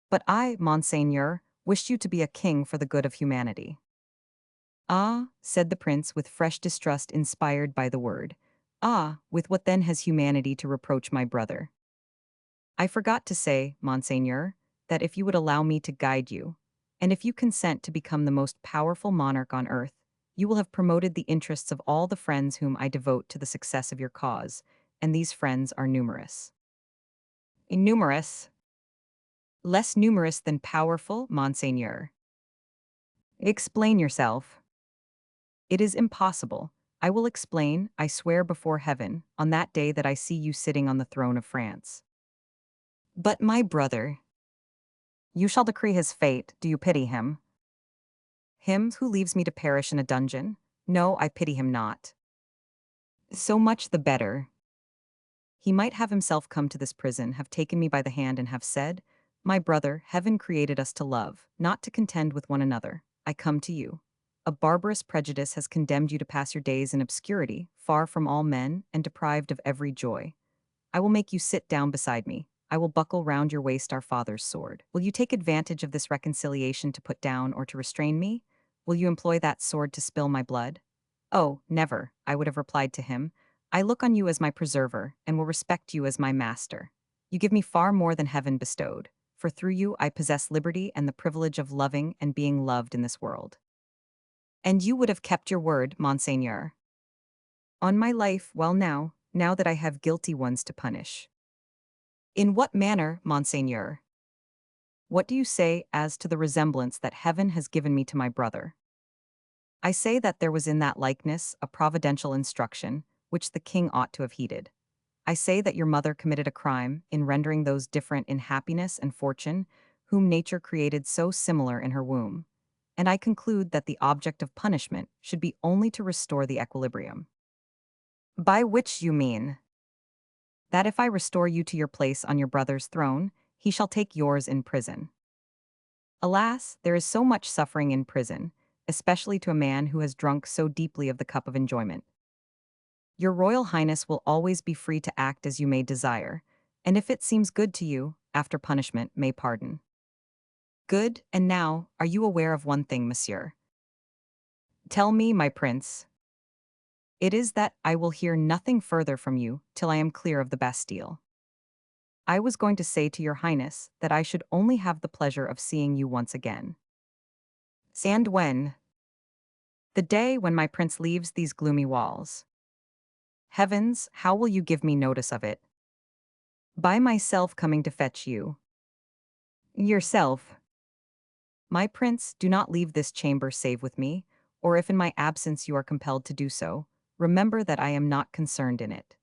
But I, Monseigneur, wished you to be a king for the good of humanity. Ah, said the prince with fresh distrust inspired by the word. Ah, with what then has humanity to reproach my brother? I forgot to say, Monseigneur, that if you would allow me to guide you, and if you consent to become the most powerful monarch on earth, you will have promoted the interests of all the friends whom I devote to the success of your cause, and these friends are numerous. Numerous? Less numerous than powerful, Monseigneur. Explain yourself. It is impossible. I will explain, I swear before heaven, on that day that I see you sitting on the throne of France. But my brother, you shall decree his fate. Do you pity him? Him who leaves me to perish in a dungeon? No, I pity him not. So much the better. He might have himself come to this prison, have taken me by the hand, and have said, my brother, heaven created us to love, not to contend with one another. I come to you. A barbarous prejudice has condemned you to pass your days in obscurity, far from all men, and deprived of every joy. I will make you sit down beside me. I will buckle round your waist our father's sword. Will you take advantage of this reconciliation to put down or to restrain me? Will you employ that sword to spill my blood? Oh, never, I would have replied to him. I look on you as my preserver, and will respect you as my master. You give me far more than heaven bestowed, for through you I possess liberty and the privilege of loving and being loved in this world. And you would have kept your word, Monseigneur. On my life, well now that I have guilty ones to punish. In what manner, Monseigneur? What do you say as to the resemblance that heaven has given me to my brother? I say that there was in that likeness a providential instruction, which the king ought to have heeded. I say that your mother committed a crime in rendering those different in happiness and fortune, whom nature created so similar in her womb. And I conclude that the object of punishment should be only to restore the equilibrium. By which you mean that if I restore you to your place on your brother's throne, he shall take yours in prison. Alas, there is so much suffering in prison, especially to a man who has drunk so deeply of the cup of enjoyment. Your Royal Highness will always be free to act as you may desire, and if it seems good to you, after punishment, may pardon. Good, and now, are you aware of one thing, monsieur? Tell me, my prince. It is that I will hear nothing further from you till I am clear of the Bastille. I was going to say to your Highness that I should only have the pleasure of seeing you once again. And when? The day when my prince leaves these gloomy walls. Heavens, how will you give me notice of it? By myself coming to fetch you. Yourself. My prince, do not leave this chamber save with me, or if in my absence you are compelled to do so, remember that I am not concerned in it.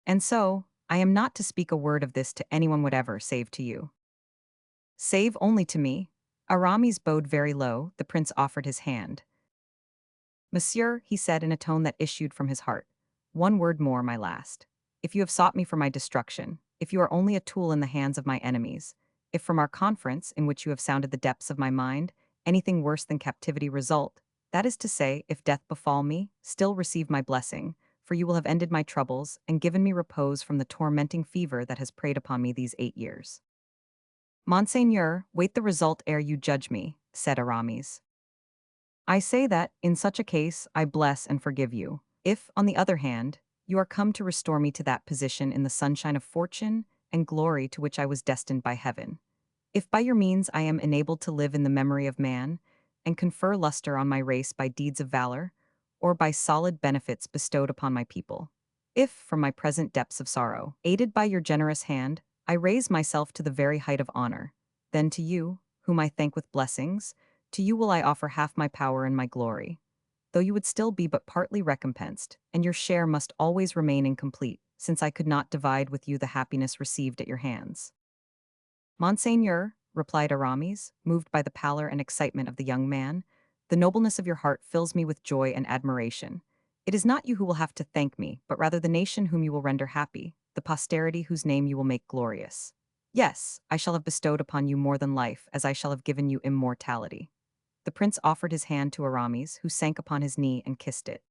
And so, I am not to speak a word of this to anyone whatever save to you. Save only to me. Aramis bowed very low, the prince offered his hand. Monsieur, he said in a tone that issued from his heart, one word more, my last. If you have sought me for my destruction, if you are only a tool in the hands of my enemies, if from our conference, in which you have sounded the depths of my mind, anything worse than captivity result, that is to say, if death befall me, still receive my blessing, for you will have ended my troubles and given me repose from the tormenting fever that has preyed upon me these 8 years. Monseigneur, wait the result ere you judge me, said Aramis. I say that, in such a case, I bless and forgive you. If, on the other hand, you are come to restore me to that position in the sunshine of fortune and glory to which I was destined by heaven, if by your means I am enabled to live in the memory of man, and confer luster on my race by deeds of valor, or by solid benefits bestowed upon my people, if, from my present depths of sorrow, aided by your generous hand, I raise myself to the very height of honor, then to you, whom I thank with blessings, to you will I offer half my power and my glory, though you would still be but partly recompensed, and your share must always remain incomplete, since I could not divide with you the happiness received at your hands. Monseigneur, replied Aramis, moved by the pallor and excitement of the young man, the nobleness of your heart fills me with joy and admiration. It is not you who will have to thank me, but rather the nation whom you will render happy, the posterity whose name you will make glorious. Yes, I shall have bestowed upon you more than life, as I shall have given you immortality. The prince offered his hand to Aramis, who sank upon his knee and kissed it.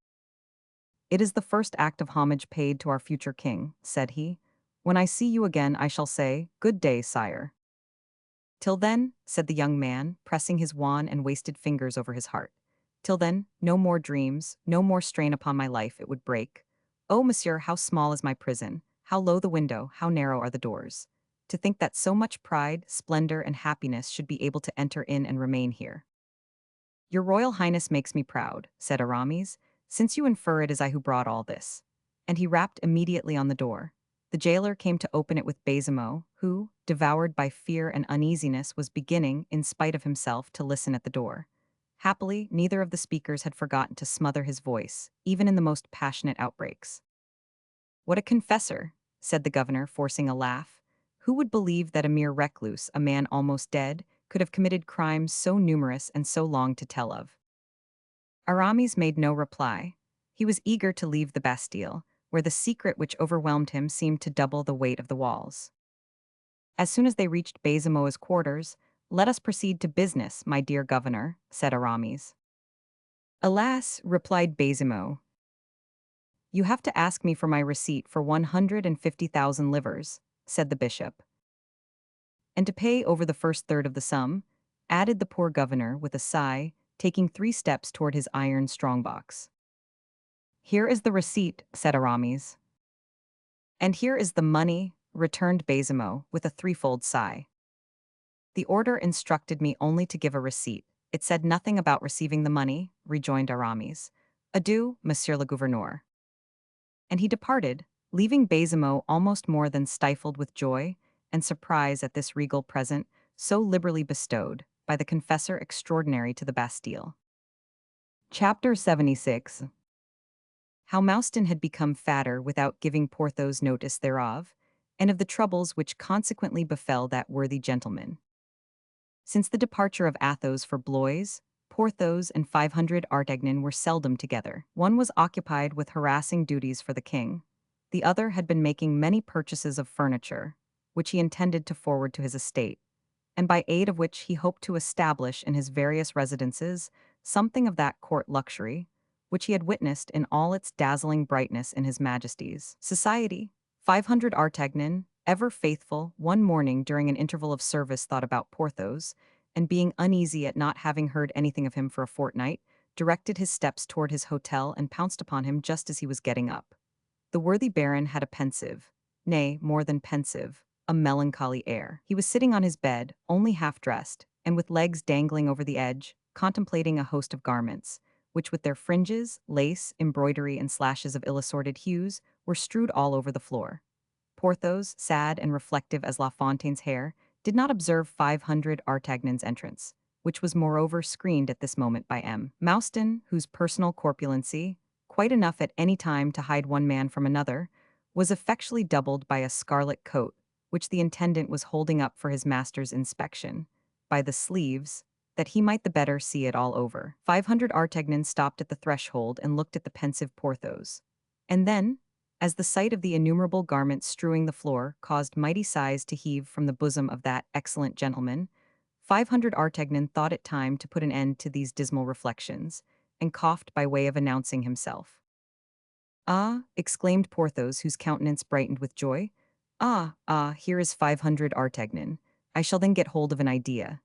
It is the first act of homage paid to our future king, said he. When I see you again, I shall say, 'Good day, sire.'" "Till then," said the young man, pressing his wan and wasted fingers over his heart. "Till then, no more dreams, no more strain upon my life, it would break. Oh, monsieur, how small is my prison, how low the window, how narrow are the doors. To think that so much pride, splendor, and happiness should be able to enter in and remain here." "Your Royal Highness makes me proud," said Aramis, "since you infer it is I who brought all this." And he rapped immediately on the door. The jailer came to open it with Baisemeaux, who, devoured by fear and uneasiness, was beginning, in spite of himself, to listen at the door. Happily, neither of the speakers had forgotten to smother his voice, even in the most passionate outbreaks. "What a confessor," said the governor, forcing a laugh. "Who would believe that a mere recluse, a man almost dead, could have committed crimes so numerous and so long to tell of?" Aramis made no reply. He was eager to leave the Bastille, where the secret which overwhelmed him seemed to double the weight of the walls. As soon as they reached Baisemeaux's quarters, "Let us proceed to business, my dear governor," said Aramis. "Alas," replied Baisemeaux, "you have to ask me for my receipt for 150,000 livres," said the bishop. "And to pay over the first third of the sum," added the poor governor with a sigh, taking 3 steps toward his iron strongbox. "Here is the receipt," said Aramis. "And here is the money," returned Baisemeaux with a threefold sigh. "The order instructed me only to give a receipt. It said nothing about receiving the money," rejoined Aramis. "Adieu, monsieur le gouverneur." And he departed, leaving Baisemeaux almost more than stifled with joy and surprise at this regal present, so liberally bestowed, by the confessor extraordinary to the Bastille. Chapter 76. How Mouston had become fatter without giving Porthos notice thereof, and of the troubles which consequently befell that worthy gentleman. Since the departure of Athos for Blois, Porthos and 500 Artagnan were seldom together. One was occupied with harassing duties for the king. The other had been making many purchases of furniture, which he intended to forward to his estate, and by aid of which he hoped to establish in his various residences something of that court luxury which he had witnessed in all its dazzling brightness in his Majesty's society. 500 Artagnan, ever faithful, one morning during an interval of service thought about Porthos, and being uneasy at not having heard anything of him for a fortnight, directed his steps toward his hotel and pounced upon him just as he was getting up. The worthy baron had a pensive, nay, more than pensive, a melancholy air. He was sitting on his bed, only half dressed, and with legs dangling over the edge, contemplating a host of garments, which with their fringes, lace, embroidery, and slashes of ill-assorted hues, were strewed all over the floor. Porthos, sad and reflective as La Fontaine's hair, did not observe 500 Artagnan's entrance, which was moreover screened at this moment by M. Mouston, whose personal corpulency, quite enough at any time to hide one man from another, was effectually doubled by a scarlet coat, which the intendant was holding up for his master's inspection, by the sleeves, that he might the better see it all over. 500 Artagnan stopped at the threshold and looked at the pensive Porthos. And then, as the sight of the innumerable garments strewing the floor caused mighty sighs to heave from the bosom of that excellent gentleman, 500 Artagnan thought it time to put an end to these dismal reflections, and coughed by way of announcing himself. "Ah," exclaimed Porthos, whose countenance brightened with joy. "Ah, here is 500 Artagnan. I shall then get hold of an idea."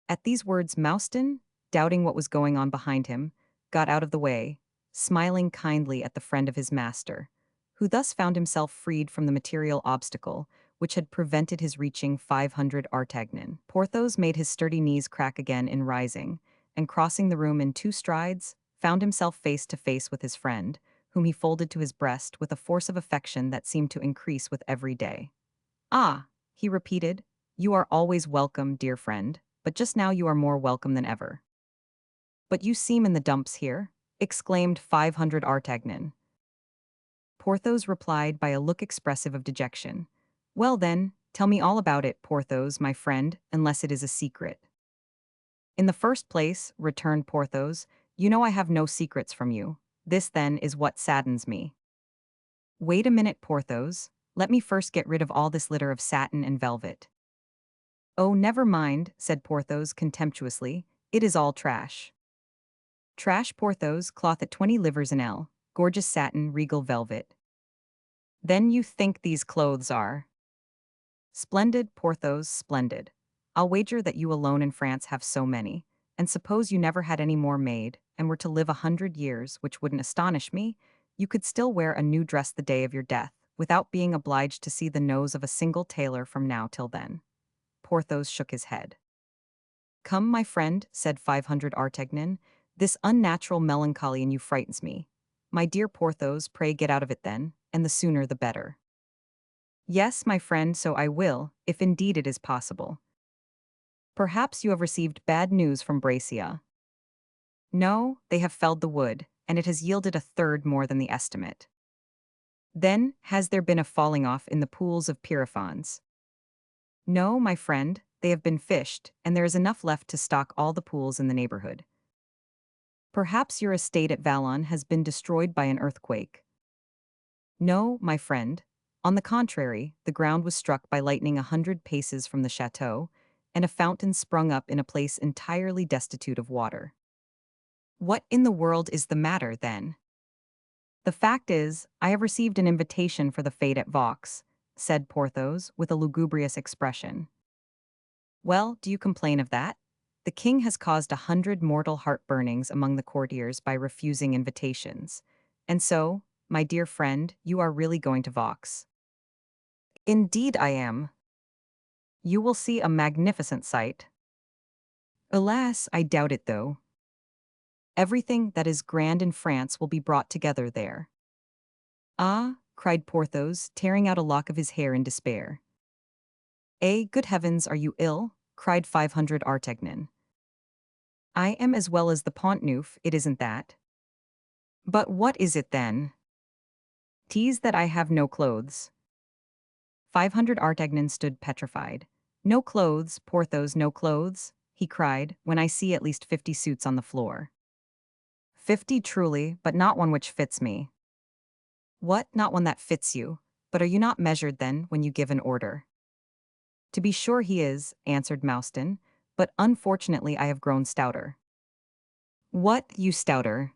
At these words Mouston, doubting what was going on behind him, got out of the way, smiling kindly at the friend of his master, who thus found himself freed from the material obstacle which had prevented his reaching 500 Artagnan. Porthos made his sturdy knees crack again in rising, and crossing the room in 2 strides, found himself face to face with his friend, whom he folded to his breast with a force of affection that seemed to increase with every day. "Ah," he repeated, "you are always welcome, dear friend, but just now you are more welcome than ever." "But you seem in the dumps here," exclaimed 500 Artagnan. Porthos replied by a look expressive of dejection. "Well then, tell me all about it, Porthos, my friend, unless it is a secret." "In the first place," returned Porthos, "you know I have no secrets from you. This, then, is what saddens me." "Wait a minute, Porthos. Let me first get rid of all this litter of satin and velvet." "Oh, never mind," said Porthos contemptuously. "It is all trash." "Trash, Porthos, cloth at 20 livres an ell, gorgeous satin, regal velvet." Then you think these clothes are splendid, Porthos, splendid. I'll wager that you alone in France have so many. And suppose you never had any more made, and were to live 100 years, which wouldn't astonish me, you could still wear a new dress the day of your death, without being obliged to see the nose of a single tailor from now till then. Porthos shook his head. Come, my friend, said 500 Artagnan, this unnatural melancholy in you frightens me. My dear Porthos, pray get out of it then, and the sooner the better. Yes, my friend, so I will, if indeed it is possible. Perhaps you have received bad news from Brescia. No, they have felled the wood, and it has yielded a third more than the estimate. Then, has there been a falling off in the pools of Pyriphons? No, my friend, they have been fished, and there is enough left to stock all the pools in the neighborhood. Perhaps your estate at Vallon has been destroyed by an earthquake. No, my friend. On the contrary, the ground was struck by lightning 100 paces from the chateau, and a fountain sprung up in a place entirely destitute of water. What in the world is the matter, then? The fact is, I have received an invitation for the fete at Vaux, said Porthos, with a lugubrious expression. Well, do you complain of that? The king has caused 100 mortal heart-burnings among the courtiers by refusing invitations. And so, my dear friend, you are really going to Vaux. Indeed I am. You will see a magnificent sight. Alas, I doubt it though. Everything that is grand in France will be brought together there. Ah, cried Porthos, tearing out a lock of his hair in despair. Eh, good heavens, are you ill? Cried 500 Artagnan. I am as well as the Pont Neuf, it isn't that. But what is it then? 'Tis that I have no clothes. 500 Artagnan stood petrified. No clothes, Porthos, no clothes, he cried, when I see at least 50 suits on the floor. 50 truly, but not one which fits me. What, not one that fits you? But are you not measured then when you give an order? To be sure he is, answered Mouston, but unfortunately I have grown stouter. What, you stouter?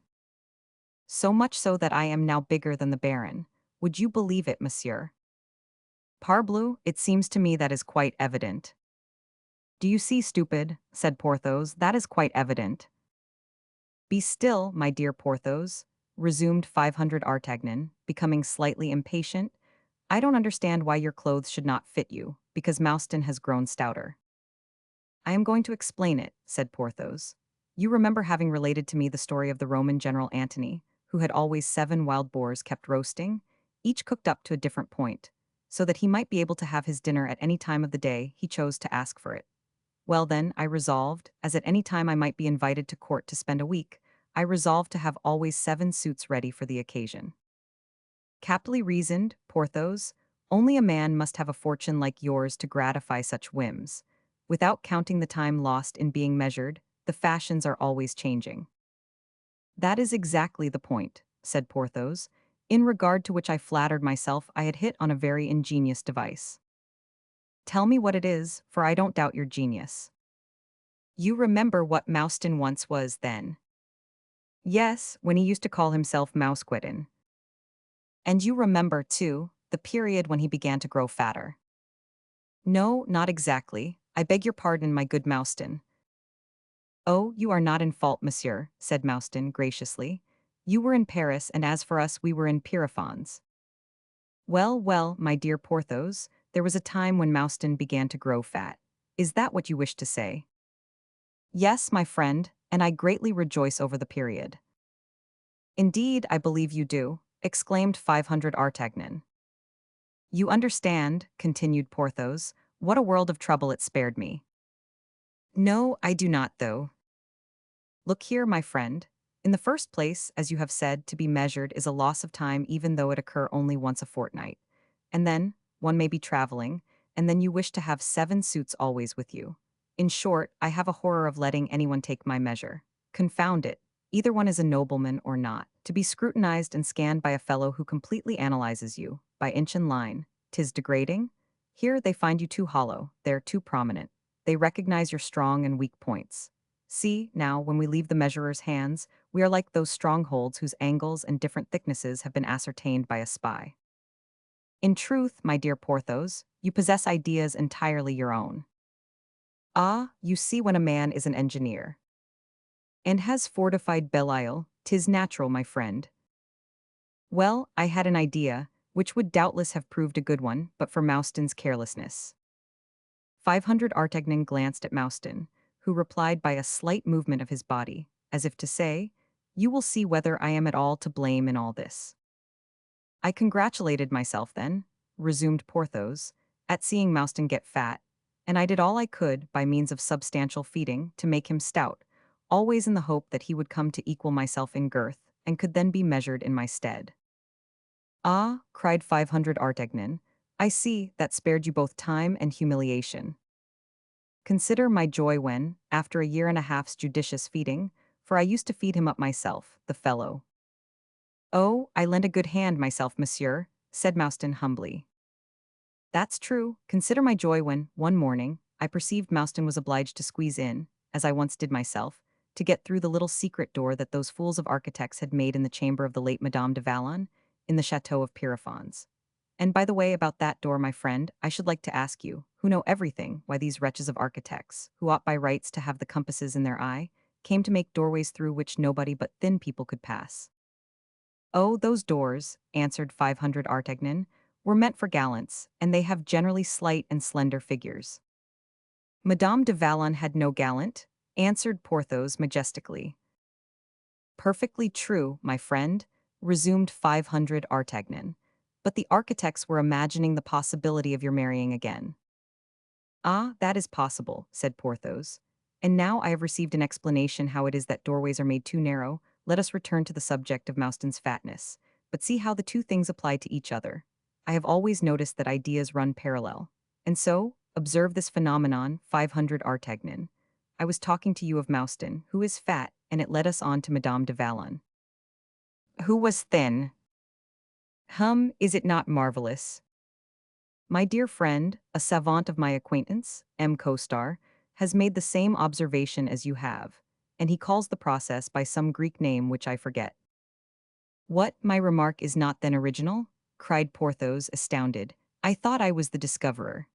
So much so that I am now bigger than the Baron. Would you believe it, monsieur? Parbleu, it seems to me that is quite evident. Do you see, stupid, said Porthos, that is quite evident. Be still, my dear Porthos, resumed 500 Artagnan, becoming slightly impatient. I don't understand why your clothes should not fit you, because Mouston has grown stouter. I am going to explain it, said Porthos. You remember having related to me the story of the Roman general Antony, who had always 7 wild boars kept roasting, each cooked up to a different point, so that he might be able to have his dinner at any time of the day he chose to ask for it. Well then, I resolved, as at any time I might be invited to court to spend a week, I resolved to have always 7 suits ready for the occasion. Capitally reasoned, Porthos, only a man must have a fortune like yours to gratify such whims. Without counting the time lost in being measured, the fashions are always changing. That is exactly the point, said Porthos, in regard to which I flattered myself I had hit on a very ingenious device. Tell me what it is, for I don't doubt your genius. You remember what Mouston once was, then? Yes, when he used to call himself Mousqueton. And you remember, too, the period when he began to grow fatter. No, not exactly. I beg your pardon, my good Mouston. Oh, you are not in fault, monsieur, said Mouston graciously. You were in Paris, and as for us, we were in Pyriphons. Well, well, my dear Porthos, there was a time when Mouston began to grow fat. Is that what you wish to say? Yes, my friend, and I greatly rejoice over the period. Indeed, I believe you do, exclaimed 500 Artagnan. You understand, continued Porthos, what a world of trouble it spared me. No, I do not, though. Look here, my friend. In the first place, as you have said, to be measured is a loss of time even though it occur only once a fortnight. And then, one may be traveling, and then you wish to have 7 suits always with you. In short, I have a horror of letting anyone take my measure. Confound it. Either one is a nobleman or not. To be scrutinized and scanned by a fellow who completely analyzes you, by inch and line, 'tis degrading. Here they find you too hollow, there too prominent. They recognize your strong and weak points. See, now, when we leave the measurer's hands, we are like those strongholds whose angles and different thicknesses have been ascertained by a spy. In truth, my dear Porthos, you possess ideas entirely your own. Ah, you see when a man is an engineer and has fortified Belle-Isle, 'tis natural, my friend. Well, I had an idea, which would doubtless have proved a good one, but for Mouston's carelessness. 500 Artagnan glanced at Mouston, who replied by a slight movement of his body, as if to say, "You will see whether I am at all to blame in all this." I congratulated myself then, resumed Porthos, at seeing Mouston get fat, and I did all I could, by means of substantial feeding, to make him stout, always in the hope that he would come to equal myself in girth, and could then be measured in my stead. Ah, cried 500 Artagnan, I see that spared you both time and humiliation. Consider my joy when, after a year and a half's judicious feeding, for I used to feed him up myself, the fellow. Oh, I lent a good hand myself, monsieur, said Mouston humbly. That's true. Consider my joy when, one morning, I perceived Mouston was obliged to squeeze in, as I once did myself, to get through the little secret door that those fools of architects had made in the chamber of the late Madame de Valonne, in the chateau of Pierrefonds. And by the way, about that door, my friend, I should like to ask you, who know everything, why these wretches of architects, who ought by rights to have the compasses in their eye, came to make doorways through which nobody but thin people could pass. Oh, those doors, answered 500 Artagnan, were meant for gallants, and they have generally slight and slender figures. Madame de Valonne had no gallant, answered Porthos majestically. Perfectly true, my friend, resumed 500 Artagnan. But the architects were imagining the possibility of your marrying again. Ah, that is possible, said Porthos. And now I have received an explanation how it is that doorways are made too narrow, let us return to the subject of Mouston's fatness, but see how the two things apply to each other. I have always noticed that ideas run parallel. And so, observe this phenomenon, 500 Artagnan. I was talking to you of Mouston, who is fat, and it led us on to Madame de Valonne, who was thin. Is it not marvelous? My dear friend, a savant of my acquaintance, M. Costar, has made the same observation as you have, and he calls the process by some Greek name which I forget. What, my remark is not then original? Cried Porthos, astounded. I thought I was the discoverer.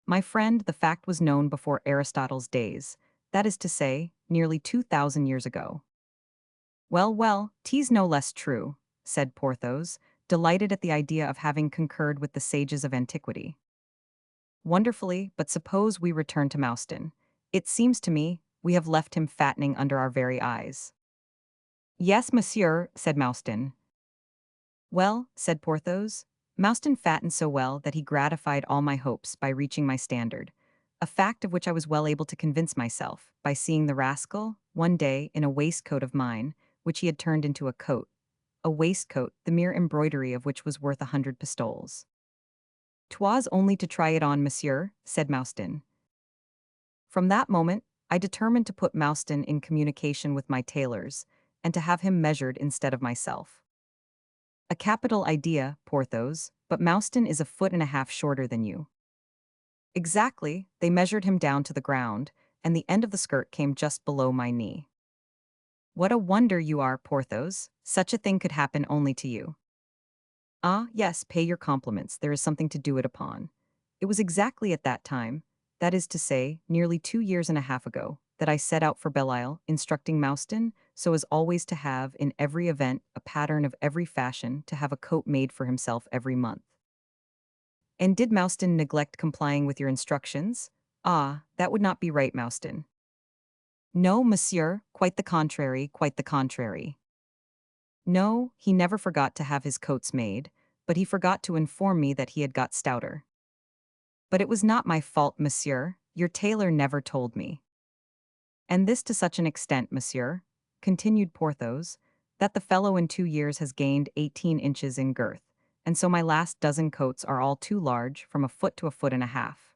My friend, the fact was known before Aristotle's days, that is to say, nearly 2,000 years ago. Well, well, 'tis no less true, said Porthos, delighted at the idea of having concurred with the sages of antiquity. Wonderfully, but suppose we return to Mouston. It seems to me we have left him fattening under our very eyes. Yes, monsieur, said Mouston. Well, said Porthos, Mouston fattened so well that he gratified all my hopes by reaching my standard, a fact of which I was well able to convince myself by seeing the rascal, one day, in a waistcoat of mine, which he had turned into a coat, a waistcoat, the mere embroidery of which was worth 100 pistoles. "'Twas only to try it on, monsieur," said Mouston. From that moment, I determined to put Mouston in communication with my tailors, and to have him measured instead of myself. A capital idea, Porthos, but Mouston is a foot and a half shorter than you. Exactly, they measured him down to the ground, and the end of the skirt came just below my knee. What a wonder you are, Porthos, such a thing could happen only to you. Ah, yes, pay your compliments, there is something to do it upon. It was exactly at that time, that is to say, nearly 2 years and a half ago, that I set out for Belle-Isle, instructing Mouston, so as always to have, in every event, a pattern of every fashion, to have a coat made for himself every month. And did Mouston neglect complying with your instructions? Ah, that would not be right, Mouston. No, monsieur, quite the contrary, quite the contrary. No, he never forgot to have his coats made, but he forgot to inform me that he had got stouter. But it was not my fault, monsieur, your tailor never told me. And this to such an extent, monsieur, continued Porthos, that the fellow in 2 years has gained 18 inches in girth, and so my last dozen coats are all too large, from a foot to a foot and a half.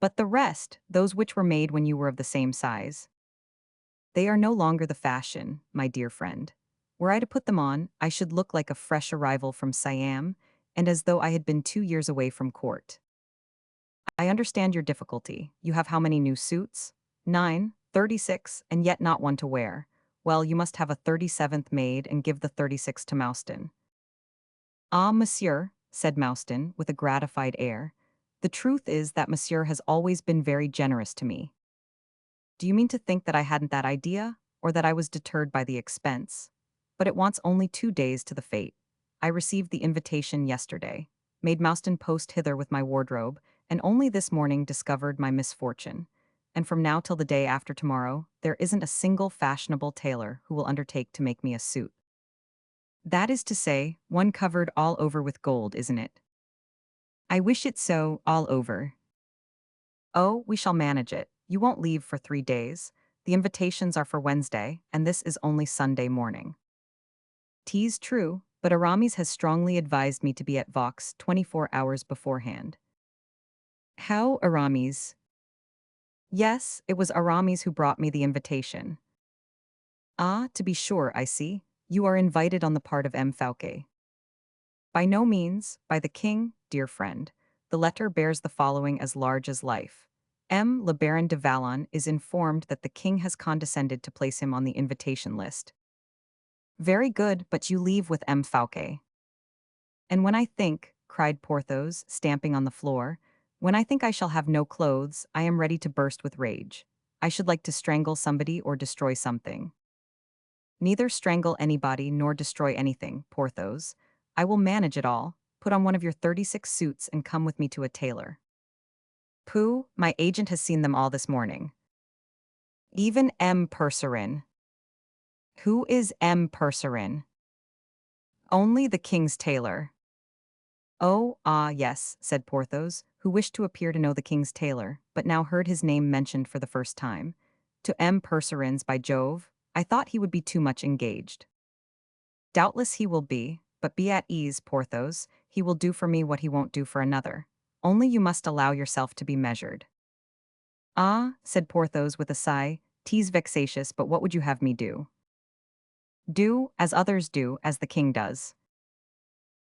But the rest, those which were made when you were of the same size, they are no longer the fashion, my dear friend. Were I to put them on, I should look like a fresh arrival from Siam, and as though I had been 2 years away from court. I understand your difficulty. You have how many new suits? 9, 36, and yet not one to wear. Well, you must have a 37th made and give the 36 to Mouston. Ah, monsieur, said Mouston, with a gratified air. "The truth is that Monsieur has always been very generous to me." "Do you mean to think that I hadn't that idea, or that I was deterred by the expense? But it wants only 2 days to the fete. I received the invitation yesterday, made Mouston post hither with my wardrobe, and only this morning discovered my misfortune. And from now till the day after tomorrow, there isn't a single fashionable tailor who will undertake to make me a suit. That is to say, one covered all over with gold, isn't it?" "I wish it so, all over." "Oh, we shall manage it. You won't leave for 3 days. The invitations are for Wednesday, and this is only Sunday morning." "'Tis true, but Aramis has strongly advised me to be at Vaux 24 hours beforehand." "How, Aramis?" "Yes, it was Aramis who brought me the invitation." "Ah, to be sure, I see. You are invited on the part of M. Fouquet." "By no means, by the king, dear friend. The letter bears the following as large as life. M. le Baron de Vallon is informed that the king has condescended to place him on the invitation list." "Very good, but you leave with M. Fouquet." "And when I think," cried Porthos, stamping on the floor, "when I think I shall have no clothes, I am ready to burst with rage. I should like to strangle somebody or destroy something." "Neither strangle anybody nor destroy anything, Porthos. I will manage it all. Put on one of your 36 suits and come with me to a tailor." "Pooh, my agent has seen them all this morning." "Even M. Percerin." "Who is M. Percerin?" "Only the king's tailor." "Oh, ah, yes," said Porthos, who wished to appear to know the king's tailor, but now heard his name mentioned for the first time. "To M. Percerin's, by Jove, I thought he would be too much engaged." "Doubtless he will be, but be at ease, Porthos, he will do for me what he won't do for another. Only you must allow yourself to be measured." "Ah," said Porthos with a sigh, "'tis vexatious, but what would you have me do?" "Do, as others do, as the king does."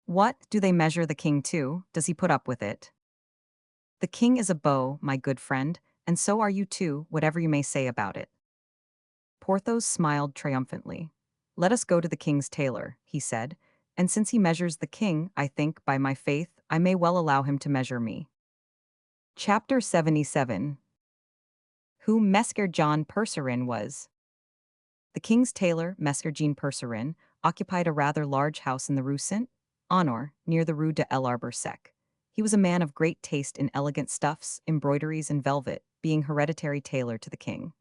"What, do they measure the king too? Does he put up with it?" "The king is a beau, my good friend, and so are you too, whatever you may say about it." Porthos smiled triumphantly. "Let us go to the king's tailor," he said, "and since he measures the king, I think, by my faith, I may well allow him to measure me." Chapter 77. Who Messer John Percerin was. The king's tailor, Messer Jean Percerin, occupied a rather large house in the Rue Saint-Honor, near the Rue de l'Arbre Sec. He was a man of great taste in elegant stuffs, embroideries, and velvet, being hereditary tailor to the king.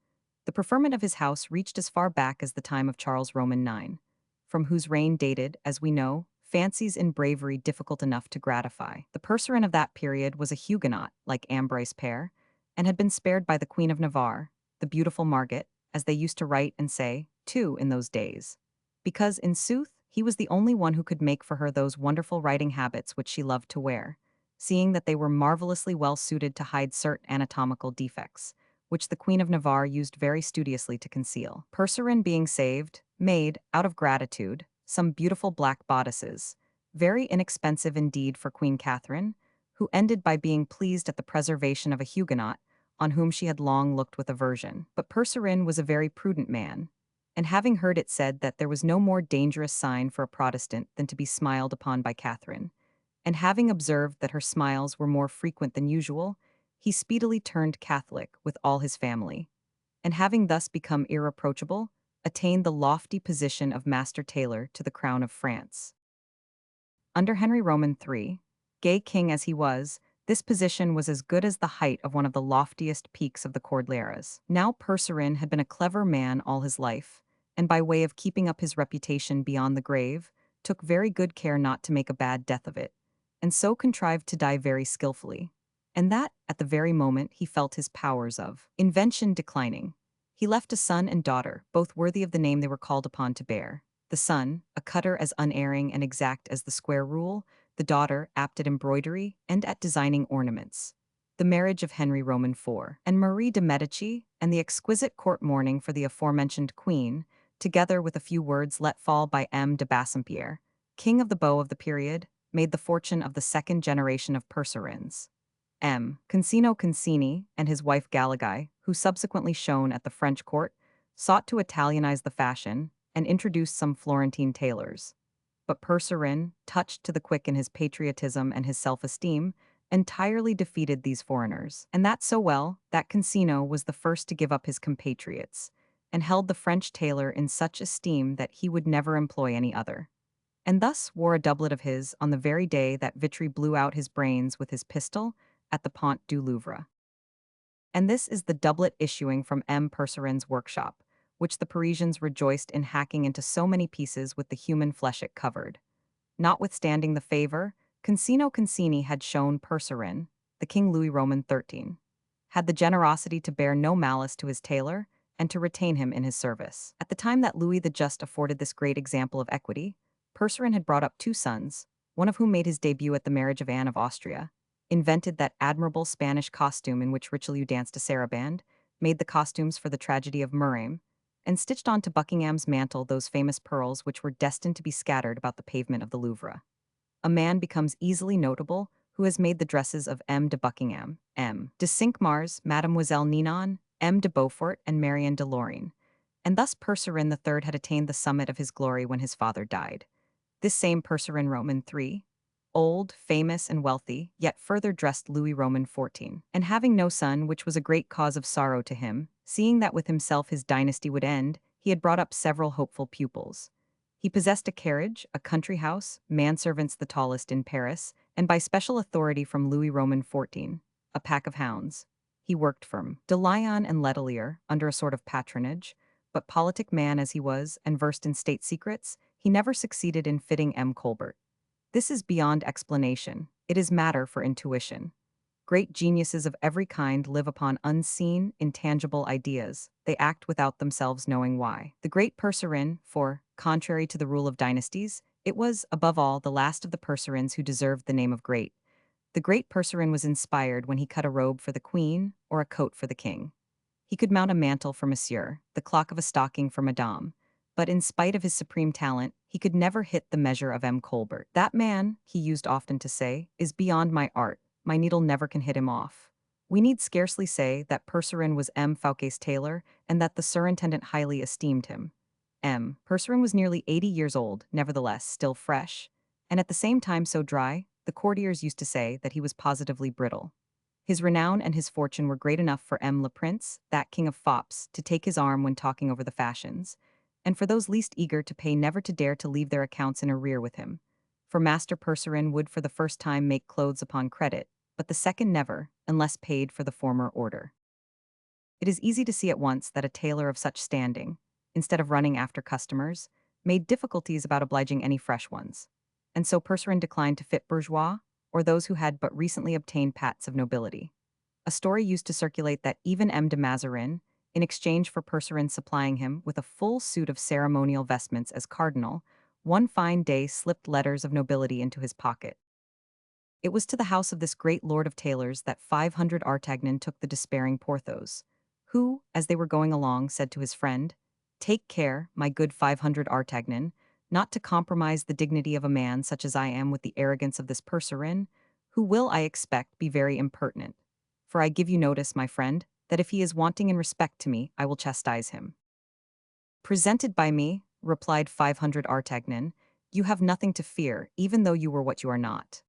The preferment of his house reached as far back as the time of Charles Roman IX, from whose reign dated, as we know, fancies in bravery difficult enough to gratify. The Percerin of that period was a Huguenot, like Ambroise Pare, and had been spared by the Queen of Navarre, the beautiful Margaret, as they used to write and say, too, in those days. Because, in sooth, he was the only one who could make for her those wonderful riding habits which she loved to wear, seeing that they were marvelously well suited to hide certain anatomical defects, which the Queen of Navarre used very studiously to conceal. Percerin being saved, made, out of gratitude, some beautiful black bodices, very inexpensive indeed for Queen Catherine, who ended by being pleased at the preservation of a Huguenot, on whom she had long looked with aversion. But Percerin was a very prudent man, and having heard it said that there was no more dangerous sign for a Protestant than to be smiled upon by Catherine, and having observed that her smiles were more frequent than usual, he speedily turned Catholic with all his family, and having thus become irreproachable, attained the lofty position of master tailor to the crown of France. Under Henry Roman III, gay king as he was, this position was as good as the height of one of the loftiest peaks of the Cordilleras. Now Percerin had been a clever man all his life, and by way of keeping up his reputation beyond the grave, took very good care not to make a bad death of it, and so contrived to die very skillfully, and that at the very moment he felt his powers of invention declining. He left a son and daughter, both worthy of the name they were called upon to bear. The son, a cutter as unerring and exact as the square rule, the daughter, apt at embroidery and at designing ornaments. The marriage of Henry Roman IV and Marie de Medici, and the exquisite court mourning for the aforementioned queen, together with a few words let fall by M. de Bassompierre, king of the beaux of the period, made the fortune of the second generation of Percerins. M. Concino Concini and his wife Galigai, who subsequently shone at the French court, sought to Italianize the fashion and introduced some Florentine tailors. but Percerin, touched to the quick in his patriotism and his self-esteem, entirely defeated these foreigners. And that so well that Cancino was the first to give up his compatriots, and held the French tailor in such esteem that he would never employ any other. And thus wore a doublet of his on the very day that Vitry blew out his brains with his pistol at the Pont du Louvre. And this is the doublet issuing from M. Percerin's workshop, which the Parisians rejoiced in hacking into so many pieces with the human flesh it covered. Notwithstanding the favor, Concino Concini had shown Percerin, the King Louis Roman XIII, had the generosity to bear no malice to his tailor and to retain him in his service. At the time that Louis the Just afforded this great example of equity, Percerin had brought up two sons, one of whom made his debut at the marriage of Anne of Austria, invented that admirable Spanish costume in which Richelieu danced a saraband, made the costumes for the tragedy of Murame, and stitched onto Buckingham's mantle those famous pearls which were destined to be scattered about the pavement of the Louvre. A man becomes easily notable who has made the dresses of M. de Buckingham, M. de Cinq-Mars, Mademoiselle Ninon, M. de Beaufort, and Marion de Lorraine. And thus Percerin III had attained the summit of his glory when his father died. This same Percerin Roman III, old, famous, and wealthy, yet further dressed Louis Roman XIV, and having no son, which was a great cause of sorrow to him, seeing that with himself his dynasty would end, he had brought up several hopeful pupils. He possessed a carriage, a country house, manservants the tallest in Paris, and by special authority from Louis Roman XIV, a pack of hounds. He worked from de Lyon and Letelier under a sort of patronage, but politic man as he was, and versed in state secrets, he never succeeded in fitting M. Colbert. This is beyond explanation. It is matter for intuition. Great geniuses of every kind live upon unseen, intangible ideas. They act without themselves knowing why. The great Percerin, for, contrary to the rule of dynasties, it was, above all, the last of the Percerins who deserved the name of great. The great Percerin was inspired when he cut a robe for the queen or a coat for the king. He could mount a mantle for monsieur, the clock of a stocking for madame, but in spite of his supreme talent, he could never hit the measure of M. Colbert. That man, he used often to say, is beyond my art. My needle never can hit him off. We need scarcely say that Percerin was M. Fouquet's tailor and that the surintendant highly esteemed him. M. Percerin was nearly 80 years old, nevertheless still fresh, and at the same time so dry, the courtiers used to say that he was positively brittle. His renown and his fortune were great enough for M. le Prince, that king of fops, to take his arm when talking over the fashions, and for those least eager to pay never to dare to leave their accounts in arrear with him. For Master Percerin would for the first time make clothes upon credit, but the second never, unless paid for the former order. It is easy to see at once that a tailor of such standing, instead of running after customers, made difficulties about obliging any fresh ones. And so Percerin declined to fit bourgeois, or those who had but recently obtained pats of nobility. A story used to circulate that even M. de Mazarin, in exchange for Percerin supplying him with a full suit of ceremonial vestments as cardinal, one fine day slipped letters of nobility into his pocket. It was to the house of this great lord of tailors that 500 Artagnan took the despairing Porthos, who, as they were going along, said to his friend, "Take care, my good 500 Artagnan, not to compromise the dignity of a man such as I am with the arrogance of this Percerin, who will, I expect, be very impertinent. For I give you notice, my friend, that if he is wanting in respect to me, I will chastise him." "Presented by me," replied 500 Artagnan, "you have nothing to fear, even though you were what you are not."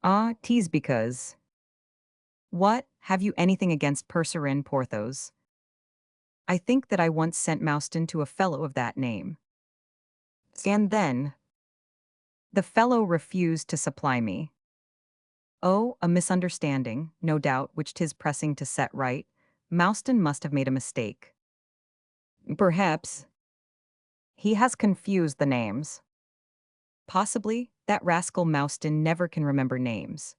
"Ah, 'tis because—" "What, have you anything against Percerin, Porthos?" "I think that I once sent Mouston to a fellow of that name." "And then—" "The fellow refused to supply me." "Oh, a misunderstanding, no doubt, which 'tis pressing to set right. Mouston must have made a mistake." "Perhaps." "He has confused the names." "Possibly. That rascal Mouston never can remember names."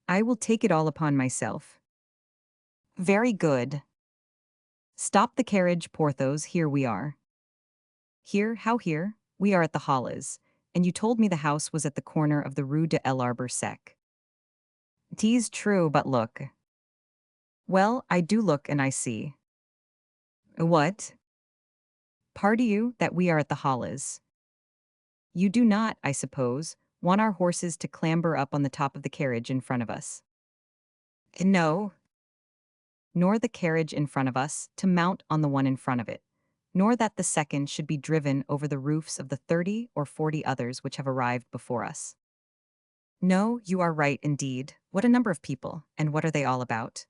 "I will take it all upon myself." "Very good. Stop the carriage, Porthos, here we are." "Here, how here? We are at the Halles, and you told me the house was at the corner of the Rue de l'Arbre Sec." "'Tis true, but look." "Well, I do look and I see." "What?" "Pardy you that we are at the Halles. You do not, I suppose, want our horses to clamber up on the top of the carriage in front of us." "No." "Nor the carriage in front of us to mount on the one in front of it. nor that the second should be driven over the roofs of the 30 or 40 others which have arrived before us. No, you are right indeed. What a number of people, and what are they all about?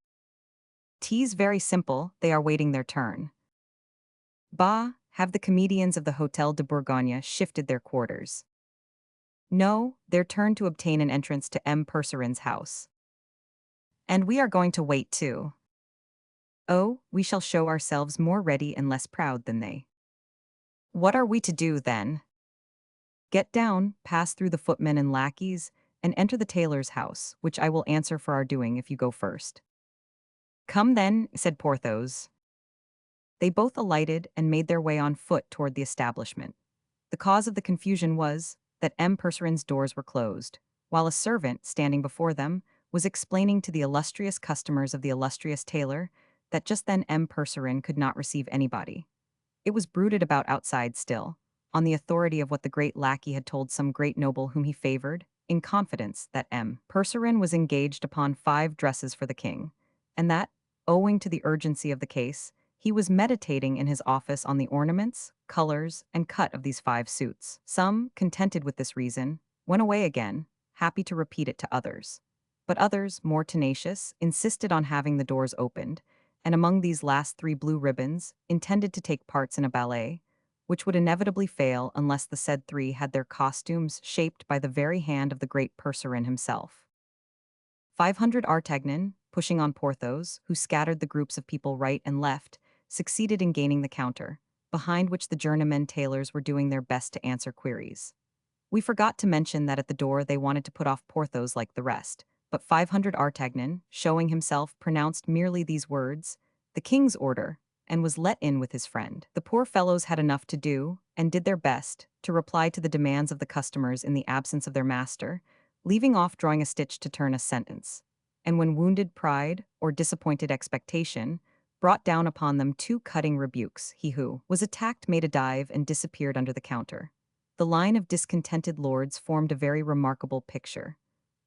T's very simple, they are waiting their turn. Bah, have the comedians of the Hotel de Bourgogne shifted their quarters? No, their turn to obtain an entrance to M. Percerin's house. And we are going to wait too. Oh, we shall show ourselves more ready and less proud than they. What are we to do, then? Get down, pass through the footmen and lackeys, and enter the tailor's house, which I will answer for our doing if you go first. Come then, said Porthos. They both alighted and made their way on foot toward the establishment. The cause of the confusion was that M. Percerin's doors were closed, while a servant, standing before them, was explaining to the illustrious customers of the illustrious tailor that just then M. Percerin could not receive anybody. It was brooded about outside still, on the authority of what the great lackey had told some great noble whom he favored, in confidence that M. Percerin was engaged upon 5 dresses for the king, and that, owing to the urgency of the case, he was meditating in his office on the ornaments, colors, and cut of these 5 suits. Some, contented with this reason, went away again, happy to repeat it to others. But others, more tenacious, insisted on having the doors opened, and among these last 3 blue ribbons, intended to take parts in a ballet, which would inevitably fail unless the said 3 had their costumes shaped by the very hand of the great Percerin himself. 500 Artagnan, pushing on Porthos, who scattered the groups of people right and left, succeeded in gaining the counter, behind which the journeymen tailors were doing their best to answer queries. We forgot to mention that at the door they wanted to put off Porthos like the rest, but 500 Artagnan, showing himself, pronounced merely these words, "The king's order," and was let in with his friend. The poor fellows had enough to do, and did their best, to reply to the demands of the customers in the absence of their master, leaving off drawing a stitch to turn a sentence. And when wounded pride, or disappointed expectation, brought down upon them 2 cutting rebukes, he who was attacked made a dive and disappeared under the counter. The line of discontented lords formed a very remarkable picture.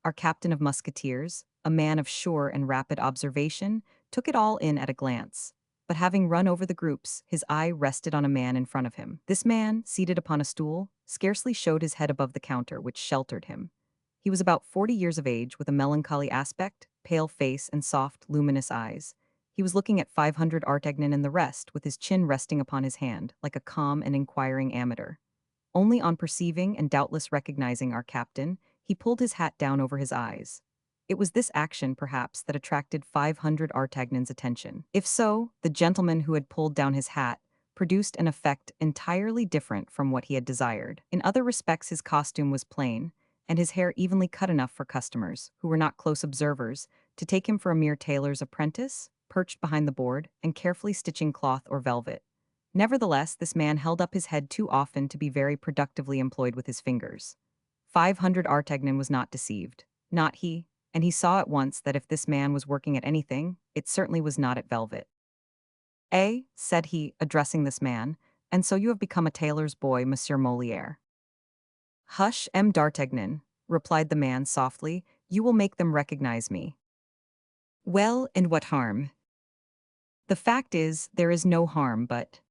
Our captain of musketeers, a man of sure and rapid observation, took it all in at a glance. But having run over the groups, his eye rested on a man in front of him. This man, seated upon a stool, scarcely showed his head above the counter which sheltered him. He was about 40 years of age, with a melancholy aspect, pale face, and soft, luminous eyes. He was looking at 500 Artagnan and the rest, with his chin resting upon his hand, like a calm and inquiring amateur. Only on perceiving and doubtless recognizing our captain, he pulled his hat down over his eyes. It was this action, perhaps, that attracted 500 Artagnan's attention. If so, the gentleman who had pulled down his hat produced an effect entirely different from what he had desired. In other respects, his costume was plain, and his hair evenly cut enough for customers, who were not close observers, to take him for a mere tailor's apprentice, perched behind the board, and carefully stitching cloth or velvet. Nevertheless, this man held up his head too often to be very productively employed with his fingers. 500 Artagnan was not deceived. Not he, and he saw at once that if this man was working at anything, it certainly was not at velvet. "Eh," said he, addressing this man, "and so you have become a tailor's boy, Monsieur Molière." "Hush, M. d'Artagnan," replied the man softly, "you will make them recognize me." "Well, and what harm?" "The fact is, there is no harm, but—"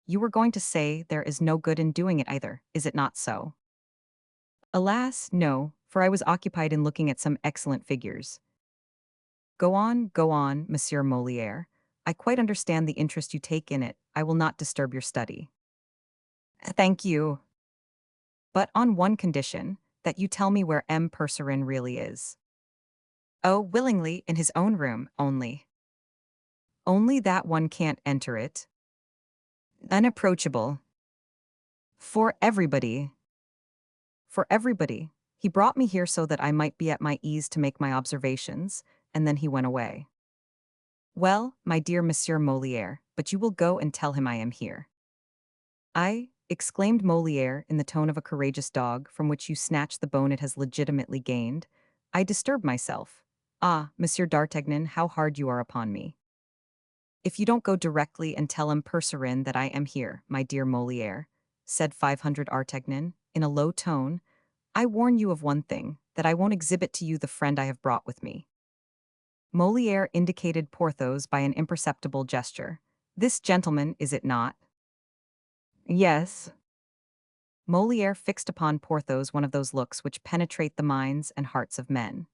"You were going to say there is no good in doing it either, is it not so?" "Alas, no, for I was occupied in looking at some excellent figures." Go on, Monsieur Molière. I quite understand the interest you take in it. I will not disturb your study." "Thank you. But on one condition, that you tell me where M. Percerin really is." "Oh, willingly, in his own room, only." "Only that one can't enter it?" "Unapproachable." "For everybody." "For everybody. He brought me here so that I might be at my ease to make my observations, and then he went away." "Well, my dear Monsieur Molière, but you will go and tell him I am here." "I," exclaimed Molière in the tone of a courageous dog from which you snatch the bone it has legitimately gained, "I disturb myself. Ah, Monsieur d'Artagnan, how hard you are upon me." "If you don't go directly and tell him Percerin that I am here, my dear Molière," said 500 Artagnan, in a low tone, "I warn you of one thing, that I won't exhibit to you the friend I have brought with me." Molière indicated Porthos by an imperceptible gesture. This gentleman, is it not? Yes. Molière fixed upon Porthos one of those looks which penetrate the minds and hearts of men.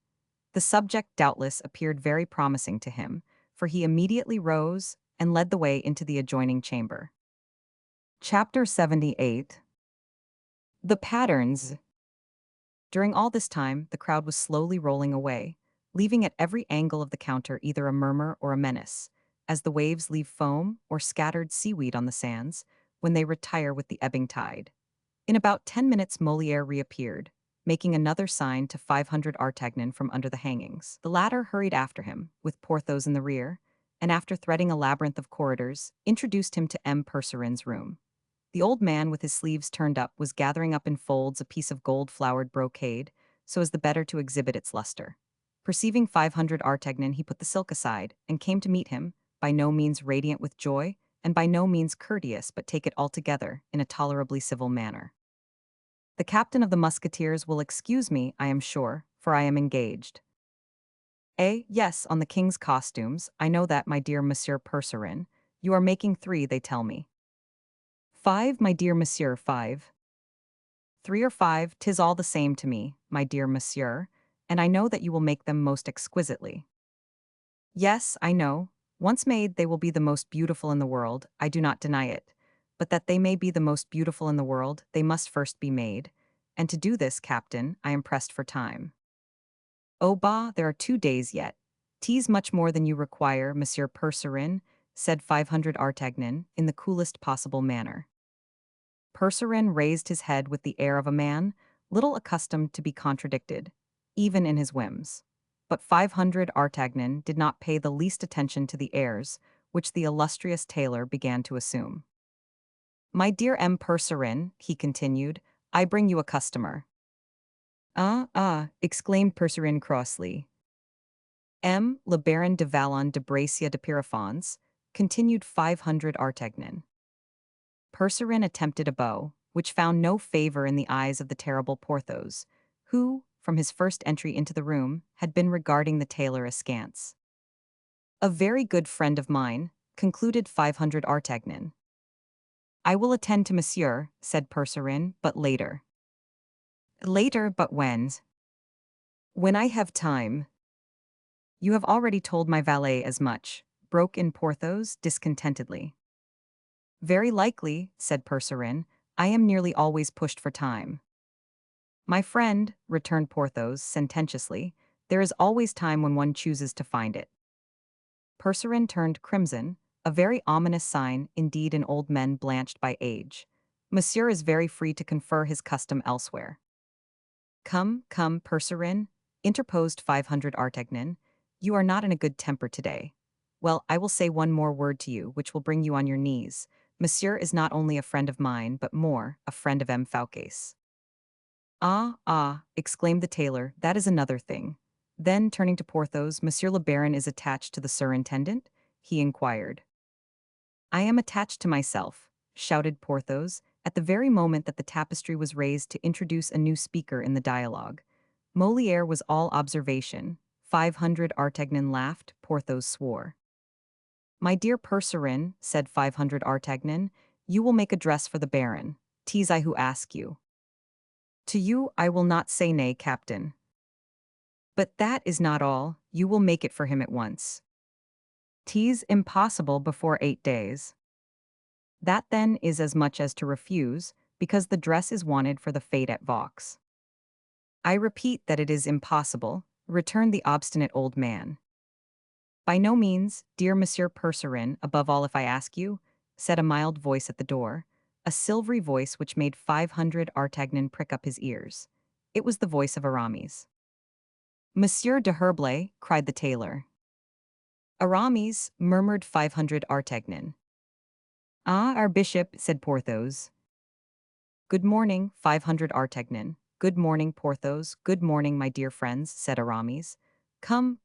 The subject doubtless appeared very promising to him, for he immediately rose and led the way into the adjoining chamber. Chapter 78. The Patterns. During all this time, the crowd was slowly rolling away, leaving at every angle of the counter either a murmur or a menace, as the waves leave foam or scattered seaweed on the sands when they retire with the ebbing tide. In about 10 minutes Molière reappeared, making another sign to 500 Artagnan from under the hangings. The latter hurried after him, with Porthos in the rear, and after threading a labyrinth of corridors, introduced him to M. Percerin's room. The old man, with his sleeves turned up, was gathering up in folds a piece of gold-flowered brocade, so as the better to exhibit its luster. Perceiving 500 Artagnan, he put the silk aside, and came to meet him, by no means radiant with joy, and by no means courteous, but take it altogether in a tolerably civil manner. The captain of the musketeers will excuse me, I am sure, for I am engaged. Yes, on the king's costumes, I know that, my dear Monsieur Percerin. You are making 3, they tell me. 5, my dear Monsieur, 5. 3 or 5, 'tis all the same to me, my dear Monsieur, and I know that you will make them most exquisitely. Yes, I know. Once made, they will be the most beautiful in the world, I do not deny it. But that they may be the most beautiful in the world, they must first be made. And to do this, Captain, I am pressed for time. Oh bah, there are 2 days yet. 'Tis much more than you require, Monsieur Percerin, said 500 Artagnan, in the coolest possible manner. Percerin raised his head with the air of a man, little accustomed to be contradicted, even in his whims. But 500 Artagnan did not pay the least attention to the airs which the illustrious tailor began to assume. My dear M. Percerin, he continued, I bring you a customer. Exclaimed Percerin crossly. M. le Baron de Vallon de Bracia de Pierrefonds, continued 500 Artagnan. Percerin attempted a bow, which found no favor in the eyes of the terrible Porthos, who, from his first entry into the room, had been regarding the tailor askance. A very good friend of mine, concluded 500 Artagnan. I will attend to Monsieur, said Percerin, but later. Later, but when? When I have time. You have already told my valet as much, broke in Porthos discontentedly. Very likely, said Percerin, I am nearly always pushed for time. My friend, returned Porthos sententiously, there is always time when one chooses to find it. Percerin turned crimson, a very ominous sign indeed in old men blanched by age. Monsieur is very free to confer his custom elsewhere. Come, Percerin, interposed 500 Artagnan, you are not in a good temper today. Well, I will say one more word to you, which will bring you on your knees. Monsieur is not only a friend of mine, but more, a friend of M. Fouquet's. Exclaimed the tailor, that is another thing. Then, turning to Porthos, Monsieur le Baron is attached to the surintendant? He inquired. I am attached to myself, shouted Porthos, at the very moment that the tapestry was raised to introduce a new speaker in the dialogue. Molière was all observation. 500 Artagnan laughed, Porthos swore. My dear Percerin, said 500 Artagnan, you will make a dress for the Baron. 'Tis I who ask you. To you I will not say nay, Captain. But that is not all, you will make it for him at once. 'Tis impossible before 8 days. That then is as much as to refuse, because the dress is wanted for the fete at Vaux. I repeat that it is impossible, returned the obstinate old man. By no means, dear Monsieur Percerin, above all if I ask you, said a mild voice at the door, a silvery voice which made 500 Artagnan prick up his ears. It was the voice of Aramis. Monsieur de Herblay, cried the tailor. Aramis, murmured 500 Artagnan. Our bishop, said Porthos. Good morning, 500 Artagnan. Good morning, Porthos. Good morning, my dear friends, said Aramis. Come,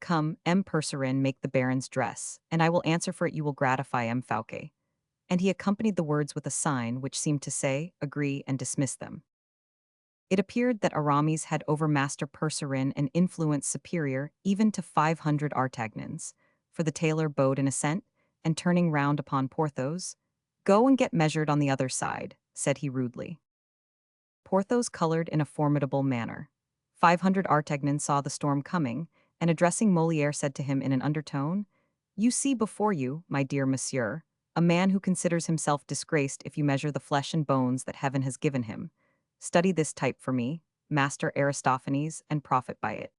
M. Percerin, make the Baron's dress, and I will answer for it you will gratify M. Fouquet. And he accompanied the words with a sign which seemed to say, agree, and dismiss them. It appeared that Aramis had over Master Percerin an influence superior even to 500 Artagnans, for the tailor bowed in assent, and turning round upon Porthos. "Go and get measured on the other side," said he rudely. Porthos colored in a formidable manner. 500 Artagnan saw the storm coming, and addressing Molière said to him in an undertone, "You see before you, my dear monsieur, a man who considers himself disgraced if you measure the flesh and bones that heaven has given him. Study this type for me, Master Aristophanes, and profit by it."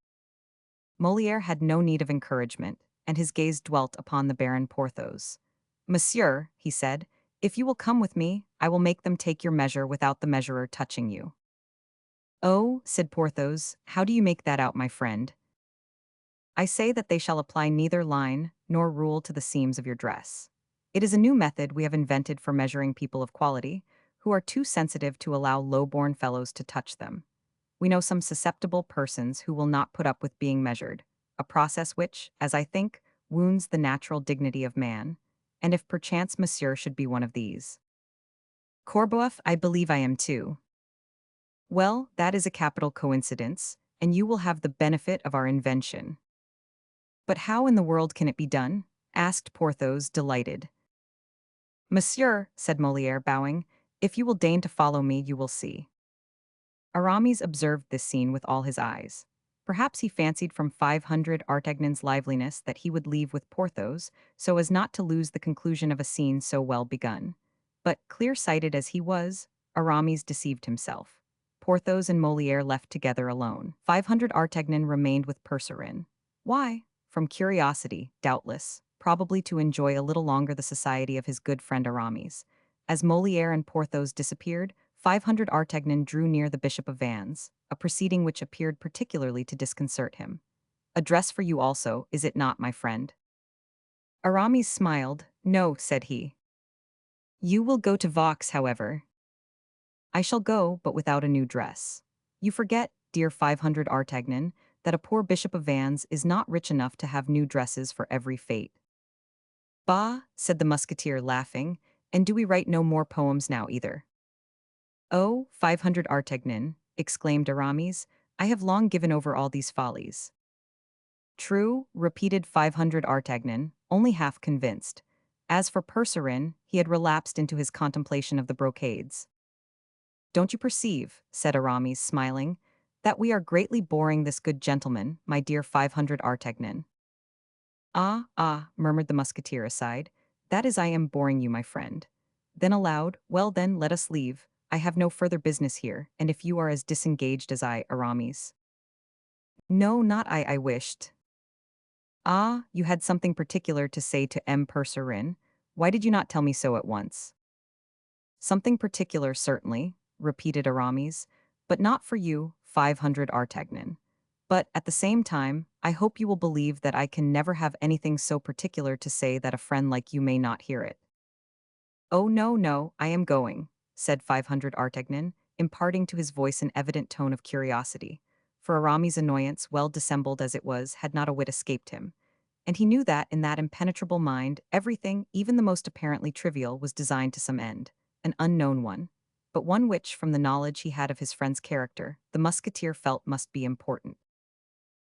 Molière had no need of encouragement, and his gaze dwelt upon the Baron Porthos. "Monsieur," he said, "if you will come with me, I will make them take your measure without the measurer touching you." "Oh," said Porthos, "how do you make that out, my friend?" "I say that they shall apply neither line nor rule to the seams of your dress. It is a new method we have invented for measuring people of quality, who are too sensitive to allow low-born fellows to touch them. We know some susceptible persons who will not put up with being measured, a process which, as I think, wounds the natural dignity of man, and if perchance monsieur should be one of these." "Corboeuf, I believe I am too." "Well, that is a capital coincidence, and you will have the benefit of our invention." "But how in the world can it be done?" asked Porthos, delighted. "Monsieur," said Molière, bowing, "if you will deign to follow me, you will see." Aramis observed this scene with all his eyes. Perhaps he fancied from 500 Artagnan's liveliness that he would leave with Porthos, so as not to lose the conclusion of a scene so well begun. But, clear-sighted as he was, Aramis deceived himself. Porthos and Molière left together alone. 500 Artagnan remained with Percerin. Why? From curiosity, doubtless, probably to enjoy a little longer the society of his good friend Aramis. As Molière and Porthos disappeared, 500 Artagnan drew near the Bishop of Vannes, a proceeding which appeared particularly to disconcert him. "A dress for you also, is it not, my friend?" Aramis smiled. "No," said he. "You will go to Vaux, however." "I shall go, but without a new dress. You forget, dear 500 Artagnan, that a poor Bishop of Vannes is not rich enough to have new dresses for every fete." "Bah," said the musketeer, laughing, "and do we write no more poems now either?" "Oh, 500 Artagnan," exclaimed Aramis, "I have long given over all these follies." "True," repeated 500 Artagnan, only half convinced. As for Percerin, he had relapsed into his contemplation of the brocades. "Don't you perceive," said Aramis, smiling, "that we are greatly boring this good gentleman, my dear 500 Artagnan?" "Ah, ah," murmured the musketeer aside, "that is I am boring you, my friend." Then aloud, "Well then, let us leave. I have no further business here, and if you are as disengaged as I, Aramis." "No, not I wished." "Ah, you had something particular to say to M. Percerin. Why did you not tell me so at once?" "Something particular, certainly," repeated Aramis, "but not for you, 500 Artagnan. But, at the same time, I hope you will believe that I can never have anything so particular to say that a friend like you may not hear it." "Oh no, no, I am going," said 500 Artagnan, imparting to his voice an evident tone of curiosity, for Aramis' annoyance, well dissembled as it was, had not a whit escaped him, and he knew that in that impenetrable mind everything, even the most apparently trivial, was designed to some end, an unknown one, but one which, from the knowledge he had of his friend's character, the musketeer felt must be important.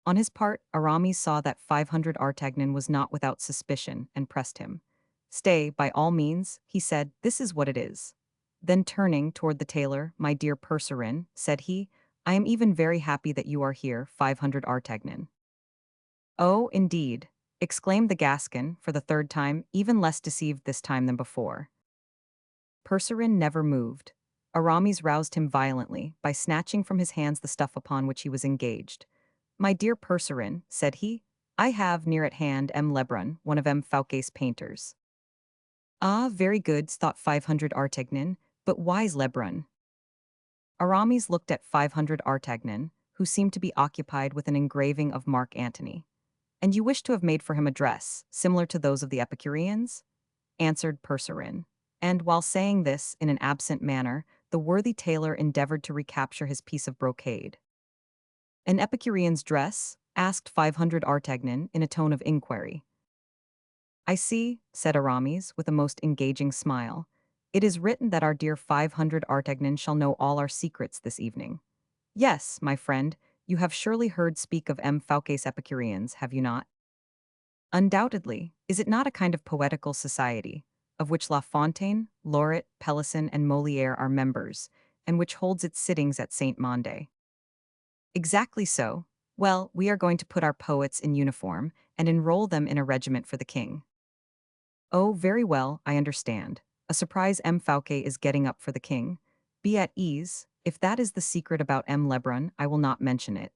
On his part, Aramis saw that 500 Artagnan was not without suspicion, and pressed him. "Stay, by all means," he said, "this is what it is." Then turning toward the tailor, "My dear Percerin," said he, "I am even very happy that you are here, 500 Artagnan." "Oh, indeed," exclaimed the Gascon, for the third time, even less deceived this time than before. Percerin never moved. Aramis roused him violently, by snatching from his hands the stuff upon which he was engaged. "My dear Percerin," said he, "I have near at hand M. Lebrun, one of M. Fouquet's painters." "Ah, very good," thought 500 Artagnan, "but why's Lebrun?" Aramis looked at 500 Artagnan, who seemed to be occupied with an engraving of Mark Antony. "And you wish to have made for him a dress, similar to those of the Epicureans?" answered Percerin. And while saying this in an absent manner, the worthy tailor endeavored to recapture his piece of brocade. "An Epicurean's dress?" asked 500 Artagnan in a tone of inquiry. "I see," said Aramis, with a most engaging smile. "It is written that our dear 500 Artagnan shall know all our secrets this evening. Yes, my friend, you have surely heard speak of M. Fouquet's Epicureans, have you not?" "Undoubtedly. Is it not a kind of poetical society, of which La Fontaine, Lauret, Pelisson, and Molière are members, and which holds its sittings at Saint Monde? Exactly so. Well, we are going to put our poets in uniform and enroll them in a regiment for the king. Oh, very well, I understand. A surprise M. Fouquet is getting up for the king. Be at ease. If that is the secret about M. Lebrun, I will not mention it.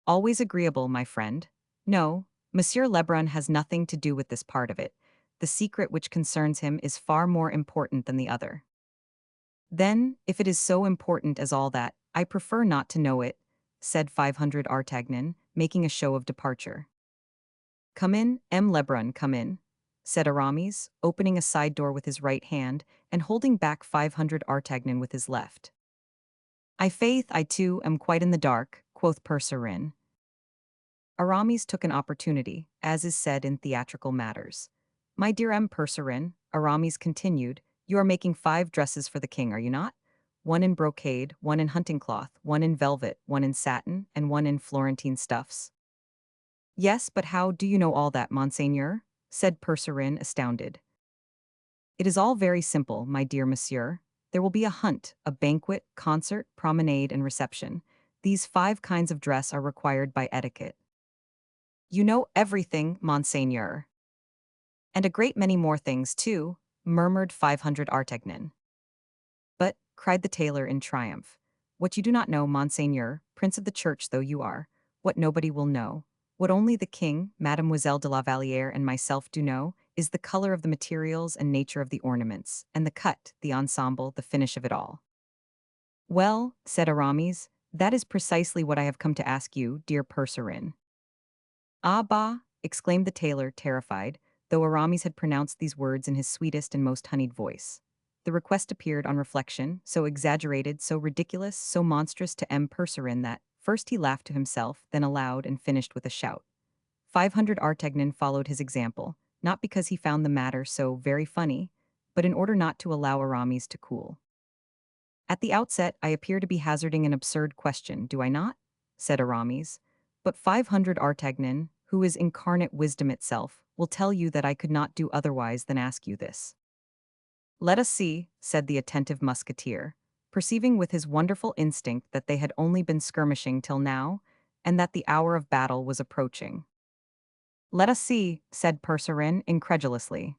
Always agreeable, my friend. No, Monsieur Lebrun has nothing to do with this part of it. The secret which concerns him is far more important than the other. Then, if it is so important as all that, I prefer not to know it, said 500 Artagnan, making a show of departure. Come in, M. Lebrun, come in, said Aramis, opening a side door with his right hand and holding back 500 Artagnan with his left. I faith I too am quite in the dark, quoth Percerin. Aramis took an opportunity, as is said in theatrical matters. My dear M. Percerin, Aramis continued, you are making 5 dresses for the king, are you not? One in brocade, one in hunting cloth, one in velvet, one in satin, and one in Florentine stuffs. Yes, but how do you know all that, monseigneur? Said Percerin, astounded. It is all very simple, my dear monsieur. There will be a hunt, a banquet, concert, promenade, and reception. These 5 kinds of dress are required by etiquette. You know everything, monseigneur. And a great many more things, too, murmured 500 Artagnan. But, cried the tailor in triumph, what you do not know, monseigneur, prince of the church though you are, what nobody will know, what only the king, Mademoiselle de la Vallière, and myself do know, is the color of the materials and nature of the ornaments, and the cut, the ensemble, the finish of it all. Well, said Aramis, that is precisely what I have come to ask you, dear Percerin. Ah bah, exclaimed the tailor, terrified, though Aramis had pronounced these words in his sweetest and most honeyed voice. The request appeared on reflection, so exaggerated, so ridiculous, so monstrous to M. Percerin that, first he laughed to himself, then aloud, and finished with a shout. 500 Artagnan followed his example, not because he found the matter so very funny, but in order not to allow Aramis to cool. At the outset, I appear to be hazarding an absurd question, do I not? Said Aramis. But 500 Artagnan, who is incarnate wisdom itself, will tell you that I could not do otherwise than ask you this. Let us see, said the attentive musketeer, perceiving with his wonderful instinct that they had only been skirmishing till now, and that the hour of battle was approaching. Let us see, said Percerin incredulously.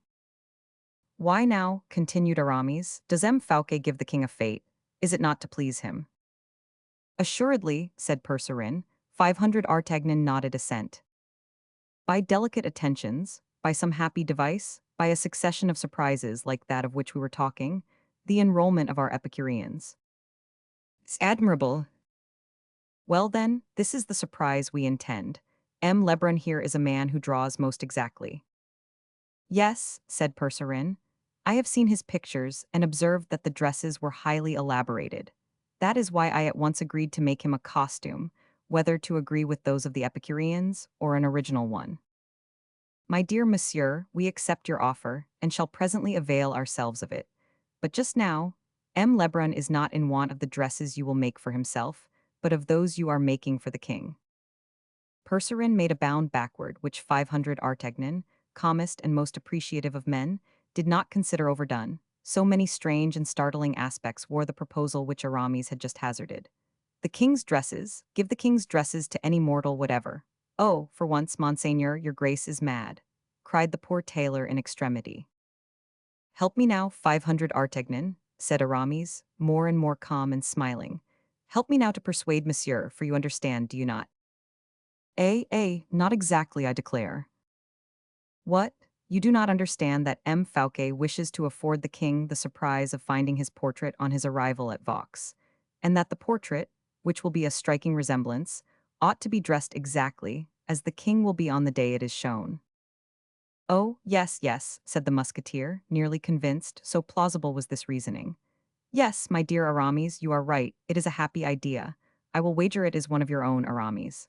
Why now, continued Aramis, does M. Fouquet give the king a fete? Is it not to please him? Assuredly, said Percerin. 500 Artagnan nodded assent. By delicate attentions, by some happy device, by a succession of surprises like that of which we were talking, the enrollment of our Epicureans. It's admirable. Well then, this is the surprise we intend. M. Lebrun here is a man who draws most exactly. Yes, said Percerin. I have seen his pictures and observed that the dresses were highly elaborated. That is why I at once agreed to make him a costume, whether to agree with those of the Epicureans or an original one. My dear monsieur, we accept your offer, and shall presently avail ourselves of it. But just now, M. Lebrun is not in want of the dresses you will make for himself, but of those you are making for the king. Percerin made a bound backward, which 500 Artagnan, calmest and most appreciative of men, did not consider overdone. So many strange and startling aspects wore the proposal which Aramis had just hazarded. The king's dresses, give the king's dresses to any mortal whatever. Oh, for once, monseigneur, your grace is mad, cried the poor tailor in extremity. Help me now, 500 Artagnan, said Aramis, more and more calm and smiling. Help me now to persuade monsieur, for you understand, do you not? Not exactly, I declare. What? You do not understand that M. Fouquet wishes to afford the king the surprise of finding his portrait on his arrival at Vaux, and that the portrait, which will be a striking resemblance, ought to be dressed exactly as the king will be on the day it is shown. Oh, yes, yes, said the musketeer, nearly convinced, so plausible was this reasoning. Yes, my dear Aramis, you are right, it is a happy idea. I will wager it is one of your own, Aramis.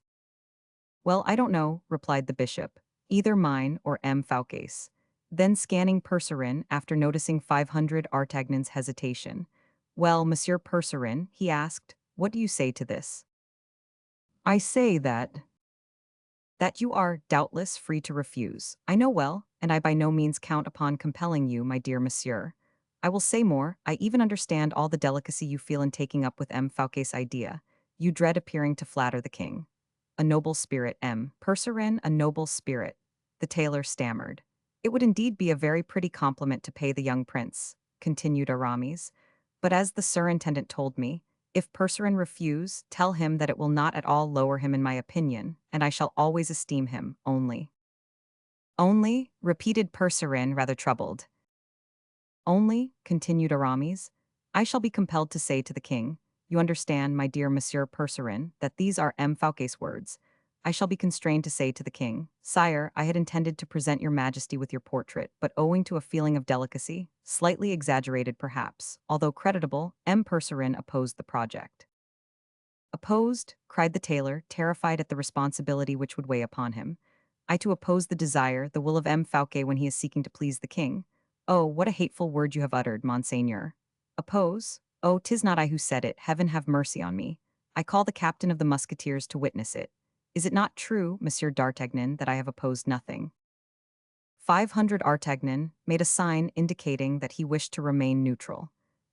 Well, I don't know, replied the bishop, either mine or M. Fouquet's. Then scanning Percerin after noticing 500 Artagnan's hesitation. Well, Monsieur Percerin, he asked, what do you say to this? I say that, That you are, doubtless, free to refuse. I know well, and I by no means count upon compelling you, my dear monsieur. I will say more, I even understand all the delicacy you feel in taking up with M. Fouquet's idea. You dread appearing to flatter the king. A noble spirit, M. Percerin, a noble spirit. The tailor stammered. It would indeed be a very pretty compliment to pay the young prince, continued Aramis. But as the surintendant told me, if Percerin refuse, tell him that it will not at all lower him in my opinion, and I shall always esteem him, only. Only, repeated Percerin, rather troubled. Only, continued Aramis, I shall be compelled to say to the king, you understand, my dear Monsieur Percerin, that these are M. Fouquet's words. I shall be constrained to say to the king, Sire, I had intended to present your majesty with your portrait, but owing to a feeling of delicacy, slightly exaggerated perhaps, although creditable, M. Percerin opposed the project. Opposed, cried the tailor, terrified at the responsibility which would weigh upon him. I to oppose the desire, the will of M. Fouquet when he is seeking to please the king? Oh, what a hateful word you have uttered, monseigneur. Oppose? Oh, 'tis not I who said it, heaven have mercy on me. I call the captain of the musketeers to witness it. Is it not true, Monsieur d'Artagnan, that I have opposed nothing? 500 Artagnan made a sign indicating that he wished to remain neutral.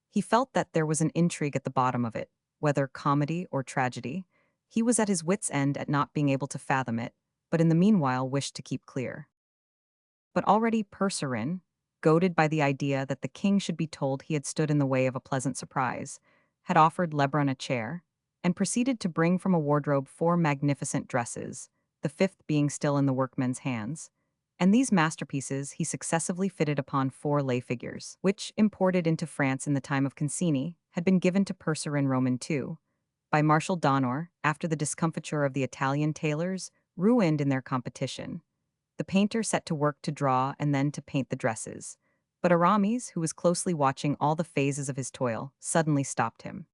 He felt that there was an intrigue at the bottom of it, whether comedy or tragedy. He was at his wits' end at not being able to fathom it, but in the meanwhile wished to keep clear. But already Percerin, goaded by the idea that the king should be told he had stood in the way of a pleasant surprise, had offered Lebrun a chair, and proceeded to bring from a wardrobe 4 magnificent dresses, the 5th being still in the workmen's hands, and these masterpieces he successively fitted upon 4 lay figures, which, imported into France in the time of Concini, had been given to Percerin Roman II, by Marshal d'Honor, after the discomfiture of the Italian tailors, ruined in their competition. The painter set to work to draw and then to paint the dresses. But Aramis, who was closely watching all the phases of his toil, suddenly stopped him.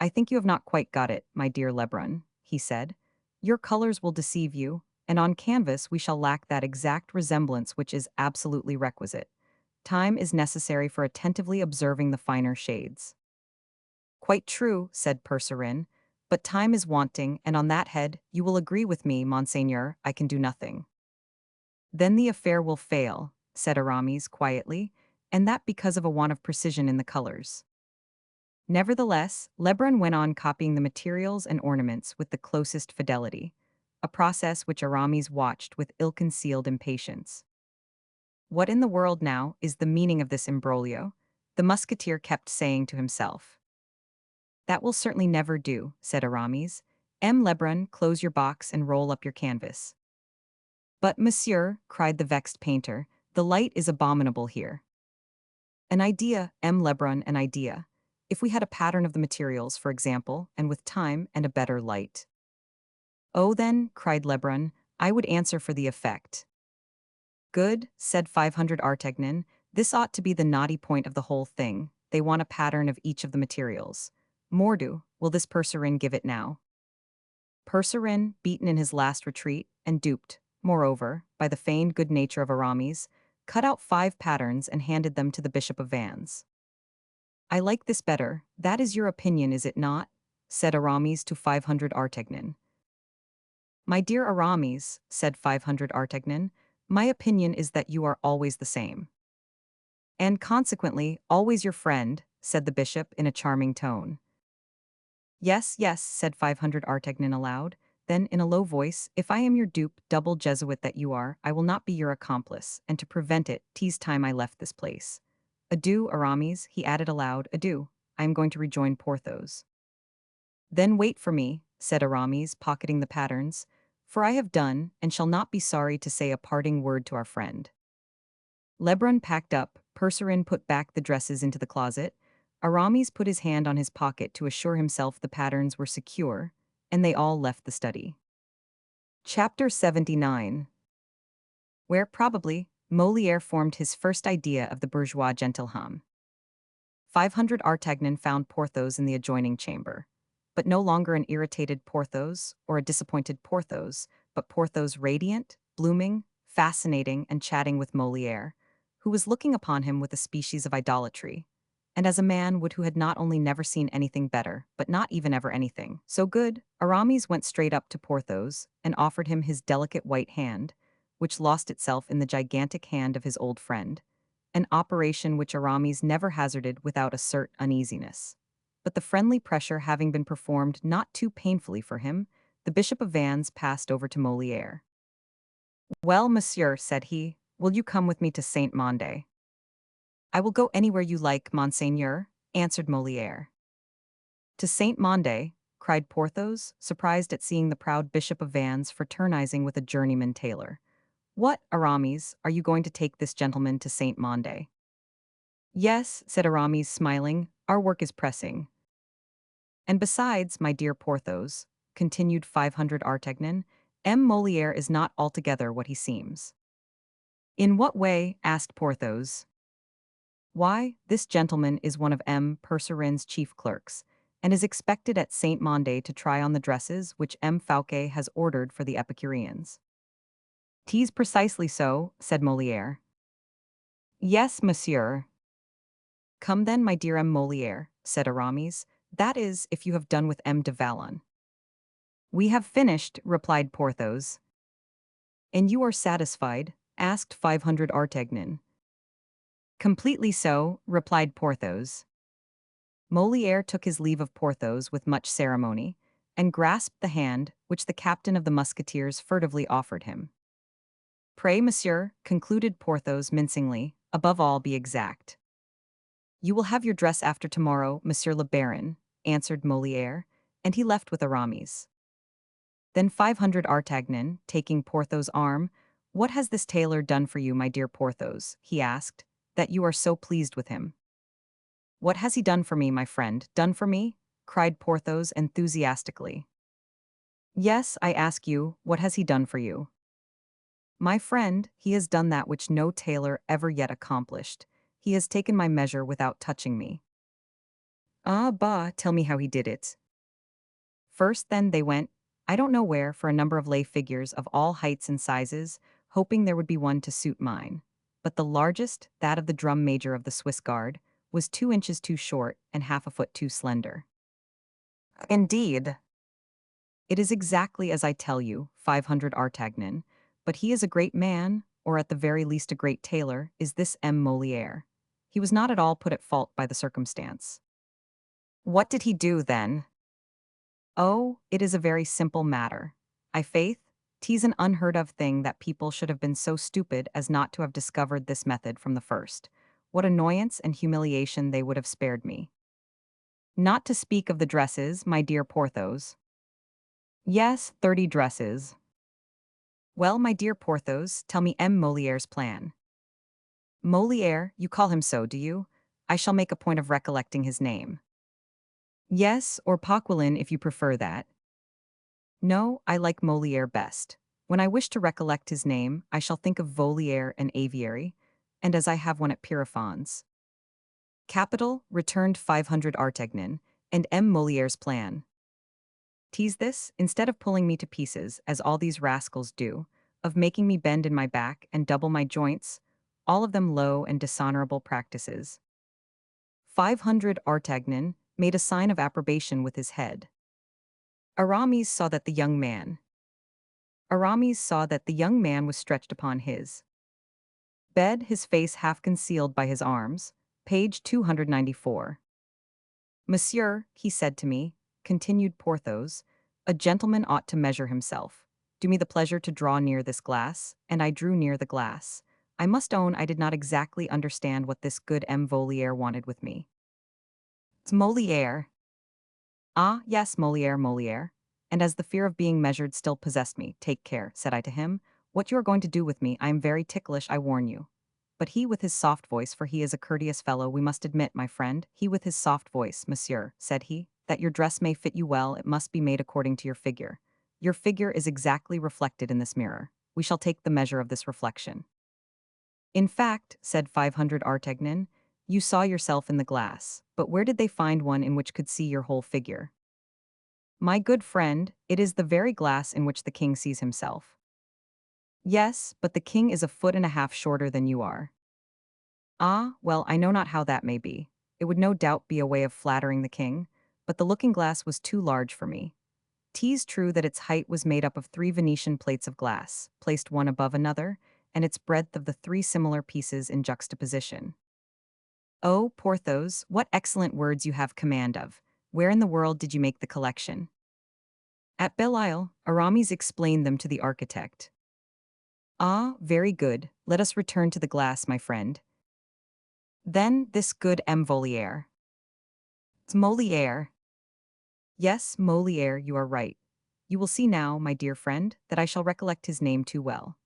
I think you have not quite got it, my dear Lebrun, he said. Your colors will deceive you, and on canvas we shall lack that exact resemblance which is absolutely requisite. Time is necessary for attentively observing the finer shades. Quite true, said Percerin, but time is wanting, and on that head, you will agree with me, monseigneur, I can do nothing. Then the affair will fail, said Aramis quietly, and that because of a want of precision in the colors. Nevertheless, Lebrun went on copying the materials and ornaments with the closest fidelity, a process which Aramis watched with ill-concealed impatience. What in the world now is the meaning of this imbroglio? The musketeer kept saying to himself. That will certainly never do, said Aramis. M. Lebrun, close your box and roll up your canvas. But, monsieur, cried the vexed painter, the light is abominable here. An idea, M. Lebrun, an idea. If we had a pattern of the materials, for example, and with time and a better light. Oh then, cried Lebrun, I would answer for the effect. Good, said 500 Artagnan, this ought to be the knotty point of the whole thing. They want a pattern of each of the materials. Mordu, will this Percerin give it now? Percerin, beaten in his last retreat, and duped, moreover, by the feigned good nature of Aramis, cut out 5 patterns and handed them to the Bishop of Vannes. I like this better, that is your opinion, is it not? Said Aramis to 500 Artagnan. My dear Aramis, said 500 Artagnan, my opinion is that you are always the same. And consequently, always your friend, said the bishop in a charming tone. Yes, yes, said 500 Artagnan aloud. Then, in a low voice, if I am your dupe, double Jesuit that you are, I will not be your accomplice, and to prevent it, 'tis time I left this place. Adieu, Aramis, he added aloud, adieu, I am going to rejoin Porthos. Then wait for me, said Aramis, pocketing the patterns, for I have done, and shall not be sorry to say a parting word to our friend. Lebrun packed up, Percerin put back the dresses into the closet, Aramis put his hand on his pocket to assure himself the patterns were secure, and they all left the study. Chapter 79, where probably Molière formed his first idea of the bourgeois gentilhomme. 500 Artagnan found Porthos in the adjoining chamber, but no longer an irritated Porthos or a disappointed Porthos, but Porthos radiant, blooming, fascinating, and chatting with Molière, who was looking upon him with a species of idolatry. and as a man would who had not only never seen anything better, but not even ever anything so good, Aramis went straight up to Porthos and offered him his delicate white hand, which lost itself in the gigantic hand of his old friend, an operation which Aramis never hazarded without a certain uneasiness. But the friendly pressure having been performed not too painfully for him, the Bishop of Vannes passed over to Molière. "Well, monsieur," said he, "will you come with me to Saint-Mandé?" "I will go anywhere you like, monseigneur," answered Molière. "To Saint-Mandé?" cried Porthos, surprised at seeing the proud Bishop of Vannes fraternizing with a journeyman tailor. "What, Aramis, are you going to take this gentleman to Saint-Mandé?" "Yes," said Aramis, smiling, "our work is pressing." "And besides, my dear Porthos," continued 500 Artagnan, "M. Molière is not altogether what he seems." "In what way?" asked Porthos. "Why, this gentleman is one of M. Percerin's chief clerks, and is expected at Saint-Mandé to try on the dresses which M. Fouquet has ordered for the Epicureans." "'Tis precisely so," said Molière. "Yes, monsieur." "Come then, my dear M. Molière," said Aramis, "that is, if you have done with M. de Valon." "We have finished," replied Porthos. "And you are satisfied?" asked 500 Artagnan. "Completely so," replied Porthos. Molière took his leave of Porthos with much ceremony, and grasped the hand which the captain of the musketeers furtively offered him. "Pray, monsieur," concluded Porthos mincingly, "above all be exact." "You will have your dress after tomorrow, monsieur le baron," answered Molière, and he left with Aramis. Then 500 Artagnan, taking Porthos' arm, "What has this tailor done for you, my dear Porthos," he asked, "that you are so pleased with him?" "What has he done for me, my friend, done for me?" cried Porthos enthusiastically. "Yes, I ask you, what has he done for you?" "My friend, he has done that which no tailor ever yet accomplished. He has taken my measure without touching me." "Ah, bah, tell me how he did it." First, then, they went, I don't know where, for a number of lay figures of all heights and sizes, hoping there would be one to suit mine. But the largest, that of the drum major of the Swiss Guard, was 2 inches too short and half a foot too slender. "Indeed." "It is exactly as I tell you, 500 Artagnan, but he is a great man, or at the very least a great tailor, is this M. Molière." He was not at all put at fault by the circumstance. "What did he do, then?" "Oh, it is a very simple matter. I faith, 'tis an unheard of thing that people should have been so stupid as not to have discovered this method from the first. What annoyance and humiliation they would have spared me. Not to speak of the dresses, my dear Porthos." "Yes, 30 dresses." "Well, my dear Porthos, tell me M. Molière's plan." "Molière, you call him so, do you? I shall make a point of recollecting his name." "Yes, or Poquelin if you prefer that." "No, I like Molière best. When I wish to recollect his name, I shall think of Volière and Aviary, and as I have one at Pierrefonds." "Capital," returned 500 Artagnan, "and M. Molière's plan." "'Tis this, instead of pulling me to pieces, as all these rascals do, of making me bend in my back and double my joints, all of them low and dishonorable practices." 500 Artagnan made a sign of approbation with his head. Aramis saw that the young man was stretched upon his bed, his face half concealed by his arms. Page 294. "Monsieur," he said to me, continued Porthos, "a gentleman ought to measure himself. Do me the pleasure to draw near this glass," and I drew near the glass. I must own I did not exactly understand what this good M. Volière wanted with me. "It's Molière." "Ah, yes, Molière, Molière." And as the fear of being measured still possessed me, "Take care," said I to him, "what you are going to do with me. I am very ticklish, I warn you." But he with his soft voice, for he is a courteous fellow, we must admit, my friend, he with his soft voice, "Monsieur," said he, "that your dress may fit you well, it must be made according to your figure. Your figure is exactly reflected in this mirror. We shall take the measure of this reflection." "In fact," said 500 Artagnan, "you saw yourself in the glass, but where did they find one in which could see your whole figure?" "My good friend, it is the very glass in which the king sees himself." "Yes, but the king is a foot and a half shorter than you are." "Ah, well, I know not how that may be." It would no doubt be a way of flattering the king, but the looking-glass was too large for me. 'Tis true that its height was made up of 3 Venetian plates of glass, placed one above another, and its breadth of the 3 similar pieces in juxtaposition. Oh, Porthos, what excellent words you have command of. Where in the world did you make the collection? At Belle-Isle, Aramis explained them to the architect. Ah, very good. Let us return to the glass, my friend. Then this good M. Voliere. It's Moliere. Yes, Moliere, you are right. You will see now, my dear friend, that I shall recollect his name too well.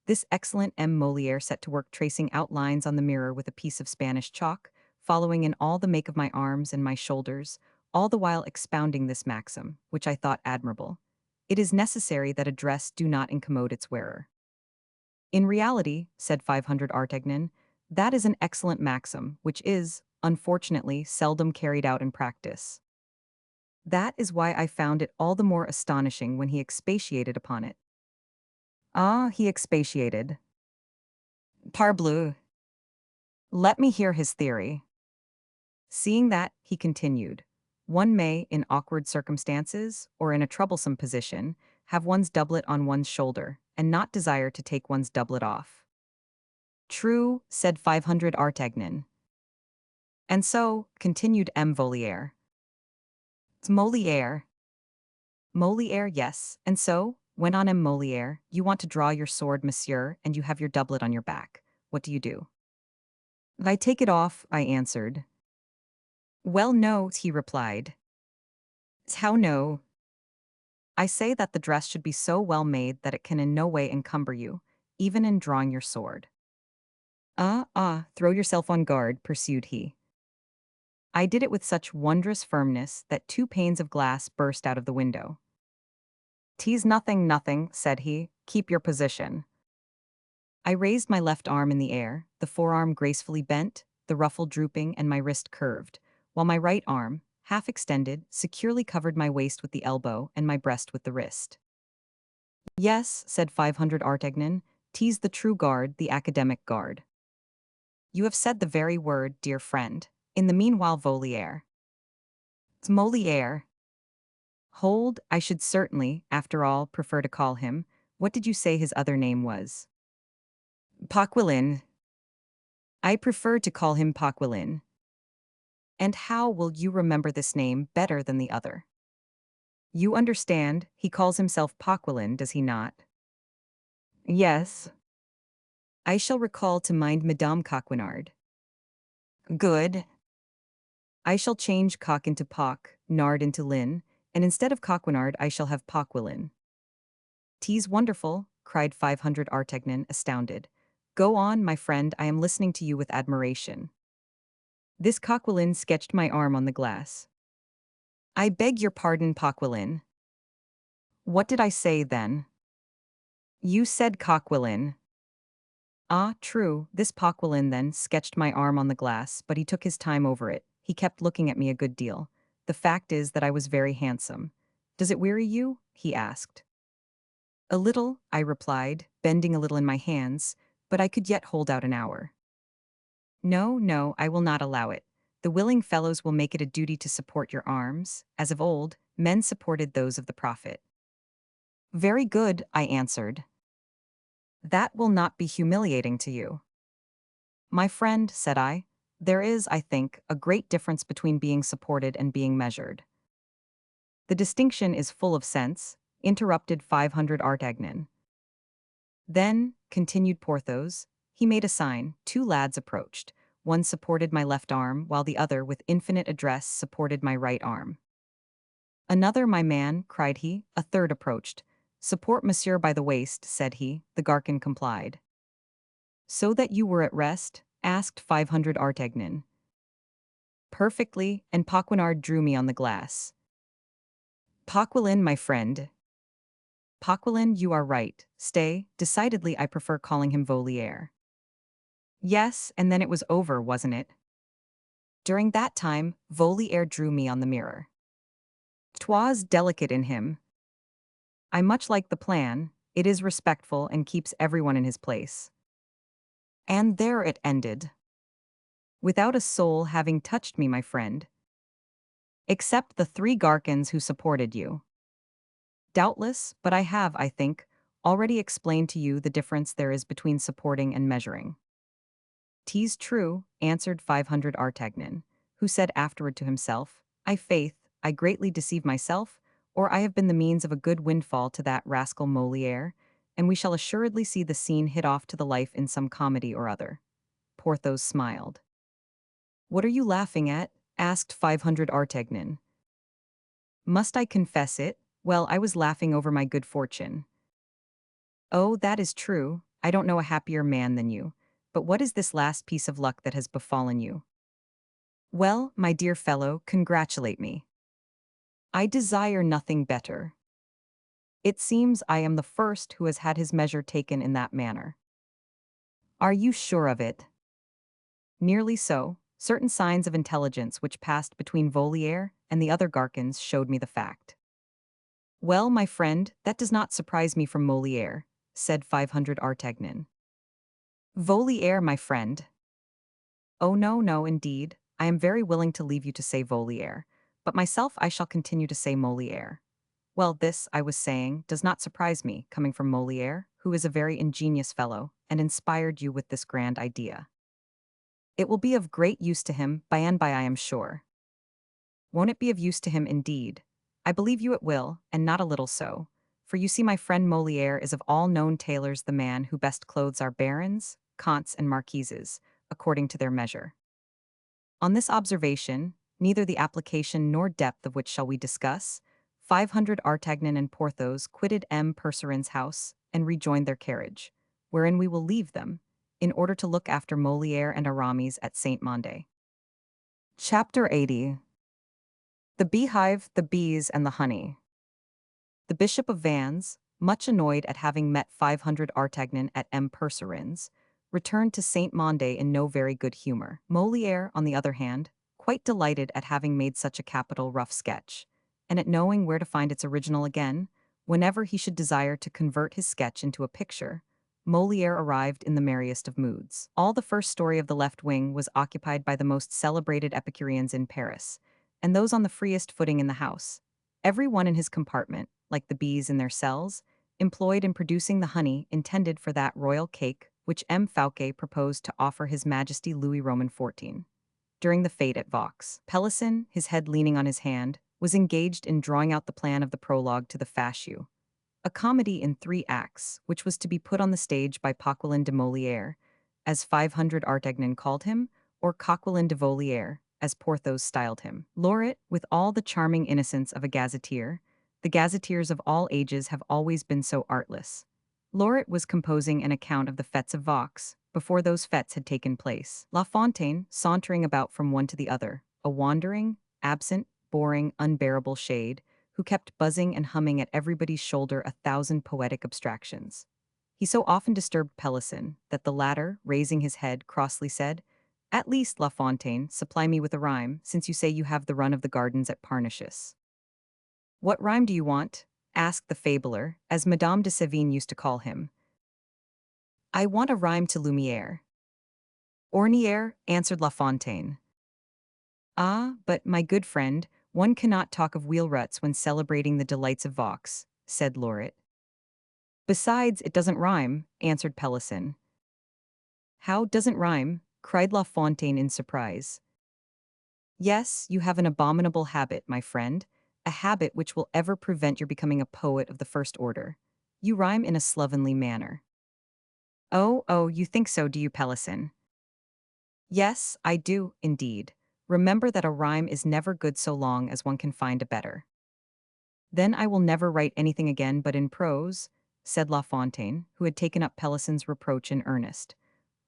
This excellent M. Moliere set to work tracing outlines on the mirror with a piece of Spanish chalk, following in all the make of my arms and my shoulders, all the while expounding this maxim, which I thought admirable. It is necessary that a dress do not incommode its wearer. In reality, said 500 Artagnan, that is an excellent maxim, which is, unfortunately, seldom carried out in practice. That is why I found it all the more astonishing when he expatiated upon it. Ah, he expatiated. Parbleu. Let me hear his theory. Seeing that, he continued, one may, in awkward circumstances, or in a troublesome position, have one's doublet on one's shoulder, and not desire to take one's doublet off. True, said 500 Artagnan. And so, continued M. Voliere. It's Moliere. Moliere, yes, and so, went on M. Moliere, you want to draw your sword, monsieur, and you have your doublet on your back. What do? I take it off, I answered. Well, no, he replied. How no? I say that the dress should be so well made that it can in no way encumber you, even in drawing your sword. Throw yourself on guard, pursued he. I did it with such wondrous firmness that 2 panes of glass burst out of the window. 'Tis nothing, nothing, said he, keep your position. I raised my left arm in the air, the forearm gracefully bent, the ruffle drooping and my wrist curved, while my right arm, half extended, securely covered my waist with the elbow and my breast with the wrist. Yes, said 500 Artagnan, 'tis the true guard, the academic guard. You have said the very word, dear friend. In the meanwhile, Voliere. It's Moliere. Hold, I should certainly, after all, prefer to call him. What did you say his other name was? Paquelin. I prefer to call him Paquelin. And how will you remember this name better than the other? You understand, he calls himself Paquelin, does he not? Yes. I shall recall to mind Madame Coquenard. Good. I shall change cock into pock, nard into lin, and instead of Coquenard I shall have Paquelin. 'Tis wonderful, cried 500 Artagnan, astounded. Go on, my friend, I am listening to you with admiration. This Coquelin sketched my arm on the glass. I beg your pardon, Paquelin. What did I say then? You said Coquelin. Ah, true, this Paquelin then sketched my arm on the glass, but he took his time over it. He kept looking at me a good deal. The fact is that I was very handsome. Does it weary you? He asked. A little, I replied, bending a little in my hands, but I could yet hold out an hour. No, no, I will not allow it. The willing fellows will make it a duty to support your arms, as of old, men supported those of the prophet. Very good, I answered. That will not be humiliating to you. My friend, said I, there is, I think, a great difference between being supported and being measured. The distinction is full of sense, interrupted 500 Artagnan. Then, continued Porthos, he made a sign, 2 lads approached. One supported my left arm, while the other, with infinite address, supported my right arm. Another, my man, cried he, a third approached. Support monsieur by the waist, said he, the Garcon complied. So that you were at rest? Asked 500 Artagnan. Perfectly, and Paquenard drew me on the glass. Paquelin, my friend. Paquelin, you are right. Stay, decidedly I prefer calling him Voliere. Yes, and then it was over, wasn't it? During that time, Voliere drew me on the mirror. 'Twas delicate in him. I much like the plan, it is respectful and keeps everyone in his place. And there it ended. without a soul having touched me, my friend, except the 3 Garcons who supported you. Doubtless, but I have, I think, already explained to you the difference there is between supporting and measuring. "'Tis true," answered 500 Artagnan, who said afterward to himself, "I faith, I greatly deceive myself, or I have been the means of a good windfall to that rascal Moliere, and we shall assuredly see the scene hit off to the life in some comedy or other." Porthos smiled. "What are you laughing at?" asked 500 Artagnan. "Must I confess it? Well, I was laughing over my good fortune." "Oh, that is true. I don't know a happier man than you. But what is this last piece of luck that has befallen you?" "Well, my dear fellow, congratulate me. I desire nothing better. It seems I am the first who has had his measure taken in that manner." "Are you sure of it?" "Nearly so. Certain signs of intelligence which passed between Voliere and the other Garcons showed me the fact." "Well, my friend, that does not surprise me from Moliere," said 500 Artagnan. "Voliere, my friend." "Oh, no, no, indeed. I am very willing to leave you to say Voliere, but myself I shall continue to say Moliere. Well, this, I was saying, does not surprise me, coming from Moliere, who is a very ingenious fellow, and inspired you with this grand idea. It will be of great use to him by and by, I am sure." "Won't it be of use to him, indeed? I believe you it will, and not a little so. For you see my friend Moliere is of all known tailors the man who best clothes our barons, counts, and marquises, according to their measure. On this observation, neither the application nor depth of which shall we discuss, 500 Artagnan and Porthos quitted M. Percerin's house and rejoined their carriage, wherein we will leave them, in order to look after Moliere and Aramis at Saint-Mandé. Chapter 80. The Beehive, the Bees, and the Honey. The Bishop of Vannes, much annoyed at having met 500 Artagnan at M. Percerin's, returned to Saint-Mandé in no very good humor. Moliere, on the other hand, quite delighted at having made such a capital rough sketch, and at knowing where to find its original again, whenever he should desire to convert his sketch into a picture, Moliere arrived in the merriest of moods. All the first story of the left wing was occupied by the most celebrated Epicureans in Paris, and those on the freest footing in the house, every one in his compartment, like the bees in their cells, employed in producing the honey intended for that royal cake which M. Fouquet proposed to offer His Majesty Louis Roman XIV. During the fete at Vaux, Pelisson, his head leaning on his hand, was engaged in drawing out the plan of the prologue to the Fascieux, a comedy in 3 acts, which was to be put on the stage by Paquelin de Molière, as 500 Artagnan called him, or Coquelin de Volière, as Porthos styled him. Lauret, with all the charming innocence of a gazetteer, the gazetteers of all ages have always been so artless. Lauret was composing an account of the fetes of Vaux, before those fetes had taken place. La Fontaine, sauntering about from one to the other, a wandering, absent, boring, unbearable shade, who kept buzzing and humming at everybody's shoulder 1,000 poetic abstractions. He so often disturbed Pelisson that the latter, raising his head, crossly said, "At least, La Fontaine, supply me with a rhyme, since you say you have the run of the gardens at Parnassus." "What rhyme do you want?" asked the fabler, as Madame de Sévigné used to call him. "I want a rhyme to Lumière." "Ornière," answered La Fontaine. "Ah, but, my good friend, one cannot talk of wheel ruts when celebrating the delights of Vaux," said Lauret. "Besides, it doesn't rhyme," answered Pelisson. "How doesn't rhyme?" cried La Fontaine in surprise. "Yes, you have an abominable habit, my friend, a habit which will ever prevent your becoming a poet of the first order. You rhyme in a slovenly manner." "Oh, oh, you think so, do you, Pelisson?" "Yes, I do, indeed. Remember that a rhyme is never good so long as one can find a better." "Then I will never write anything again but in prose," said La Fontaine, who had taken up Pelisson's reproach in earnest.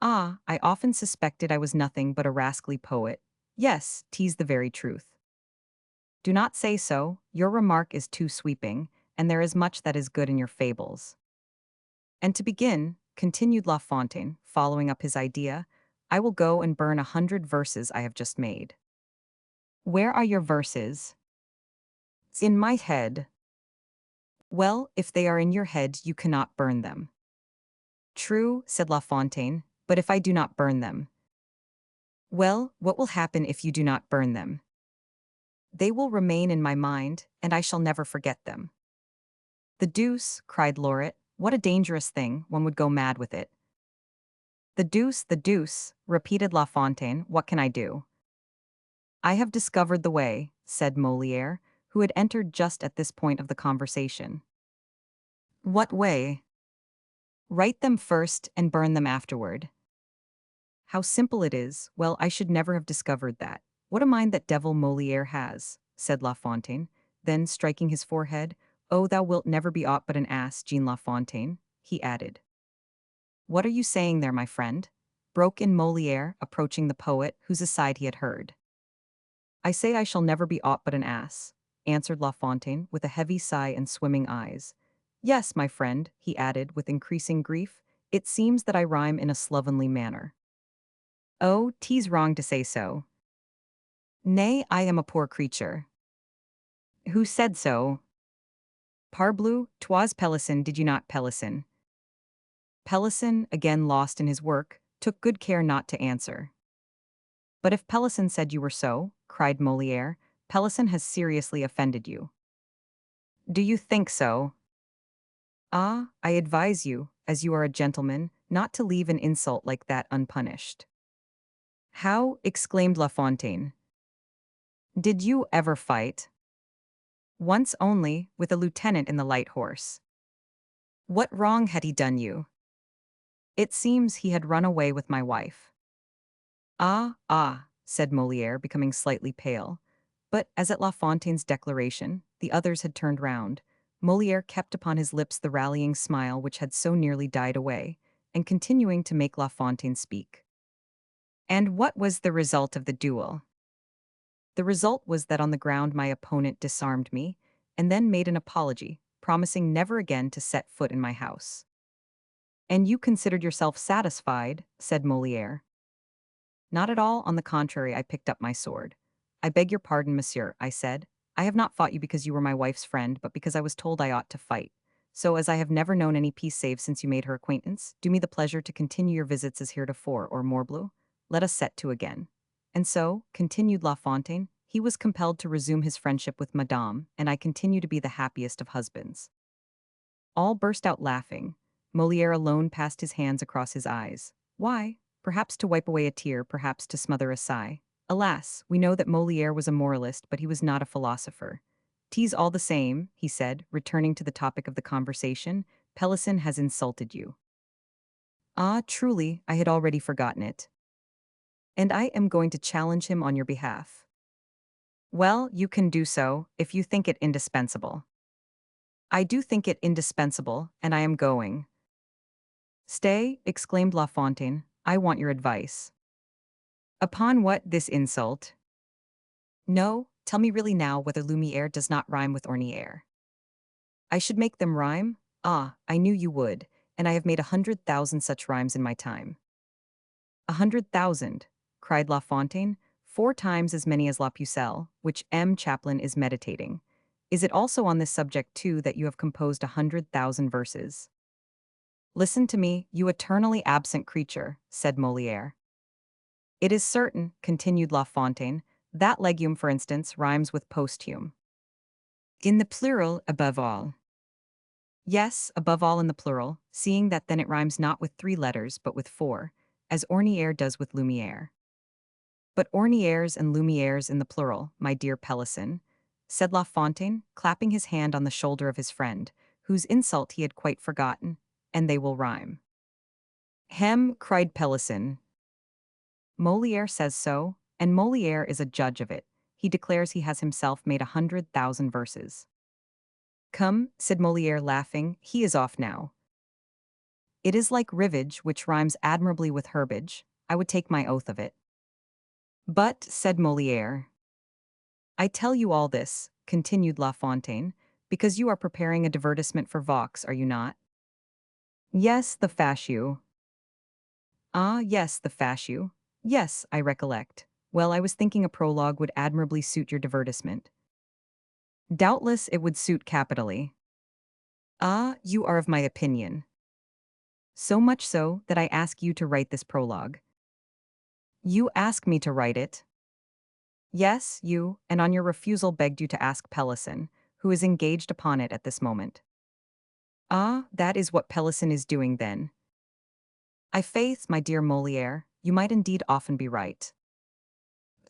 "Ah, I often suspected I was nothing but a rascally poet. Yes, 'tis the very truth." "Do not say so, your remark is too sweeping, and there is much that is good in your fables." "And to begin," continued La Fontaine, following up his idea, "I will go and burn 100 verses I have just made." "Where are your verses?" "In my head." "Well, if they are in your head, you cannot burn them." "True," said La Fontaine, "but if I do not burn them?" Well, what will happen if you do not burn them? They will remain in my mind, and I shall never forget them. The deuce, cried Lauret, what a dangerous thing, one would go mad with it. The deuce, repeated La Fontaine, what can I do? I have discovered the way, said Molière, who had entered just at this point of the conversation. What way? Write them first and burn them afterward. How simple it is, well, I should never have discovered that. What a mind that devil Molière has, said La Fontaine, then striking his forehead, oh, thou wilt never be aught but an ass, Jean La Fontaine, he added. What are you saying there, my friend? Broke in Molière, approaching the poet, whose aside he had heard. I say I shall never be aught but an ass, answered La Fontaine, with a heavy sigh and swimming eyes. Yes, my friend, he added, with increasing grief, it seems that I rhyme in a slovenly manner. Oh, 'tis wrong to say so. Nay, I am a poor creature. Who said so? Parbleu, 'twas Pelisson, did you not, Pelisson? Pelisson, again lost in his work, took good care not to answer. But if Pelisson said you were so, cried Molière, Pelisson has seriously offended you. Do you think so? Ah, I advise you, as you are a gentleman, not to leave an insult like that unpunished. How? Exclaimed La Fontaine. Did you ever fight? Once only, with a lieutenant in the light horse. What wrong had he done you? It seems he had run away with my wife. Ah, said Molière, becoming slightly pale. But, as at La Fontaine's declaration, the others had turned round, Molière kept upon his lips the rallying smile which had so nearly died away, and continuing to make La Fontaine speak. And what was the result of the duel? The result was that on the ground my opponent disarmed me, and then made an apology, promising never again to set foot in my house. And you considered yourself satisfied, said Molière. Not at all, on the contrary, I picked up my sword. I beg your pardon, monsieur, I said. I have not fought you because you were my wife's friend, but because I was told I ought to fight. So, as I have never known any peace save since you made her acquaintance, do me the pleasure to continue your visits as heretofore, or morbleu, let us set to again. And so, continued La Fontaine, he was compelled to resume his friendship with Madame, and I continue to be the happiest of husbands. All burst out laughing. Molière alone passed his hands across his eyes. Why? Perhaps to wipe away a tear, perhaps to smother a sigh. Alas, we know that Molière was a moralist, but he was not a philosopher. "'Tis all the same," he said, returning to the topic of the conversation. "Pelisson has insulted you." Ah, truly, I had already forgotten it. And I am going to challenge him on your behalf. Well, you can do so, if you think it indispensable. I do think it indispensable, and I am going. Stay, exclaimed La Fontaine, I want your advice. Upon what this insult? No, tell me really now whether Lumiere does not rhyme with Ornière. I should make them rhyme? Ah, I knew you would, and I have made 100,000 such rhymes in my time. 100,000, cried La Fontaine, 4 times as many as La Pucelle, which M. Chaplin is meditating. Is it also on this subject, too, that you have composed 100,000 verses? Listen to me, you eternally absent creature, said Molière. It is certain, continued La Fontaine, that legume, for instance, rhymes with posthume. In the plural, above all. Yes, above all in the plural, seeing that then it rhymes not with 3 letters but with 4, as Ornière does with Lumière. But Ornières and Lumieres in the plural, my dear Pelisson, said La Fontaine, clapping his hand on the shoulder of his friend, whose insult he had quite forgotten, and they will rhyme. Hem, cried Pelisson. Molière says so, and Molière is a judge of it. He declares he has himself made 100,000 verses. Come, said Molière, laughing, he is off now. It is like rivage, which rhymes admirably with herbage. I would take my oath of it. But, said Molière, I tell you all this, continued La Fontaine, because you are preparing a divertisement for Vaux, are you not? Yes, the fascio. Ah, yes, the fascio. Yes, I recollect. Well, I was thinking a prologue would admirably suit your divertisement. Doubtless it would suit capitally. Ah, you are of my opinion. So much so that I ask you to write this prologue. You ask me to write it? Yes, you, and on your refusal begged you to ask Pelisson, who is engaged upon it at this moment. Ah, that is what Pelisson is doing then. I faith, my dear Moliere, you might indeed often be right.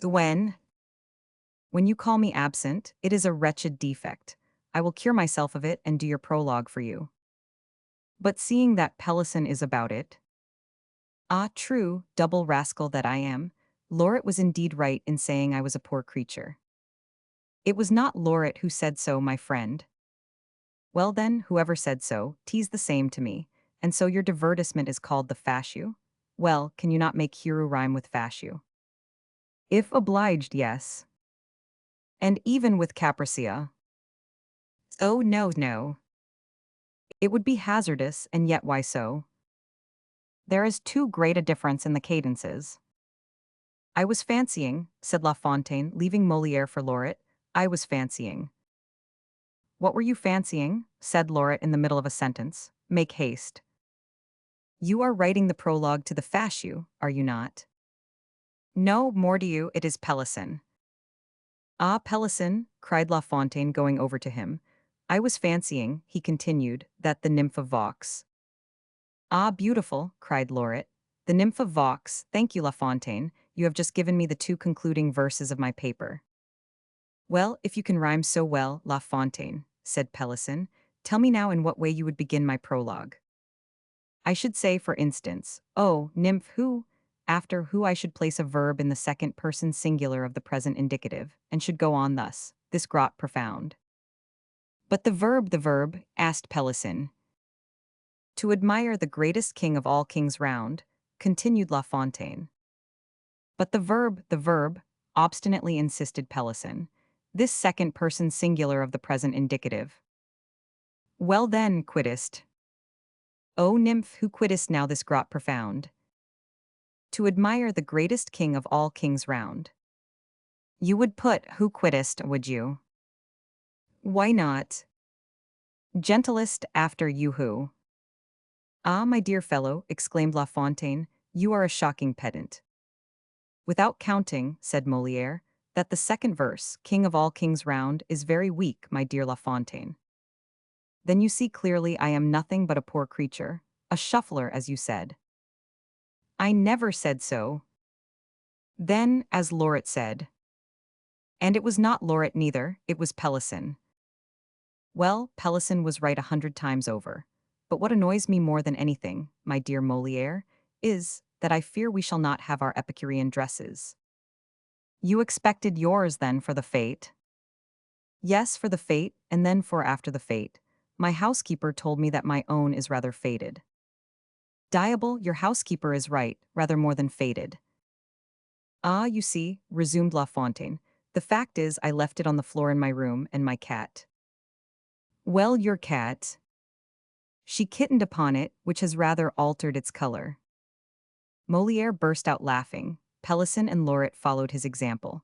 When? When you call me absent, it is a wretched defect. I will cure myself of it and do your prologue for you. But seeing that Pelisson is about it. Ah, true, double rascal that I am. Lauret was indeed right in saying I was a poor creature. It was not Lauret who said so, my friend. Well then, whoever said so, 'tis the same to me. And so your divertisement is called the fascio? Well, can you not make hero rhyme with fascio? If obliged, yes. And even with capricia. Oh no, no. It would be hazardous, and yet why so? There is too great a difference in the cadences. I was fancying, said La Fontaine, leaving Molière for Lauret. I was fancying. What were you fancying? Said Lauret in the middle of a sentence. Make haste. You are writing the prologue to the fascio, are you not? No, more to you, it is Pelisson. Ah, Pelisson, cried La Fontaine, going over to him. I was fancying, he continued, that the nymph of Vaux. Ah, beautiful, cried Lauret. The nymph of Vaux, thank you, La Fontaine, you have just given me the two concluding verses of my paper. Well, if you can rhyme so well, La Fontaine, said Pelisson, tell me now in what way you would begin my prologue. I should say, for instance, oh, nymph who, after who I should place a verb in the second person singular of the present indicative, and should go on thus, this grot profound. But the verb, asked Pelisson. To admire the greatest king of all kings round, continued La Fontaine. But the verb, obstinately insisted Pelisson. This second person singular of the present indicative. Well then, quittest. O nymph, who quittest now this grot profound? To admire the greatest king of all kings round. You would put who quittest, would you? Why not? Gentlest after you who. Ah, my dear fellow, exclaimed La Fontaine, you are a shocking pedant. Without counting, said Molière, that the second verse, king of all kings round, is very weak, my dear La Fontaine. Then you see clearly I am nothing but a poor creature, a shuffler, as you said. I never said so. Then, as Lauret said. And it was not Lauret neither, it was Pelisson. Well, Pelisson was right 100 times over. But what annoys me more than anything, my dear Molière, is that I fear we shall not have our Epicurean dresses. You expected yours, then, for the fete? Yes, for the fete, and then for after the fete. My housekeeper told me that my own is rather faded. Diable, your housekeeper is right, rather more than faded. Ah, you see, resumed La Fontaine, the fact is I left it on the floor in my room, and my cat. Well, your cat. She kittened upon it, which has rather altered its color. Molière burst out laughing. Pelisson and Lauret followed his example.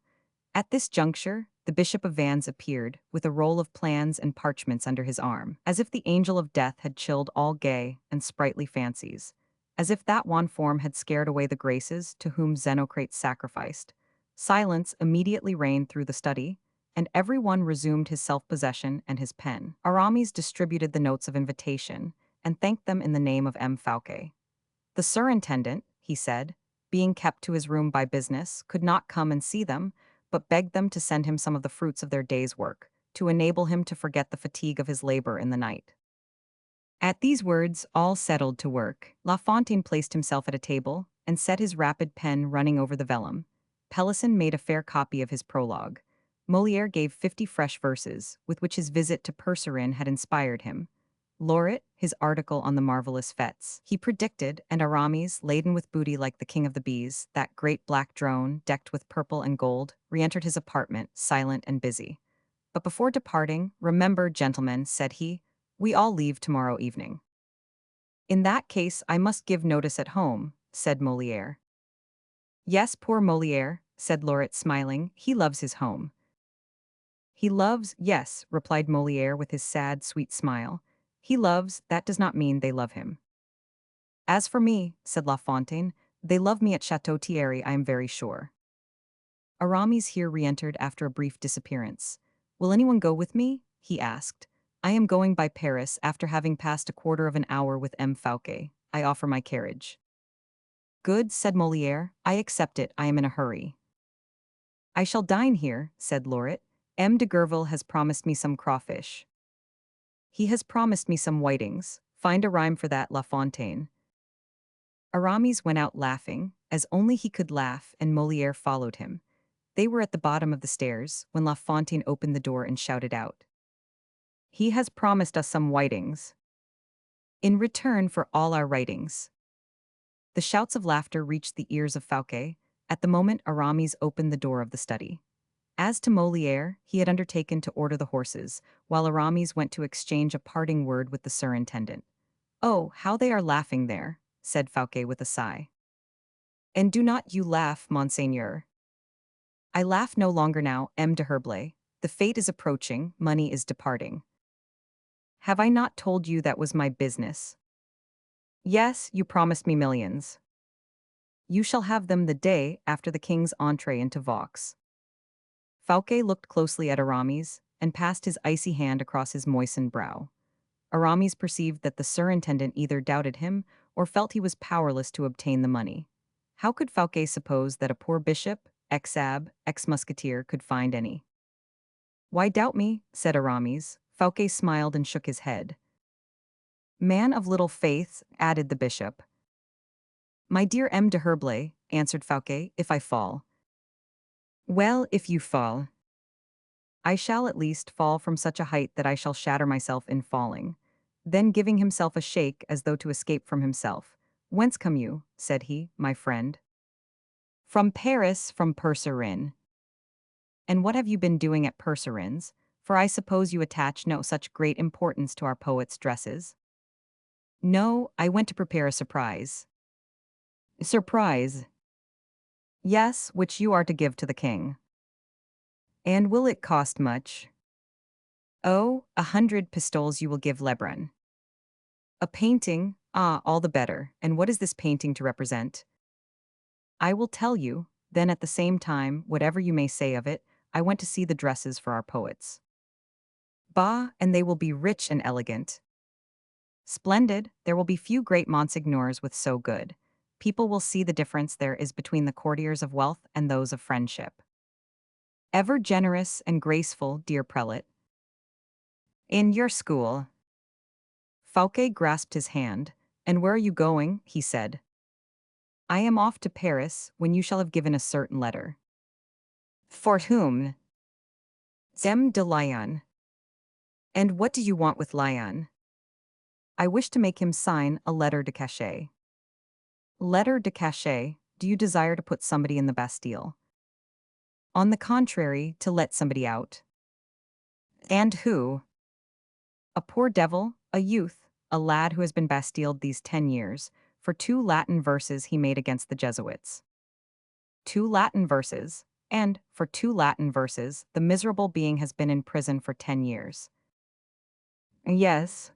At this juncture, the Bishop of Vannes appeared, with a roll of plans and parchments under his arm, as if the angel of death had chilled all gay and sprightly fancies, as if that wan form had scared away the graces to whom Xenocrates sacrificed. Silence immediately reigned through the study, and every one resumed his self-possession and his pen. Aramis distributed the notes of invitation, and thanked them in the name of M. Fouquet. The surintendant, he said, being kept to his room by business, could not come and see them, but begged them to send him some of the fruits of their day's work, to enable him to forget the fatigue of his labor in the night. At these words, all settled to work. La Fontaine placed himself at a table, and set his rapid pen running over the vellum. Pelisson made a fair copy of his prologue. Molière gave 50 fresh verses, with which his visit to Percerin had inspired him. Lauret, his article on the marvelous fetes. He predicted, and Aramis, laden with booty like the king of the bees, that great black drone, decked with purple and gold, re-entered his apartment, silent and busy. But before departing, remember, gentlemen, said he, we all leave tomorrow evening. In that case, I must give notice at home, said Molière. Yes, poor Molière, said Lauret, smiling, he loves his home. He loves, yes, replied Molière with his sad, sweet smile. He loves, that does not mean they love him. As for me, said La Fontaine, They love me at Chateau Thierry, I am very sure. Aramis here re-entered after a brief disappearance. Will anyone go with me? He asked. I am going by Paris after having passed a quarter of an hour with M. Fouquet. I offer my carriage. Good, said Molière. I accept it, I am in a hurry. I shall dine here, said Lauret. M. de Gerville has promised me some crawfish. He has promised me some whitings. Find a rhyme for that, La Fontaine. Aramis went out laughing, as only he could laugh, and Molière followed him. They were at the bottom of the stairs when La Fontaine opened the door and shouted out. He has promised us some whitings. In return for all our writings. The shouts of laughter reached the ears of Fouquet. At the moment Aramis opened the door of the study. As to Molière, he had undertaken to order the horses, while Aramis went to exchange a parting word with the surintendant. Oh, how they are laughing there, said Fouquet with a sigh. And do not you laugh, monseigneur. I laugh no longer now, M. de Herblay. The fate is approaching, money is departing. Have I not told you that was my business? Yes, you promised me millions. You shall have them the day after the king's entree into Vaux. Fouquet looked closely at Aramis and passed his icy hand across his moistened brow. Aramis perceived that the surintendant either doubted him or felt he was powerless to obtain the money. How could Fouquet suppose that a poor bishop, ex-abbé, ex-musketeer could find any? Why doubt me? Said Aramis. Fouquet smiled and shook his head. Man of little faith, added the bishop. My dear M. de Herblay, answered Fouquet, if I fall. Well, if you fall. I shall at least fall from such a height that I shall shatter myself in falling. Then giving himself a shake as though to escape from himself. Whence come you, said he, my friend? From Paris, from Percerin. And what have you been doing at Percerin's? For I suppose you attach no such great importance to our poets' dresses. No, I went to prepare a surprise. Surprise? Yes, which you are to give to the king. And will it cost much? Oh, 100 pistoles you will give Lebrun. A painting? Ah, all the better. And what is this painting to represent? I will tell you, then at the same time, whatever you may say of it, I went to see the dresses for our poets. Bah, and they will be rich and elegant. Splendid, there will be few great monsignors with so good. People will see the difference there is between the courtiers of wealth and those of friendship. Ever generous and graceful, dear prelate. In your school. Fouquet grasped his hand. And where are you going? He said. I am off to Paris, when you shall have given a certain letter. For whom? M. de Lyon. And what do you want with Lyon? I wish to make him sign a lettre de cachet. Lettre de cachet, do you desire to put somebody in the Bastille? On the contrary, to let somebody out. And who? A poor devil, a youth, a lad who has been Bastilled these 10 years, for 2 Latin verses he made against the Jesuits. 2 Latin verses, and, for 2 Latin verses, the miserable being has been in prison for 10 years. Yes.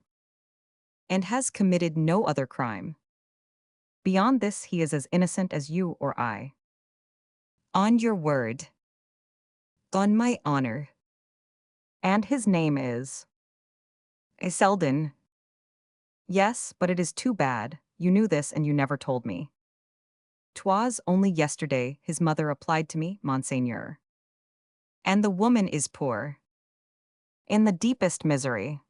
And has committed no other crime. Beyond this he is as innocent as you or I. On your word. On my honor. And his name is? Selden. Yes, but it is too bad. You knew this and you never told me. 'Twas only yesterday his mother applied to me, monseigneur. And the woman is poor. In the deepest misery.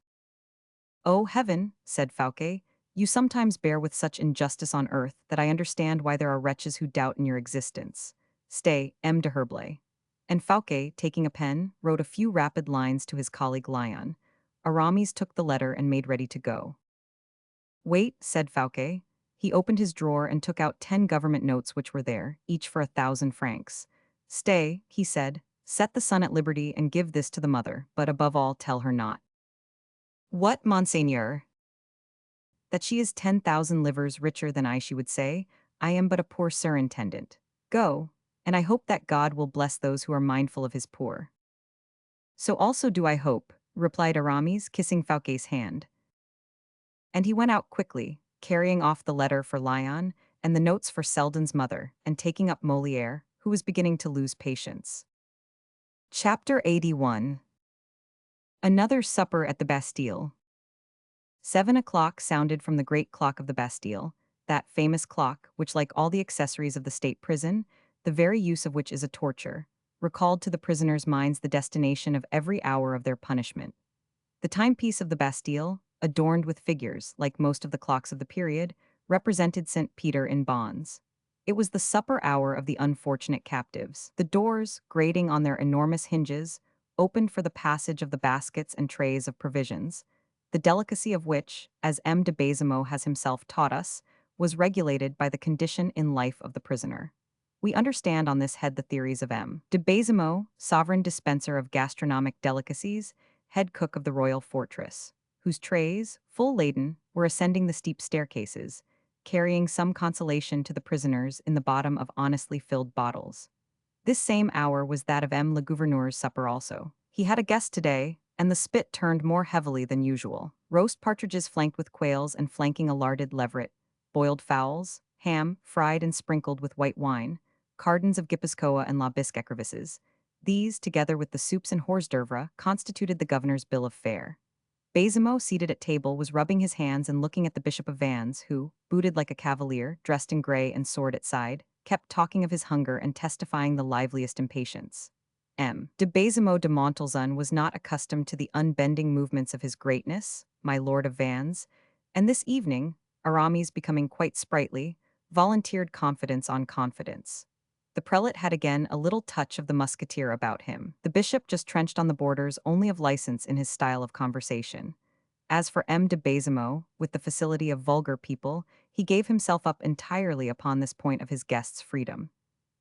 Oh heaven, said Fouquet, you sometimes bear with such injustice on earth that I understand why there are wretches who doubt in your existence. Stay, M. de Herblay. And Fouquet, taking a pen, wrote a few rapid lines to his colleague Lyon. Aramis took the letter and made ready to go. Wait, said Fouquet. He opened his drawer and took out 10 government notes which were there, each for 1,000 francs. Stay, he said, set the son at liberty and give this to the mother, but above all tell her not. What, monseigneur? That she is 10,000 livres richer than I, she would say. I am but a poor surintendant. Go, and I hope that God will bless those who are mindful of his poor. So also do I hope, replied Aramis, kissing Fouquet's hand. And he went out quickly, carrying off the letter for Lyon, and the notes for Selden's mother, and taking up Molière, who was beginning to lose patience. Chapter 81. Another supper at the Bastille. 7 o'clock sounded from the great clock of the Bastille, that famous clock which, like all the accessories of the state prison, the very use of which is a torture, recalled to the prisoners' minds the destination of every hour of their punishment. The timepiece of the Bastille, adorned with figures, like most of the clocks of the period, represented St. Peter in bonds. It was the supper hour of the unfortunate captives. The doors, grating on their enormous hinges, opened for the passage of the baskets and trays of provisions, the delicacy of which, as M. de Baisemeaux has himself taught us, was regulated by the condition in life of the prisoner. We understand on this head the theories of M. de Baisemeaux, sovereign dispenser of gastronomic delicacies, head cook of the royal fortress, whose trays, full laden, were ascending the steep staircases, carrying some consolation to the prisoners in the bottom of honestly filled bottles. This same hour was that of M. le Gouverneur's supper also. He had a guest today, and the spit turned more heavily than usual. Roast partridges flanked with quails and flanking a larded leveret, boiled fowls, ham, fried and sprinkled with white wine, cardons of Gipiscoa and la Bisque écrevisses. These, together with the soups and hors d'oeuvre, constituted the governor's bill of fare. Baisemeaux, seated at table, was rubbing his hands and looking at the Bishop of Vannes, who, booted like a cavalier, dressed in grey and sword at side, kept talking of his hunger and testifying the liveliest impatience. M. de Baisemeaux de Montalzun was not accustomed to the unbending movements of his greatness, my lord of Vannes, and this evening, Aramis, becoming quite sprightly, volunteered confidence on confidence. The prelate had again a little touch of the musketeer about him. The bishop just trenched on the borders only of license in his style of conversation. As for M. de Baisemeaux, with the facility of vulgar people, he gave himself up entirely upon this point of his guest's freedom.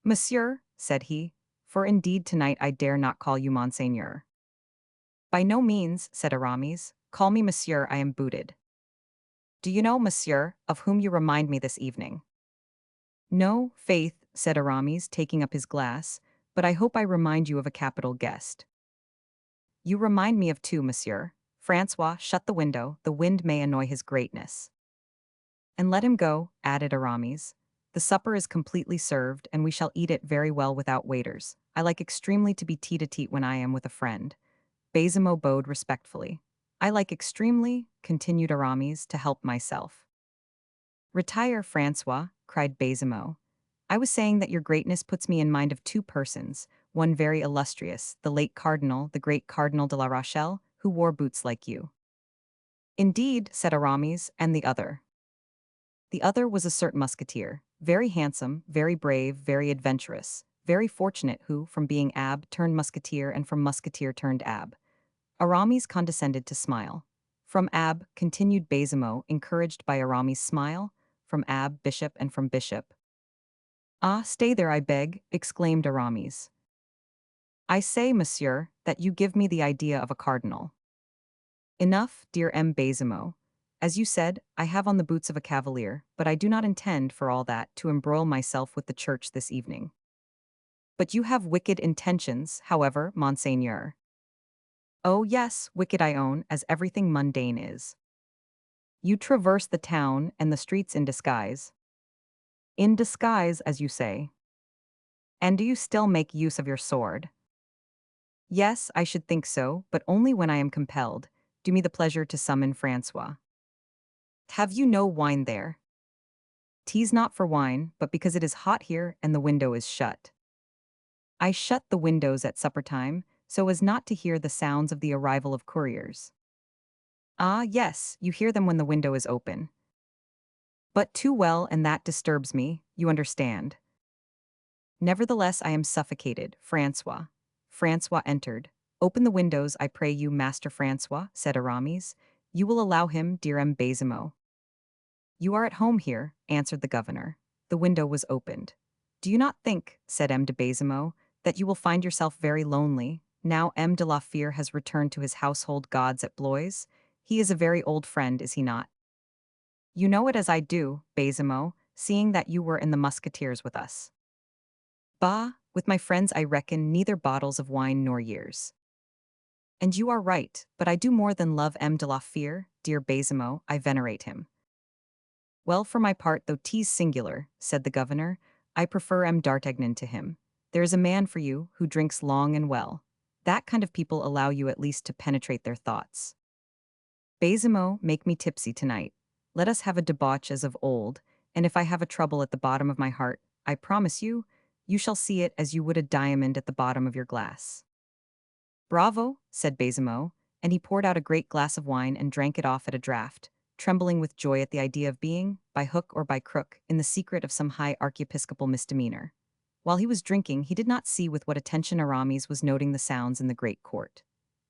"Monsieur," said he, "for indeed tonight I dare not call you Monseigneur." "By no means," said Aramis. "Call me Monsieur, I am booted." "Do you know, Monsieur, of whom you remind me this evening?" "No, faith," said Aramis, taking up his glass, "but I hope I remind you of a capital guest." "You remind me of two, Monsieur. Francois, shut the window, the wind may annoy his greatness." "And let him go," added Aramis. "The supper is completely served, and we shall eat it very well without waiters. I like extremely to be tete-a-tete when I am with a friend." Baisemeaux bowed respectfully. "I like extremely," continued Aramis, "to help myself." "Retire, Francois," cried Baisemeaux. "I was saying that your greatness puts me in mind of two persons, one very illustrious, the late cardinal, the great Cardinal de la Rochelle, who wore boots like you." "Indeed," said Aramis, "and the other?" "The other was a certain musketeer, very handsome, very brave, very adventurous, very fortunate, who, from being abbe, turned musketeer, and from musketeer turned abbe." Aramis condescended to smile. "From abbe," continued Baisemeaux, encouraged by Aramis' smile, "from abbe, bishop, and from bishop." "Ah, stay there, I beg," exclaimed Aramis. "I say, monsieur, that you give me the idea of a cardinal." "Enough, dear M. Baisemeaux. As you said, I have on the boots of a cavalier, but I do not intend, for all that, to embroil myself with the church this evening." "But you have wicked intentions, however, Monseigneur." "Oh yes, wicked I own, as everything mundane is." "You traverse the town and the streets in disguise." "In disguise, as you say." "And do you still make use of your sword?" "Yes, I should think so, but only when I am compelled. Do me the pleasure to summon Francois." "Have you no wine there?" "'Tis not for wine, but because it is hot here and the window is shut." "I shut the windows at supper time, so as not to hear the sounds of the arrival of couriers." "Ah, yes, you hear them when the window is open." "But too well, and that disturbs me, you understand." "Nevertheless, I am suffocated, Francois." Francois entered. "Open the windows, I pray you, Master Francois," said Aramis. "You will allow him, dear M. Baisemeaux." "You are at home here," answered the governor. The window was opened. "Do you not think," said M. de Baisemeaux, "that you will find yourself very lonely, now M. de la Fère has returned to his household gods at Blois? He is a very old friend, is he not?" "You know it as I do, Baisemeaux, seeing that you were in the musketeers with us." "Bah, with my friends I reckon neither bottles of wine nor years." "And you are right, but I do more than love M. de la Fère, dear Baisemeaux, I venerate him." Well, for my part, though 'tis singular, said the governor, I prefer M. d'Artagnan to him. There is a man for you who drinks long and well. That kind of people allow you at least to penetrate their thoughts. Baisemeaux, make me tipsy tonight. Let us have a debauch as of old, and if I have a trouble at the bottom of my heart, I promise you, you shall see it as you would a diamond at the bottom of your glass. Bravo, said Baisemeaux, and he poured out a great glass of wine and drank it off at a draught, trembling with joy at the idea of being, by hook or by crook, in the secret of some high archiepiscopal misdemeanor. While he was drinking, he did not see with what attention Aramis was noting the sounds in the great court.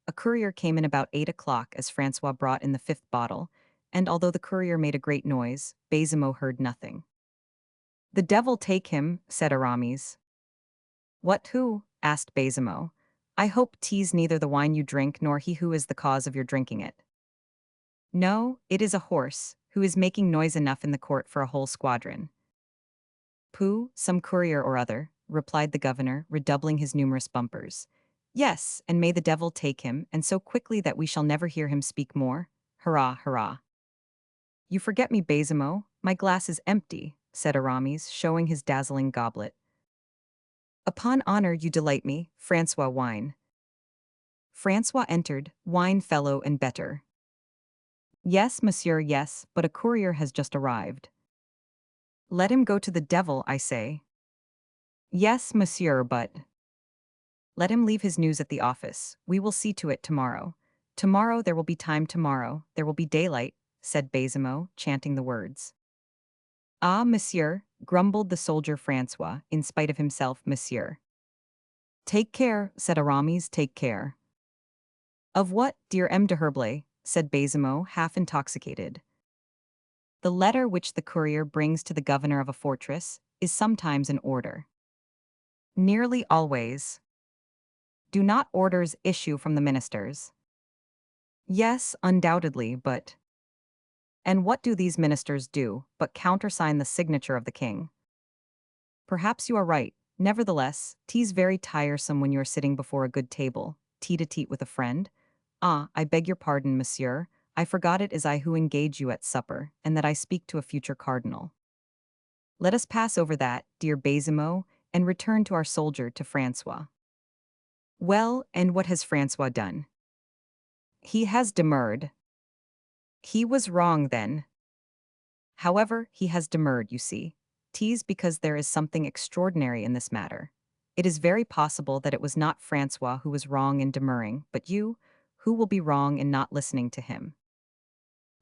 A courier came in about 8 o'clock as Francois brought in the fifth bottle, and although the courier made a great noise, Baisemeaux heard nothing. The devil take him, said Aramis. What who? Asked Baisemeaux. I hope 'tis neither the wine you drink nor he who is the cause of your drinking it. No, it is a horse, who is making noise enough in the court for a whole squadron. Pooh, some courier or other, replied the governor, redoubling his numerous bumpers. Yes, and may the devil take him, and so quickly that we shall never hear him speak more. Hurrah, hurrah. You forget me, Baisemeaux. My glass is empty, said Aramis, showing his dazzling goblet. Upon honor you delight me, Francois wine. Francois entered, wine fellow and better. Yes, monsieur, yes, but a courier has just arrived. Let him go to the devil, I say. Yes, monsieur, but... Let him leave his news at the office. We will see to it tomorrow. Tomorrow there will be time tomorrow, there will be daylight, said Baisemeaux, chanting the words. Ah, monsieur, grumbled the soldier Francois, in spite of himself, monsieur. Take care, said Aramis, take care. Of what, dear M. de Herblay? Said Baisemeaux, half intoxicated. The letter which the courier brings to the governor of a fortress is sometimes an order. Nearly always. Do not orders issue from the ministers? Yes, undoubtedly, but... And what do these ministers do, but countersign the signature of the king? Perhaps you are right. Nevertheless, 'tis very tiresome when you are sitting before a good table, tete-a-tete with a friend. Ah, I beg your pardon, monsieur. I forgot it is I who engage you at supper, and that I speak to a future cardinal. Let us pass over that, dear Baisemeaux, and return to our soldier, to Francois. Well, and what has Francois done? He has demurred. He was wrong, then. However, he has demurred, you see. 'Tis because there is something extraordinary in this matter. It is very possible that it was not Francois who was wrong in demurring, but you, who will be wrong in not listening to him.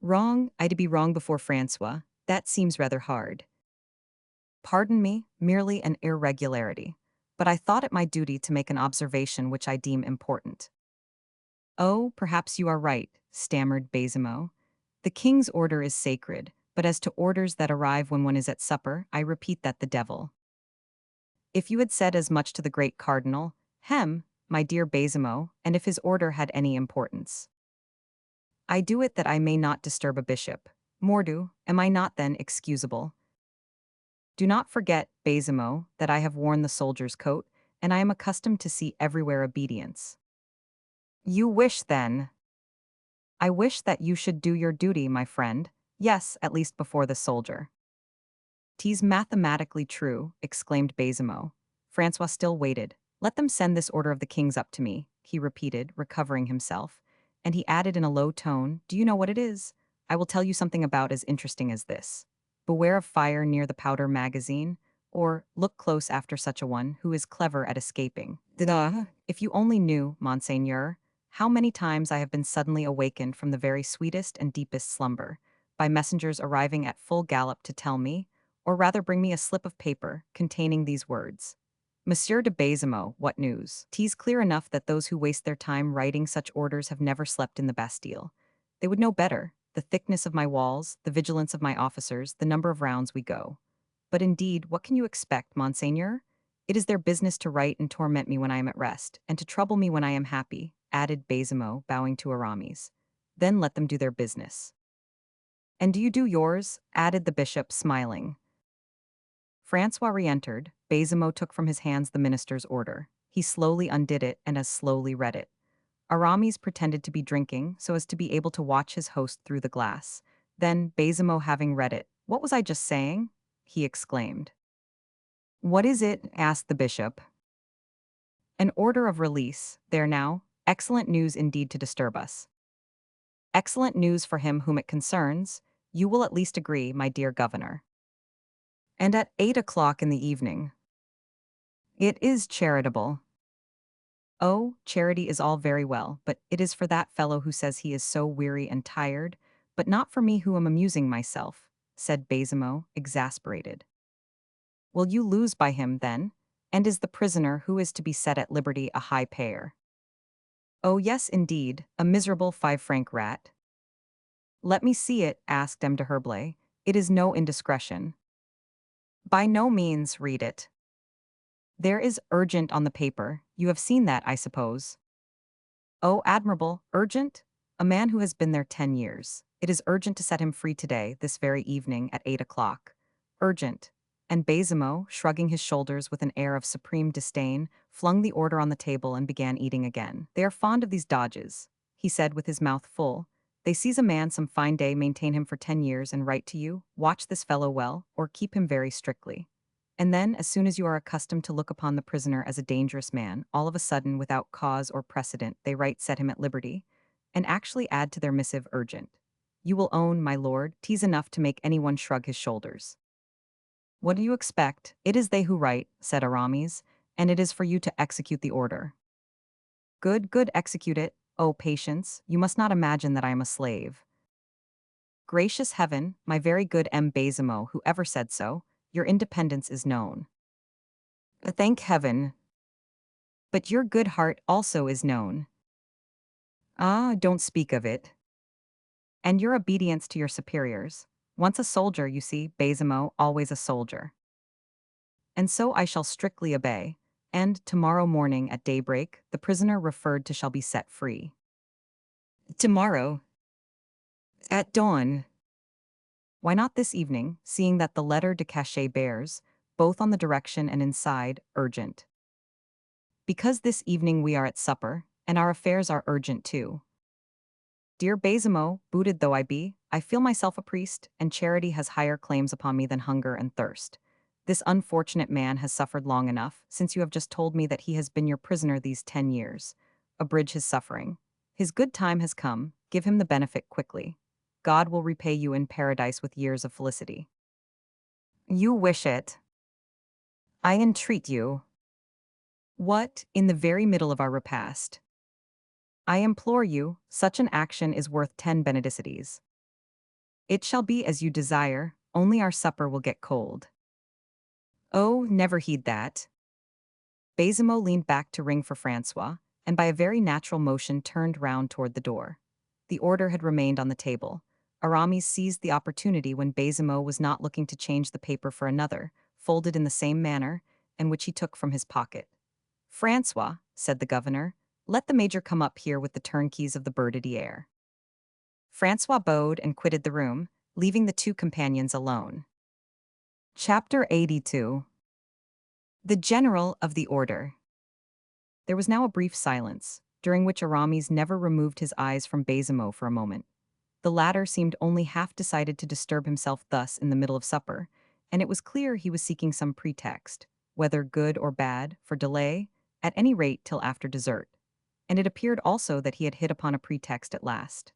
Wrong, I to be wrong before Francois, that seems rather hard. Pardon me, merely an irregularity. But I thought it my duty to make an observation which I deem important. Oh, perhaps you are right, stammered Baisemeaux. The king's order is sacred, but as to orders that arrive when one is at supper, I repeat that the devil. If you had said as much to the great cardinal, my dear Baisemeaux, and if his order had any importance. I do it that I may not disturb a bishop. Mordu, am I not then excusable? Do not forget, Baisemeaux, that I have worn the soldier's coat, and I am accustomed to see everywhere obedience. You wish, then? I wish that you should do your duty, my friend, yes, at least before the soldier. 'Tis mathematically true, exclaimed Baisemeaux. Francois still waited. Let them send this order of the king's up to me, he repeated, recovering himself, and he added in a low tone, do you know what it is? I will tell you something about as interesting as this. Beware of fire near the powder magazine, or look close after such a one who is clever at escaping. If you only knew, monseigneur, how many times I have been suddenly awakened from the very sweetest and deepest slumber, by messengers arriving at full gallop to tell me, or rather bring me a slip of paper containing these words. Monsieur de Baisemeaux, what news? 'Tis clear enough that those who waste their time writing such orders have never slept in the Bastille. They would know better, the thickness of my walls, the vigilance of my officers, the number of rounds we go. But indeed, what can you expect, monseigneur? It is their business to write and torment me when I am at rest, and to trouble me when I am happy, added Baisemeaux, bowing to Aramis. Then let them do their business. And do you do yours? Added the bishop, smiling. Francois re-entered. Baisemeaux took from his hands the minister's order. He slowly undid it and as slowly read it. Aramis pretended to be drinking so as to be able to watch his host through the glass. Then, Baisemeaux having read it, What was I just saying? He exclaimed. What is it? Asked the bishop. An order of release, there now, excellent news indeed to disturb us. Excellent news for him whom it concerns, you will at least agree, my dear governor. And at 8 o'clock in the evening. It is charitable. Oh, charity is all very well, but it is for that fellow who says he is so weary and tired, but not for me who am amusing myself, said Baisemeaux, exasperated. Will you lose by him, then? And is the prisoner who is to be set at liberty a high payer? Oh yes, indeed, a miserable 5-franc rat. Let me see it, asked M. de Herblay. It is no indiscretion. By no means, read it. There is urgent on the paper. You have seen that, I suppose. Oh, admirable, urgent? A man who has been there 10 years. It is urgent to set him free today, this very evening, at 8 o'clock. Urgent. And Baisemeaux, shrugging his shoulders with an air of supreme disdain, flung the order on the table and began eating again. They are fond of these dodges, he said with his mouth full. They seize a man some fine day, maintain him for 10 years, and write to you, watch this fellow well, or keep him very strictly. And then, as soon as you are accustomed to look upon the prisoner as a dangerous man, all of a sudden, without cause or precedent, they write set him at liberty, and actually add to their missive urgent. You will own, my lord, 'tis enough to make anyone shrug his shoulders. What do you expect? It is they who write, said Aramis, and it is for you to execute the order. Good, good, execute it. Oh, patience, you must not imagine that I am a slave. Gracious heaven, my very good M. Baisemeaux, who ever said so, your independence is known. Thank heaven. But your good heart also is known. Ah, don't speak of it. And your obedience to your superiors. Once a soldier, you see, Baisemeaux, always a soldier. And so I shall strictly obey, and tomorrow morning at daybreak, the prisoner referred to shall be set free. Tomorrow? At dawn? Why not this evening, seeing that the letter de cachet bears, both on the direction and inside, urgent? Because this evening we are at supper, and our affairs are urgent too. Dear Baisemeaux, booted though I be, I feel myself a priest, and charity has higher claims upon me than hunger and thirst. This unfortunate man has suffered long enough, since you have just told me that he has been your prisoner these 10 years. Abridge his suffering. His good time has come, give him the benefit quickly. God will repay you in paradise with years of felicity. You wish it. I entreat you. What, in the very middle of our repast? I implore you, such an action is worth 10 benedicities. It shall be as you desire, only our supper will get cold. Oh, never heed that. Baisemeaux leaned back to ring for Francois, and by a very natural motion turned round toward the door. The order had remained on the table. Aramis seized the opportunity when Baisemeaux was not looking to change the paper for another, folded in the same manner, and which he took from his pocket. Francois, said the governor, let the major come up here with the turnkeys of the Bertaudiere. Francois bowed and quitted the room, leaving the two companions alone. Chapter 82. The General of the Order. There was now a brief silence, during which Aramis never removed his eyes from Baisemeaux for a moment. The latter seemed only half decided to disturb himself thus in the middle of supper, and it was clear he was seeking some pretext, whether good or bad, for delay, at any rate till after dessert. And it appeared also that he had hit upon a pretext at last.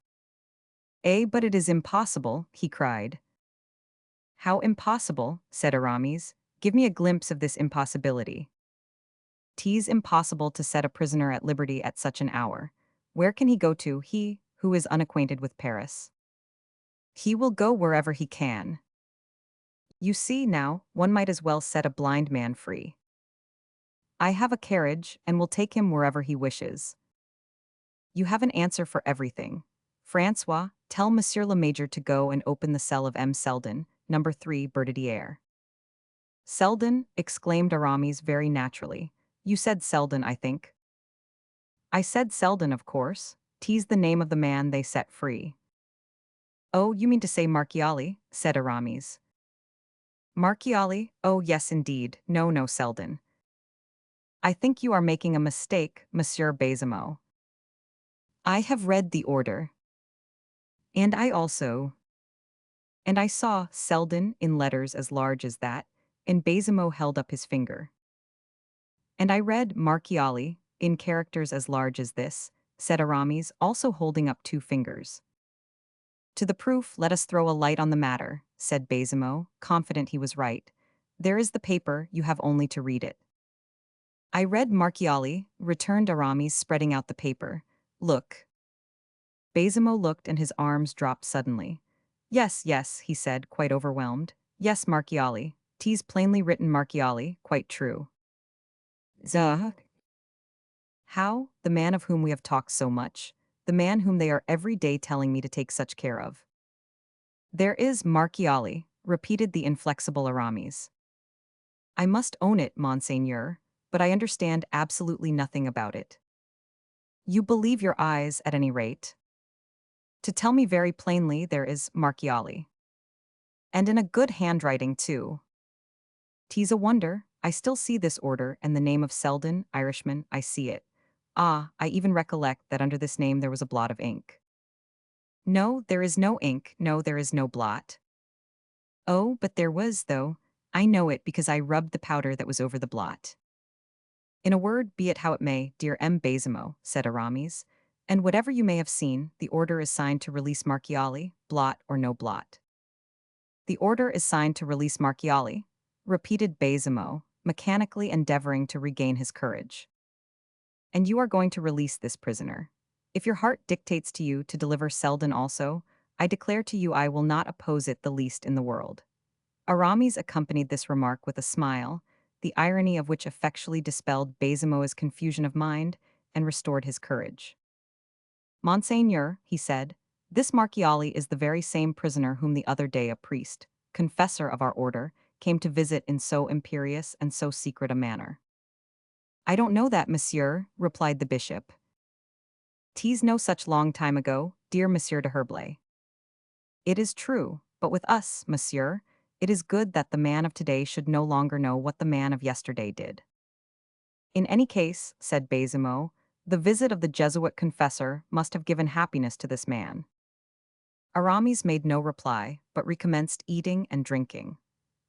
But it is impossible, he cried. How impossible, said Aramis. Give me a glimpse of this impossibility. 'Tis impossible to set a prisoner at liberty at such an hour. Where can he go to, he, who is unacquainted with Paris? He will go wherever he can. You see, now, one might as well set a blind man free. I have a carriage, and will take him wherever he wishes. You have an answer for everything. Francois, tell Monsieur le Major to go and open the cell of M. Selden, number 3, Bertaudiere. Selden, exclaimed Aramis very naturally. You said Selden, I think. I said Selden, of course. 'Tis the name of the man they set free. Oh, you mean to say Marchiali, said Aramis. Marchiali? Oh, yes, indeed. No, no, Selden. I think you are making a mistake, Monsieur Baisemeaux. I have read the order. And I also. And I saw Selden in letters as large as that, and Baisemeaux held up his finger. And I read Marchiali in characters as large as this, said Aramis, also holding up two fingers. To the proof, let us throw a light on the matter, said Baisemeaux, confident he was right. There is the paper, you have only to read it. I read Marchiali, returned Aramis, spreading out the paper. Look. Baisemeaux looked and his arms dropped suddenly. Yes, yes, he said, quite overwhelmed. Yes, Marchiali. 'Tis plainly written Marchiali, quite true. Zah. How? The man of whom we have talked so much. The man whom they are every day telling me to take such care of. There is Marchiali, repeated the inflexible Aramis. I must own it, Monseigneur, but I understand absolutely nothing about it. You believe your eyes, at any rate. To tell me very plainly, there is Marchiali. And in a good handwriting, too. 'Tis a wonder, I still see this order and the name of Selden, Irishman, I see it. Ah, I even recollect that under this name there was a blot of ink. No, there is no ink, no, there is no blot. Oh, but there was, though. I know it because I rubbed the powder that was over the blot. In a word, be it how it may, dear M. Baisemeaux, said Aramis, and whatever you may have seen, the order is signed to release Marchiali, blot or no blot. The order is signed to release Marchiali, repeated Baisemeaux, mechanically endeavoring to regain his courage. And you are going to release this prisoner. If your heart dictates to you to deliver Selden also, I declare to you I will not oppose it the least in the world. Aramis accompanied this remark with a smile, the irony of which effectually dispelled Baisemeaux's confusion of mind and restored his courage. Monseigneur, he said, this Marchiali is the very same prisoner whom the other day a priest, confessor of our order, came to visit in so imperious and so secret a manner. I don't know that, monsieur, replied the bishop. 'Tis no such long time ago, dear Monsieur de Herblay. It is true, but with us, monsieur, it is good that the man of today should no longer know what the man of yesterday did. In any case, said Baisemeaux, the visit of the Jesuit confessor must have given happiness to this man. Aramis made no reply, but recommenced eating and drinking.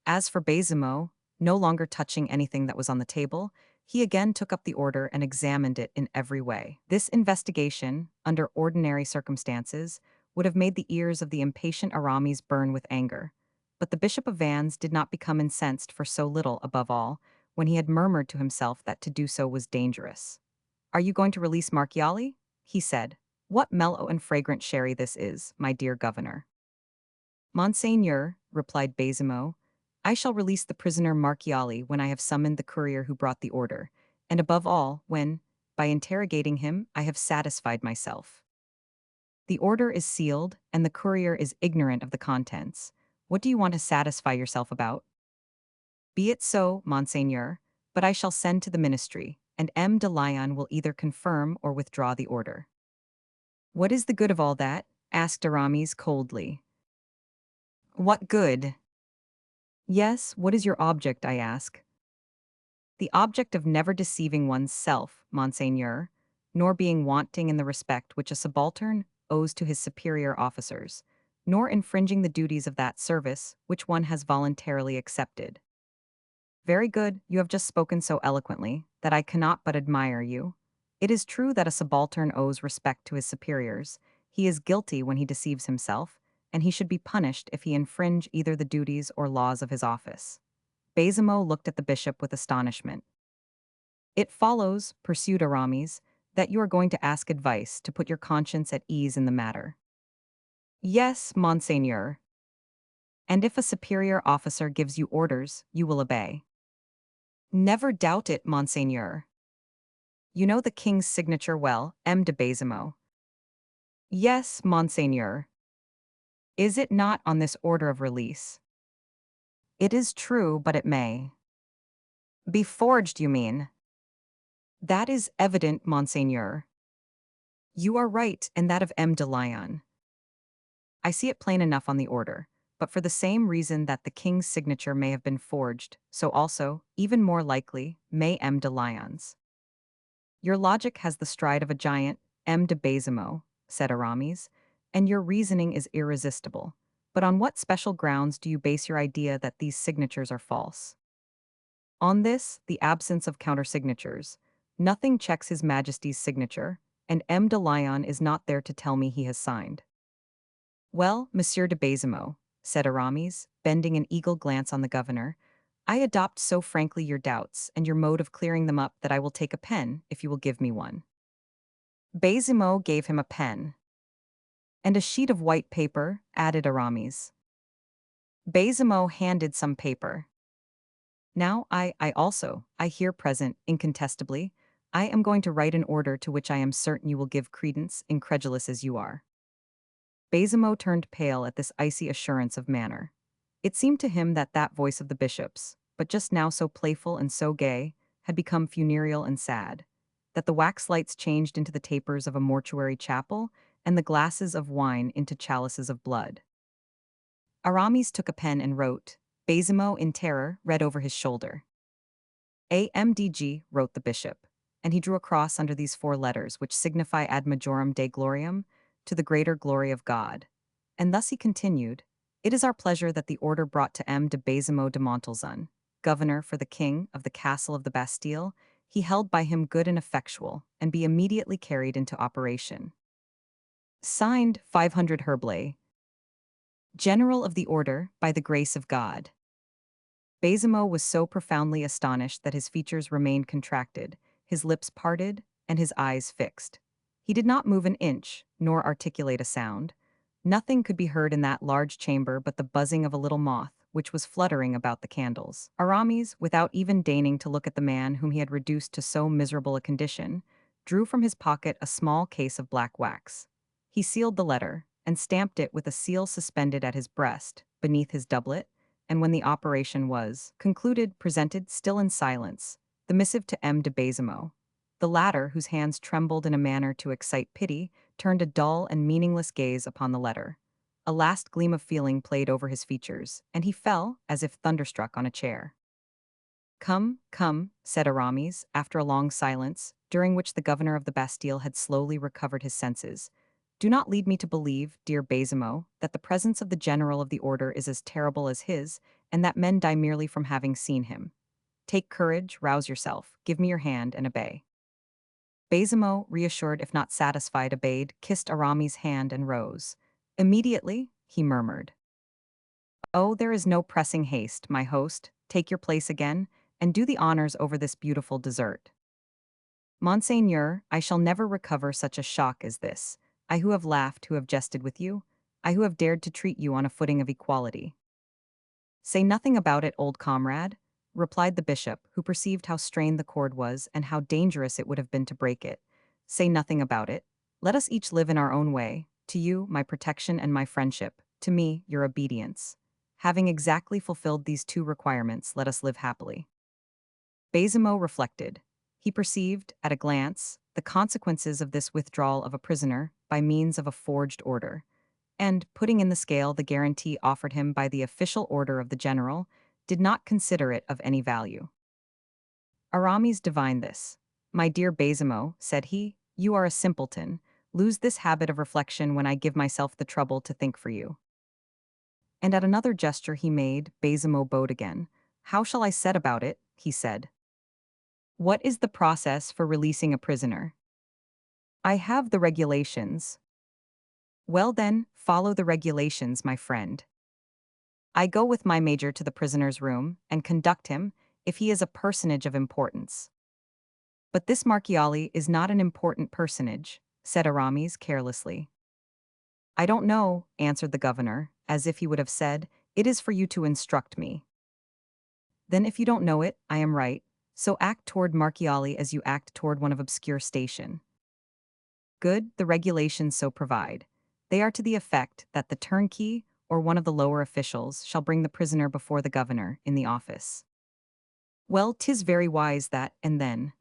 As for Baisemeaux, no longer touching anything that was on the table, he again took up the order and examined it in every way. This investigation, under ordinary circumstances, would have made the ears of the impatient Aramis burn with anger. But the Bishop of Vannes did not become incensed for so little, above all, when he had murmured to himself that to do so was dangerous. Are you going to release Marchiali? He said. What mellow and fragrant sherry this is, my dear governor. Monseigneur, replied Baisemeaux, I shall release the prisoner Marchiali when I have summoned the courier who brought the order, and above all, when, by interrogating him, I have satisfied myself. The order is sealed, and the courier is ignorant of the contents. What do you want to satisfy yourself about? Be it so, Monseigneur, but I shall send to the ministry, and M. de Lyon will either confirm or withdraw the order. What is the good of all that? Asked Aramis coldly. What good? Yes, what is your object, I ask? The object of never deceiving one's self, Monseigneur, nor being wanting in the respect which a subaltern owes to his superior officers, nor infringing the duties of that service which one has voluntarily accepted. Very good, you have just spoken so eloquently that I cannot but admire you. It is true that a subaltern owes respect to his superiors. He is guilty when he deceives himself, and he should be punished if he infringe either the duties or laws of his office. Baisemeaux looked at the bishop with astonishment. It follows, pursued Aramis, that you are going to ask advice to put your conscience at ease in the matter. Yes, Monseigneur. And if a superior officer gives you orders, you will obey. Never doubt it, Monseigneur. You know the king's signature well, M. de Baisemeaux. Yes, Monseigneur. Is it not on this order of release? It is true, but it may be forged, you mean? That is evident, Monseigneur. You are right, and that of M. de Lyon. I see it plain enough on the order, but for the same reason that the king's signature may have been forged, so also, even more likely, may M. de Lyon's. Your logic has the stride of a giant, M. de Baisemeaux, said Aramis, and your reasoning is irresistible. But on what special grounds do you base your idea that these signatures are false? On this, the absence of countersignatures. Nothing checks His Majesty's signature, and M. de Lyon is not there to tell me he has signed. Well, Monsieur de Baisemeaux, said Aramis, bending an eagle glance on the governor, I adopt so frankly your doubts and your mode of clearing them up that I will take a pen if you will give me one. Baisemeaux gave him a pen. And a sheet of white paper, added Aramis. Baisemeaux handed some paper. Now I here present, incontestably, I am going to write an order to which I am certain you will give credence, incredulous as you are. Baisemeaux turned pale at this icy assurance of manner. It seemed to him that that voice of the bishop's, but just now so playful and so gay, had become funereal and sad, that the wax lights changed into the tapers of a mortuary chapel, and the glasses of wine into chalices of blood. Aramis took a pen and wrote. Baisemeaux, in terror, read over his shoulder. AMDG, wrote the bishop, and he drew a cross under these 4 letters which signify ad majorem Dei gloriam, to the greater glory of God. And thus he continued, It is our pleasure that the order brought to M. de Baisemeaux de Montalzun, governor for the king of the castle of the Bastille, he held by him good and effectual, and be immediately carried into operation. Signed 500 Herblay, General of the Order, by the grace of God. Baisemeaux was so profoundly astonished that his features remained contracted, his lips parted, and his eyes fixed. He did not move an inch, nor articulate a sound. Nothing could be heard in that large chamber but the buzzing of a little moth, which was fluttering about the candles. Aramis, without even deigning to look at the man whom he had reduced to so miserable a condition, drew from his pocket a small case of black wax. He sealed the letter, and stamped it with a seal suspended at his breast, beneath his doublet, and when the operation was concluded, presented, still in silence, the missive to M. de Baisemeaux. The latter, whose hands trembled in a manner to excite pity, turned a dull and meaningless gaze upon the letter. A last gleam of feeling played over his features, and he fell, as if thunderstruck, on a chair. Come, come, said Aramis, after a long silence, during which the governor of the Bastille had slowly recovered his senses. Do not lead me to believe, dear Baisemeaux, that the presence of the general of the order is as terrible as his, and that men die merely from having seen him. Take courage, rouse yourself, give me your hand, and obey. Baisemeaux, reassured if not satisfied, obeyed, kissed Aramis' hand, and rose. Immediately, he murmured. Oh, there is no pressing haste, my host. Take your place again, and do the honors over this beautiful dessert. Monseigneur, I shall never recover such a shock as this. I who have laughed, who have jested with you, I who have dared to treat you on a footing of equality. Say nothing about it, old comrade, replied the bishop, who perceived how strained the cord was and how dangerous it would have been to break it. Say nothing about it. Let us each live in our own way. To you, my protection and my friendship. To me, your obedience. Having exactly fulfilled these 2 requirements, let us live happily. Baisemeaux reflected. He perceived, at a glance, the consequences of this withdrawal of a prisoner by means of a forged order, and, putting in the scale the guarantee offered him by the official order of the general, did not consider it of any value. Aramis divined this. My dear Baisemeaux, said he, you are a simpleton. Lose this habit of reflection when I give myself the trouble to think for you. And at another gesture he made, Baisemeaux bowed again. How shall I set about it? He said. What is the process for releasing a prisoner? I have the regulations. Well then, follow the regulations, my friend. I go with my major to the prisoner's room and conduct him, if he is a personage of importance. But this Marchiali is not an important personage, said Aramis carelessly. I don't know, answered the governor, as if he would have said, it is for you to instruct me. Then if you don't know it, I am right, so act toward Marchiali as you act toward one of obscure station. Good, the regulations so provide. They are to the effect that the turnkey, or one of the lower officials, shall bring the prisoner before the governor in the office. Well, 'tis very wise that, and then.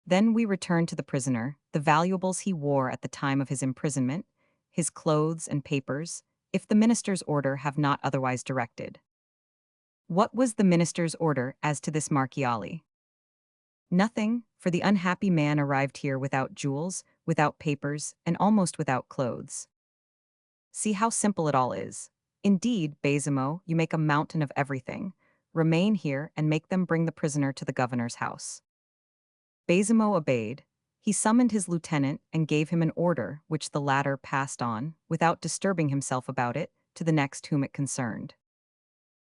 Then we return to the prisoner, the valuables he wore at the time of his imprisonment, his clothes and papers, if the minister's order have not otherwise directed. What was the minister's order as to this Marchiali? Nothing, for the unhappy man arrived here without jewels, without papers, and almost without clothes. See how simple it all is. Indeed, Baisemeaux, you make a mountain of everything. Remain here and make them bring the prisoner to the governor's house. Baisemeaux obeyed. He summoned his lieutenant and gave him an order, which the latter passed on, without disturbing himself about it, to the next whom it concerned.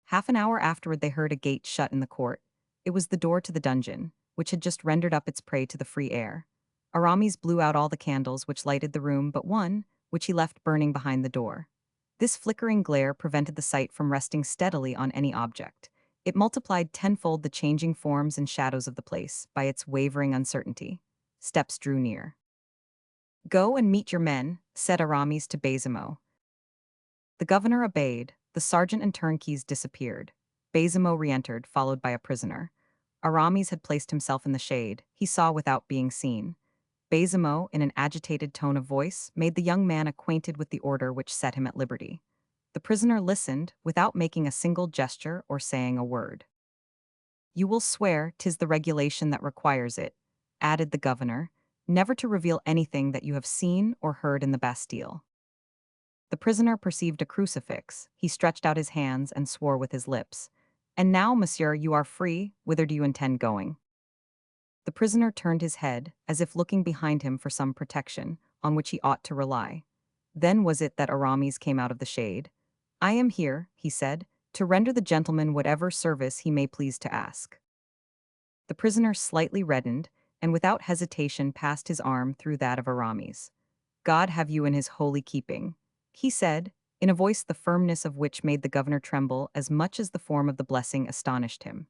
Half an hour afterward they heard a gate shut in the court. It was the door to the dungeon, which had just rendered up its prey to the free air. Aramis blew out all the candles which lighted the room but one, which he left burning behind the door. This flickering glare prevented the sight from resting steadily on any object. It multiplied tenfold the changing forms and shadows of the place by its wavering uncertainty. Steps drew near. "Go and meet your men," said Aramis to Baisemeaux. The governor obeyed. The sergeant and turnkeys disappeared. Baisemeaux re-entered, followed by a prisoner. Aramis had placed himself in the shade. He saw without being seen. Baisemeaux, in an agitated tone of voice, made the young man acquainted with the order which set him at liberty. The prisoner listened, without making a single gesture or saying a word. "You will swear 'tis the regulation that requires it," added the governor, "never to reveal anything that you have seen or heard in the Bastille." The prisoner perceived a crucifix. He stretched out his hands and swore with his lips. "And now, monsieur, you are free. Whither do you intend going?" The prisoner turned his head, as if looking behind him for some protection, on which he ought to rely. Then was it that Aramis came out of the shade. "I am here," he said, "to render the gentleman whatever service he may please to ask." The prisoner slightly reddened, and without hesitation passed his arm through that of Aramis. "God have you in his holy keeping," he said, in a voice the firmness of which made the governor tremble as much as the form of the blessing astonished him.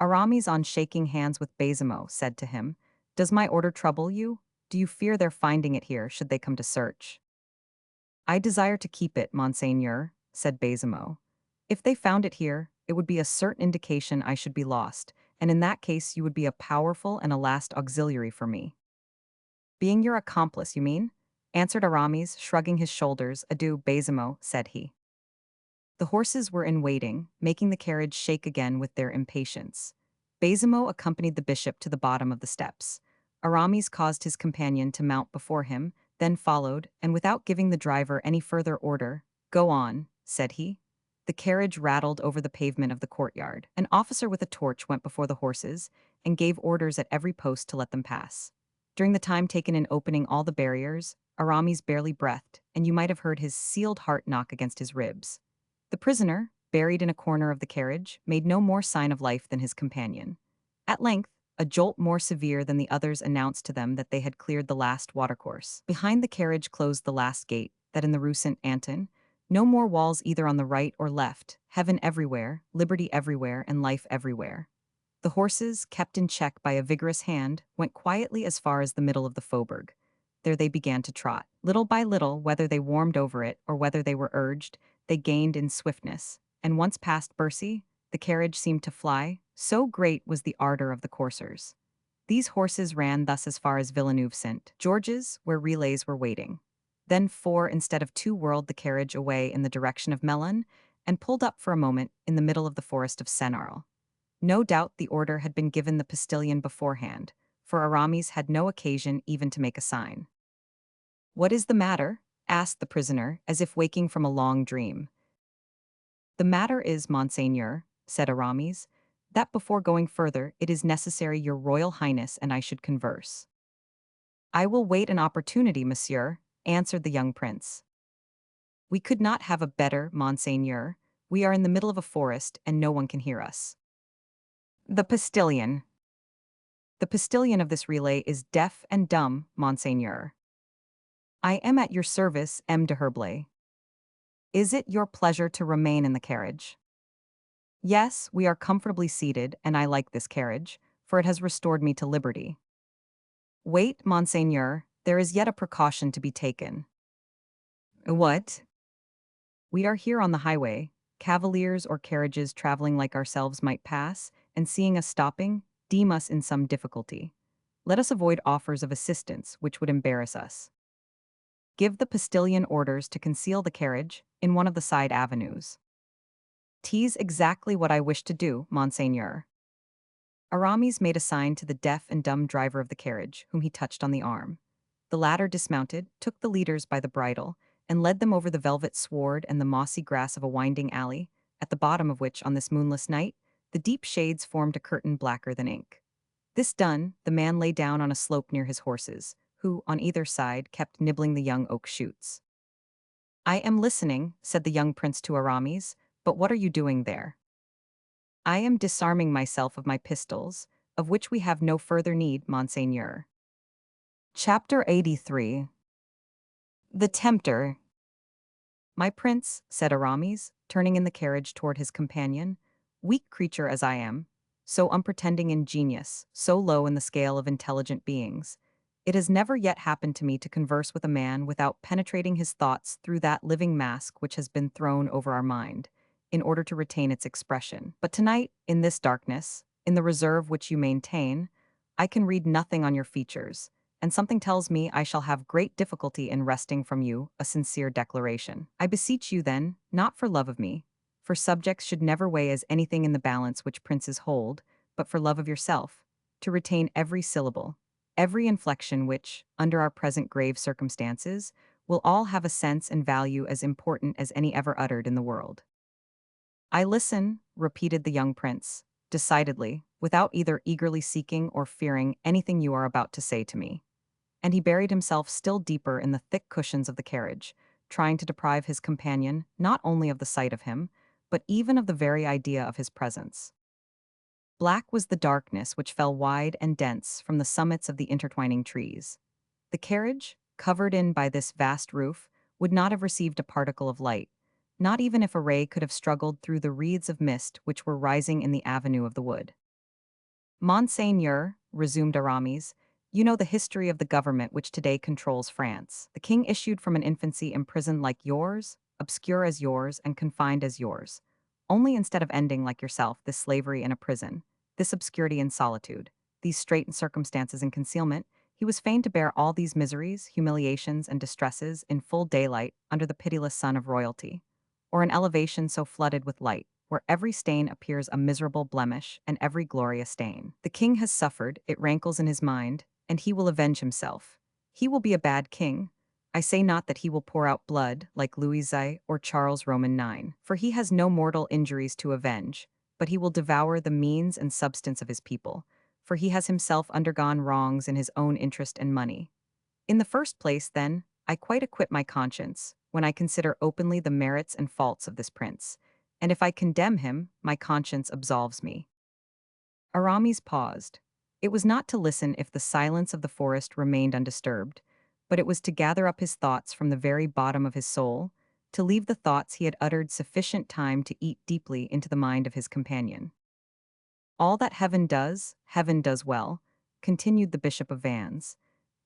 Aramis, on shaking hands with Baisemeaux, said to him, "Does my order trouble you? Do you fear their finding it here should they come to search?" "I desire to keep it, monseigneur," said Baisemeaux. "If they found it here, it would be a certain indication I should be lost, and in that case you would be a powerful and a last auxiliary for me." "Being your accomplice, you mean?" answered Aramis, shrugging his shoulders. "Adieu, Baisemeaux," said he. The horses were in waiting, making the carriage shake again with their impatience. Baisemeaux accompanied the bishop to the bottom of the steps. Aramis caused his companion to mount before him, then followed, and without giving the driver any further order, "Go on," said he. The carriage rattled over the pavement of the courtyard. An officer with a torch went before the horses, and gave orders at every post to let them pass. During the time taken in opening all the barriers, Aramis barely breathed, and you might have heard his sealed heart knock against his ribs. The prisoner, buried in a corner of the carriage, made no more sign of life than his companion. At length, a jolt more severe than the others announced to them that they had cleared the last watercourse. Behind the carriage closed the last gate, that in the Rue Saint-Anton. No more walls either on the right or left, heaven everywhere, liberty everywhere, and life everywhere. The horses, kept in check by a vigorous hand, went quietly as far as the middle of the faubourg. There they began to trot. Little by little, whether they warmed over it or whether they were urged, they gained in swiftness, and once past Bercy, the carriage seemed to fly, so great was the ardor of the coursers. These horses ran thus as far as Villeneuve-Saint-Georges, where relays were waiting. Then 4 instead of 2 whirled the carriage away in the direction of Melun, and pulled up for a moment in the middle of the forest of Senarl. No doubt the order had been given the postilion beforehand, for Aramis had no occasion even to make a sign. "What is the matter?" asked the prisoner, as if waking from a long dream. "The matter is, monseigneur," said Aramis, "that before going further it is necessary your royal highness and I should converse." "I will wait an opportunity, monsieur," answered the young prince. "We could not have a better, monseigneur. We are in the middle of a forest, and no one can hear us." "The postilion." "The postilion of this relay is deaf and dumb, monseigneur." "I am at your service, M. de Herblay." "Is it your pleasure to remain in the carriage?" "Yes, we are comfortably seated, and I like this carriage, for it has restored me to liberty." "Wait, monseigneur, there is yet a precaution to be taken." "What?" "We are here on the highway. Cavaliers or carriages traveling like ourselves might pass, and seeing us stopping, deem us in some difficulty. Let us avoid offers of assistance which would embarrass us. Give the postilion orders to conceal the carriage in one of the side avenues." "'Tis exactly what I wish to do, monseigneur." Aramis made a sign to the deaf and dumb driver of the carriage, whom he touched on the arm. The latter dismounted, took the leaders by the bridle, and led them over the velvet sward and the mossy grass of a winding alley, at the bottom of which, on this moonless night, the deep shades formed a curtain blacker than ink. This done, the man lay down on a slope near his horses, who, on either side, kept nibbling the young oak shoots. "I am listening," said the young prince to Aramis, "but what are you doing there?" "I am disarming myself of my pistols, of which we have no further need, monseigneur." Chapter 83. The Tempter. "My prince," said Aramis, turning in the carriage toward his companion, "weak creature as I am, so unpretending in genius, so low in the scale of intelligent beings, it has never yet happened to me to converse with a man without penetrating his thoughts through that living mask which has been thrown over our mind, in order to retain its expression. But tonight, in this darkness, in the reserve which you maintain, I can read nothing on your features, and something tells me I shall have great difficulty in wresting from you a sincere declaration. I beseech you then, not for love of me, for subjects should never weigh as anything in the balance which princes hold, but for love of yourself, to retain every syllable, every inflection which, under our present grave circumstances, will all have a sense and value as important as any ever uttered in the world." "I listen," repeated the young prince, decidedly, without either eagerly seeking or fearing anything you are about to say to me. And he buried himself still deeper in the thick cushions of the carriage, trying to deprive his companion not only of the sight of him, but even of the very idea of his presence. Black was the darkness which fell wide and dense from the summits of the intertwining trees. The carriage, covered in by this vast roof, would not have received a particle of light, not even if a ray could have struggled through the wreaths of mist which were rising in the avenue of the wood. "Monseigneur," resumed Aramis, "you know the history of the government which today controls France. The king issued from an infancy imprisoned like yours, obscure as yours, and confined as yours. Only instead of ending, like yourself, this slavery in a prison, this obscurity and solitude, these straitened circumstances and concealment, he was fain to bear all these miseries, humiliations, and distresses in full daylight under the pitiless sun of royalty, or an elevation so flooded with light, where every stain appears a miserable blemish and every glory a stain. The king has suffered, it rankles in his mind, and he will avenge himself. He will be a bad king. I say not that he will pour out blood like Louis XI or Charles Roman IX, for he has no mortal injuries to avenge, but he will devour the means and substance of his people, for he has himself undergone wrongs in his own interest and money. In the first place, then, I quite acquit my conscience, when I consider openly the merits and faults of this prince, and if I condemn him, my conscience absolves me." Aramis paused. It was not to listen if the silence of the forest remained undisturbed, but it was to gather up his thoughts from the very bottom of his soul, to leave the thoughts he had uttered sufficient time to eat deeply into the mind of his companion. "All that heaven does well," continued the Bishop of Vannes,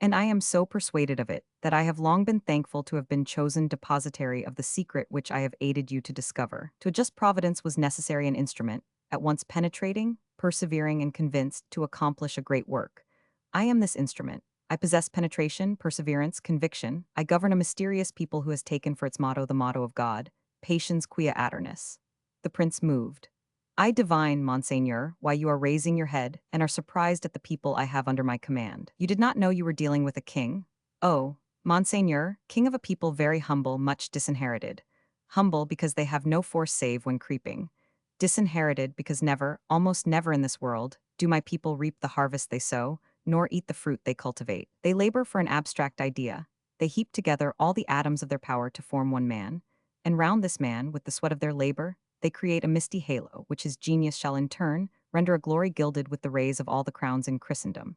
"and I am so persuaded of it, that I have long been thankful to have been chosen depositary of the secret which I have aided you to discover. To a just providence was necessary an instrument, at once penetrating, persevering, and convinced to accomplish a great work. I am this instrument. I possess penetration, perseverance, conviction. I govern a mysterious people who has taken for its motto the motto of God, patiens quia aeternus." The prince moved. "I divine, monseigneur, why you are raising your head and are surprised at the people I have under my command. You did not know you were dealing with a king? Oh, monseigneur, king of a people very humble, much disinherited. Humble because they have no force save when creeping. Disinherited because never, almost never in this world, do my people reap the harvest they sow, nor eat the fruit they cultivate. They labor for an abstract idea. They heap together all the atoms of their power to form one man, and round this man, with the sweat of their labor, they create a misty halo, which his genius shall in turn render a glory gilded with the rays of all the crowns in Christendom.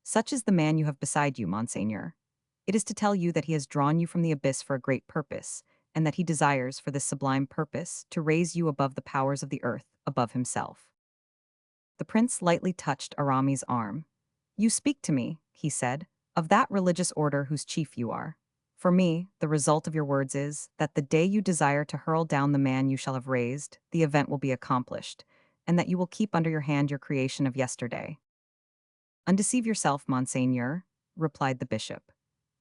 Such is the man you have beside you, monseigneur. It is to tell you that he has drawn you from the abyss for a great purpose, and that he desires, for this sublime purpose, to raise you above the powers of the earth, above himself." The prince lightly touched Aramis' arm. "You speak to me," he said, "of that religious order whose chief you are. For me, the result of your words is, that the day you desire to hurl down the man you shall have raised, the event will be accomplished, and that you will keep under your hand your creation of yesterday." "Undeceive yourself, monseigneur," replied the bishop.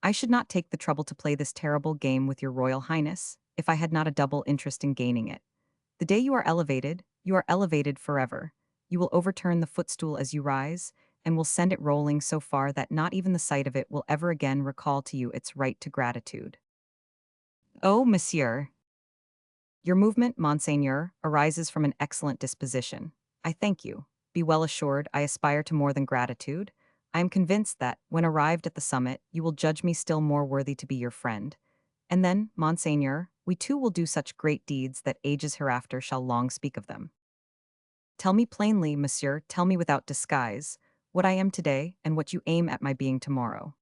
"I should not take the trouble to play this terrible game with your royal highness, if I had not a double interest in gaining it. The day you are elevated forever. You will overturn the footstool as you rise, and will send it rolling so far that not even the sight of it will ever again recall to you its right to gratitude." Oh, monsieur. Your movement, monseigneur, arises from an excellent disposition. I thank you. Be well assured, I aspire to more than gratitude. I am convinced that, when arrived at the summit, you will judge me still more worthy to be your friend. And then, monseigneur, we too will do such great deeds that ages hereafter shall long speak of them. Tell me plainly, monsieur, tell me without disguise, what I am today and what you aim at my being tomorrow.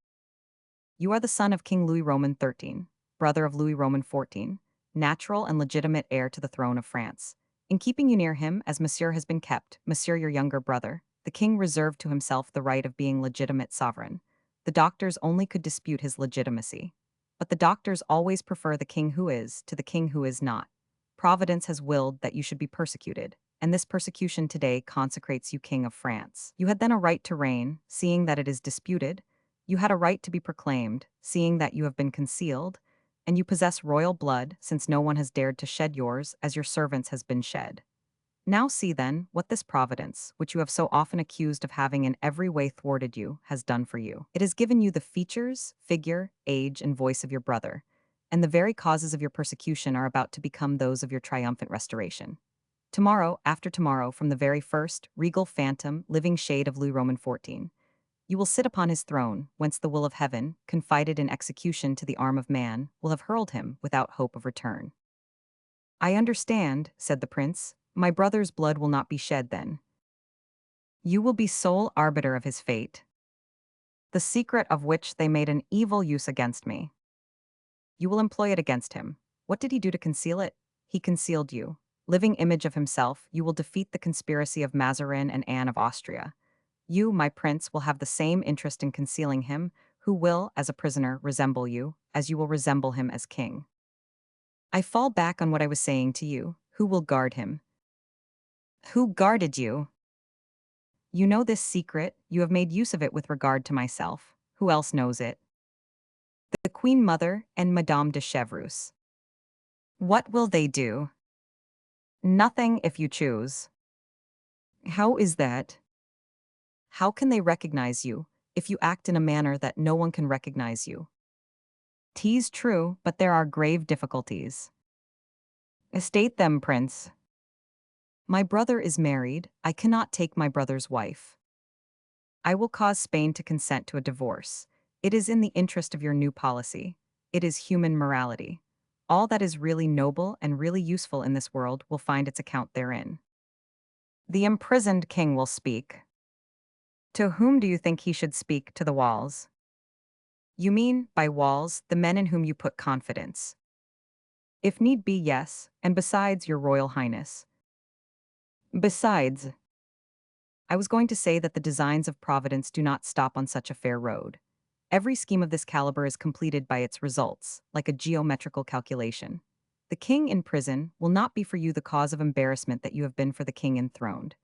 You are the son of King Louis Roman XIII, brother of Louis Roman XIV, natural and legitimate heir to the throne of France. In keeping you near him, as monsieur has been kept, monsieur your younger brother, the king reserved to himself the right of being legitimate sovereign. The doctors only could dispute his legitimacy. But the doctors always prefer the king who is to the king who is not. Providence has willed that you should be persecuted, and this persecution today consecrates you king of France. You had then a right to reign, seeing that it is disputed. You had a right to be proclaimed, seeing that you have been concealed, and you possess royal blood, since no one has dared to shed yours, as your servants has been shed. Now see, then, what this providence, which you have so often accused of having in every way thwarted you, has done for you. It has given you the features, figure, age, and voice of your brother, and the very causes of your persecution are about to become those of your triumphant restoration. Tomorrow, after tomorrow, from the very first, regal phantom, living shade of Louis Roman XIV, you will sit upon his throne, whence the will of heaven, confided in execution to the arm of man, will have hurled him without hope of return. I understand, said the prince. My brother's blood will not be shed then. You will be sole arbiter of his fate, the secret of which they made an evil use against me. You will employ it against him. What did he do to conceal it? He concealed you. Living image of himself, you will defeat the conspiracy of Mazarin and Anne of Austria. You, my prince, will have the same interest in concealing him, who will, as a prisoner, resemble you, as you will resemble him as king. I fall back on what I was saying to you. Who will guard him? Who guarded you? You know this secret, you have made use of it with regard to myself. Who else knows it? The Queen Mother and Madame de Chevreuse. What will they do? Nothing if you choose. How is that? How can they recognize you, if you act in a manner that no one can recognize you? 'Tis true, but there are grave difficulties. State them, prince. My brother is married, I cannot take my brother's wife. I will cause Spain to consent to a divorce. It is in the interest of your new policy. It is human morality. All that is really noble and really useful in this world will find its account therein. The imprisoned king will speak. To whom do you think he should speak? To the walls? You mean, by walls, the men in whom you put confidence. If need be, yes, and besides, your royal highness. Besides, I was going to say that the designs of Providence do not stop on such a fair road. Every scheme of this caliber is completed by its results, like a geometrical calculation. The king in prison will not be for you the cause of embarrassment that you have been for the king enthroned.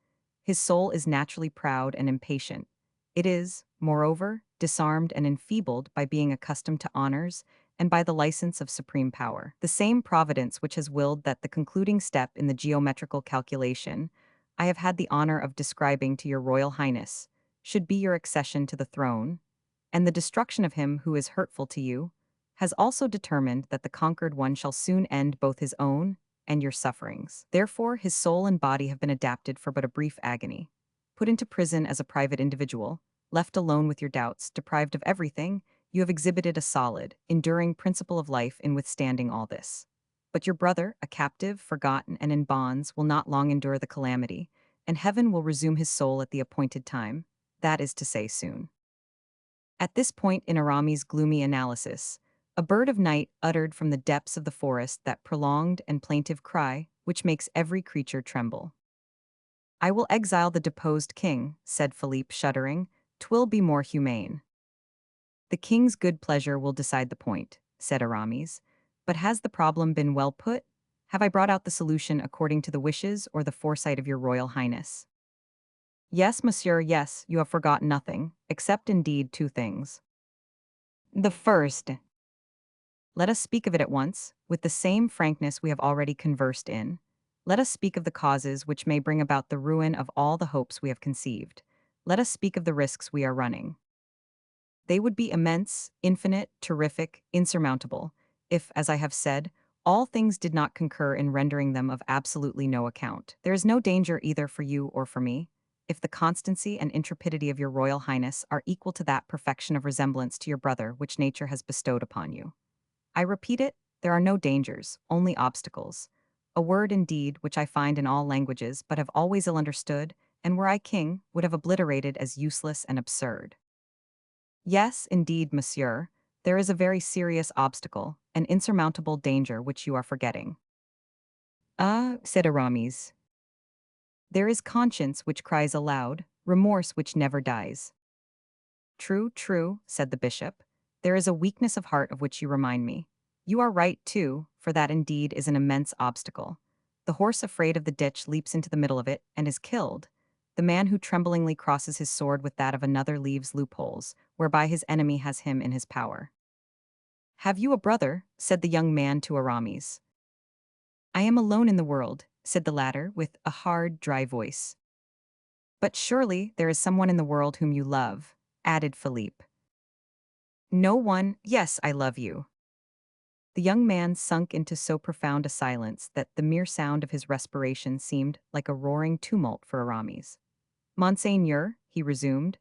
His soul is naturally proud and impatient. It is, moreover, disarmed and enfeebled by being accustomed to honors and by the license of supreme power. The same Providence which has willed that the concluding step in the geometrical calculation I have had the honor of describing to your royal highness should be your accession to the throne, and the destruction of him who is hurtful to you, has also determined that the conquered one shall soon end both his own and your sufferings. Therefore, his soul and body have been adapted for but a brief agony. Put into prison as a private individual, left alone with your doubts, deprived of everything, you have exhibited a solid, enduring principle of life in withstanding all this. But your brother, a captive, forgotten, and in bonds, will not long endure the calamity, and heaven will resume his soul at the appointed time, that is to say, soon. At this point in Aramis' gloomy analysis, a bird of night uttered from the depths of the forest that prolonged and plaintive cry which makes every creature tremble. I will exile the deposed king, said Philippe, shuddering. 'Twill be more humane. The king's good pleasure will decide the point, said Aramis. But has the problem been well put? Have I brought out the solution according to the wishes or the foresight of your royal highness? Yes, monsieur, yes, you have forgotten nothing, except indeed two things. The first. Let us speak of it at once, with the same frankness we have already conversed in. Let us speak of the causes which may bring about the ruin of all the hopes we have conceived. Let us speak of the risks we are running. They would be immense, infinite, terrific, insurmountable. if, as I have said, all things did not concur in rendering them of absolutely no account. There is no danger either for you or for me, if the constancy and intrepidity of your royal highness are equal to that perfection of resemblance to your brother which nature has bestowed upon you. I repeat it, there are no dangers, only obstacles. A word, indeed, which I find in all languages but have always ill understood, and were I king, would have obliterated as useless and absurd. Yes, indeed, monsieur, there is a very serious obstacle, an insurmountable danger which you are forgetting. Ah, said Aramis, there is conscience which cries aloud, remorse which never dies. True, true, said the bishop. There is a weakness of heart of which you remind me. You are right, too, for that indeed is an immense obstacle. The horse afraid of the ditch leaps into the middle of it and is killed. The man who tremblingly crosses his sword with that of another leaves loopholes, whereby his enemy has him in his power. Have you a brother? Said the young man to Aramis. I am alone in the world, said the latter with a hard, dry voice. But surely there is someone in the world whom you love, added Philippe. No one, yes, I love you. The young man sunk into so profound a silence that the mere sound of his respiration seemed like a roaring tumult for Aramis. Monseigneur, he resumed,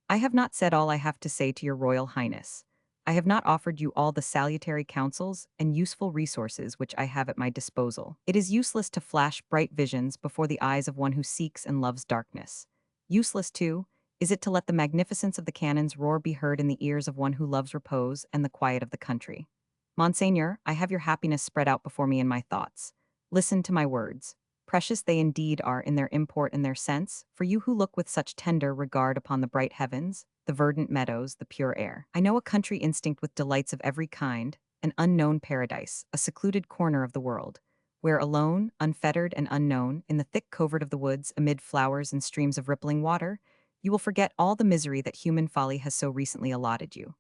I have not said all I have to say to your royal highness. I have not offered you all the salutary counsels and useful resources which I have at my disposal. It is useless to flash bright visions before the eyes of one who seeks and loves darkness. Useless, too, is it to let the magnificence of the cannon's roar be heard in the ears of one who loves repose and the quiet of the country. Monseigneur, I have your happiness spread out before me in my thoughts. Listen to my words. Precious they indeed are in their import and their sense, for you who look with such tender regard upon the bright heavens, the verdant meadows, the pure air. I know a country instinct with delights of every kind, an unknown paradise, a secluded corner of the world, where alone, unfettered and unknown, in the thick covert of the woods, amid flowers and streams of rippling water, you will forget all the misery that human folly has so recently allotted you.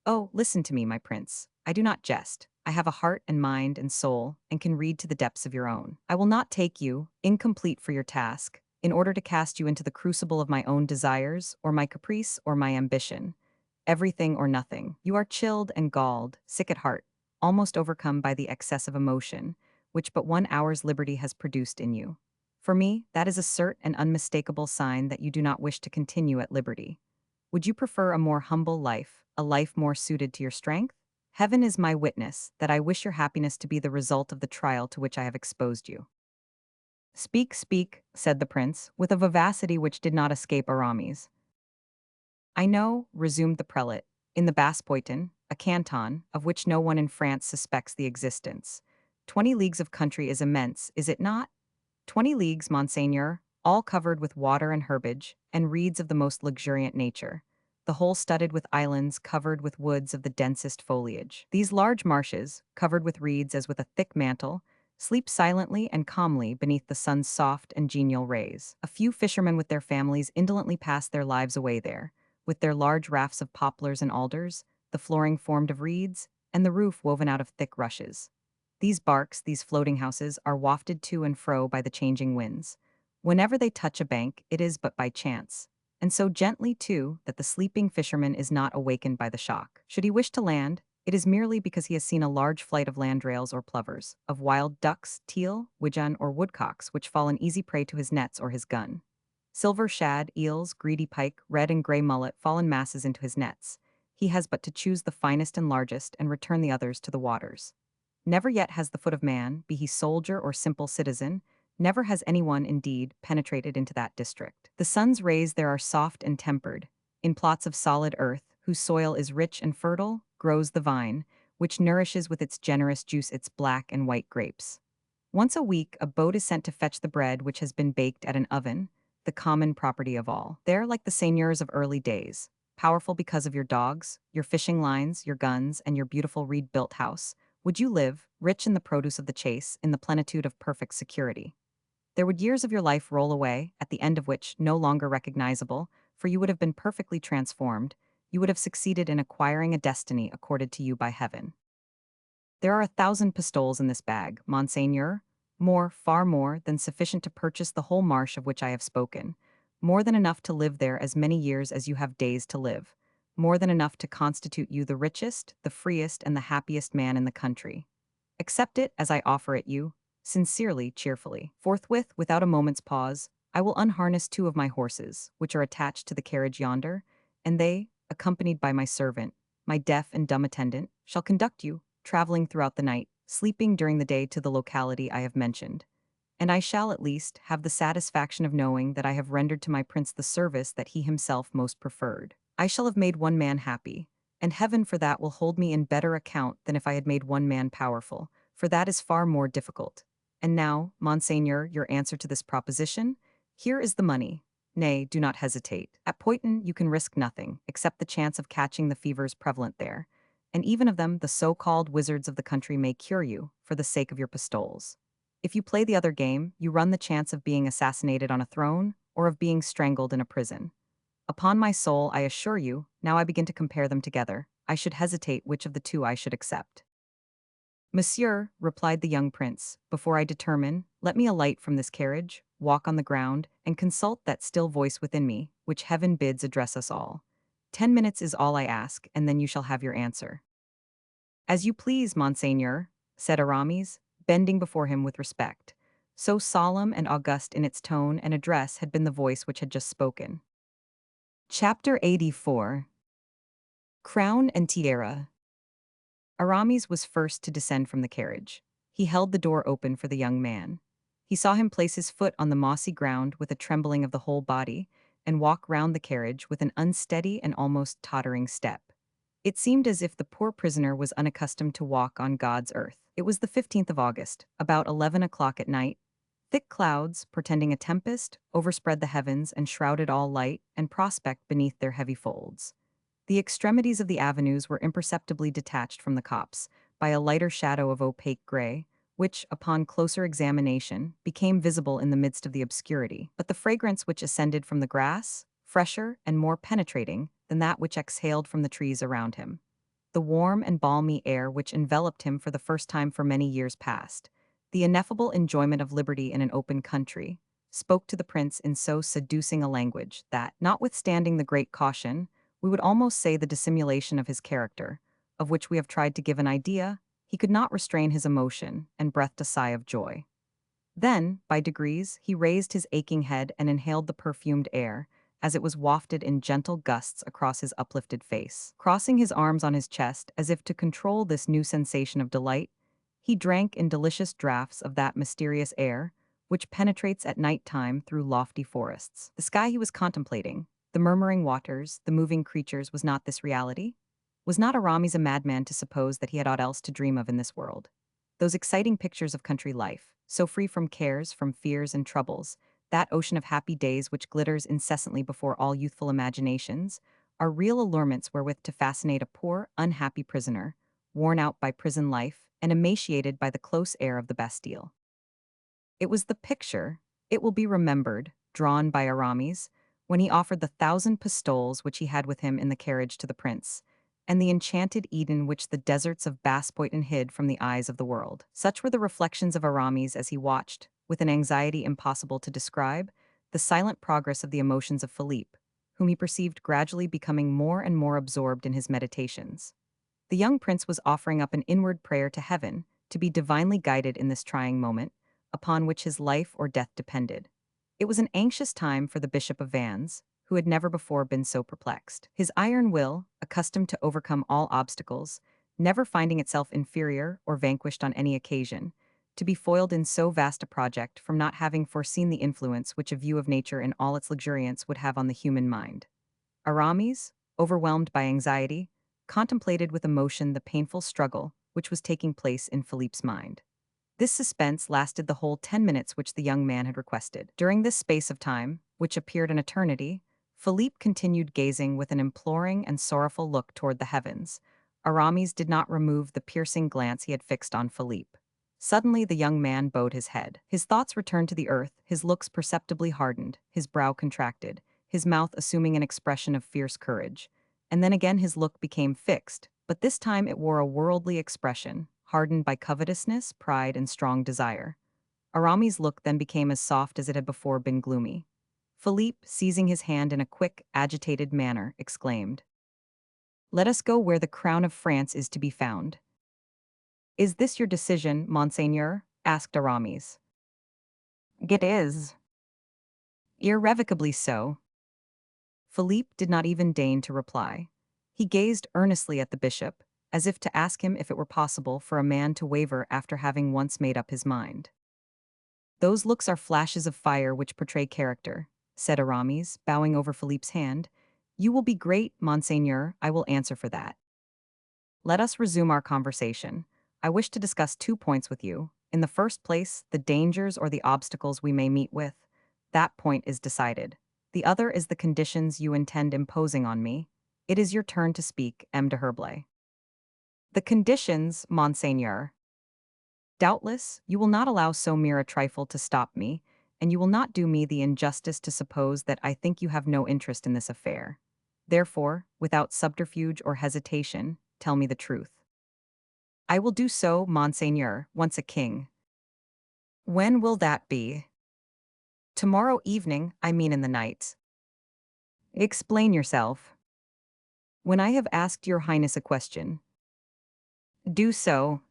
Oh, listen to me, my prince. I do not jest. I have a heart and mind and soul, and can read to the depths of your own. I will not take you, incomplete for your task, in order to cast you into the crucible of my own desires, or my caprice, or my ambition. Everything or nothing. You are chilled and galled, sick at heart, almost overcome by the excess of emotion, which but 1 hour's liberty has produced in you. For me, that is a cert and unmistakable sign that you do not wish to continue at liberty. Would you prefer a more humble life, a life more suited to your strength? Heaven is my witness that I wish your happiness to be the result of the trial to which I have exposed you. Speak, speak, said the prince, with a vivacity which did not escape Aramis. I know, resumed the prelate, in the Basse-Poiton, a canton, of which no one in France suspects the existence. 20 leagues of country is immense, is it not? 20 leagues, Monseigneur, all covered with water and herbage, and reeds of the most luxuriant nature, the whole studded with islands covered with woods of the densest foliage. These large marshes, covered with reeds as with a thick mantle, sleep silently and calmly beneath the sun's soft and genial rays. A few fishermen with their families indolently pass their lives away there, with their large rafts of poplars and alders, the flooring formed of reeds, and the roof woven out of thick rushes. These barks, these floating houses, are wafted to and fro by the changing winds. Whenever they touch a bank, it is but by chance, and so gently, too, that the sleeping fisherman is not awakened by the shock. Should he wish to land, it is merely because he has seen a large flight of landrails or plovers, of wild ducks, teal, widgeon, or woodcocks, which fall an easy prey to his nets or his gun. Silver shad, eels, greedy pike, red and gray mullet fall in masses into his nets. He has but to choose the finest and largest and return the others to the waters. Never yet has the foot of man, be he soldier or simple citizen, never has anyone, indeed, penetrated into that district. The sun's rays there are soft and tempered. In plots of solid earth, whose soil is rich and fertile, grows the vine, which nourishes with its generous juice its black and white grapes. Once a week, a boat is sent to fetch the bread which has been baked at an oven, the common property of all. There, like the seigneurs of early days, powerful because of your dogs, your fishing lines, your guns, and your beautiful reed-built house, would you live, rich in the produce of the chase, in the plenitude of perfect security. There would years of your life roll away, at the end of which, no longer recognizable, for you would have been perfectly transformed, you would have succeeded in acquiring a destiny accorded to you by heaven. There are 1,000 pistoles in this bag, Monseigneur, more, far more, than sufficient to purchase the whole marsh of which I have spoken, more than enough to live there as many years as you have days to live. more than enough to constitute you the richest, the freest, and the happiest man in the country. Accept it as I offer it you, sincerely, cheerfully. Forthwith, without a moment's pause, I will unharness two of my horses, which are attached to the carriage yonder, and they, accompanied by my servant, my deaf and dumb attendant, shall conduct you, traveling throughout the night, sleeping during the day to the locality I have mentioned. And I shall, at least, have the satisfaction of knowing that I have rendered to my prince the service that he himself most preferred. I shall have made one man happy, and heaven for that will hold me in better account than if I had made one man powerful, for that is far more difficult. And now, Monseigneur, your answer to this proposition? Here is the money. Nay, do not hesitate. At Poiton you can risk nothing, except the chance of catching the fevers prevalent there, and even of them the so-called wizards of the country may cure you, for the sake of your pistoles. If you play the other game, you run the chance of being assassinated on a throne, or of being strangled in a prison. Upon my soul, I assure you, now I begin to compare them together, I should hesitate which of the two I should accept. Monsieur, replied the young prince, before I determine, let me alight from this carriage, walk on the ground, and consult that still voice within me, which heaven bids address us all. 10 minutes is all I ask, and then you shall have your answer. As you please, Monseigneur, said Aramis, bending before him with respect. So solemn and august in its tone and address had been the voice which had just spoken. Chapter 84. Crown and Tiara. Aramis was first to descend from the carriage. He held the door open for the young man. He saw him place his foot on the mossy ground with a trembling of the whole body, and walk round the carriage with an unsteady and almost tottering step. It seemed as if the poor prisoner was unaccustomed to walk on God's earth. It was the 15th of August, about 11 o'clock at night. Thick clouds, portending a tempest, overspread the heavens and shrouded all light and prospect beneath their heavy folds. The extremities of the avenues were imperceptibly detached from the copse by a lighter shadow of opaque gray, which, upon closer examination, became visible in the midst of the obscurity. But the fragrance which ascended from the grass, fresher and more penetrating than that which exhaled from the trees around him. The warm and balmy air which enveloped him for the first time for many years past, the ineffable enjoyment of liberty in an open country, spoke to the prince in so seducing a language that, notwithstanding the great caution, we would almost say the dissimulation of his character, of which we have tried to give an idea, he could not restrain his emotion and breathed a sigh of joy. Then, by degrees, he raised his aching head and inhaled the perfumed air, as it was wafted in gentle gusts across his uplifted face. Crossing his arms on his chest as if to control this new sensation of delight, he drank in delicious draughts of that mysterious air, which penetrates at night time through lofty forests. The sky he was contemplating, the murmuring waters, the moving creatures, was not this reality? Was not Aramis a madman to suppose that he had aught else to dream of in this world? Those exciting pictures of country life, so free from cares, from fears and troubles, that ocean of happy days which glitters incessantly before all youthful imaginations, are real allurements wherewith to fascinate a poor, unhappy prisoner, worn out by prison life and emaciated by the close air of the Bastille. It was the picture, it will be remembered, drawn by Aramis, when he offered the 1,000 pistoles which he had with him in the carriage to the prince, and the enchanted Eden which the deserts of Basse-Poiton hid from the eyes of the world. Such were the reflections of Aramis as he watched, with an anxiety impossible to describe, the silent progress of the emotions of Philippe, whom he perceived gradually becoming more and more absorbed in his meditations. The young prince was offering up an inward prayer to heaven to be divinely guided in this trying moment, upon which his life or death depended. It was an anxious time for the Bishop of Vannes, who had never before been so perplexed. His iron will, accustomed to overcome all obstacles, never finding itself inferior or vanquished on any occasion, to be foiled in so vast a project from not having foreseen the influence which a view of nature in all its luxuriance would have on the human mind. Aramis, overwhelmed by anxiety, contemplated with emotion the painful struggle which was taking place in Philippe's mind. This suspense lasted the whole 10 minutes which the young man had requested. During this space of time, which appeared an eternity, Philippe continued gazing with an imploring and sorrowful look toward the heavens. Aramis did not remove the piercing glance he had fixed on Philippe. Suddenly the young man bowed his head. His thoughts returned to the earth, his looks perceptibly hardened, his brow contracted, his mouth assuming an expression of fierce courage. And then again his look became fixed, but this time it wore a worldly expression, hardened by covetousness, pride, and strong desire. Aramis' look then became as soft as it had before been gloomy. Philippe, seizing his hand in a quick, agitated manner, exclaimed, Let us go where the crown of France is to be found. Is this your decision, Monseigneur? Asked Aramis. It is. Irrevocably so. Philippe did not even deign to reply. He gazed earnestly at the bishop, as if to ask him if it were possible for a man to waver after having once made up his mind. Those looks are flashes of fire which portray character, said Aramis, bowing over Philippe's hand. You will be great, Monseigneur, I will answer for that. Let us resume our conversation. I wish to discuss 2 points with you. In the first place, the dangers or the obstacles we may meet with. That point is decided. The other is the conditions you intend imposing on me. It is your turn to speak, M. de Herblay. The conditions, Monseigneur. Doubtless, you will not allow so mere a trifle to stop me, and you will not do me the injustice to suppose that I think you have no interest in this affair. Therefore, without subterfuge or hesitation, tell me the truth. I will do so, Monseigneur, once a king. When will that be? Tomorrow evening, I mean in the night. Explain yourself. When I have asked your Highness a question. Do so.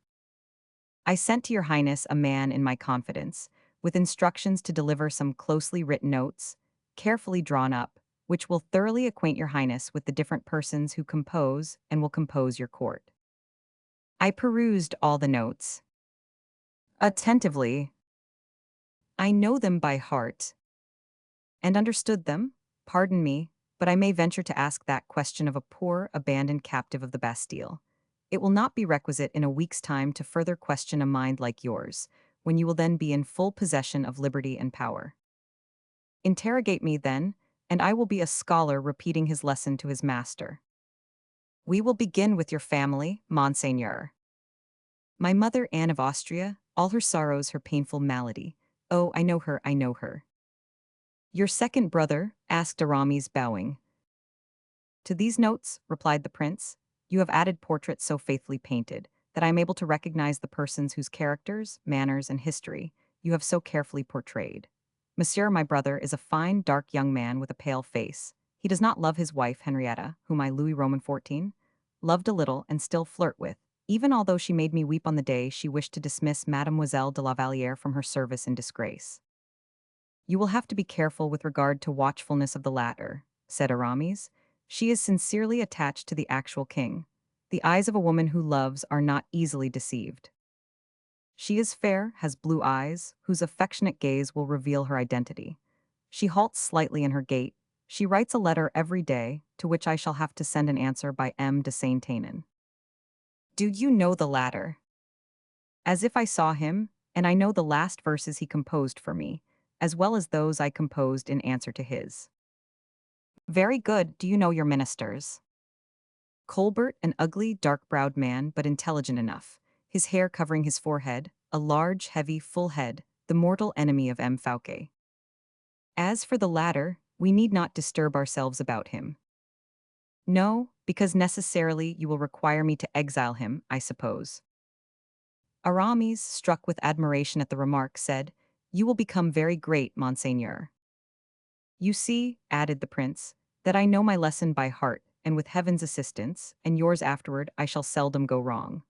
I sent to your Highness a man in my confidence, with instructions to deliver some closely written notes, carefully drawn up, which will thoroughly acquaint your Highness with the different persons who compose and will compose your court. I perused all the notes. Attentively. I know them by heart. And understood them, pardon me, but I may venture to ask that question of a poor, abandoned captive of the Bastille. It will not be requisite in a week's time to further question a mind like yours, when you will then be in full possession of liberty and power. Interrogate me then, and I will be a scholar repeating his lesson to his master. We will begin with your family, Monseigneur. My mother Anne of Austria, all her sorrows, her painful malady. Oh, I know her, I know her. Your second brother? Asked Aramis, bowing. To these notes, replied the prince, you have added portraits so faithfully painted that I am able to recognize the persons whose characters, manners, and history you have so carefully portrayed. Monsieur, my brother, is a fine, dark young man with a pale face. He does not love his wife, Henrietta, whom I, Louis XIV, loved a little and still flirt with, even although she made me weep on the day she wished to dismiss Mademoiselle de La Vallière from her service in disgrace. You will have to be careful with regard to watchfulness of the latter, said Aramis. She is sincerely attached to the actual king. The eyes of a woman who loves are not easily deceived. She is fair, has blue eyes, whose affectionate gaze will reveal her identity. She halts slightly in her gait. She writes a letter every day, to which I shall have to send an answer by M. de Saint-Aignan. Do you know the latter? As if I saw him, and I know the last verses he composed for me, as well as those I composed in answer to his. Very good. Do you know your ministers? Colbert, an ugly, dark-browed man, but intelligent enough, his hair covering his forehead, a large, heavy, full head, the mortal enemy of M. Fouquet. As for the latter, we need not disturb ourselves about him. No, because necessarily you will require me to exile him, I suppose. Aramis, struck with admiration at the remark, said, You will become very great, Monseigneur. You see, added the prince, that I know my lesson by heart, and with heaven's assistance, and yours afterward, I shall seldom go wrong.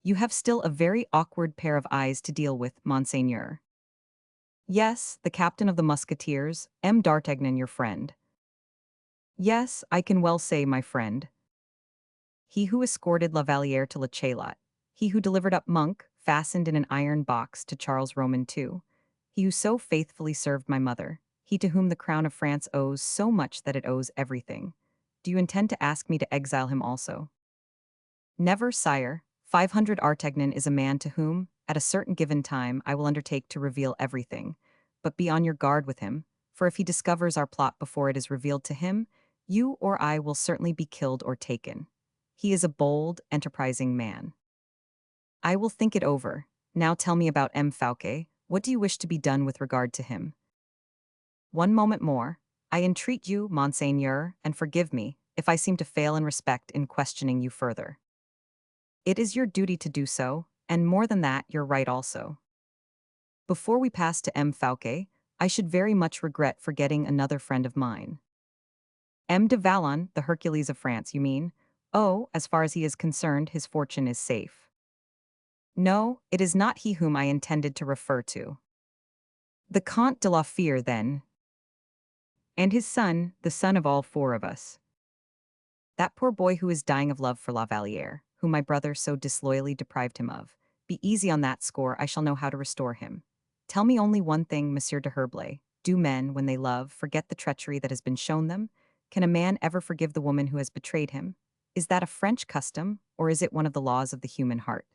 You have still a very awkward pair of eyes to deal with, Monseigneur. Yes, the captain of the musketeers, M. d'Artagnan, your friend. Yes, I can well say my friend. He who escorted La Vallière to La Chalotte, he who delivered up Monk, fastened in an iron box, to Charles Roman II, he who so faithfully served my mother, he to whom the crown of France owes so much that it owes everything. Do you intend to ask me to exile him also? Never, sire. 500 Artagnan is a man to whom, at a certain given time, I will undertake to reveal everything. But be on your guard with him, for if he discovers our plot before it is revealed to him, you or I will certainly be killed or taken. He is a bold, enterprising man. I will think it over. Now tell me about M. Fouquet. What do you wish to be done with regard to him? One moment more. I entreat you, Monseigneur, and forgive me, if I seem to fail in respect in questioning you further. It is your duty to do so, and more than that, your right also. Before we pass to M. Fouquet, I should very much regret forgetting another friend of mine. M. de Valon, the Hercules of France, you mean? Oh, as far as he is concerned, his fortune is safe. No, it is not he whom I intended to refer to. The Comte de la Fere, then, and his son, the son of all four of us. That poor boy who is dying of love for La Vallière, whom my brother so disloyally deprived him of. Be easy on that score, I shall know how to restore him. Tell me only one thing, Monsieur de Herblay. Do men, when they love, forget the treachery that has been shown them? Can a man ever forgive the woman who has betrayed him? Is that a French custom, or is it one of the laws of the human heart?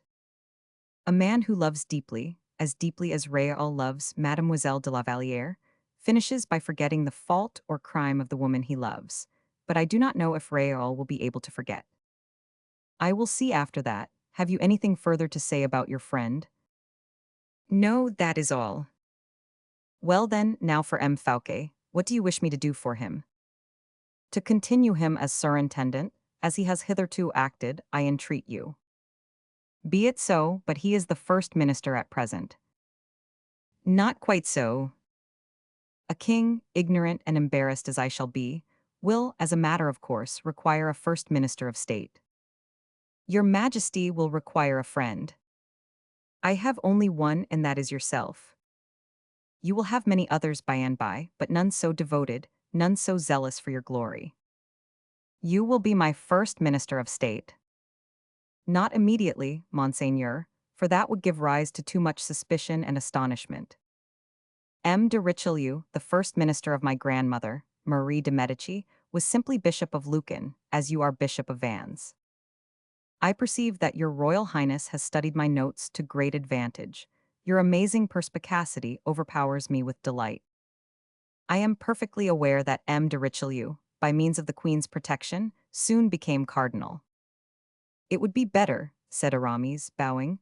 A man who loves deeply as Raoul loves Mademoiselle de la Vallière, finishes by forgetting the fault or crime of the woman he loves. But I do not know if Raoul will be able to forget. I will see after that. Have you anything further to say about your friend? No, that is all. Well then, now for M. Fouquet. What do you wish me to do for him? To continue him as surintendant, as he has hitherto acted, I entreat you. Be it so, but he is the first minister at present. Not quite so. A king, ignorant and embarrassed as I shall be, will, as a matter of course, require a first minister of state. Your Majesty will require a friend. I have only one, and that is yourself. You will have many others by and by, but none so devoted, none so zealous for your glory. You will be my first minister of state. Not immediately, Monseigneur, for that would give rise to too much suspicion and astonishment. M. de Richelieu, the first minister of my grandmother, Marie de Medici, was simply Bishop of Lucan, as you are Bishop of Vannes. I perceive that your Royal Highness has studied my notes to great advantage. Your amazing perspicacity overpowers me with delight. I am perfectly aware that M. de Richelieu, by means of the Queen's protection, soon became cardinal. It would be better, said Aramis, bowing,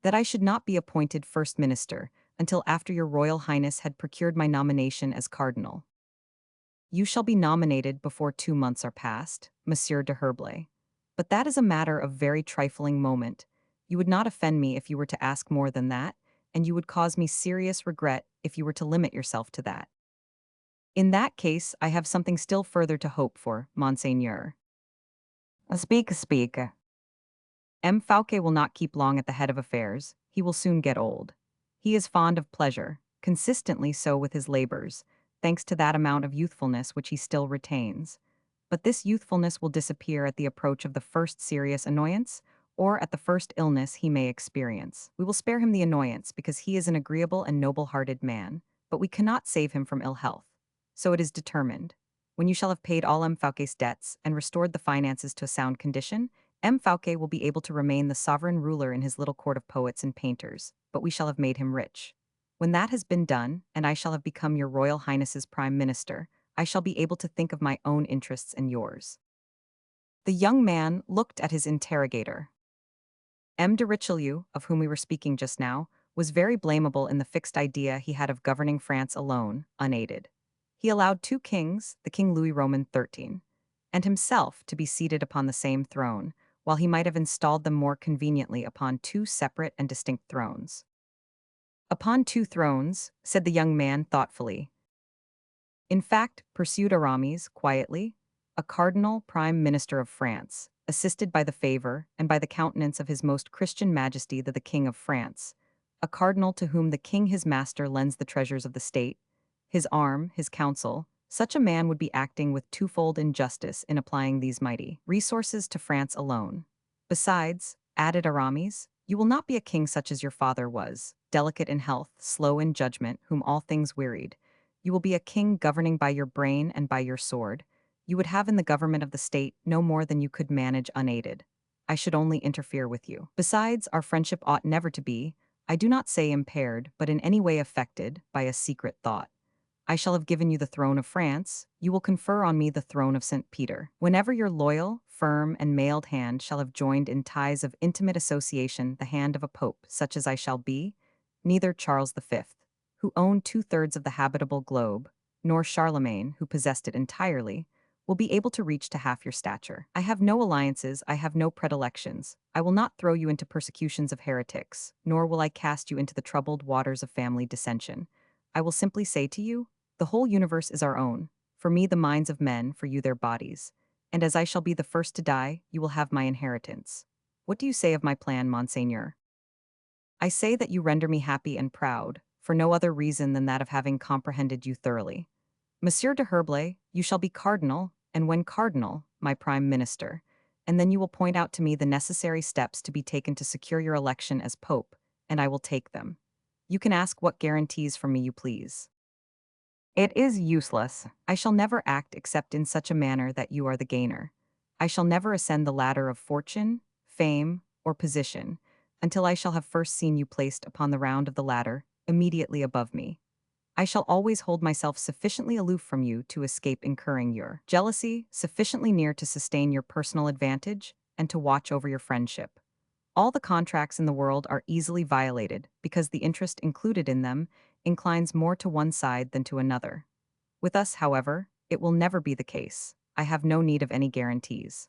that I should not be appointed first minister until after your Royal Highness had procured my nomination as cardinal. You shall be nominated before 2 months are past, Monsieur de Herblay. But that is a matter of very trifling moment. You would not offend me if you were to ask more than that, and you would cause me serious regret if you were to limit yourself to that. In that case, I have something still further to hope for, Monseigneur. Speak. M. Fouquet will not keep long at the head of affairs. He will soon get old. He is fond of pleasure, consistently so with his labors, thanks to that amount of youthfulness which he still retains. But this youthfulness will disappear at the approach of the first serious annoyance, or at the first illness he may experience. We will spare him the annoyance because he is an agreeable and noble-hearted man, but we cannot save him from ill health. So it is determined. When you shall have paid all M. Fouquet's debts and restored the finances to a sound condition, M. Fouquet will be able to remain the sovereign ruler in his little court of poets and painters, but we shall have made him rich. When that has been done, and I shall have become your Royal Highness's prime minister, I shall be able to think of my own interests and yours. The young man looked at his interrogator. M. de Richelieu, of whom we were speaking just now, was very blamable in the fixed idea he had of governing France alone, unaided. He allowed 2 kings, the King Louis Roman XIII, and himself to be seated upon the same throne, while he might have installed them more conveniently upon 2 separate and distinct thrones. Upon 2 thrones, said the young man thoughtfully. In fact, pursued Aramis quietly, a cardinal prime minister of France, assisted by the favor and by the countenance of his most Christian Majesty the King of France, a cardinal to whom the king his master lends the treasures of the state, his arm, his counsel, such a man would be acting with twofold injustice in applying these mighty resources to France alone. Besides, added Aramis, you will not be a king such as your father was, delicate in health, slow in judgment, whom all things wearied. You will be a king governing by your brain and by your sword. You would have in the government of the state no more than you could manage unaided. I should only interfere with you. Besides, our friendship ought never to be, I do not say impaired, but in any way affected, by a secret thought. I shall have given you the throne of France, you will confer on me the throne of St. Peter. Whenever your loyal, firm, and mailed hand shall have joined in ties of intimate association the hand of a pope, such as I shall be, neither Charles V, who owned 2/3 of the habitable globe, nor Charlemagne, who possessed it entirely, will be able to reach to half your stature. I have no alliances, I have no predilections. I will not throw you into persecutions of heretics, nor will I cast you into the troubled waters of family dissension. I will simply say to you, the whole universe is our own. For me, the minds of men, for you, their bodies. And as I shall be the first to die, you will have my inheritance. What do you say of my plan, Monseigneur? I say that you render me happy and proud, for no other reason than that of having comprehended you thoroughly. Monsieur de Herblay, you shall be cardinal, and when cardinal, my prime minister, and then you will point out to me the necessary steps to be taken to secure your election as pope, and I will take them. You can ask what guarantees from me you please. It is useless. I shall never act except in such a manner that you are the gainer. I shall never ascend the ladder of fortune, fame, or position, until I shall have first seen you placed upon the round of the ladder, immediately above me. I shall always hold myself sufficiently aloof from you to escape incurring your jealousy, sufficiently near to sustain your personal advantage, and to watch over your friendship. All the contracts in the world are easily violated because the interest included in them inclines more to one side than to another. With us, however, it will never be the case. I have no need of any guarantees.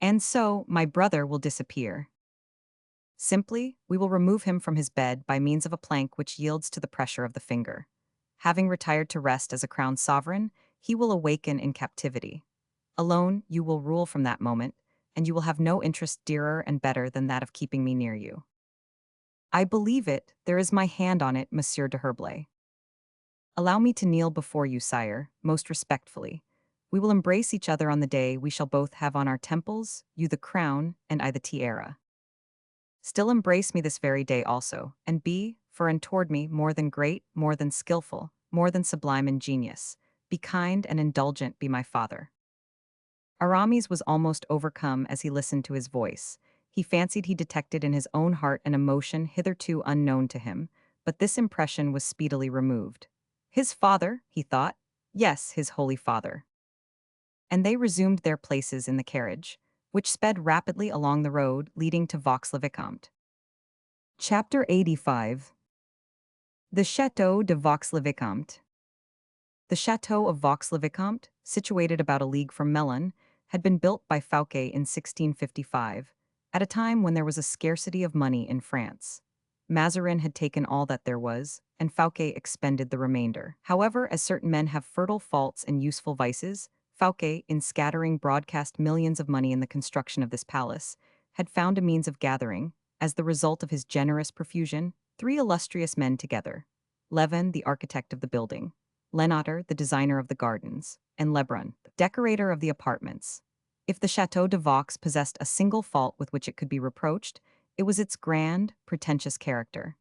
And so, my brother will disappear. Simply, we will remove him from his bed by means of a plank which yields to the pressure of the finger. Having retired to rest as a crowned sovereign, he will awaken in captivity. Alone, you will rule from that moment, and you will have no interest dearer and better than that of keeping me near you. I believe it, there is my hand on it, Monsieur de Herblay. Allow me to kneel before you, sire, most respectfully. We will embrace each other on the day we shall both have on our temples, you the crown, and I the tiara. Still embrace me this very day also, and be, for and toward me, more than great, more than skillful, more than sublime in genius. Be kind and indulgent, be my father. Aramis was almost overcome as he listened to his voice. He fancied he detected in his own heart an emotion hitherto unknown to him, but this impression was speedily removed. His father, he thought. Yes, his holy father. And they resumed their places in the carriage, which sped rapidly along the road leading to Vaux-le-Vicomte. Chapter 85. The Château de Vaux-le-Vicomte. The Château of Vaux-le-Vicomte, situated about a league from Melun, had been built by Fouquet in 1655, at a time when there was a scarcity of money in France. Mazarin had taken all that there was, and Fouquet expended the remainder. However, as certain men have fertile faults and useful vices, Fouquet, in scattering broadcast millions of money in the construction of this palace, had found a means of gathering, as the result of his generous profusion, three illustrious men together: Levin, the architect of the building; Lenater, the designer of the gardens; and Lebrun, the decorator of the apartments. If the Château de Vaux possessed a single fault with which it could be reproached, it was its grand, pretentious character.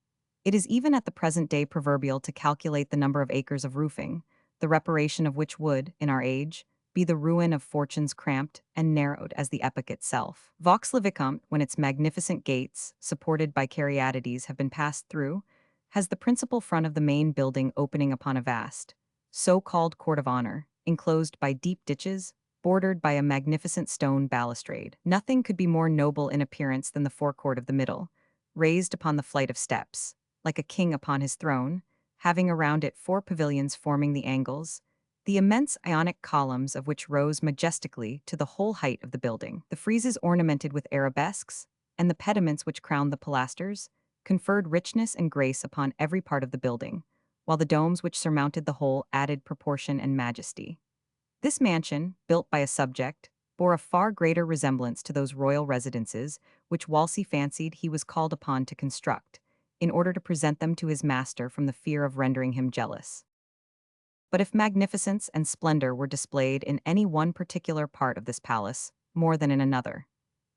It is even at the present day proverbial to calculate the number of acres of roofing, the reparation of which would, in our age, be the ruin of fortunes cramped and narrowed as the epoch itself. Vaux-le-Vicomte, when its magnificent gates, supported by caryatides, have been passed through, has the principal front of the main building opening upon a vast, so-called court of honor, enclosed by deep ditches, bordered by a magnificent stone balustrade. Nothing could be more noble in appearance than the forecourt of the middle, raised upon the flight of steps, like a king upon his throne, having around it four pavilions forming the angles, the immense Ionic columns of which rose majestically to the whole height of the building. The friezes ornamented with arabesques, and the pediments which crowned the pilasters, conferred richness and grace upon every part of the building, while the domes which surmounted the whole added proportion and majesty. This mansion, built by a subject, bore a far greater resemblance to those royal residences which Wolsey fancied he was called upon to construct, in order to present them to his master from the fear of rendering him jealous. But if magnificence and splendor were displayed in any one particular part of this palace, more than in another,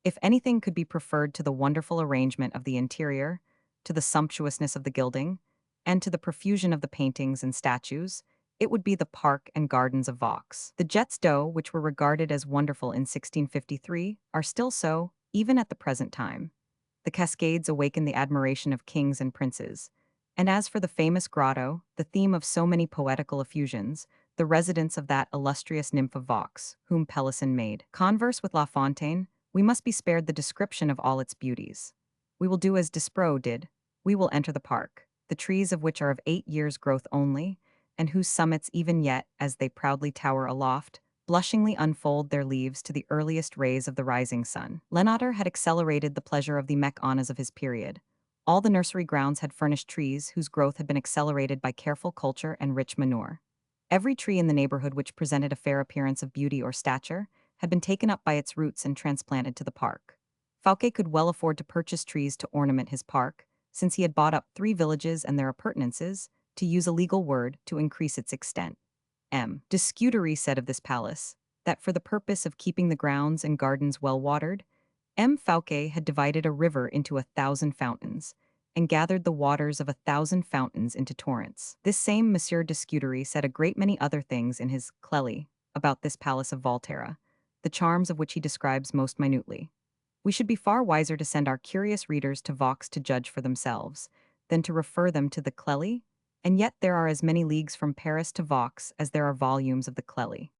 if anything could be preferred to the wonderful arrangement of the interior, to the sumptuousness of the gilding, and to the profusion of the paintings and statues, it would be the park and gardens of Vaux. The jets d'eau, which were regarded as wonderful in 1653, are still so, even at the present time. The cascades awaken the admiration of kings and princes. And as for the famous grotto, the theme of so many poetical effusions, the residence of that illustrious nymph of Vaux, whom Pelisson made converse with La Fontaine, we must be spared the description of all its beauties. We will do as Despreaux did. We will enter the park, the trees of which are of 8 years' growth only, and whose summits even yet, as they proudly tower aloft, blushingly unfold their leaves to the earliest rays of the rising sun. Lenater had accelerated the pleasure of the Mecques of his period. All the nursery grounds had furnished trees whose growth had been accelerated by careful culture and rich manure. Every tree in the neighborhood which presented a fair appearance of beauty or stature had been taken up by its roots and transplanted to the park. Fouquet could well afford to purchase trees to ornament his park, since he had bought up 3 villages and their appurtenances, to use a legal word, to increase its extent. De Scudery said of this palace, that for the purpose of keeping the grounds and gardens well watered, Fouquet had divided a river into 1,000 fountains, and gathered the waters of 1,000 fountains into torrents. This same Monsieur de Scudery said a great many other things in his Clélie about this palace of Volterra, the charms of which he describes most minutely. We should be far wiser to send our curious readers to Vaux to judge for themselves, than to refer them to the Clélie, and yet there are as many leagues from Paris to Vaux as there are volumes of the Clélie.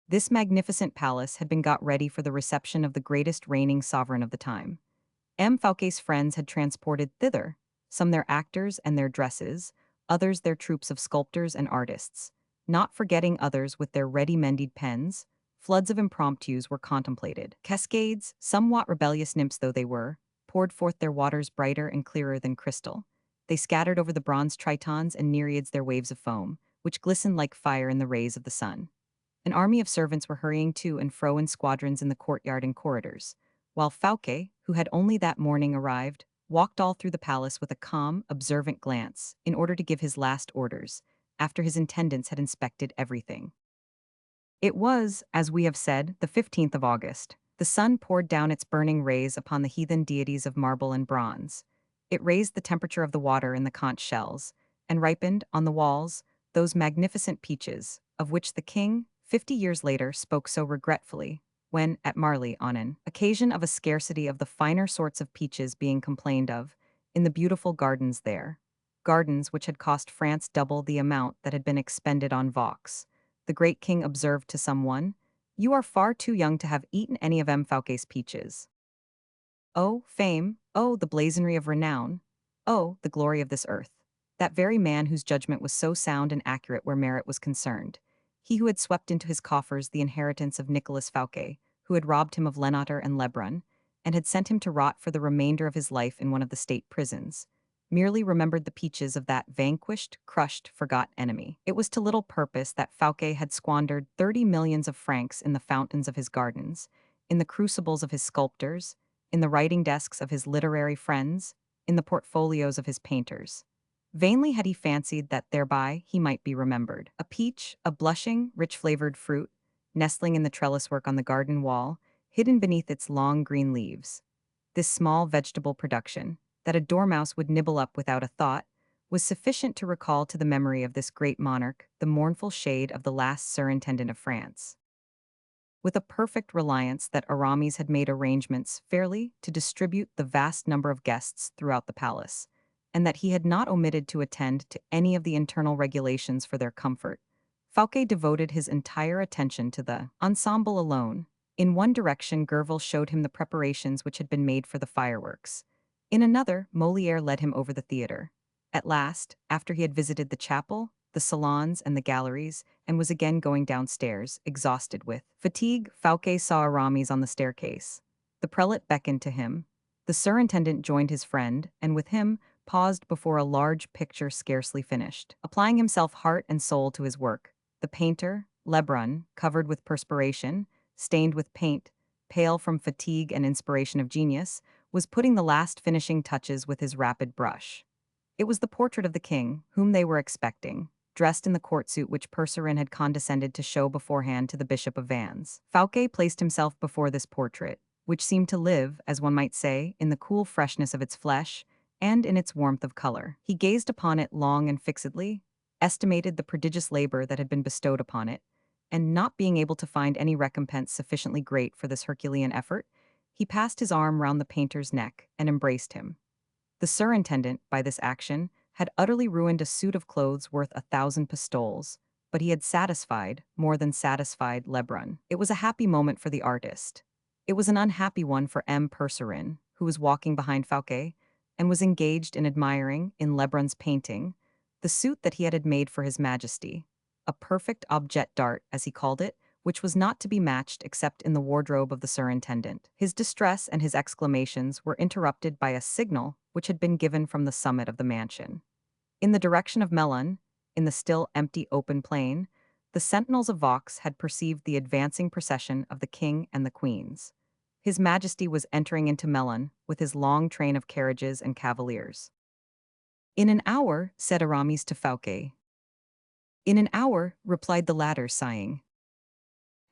This magnificent palace had been got ready for the reception of the greatest reigning sovereign of the time. Fouquet's friends had transported thither, some their actors and their dresses, others their troops of sculptors and artists, not forgetting others with their ready-mended pens. Floods of impromptus were contemplated. Cascades, somewhat rebellious nymphs though they were, poured forth their waters brighter and clearer than crystal. They scattered over the bronze tritons and nereids their waves of foam, which glistened like fire in the rays of the sun. An army of servants were hurrying to and fro in squadrons in the courtyard and corridors, while Fouquet, who had only that morning arrived, walked all through the palace with a calm, observant glance, in order to give his last orders, after his intendants had inspected everything. It was, as we have said, the 15th of August. The sun poured down its burning rays upon the heathen deities of marble and bronze. It raised the temperature of the water in the conch shells, and ripened, on the walls, those magnificent peaches, of which the king, 50 years later, spoke so regretfully, when, at Marly, on an occasion of a scarcity of the finer sorts of peaches being complained of, in the beautiful gardens there, gardens which had cost France double the amount that had been expended on Vaux, the great king observed to some one, "You are far too young to have eaten any of Fouquet's peaches. Oh, fame, oh, the blazonry of renown, oh, the glory of this earth." That very man whose judgment was so sound and accurate where merit was concerned. He who had swept into his coffers the inheritance of Nicolas Fouquet, who had robbed him of Lenater and Lebrun, and had sent him to rot for the remainder of his life in one of the state prisons, merely remembered the peaches of that vanquished, crushed, forgot enemy. It was to little purpose that Fouquet had squandered 30 millions of francs in the fountains of his gardens, in the crucibles of his sculptors, in the writing desks of his literary friends, in the portfolios of his painters. Vainly had he fancied that thereby he might be remembered. A peach, a blushing, rich-flavored fruit, nestling in the trellis-work on the garden wall, hidden beneath its long green leaves. This small vegetable production, that a dormouse would nibble up without a thought, was sufficient to recall to the memory of this great monarch the mournful shade of the last surintendant of France. With a perfect reliance that Aramis had made arrangements fairly to distribute the vast number of guests throughout the palace, and that he had not omitted to attend to any of the internal regulations for their comfort, Fouquet devoted his entire attention to the ensemble alone. In one direction, Gerville showed him the preparations which had been made for the fireworks. In another, Molière led him over the theatre. At last, after he had visited the chapel, the salons, and the galleries, and was again going downstairs, exhausted with fatigue, Fouquet saw Aramis on the staircase. The prelate beckoned to him. The surintendant joined his friend, and with him, paused before a large picture scarcely finished. Applying himself heart and soul to his work, the painter, Lebrun, covered with perspiration, stained with paint, pale from fatigue and inspiration of genius, was putting the last finishing touches with his rapid brush. It was the portrait of the king, whom they were expecting, dressed in the court suit which Percerin had condescended to show beforehand to the Bishop of Vannes. Fouquet placed himself before this portrait, which seemed to live, as one might say, in the cool freshness of its flesh, and in its warmth of color. He gazed upon it long and fixedly, estimated the prodigious labor that had been bestowed upon it, and not being able to find any recompense sufficiently great for this Herculean effort, he passed his arm round the painter's neck and embraced him. The surintendant, by this action, had utterly ruined a suit of clothes worth 1,000 pistoles, but he had satisfied, more than satisfied, Lebrun. It was a happy moment for the artist. It was an unhappy one for Percerin, who was walking behind Fouquet, and was engaged in admiring, in Lebrun's painting, the suit that he had made for his majesty, a perfect objet d'art, as he called it, which was not to be matched except in the wardrobe of the surintendant. His distress and his exclamations were interrupted by a signal which had been given from the summit of the mansion. In the direction of Melun, in the still empty open plain, the sentinels of Vaux had perceived the advancing procession of the king and the queens. His Majesty was entering into Melun with his long train of carriages and cavaliers. "In an hour," said Aramis to Fouquet. "In an hour," replied the latter, sighing.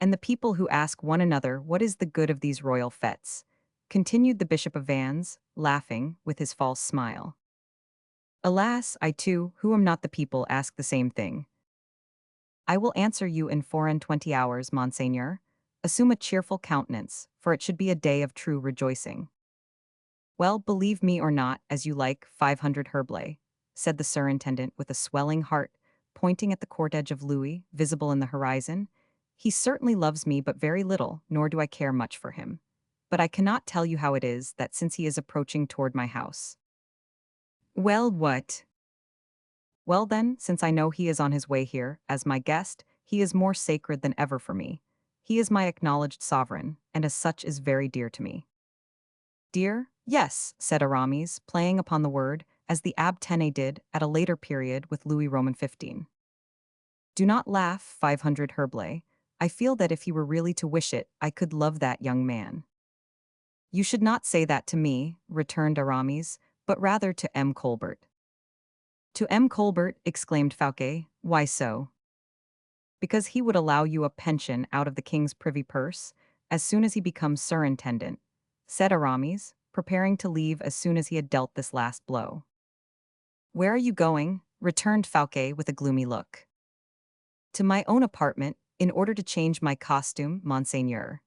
"And the people who ask one another what is the good of these royal fetes," continued the Bishop of Vannes, laughing, with his false smile. "Alas, I too, who am not the people, ask the same thing. I will answer you in 24 hours, Monseigneur. Assume a cheerful countenance, for it should be a day of true rejoicing." "Well, believe me or not, as you like, 500 herblay," said the surintendant with a swelling heart, pointing at the court-edge of Louis, visible in the horizon. "He certainly loves me but very little, nor do I care much for him. But I cannot tell you how it is that since he is approaching toward my house—" "Well, what?" "Well then, since I know he is on his way here, as my guest, he is more sacred than ever for me. He is my acknowledged sovereign, and as such is very dear to me." "Dear? Yes," said Aramis, playing upon the word, as the Abbé Tenet did at a later period with Louis Roman 15. "Do not laugh, 500 herblay. I feel that if he were really to wish it, I could love that young man." "You should not say that to me," returned Aramis, "but rather to M. Colbert." "To M. Colbert," exclaimed Fouquet. "Why so?" "Because he would allow you a pension out of the king's privy purse, as soon as he becomes surintendant," said Aramis, preparing to leave as soon as he had dealt this last blow. "Where are you going?" returned Fouquet with a gloomy look. "To my own apartment, in order to change my costume, Monseigneur."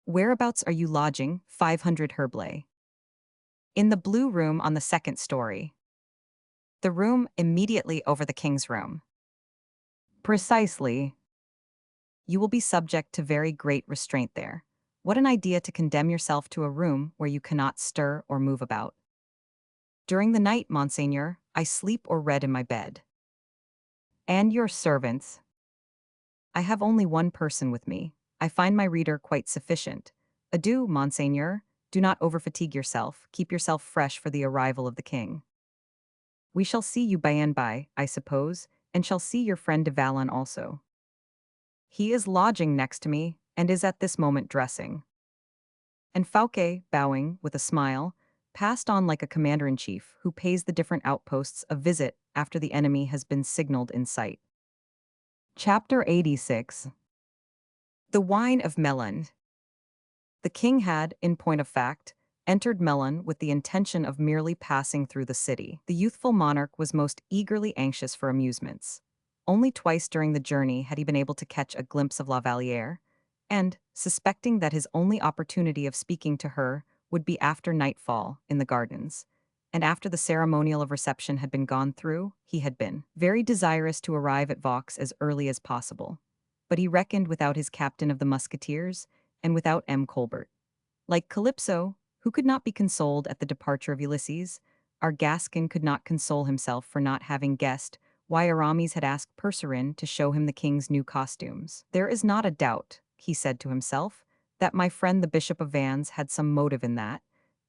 "Whereabouts are you lodging, 500 herblay?" "In the blue room on the second story." "The room immediately over the king's room." "Precisely." "You will be subject to very great restraint there. What an idea to condemn yourself to a room where you cannot stir or move about." "During the night, Monseigneur, I sleep or read in my bed." "And your servants?" "I have only one person with me. I find my reader quite sufficient. Adieu, Monseigneur. Do not overfatigue yourself. Keep yourself fresh for the arrival of the king." "We shall see you by and by, I suppose, and shall see your friend de Valon also." "He is lodging next to me, and is at this moment dressing." And Fouquet, bowing, with a smile, passed on like a commander-in-chief who pays the different outposts a visit after the enemy has been signaled in sight. Chapter 86. The Wine of Melun. The king had, in point of fact, entered Melun with the intention of merely passing through the city. The youthful monarch was most eagerly anxious for amusements. Only twice during the journey had he been able to catch a glimpse of La Vallière, and, suspecting that his only opportunity of speaking to her would be after nightfall, in the gardens, and after the ceremonial of reception had been gone through, he had been very desirous to arrive at Vaux as early as possible. But he reckoned without his captain of the musketeers, and without M. Colbert. Like Calypso, who could not be consoled at the departure of Ulysses, our Gascon could not console himself for not having guessed why Aramis had asked Percerin to show him the king's new costumes. "There is not a doubt," he said to himself, "that my friend the Bishop of Vannes had some motive in that,"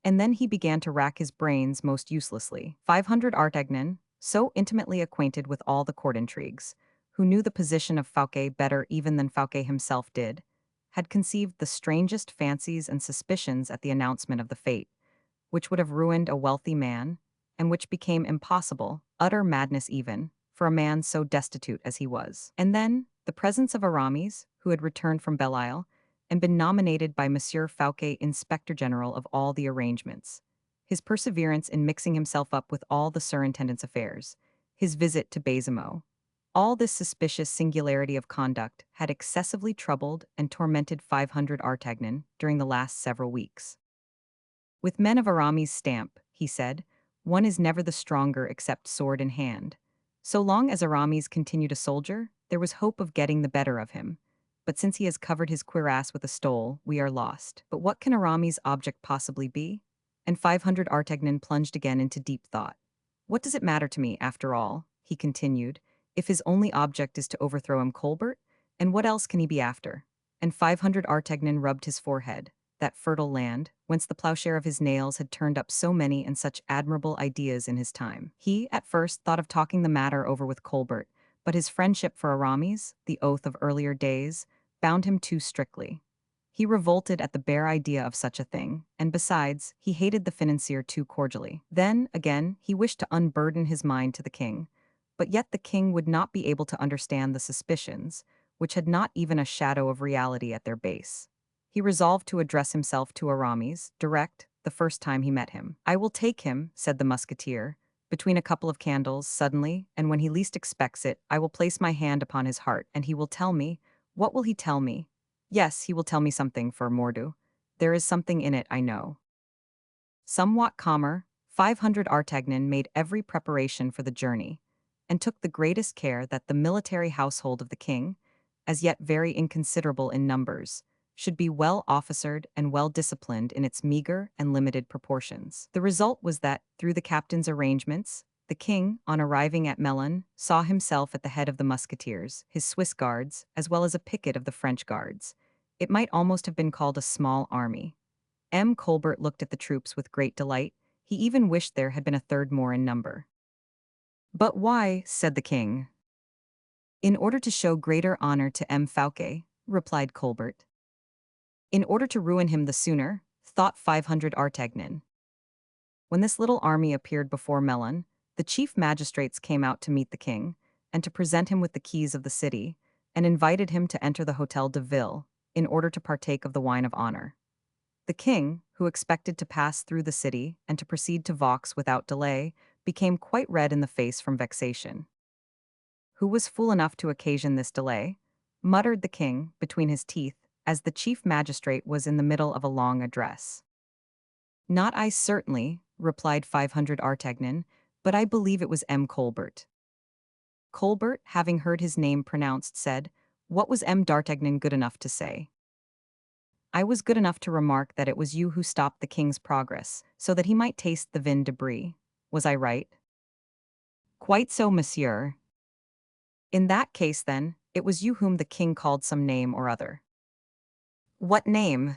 and then he began to rack his brains most uselessly. 500 Artagnan, so intimately acquainted with all the court intrigues, who knew the position of Fouquet better even than Fouquet himself did, had conceived the strangest fancies and suspicions at the announcement of the fate, which would have ruined a wealthy man, and which became impossible, utter madness even, for a man so destitute as he was. And then, the presence of Aramis, who had returned from Belle Isle, and been nominated by Monsieur Fouquet Inspector General of all the arrangements, his perseverance in mixing himself up with all the surintendant's affairs, his visit to Baisemeaux, all this suspicious singularity of conduct had excessively troubled and tormented 500 Artagnan during the last several weeks. "With men of Aramis' stamp," he said, "one is never the stronger except sword in hand. So long as Aramis continued a soldier, there was hope of getting the better of him. But since he has covered his cuirass with a stole, we are lost. But what can Aramis' object possibly be?" And 500 Artagnan plunged again into deep thought. "What does it matter to me, after all," he continued, "if his only object is to overthrow M. Colbert? And what else can he be after?" And 500 Artagnan rubbed his forehead. that fertile land, whence the plowshare of his nails had turned up so many and such admirable ideas in his time. He, at first, thought of talking the matter over with Colbert, but his friendship for Aramis, the oath of earlier days, bound him too strictly. He revolted at the bare idea of such a thing, and besides, he hated the financier too cordially. Then, again, he wished to unburden his mind to the king, but yet the king would not be able to understand the suspicions, which had not even a shadow of reality at their base. He resolved to address himself to Aramis, direct, the first time he met him. "I will take him," said the musketeer, "between a couple of candles, suddenly, and when he least expects it, I will place my hand upon his heart, and he will tell me— what will he tell me? Yes, he will tell me something, for Mordu. There is something in it, I know." Somewhat calmer, 500 Artagnan made every preparation for the journey, and took the greatest care that the military household of the king, as yet very inconsiderable in numbers, should be well officered and well disciplined in its meager and limited proportions. The result was that, through the captain's arrangements, the king, on arriving at Melun, saw himself at the head of the musketeers, his Swiss guards, as well as a picket of the French guards. It might almost have been called a small army. M. Colbert looked at the troops with great delight. He even wished there had been a third more in number. "But why?" said the king. "In order to show greater honor to M. Fouquet," replied Colbert. "In order to ruin him the sooner," thought 500 Artagnan. When this little army appeared before Melun, the chief magistrates came out to meet the king, and to present him with the keys of the city, and invited him to enter the Hôtel de Ville, in order to partake of the wine of honor. The king, who expected to pass through the city and to proceed to Vaux without delay, became quite red in the face from vexation. "Who was fool enough to occasion this delay?" muttered the king, between his teeth, as the chief magistrate was in the middle of a long address. "Not I, certainly," replied 500 Artagnan, "but I believe it was M. Colbert." Colbert, having heard his name pronounced, said, "What was M. d'Artagnan good enough to say?" "I was good enough to remark that it was you who stopped the king's progress, so that he might taste the vin de Brie. Was I right?" "Quite so, monsieur." "In that case, then, it was you whom the king called some name or other." "What name?"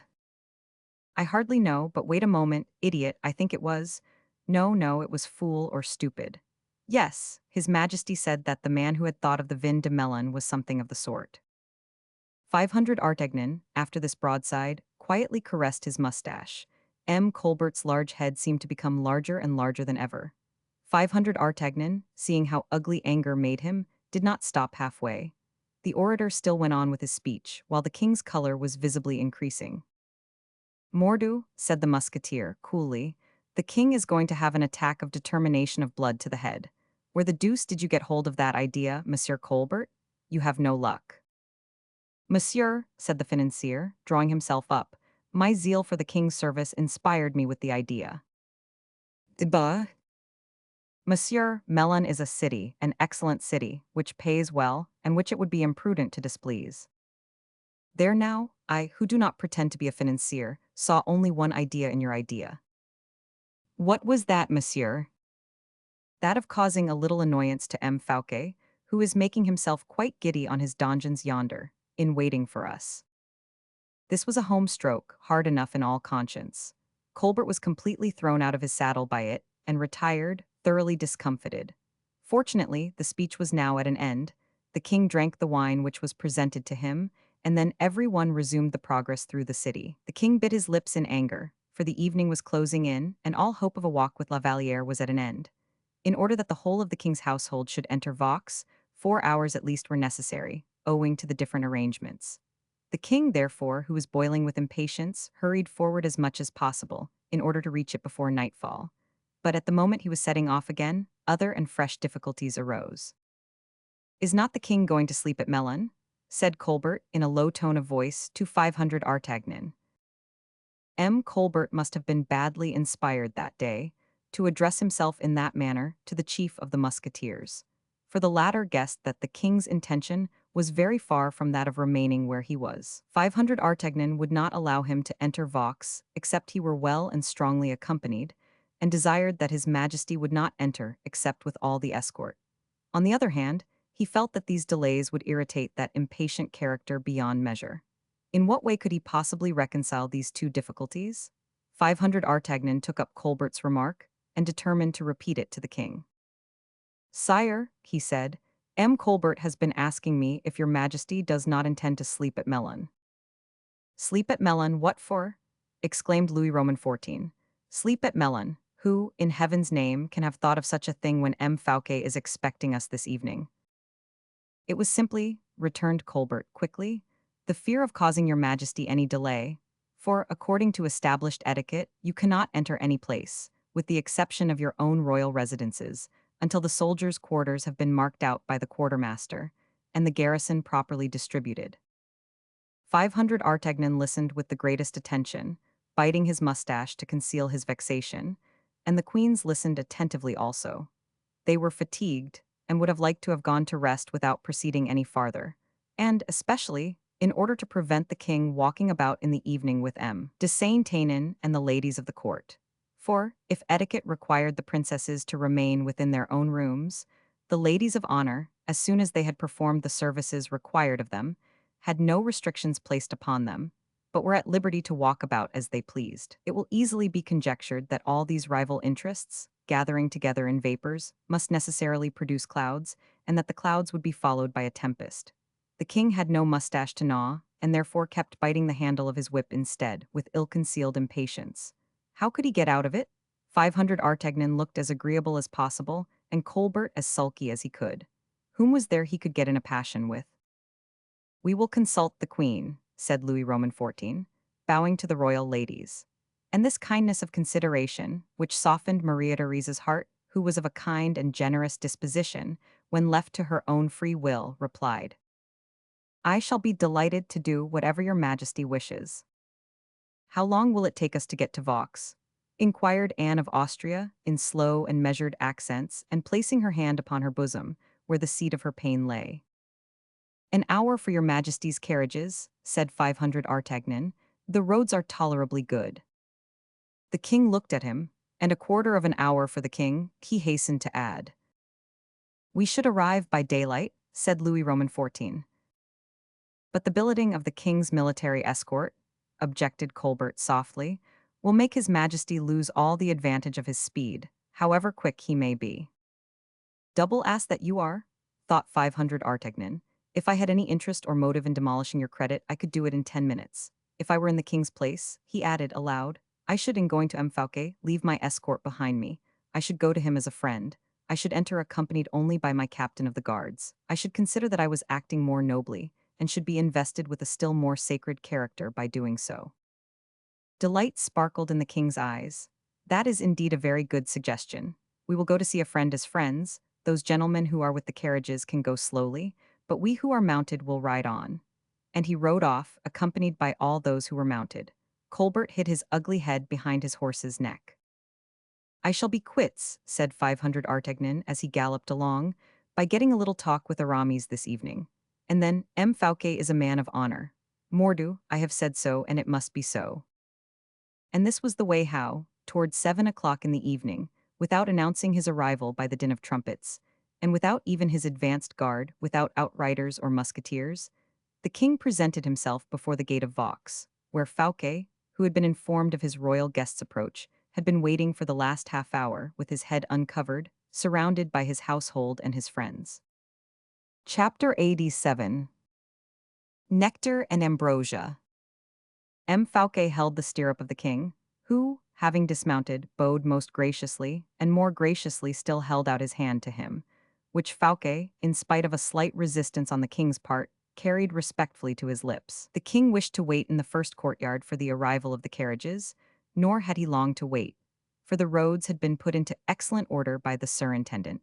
"I hardly know, but wait a moment. Idiot, I think it was. No, it was fool or stupid. Yes, his majesty said that the man who had thought of the vin de Melun was something of the sort." 500 Artagnan, after this broadside, quietly caressed his mustache. M. Colbert's large head seemed to become larger and larger than ever. 500 Artagnan, seeing how ugly anger made him, did not stop halfway. The orator still went on with his speech, while the king's color was visibly increasing. "Mordu," said the musketeer, coolly, "the king is going to have an attack of determination of blood to the head. Where the deuce did you get hold of that idea, Monsieur Colbert? You have no luck." "Monsieur," said the financier, drawing himself up, "my zeal for the king's service inspired me with the idea." "Bah!" "Monsieur, Melun is a city, an excellent city, which pays well, and which it would be imprudent to displease." There now, I, who do not pretend to be a financier, saw only one idea in your idea. "What was that, monsieur?" "That of causing a little annoyance to M. Fouquet, who is making himself quite giddy on his donjons yonder, in waiting for us." This was a home stroke, hard enough in all conscience. Colbert was completely thrown out of his saddle by it, and retired, thoroughly discomfited. Fortunately, the speech was now at an end. The king drank the wine which was presented to him, and then every one resumed the progress through the city. The king bit his lips in anger, for the evening was closing in, and all hope of a walk with La Vallière was at an end. In order that the whole of the king's household should enter Vaux, 4 hours at least were necessary, owing to the different arrangements. The king, therefore, who was boiling with impatience, hurried forward as much as possible, in order to reach it before nightfall. But at the moment he was setting off again, other and fresh difficulties arose. "Is not the king going to sleep at Melun?" said Colbert, in a low tone of voice, to 500 Artagnan. M. Colbert must have been badly inspired that day, to address himself in that manner to the chief of the musketeers, for the latter guessed that the king's intention was very far from that of remaining where he was. 500 Artagnan would not allow him to enter Vaux except he were well and strongly accompanied, and desired that his majesty would not enter except with all the escort. On the other hand, he felt that these delays would irritate that impatient character beyond measure. In what way could he possibly reconcile these two difficulties? 500 Artagnan took up Colbert's remark and determined to repeat it to the king. Sire, he said, M. Colbert has been asking me if your majesty does not intend to sleep at Melun. Sleep at Melun, what for? Exclaimed Louis Roman XIV. Sleep at Melun. Who, in heaven's name, can have thought of such a thing when M. Fouquet is expecting us this evening? It was simply, returned Colbert quickly, the fear of causing your majesty any delay, for, according to established etiquette, you cannot enter any place, with the exception of your own royal residences, until the soldiers' quarters have been marked out by the quartermaster, and the garrison properly distributed. 500 Artagnan listened with the greatest attention, biting his mustache to conceal his vexation, and the queens listened attentively also. They were fatigued, and would have liked to have gone to rest without proceeding any farther, and, especially, in order to prevent the king walking about in the evening with M. de Saint-Aignan and the ladies of the court. For, if etiquette required the princesses to remain within their own rooms, the ladies of honor, as soon as they had performed the services required of them, had no restrictions placed upon them, but were at liberty to walk about as they pleased. It will easily be conjectured that all these rival interests, gathering together in vapors, must necessarily produce clouds, and that the clouds would be followed by a tempest. The king had no mustache to gnaw, and therefore kept biting the handle of his whip instead, with ill-concealed impatience. How could he get out of it? 500 Artagnan looked as agreeable as possible, and Colbert as sulky as he could. Whom was there he could get in a passion with? We will consult the queen, said Louis Roman XIV, bowing to the royal ladies. And this kindness of consideration, which softened Maria Theresa's heart, who was of a kind and generous disposition, when left to her own free will, replied, I shall be delighted to do whatever your majesty wishes. How long will it take us to get to Vaux? Inquired Anne of Austria, in slow and measured accents, and placing her hand upon her bosom, where the seat of her pain lay. An hour for your majesty's carriages, said 500 Artagnan. The roads are tolerably good. The king looked at him, and a quarter of an hour for the king, he hastened to add. We should arrive by daylight, said Louis Roman XIV. But the billeting of the king's military escort, objected Colbert softly, will make his majesty lose all the advantage of his speed, however quick he may be. Double ass that you are, thought 500 Artagnan. If I had any interest or motive in demolishing your credit, I could do it in 10 minutes. If I were in the king's place, he added aloud, I should, in going to M. Fouquet, leave my escort behind me. I should go to him as a friend. I should enter accompanied only by my captain of the guards. I should consider that I was acting more nobly, and should be invested with a still more sacred character by doing so. Delight sparkled in the king's eyes. That is indeed a very good suggestion. We will go to see a friend as friends. Those gentlemen who are with the carriages can go slowly, but we who are mounted will ride on. And he rode off, accompanied by all those who were mounted. Colbert hid his ugly head behind his horse's neck. I shall be quits, said 500 Artagnan as he galloped along, by getting a little talk with Aramis this evening. And then, M. Fouquet is a man of honor. Mordieu, I have said so, and it must be so. And this was the way how, towards 7 o'clock in the evening, without announcing his arrival by the din of trumpets, and without even his advanced guard, without outriders or musketeers, the king presented himself before the gate of Vaux, where Fouquet, who had been informed of his royal guest's approach, had been waiting for the last half hour with his head uncovered, surrounded by his household and his friends. Chapter 87. Nectar and Ambrosia. M. Fouquet held the stirrup of the king, who, having dismounted, bowed most graciously, and more graciously still held out his hand to him, which Fouquet, in spite of a slight resistance on the king's part, carried respectfully to his lips. The king wished to wait in the first courtyard for the arrival of the carriages, nor had he long to wait, for the roads had been put into excellent order by the surintendant,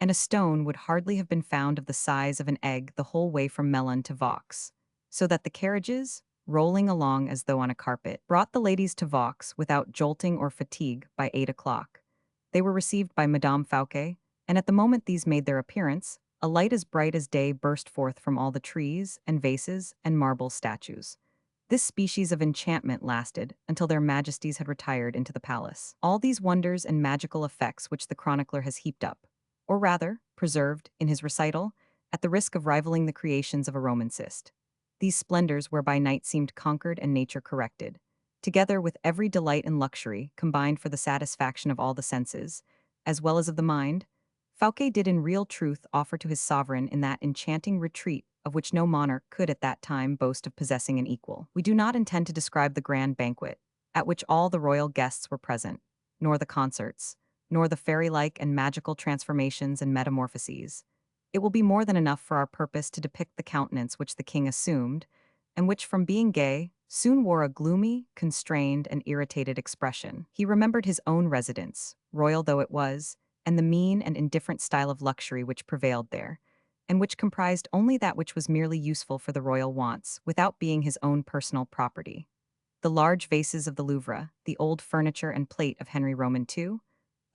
and a stone would hardly have been found of the size of an egg the whole way from Melun to Vaux, so that the carriages, rolling along as though on a carpet, brought the ladies to Vaux without jolting or fatigue by 8 o'clock. They were received by Madame Fouquet, and at the moment these made their appearance, a light as bright as day burst forth from all the trees and vases and marble statues. This species of enchantment lasted until their majesties had retired into the palace. All these wonders and magical effects which the chronicler has heaped up, or rather, preserved, in his recital, at the risk of rivaling the creations of a romancist. these splendors whereby night seemed conquered and nature corrected, together with every delight and luxury combined for the satisfaction of all the senses, as well as of the mind, Fouquet did in real truth offer to his sovereign in that enchanting retreat of which no monarch could at that time boast of possessing an equal. We do not intend to describe the grand banquet, at which all the royal guests were present, nor the concerts, nor the fairy-like and magical transformations and metamorphoses. It will be more than enough for our purpose to depict the countenance which the king assumed, and which from being gay, soon wore a gloomy, constrained, and irritated expression. He remembered his own residence, royal though it was, and the mean and indifferent style of luxury which prevailed there, and which comprised only that which was merely useful for the royal wants, without being his own personal property. The large vases of the Louvre, the old furniture and plate of Henry Roman II,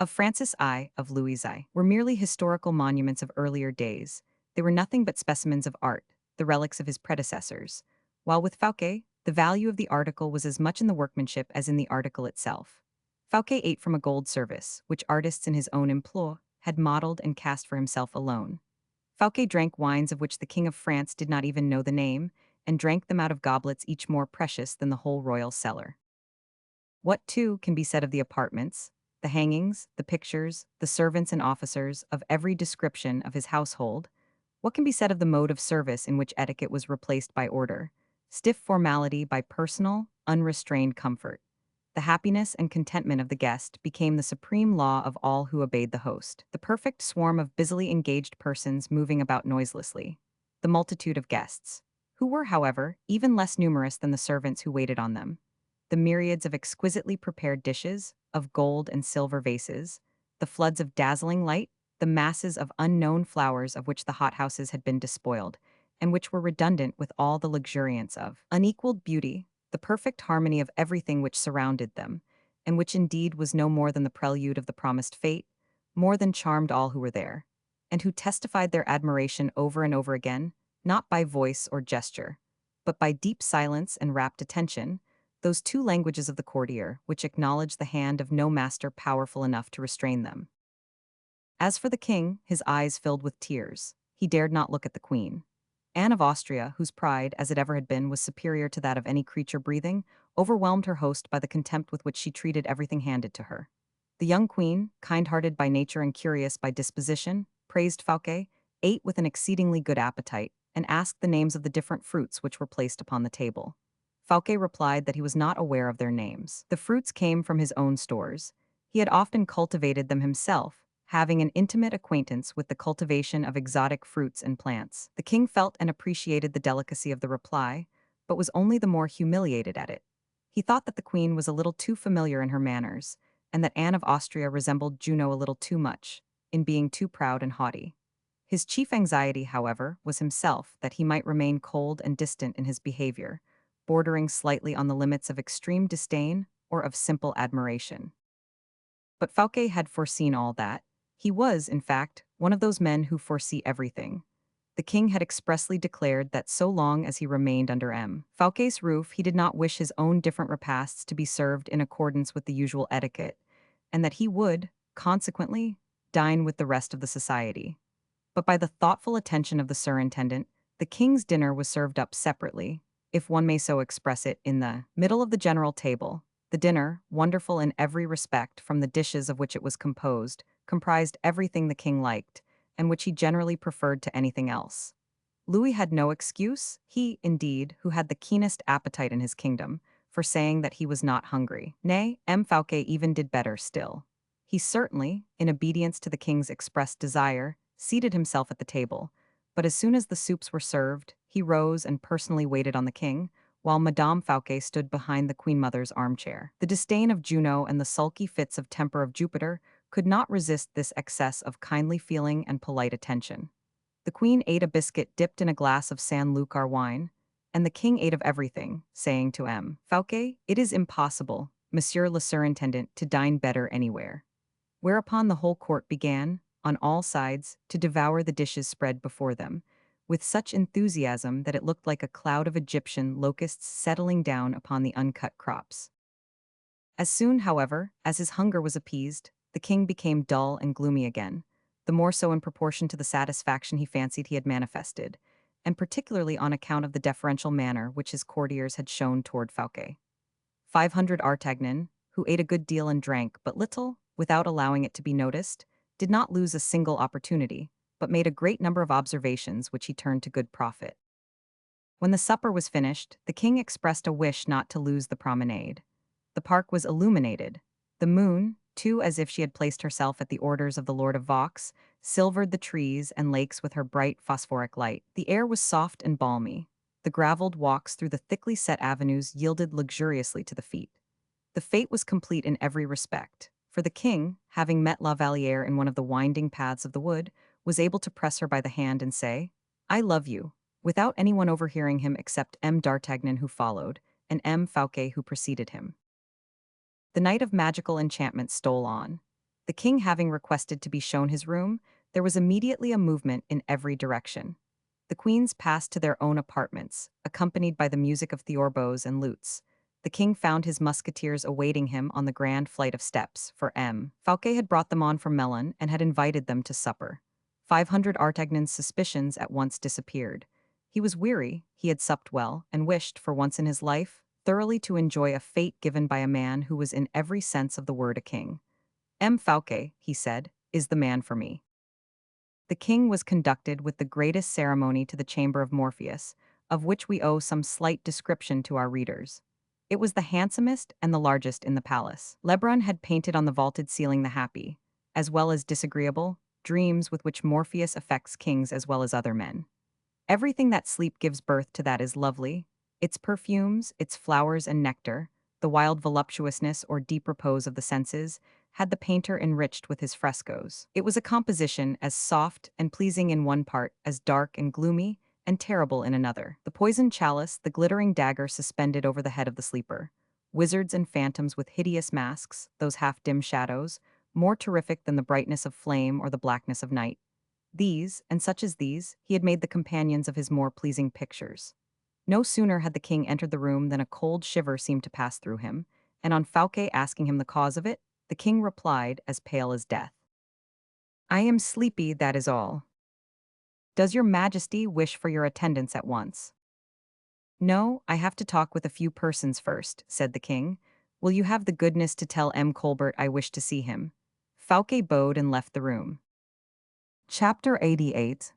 of Francis I, of Louis I, were merely historical monuments of earlier days. They were nothing but specimens of art, the relics of his predecessors, while with Fouquet, the value of the article was as much in the workmanship as in the article itself. Fouquet ate from a gold service, which artists in his own employ had modeled and cast for himself alone. Fouquet drank wines of which the King of France did not even know the name, and drank them out of goblets each more precious than the whole royal cellar. What, too, can be said of the apartments, the hangings, the pictures, the servants and officers of every description of his household? What can be said of the mode of service in which etiquette was replaced by order, stiff formality by personal, unrestrained comfort? The happiness and contentment of the guest became the supreme law of all who obeyed the host. The perfect swarm of busily engaged persons moving about noiselessly. The multitude of guests, who were, however, even less numerous than the servants who waited on them. The myriads of exquisitely prepared dishes, of gold and silver vases, the floods of dazzling light, the masses of unknown flowers of which the hothouses had been despoiled, and which were redundant with all the luxuriance of unequaled beauty, the perfect harmony of everything which surrounded them, and which indeed was no more than the prelude of the promised fate, more than charmed all who were there, and who testified their admiration over and over again, not by voice or gesture, but by deep silence and rapt attention, those two languages of the courtier which acknowledge the hand of no master powerful enough to restrain them. As for the king, his eyes filled with tears. He dared not look at the queen. Anne of Austria, whose pride, as it ever had been, was superior to that of any creature breathing, overwhelmed her host by the contempt with which she treated everything handed to her. The young queen, kind-hearted by nature and curious by disposition, praised Fouquet, ate with an exceedingly good appetite, and asked the names of the different fruits which were placed upon the table. Fouquet replied that he was not aware of their names. The fruits came from his own stores. He had often cultivated them himself, having an intimate acquaintance with the cultivation of exotic fruits and plants. The king felt and appreciated the delicacy of the reply, but was only the more humiliated at it. He thought that the queen was a little too familiar in her manners, and that Anne of Austria resembled Juno a little too much, in being too proud and haughty. His chief anxiety, however, was himself, that he might remain cold and distant in his behavior, bordering slightly on the limits of extreme disdain or of simple admiration. But Fouquet had foreseen all that. He was, in fact, one of those men who foresee everything. The king had expressly declared that so long as he remained under Fouquet's roof, he did not wish his own different repasts to be served in accordance with the usual etiquette, and that he would, consequently, dine with the rest of the society. But by the thoughtful attention of the surintendant, the king's dinner was served up separately, if one may so express it, in the middle of the general table. The dinner, wonderful in every respect from the dishes of which it was composed, comprised everything the king liked, and which he generally preferred to anything else. Louis had no excuse, he, indeed, who had the keenest appetite in his kingdom, for saying that he was not hungry. Nay, M. Fouquet even did better still. He certainly, in obedience to the king's expressed desire, seated himself at the table, but as soon as the soups were served, he rose and personally waited on the king, while Madame Fouquet stood behind the Queen Mother's armchair. The disdain of Juno and the sulky fits of temper of Jupiter could not resist this excess of kindly feeling and polite attention. The queen ate a biscuit dipped in a glass of San Lucar wine, and the king ate of everything, saying to M. Fouquet, "It is impossible, Monsieur le Surintendant, to dine better anywhere." Whereupon the whole court began, on all sides, to devour the dishes spread before them, with such enthusiasm that it looked like a cloud of Egyptian locusts settling down upon the uncut crops. As soon, however, as his hunger was appeased, the king became dull and gloomy again, the more so in proportion to the satisfaction he fancied he had manifested, and particularly on account of the deferential manner which his courtiers had shown toward Fouquet. 500 Artagnan, who ate a good deal and drank but little, without allowing it to be noticed, did not lose a single opportunity, but made a great number of observations which he turned to good profit. When the supper was finished, the king expressed a wish not to lose the promenade. The park was illuminated. The moon, too, as if she had placed herself at the orders of the Lord of Vaux, silvered the trees and lakes with her bright phosphoric light. The air was soft and balmy. The gravelled walks through the thickly set avenues yielded luxuriously to the feet. The fete was complete in every respect, for the king, having met La Vallière in one of the winding paths of the wood, was able to press her by the hand and say, "I love you," without anyone overhearing him except M. d'Artagnan who followed, and M. Fouquet who preceded him. The night of magical enchantment stole on. The king having requested to be shown his room, there was immediately a movement in every direction. The queens passed to their own apartments, accompanied by the music of theorbos and lutes. The king found his musketeers awaiting him on the grand flight of steps, for M. Fouquet had brought them on from Melun and had invited them to supper. 500 Artagnan's suspicions at once disappeared. He was weary, he had supped well, and wished, for once in his life, thoroughly to enjoy a fate given by a man who was in every sense of the word a king. M. Fouquet, he said, is the man for me. The king was conducted with the greatest ceremony to the chamber of Morpheus, of which we owe some slight description to our readers. It was the handsomest and the largest in the palace. Lebrun had painted on the vaulted ceiling the happy, as well as disagreeable, dreams with which Morpheus affects kings as well as other men. Everything that sleep gives birth to that is lovely, its perfumes, its flowers and nectar, the wild voluptuousness or deep repose of the senses, had the painter enriched with his frescoes. It was a composition as soft and pleasing in one part as dark and gloomy and terrible in another. The poisoned chalice, the glittering dagger suspended over the head of the sleeper. Wizards and phantoms with hideous masks, those half-dim shadows, more terrific than the brightness of flame or the blackness of night. These, and such as these, he had made the companions of his more pleasing pictures. No sooner had the king entered the room than a cold shiver seemed to pass through him, and on Fouquet asking him the cause of it, the king replied, as pale as death, "I am sleepy, that is all. Does your majesty wish for your attendance at once?" "No, I have to talk with a few persons first," said the king. "Will you have the goodness to tell M. Colbert I wish to see him?" Fouquet bowed and left the room. Chapter 88.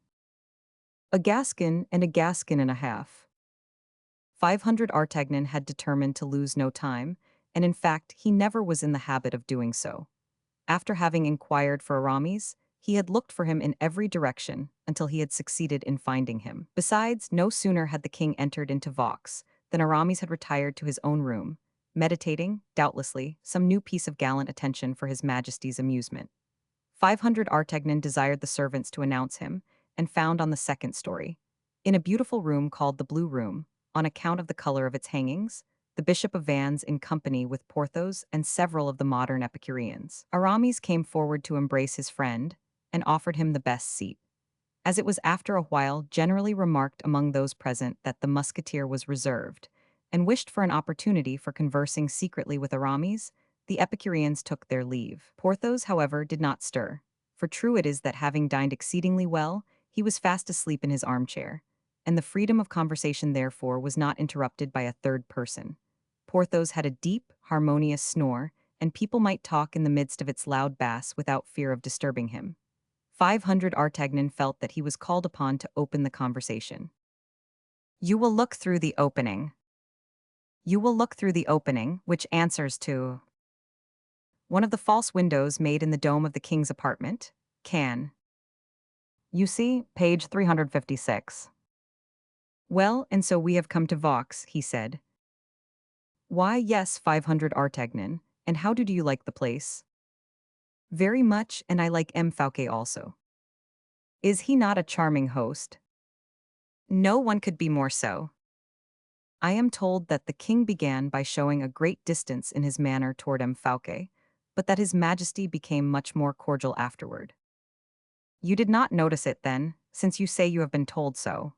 A Gascon and a Gascon and a half. 500 Artagnan had determined to lose no time, and in fact he never was in the habit of doing so. After having inquired for Aramis, he had looked for him in every direction until he had succeeded in finding him. Besides, no sooner had the king entered into Vaux than Aramis had retired to his own room, meditating, doubtlessly, some new piece of gallant attention for his majesty's amusement. 500 Artagnan desired the servants to announce him, and found on the second story, in a beautiful room called the Blue Room, on account of the color of its hangings, the Bishop of Vannes in company with Porthos and several of the modern Epicureans. Aramis came forward to embrace his friend, and offered him the best seat. As it was after a while generally remarked among those present that the musketeer was reserved, and wished for an opportunity for conversing secretly with Aramis, the Epicureans took their leave. Porthos, however, did not stir, for true it is that having dined exceedingly well, he was fast asleep in his armchair, and the freedom of conversation therefore was not interrupted by a third person. Porthos had a deep, harmonious snore, and people might talk in the midst of its loud bass without fear of disturbing him. 500 Artagnan felt that he was called upon to open the conversation. You will look through the opening. You will look through the opening, which answers to one of the false windows made in the dome of the king's apartment. Can you see, page 356. Well, and so we have come to Vaux, he said. Why, yes, 500 Artagnan, and how do you like the place? Very much, and I like M. Fouquet also. Is he not a charming host? No one could be more so. I am told that the king began by showing a great distance in his manner toward M. Fouquet, but that his majesty became much more cordial afterward. You did not notice it then, since you say you have been told so.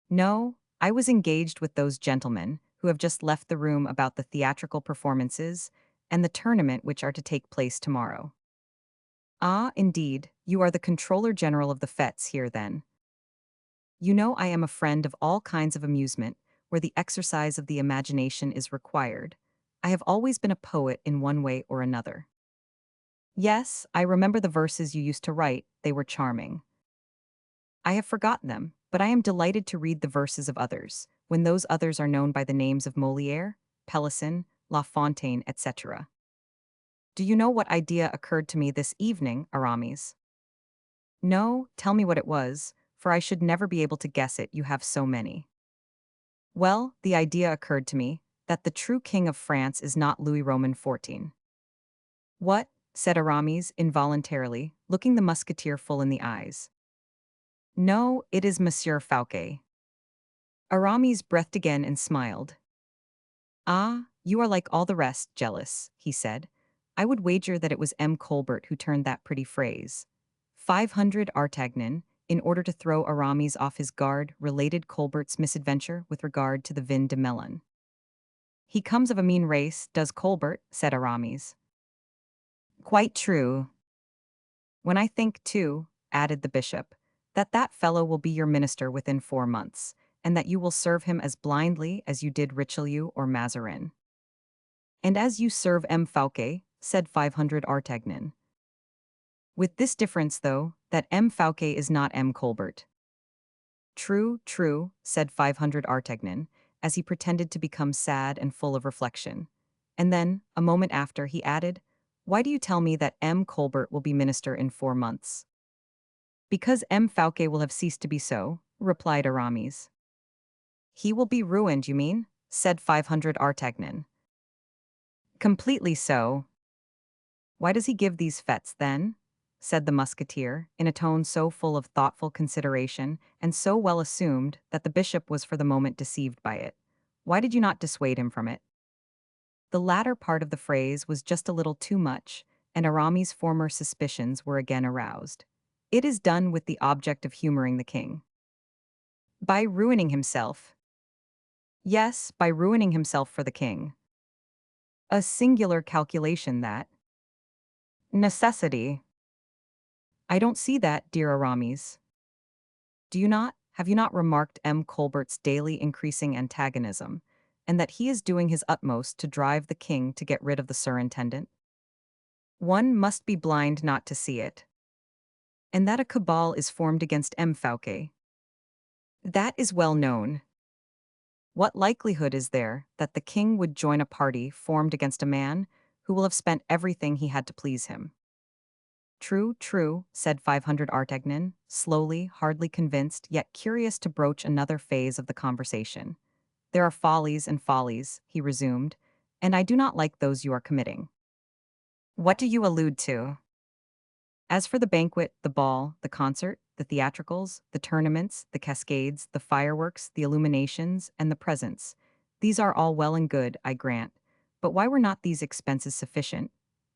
No, I was engaged with those gentlemen who have just left the room about the theatrical performances and the tournament which are to take place tomorrow. Ah, indeed, you are the Controller General of the Fetes here then. You know I am a friend of all kinds of amusement, where the exercise of the imagination is required. I have always been a poet in one way or another. Yes, I remember the verses you used to write, they were charming. I have forgotten them, but I am delighted to read the verses of others, when those others are known by the names of Molière, Pelisson, La Fontaine, etc. Do you know what idea occurred to me this evening, Aramis? No, tell me what it was, for I should never be able to guess it, you have so many. Well, the idea occurred to me that the true king of France is not Louis Roman XIV. What? Said Aramis involuntarily, looking the musketeer full in the eyes. No, it is Monsieur Fouquet. Aramis breathed again and smiled. Ah, you are like all the rest, jealous, he said. I would wager that it was M. Colbert who turned that pretty phrase. 500 Artagnan, in order to throw Aramis off his guard, related Colbert's misadventure with regard to the vin de melon. He comes of a mean race, does Colbert, said Aramis. Quite true. When I think, too, added the bishop, that that fellow will be your minister within 4 months, and that you will serve him as blindly as you did Richelieu or Mazarin. And as you serve M. Fouquet, said 500 Artagnan. With this difference, though, that M. Fouquet is not M. Colbert. True, true, said 500 Artagnan, as he pretended to become sad and full of reflection. And then, a moment after, he added, Why do you tell me that M. Colbert will be minister in 4 months? Because M. Fouquet will have ceased to be so, replied Aramis. He will be ruined, you mean? Said 500 Artagnan. Completely so. Why does he give these fetes, then? Said the musketeer, in a tone so full of thoughtful consideration, and so well assumed that the bishop was for the moment deceived by it. Why did you not dissuade him from it? The latter part of the phrase was just a little too much, and Aramis' former suspicions were again aroused. It is done with the object of humoring the king. By ruining himself. Yes, by ruining himself for the king. A singular calculation that. Necessity. I don't see that, dear Aramis. Do you not? Have you not remarked M. Colbert's daily increasing antagonism, and that he is doing his utmost to drive the king to get rid of the surintendant? One must be blind not to see it. And that a cabal is formed against M. Fouquet. That is well known. What likelihood is there that the king would join a party formed against a man who will have spent everything he had to please him? True, true, said 500 Artagnan, slowly, hardly convinced, yet curious to broach another phase of the conversation. There are follies and follies, he resumed, and I do not like those you are committing. What do you allude to? As for the banquet, the ball, the concert, the theatricals, the tournaments, the cascades, the fireworks, the illuminations, and the presents, these are all well and good, I grant. But why were not these expenses sufficient?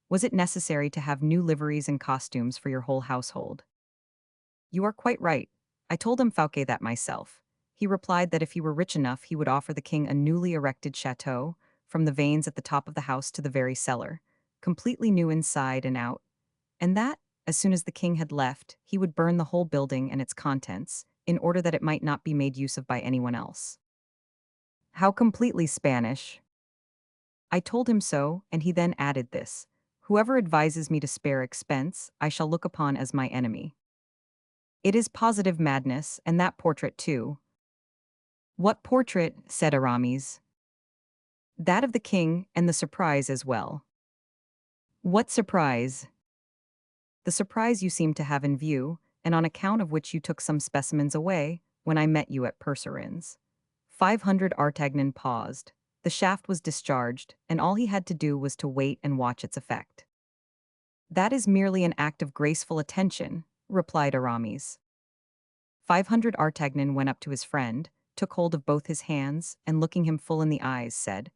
Was it necessary to have new liveries and costumes for your whole household? You are quite right. I told M. Fouquet that myself. He replied that if he were rich enough, he would offer the king a newly erected chateau, from the vanes at the top of the house to the very cellar, completely new inside and out, and that, as soon as the king had left, he would burn the whole building and its contents, in order that it might not be made use of by anyone else. How completely Spanish! I told him so, and he then added this: Whoever advises me to spare expense, I shall look upon as my enemy. It is positive madness, and that portrait too. What portrait? Said Aramis. That of the king, and the surprise as well. What surprise? The surprise you seem to have in view, and on account of which you took some specimens away, when I met you at Purcerin's. 500 Artagnan paused. The shaft was discharged, and all he had to do was to wait and watch its effect. That is merely an act of graceful attention, replied Aramis. 500 Artagnan went up to his friend, took hold of both his hands, and looking him full in the eyes, said,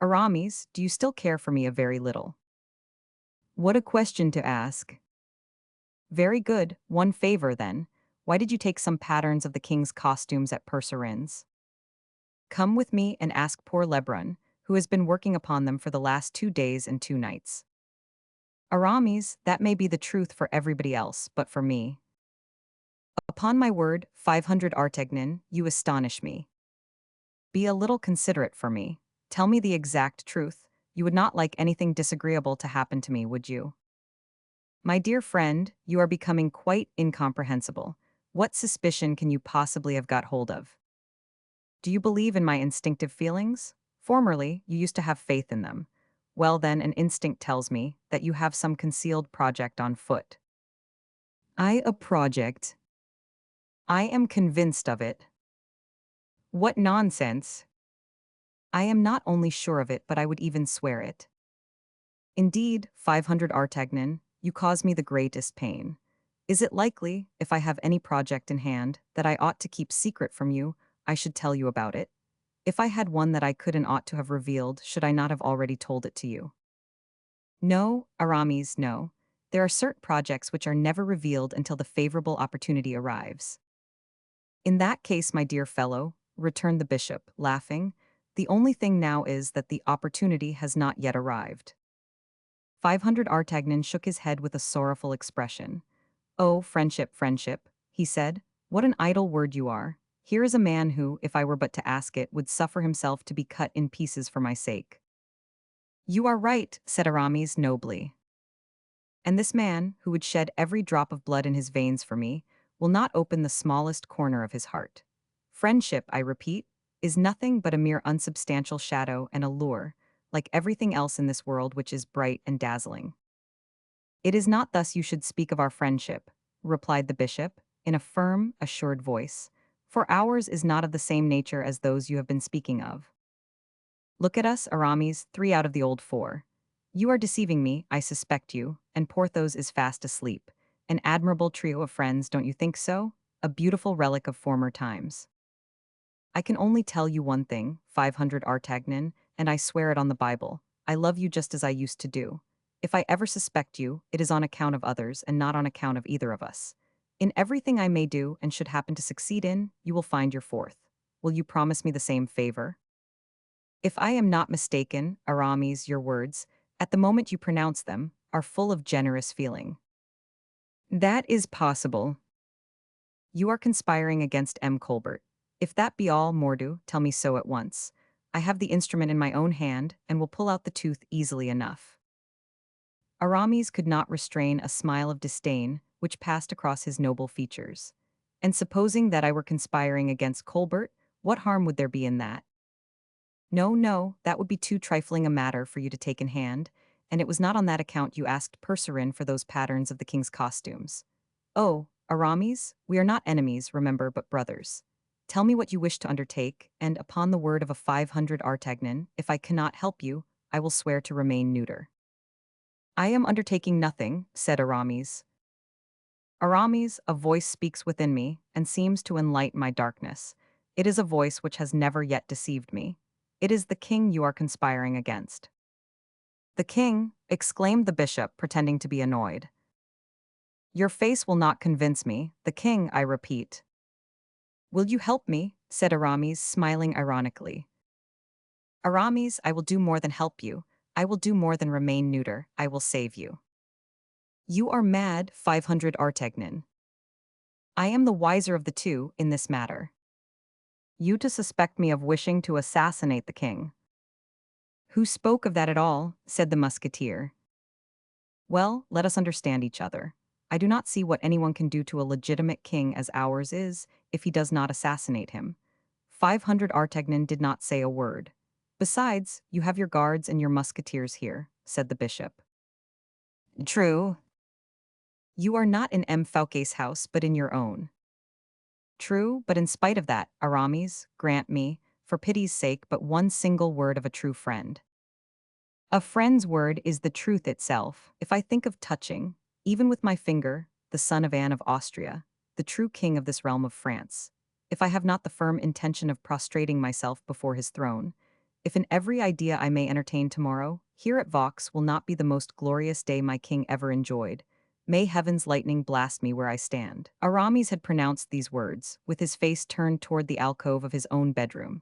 Aramis, do you still care for me a very little? What a question to ask. Very good, one favor then. Why did you take some patterns of the king's costumes at Purcerin's? Come with me and ask poor Lebrun, who has been working upon them for the last 2 days and 2 nights. Aramis, that may be the truth for everybody else, but for me. Upon my word, 500 Artegnan, you astonish me. Be a little considerate for me. Tell me the exact truth. You would not like anything disagreeable to happen to me, would you? My dear friend, you are becoming quite incomprehensible. What suspicion can you possibly have got hold of? Do you believe in my instinctive feelings? Formerly, you used to have faith in them. Well, then, an instinct tells me that you have some concealed project on foot. A project? I am convinced of it. What nonsense! I am not only sure of it, but I would even swear it. Indeed, 500 Artagnan, you cause me the greatest pain. Is it likely, if I have any project in hand, that I ought to keep secret from you, I should tell you about it? If I had one that I could and ought to have revealed, should I not have already told it to you? No, Aramis, no. There are certain projects which are never revealed until the favorable opportunity arrives. In that case, my dear fellow, returned the bishop, laughing, the only thing now is that the opportunity has not yet arrived. 500 Artagnan shook his head with a sorrowful expression. Oh, friendship, friendship, he said, what an idle word you are. Here is a man who, if I were but to ask it, would suffer himself to be cut in pieces for my sake. You are right, said Aramis nobly. And this man, who would shed every drop of blood in his veins for me, will not open the smallest corner of his heart. Friendship, I repeat, is nothing but a mere unsubstantial shadow and a lure, like everything else in this world which is bright and dazzling. It is not thus you should speak of our friendship, replied the bishop, in a firm, assured voice, for ours is not of the same nature as those you have been speaking of. Look at us, Aramis, 3 out of the old 4. You are deceiving me, I suspect you, and Porthos is fast asleep. An admirable trio of friends, don't you think so? A beautiful relic of former times. I can only tell you one thing, 500 Artagnan, and I swear it on the Bible. I love you just as I used to do. If I ever suspect you, it is on account of others and not on account of either of us. In everything I may do and should happen to succeed in, you will find your fourth. Will you promise me the same favor? If I am not mistaken, Aramis, your words, at the moment you pronounce them, are full of generous feeling. That is possible. You are conspiring against M. Colbert. If that be all, Mordu, tell me so at once. I have the instrument in my own hand, and will pull out the tooth easily enough. Aramis could not restrain a smile of disdain which passed across his noble features. And supposing that I were conspiring against Colbert, what harm would there be in that? No, no, that would be too trifling a matter for you to take in hand, and it was not on that account you asked Percerin for those patterns of the king's costumes. Oh, Aramis, we are not enemies, remember, but brothers. Tell me what you wish to undertake, and upon the word of a 500 Artagnan, if I cannot help you, I will swear to remain neuter. I am undertaking nothing, said Aramis. Aramis, a voice speaks within me, and seems to enlighten my darkness. It is a voice which has never yet deceived me. It is the king you are conspiring against. The king, exclaimed the bishop, pretending to be annoyed. Your face will not convince me, the king, I repeat. Will you help me? Said Aramis, smiling ironically. Aramis, I will do more than help you. I will do more than remain neuter. I will save you. You are mad, 500 Artagnan. I am the wiser of the two in this matter. You to suspect me of wishing to assassinate the king. Who spoke of that at all? Said the musketeer. Well, let us understand each other. I do not see what anyone can do to a legitimate king as ours is, if he does not assassinate him. 500 Artagnan did not say a word. Besides, you have your guards and your musketeers here, said the bishop. True. You are not in M. Fouquet's house, but in your own. True, but in spite of that, Aramis, grant me, for pity's sake, but one single word of a true friend. A friend's word is the truth itself. If I think of touching, even with my finger, the son of Anne of Austria, the true king of this realm of France, if I have not the firm intention of prostrating myself before his throne, if in every idea I may entertain tomorrow, here at Vaux will not be the most glorious day my king ever enjoyed, may heaven's lightning blast me where I stand. Aramis had pronounced these words, with his face turned toward the alcove of his own bedroom,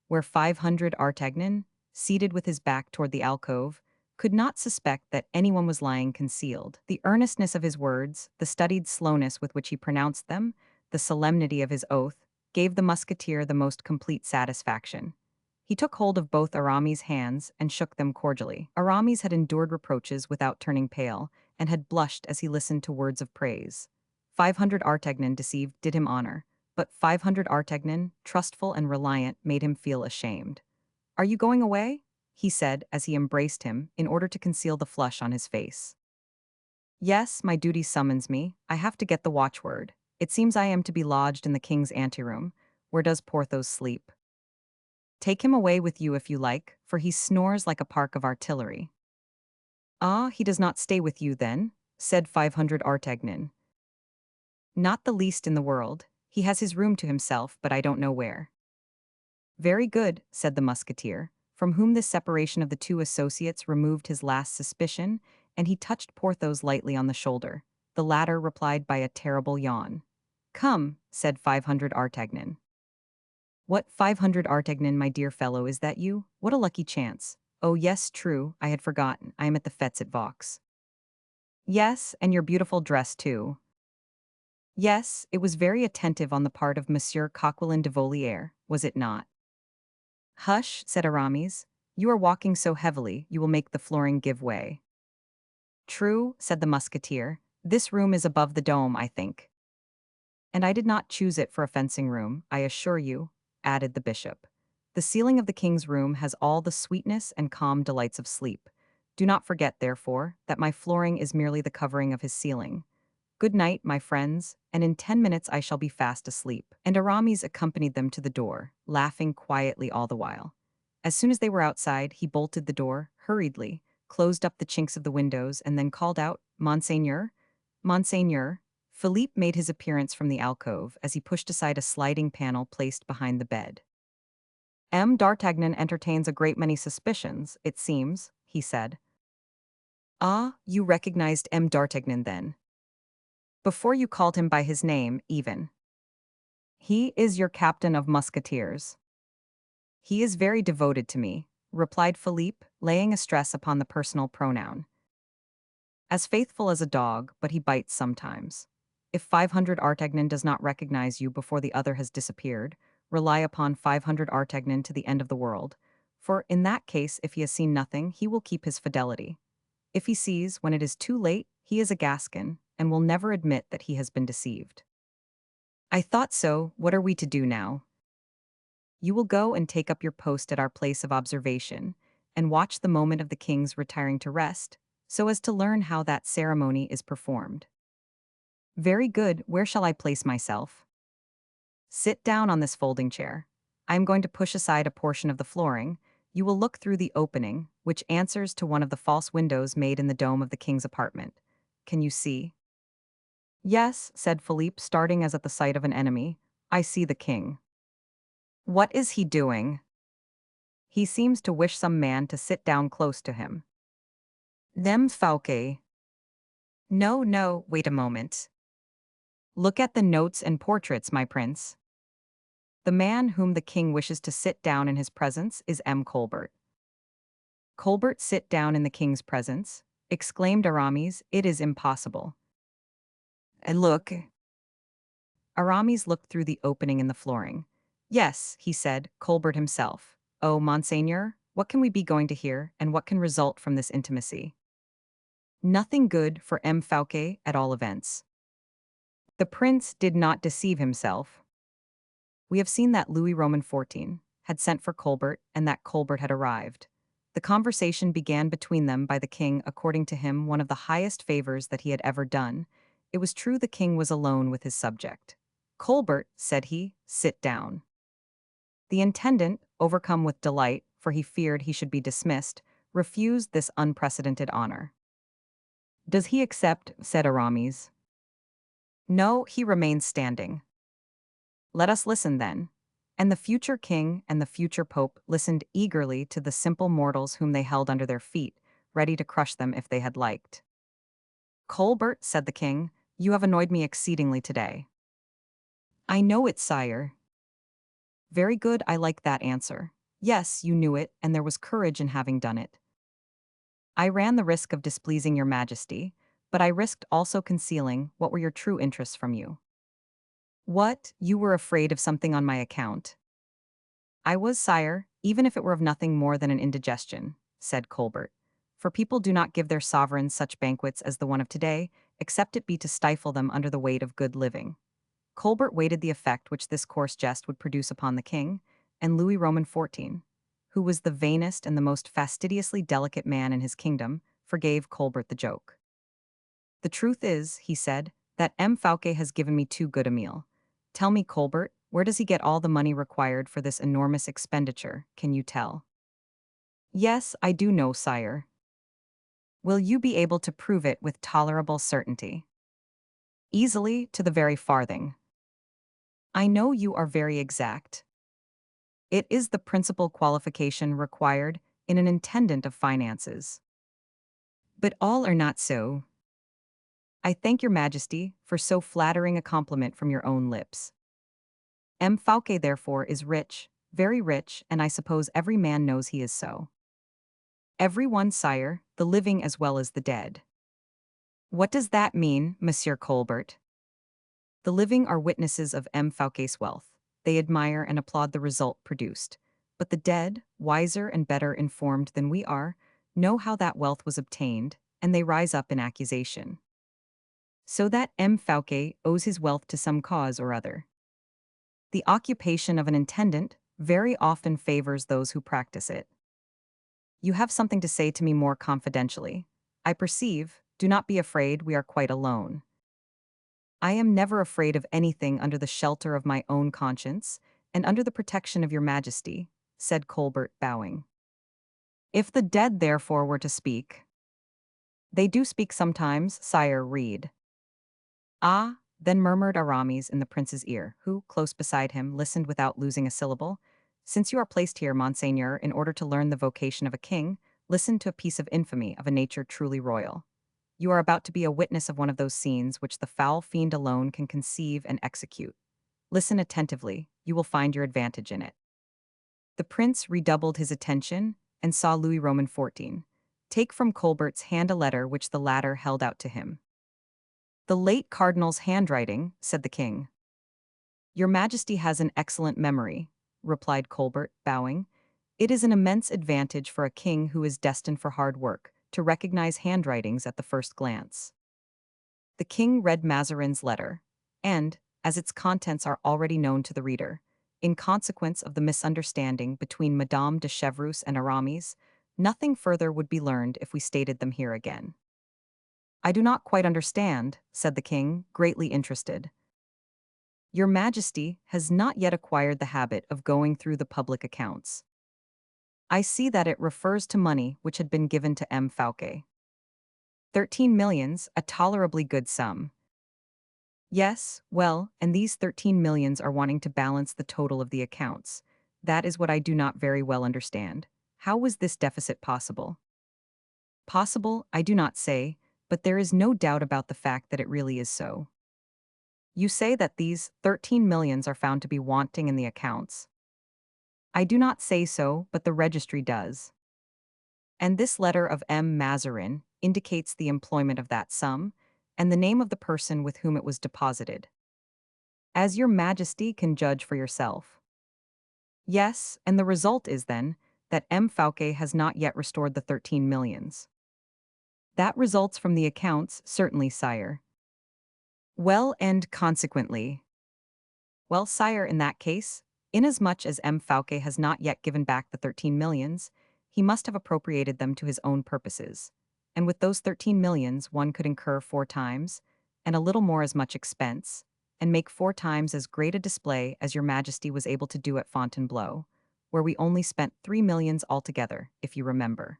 where 500 Artagnan, seated with his back toward the alcove, could not suspect that anyone was lying concealed. The earnestness of his words, the studied slowness with which he pronounced them, the solemnity of his oath, gave the musketeer the most complete satisfaction. He took hold of both Aramis' hands and shook them cordially. Aramis had endured reproaches without turning pale, and had blushed as he listened to words of praise. 500 Artagnan deceived did him honor, but 500 Artagnan, trustful and reliant, made him feel ashamed. "Are you going away?" he said as he embraced him in order to conceal the flush on his face. "Yes, my duty summons me. I have to get the watchword. It seems I am to be lodged in the king's anteroom. Where does Porthos sleep? Take him away with you if you like, for he snores like a park of artillery." "Ah, he does not stay with you then?" said 500 Artagnan. "Not the least in the world. He has his room to himself, but I don't know where." "Very good," said the musketeer, from whom this separation of the two associates removed his last suspicion, and he touched Porthos lightly on the shoulder. The latter replied by a terrible yawn. "Come," said 500 Artagnan. "What, 500 Artagnan, my dear fellow, is that you? What a lucky chance. Oh yes, true, I had forgotten, I am at the fetes at Vaux." "Yes, and your beautiful dress too." "Yes, it was very attentive on the part of Monsieur Coquelin de Volière, was it not?" "Hush," said Aramis. "You are walking so heavily, you will make the flooring give way." "True," said the musketeer. "This room is above the dome, I think." "And I did not choose it for a fencing room, I assure you," added the bishop. "The ceiling of the king's room has all the sweetness and calm delights of sleep. Do not forget, therefore, that my flooring is merely the covering of his ceiling. Good night, my friends, and in 10 minutes I shall be fast asleep." And Aramis accompanied them to the door, laughing quietly all the while. As soon as they were outside, he bolted the door, hurriedly, closed up the chinks of the windows, and then called out, "Monseigneur? Monseigneur?" Philippe made his appearance from the alcove as he pushed aside a sliding panel placed behind the bed. "M. d'Artagnan entertains a great many suspicions, it seems," he said. "Ah, you recognized M. d'Artagnan then? Before you called him by his name, even." "He is your captain of musketeers." "He is very devoted to me," replied Philippe, laying a stress upon the personal pronoun. "As faithful as a dog, but he bites sometimes. If 500 Artagnan does not recognize you before the other has disappeared, rely upon 500 Artagnan to the end of the world, for in that case, if he has seen nothing, he will keep his fidelity. If he sees, when it is too late, he is a Gascon, and will never admit that he has been deceived." "I thought so. What are we to do now?" "You will go and take up your post at our place of observation, and watch the moment of the king's retiring to rest, so as to learn how that ceremony is performed." "Very good. Where shall I place myself?" "Sit down on this folding chair. I am going to push aside a portion of the flooring. You will look through the opening, which answers to one of the false windows made in the dome of the king's apartment. Can you see?" "Yes," said Philippe, starting as at the sight of an enemy. "I see the king." "What is he doing?" "He seems to wish some man to sit down close to him." "Nem Fauquet." "No, no, wait a moment. Look at the notes and portraits, my prince. The man whom the king wishes to sit down in his presence is M. Colbert." "Colbert sit down in the king's presence?" exclaimed Aramis. "It is impossible." "And look." Aramis looked through the opening in the flooring. "Yes," he said, "Colbert himself. Oh, Monseigneur, what can we be going to hear, and what can result from this intimacy?" "Nothing good for M. Fauquet, at all events." The prince did not deceive himself. We have seen that Louis Roman XIV had sent for Colbert, and that Colbert had arrived. The conversation began between them by the king, according to him, one of the highest favors that he had ever done. It was true the king was alone with his subject. "Colbert," said he, "sit down." The intendant, overcome with delight, for he feared he should be dismissed, refused this unprecedented honor. "Does he accept?" said Aramis. "No, he remains standing." "Let us listen then." And the future king and the future pope listened eagerly to the simple mortals whom they held under their feet, ready to crush them if they had liked. "Colbert," said the king, "you have annoyed me exceedingly today." "I know it, sire." "Very good, I like that answer. Yes, you knew it, and there was courage in having done it. I ran the risk of displeasing your majesty, but I risked also concealing what were your true interests from you." What, you were afraid of something on my account? I was, sire, even if it were of nothing more than an indigestion, said Colbert. For people do not give their sovereigns such banquets as the one of today, except it be to stifle them under the weight of good living. Colbert waited the effect which this coarse jest would produce upon the king, and Louis Roman XIV, who was the vainest and the most fastidiously delicate man in his kingdom, forgave Colbert the joke. The truth is, he said, that M. Fouquet has given me too good a meal. Tell me, Colbert, where does he get all the money required for this enormous expenditure, can you tell? Yes, I do know, sire. Will you be able to prove it with tolerable certainty? Easily, to the very farthing. I know you are very exact. It is the principal qualification required in an intendant of finances. But all are not so. I thank your majesty for so flattering a compliment from your own lips. M. Fouquet, therefore, is rich, very rich, and I suppose every man knows he is so. Every one, sire, the living as well as the dead. What does that mean, Monsieur Colbert? The living are witnesses of M. Fouquet's wealth. They admire and applaud the result produced. But the dead, wiser and better informed than we are, know how that wealth was obtained, and they rise up in accusation. So that M. Fouquet owes his wealth to some cause or other. The occupation of an intendant very often favors those who practice it. You have something to say to me more confidentially. I perceive, do not be afraid, we are quite alone. I am never afraid of anything under the shelter of my own conscience, and under the protection of your majesty, said Colbert, bowing. If the dead, therefore, were to speak. They do speak sometimes, sire, read. Ah, then murmured Aramis in the prince's ear, who, close beside him, listened without losing a syllable. Since you are placed here, monseigneur, in order to learn the vocation of a king, listen to a piece of infamy of a nature truly royal. You are about to be a witness of one of those scenes which the foul fiend alone can conceive and execute. Listen attentively, you will find your advantage in it. The prince redoubled his attention and saw Louis Roman XIV take from Colbert's hand a letter which the latter held out to him. The late cardinal's handwriting, said the king. Your majesty has an excellent memory, replied Colbert, bowing. It is an immense advantage for a king who is destined for hard work to recognize handwritings at the first glance. The king read Mazarin's letter, and, as its contents are already known to the reader, in consequence of the misunderstanding between Madame de Chevreuse and Aramis, nothing further would be learned if we stated them here again. I do not quite understand, said the king, greatly interested. Your majesty has not yet acquired the habit of going through the public accounts. I see that it refers to money which had been given to M. Fouquet. 13 millions, a tolerably good sum. Yes, well, and these 13 millions are wanting to balance the total of the accounts. That is what I do not very well understand. How was this deficit possible? Possible, I do not say, but there is no doubt about the fact that it really is so. You say that these 13 millions are found to be wanting in the accounts. I do not say so, but the registry does. And this letter of M. Mazarin indicates the employment of that sum, and the name of the person with whom it was deposited. As your majesty can judge for yourself. Yes, and the result is, then, that M. Fouquet has not yet restored the 13 millions. That results from the accounts, certainly, sire. Well, and consequently. Well, sire, in that case, inasmuch as M. Fouquet has not yet given back the 13 millions, he must have appropriated them to his own purposes. And with those 13 millions, one could incur 4 times, and a little more as much expense, and make 4 times as great a display as your majesty was able to do at Fontainebleau, where we only spent 3 millions altogether, if you remember.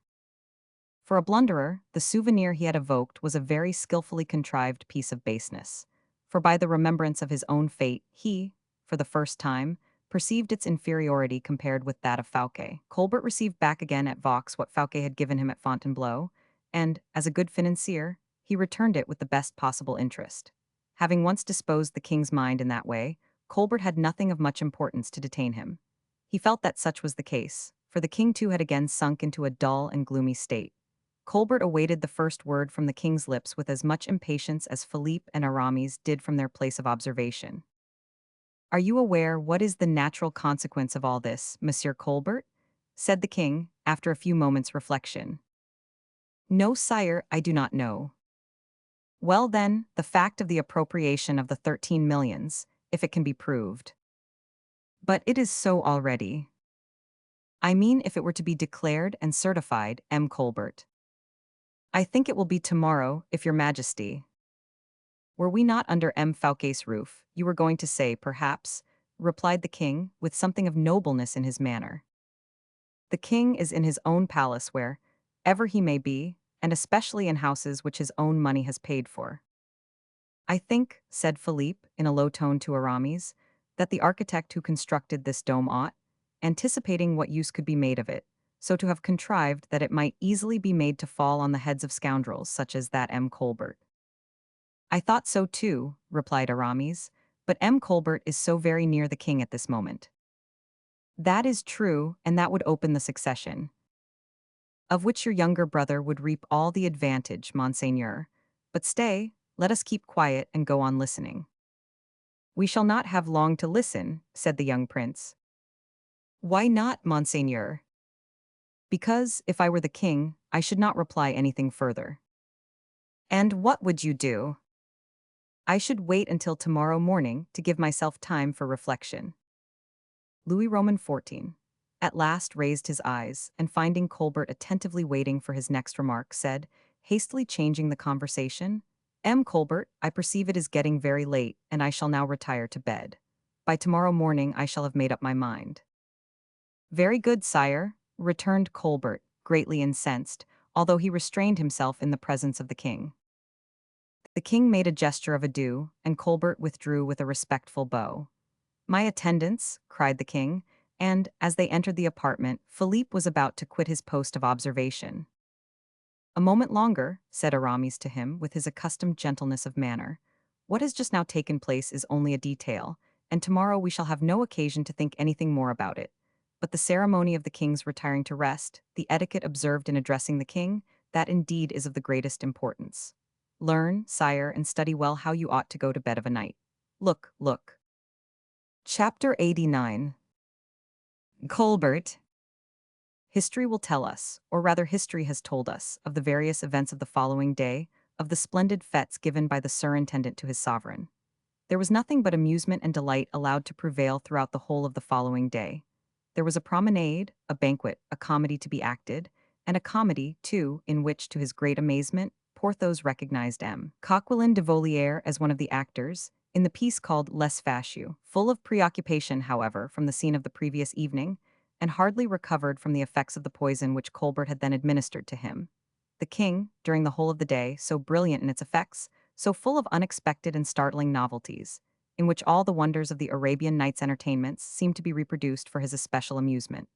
For a blunderer, the souvenir he had evoked was a very skillfully contrived piece of baseness, for by the remembrance of his own fate, he, for the first time, perceived its inferiority compared with that of Fouquet. Colbert received back again at Vaux what Fouquet had given him at Fontainebleau, and, as a good financier, he returned it with the best possible interest. Having once disposed the king's mind in that way, Colbert had nothing of much importance to detain him. He felt that such was the case, for the king too had again sunk into a dull and gloomy state. Colbert awaited the first word from the king's lips with as much impatience as Philippe and Aramis did from their place of observation. Are you aware what is the natural consequence of all this, Monsieur Colbert? Said the king, after a few moments' reflection. No, sire, I do not know. Well then, the fact of the appropriation of the 13 millions, if it can be proved. But it is so already. I mean if it were to be declared and certified, M. Colbert. I think it will be tomorrow, if your majesty. Were we not under M. Fouquet's roof, you were going to say, perhaps, replied the king, with something of nobleness in his manner. The king is in his own palace where, ever he may be, and especially in houses which his own money has paid for. I think, said Philippe, in a low tone to Aramis, that the architect who constructed this dome ought, anticipating what use could be made of it, so to have contrived that it might easily be made to fall on the heads of scoundrels such as that M. Colbert. I thought so too, replied Aramis, but M. Colbert is so very near the king at this moment. That is true, and that would open the succession, of which your younger brother would reap all the advantage, monseigneur. But stay, let us keep quiet and go on listening. We shall not have long to listen, said the young prince. Why not, monseigneur? Because, if I were the king, I should not reply anything further. And what would you do? I should wait until tomorrow morning to give myself time for reflection. Louis Roman XIV at last raised his eyes, and finding Colbert attentively waiting for his next remark, said, hastily changing the conversation, M. Colbert, I perceive it is getting very late, and I shall now retire to bed. By tomorrow morning I shall have made up my mind. Very good, sire, returned Colbert, greatly incensed, although he restrained himself in the presence of the king. The king made a gesture of adieu, and Colbert withdrew with a respectful bow. My attendants, cried the king, and, as they entered the apartment, Philippe was about to quit his post of observation. A moment longer, said Aramis to him with his accustomed gentleness of manner. What has just now taken place is only a detail, and tomorrow we shall have no occasion to think anything more about it. But the ceremony of the king's retiring to rest, the etiquette observed in addressing the king, that indeed is of the greatest importance. Learn, sire, and study well how you ought to go to bed of a night. Look, look. Chapter 89. Colbert. History will tell us, or rather history has told us, of the various events of the following day, of the splendid fêtes given by the surintendant to his sovereign. There was nothing but amusement and delight allowed to prevail throughout the whole of the following day. There was a promenade, a banquet, a comedy to be acted, and a comedy, too, in which, to his great amazement, Porthos recognized M. Coquelin de Volière as one of the actors, in the piece called Les Fâcheux, full of preoccupation, however, from the scene of the previous evening, and hardly recovered from the effects of the poison which Colbert had then administered to him. The king, during the whole of the day, so brilliant in its effects, so full of unexpected and startling novelties, in which all the wonders of the Arabian Nights' entertainments seemed to be reproduced for his especial amusement.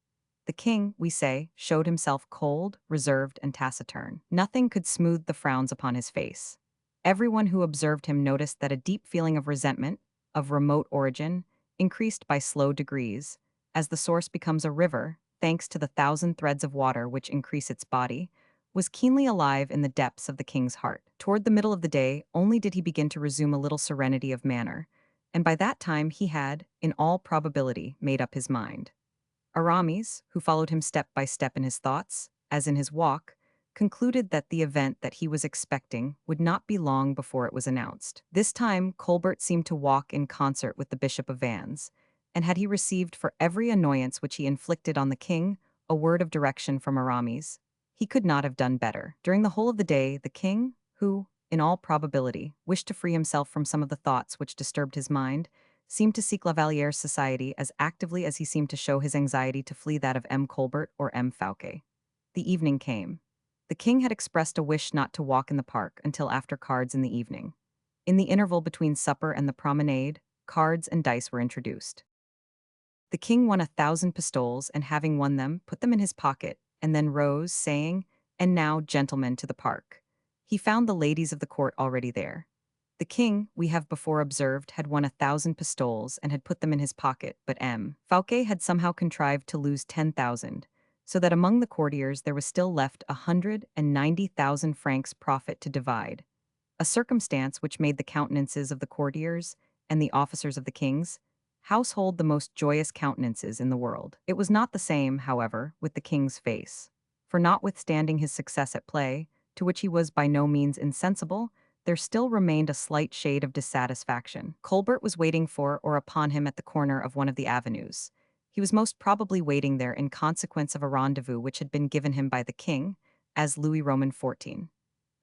The king, we say, showed himself cold, reserved, and taciturn. Nothing could smooth the frowns upon his face. Everyone who observed him noticed that a deep feeling of resentment, of remote origin, increased by slow degrees, as the source becomes a river, thanks to the thousand threads of water which increase its body, was keenly alive in the depths of the king's heart. Toward the middle of the day only did he begin to resume a little serenity of manner, and by that time he had, in all probability, made up his mind. Aramis, who followed him step by step in his thoughts, as in his walk, concluded that the event that he was expecting would not be long before it was announced. This time Colbert seemed to walk in concert with the Bishop of Vannes, and had he received for every annoyance which he inflicted on the king a word of direction from Aramis, he could not have done better. During the whole of the day, the king, who, in all probability, wished to free himself from some of the thoughts which disturbed his mind, seemed to seek La Valliere's society as actively as he seemed to show his anxiety to flee that of M. Colbert or M. Fouquet. The evening came. The king had expressed a wish not to walk in the park until after cards in the evening. In the interval between supper and the promenade, cards and dice were introduced. The king won 1,000 pistoles, and having won them, put them in his pocket, and then rose, saying, "And now, gentlemen, to the park." He found the ladies of the court already there. The king, we have before observed, had won 1,000 pistoles and had put them in his pocket, but M. Fouquet had somehow contrived to lose 10,000, so that among the courtiers there was still left 190,000 francs profit to divide, a circumstance which made the countenances of the courtiers and the officers of the king's household the most joyous countenances in the world. It was not the same, however, with the king's face. For notwithstanding his success at play, to which he was by no means insensible, there still remained a slight shade of dissatisfaction. Colbert was waiting for or upon him at the corner of one of the avenues. He was most probably waiting there in consequence of a rendezvous which had been given him by the king, as Louis Roman XIV,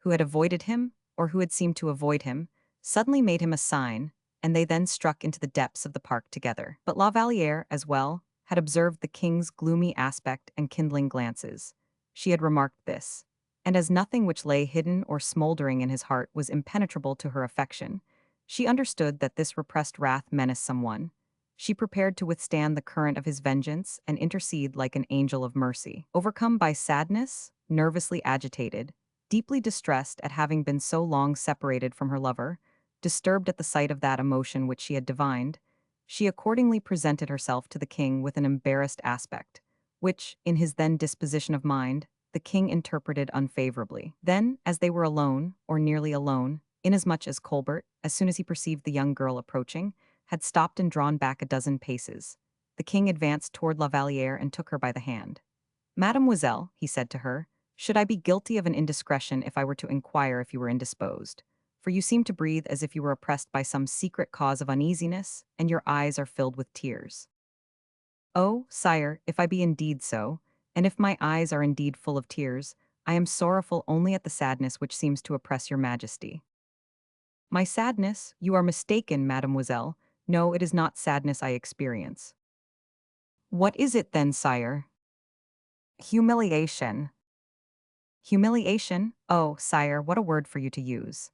who had avoided him, or who had seemed to avoid him, suddenly made him a sign, and they then struck into the depths of the park together. But La Vallière, as well, had observed the king's gloomy aspect and kindling glances. She had remarked this, and as nothing which lay hidden or smoldering in his heart was impenetrable to her affection, she understood that this repressed wrath menaced someone. She prepared to withstand the current of his vengeance and intercede like an angel of mercy. Overcome by sadness, nervously agitated, deeply distressed at having been so long separated from her lover, disturbed at the sight of that emotion which she had divined, she accordingly presented herself to the king with an embarrassed aspect, which, in his then disposition of mind, the king interpreted unfavorably. Then, as they were alone, or nearly alone, inasmuch as Colbert, as soon as he perceived the young girl approaching, had stopped and drawn back a dozen paces, the king advanced toward La Vallière and took her by the hand. "Mademoiselle," he said to her, "should I be guilty of an indiscretion if I were to inquire if you were indisposed? For you seem to breathe as if you were oppressed by some secret cause of uneasiness, and your eyes are filled with tears." "Oh, sire, if I be indeed so, and if my eyes are indeed full of tears, I am sorrowful only at the sadness which seems to oppress your majesty." "My sadness? You are mistaken, mademoiselle. No, it is not sadness I experience." "What is it then, sire?" "Humiliation." "Humiliation? Oh, sire, what a word for you to use.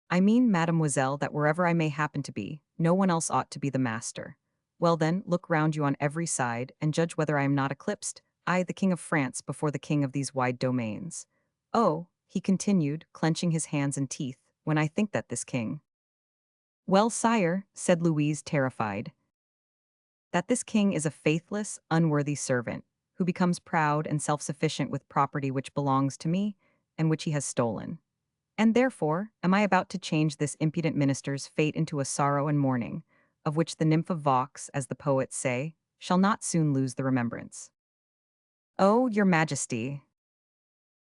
I mean, mademoiselle, that wherever I may happen to be, no one else ought to be the master. Well then, look round you on every side, and judge whether I am not eclipsed, I, the king of France, before the king of these wide domains. Oh," he continued, clenching his hands and teeth, "when I think that this king—" "Well, sire," said Louise, terrified, "that this king is a faithless, unworthy servant, who becomes proud and self-sufficient with property which belongs to me, and which he has stolen. And therefore am I about to change this impudent minister's fate into a sorrow and mourning, of which the nymph of Vaux, as the poets say, shall not soon lose the remembrance." "Oh, your majesty."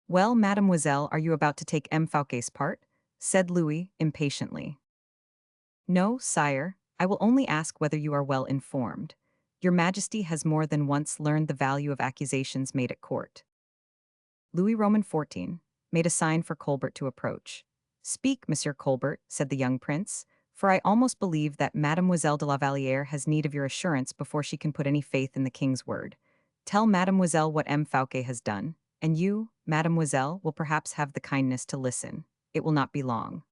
"Well, mademoiselle, are you about to take M. Fouquet's part?" said Louis, impatiently. "No, sire, I will only ask whether you are well informed. Your majesty has more than once learned the value of accusations made at court." Louis Roman XIV made a sign for Colbert to approach. "Speak, Monsieur Colbert," said the young prince, "for I almost believe that Mademoiselle de la Vallière has need of your assurance before she can put any faith in the king's word. Tell Mademoiselle what M. Fouquet has done, and you, Mademoiselle, will perhaps have the kindness to listen. It will not be long."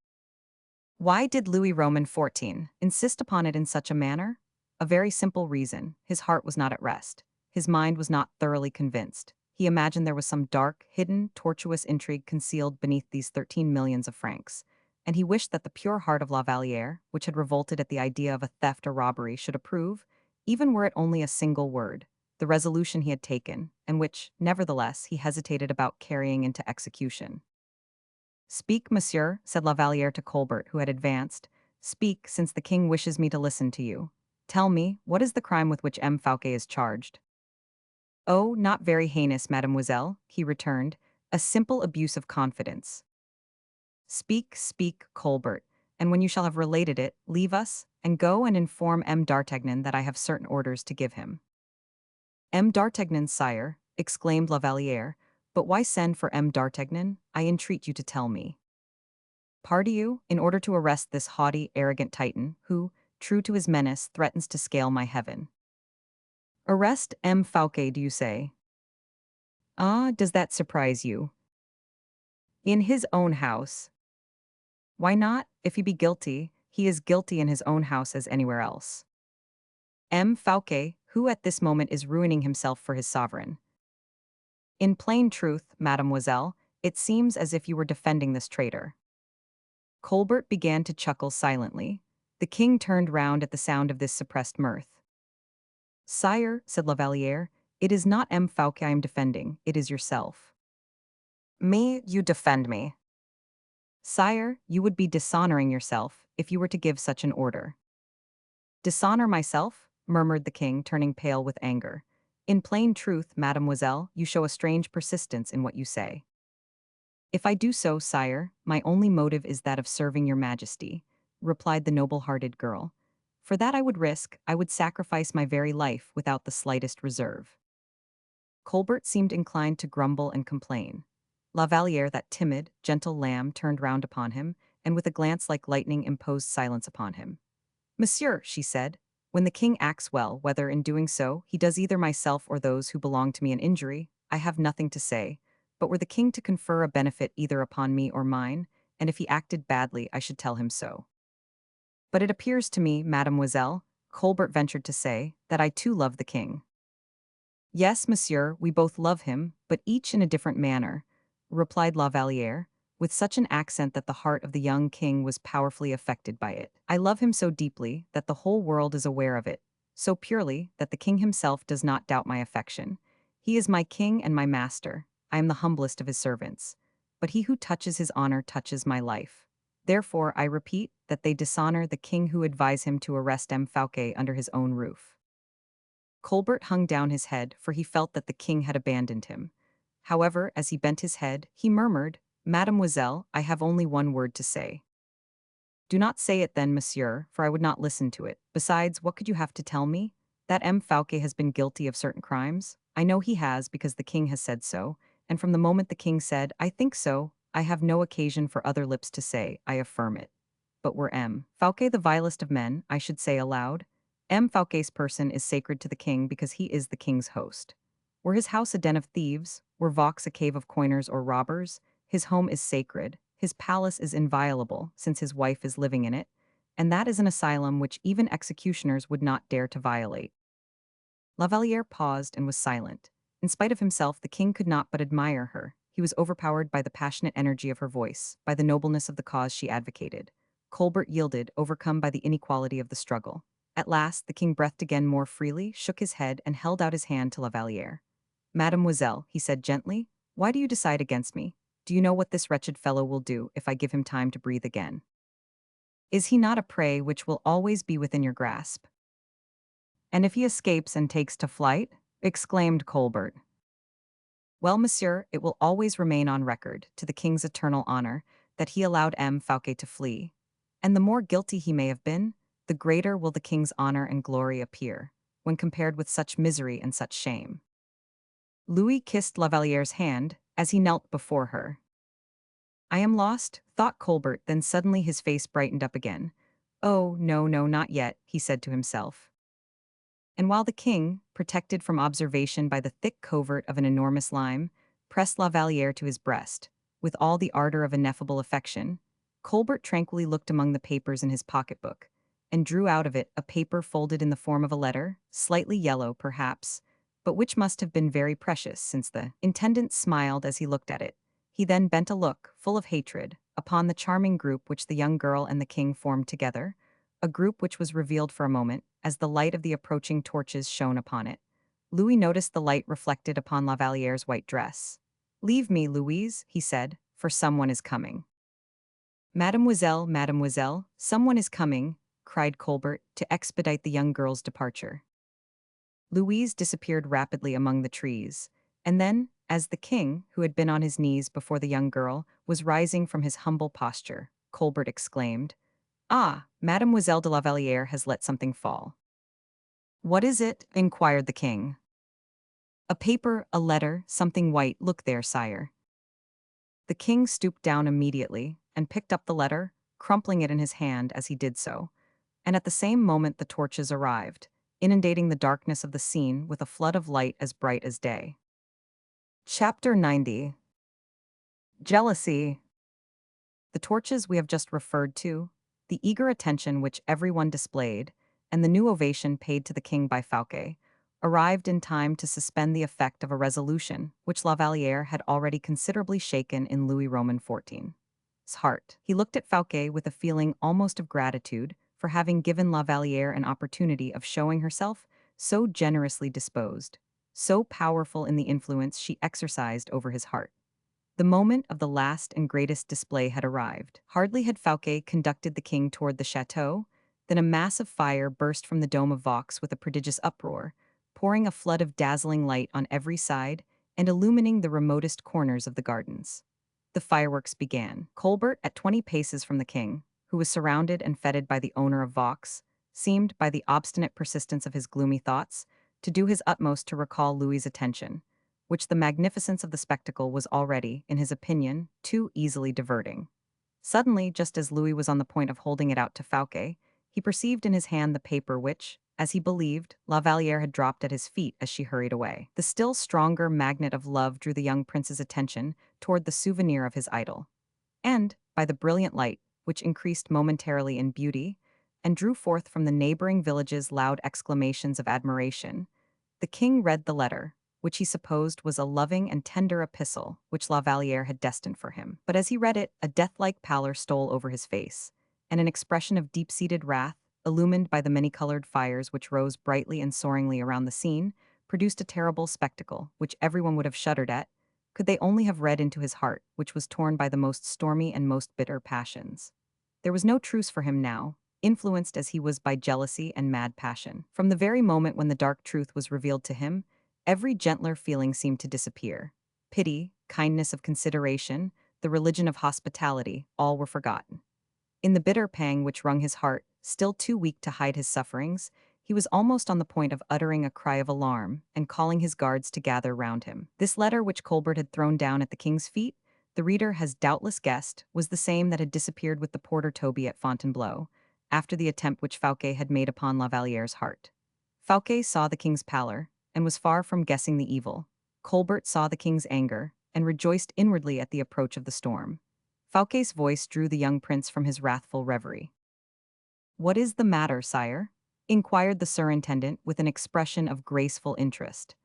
Why did Louis Roman XIV insist upon it in such a manner? A very simple reason. His heart was not at rest. His mind was not thoroughly convinced. He imagined there was some dark, hidden, tortuous intrigue concealed beneath these 13 millions of francs, and he wished that the pure heart of La Vallière, which had revolted at the idea of a theft or robbery, should approve, even were it only a single word, the resolution he had taken, and which, nevertheless, he hesitated about carrying into execution. "Speak, monsieur," said La Vallière to Colbert, who had advanced. "Speak, since the king wishes me to listen to you. Tell me, what is the crime with which M. Fouquet is charged?" "Oh, not very heinous, mademoiselle," he returned, "a simple abuse of confidence." "Speak, speak, Colbert, and when you shall have related it, leave us, and go and inform M. d'Artagnan that I have certain orders to give him." "M. d'Artagnan, sire," exclaimed La Vallière, "but why send for M. d'Artagnan? I entreat you to tell me." "Pardy you, in order to arrest this haughty, arrogant Titan, who, true to his menace, threatens to scale my heaven." "Arrest M. Fouquet, do you say? Ah, does that surprise you? In his own house? Why not? If he be guilty, he is guilty in his own house as anywhere else. M. Fouquet, who at this moment is ruining himself for his sovereign. In plain truth, mademoiselle, it seems as if you were defending this traitor." Colbert began to chuckle silently. The king turned round at the sound of this suppressed mirth. "Sire," said La Vallière, "it is not M. Fouquet I am defending, it is yourself." "Me, you defend me." "Sire, you would be dishonoring yourself if you were to give such an order." Dishonor myself? Murmured the king, turning pale with anger. In plain truth, mademoiselle, you show a strange persistence in what you say. If I do so, sire, my only motive is that of serving your majesty, replied the noble-hearted girl. For that I would sacrifice my very life without the slightest reserve. Colbert seemed inclined to grumble and complain. La Vallière, that timid, gentle lamb, turned round upon him, and with a glance like lightning imposed silence upon him. Monsieur, she said, when the king acts well, whether in doing so he does either myself or those who belong to me an injury, I have nothing to say, but were the king to confer a benefit either upon me or mine, and if he acted badly I should tell him so. But it appears to me, mademoiselle, Colbert ventured to say, that I too love the king. Yes, monsieur, we both love him, but each in a different manner, replied La Vallière, with such an accent that the heart of the young king was powerfully affected by it. I love him so deeply that the whole world is aware of it, so purely that the king himself does not doubt my affection. He is my king and my master. I am the humblest of his servants. But he who touches his honor touches my life. Therefore, I repeat that they dishonor the king who advise him to arrest M. Fouquet under his own roof. Colbert hung down his head, for he felt that the king had abandoned him. However, as he bent his head, he murmured, Mademoiselle, I have only one word to say. Do not say it then, monsieur, for I would not listen to it. Besides, what could you have to tell me? That M. Fouquet has been guilty of certain crimes? I know he has because the king has said so, and from the moment the king said, I think so, I have no occasion for other lips to say, I affirm it. But were M. Fouquet the vilest of men, I should say aloud. M. Fouquet's person is sacred to the king because he is the king's host. Were his house a den of thieves, were Vaux a cave of coiners or robbers, his home is sacred, his palace is inviolable, since his wife is living in it, and that is an asylum which even executioners would not dare to violate. La Vallière paused and was silent. In spite of himself, the king could not but admire her. He was overpowered by the passionate energy of her voice, by the nobleness of the cause she advocated. Colbert yielded, overcome by the inequality of the struggle. At last, the king breathed again more freely, shook his head, and held out his hand to La Vallière. Mademoiselle, he said gently, why do you decide against me? Do you know what this wretched fellow will do if I give him time to breathe again? Is he not a prey which will always be within your grasp? And if he escapes and takes to flight? Exclaimed Colbert. Well, monsieur, it will always remain on record, to the king's eternal honor, that he allowed M. Fouquet to flee. And the more guilty he may have been, the greater will the king's honor and glory appear, when compared with such misery and such shame. Louis kissed La Vallière's hand, as he knelt before her. I am lost, thought Colbert, then suddenly his face brightened up again. Oh, no, no, not yet, he said to himself. And while the king, protected from observation by the thick covert of an enormous lime, pressed La Vallière to his breast, with all the ardor of ineffable affection, Colbert tranquilly looked among the papers in his pocketbook, and drew out of it a paper folded in the form of a letter, slightly yellow, perhaps, but which must have been very precious, since the intendant smiled as he looked at it. He then bent a look, full of hatred, upon the charming group which the young girl and the king formed together, a group which was revealed for a moment, as the light of the approaching torches shone upon it. Louis noticed the light reflected upon La Vallière's white dress. Leave me, Louise, he said, for someone is coming. Mademoiselle, mademoiselle, someone is coming, cried Colbert, to expedite the young girl's departure. Louise disappeared rapidly among the trees, and then, as the king, who had been on his knees before the young girl, was rising from his humble posture, Colbert exclaimed, Ah, Mademoiselle de la Vallière has let something fall. What is it? Inquired the king. A paper, a letter, something white, look there, sire. The king stooped down immediately, and picked up the letter, crumpling it in his hand as he did so, and at the same moment the torches arrived, inundating the darkness of the scene with a flood of light as bright as day. Chapter 90. Jealousy. The torches we have just referred to, the eager attention which everyone displayed, and the new ovation paid to the king by Fouquet, arrived in time to suspend the effect of a resolution which La Vallière had already considerably shaken in Louis Roman XIV's heart. He looked at Fouquet with a feeling almost of gratitude for having given La Vallière an opportunity of showing herself so generously disposed, so powerful in the influence she exercised over his heart. The moment of the last and greatest display had arrived. Hardly had Fouquet conducted the king toward the chateau Then a massive fire burst from the dome of Vaux with a prodigious uproar, pouring a flood of dazzling light on every side and illumining the remotest corners of the gardens. The fireworks began. Colbert, at 20 paces from the king, who was surrounded and feted by the owner of Vaux, seemed, by the obstinate persistence of his gloomy thoughts, to do his utmost to recall Louis's attention, which the magnificence of the spectacle was already, in his opinion, too easily diverting. Suddenly, just as Louis was on the point of holding it out to Fouquet, he perceived in his hand the paper which, as he believed, La Vallière had dropped at his feet as she hurried away. The still stronger magnet of love drew the young prince's attention toward the souvenir of his idol. And, by the brilliant light, which increased momentarily in beauty, and drew forth from the neighboring villages loud exclamations of admiration, the king read the letter, which he supposed was a loving and tender epistle which La Vallière had destined for him. But as he read it, a death-like pallor stole over his face, and an expression of deep-seated wrath, illumined by the many-colored fires which rose brightly and soaringly around the scene, produced a terrible spectacle, which everyone would have shuddered at, could they only have read into his heart, which was torn by the most stormy and most bitter passions. There was no truce for him now, influenced as he was by jealousy and mad passion. From the very moment when the dark truth was revealed to him, every gentler feeling seemed to disappear. Pity, kindness of consideration, the religion of hospitality, all were forgotten. In the bitter pang which wrung his heart, still too weak to hide his sufferings, he was almost on the point of uttering a cry of alarm and calling his guards to gather round him. This letter which Colbert had thrown down at the king's feet, the reader has doubtless guessed, was the same that had disappeared with the porter Toby at Fontainebleau, after the attempt which Fouquet had made upon La Vallière's heart. Fouquet saw the king's pallor, and was far from guessing the evil. Colbert saw the king's anger, and rejoiced inwardly at the approach of the storm. Fouquet's voice drew the young prince from his wrathful reverie. "What is the matter, sire?" inquired the surintendant with an expression of graceful interest.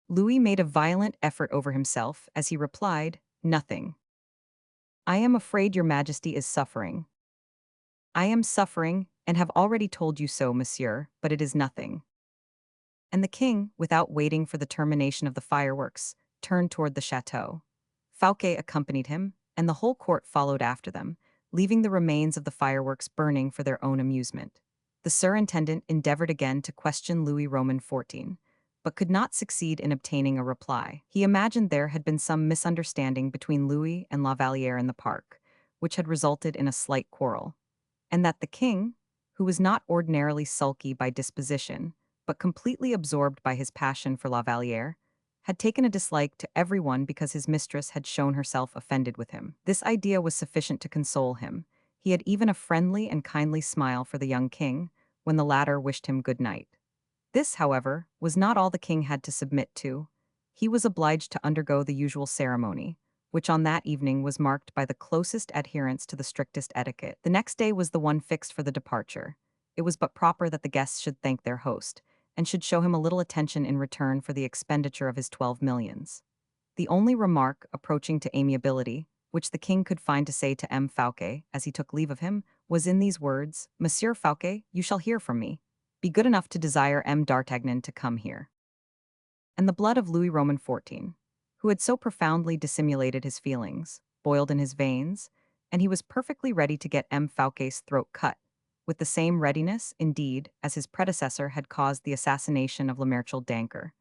Louis made a violent effort over himself as he replied, "Nothing. I am afraid your majesty is suffering." "I am suffering, and have already told you so, monsieur, but it is nothing." And the king, without waiting for the termination of the fireworks, turned toward the chateau. Fouquet accompanied him, and the whole court followed after them, leaving the remains of the fireworks burning for their own amusement. The surintendant endeavored again to question Louis Roman XIV, but could not succeed in obtaining a reply. He imagined there had been some misunderstanding between Louis and La Vallière in the park, which had resulted in a slight quarrel, and that the king, who was not ordinarily sulky by disposition, but completely absorbed by his passion for La Vallière, had taken a dislike to everyone because his mistress had shown herself offended with him. This idea was sufficient to console him. He had even a friendly and kindly smile for the young king when the latter wished him good night. This, however, was not all the king had to submit to. He was obliged to undergo the usual ceremony, which on that evening was marked by the closest adherence to the strictest etiquette. The next day was the one fixed for the departure. It was but proper that the guests should thank their host, and should show him a little attention in return for the expenditure of his 12 millions. The only remark approaching to amiability, which the king could find to say to M. Fouquet as he took leave of him, was in these words: "Monsieur Fouquet, you shall hear from me. Be good enough to desire M. d'Artagnan to come here." And the blood of Louis Roman XIV, who had so profoundly dissimulated his feelings, boiled in his veins, and he was perfectly ready to get M. Fouquet's throat cut, with the same readiness, indeed, as his predecessor had caused the assassination of Le Marechal d'Ancre.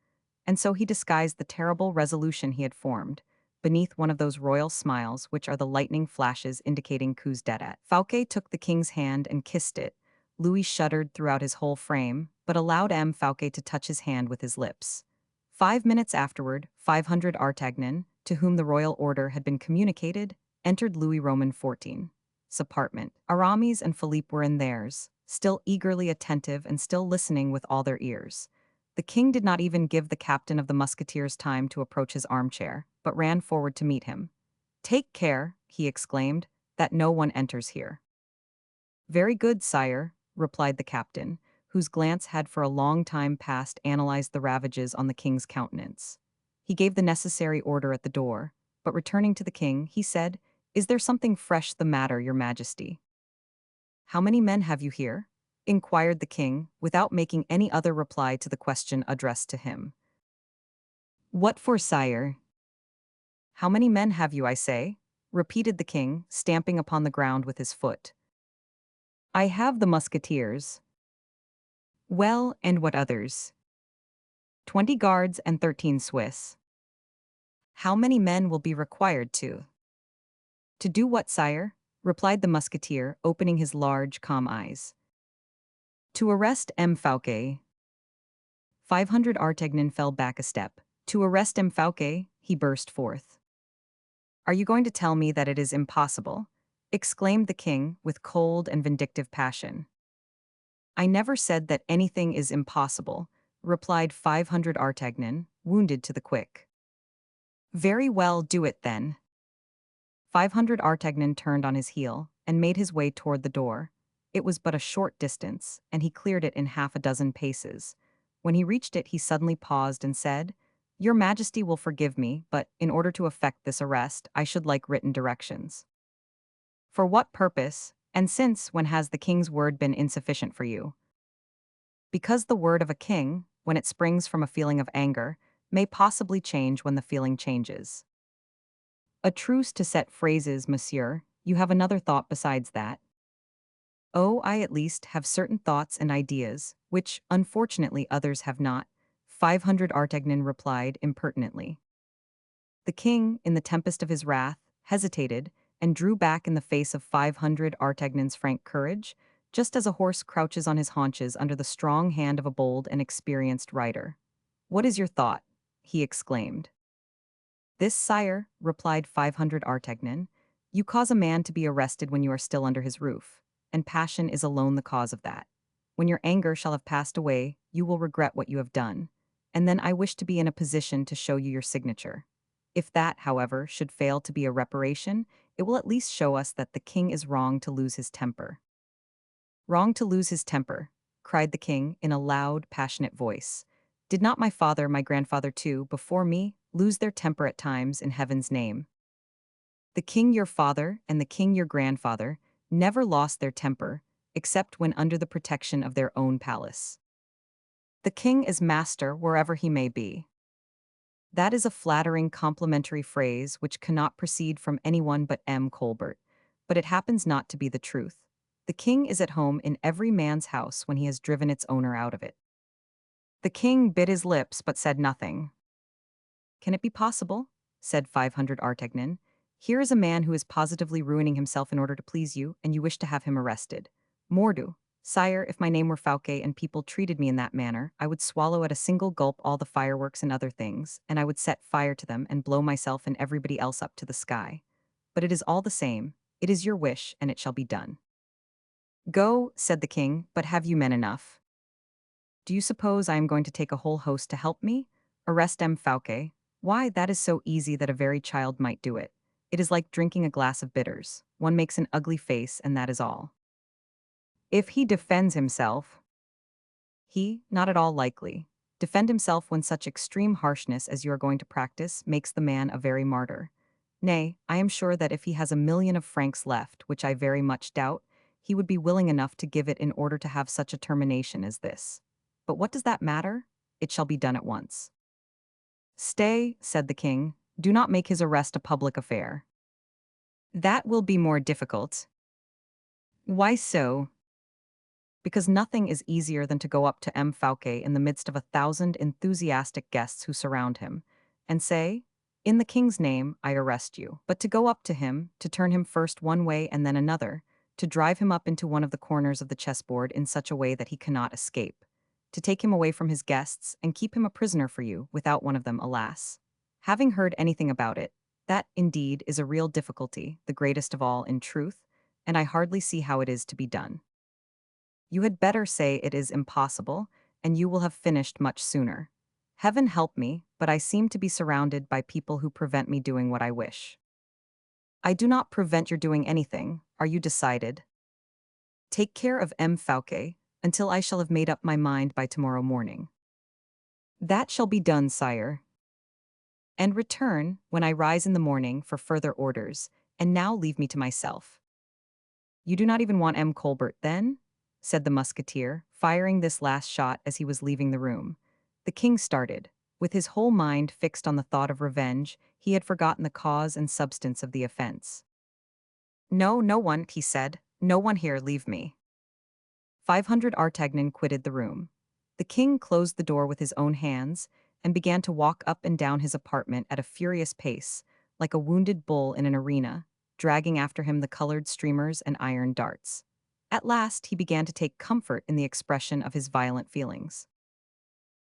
And so he disguised the terrible resolution he had formed beneath one of those royal smiles which are the lightning flashes indicating coups d'état. Fouquet took the king's hand and kissed it. Louis shuddered throughout his whole frame, but allowed M. Fouquet to touch his hand with his lips. 5 minutes afterward, 500 Artagnan, to whom the royal order had been communicated, entered Louis Roman XIV's apartment. Aramis and Philippe were in theirs, still eagerly attentive and still listening with all their ears. The king did not even give the captain of the musketeers time to approach his armchair, but ran forward to meet him. "Take care," he exclaimed, "that no one enters here." "Very good, sire," replied the captain, whose glance had for a long time past analyzed the ravages on the king's countenance. He gave the necessary order at the door, but returning to the king, he said, "Is there something fresh the matter, your majesty?" "How many men have you here?" inquired the king, without making any other reply to the question addressed to him. "What for, sire?" "How many men have you, I say?" repeated the king, stamping upon the ground with his foot. I have the musketeers. Well, and what others? 20 guards and 13 Swiss. How many men will be required to? To do what, sire? Replied the musketeer, opening his large, calm eyes. To arrest M. Fouquet. 500 Artagnan fell back a step. To arrest M. Fouquet, he burst forth. Are you going to tell me that it is impossible? Exclaimed the king with cold and vindictive passion. I never said that anything is impossible, replied 500 Artagnan, wounded to the quick. Very well, do it then. 500 Artagnan turned on his heel and made his way toward the door. It was but a short distance, and he cleared it in half a dozen paces. When he reached it, he suddenly paused and said, Your Majesty will forgive me, but in order to effect this arrest, I should like written directions. For what purpose, and since when has the king's word been insufficient for you? Because the word of a king, when it springs from a feeling of anger, may possibly change when the feeling changes. A truce to set phrases, monsieur. You have another thought besides that. Oh, I at least have certain thoughts and ideas, which, unfortunately, others have not, 500 Artagnan replied impertinently. The king, in the tempest of his wrath, hesitated, and drew back in the face of 500 Artagnan's frank courage, just as a horse crouches on his haunches under the strong hand of a bold and experienced rider. What is your thought? He exclaimed. This, sire, replied 500 Artagnan, you cause a man to be arrested when you are still under his roof, and passion is alone the cause of that. When your anger shall have passed away, you will regret what you have done, and then I wish to be in a position to show you your signature. If that, however, should fail to be a reparation, it will at least show us that the king is wrong to lose his temper. Wrong to lose his temper, cried the king in a loud, passionate voice. Did not my father, my grandfather too, before me, lose their temper at times in heaven's name? The king your father and the king your grandfather never lost their temper, except when under the protection of their own palace. The king is master wherever he may be. That is a flattering complimentary phrase which cannot proceed from anyone but M. Colbert, but it happens not to be the truth. The king is at home in every man's house when he has driven its owner out of it. The king bit his lips but said nothing. Can it be possible? Said 500 Artagnan. Here is a man who is positively ruining himself in order to please you, and you wish to have him arrested. Mordu, sire, if my name were Fouquet and people treated me in that manner, I would swallow at a single gulp all the fireworks and other things, and I would set fire to them and blow myself and everybody else up to the sky. But it is all the same. It is your wish, and it shall be done. Go, said the king, but have you men enough? Do you suppose I am going to take a whole host to help me? Arrest M. Fouquet? Why, that is so easy that a very child might do it. It is like drinking a glass of bitters. One makes an ugly face, and that is all. If he defends himself, he, not at all likely. Defend himself when such extreme harshness as you are going to practice makes the man a very martyr. Nay, I am sure that if he has 1,000,000 of francs left, which I very much doubt, he would be willing enough to give it in order to have such a termination as this. But what does that matter? It shall be done at once. Stay, said the king, do not make his arrest a public affair. That will be more difficult. Why so? Because nothing is easier than to go up to M. Fouquet in the midst of 1,000 enthusiastic guests who surround him, and say, In the king's name, I arrest you. But to go up to him, to turn him first one way and then another, to drive him up into one of the corners of the chessboard in such a way that he cannot escape, to take him away from his guests and keep him a prisoner for you, without one of them, alas. Having heard anything about it, that, indeed, is a real difficulty, the greatest of all, in truth, and I hardly see how it is to be done. You had better say it is impossible, and you will have finished much sooner. Heaven help me, but I seem to be surrounded by people who prevent me doing what I wish. I do not prevent your doing anything. Are you decided? Take care of M. Fouquet, until I shall have made up my mind by tomorrow morning. That shall be done, sire. And return, when I rise in the morning, for further orders, and now leave me to myself. You do not even want M. Colbert, then? Said the musketeer, firing this last shot as he was leaving the room. The king started. With his whole mind fixed on the thought of revenge, he had forgotten the cause and substance of the offense. No, no one, he said. No one here, leave me. 500 Artagnan quitted the room. The king closed the door with his own hands and began to walk up and down his apartment at a furious pace, like a wounded bull in an arena, dragging after him the colored streamers and iron darts. At last, he began to take comfort in the expression of his violent feelings.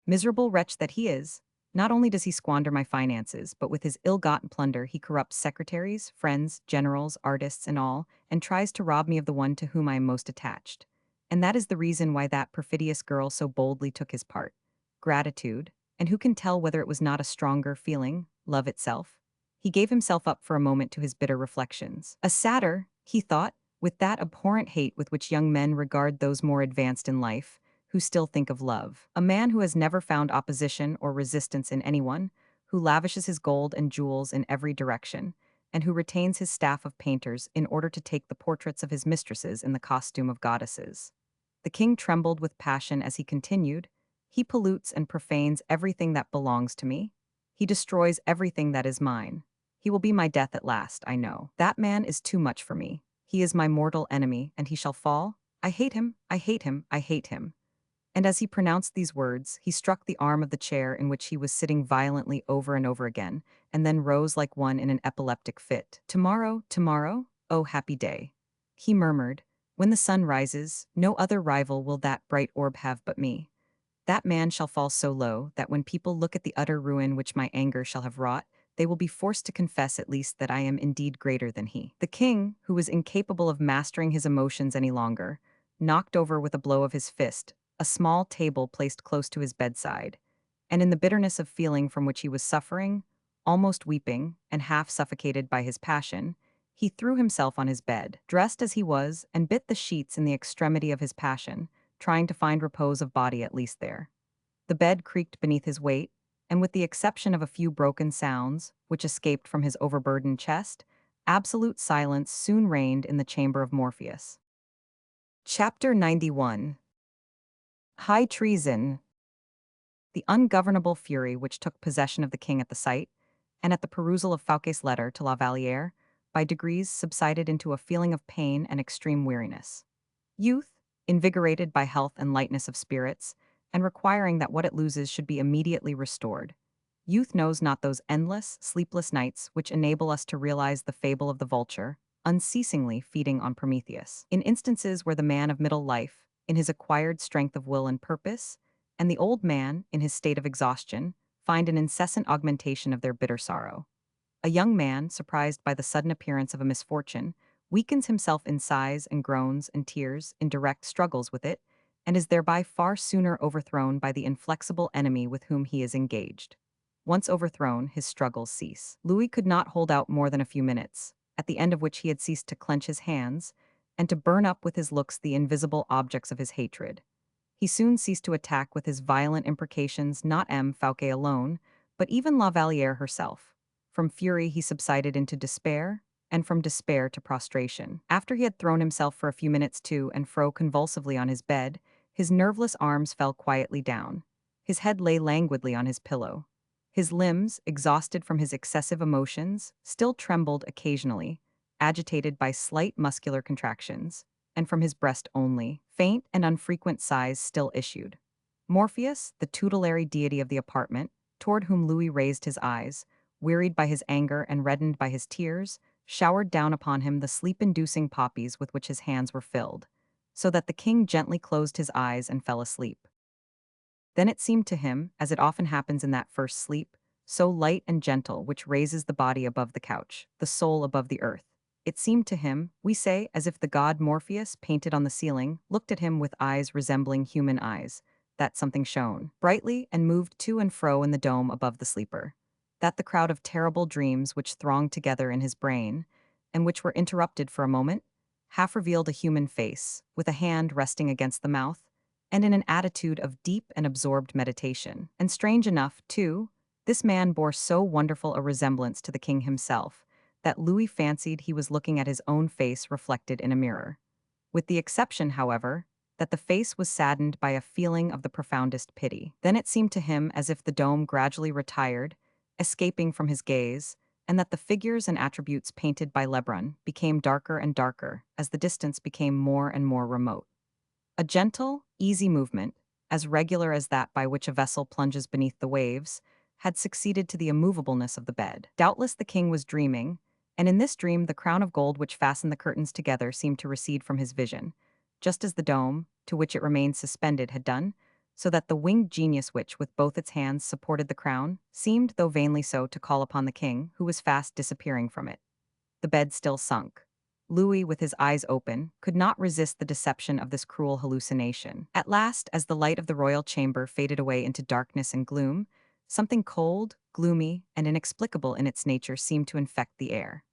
Miserable wretch that he is, not only does he squander my finances, but with his ill-gotten plunder he corrupts secretaries, friends, generals, artists, and all, and tries to rob me of the one to whom I am most attached. And that is the reason why that perfidious girl so boldly took his part. Gratitude, and who can tell whether it was not a stronger feeling, love itself? He gave himself up for a moment to his bitter reflections. A satyr, he thought, with that abhorrent hate with which young men regard those more advanced in life, who still think of love. A man who has never found opposition or resistance in anyone, who lavishes his gold and jewels in every direction, and who retains his staff of painters in order to take the portraits of his mistresses in the costume of goddesses. The king trembled with passion as he continued, "He pollutes and profanes everything that belongs to me. He destroys everything that is mine. He will be my death at last, I know. That man is too much for me. He is my mortal enemy, and he shall fall. I hate him, I hate him, I hate him." And as he pronounced these words, he struck the arm of the chair in which he was sitting violently over and over again, and then rose like one in an epileptic fit. "Tomorrow, tomorrow? Oh, happy day!" He murmured, "When the sun rises, no other rival will that bright orb have but me. That man shall fall so low that when people look at the utter ruin which my anger shall have wrought, they will be forced to confess at least that I am indeed greater than he." The king, who was incapable of mastering his emotions any longer, knocked over with a blow of his fist a small table placed close to his bedside, and in the bitterness of feeling from which he was suffering, almost weeping, and half suffocated by his passion, he threw himself on his bed, dressed as he was, and bit the sheets in the extremity of his passion, trying to find repose of body at least there. The bed creaked beneath his weight, and with the exception of a few broken sounds, which escaped from his overburdened chest, absolute silence soon reigned in the chamber of Morpheus. Chapter 91. High treason. The ungovernable fury which took possession of the king at the sight, and at the perusal of Fouquet's letter to La Vallière, by degrees subsided into a feeling of pain and extreme weariness. Youth, invigorated by health and lightness of spirits, and requiring that what it loses should be immediately restored. Youth knows not those endless, sleepless nights which enable us to realize the fable of the vulture, unceasingly feeding on Prometheus. In instances where the man of middle life, in his acquired strength of will and purpose, and the old man, in his state of exhaustion, find an incessant augmentation of their bitter sorrow. A young man, surprised by the sudden appearance of a misfortune, weakens himself in sighs and groans and tears in direct struggles with it, and is thereby far sooner overthrown by the inflexible enemy with whom he is engaged. Once overthrown, his struggles cease. Louis could not hold out more than a few minutes, at the end of which he had ceased to clench his hands, and to burn up with his looks the invisible objects of his hatred. He soon ceased to attack with his violent imprecations not M. Fouquet alone, but even La Vallière herself. From fury he subsided into despair, and from despair to prostration. After he had thrown himself for a few minutes to and fro convulsively on his bed, his nerveless arms fell quietly down. His head lay languidly on his pillow. His limbs, exhausted from his excessive emotions, still trembled occasionally, agitated by slight muscular contractions, and from his breast only, faint and unfrequent sighs still issued. Morpheus, the tutelary deity of the apartment, toward whom Louis raised his eyes, wearied by his anger and reddened by his tears, showered down upon him the sleep-inducing poppies with which his hands were filled, so that the king gently closed his eyes and fell asleep. Then it seemed to him, as it often happens in that first sleep, so light and gentle, which raises the body above the couch, the soul above the earth. It seemed to him, we say, as if the god Morpheus, painted on the ceiling, looked at him with eyes resembling human eyes, that something shone brightly and moved to and fro in the dome above the sleeper, that the crowd of terrible dreams which thronged together in his brain, and which were interrupted for a moment, half revealed a human face, with a hand resting against the mouth, and in an attitude of deep and absorbed meditation. And strange enough, too, this man bore so wonderful a resemblance to the king himself, that Louis fancied he was looking at his own face reflected in a mirror. With the exception, however, that the face was saddened by a feeling of the profoundest pity. Then it seemed to him as if the dome gradually retired, escaping from his gaze, and that the figures and attributes painted by Lebrun became darker and darker as the distance became more and more remote. A gentle, easy movement, as regular as that by which a vessel plunges beneath the waves, had succeeded to the immovableness of the bed. Doubtless the king was dreaming, and in this dream the crown of gold which fastened the curtains together seemed to recede from his vision, just as the dome, to which it remained suspended, had done, so that the winged genius which, with both its hands, supported the crown, seemed, though vainly so, to call upon the king, who was fast disappearing from it. The bed still sunk. Louis, with his eyes open, could not resist the deception of this cruel hallucination. At last, as the light of the royal chamber faded away into darkness and gloom, something cold, gloomy, and inexplicable in its nature seemed to infect the air.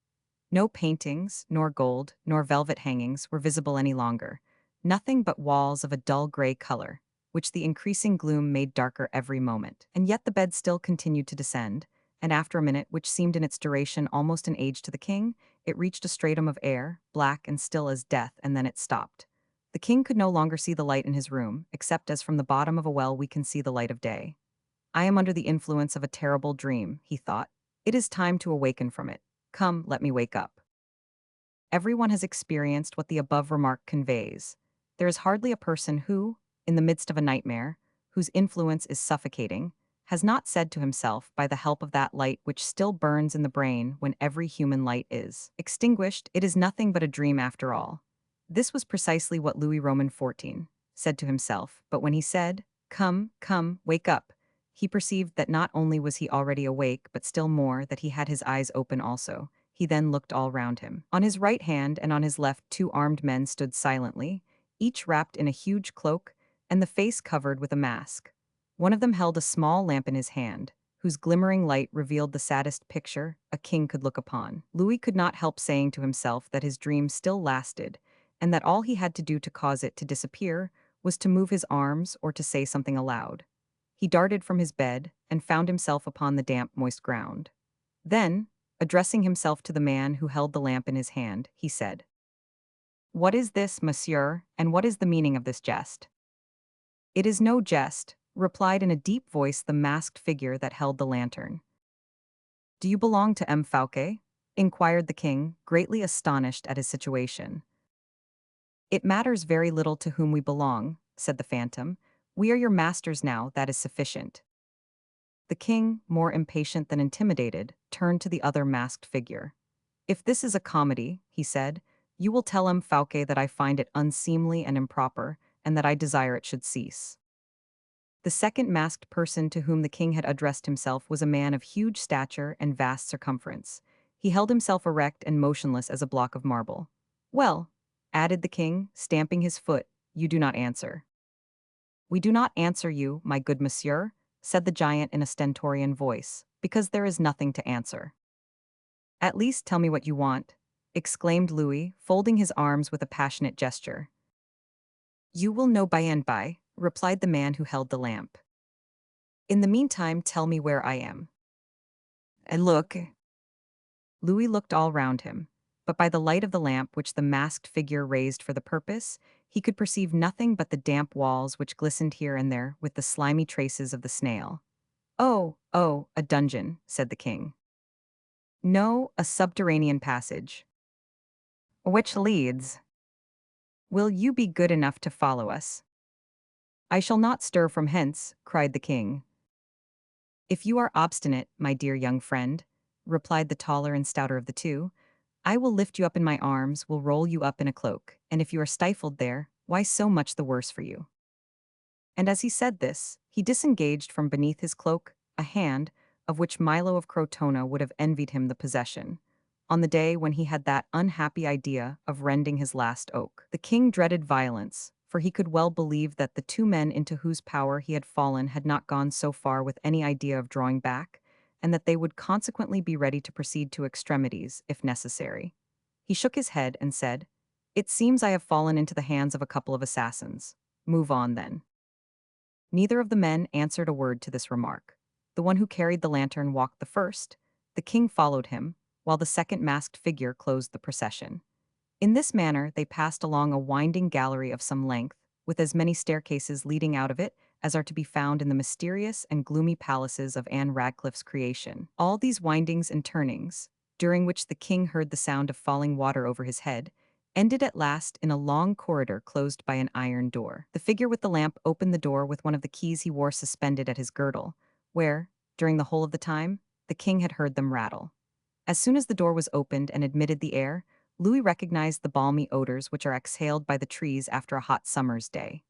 No paintings, nor gold, nor velvet hangings were visible any longer. Nothing but walls of a dull gray color, which the increasing gloom made darker every moment. And yet the bed still continued to descend, and after a minute, which seemed in its duration almost an age to the king, it reached a stratum of air, black and still as death, and then it stopped. The king could no longer see the light in his room, except as from the bottom of a well we can see the light of day. I am under the influence of a terrible dream, he thought. It is time to awaken from it. Come, let me wake up. Everyone has experienced what the above remark conveys. There is hardly a person who, in the midst of a nightmare, whose influence is suffocating, has not said to himself, by the help of that light which still burns in the brain when every human light is extinguished, it is nothing but a dream after all. This was precisely what Louis Roman XIV said to himself, but when he said, "Come, come, wake up," he perceived that not only was he already awake, but still more, that he had his eyes open also. He then looked all round him. On his right hand and on his left 2 armed men stood silently, each wrapped in a huge cloak, and the face covered with a mask. One of them held a small lamp in his hand, whose glimmering light revealed the saddest picture a king could look upon. Louis could not help saying to himself that his dream still lasted, and that all he had to do to cause it to disappear was to move his arms or to say something aloud. He darted from his bed and found himself upon the damp, moist ground. Then, addressing himself to the man who held the lamp in his hand, he said, "What is this, monsieur, and what is the meaning of this jest?" "It is no jest," replied in a deep voice the masked figure that held the lantern. "Do you belong to M. Fouquet?" inquired the king, greatly astonished at his situation. "It matters very little to whom we belong," said the phantom. "We are your masters now, that is sufficient." The king, more impatient than intimidated, turned to the other masked figure. "If this is a comedy," he said, "you will tell M. Fouquet that I find it unseemly and improper, and that I desire it should cease." The second masked person to whom the king had addressed himself was a man of huge stature and vast circumference. He held himself erect and motionless as a block of marble. "Well," added the king, stamping his foot, "you do not answer." "We do not answer you, my good monsieur," said the giant in a stentorian voice, "because there is nothing to answer." "At least tell me what you want," exclaimed Louis, folding his arms with a passionate gesture. "You will know by and by," replied the man who held the lamp. "In the meantime, tell me where I am." "And look." Louis looked all round him, but by the light of the lamp which the masked figure raised for the purpose, he could perceive nothing but the damp walls which glistened here and there with the slimy traces of the snail. "Oh, oh, a dungeon," said the king. "No, a subterranean passage." "Which leads?" "Will you be good enough to follow us?" "I shall not stir from hence," cried the king. "If you are obstinate, my dear young friend," replied the taller and stouter of the two, "I will lift you up in my arms, will roll you up in a cloak, and if you are stifled there, why so much the worse for you." And as he said this, he disengaged from beneath his cloak a hand, of which Milo of Crotona would have envied him the possession, on the day when he had that unhappy idea of rending his last oak. The king dreaded violence, for he could well believe that the 2 men into whose power he had fallen had not gone so far with any idea of drawing back, and that they would consequently be ready to proceed to extremities, if necessary. He shook his head and said, "It seems I have fallen into the hands of a couple of assassins. Move on, then." Neither of the men answered a word to this remark. The one who carried the lantern walked the first, the king followed him, while the second masked figure closed the procession. In this manner they passed along a winding gallery of some length, with as many staircases leading out of it as are to be found in the mysterious and gloomy palaces of Anne Radcliffe's creation. All these windings and turnings, during which the king heard the sound of falling water over his head, ended at last in a long corridor closed by an iron door. The figure with the lamp opened the door with one of the keys he wore suspended at his girdle, where, during the whole of the time, the king had heard them rattle. As soon as the door was opened and admitted the air, Louis recognized the balmy odors which are exhaled by the trees after a hot summer's day.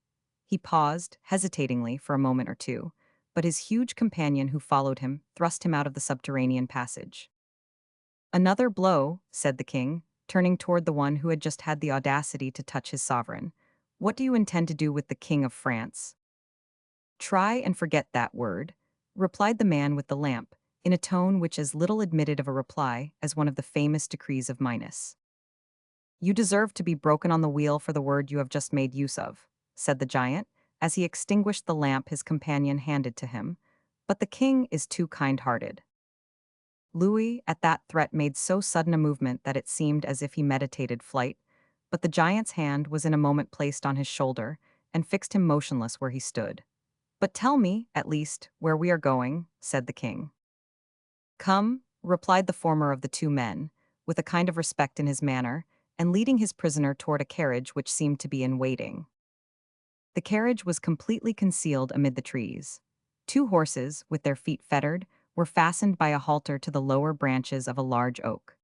He paused, hesitatingly, for a moment or two, but his huge companion who followed him thrust him out of the subterranean passage. Another blow, said the king, turning toward the one who had just had the audacity to touch his sovereign. What do you intend to do with the King of France? Try and forget that word, replied the man with the lamp, in a tone which as little admitted of a reply as one of the famous decrees of Minos. You deserve to be broken on the wheel for the word you have just made use of, said the giant, as he extinguished the lamp his companion handed to him, but the king is too kind-hearted. Louis, at that threat, made so sudden a movement that it seemed as if he meditated flight, but the giant's hand was in a moment placed on his shoulder and fixed him motionless where he stood. But tell me, at least, where we are going, said the king. Come, replied the former of the two men, with a kind of respect in his manner, and leading his prisoner toward a carriage which seemed to be in waiting. The carriage was completely concealed amid the trees. Two horses, with their feet fettered, were fastened by a halter to the lower branches of a large oak.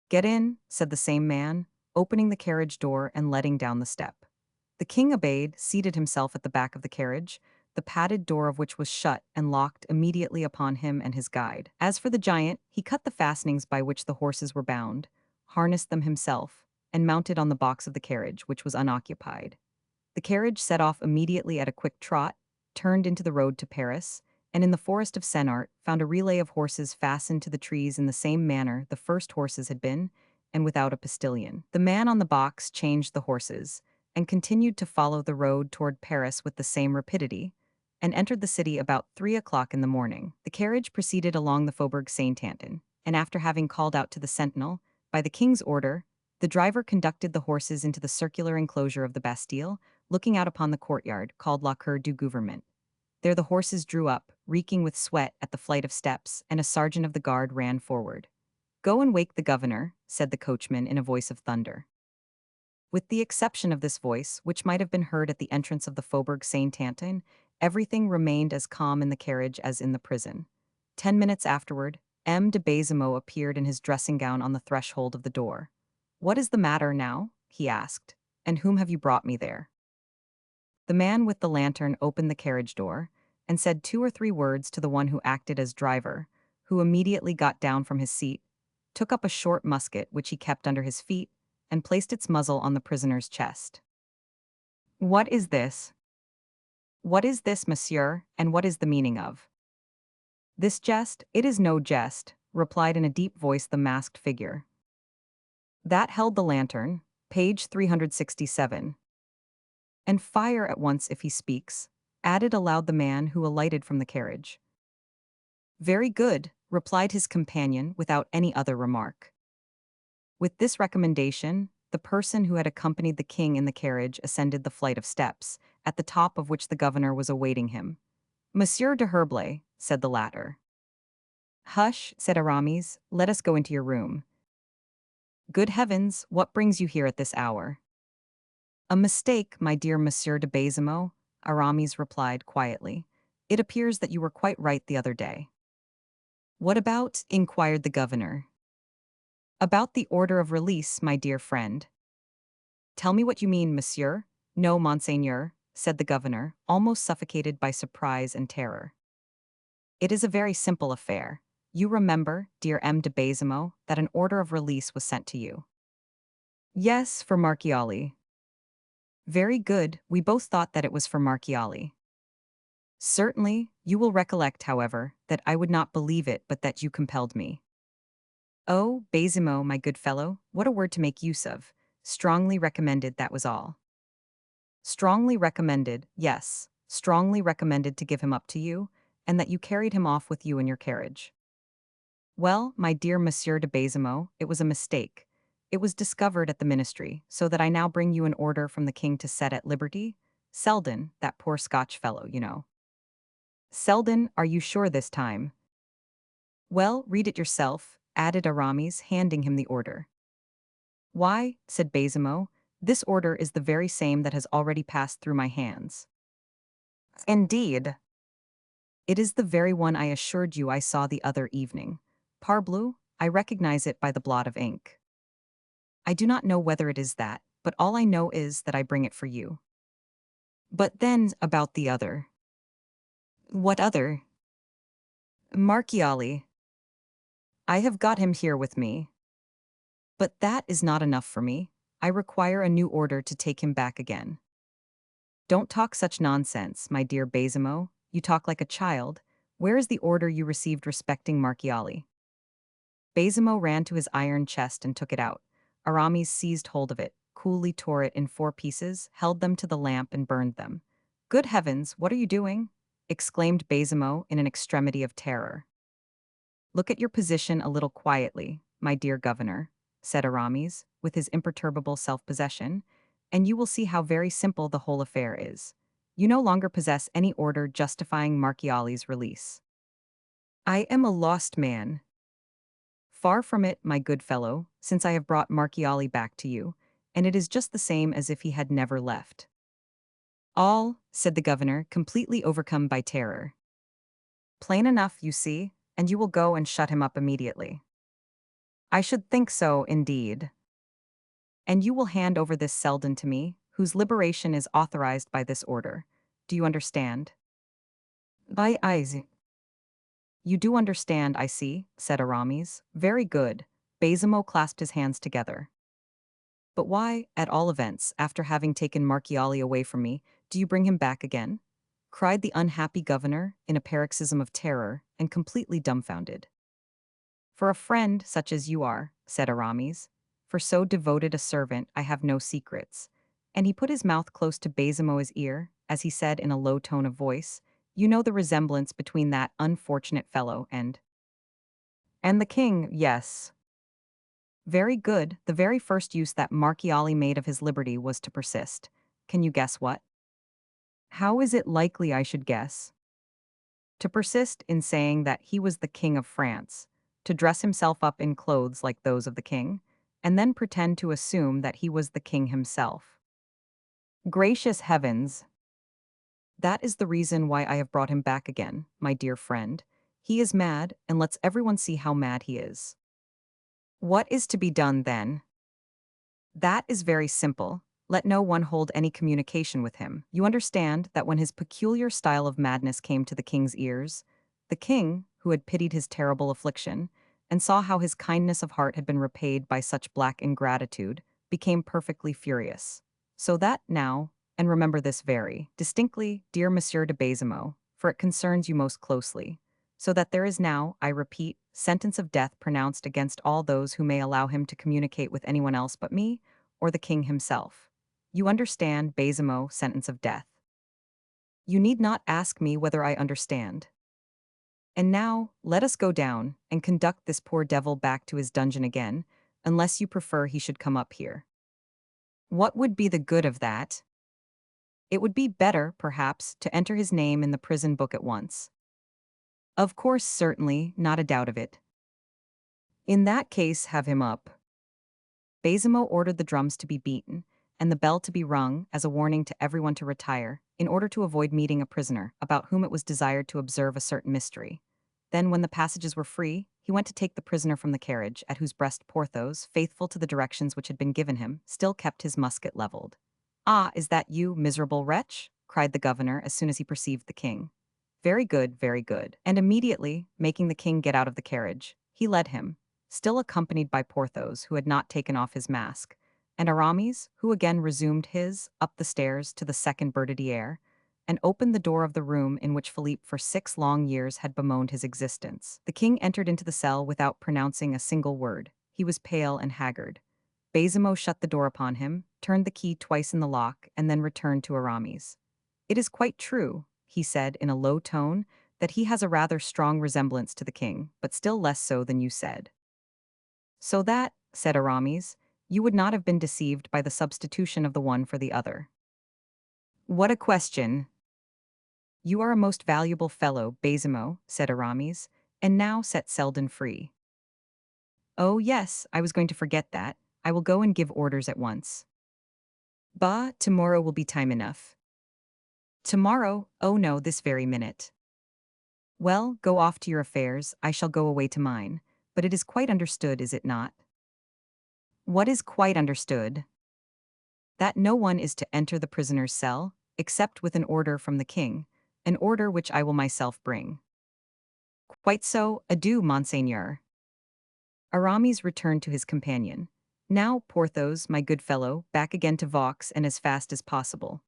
Get in, said the same man, opening the carriage door and letting down the step. The king obeyed, seated himself at the back of the carriage, the padded door of which was shut and locked immediately upon him and his guide. As for the giant, he cut the fastenings by which the horses were bound, harnessed them himself, and mounted on the box of the carriage, which was unoccupied. The carriage set off immediately at a quick trot, turned into the road to Paris, and in the forest of Senart found a relay of horses fastened to the trees in the same manner the first horses had been, and without a postilion. The man on the box changed the horses, and continued to follow the road toward Paris with the same rapidity, and entered the city about 3 o'clock in the morning. The carriage proceeded along the Faubourg Saint-Antoine, and after having called out to the sentinel, by the king's order, the driver conducted the horses into the circular enclosure of the Bastille, looking out upon the courtyard, called La Cour du Gouvernement. There the horses drew up, reeking with sweat at the flight of steps, and a sergeant of the guard ran forward. Go and wake the governor, said the coachman in a voice of thunder. With the exception of this voice, which might have been heard at the entrance of the Faubourg Saint-Antoine, everything remained as calm in the carriage as in the prison. 10 minutes afterward, M. de Baisemeaux appeared in his dressing gown on the threshold of the door. What is the matter now? He asked. And whom have you brought me there? The man with the lantern opened the carriage door and said 2 or 3 words to the one who acted as driver, who immediately got down from his seat, took up a short musket which he kept under his feet, and placed its muzzle on the prisoner's chest. What is this? What is this, monsieur, and what is the meaning of? This jest? It is no jest, replied in a deep voice the masked figure. That held the lantern, page 367. And fire at once if he speaks, added aloud the man who alighted from the carriage. Very good, replied his companion without any other remark. With this recommendation, the person who had accompanied the king in the carriage ascended the flight of steps, at the top of which the governor was awaiting him. Monsieur de Herblay, said the latter. Hush, said Aramis, let us go into your room. Good heavens, what brings you here at this hour? A mistake, my dear Monsieur de Baisemeaux, Aramis replied quietly. It appears that you were quite right the other day. What about? Inquired the governor. About the order of release, my dear friend. Tell me what you mean, monsieur. No, monseigneur, said the governor, almost suffocated by surprise and terror. It is a very simple affair. You remember, dear M. de Baisemeaux, that an order of release was sent to you. Yes, for Marchiali. Very good, we both thought that it was for Marchiali. Certainly, you will recollect, however, that I would not believe it but that you compelled me. Oh, Baisemeaux, my good fellow, what a word to make use of. Strongly recommended, that was all. Strongly recommended, yes, strongly recommended to give him up to you, and that you carried him off with you in your carriage. Well, my dear Monsieur de Baisemeaux, it was a mistake. It was discovered at the ministry, so that I now bring you an order from the king to set at liberty Selden, that poor Scotch fellow, you know. Selden, are you sure this time? Well, read it yourself, added Aramis, handing him the order. Why, said Baisemeaux, this order is the very same that has already passed through my hands. Indeed. It is the very one I assured you I saw the other evening. Parbleu, I recognize it by the blot of ink. I do not know whether it is that, but all I know is that I bring it for you. But then, about the other. What other? Marchiali. I have got him here with me. But that is not enough for me. I require a new order to take him back again. Don't talk such nonsense, my dear Baisemeaux. You talk like a child. Where is the order you received respecting Marchiali? Baisemeaux ran to his iron chest and took it out. Aramis seized hold of it, coolly tore it in 4 pieces, held them to the lamp and burned them. Good heavens, what are you doing? Exclaimed Baisemeaux in an extremity of terror. Look at your position a little quietly, my dear governor, said Aramis, with his imperturbable self-possession, and you will see how very simple the whole affair is. You no longer possess any order justifying Marchiali's release. I am a lost man. Far from it, my good fellow, since I have brought Marchiali back to you, and it is just the same as if he had never left. All, said the governor, completely overcome by terror. Plain enough, you see, and you will go and shut him up immediately. I should think so, indeed. And you will hand over this Selden to me, whose liberation is authorized by this order. Do you understand? By eyes. You do understand, I see, said Aramis. Very good. Baisemeaux clasped his hands together. But why, at all events, after having taken Marchiali away from me, do you bring him back again? Cried the unhappy governor, in a paroxysm of terror, and completely dumbfounded. For a friend such as you are, said Aramis, for so devoted a servant I have no secrets. And he put his mouth close to Baisemeaux's ear, as he said in a low tone of voice, you know the resemblance between that unfortunate fellow and the king, yes. Very good, the very first use that Marchiali made of his liberty was to persist. Can you guess what? How is it likely I should guess? To persist in saying that he was the king of France, to dress himself up in clothes like those of the king, and then pretend to assume that he was the king himself. Gracious heavens! That is the reason why I have brought him back again, my dear friend. He is mad, and lets everyone see how mad he is. What is to be done then? That is very simple. Let no one hold any communication with him. You understand that when his peculiar style of madness came to the king's ears, the king, who had pitied his terrible affliction, and saw how his kindness of heart had been repaid by such black ingratitude, became perfectly furious. So that now, and remember this very distinctly, dear Monsieur de Baisemeaux, for it concerns you most closely, so that there is now, I repeat, sentence of death pronounced against all those who may allow him to communicate with anyone else but me, or the king himself. You understand, Baisemeaux, sentence of death. You need not ask me whether I understand. And now, let us go down, and conduct this poor devil back to his dungeon again, unless you prefer he should come up here. What would be the good of that? It would be better, perhaps, to enter his name in the prison book at once. Of course, certainly, not a doubt of it. In that case, have him up. Baisemeaux ordered the drums to be beaten, and the bell to be rung as a warning to everyone to retire, in order to avoid meeting a prisoner, about whom it was desired to observe a certain mystery. Then, when the passages were free, he went to take the prisoner from the carriage, at whose breast Porthos, faithful to the directions which had been given him, still kept his musket leveled. Ah, is that you, miserable wretch? Cried the governor as soon as he perceived the king. Very good, very good. And immediately, making the king get out of the carriage, he led him, still accompanied by Porthos, who had not taken off his mask, and Aramis, who again resumed his, up the stairs to the second Bertaudiere, and opened the door of the room in which Philippe for 6 long years had bemoaned his existence. The king entered into the cell without pronouncing a single word. He was pale and haggard. Baisemeaux shut the door upon him, turned the key twice in the lock, and then returned to Aramis. It is quite true, he said in a low tone, that he has a rather strong resemblance to the king, but still less so than you said. So that, said Aramis, you would not have been deceived by the substitution of the one for the other. What a question! You are a most valuable fellow, Baisemeaux, said Aramis, and now set Selden free. Oh yes, I was going to forget that. I will go and give orders at once. Bah, tomorrow will be time enough. Tomorrow? Oh no, this very minute. Well, go off to your affairs, I shall go away to mine. But it is quite understood, is it not? What is quite understood? That no one is to enter the prisoner's cell, except with an order from the king, an order which I will myself bring. Quite so, adieu, monseigneur. Aramis returned to his companion. Now, Porthos, my good fellow, back again to Vaux and as fast as possible.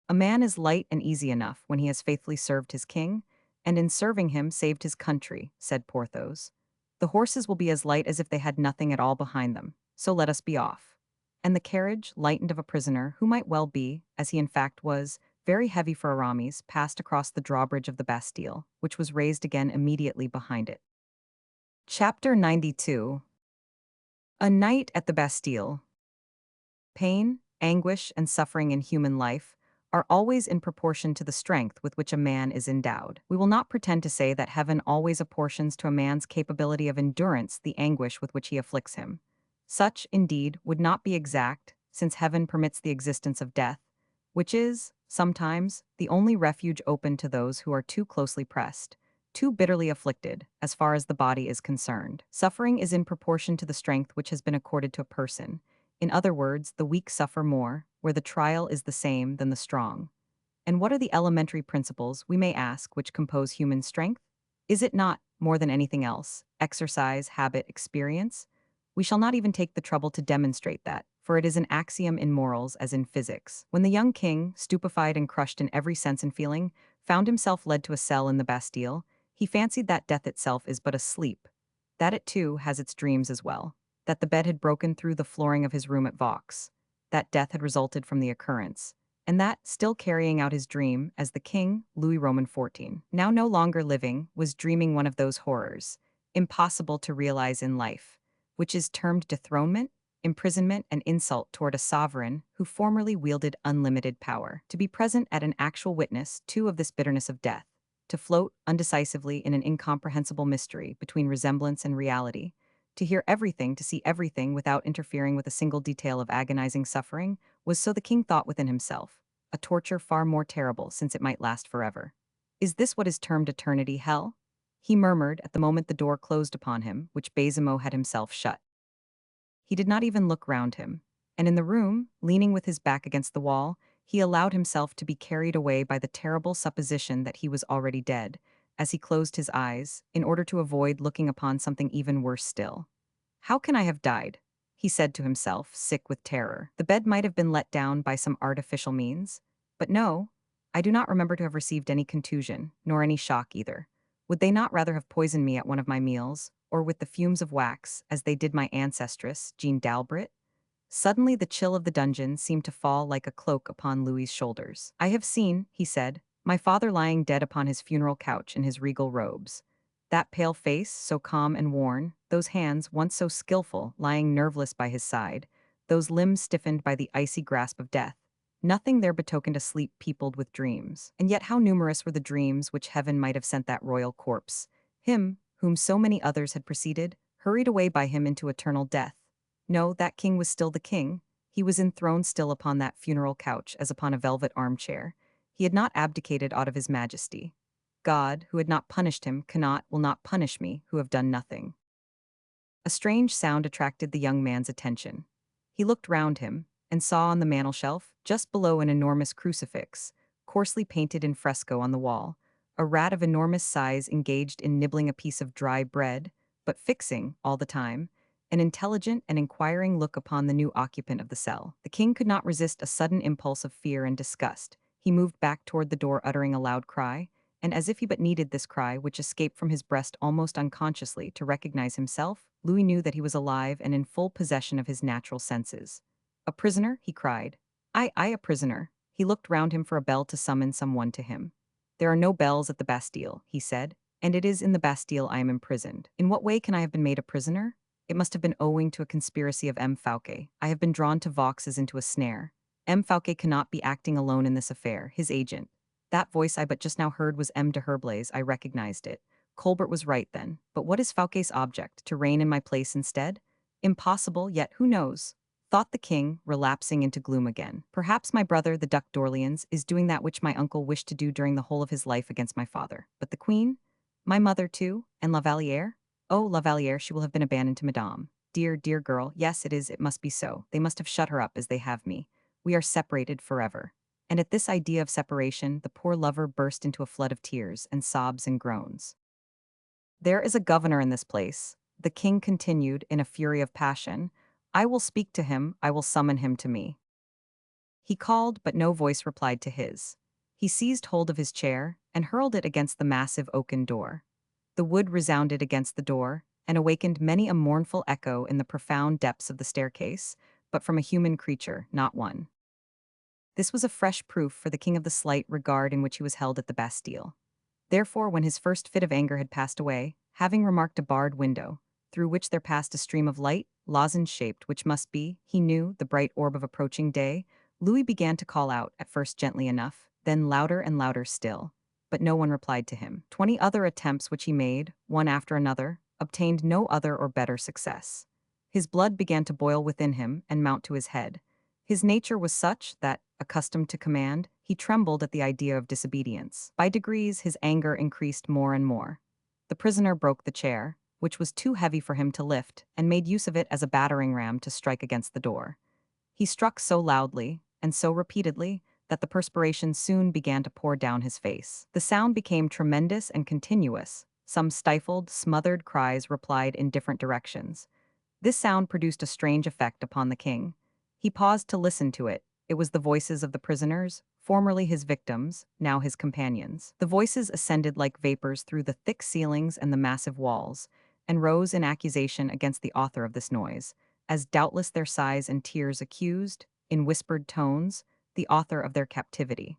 A man is light and easy enough when he has faithfully served his king, and in serving him saved his country, said Porthos. The horses will be as light as if they had nothing at all behind them, so let us be off. And the carriage, lightened of a prisoner who might well be, as he in fact was, very heavy for Aramis, passed across the drawbridge of the Bastille, which was raised again immediately behind it. Chapter 92. A Night at the Bastille. Pain, anguish, and suffering in human life are always in proportion to the strength with which a man is endowed. We will not pretend to say that heaven always apportions to a man's capability of endurance the anguish with which he afflicts him. Such, indeed, would not be exact, since heaven permits the existence of death, which is, sometimes, the only refuge open to those who are too closely pressed, too bitterly afflicted, as far as the body is concerned. Suffering is in proportion to the strength which has been accorded to a person. In other words, the weak suffer more, where the trial is the same than the strong. And what are the elementary principles, we may ask, which compose human strength? Is it not, more than anything else, exercise, habit, experience? We shall not even take the trouble to demonstrate that, for it is an axiom in morals as in physics. When the young king, stupefied and crushed in every sense and feeling, found himself led to a cell in the Bastille, he fancied that death itself is but a sleep, that it too has its dreams as well, that the bed had broken through the flooring of his room at Vaux, that death had resulted from the occurrence, and that, still carrying out his dream, as the king, Louis Roman XIV, now no longer living, was dreaming one of those horrors, impossible to realize in life, which is termed dethronement, imprisonment, and insult toward a sovereign who formerly wielded unlimited power. To be present at an actual witness, too, of this bitterness of death, to float undecisively in an incomprehensible mystery between resemblance and reality, to hear everything, to see everything without interfering with a single detail of agonizing suffering, was, so the king thought within himself, a torture far more terrible since it might last forever. Is this what is termed eternity hell? He murmured at the moment the door closed upon him, which Baisemeaux had himself shut. He did not even look round him, and in the room, leaning with his back against the wall, he allowed himself to be carried away by the terrible supposition that he was already dead, as he closed his eyes, in order to avoid looking upon something even worse still. How can I have died? He said to himself, sick with terror. The bed might have been let down by some artificial means. But no, I do not remember to have received any contusion, nor any shock either. Would they not rather have poisoned me at one of my meals, or with the fumes of wax, as they did my ancestress, Jean d'Albret? Suddenly the chill of the dungeon seemed to fall like a cloak upon Louis's shoulders. I have seen, he said, my father lying dead upon his funeral couch in his regal robes. That pale face, so calm and worn, those hands, once so skillful, lying nerveless by his side, those limbs stiffened by the icy grasp of death. Nothing there betokened a sleep peopled with dreams. And yet how numerous were the dreams which heaven might have sent that royal corpse, him, whom so many others had preceded, hurried away by him into eternal death. No, that king was still the king. He was enthroned still upon that funeral couch as upon a velvet armchair. He had not abdicated aught of his majesty. God, who had not punished him, will not punish me, who have done nothing. A strange sound attracted the young man's attention. He looked round him, and saw on the mantel-shelf, just below an enormous crucifix, coarsely painted in fresco on the wall, a rat of enormous size engaged in nibbling a piece of dry bread, but fixing, all the time, an intelligent and inquiring look upon the new occupant of the cell. The king could not resist a sudden impulse of fear and disgust. He moved back toward the door uttering a loud cry, and as if he but needed this cry, which escaped from his breast almost unconsciously, to recognize himself, Louis knew that he was alive and in full possession of his natural senses. A prisoner? He cried. I, a prisoner. He looked round him for a bell to summon someone to him. There are no bells at the Bastille, he said, and it is in the Bastille I am imprisoned. In what way can I have been made a prisoner? It must have been owing to a conspiracy of M. Fouquet. I have been drawn to Vaux as into a snare. M. Fouquet cannot be acting alone in this affair, his agent. That voice I but just now heard was M. de Herblay's. I recognized it. Colbert was right then. But what is Fouquet's object? To reign in my place instead? Impossible, yet who knows? Thought the king, relapsing into gloom again. Perhaps my brother, the Duc d'Orleans, is doing that which my uncle wished to do during the whole of his life against my father. But the queen? My mother, too? And La Vallière? Oh, La Vallière, she will have been abandoned to Madame. Dear, dear girl, yes, it must be so. They must have shut her up as they have me. We are separated forever. And at this idea of separation, the poor lover burst into a flood of tears and sobs and groans. There is a governor in this place, the king continued in a fury of passion. I will speak to him, I will summon him to me. He called, but no voice replied to his. He seized hold of his chair and hurled it against the massive oaken door. The wood resounded against the door and awakened many a mournful echo in the profound depths of the staircase, but from a human creature, not one. This was a fresh proof for the king of the slight regard in which he was held at the Bastille. Therefore, when his first fit of anger had passed away, having remarked a barred window, through which there passed a stream of light, lozenge-shaped, which must be, he knew, the bright orb of approaching day, Louis began to call out, at first gently enough, then louder and louder still. But no one replied to him. 20 other attempts which he made, one after another, obtained no other or better success. His blood began to boil within him and mount to his head. His nature was such that, accustomed to command, he trembled at the idea of disobedience. By degrees, his anger increased more and more. The prisoner broke the chair, which was too heavy for him to lift, and made use of it as a battering ram to strike against the door. He struck so loudly, and so repeatedly, that the perspiration soon began to pour down his face. The sound became tremendous and continuous. Some stifled, smothered cries replied in different directions. This sound produced a strange effect upon the king. He paused to listen to it. It was the voices of the prisoners, formerly his victims, now his companions. The voices ascended like vapors through the thick ceilings and the massive walls, and rose in accusation against the author of this noise, as doubtless their sighs and tears accused, in whispered tones, the author of their captivity.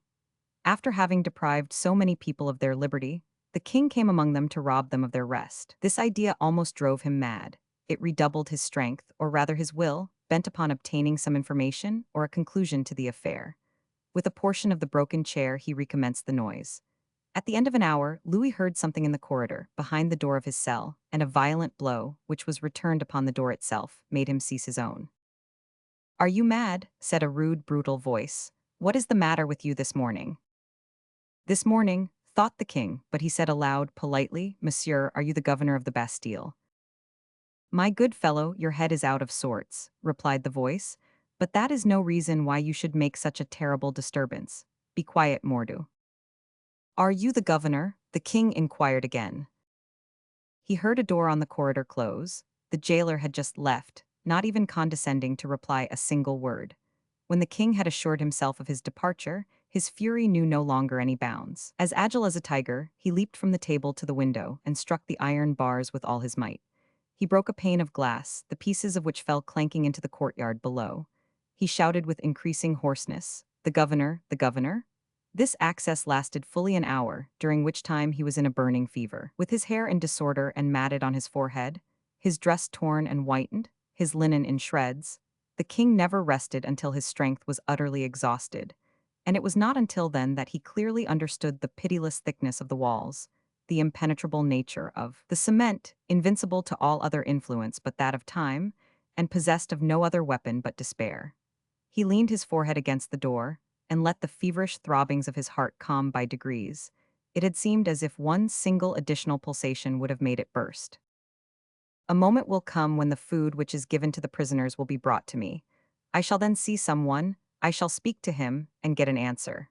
After having deprived so many people of their liberty, the king came among them to rob them of their rest. This idea almost drove him mad. It redoubled his strength, or rather his will, bent upon obtaining some information or a conclusion to the affair. With a portion of the broken chair, he recommenced the noise. At the end of an hour, Louis heard something in the corridor, behind the door of his cell, and a violent blow, which was returned upon the door itself, made him cease his own. "Are you mad?" said a rude, brutal voice. "What is the matter with you this morning?" "This morning," thought the king, but he said aloud, politely, "Monsieur, are you the governor of the Bastille?" "My good fellow, your head is out of sorts," replied the voice, "but that is no reason why you should make such a terrible disturbance. Be quiet, Mordu." "Are you the governor?" the king inquired again. He heard a door on the corridor close. The jailer had just left, not even condescending to reply a single word. When the king had assured himself of his departure, his fury knew no longer any bounds. As agile as a tiger, he leaped from the table to the window and struck the iron bars with all his might. He broke a pane of glass, the pieces of which fell clanking into the courtyard below. He shouted with increasing hoarseness, "The governor, the governor?" This access lasted fully an hour, during which time he was in a burning fever. With his hair in disorder and matted on his forehead, his dress torn and whitened, his linen in shreds, the king never rested until his strength was utterly exhausted, and it was not until then that he clearly understood the pitiless thickness of the walls, the impenetrable nature of the cement, invincible to all other influence but that of time, and possessed of no other weapon but despair. He leaned his forehead against the door, and let the feverish throbbings of his heart calm by degrees. It had seemed as if one single additional pulsation would have made it burst. "A moment will come when the food which is given to the prisoners will be brought to me. I shall then see someone, I shall speak to him, and get an answer."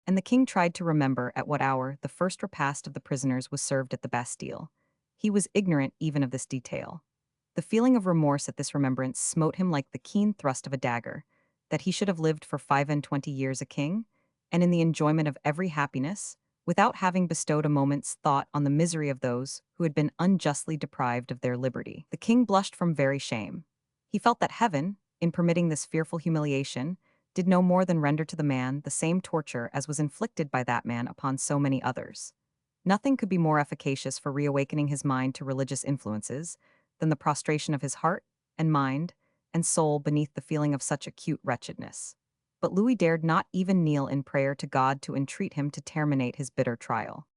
And the king tried to remember at what hour the first repast of the prisoners was served at the Bastille. He was ignorant even of this detail. The feeling of remorse at this remembrance smote him like the keen thrust of a dagger, that he should have lived for 25 years a king, and in the enjoyment of every happiness, without having bestowed a moment's thought on the misery of those who had been unjustly deprived of their liberty. The king blushed from very shame. He felt that heaven, in permitting this fearful humiliation, did no more than render to the man the same torture as was inflicted by that man upon so many others. Nothing could be more efficacious for reawakening his mind to religious influences than the prostration of his heart and mind and soul beneath the feeling of such acute wretchedness. But Louis dared not even kneel in prayer to God to entreat him to terminate his bitter trial.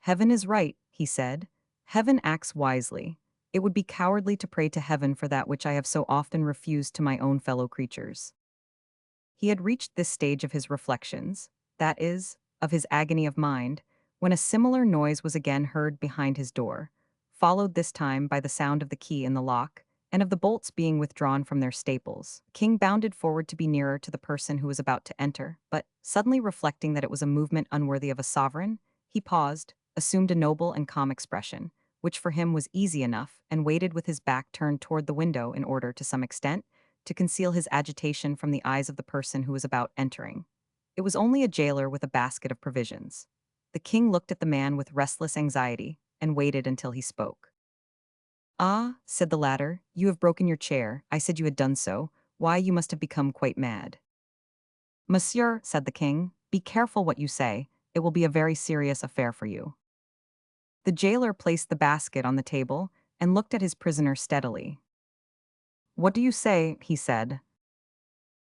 "Heaven is right," he said. "Heaven acts wisely. It would be cowardly to pray to heaven for that which I have so often refused to my own fellow creatures. He had reached this stage of his reflections, that is, of his agony of mind, when a similar noise was again heard behind his door, followed this time by the sound of the key in the lock, and of the bolts being withdrawn from their staples. The king bounded forward to be nearer to the person who was about to enter, but, suddenly reflecting that it was a movement unworthy of a sovereign, he paused, assumed a noble and calm expression, which for him was easy enough, and waited with his back turned toward the window in order, to some extent, to conceal his agitation from the eyes of the person who was about entering. It was only a jailer with a basket of provisions. The king looked at the man with restless anxiety, and waited until he spoke. "Ah," said the latter, "you have broken your chair. I said you had done so. Why, you must have become quite mad." "Monsieur," said the king, "be careful what you say. It will be a very serious affair for you." The jailer placed the basket on the table, and looked at his prisoner steadily. "What do you say?" he said.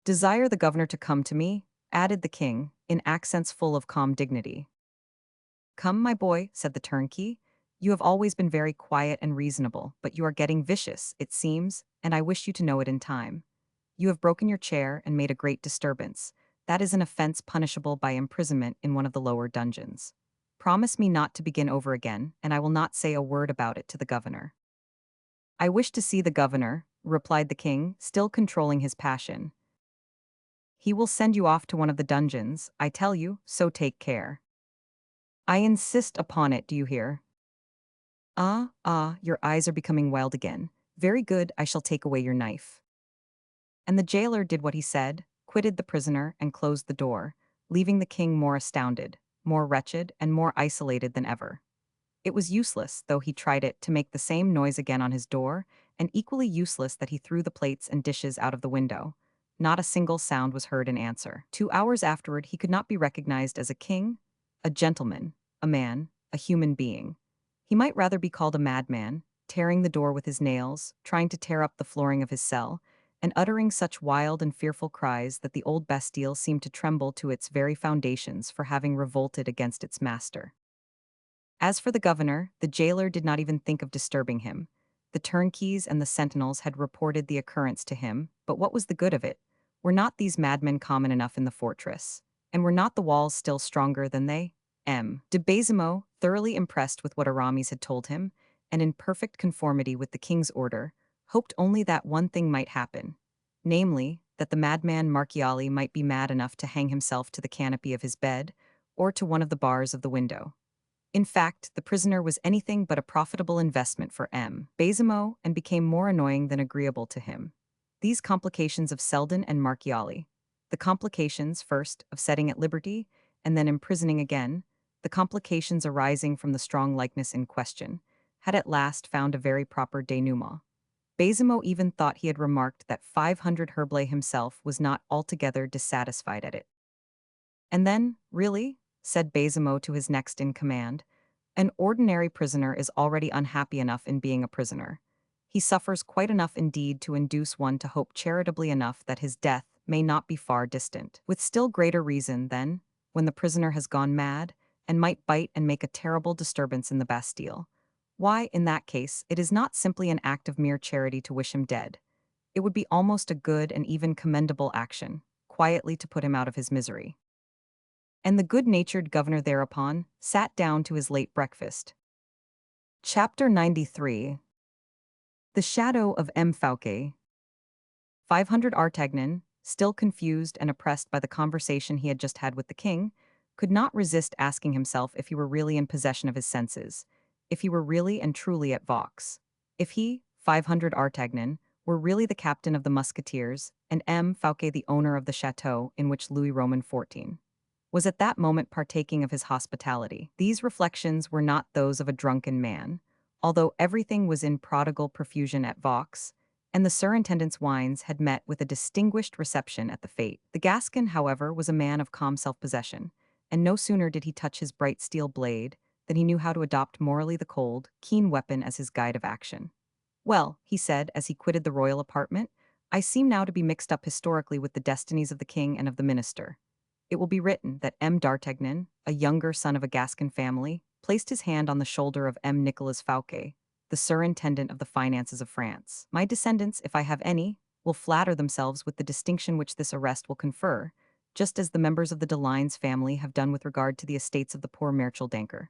"Desire the governor to come to me," added the king, in accents full of calm dignity. "Come, my boy," said the turnkey. "You have always been very quiet and reasonable, but you are getting vicious, it seems, and I wish you to know it in time. You have broken your chair and made a great disturbance. That is an offense punishable by imprisonment in one of the lower dungeons. Promise me not to begin over again, and I will not say a word about it to the governor." "I wish to see the governor," replied the king, still controlling his passion. "He will send you off to one of the dungeons, I tell you, so take care." "I insist upon it, do you hear?" "Ah, ah, your eyes are becoming wild again. Very good, I shall take away your knife." And the jailer did what he said, quitted the prisoner, and closed the door, leaving the king more astounded, more wretched, and more isolated than ever. It was useless, though he tried it, to make the same noise again on his door, and equally useless that he threw the plates and dishes out of the window. Not a single sound was heard in answer. 2 hours afterward he could not be recognized as a king, a gentleman, a man, a human being. He might rather be called a madman, tearing the door with his nails, trying to tear up the flooring of his cell, and uttering such wild and fearful cries that the old Bastille seemed to tremble to its very foundations for having revolted against its master. As for the governor, the jailer did not even think of disturbing him. The turnkeys and the sentinels had reported the occurrence to him, but what was the good of it? Were not these madmen common enough in the fortress? And were not the walls still stronger than they? De Baisemeaux, thoroughly impressed with what Aramis had told him, and in perfect conformity with the king's order, hoped only that one thing might happen, namely, that the madman Marchiali might be mad enough to hang himself to the canopy of his bed, or to one of the bars of the window. In fact, the prisoner was anything but a profitable investment for Baisemeaux, and became more annoying than agreeable to him. These complications of Selden and Marchiali, the complications, first, of setting at liberty, and then imprisoning again, the complications arising from the strong likeness in question, had at last found a very proper denouement. Baisemeaux even thought he had remarked that 500 Herblay himself was not altogether dissatisfied at it. "And then, really," said Baisemeaux to his next in command, "an ordinary prisoner is already unhappy enough in being a prisoner. He suffers quite enough indeed to induce one to hope charitably enough that his death may not be far distant. With still greater reason, then, when the prisoner has gone mad, and might bite and make a terrible disturbance in the Bastille. Why, in that case, it is not simply an act of mere charity to wish him dead. It would be almost a good and even commendable action, quietly to put him out of his misery." And the good-natured governor thereupon sat down to his late breakfast. Chapter 93. The Shadow of M. Fouquet. 500 Artagnan, still confused and oppressed by the conversation he had just had with the king, could not resist asking himself if he were really in possession of his senses, if he were really and truly at Vaux, if he, 500 Artagnan, were really the captain of the musketeers, and M. Fouquet the owner of the chateau in which Louis Roman XIV was at that moment partaking of his hospitality. These reflections were not those of a drunken man, although everything was in prodigal profusion at Vaux, and the surintendant's wines had met with a distinguished reception at the fete. The Gascon, however, was a man of calm self-possession, and no sooner did he touch his bright steel blade than he knew how to adopt morally the cold, keen weapon as his guide of action. "Well," he said as he quitted the royal apartment, "I seem now to be mixed up historically with the destinies of the king and of the minister. It will be written that M. d'Artagnan, a younger son of a Gascon family, placed his hand on the shoulder of M. Nicolas Fouquet, the surintendant of the finances of France. My descendants, if I have any, will flatter themselves with the distinction which this arrest will confer, just as the members of the de Lines family have done with regard to the estates of the poor Marechal Danker.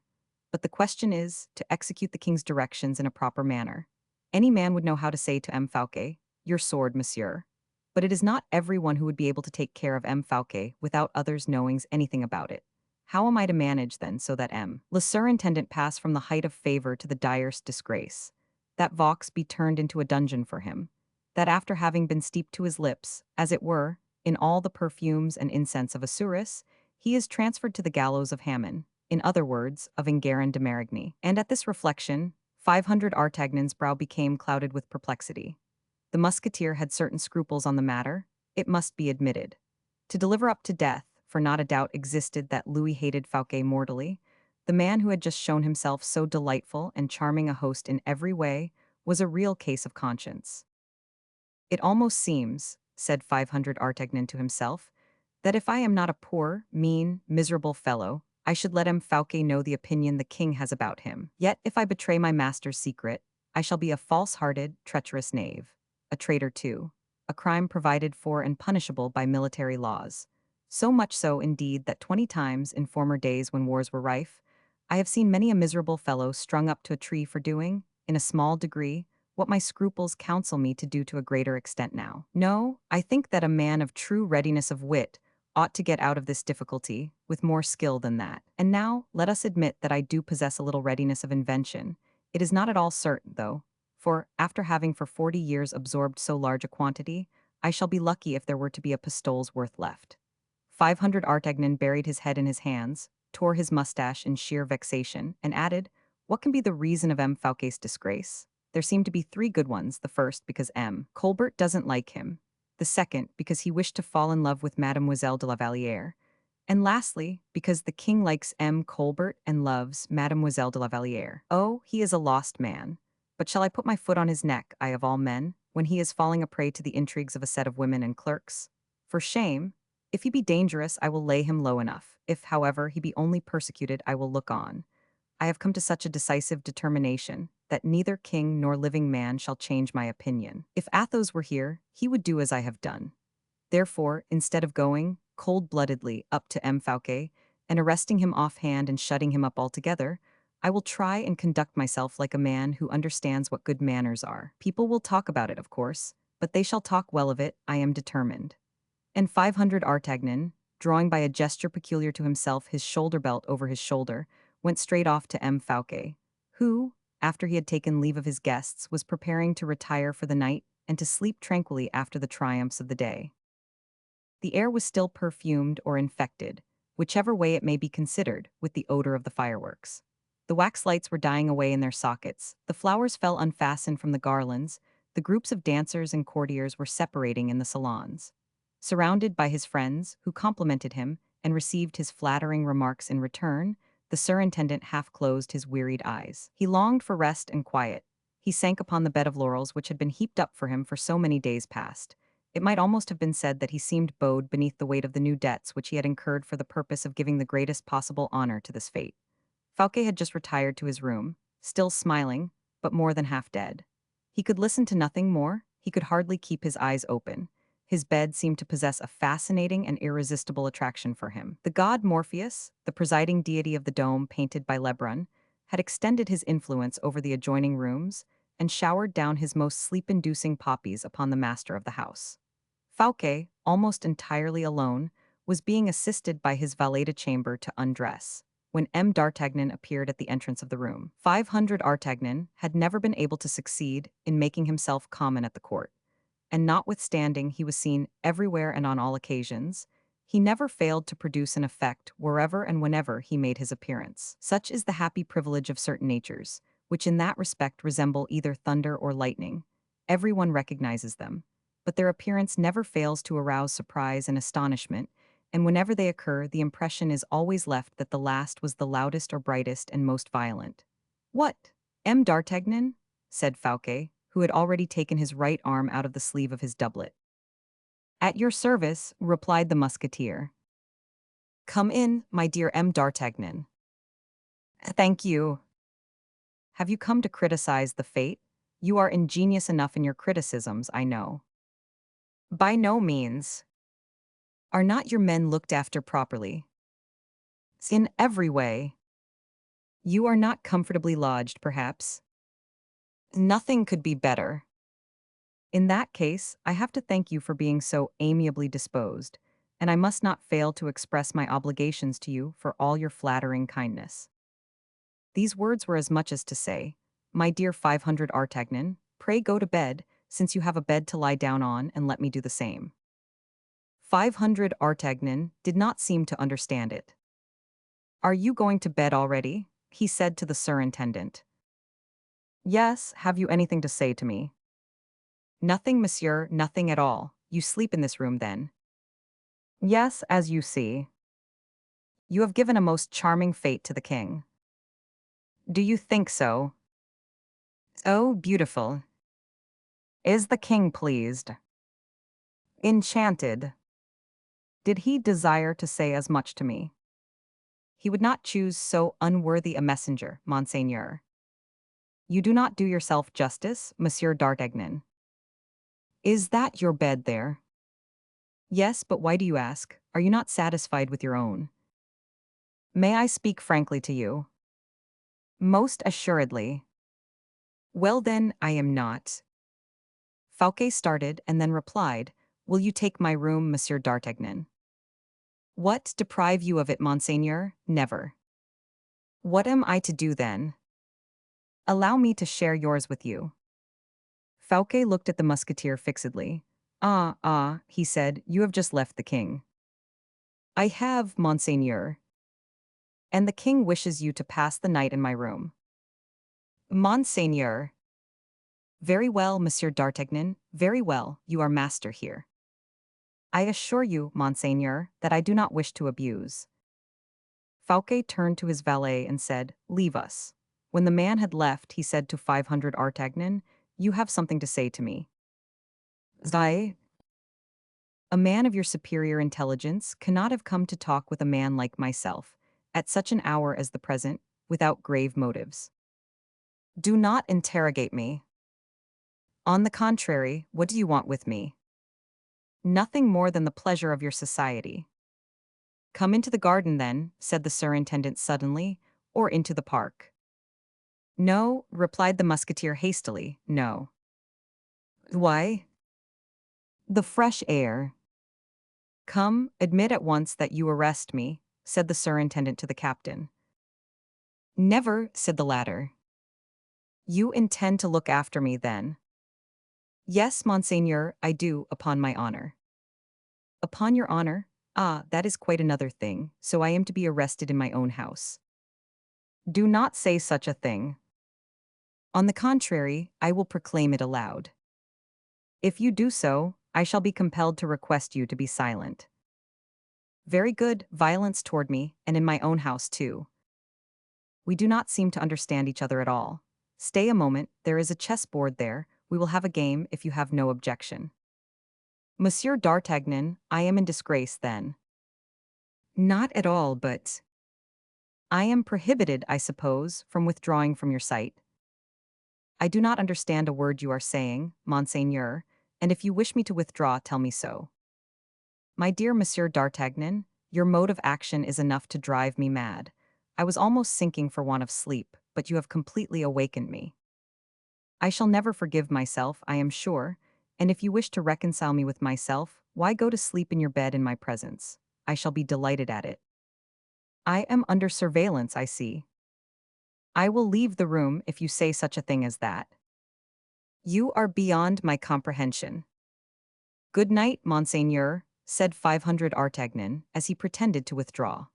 But the question is, to execute the king's directions in a proper manner. Any man would know how to say to M. Fouquet, "Your sword, monsieur." But it is not everyone who would be able to take care of M. Fouquet without others knowing anything about it. How am I to manage, then, so that Le surintendant pass from the height of favor to the direst disgrace? That Vaux be turned into a dungeon for him? That after having been steeped to his lips, as it were, in all the perfumes and incense of Assuris, he is transferred to the gallows of Hammon, in other words, of Enguerrand de Marigny? And at this reflection, 500 Artagnan's brow became clouded with perplexity. The musketeer had certain scruples on the matter, it must be admitted. To deliver up to death, for not a doubt existed that Louis hated Fouquet mortally, the man who had just shown himself so delightful and charming a host in every way was a real case of conscience. It almost seems, said 500 Artagnan to himself, that if I am not a poor, mean, miserable fellow, I should let M. Fouquet know the opinion the king has about him. Yet if I betray my master's secret, I shall be a false-hearted, treacherous knave, a traitor too, a crime provided for and punishable by military laws. So much so, indeed, that 20 times, in former days when wars were rife, I have seen many a miserable fellow strung up to a tree for doing, in a small degree, what my scruples counsel me to do to a greater extent now. No, I think that a man of true readiness of wit ought to get out of this difficulty with more skill than that. And now, let us admit that I do possess a little readiness of invention. It is not at all certain, though, for, after having for 40 years absorbed so large a quantity, I shall be lucky if there were to be a pistol's worth left. 500 Artagnan buried his head in his hands, tore his mustache in sheer vexation, and added, "What can be the reason of M. Fouquet's disgrace? There seem to be 3 good ones, the first because M. Colbert doesn't like him, the second because he wished to fall in love with Mademoiselle de La Vallière, and lastly, because the king likes M. Colbert and loves Mademoiselle de La Vallière. Oh, he is a lost man. But shall I put my foot on his neck, I of all men, when he is falling a prey to the intrigues of a set of women and clerks? For shame! If he be dangerous, I will lay him low enough. If, however, he be only persecuted, I will look on. I have come to such a decisive determination that neither king nor living man shall change my opinion. If Athos were here, he would do as I have done. Therefore, instead of going, cold-bloodedly, up to M. Fouquet, and arresting him offhand and shutting him up altogether, I will try and conduct myself like a man who understands what good manners are. People will talk about it, of course, but they shall talk well of it, I am determined." And 500 Artagnan, drawing by a gesture peculiar to himself his shoulder-belt over his shoulder, went straight off to M. Fouquet, who, after he had taken leave of his guests, was preparing to retire for the night and to sleep tranquilly after the triumphs of the day. The air was still perfumed or infected, whichever way it may be considered, with the odor of the fireworks. The wax lights were dying away in their sockets, the flowers fell unfastened from the garlands, the groups of dancers and courtiers were separating in the salons. Surrounded by his friends, who complimented him and received his flattering remarks in return, the surintendant half closed his wearied eyes. He longed for rest and quiet. He sank upon the bed of laurels which had been heaped up for him for so many days past. It might almost have been said that he seemed bowed beneath the weight of the new debts which he had incurred for the purpose of giving the greatest possible honor to this fate. Fouquet had just retired to his room, still smiling, but more than half dead. He could listen to nothing more, he could hardly keep his eyes open. His bed seemed to possess a fascinating and irresistible attraction for him. The god Morpheus, the presiding deity of the dome painted by Lebrun, had extended his influence over the adjoining rooms and showered down his most sleep-inducing poppies upon the master of the house. Fouquet, almost entirely alone, was being assisted by his valet-de-chamber to undress, when M. d'Artagnan appeared at the entrance of the room. 500 Artagnan had never been able to succeed in making himself common at the court, and notwithstanding he was seen everywhere and on all occasions, he never failed to produce an effect wherever and whenever he made his appearance. Such is the happy privilege of certain natures, which in that respect resemble either thunder or lightning. Everyone recognizes them, but their appearance never fails to arouse surprise and astonishment, and whenever they occur, the impression is always left that the last was the loudest or brightest and most violent. "What, M. d'Artagnan?" said Fouquet, who had already taken his right arm out of the sleeve of his doublet. "At your service," replied the musketeer. "Come in, my dear M. d'Artagnan." "Thank you." Have you come to criticize the fate? You are ingenious enough in your criticisms, I know. By no means. Are not your men looked after properly? In every way. You are not comfortably lodged, perhaps? Nothing could be better. In that case, I have to thank you for being so amiably disposed, and I must not fail to express my obligations to you for all your flattering kindness. These words were as much as to say, My dear 500 Artagnan, pray go to bed, since you have a bed to lie down on, and let me do the same. 500 Artagnan did not seem to understand it. Are you going to bed already? He said to the surintendant. Yes, have you anything to say to me? Nothing, monsieur, nothing at all. You sleep in this room, then? Yes, as you see. You have given a most charming fate to the king. Do you think so? Oh, beautiful. Is the king pleased? Enchanted. Did he desire to say as much to me? He would not choose so unworthy a messenger, monseigneur. You do not do yourself justice, Monsieur d'Artagnan. Is that your bed there? Yes, but why do you ask? Are you not satisfied with your own? May I speak frankly to you? Most assuredly. Well then, I am not. Fouquet started and then replied, Will you take my room, Monsieur d'Artagnan? What, deprive you of it, monseigneur? Never. What am I to do then? Allow me to share yours with you. Fouquet looked at the musketeer fixedly. He said, you have just left the king. I have, monseigneur. And the king wishes you to pass the night in my room. Monseigneur. Very well, Monsieur d'Artagnan, very well, you are master here. I assure you, monseigneur, that I do not wish to abuse. Fouquet turned to his valet and said, Leave us. When the man had left, he said to 500 Artagnan, You have something to say to me. I, a man of your superior intelligence, cannot have come to talk with a man like myself, at such an hour as the present, without grave motives. Do not interrogate me. On the contrary, what do you want with me? Nothing more than the pleasure of your society. Come into the garden, then, said the surintendant suddenly, or into the park. No, replied the musketeer hastily, no. Why? The fresh air. Come, admit at once that you arrest me, said the surintendant to the captain. Never, said the latter. You intend to look after me, then? Yes, monseigneur, I do, upon my honor. Upon your honor? Ah, that is quite another thing, so I am to be arrested in my own house. Do not say such a thing. On the contrary, I will proclaim it aloud. If you do so, I shall be compelled to request you to be silent. Very good, violence toward me, and in my own house too. We do not seem to understand each other at all. Stay a moment, there is a chessboard there, we will have a game if you have no objection. Monsieur d'Artagnan, I am in disgrace then. Not at all, but I am prohibited, I suppose, from withdrawing from your sight. I do not understand a word you are saying, monseigneur, and if you wish me to withdraw, tell me so. My dear Monsieur d'Artagnan, your mode of action is enough to drive me mad. I was almost sinking for want of sleep, but you have completely awakened me. I shall never forgive myself, I am sure, and if you wish to reconcile me with myself, why go to sleep in your bed in my presence? I shall be delighted at it. I am under surveillance, I see. I will leave the room if you say such a thing as that. You are beyond my comprehension. Good night, monseigneur, said 500 Artagnan, as he pretended to withdraw.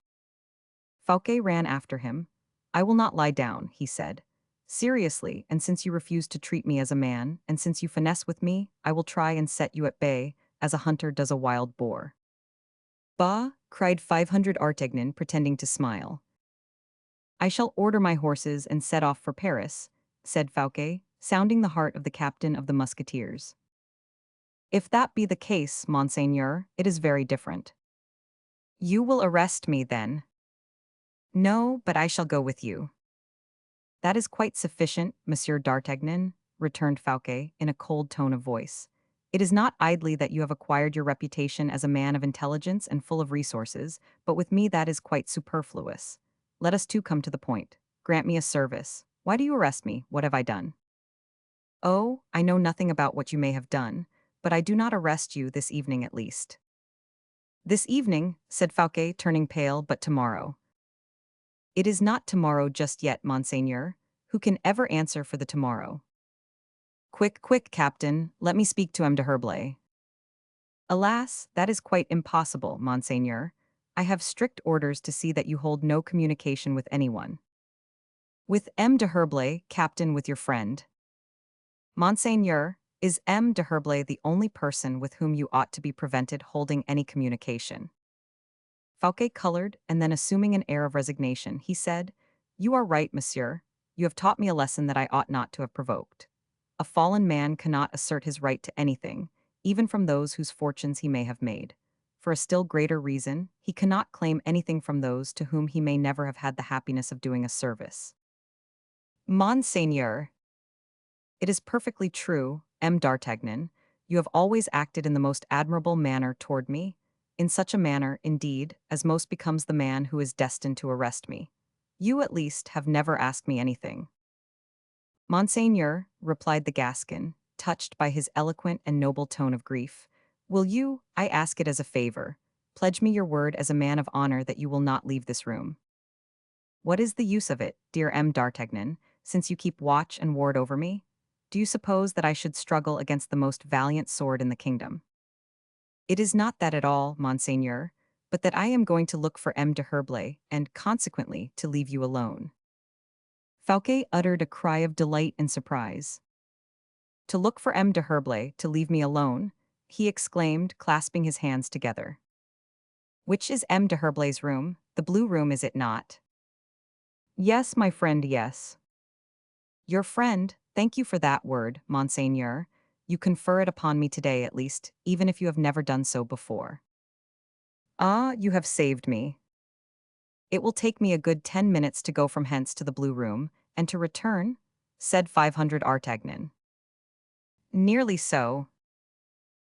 Fouquet ran after him. I will not lie down, he said. Seriously, and since you refuse to treat me as a man, and since you finesse with me, I will try and set you at bay, as a hunter does a wild boar. Bah, cried 500 Artagnan, pretending to smile. I shall order my horses and set off for Paris, said Fouquet, sounding the heart of the captain of the musketeers. If that be the case, monseigneur, it is very different. You will arrest me, then? No, but I shall go with you. That is quite sufficient, Monsieur d'Artagnan, returned Fouquet, in a cold tone of voice. It is not idly that you have acquired your reputation as a man of intelligence and full of resources, but with me that is quite superfluous. Let us too come to the point. Grant me a service. Why do you arrest me? What have I done? Oh, I know nothing about what you may have done, but I do not arrest you this evening at least. This evening, said Fouquet, turning pale, but tomorrow. It is not tomorrow just yet, Monseigneur. Who can ever answer for the tomorrow? Quick, quick, Captain, let me speak to M. de Herblay. Alas, that is quite impossible, Monseigneur. I have strict orders to see that you hold no communication with anyone. With M. de Herblay, Captain, with your friend. Monseigneur, is M. de Herblay the only person with whom you ought to be prevented holding any communication? Fouquet colored, and then assuming an air of resignation, he said, You are right, monsieur. You have taught me a lesson that I ought not to have provoked. A fallen man cannot assert his right to anything, even from those whose fortunes he may have made. For a still greater reason, he cannot claim anything from those to whom he may never have had the happiness of doing a service. Monseigneur, it is perfectly true, M. d'Artagnan, you have always acted in the most admirable manner toward me, in such a manner, indeed, as most becomes the man who is destined to arrest me. You, at least, have never asked me anything. Monseigneur, replied the Gascon, touched by his eloquent and noble tone of grief, will you, I ask it as a favor, pledge me your word as a man of honor that you will not leave this room? What is the use of it, dear M. d'Artagnan, since you keep watch and ward over me? Do you suppose that I should struggle against the most valiant sword in the kingdom? It is not that at all, Monseigneur, but that I am going to look for M. de Herblay, and, consequently, to leave you alone. Fouquet uttered a cry of delight and surprise. To look for M. de Herblay, to leave me alone, he exclaimed, clasping his hands together. Which is M. de Herblay's room? The blue room, is it not? Yes, my friend, yes. Your friend, thank you for that word, Monseigneur. You confer it upon me today at least, even if you have never done so before. Ah, you have saved me. It will take me a good 10 minutes to go from hence to the blue room, and to return, said 500 Artagnan. Nearly so.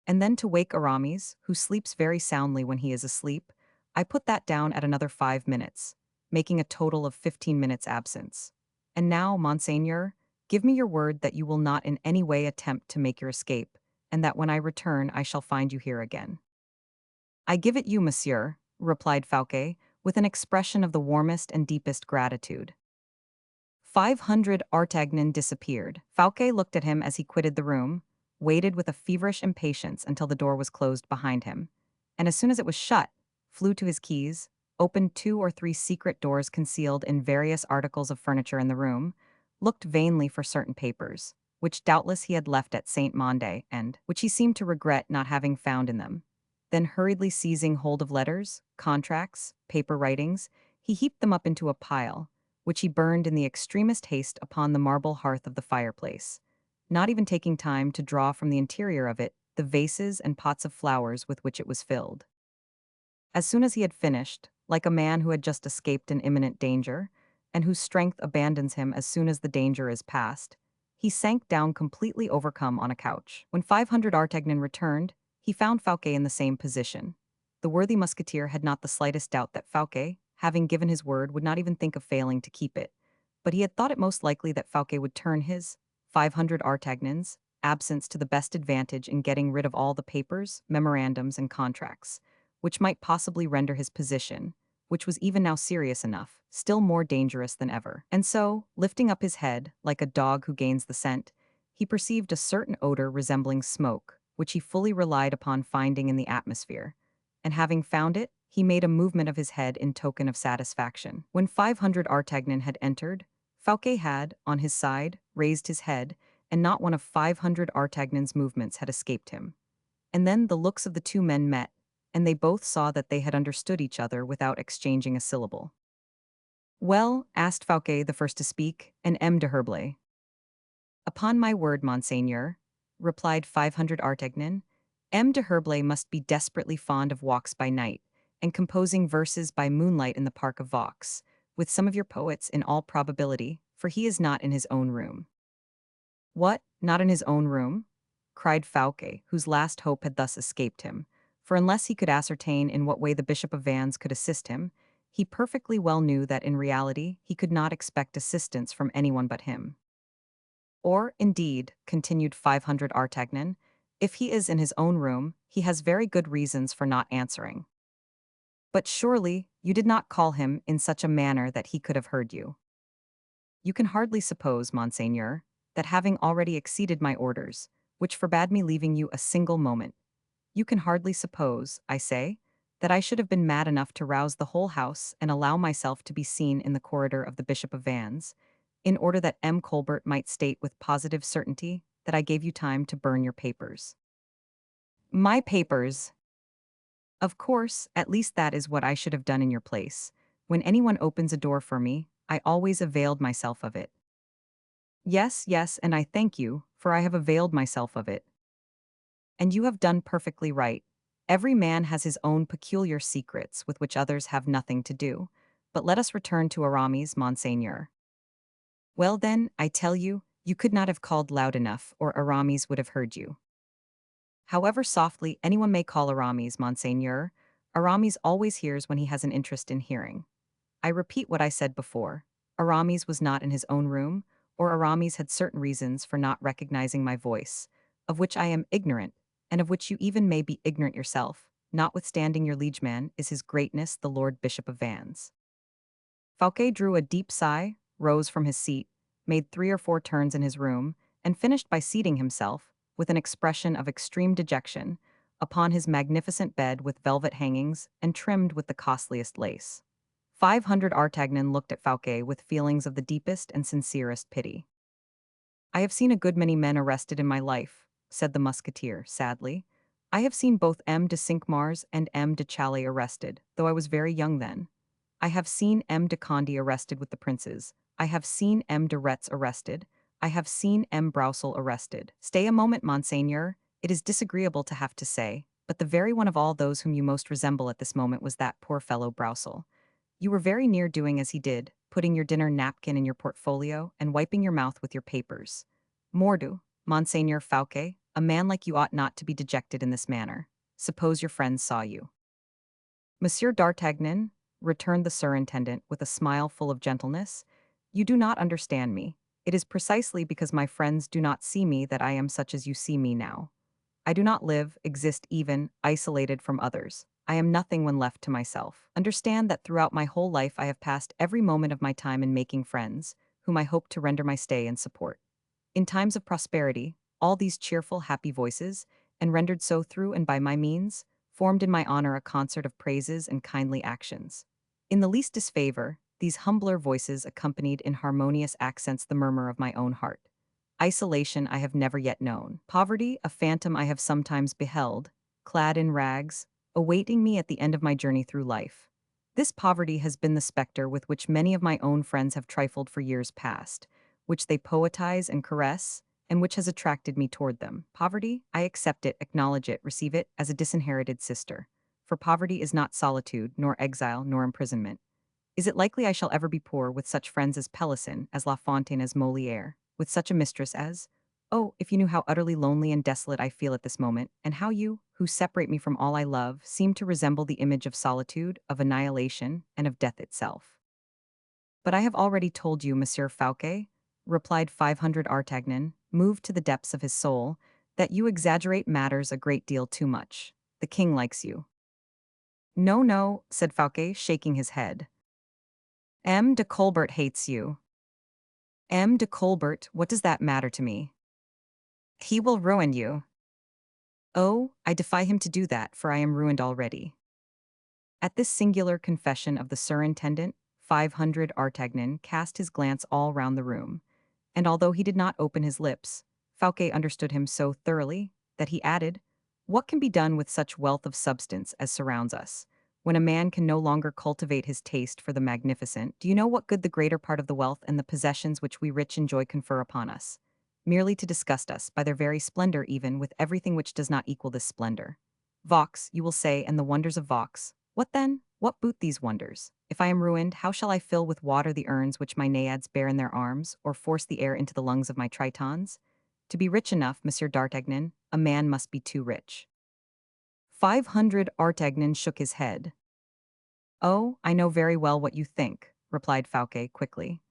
And then to wake Aramis, who sleeps very soundly when he is asleep, I put that down at another 5 minutes, making a total of 15 minutes absence. And now, Monseigneur, give me your word that you will not in any way attempt to make your escape, and that when I return I shall find you here again. I give it you, monsieur, replied Fouquet, with an expression of the warmest and deepest gratitude. 500 Artagnan disappeared. Fouquet looked at him as he quitted the room, waited with a feverish impatience until the door was closed behind him, and as soon as it was shut, flew to his keys, opened 2 or 3 secret doors concealed in various articles of furniture in the room, looked vainly for certain papers, which doubtless he had left at Saint Mande and which he seemed to regret not having found in them. Then hurriedly seizing hold of letters, contracts, paper writings, he heaped them up into a pile, which he burned in the extremest haste upon the marble hearth of the fireplace, not even taking time to draw from the interior of it the vases and pots of flowers with which it was filled. As soon as he had finished, like a man who had just escaped an imminent danger, and whose strength abandons him as soon as the danger is past, he sank down completely overcome on a couch. When 500 Artagnan returned, he found Fouquet in the same position. The worthy musketeer had not the slightest doubt that Fouquet, having given his word, would not even think of failing to keep it, but he had thought it most likely that Fouquet would turn his 500 Artagnans' absence to the best advantage in getting rid of all the papers, memorandums, and contracts, which might possibly render his position, which was even now serious enough, still more dangerous than ever. And so, lifting up his head, like a dog who gains the scent, he perceived a certain odor resembling smoke, which he fully relied upon finding in the atmosphere, and having found it, he made a movement of his head in token of satisfaction. When 500 Artagnan had entered, Fouquet had, on his side, raised his head, and not one of 500 Artagnan's movements had escaped him. And then the looks of the two men met, and they both saw that they had understood each other without exchanging a syllable. Well, asked Fouquet, the first to speak, and M. de Herblay. Upon my word, Monseigneur, replied 500 Artagnan, M. de Herblay must be desperately fond of walks by night, and composing verses by moonlight in the park of Vaux, with some of your poets, in all probability, for he is not in his own room." "What, not in his own room?" cried Fouquet, whose last hope had thus escaped him, for unless he could ascertain in what way the Bishop of Vannes could assist him, he perfectly well knew that in reality he could not expect assistance from anyone but him. "Or, indeed," continued 500 Artagnan, "if he is in his own room, he has very good reasons for not answering." "But surely you did not call him in such a manner that he could have heard you." "You can hardly suppose, monseigneur, that having already exceeded my orders, which forbade me leaving you a single moment, you can hardly suppose, I say, that I should have been mad enough to rouse the whole house and allow myself to be seen in the corridor of the Bishop of Vannes, in order that M. Colbert might state with positive certainty that I gave you time to burn your papers." "My papers!" "Of course, at least that is what I should have done in your place. When anyone opens a door for me, I always availed myself of it." "Yes, yes, and I thank you, for I have availed myself of it. And you have done perfectly right. Every man has his own peculiar secrets with which others have nothing to do. But let us return to Aramis, monseigneur." "Well then, I tell you, you could not have called loud enough, or Aramis would have heard you." "However softly anyone may call Aramis, monseigneur, Aramis always hears when he has an interest in hearing. I repeat what I said before. Aramis was not in his own room, or Aramis had certain reasons for not recognizing my voice, of which I am ignorant, and of which you even may be ignorant yourself, notwithstanding your liegeman is his greatness the Lord Bishop of Vannes." Fouquet drew a deep sigh, rose from his seat, made 3 or 4 turns in his room, and finished by seating himself, with an expression of extreme dejection, upon his magnificent bed with velvet hangings and trimmed with the costliest lace. 500 Artagnan looked at Fouquet with feelings of the deepest and sincerest pity. "I have seen a good many men arrested in my life," said the musketeer, sadly. "I have seen both M. de Cinq-Mars and M. de Chalais arrested, though I was very young then. I have seen M. de Conde arrested with the princes. I have seen M. de Retz arrested. I have seen M. Broussel arrested. Stay a moment, monseigneur. It is disagreeable to have to say, but the very one of all those whom you most resemble at this moment was that poor fellow Broussel. You were very near doing as he did, putting your dinner napkin in your portfolio and wiping your mouth with your papers. Mordieu, Monseigneur Fouquet, a man like you ought not to be dejected in this manner. Suppose your friends saw you." "Monsieur d'Artagnan," returned the surintendant with a smile full of gentleness, "you do not understand me. It is precisely because my friends do not see me that I am such as you see me now. I do not live, exist even, isolated from others. I am nothing when left to myself. Understand that throughout my whole life I have passed every moment of my time in making friends, whom I hope to render my stay and support. In times of prosperity, all these cheerful, happy voices, and rendered so through and by my means, formed in my honor a concert of praises and kindly actions. In the least disfavor, these humbler voices accompanied in harmonious accents the murmur of my own heart. Isolation I have never yet known. Poverty, a phantom I have sometimes beheld, clad in rags, awaiting me at the end of my journey through life. This poverty has been the specter with which many of my own friends have trifled for years past, which they poetize and caress, and which has attracted me toward them. Poverty, I accept it, acknowledge it, receive it as a disinherited sister. For poverty is not solitude, nor exile, nor imprisonment. Is it likely I shall ever be poor with such friends as Pelisson, as La Fontaine, as Molière, with such a mistress as— Oh, if you knew how utterly lonely and desolate I feel at this moment, and how you, who separate me from all I love, seem to resemble the image of solitude, of annihilation, and of death itself." "But I have already told you, Monsieur Fouquet," replied 500 Artagnan, moved to the depths of his soul, "that you exaggerate matters a great deal too much. The king likes you." "No, no," said Fouquet, shaking his head. "M. de Colbert hates you." "M. de Colbert, what does that matter to me?" "He will ruin you." "Oh, I defy him to do that, for I am ruined already." At this singular confession of the surintendant, 500 Artagnan cast his glance all round the room, and although he did not open his lips, Fouquet understood him so thoroughly that he added, "What can be done with such wealth of substance as surrounds us, when a man can no longer cultivate his taste for the magnificent? Do you know what good the greater part of the wealth and the possessions which we rich enjoy confer upon us? Merely to disgust us, by their very splendor even, with everything which does not equal this splendor. Vox, you will say, and the wonders of Vox. What then? What boot these wonders? If I am ruined, how shall I fill with water the urns which my naiads bear in their arms, or force the air into the lungs of my tritons? To be rich enough, Monsieur d'Artagnan, a man must be too rich. 500 Artagnan shook his head. Oh, I know very well what you think, replied Fouquet quickly.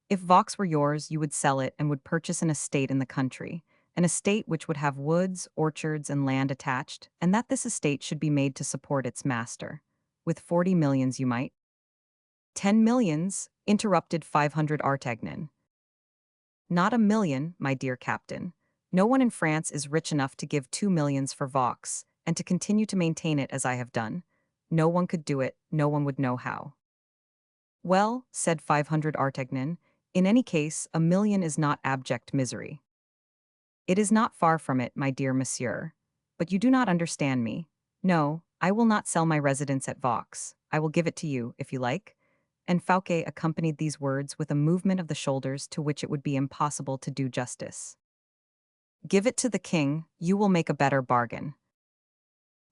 If Vaux were yours, you would sell it and would purchase an estate in the country, an estate which would have woods, orchards, and land attached, and that this estate should be made to support its master. With 40 millions you might. 10 millions, interrupted 500 Artagnan. Not a million, my dear captain. No one in France is rich enough to give 2 millions for Vaux, and to continue to maintain it as I have done. No one could do it, no one would know how. Well, said 500 Artagnan, in any case, a million is not abject misery. It is not far from it, my dear monsieur. But you do not understand me. No, I will not sell my residence at Vaux. I will give it to you, if you like. And Fouquet accompanied these words with a movement of the shoulders to which it would be impossible to do justice. Give it to the king, you will make a better bargain.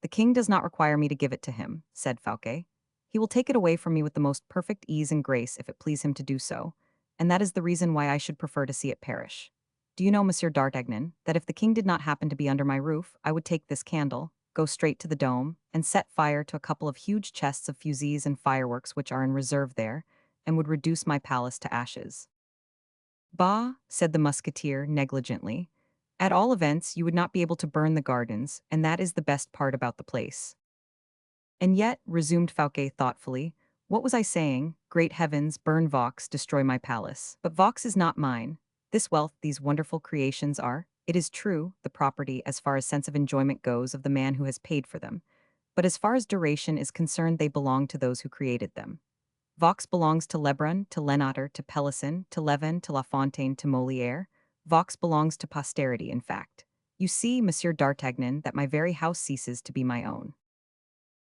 The king does not require me to give it to him, said Fouquet. He will take it away from me with the most perfect ease and grace if it please him to do so, and that is the reason why I should prefer to see it perish. Do you know, Monsieur d'Artagnan, that if the king did not happen to be under my roof, I would take this candle, go straight to the dome, and set fire to a couple of huge chests of fusées and fireworks which are in reserve there, and would reduce my palace to ashes. Bah, said the musketeer negligently. At all events, you would not be able to burn the gardens, and that is the best part about the place. And yet, resumed Fouquet thoughtfully, what was I saying? Great heavens, burn Vaux, destroy my palace. But Vaux is not mine. This wealth, these wonderful creations are, it is true, the property, as far as sense of enjoyment goes, of the man who has paid for them. But as far as duration is concerned, they belong to those who created them. Vaux belongs to Lebrun, to Lenater, to Pelisson, to Levin, to La Fontaine, to Molière. Vaux belongs to posterity, in fact. You see, Monsieur d'Artagnan, that my very house ceases to be my own.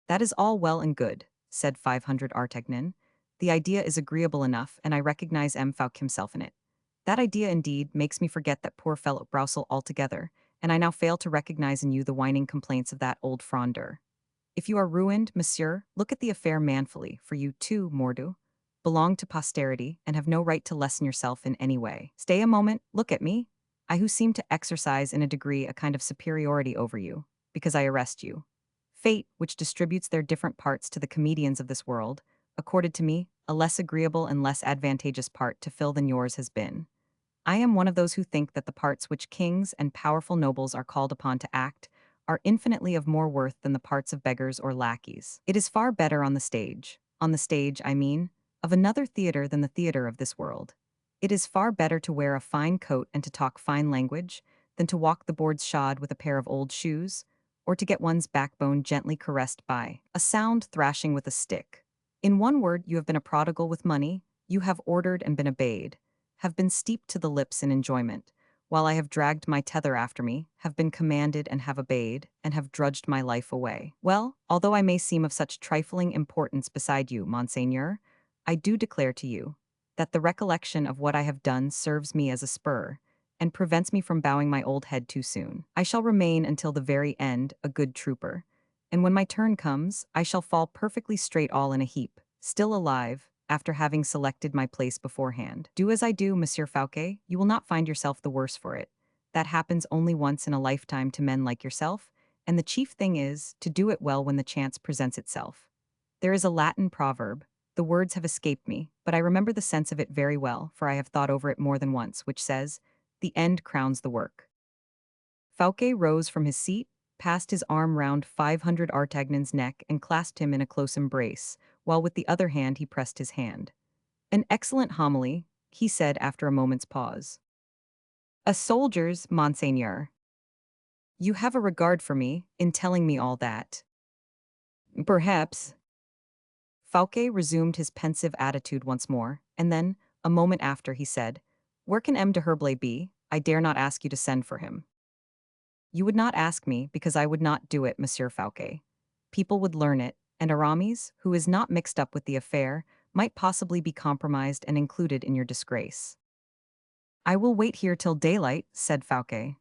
That is all well and good, said 500 Artagnan. The idea is agreeable enough, and I recognize M. Fouque himself in it. That idea, indeed, makes me forget that poor fellow Broussel altogether, and I now fail to recognize in you the whining complaints of that old frondeur. If you are ruined, monsieur, look at the affair manfully, for you too, mordu, belong to posterity, and have no right to lessen yourself in any way. Stay a moment, look at me, I who seem to exercise in a degree a kind of superiority over you, because I arrest you. Fate, which distributes their different parts to the comedians of this world, accorded to me a less agreeable and less advantageous part to fill than yours has been. I am one of those who think that the parts which kings and powerful nobles are called upon to act are infinitely of more worth than the parts of beggars or lackeys. It is far better on the stage, I mean, of another theater than the theater of this world. It is far better to wear a fine coat and to talk fine language than to walk the boards shod with a pair of old shoes, or to get one's backbone gently caressed by a sound thrashing with a stick. In one word, you have been a prodigal with money, you have ordered and been obeyed, have been steeped to the lips in enjoyment, while I have dragged my tether after me, have been commanded and have obeyed, and have drudged my life away. Well, although I may seem of such trifling importance beside you, Monseigneur, I do declare to you that the recollection of what I have done serves me as a spur, and prevents me from bowing my old head too soon. I shall remain until the very end a good trooper, and when my turn comes, I shall fall perfectly straight all in a heap, still alive, after having selected my place beforehand. Do as I do, Monsieur Fouquet, you will not find yourself the worse for it. That happens only once in a lifetime to men like yourself, and the chief thing is to do it well when the chance presents itself. There is a Latin proverb, the words have escaped me, but I remember the sense of it very well, for I have thought over it more than once, which says, the end crowns the work. Fouquet rose from his seat, passed his arm round 500 Artagnan's neck and clasped him in a close embrace, while with the other hand he pressed his hand. An excellent homily, he said after a moment's pause. A soldier's, Monseigneur. You have a regard for me, in telling me all that. Perhaps. Fouquet resumed his pensive attitude once more, and then, a moment after, he said, Where can M. de Herblay be? I dare not ask you to send for him. You would not ask me, because I would not do it, Monsieur Fouquet. People would learn it, and Aramis, who is not mixed up with the affair, might possibly be compromised and included in your disgrace. I will wait here till daylight, said Fouquet.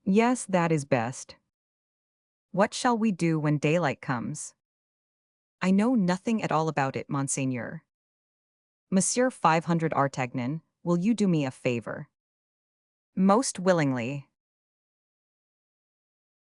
Yes, that is best. What shall we do when daylight comes? I know nothing at all about it, monseigneur. Monsieur 500 Artagnan, will you do me a favor? Most willingly.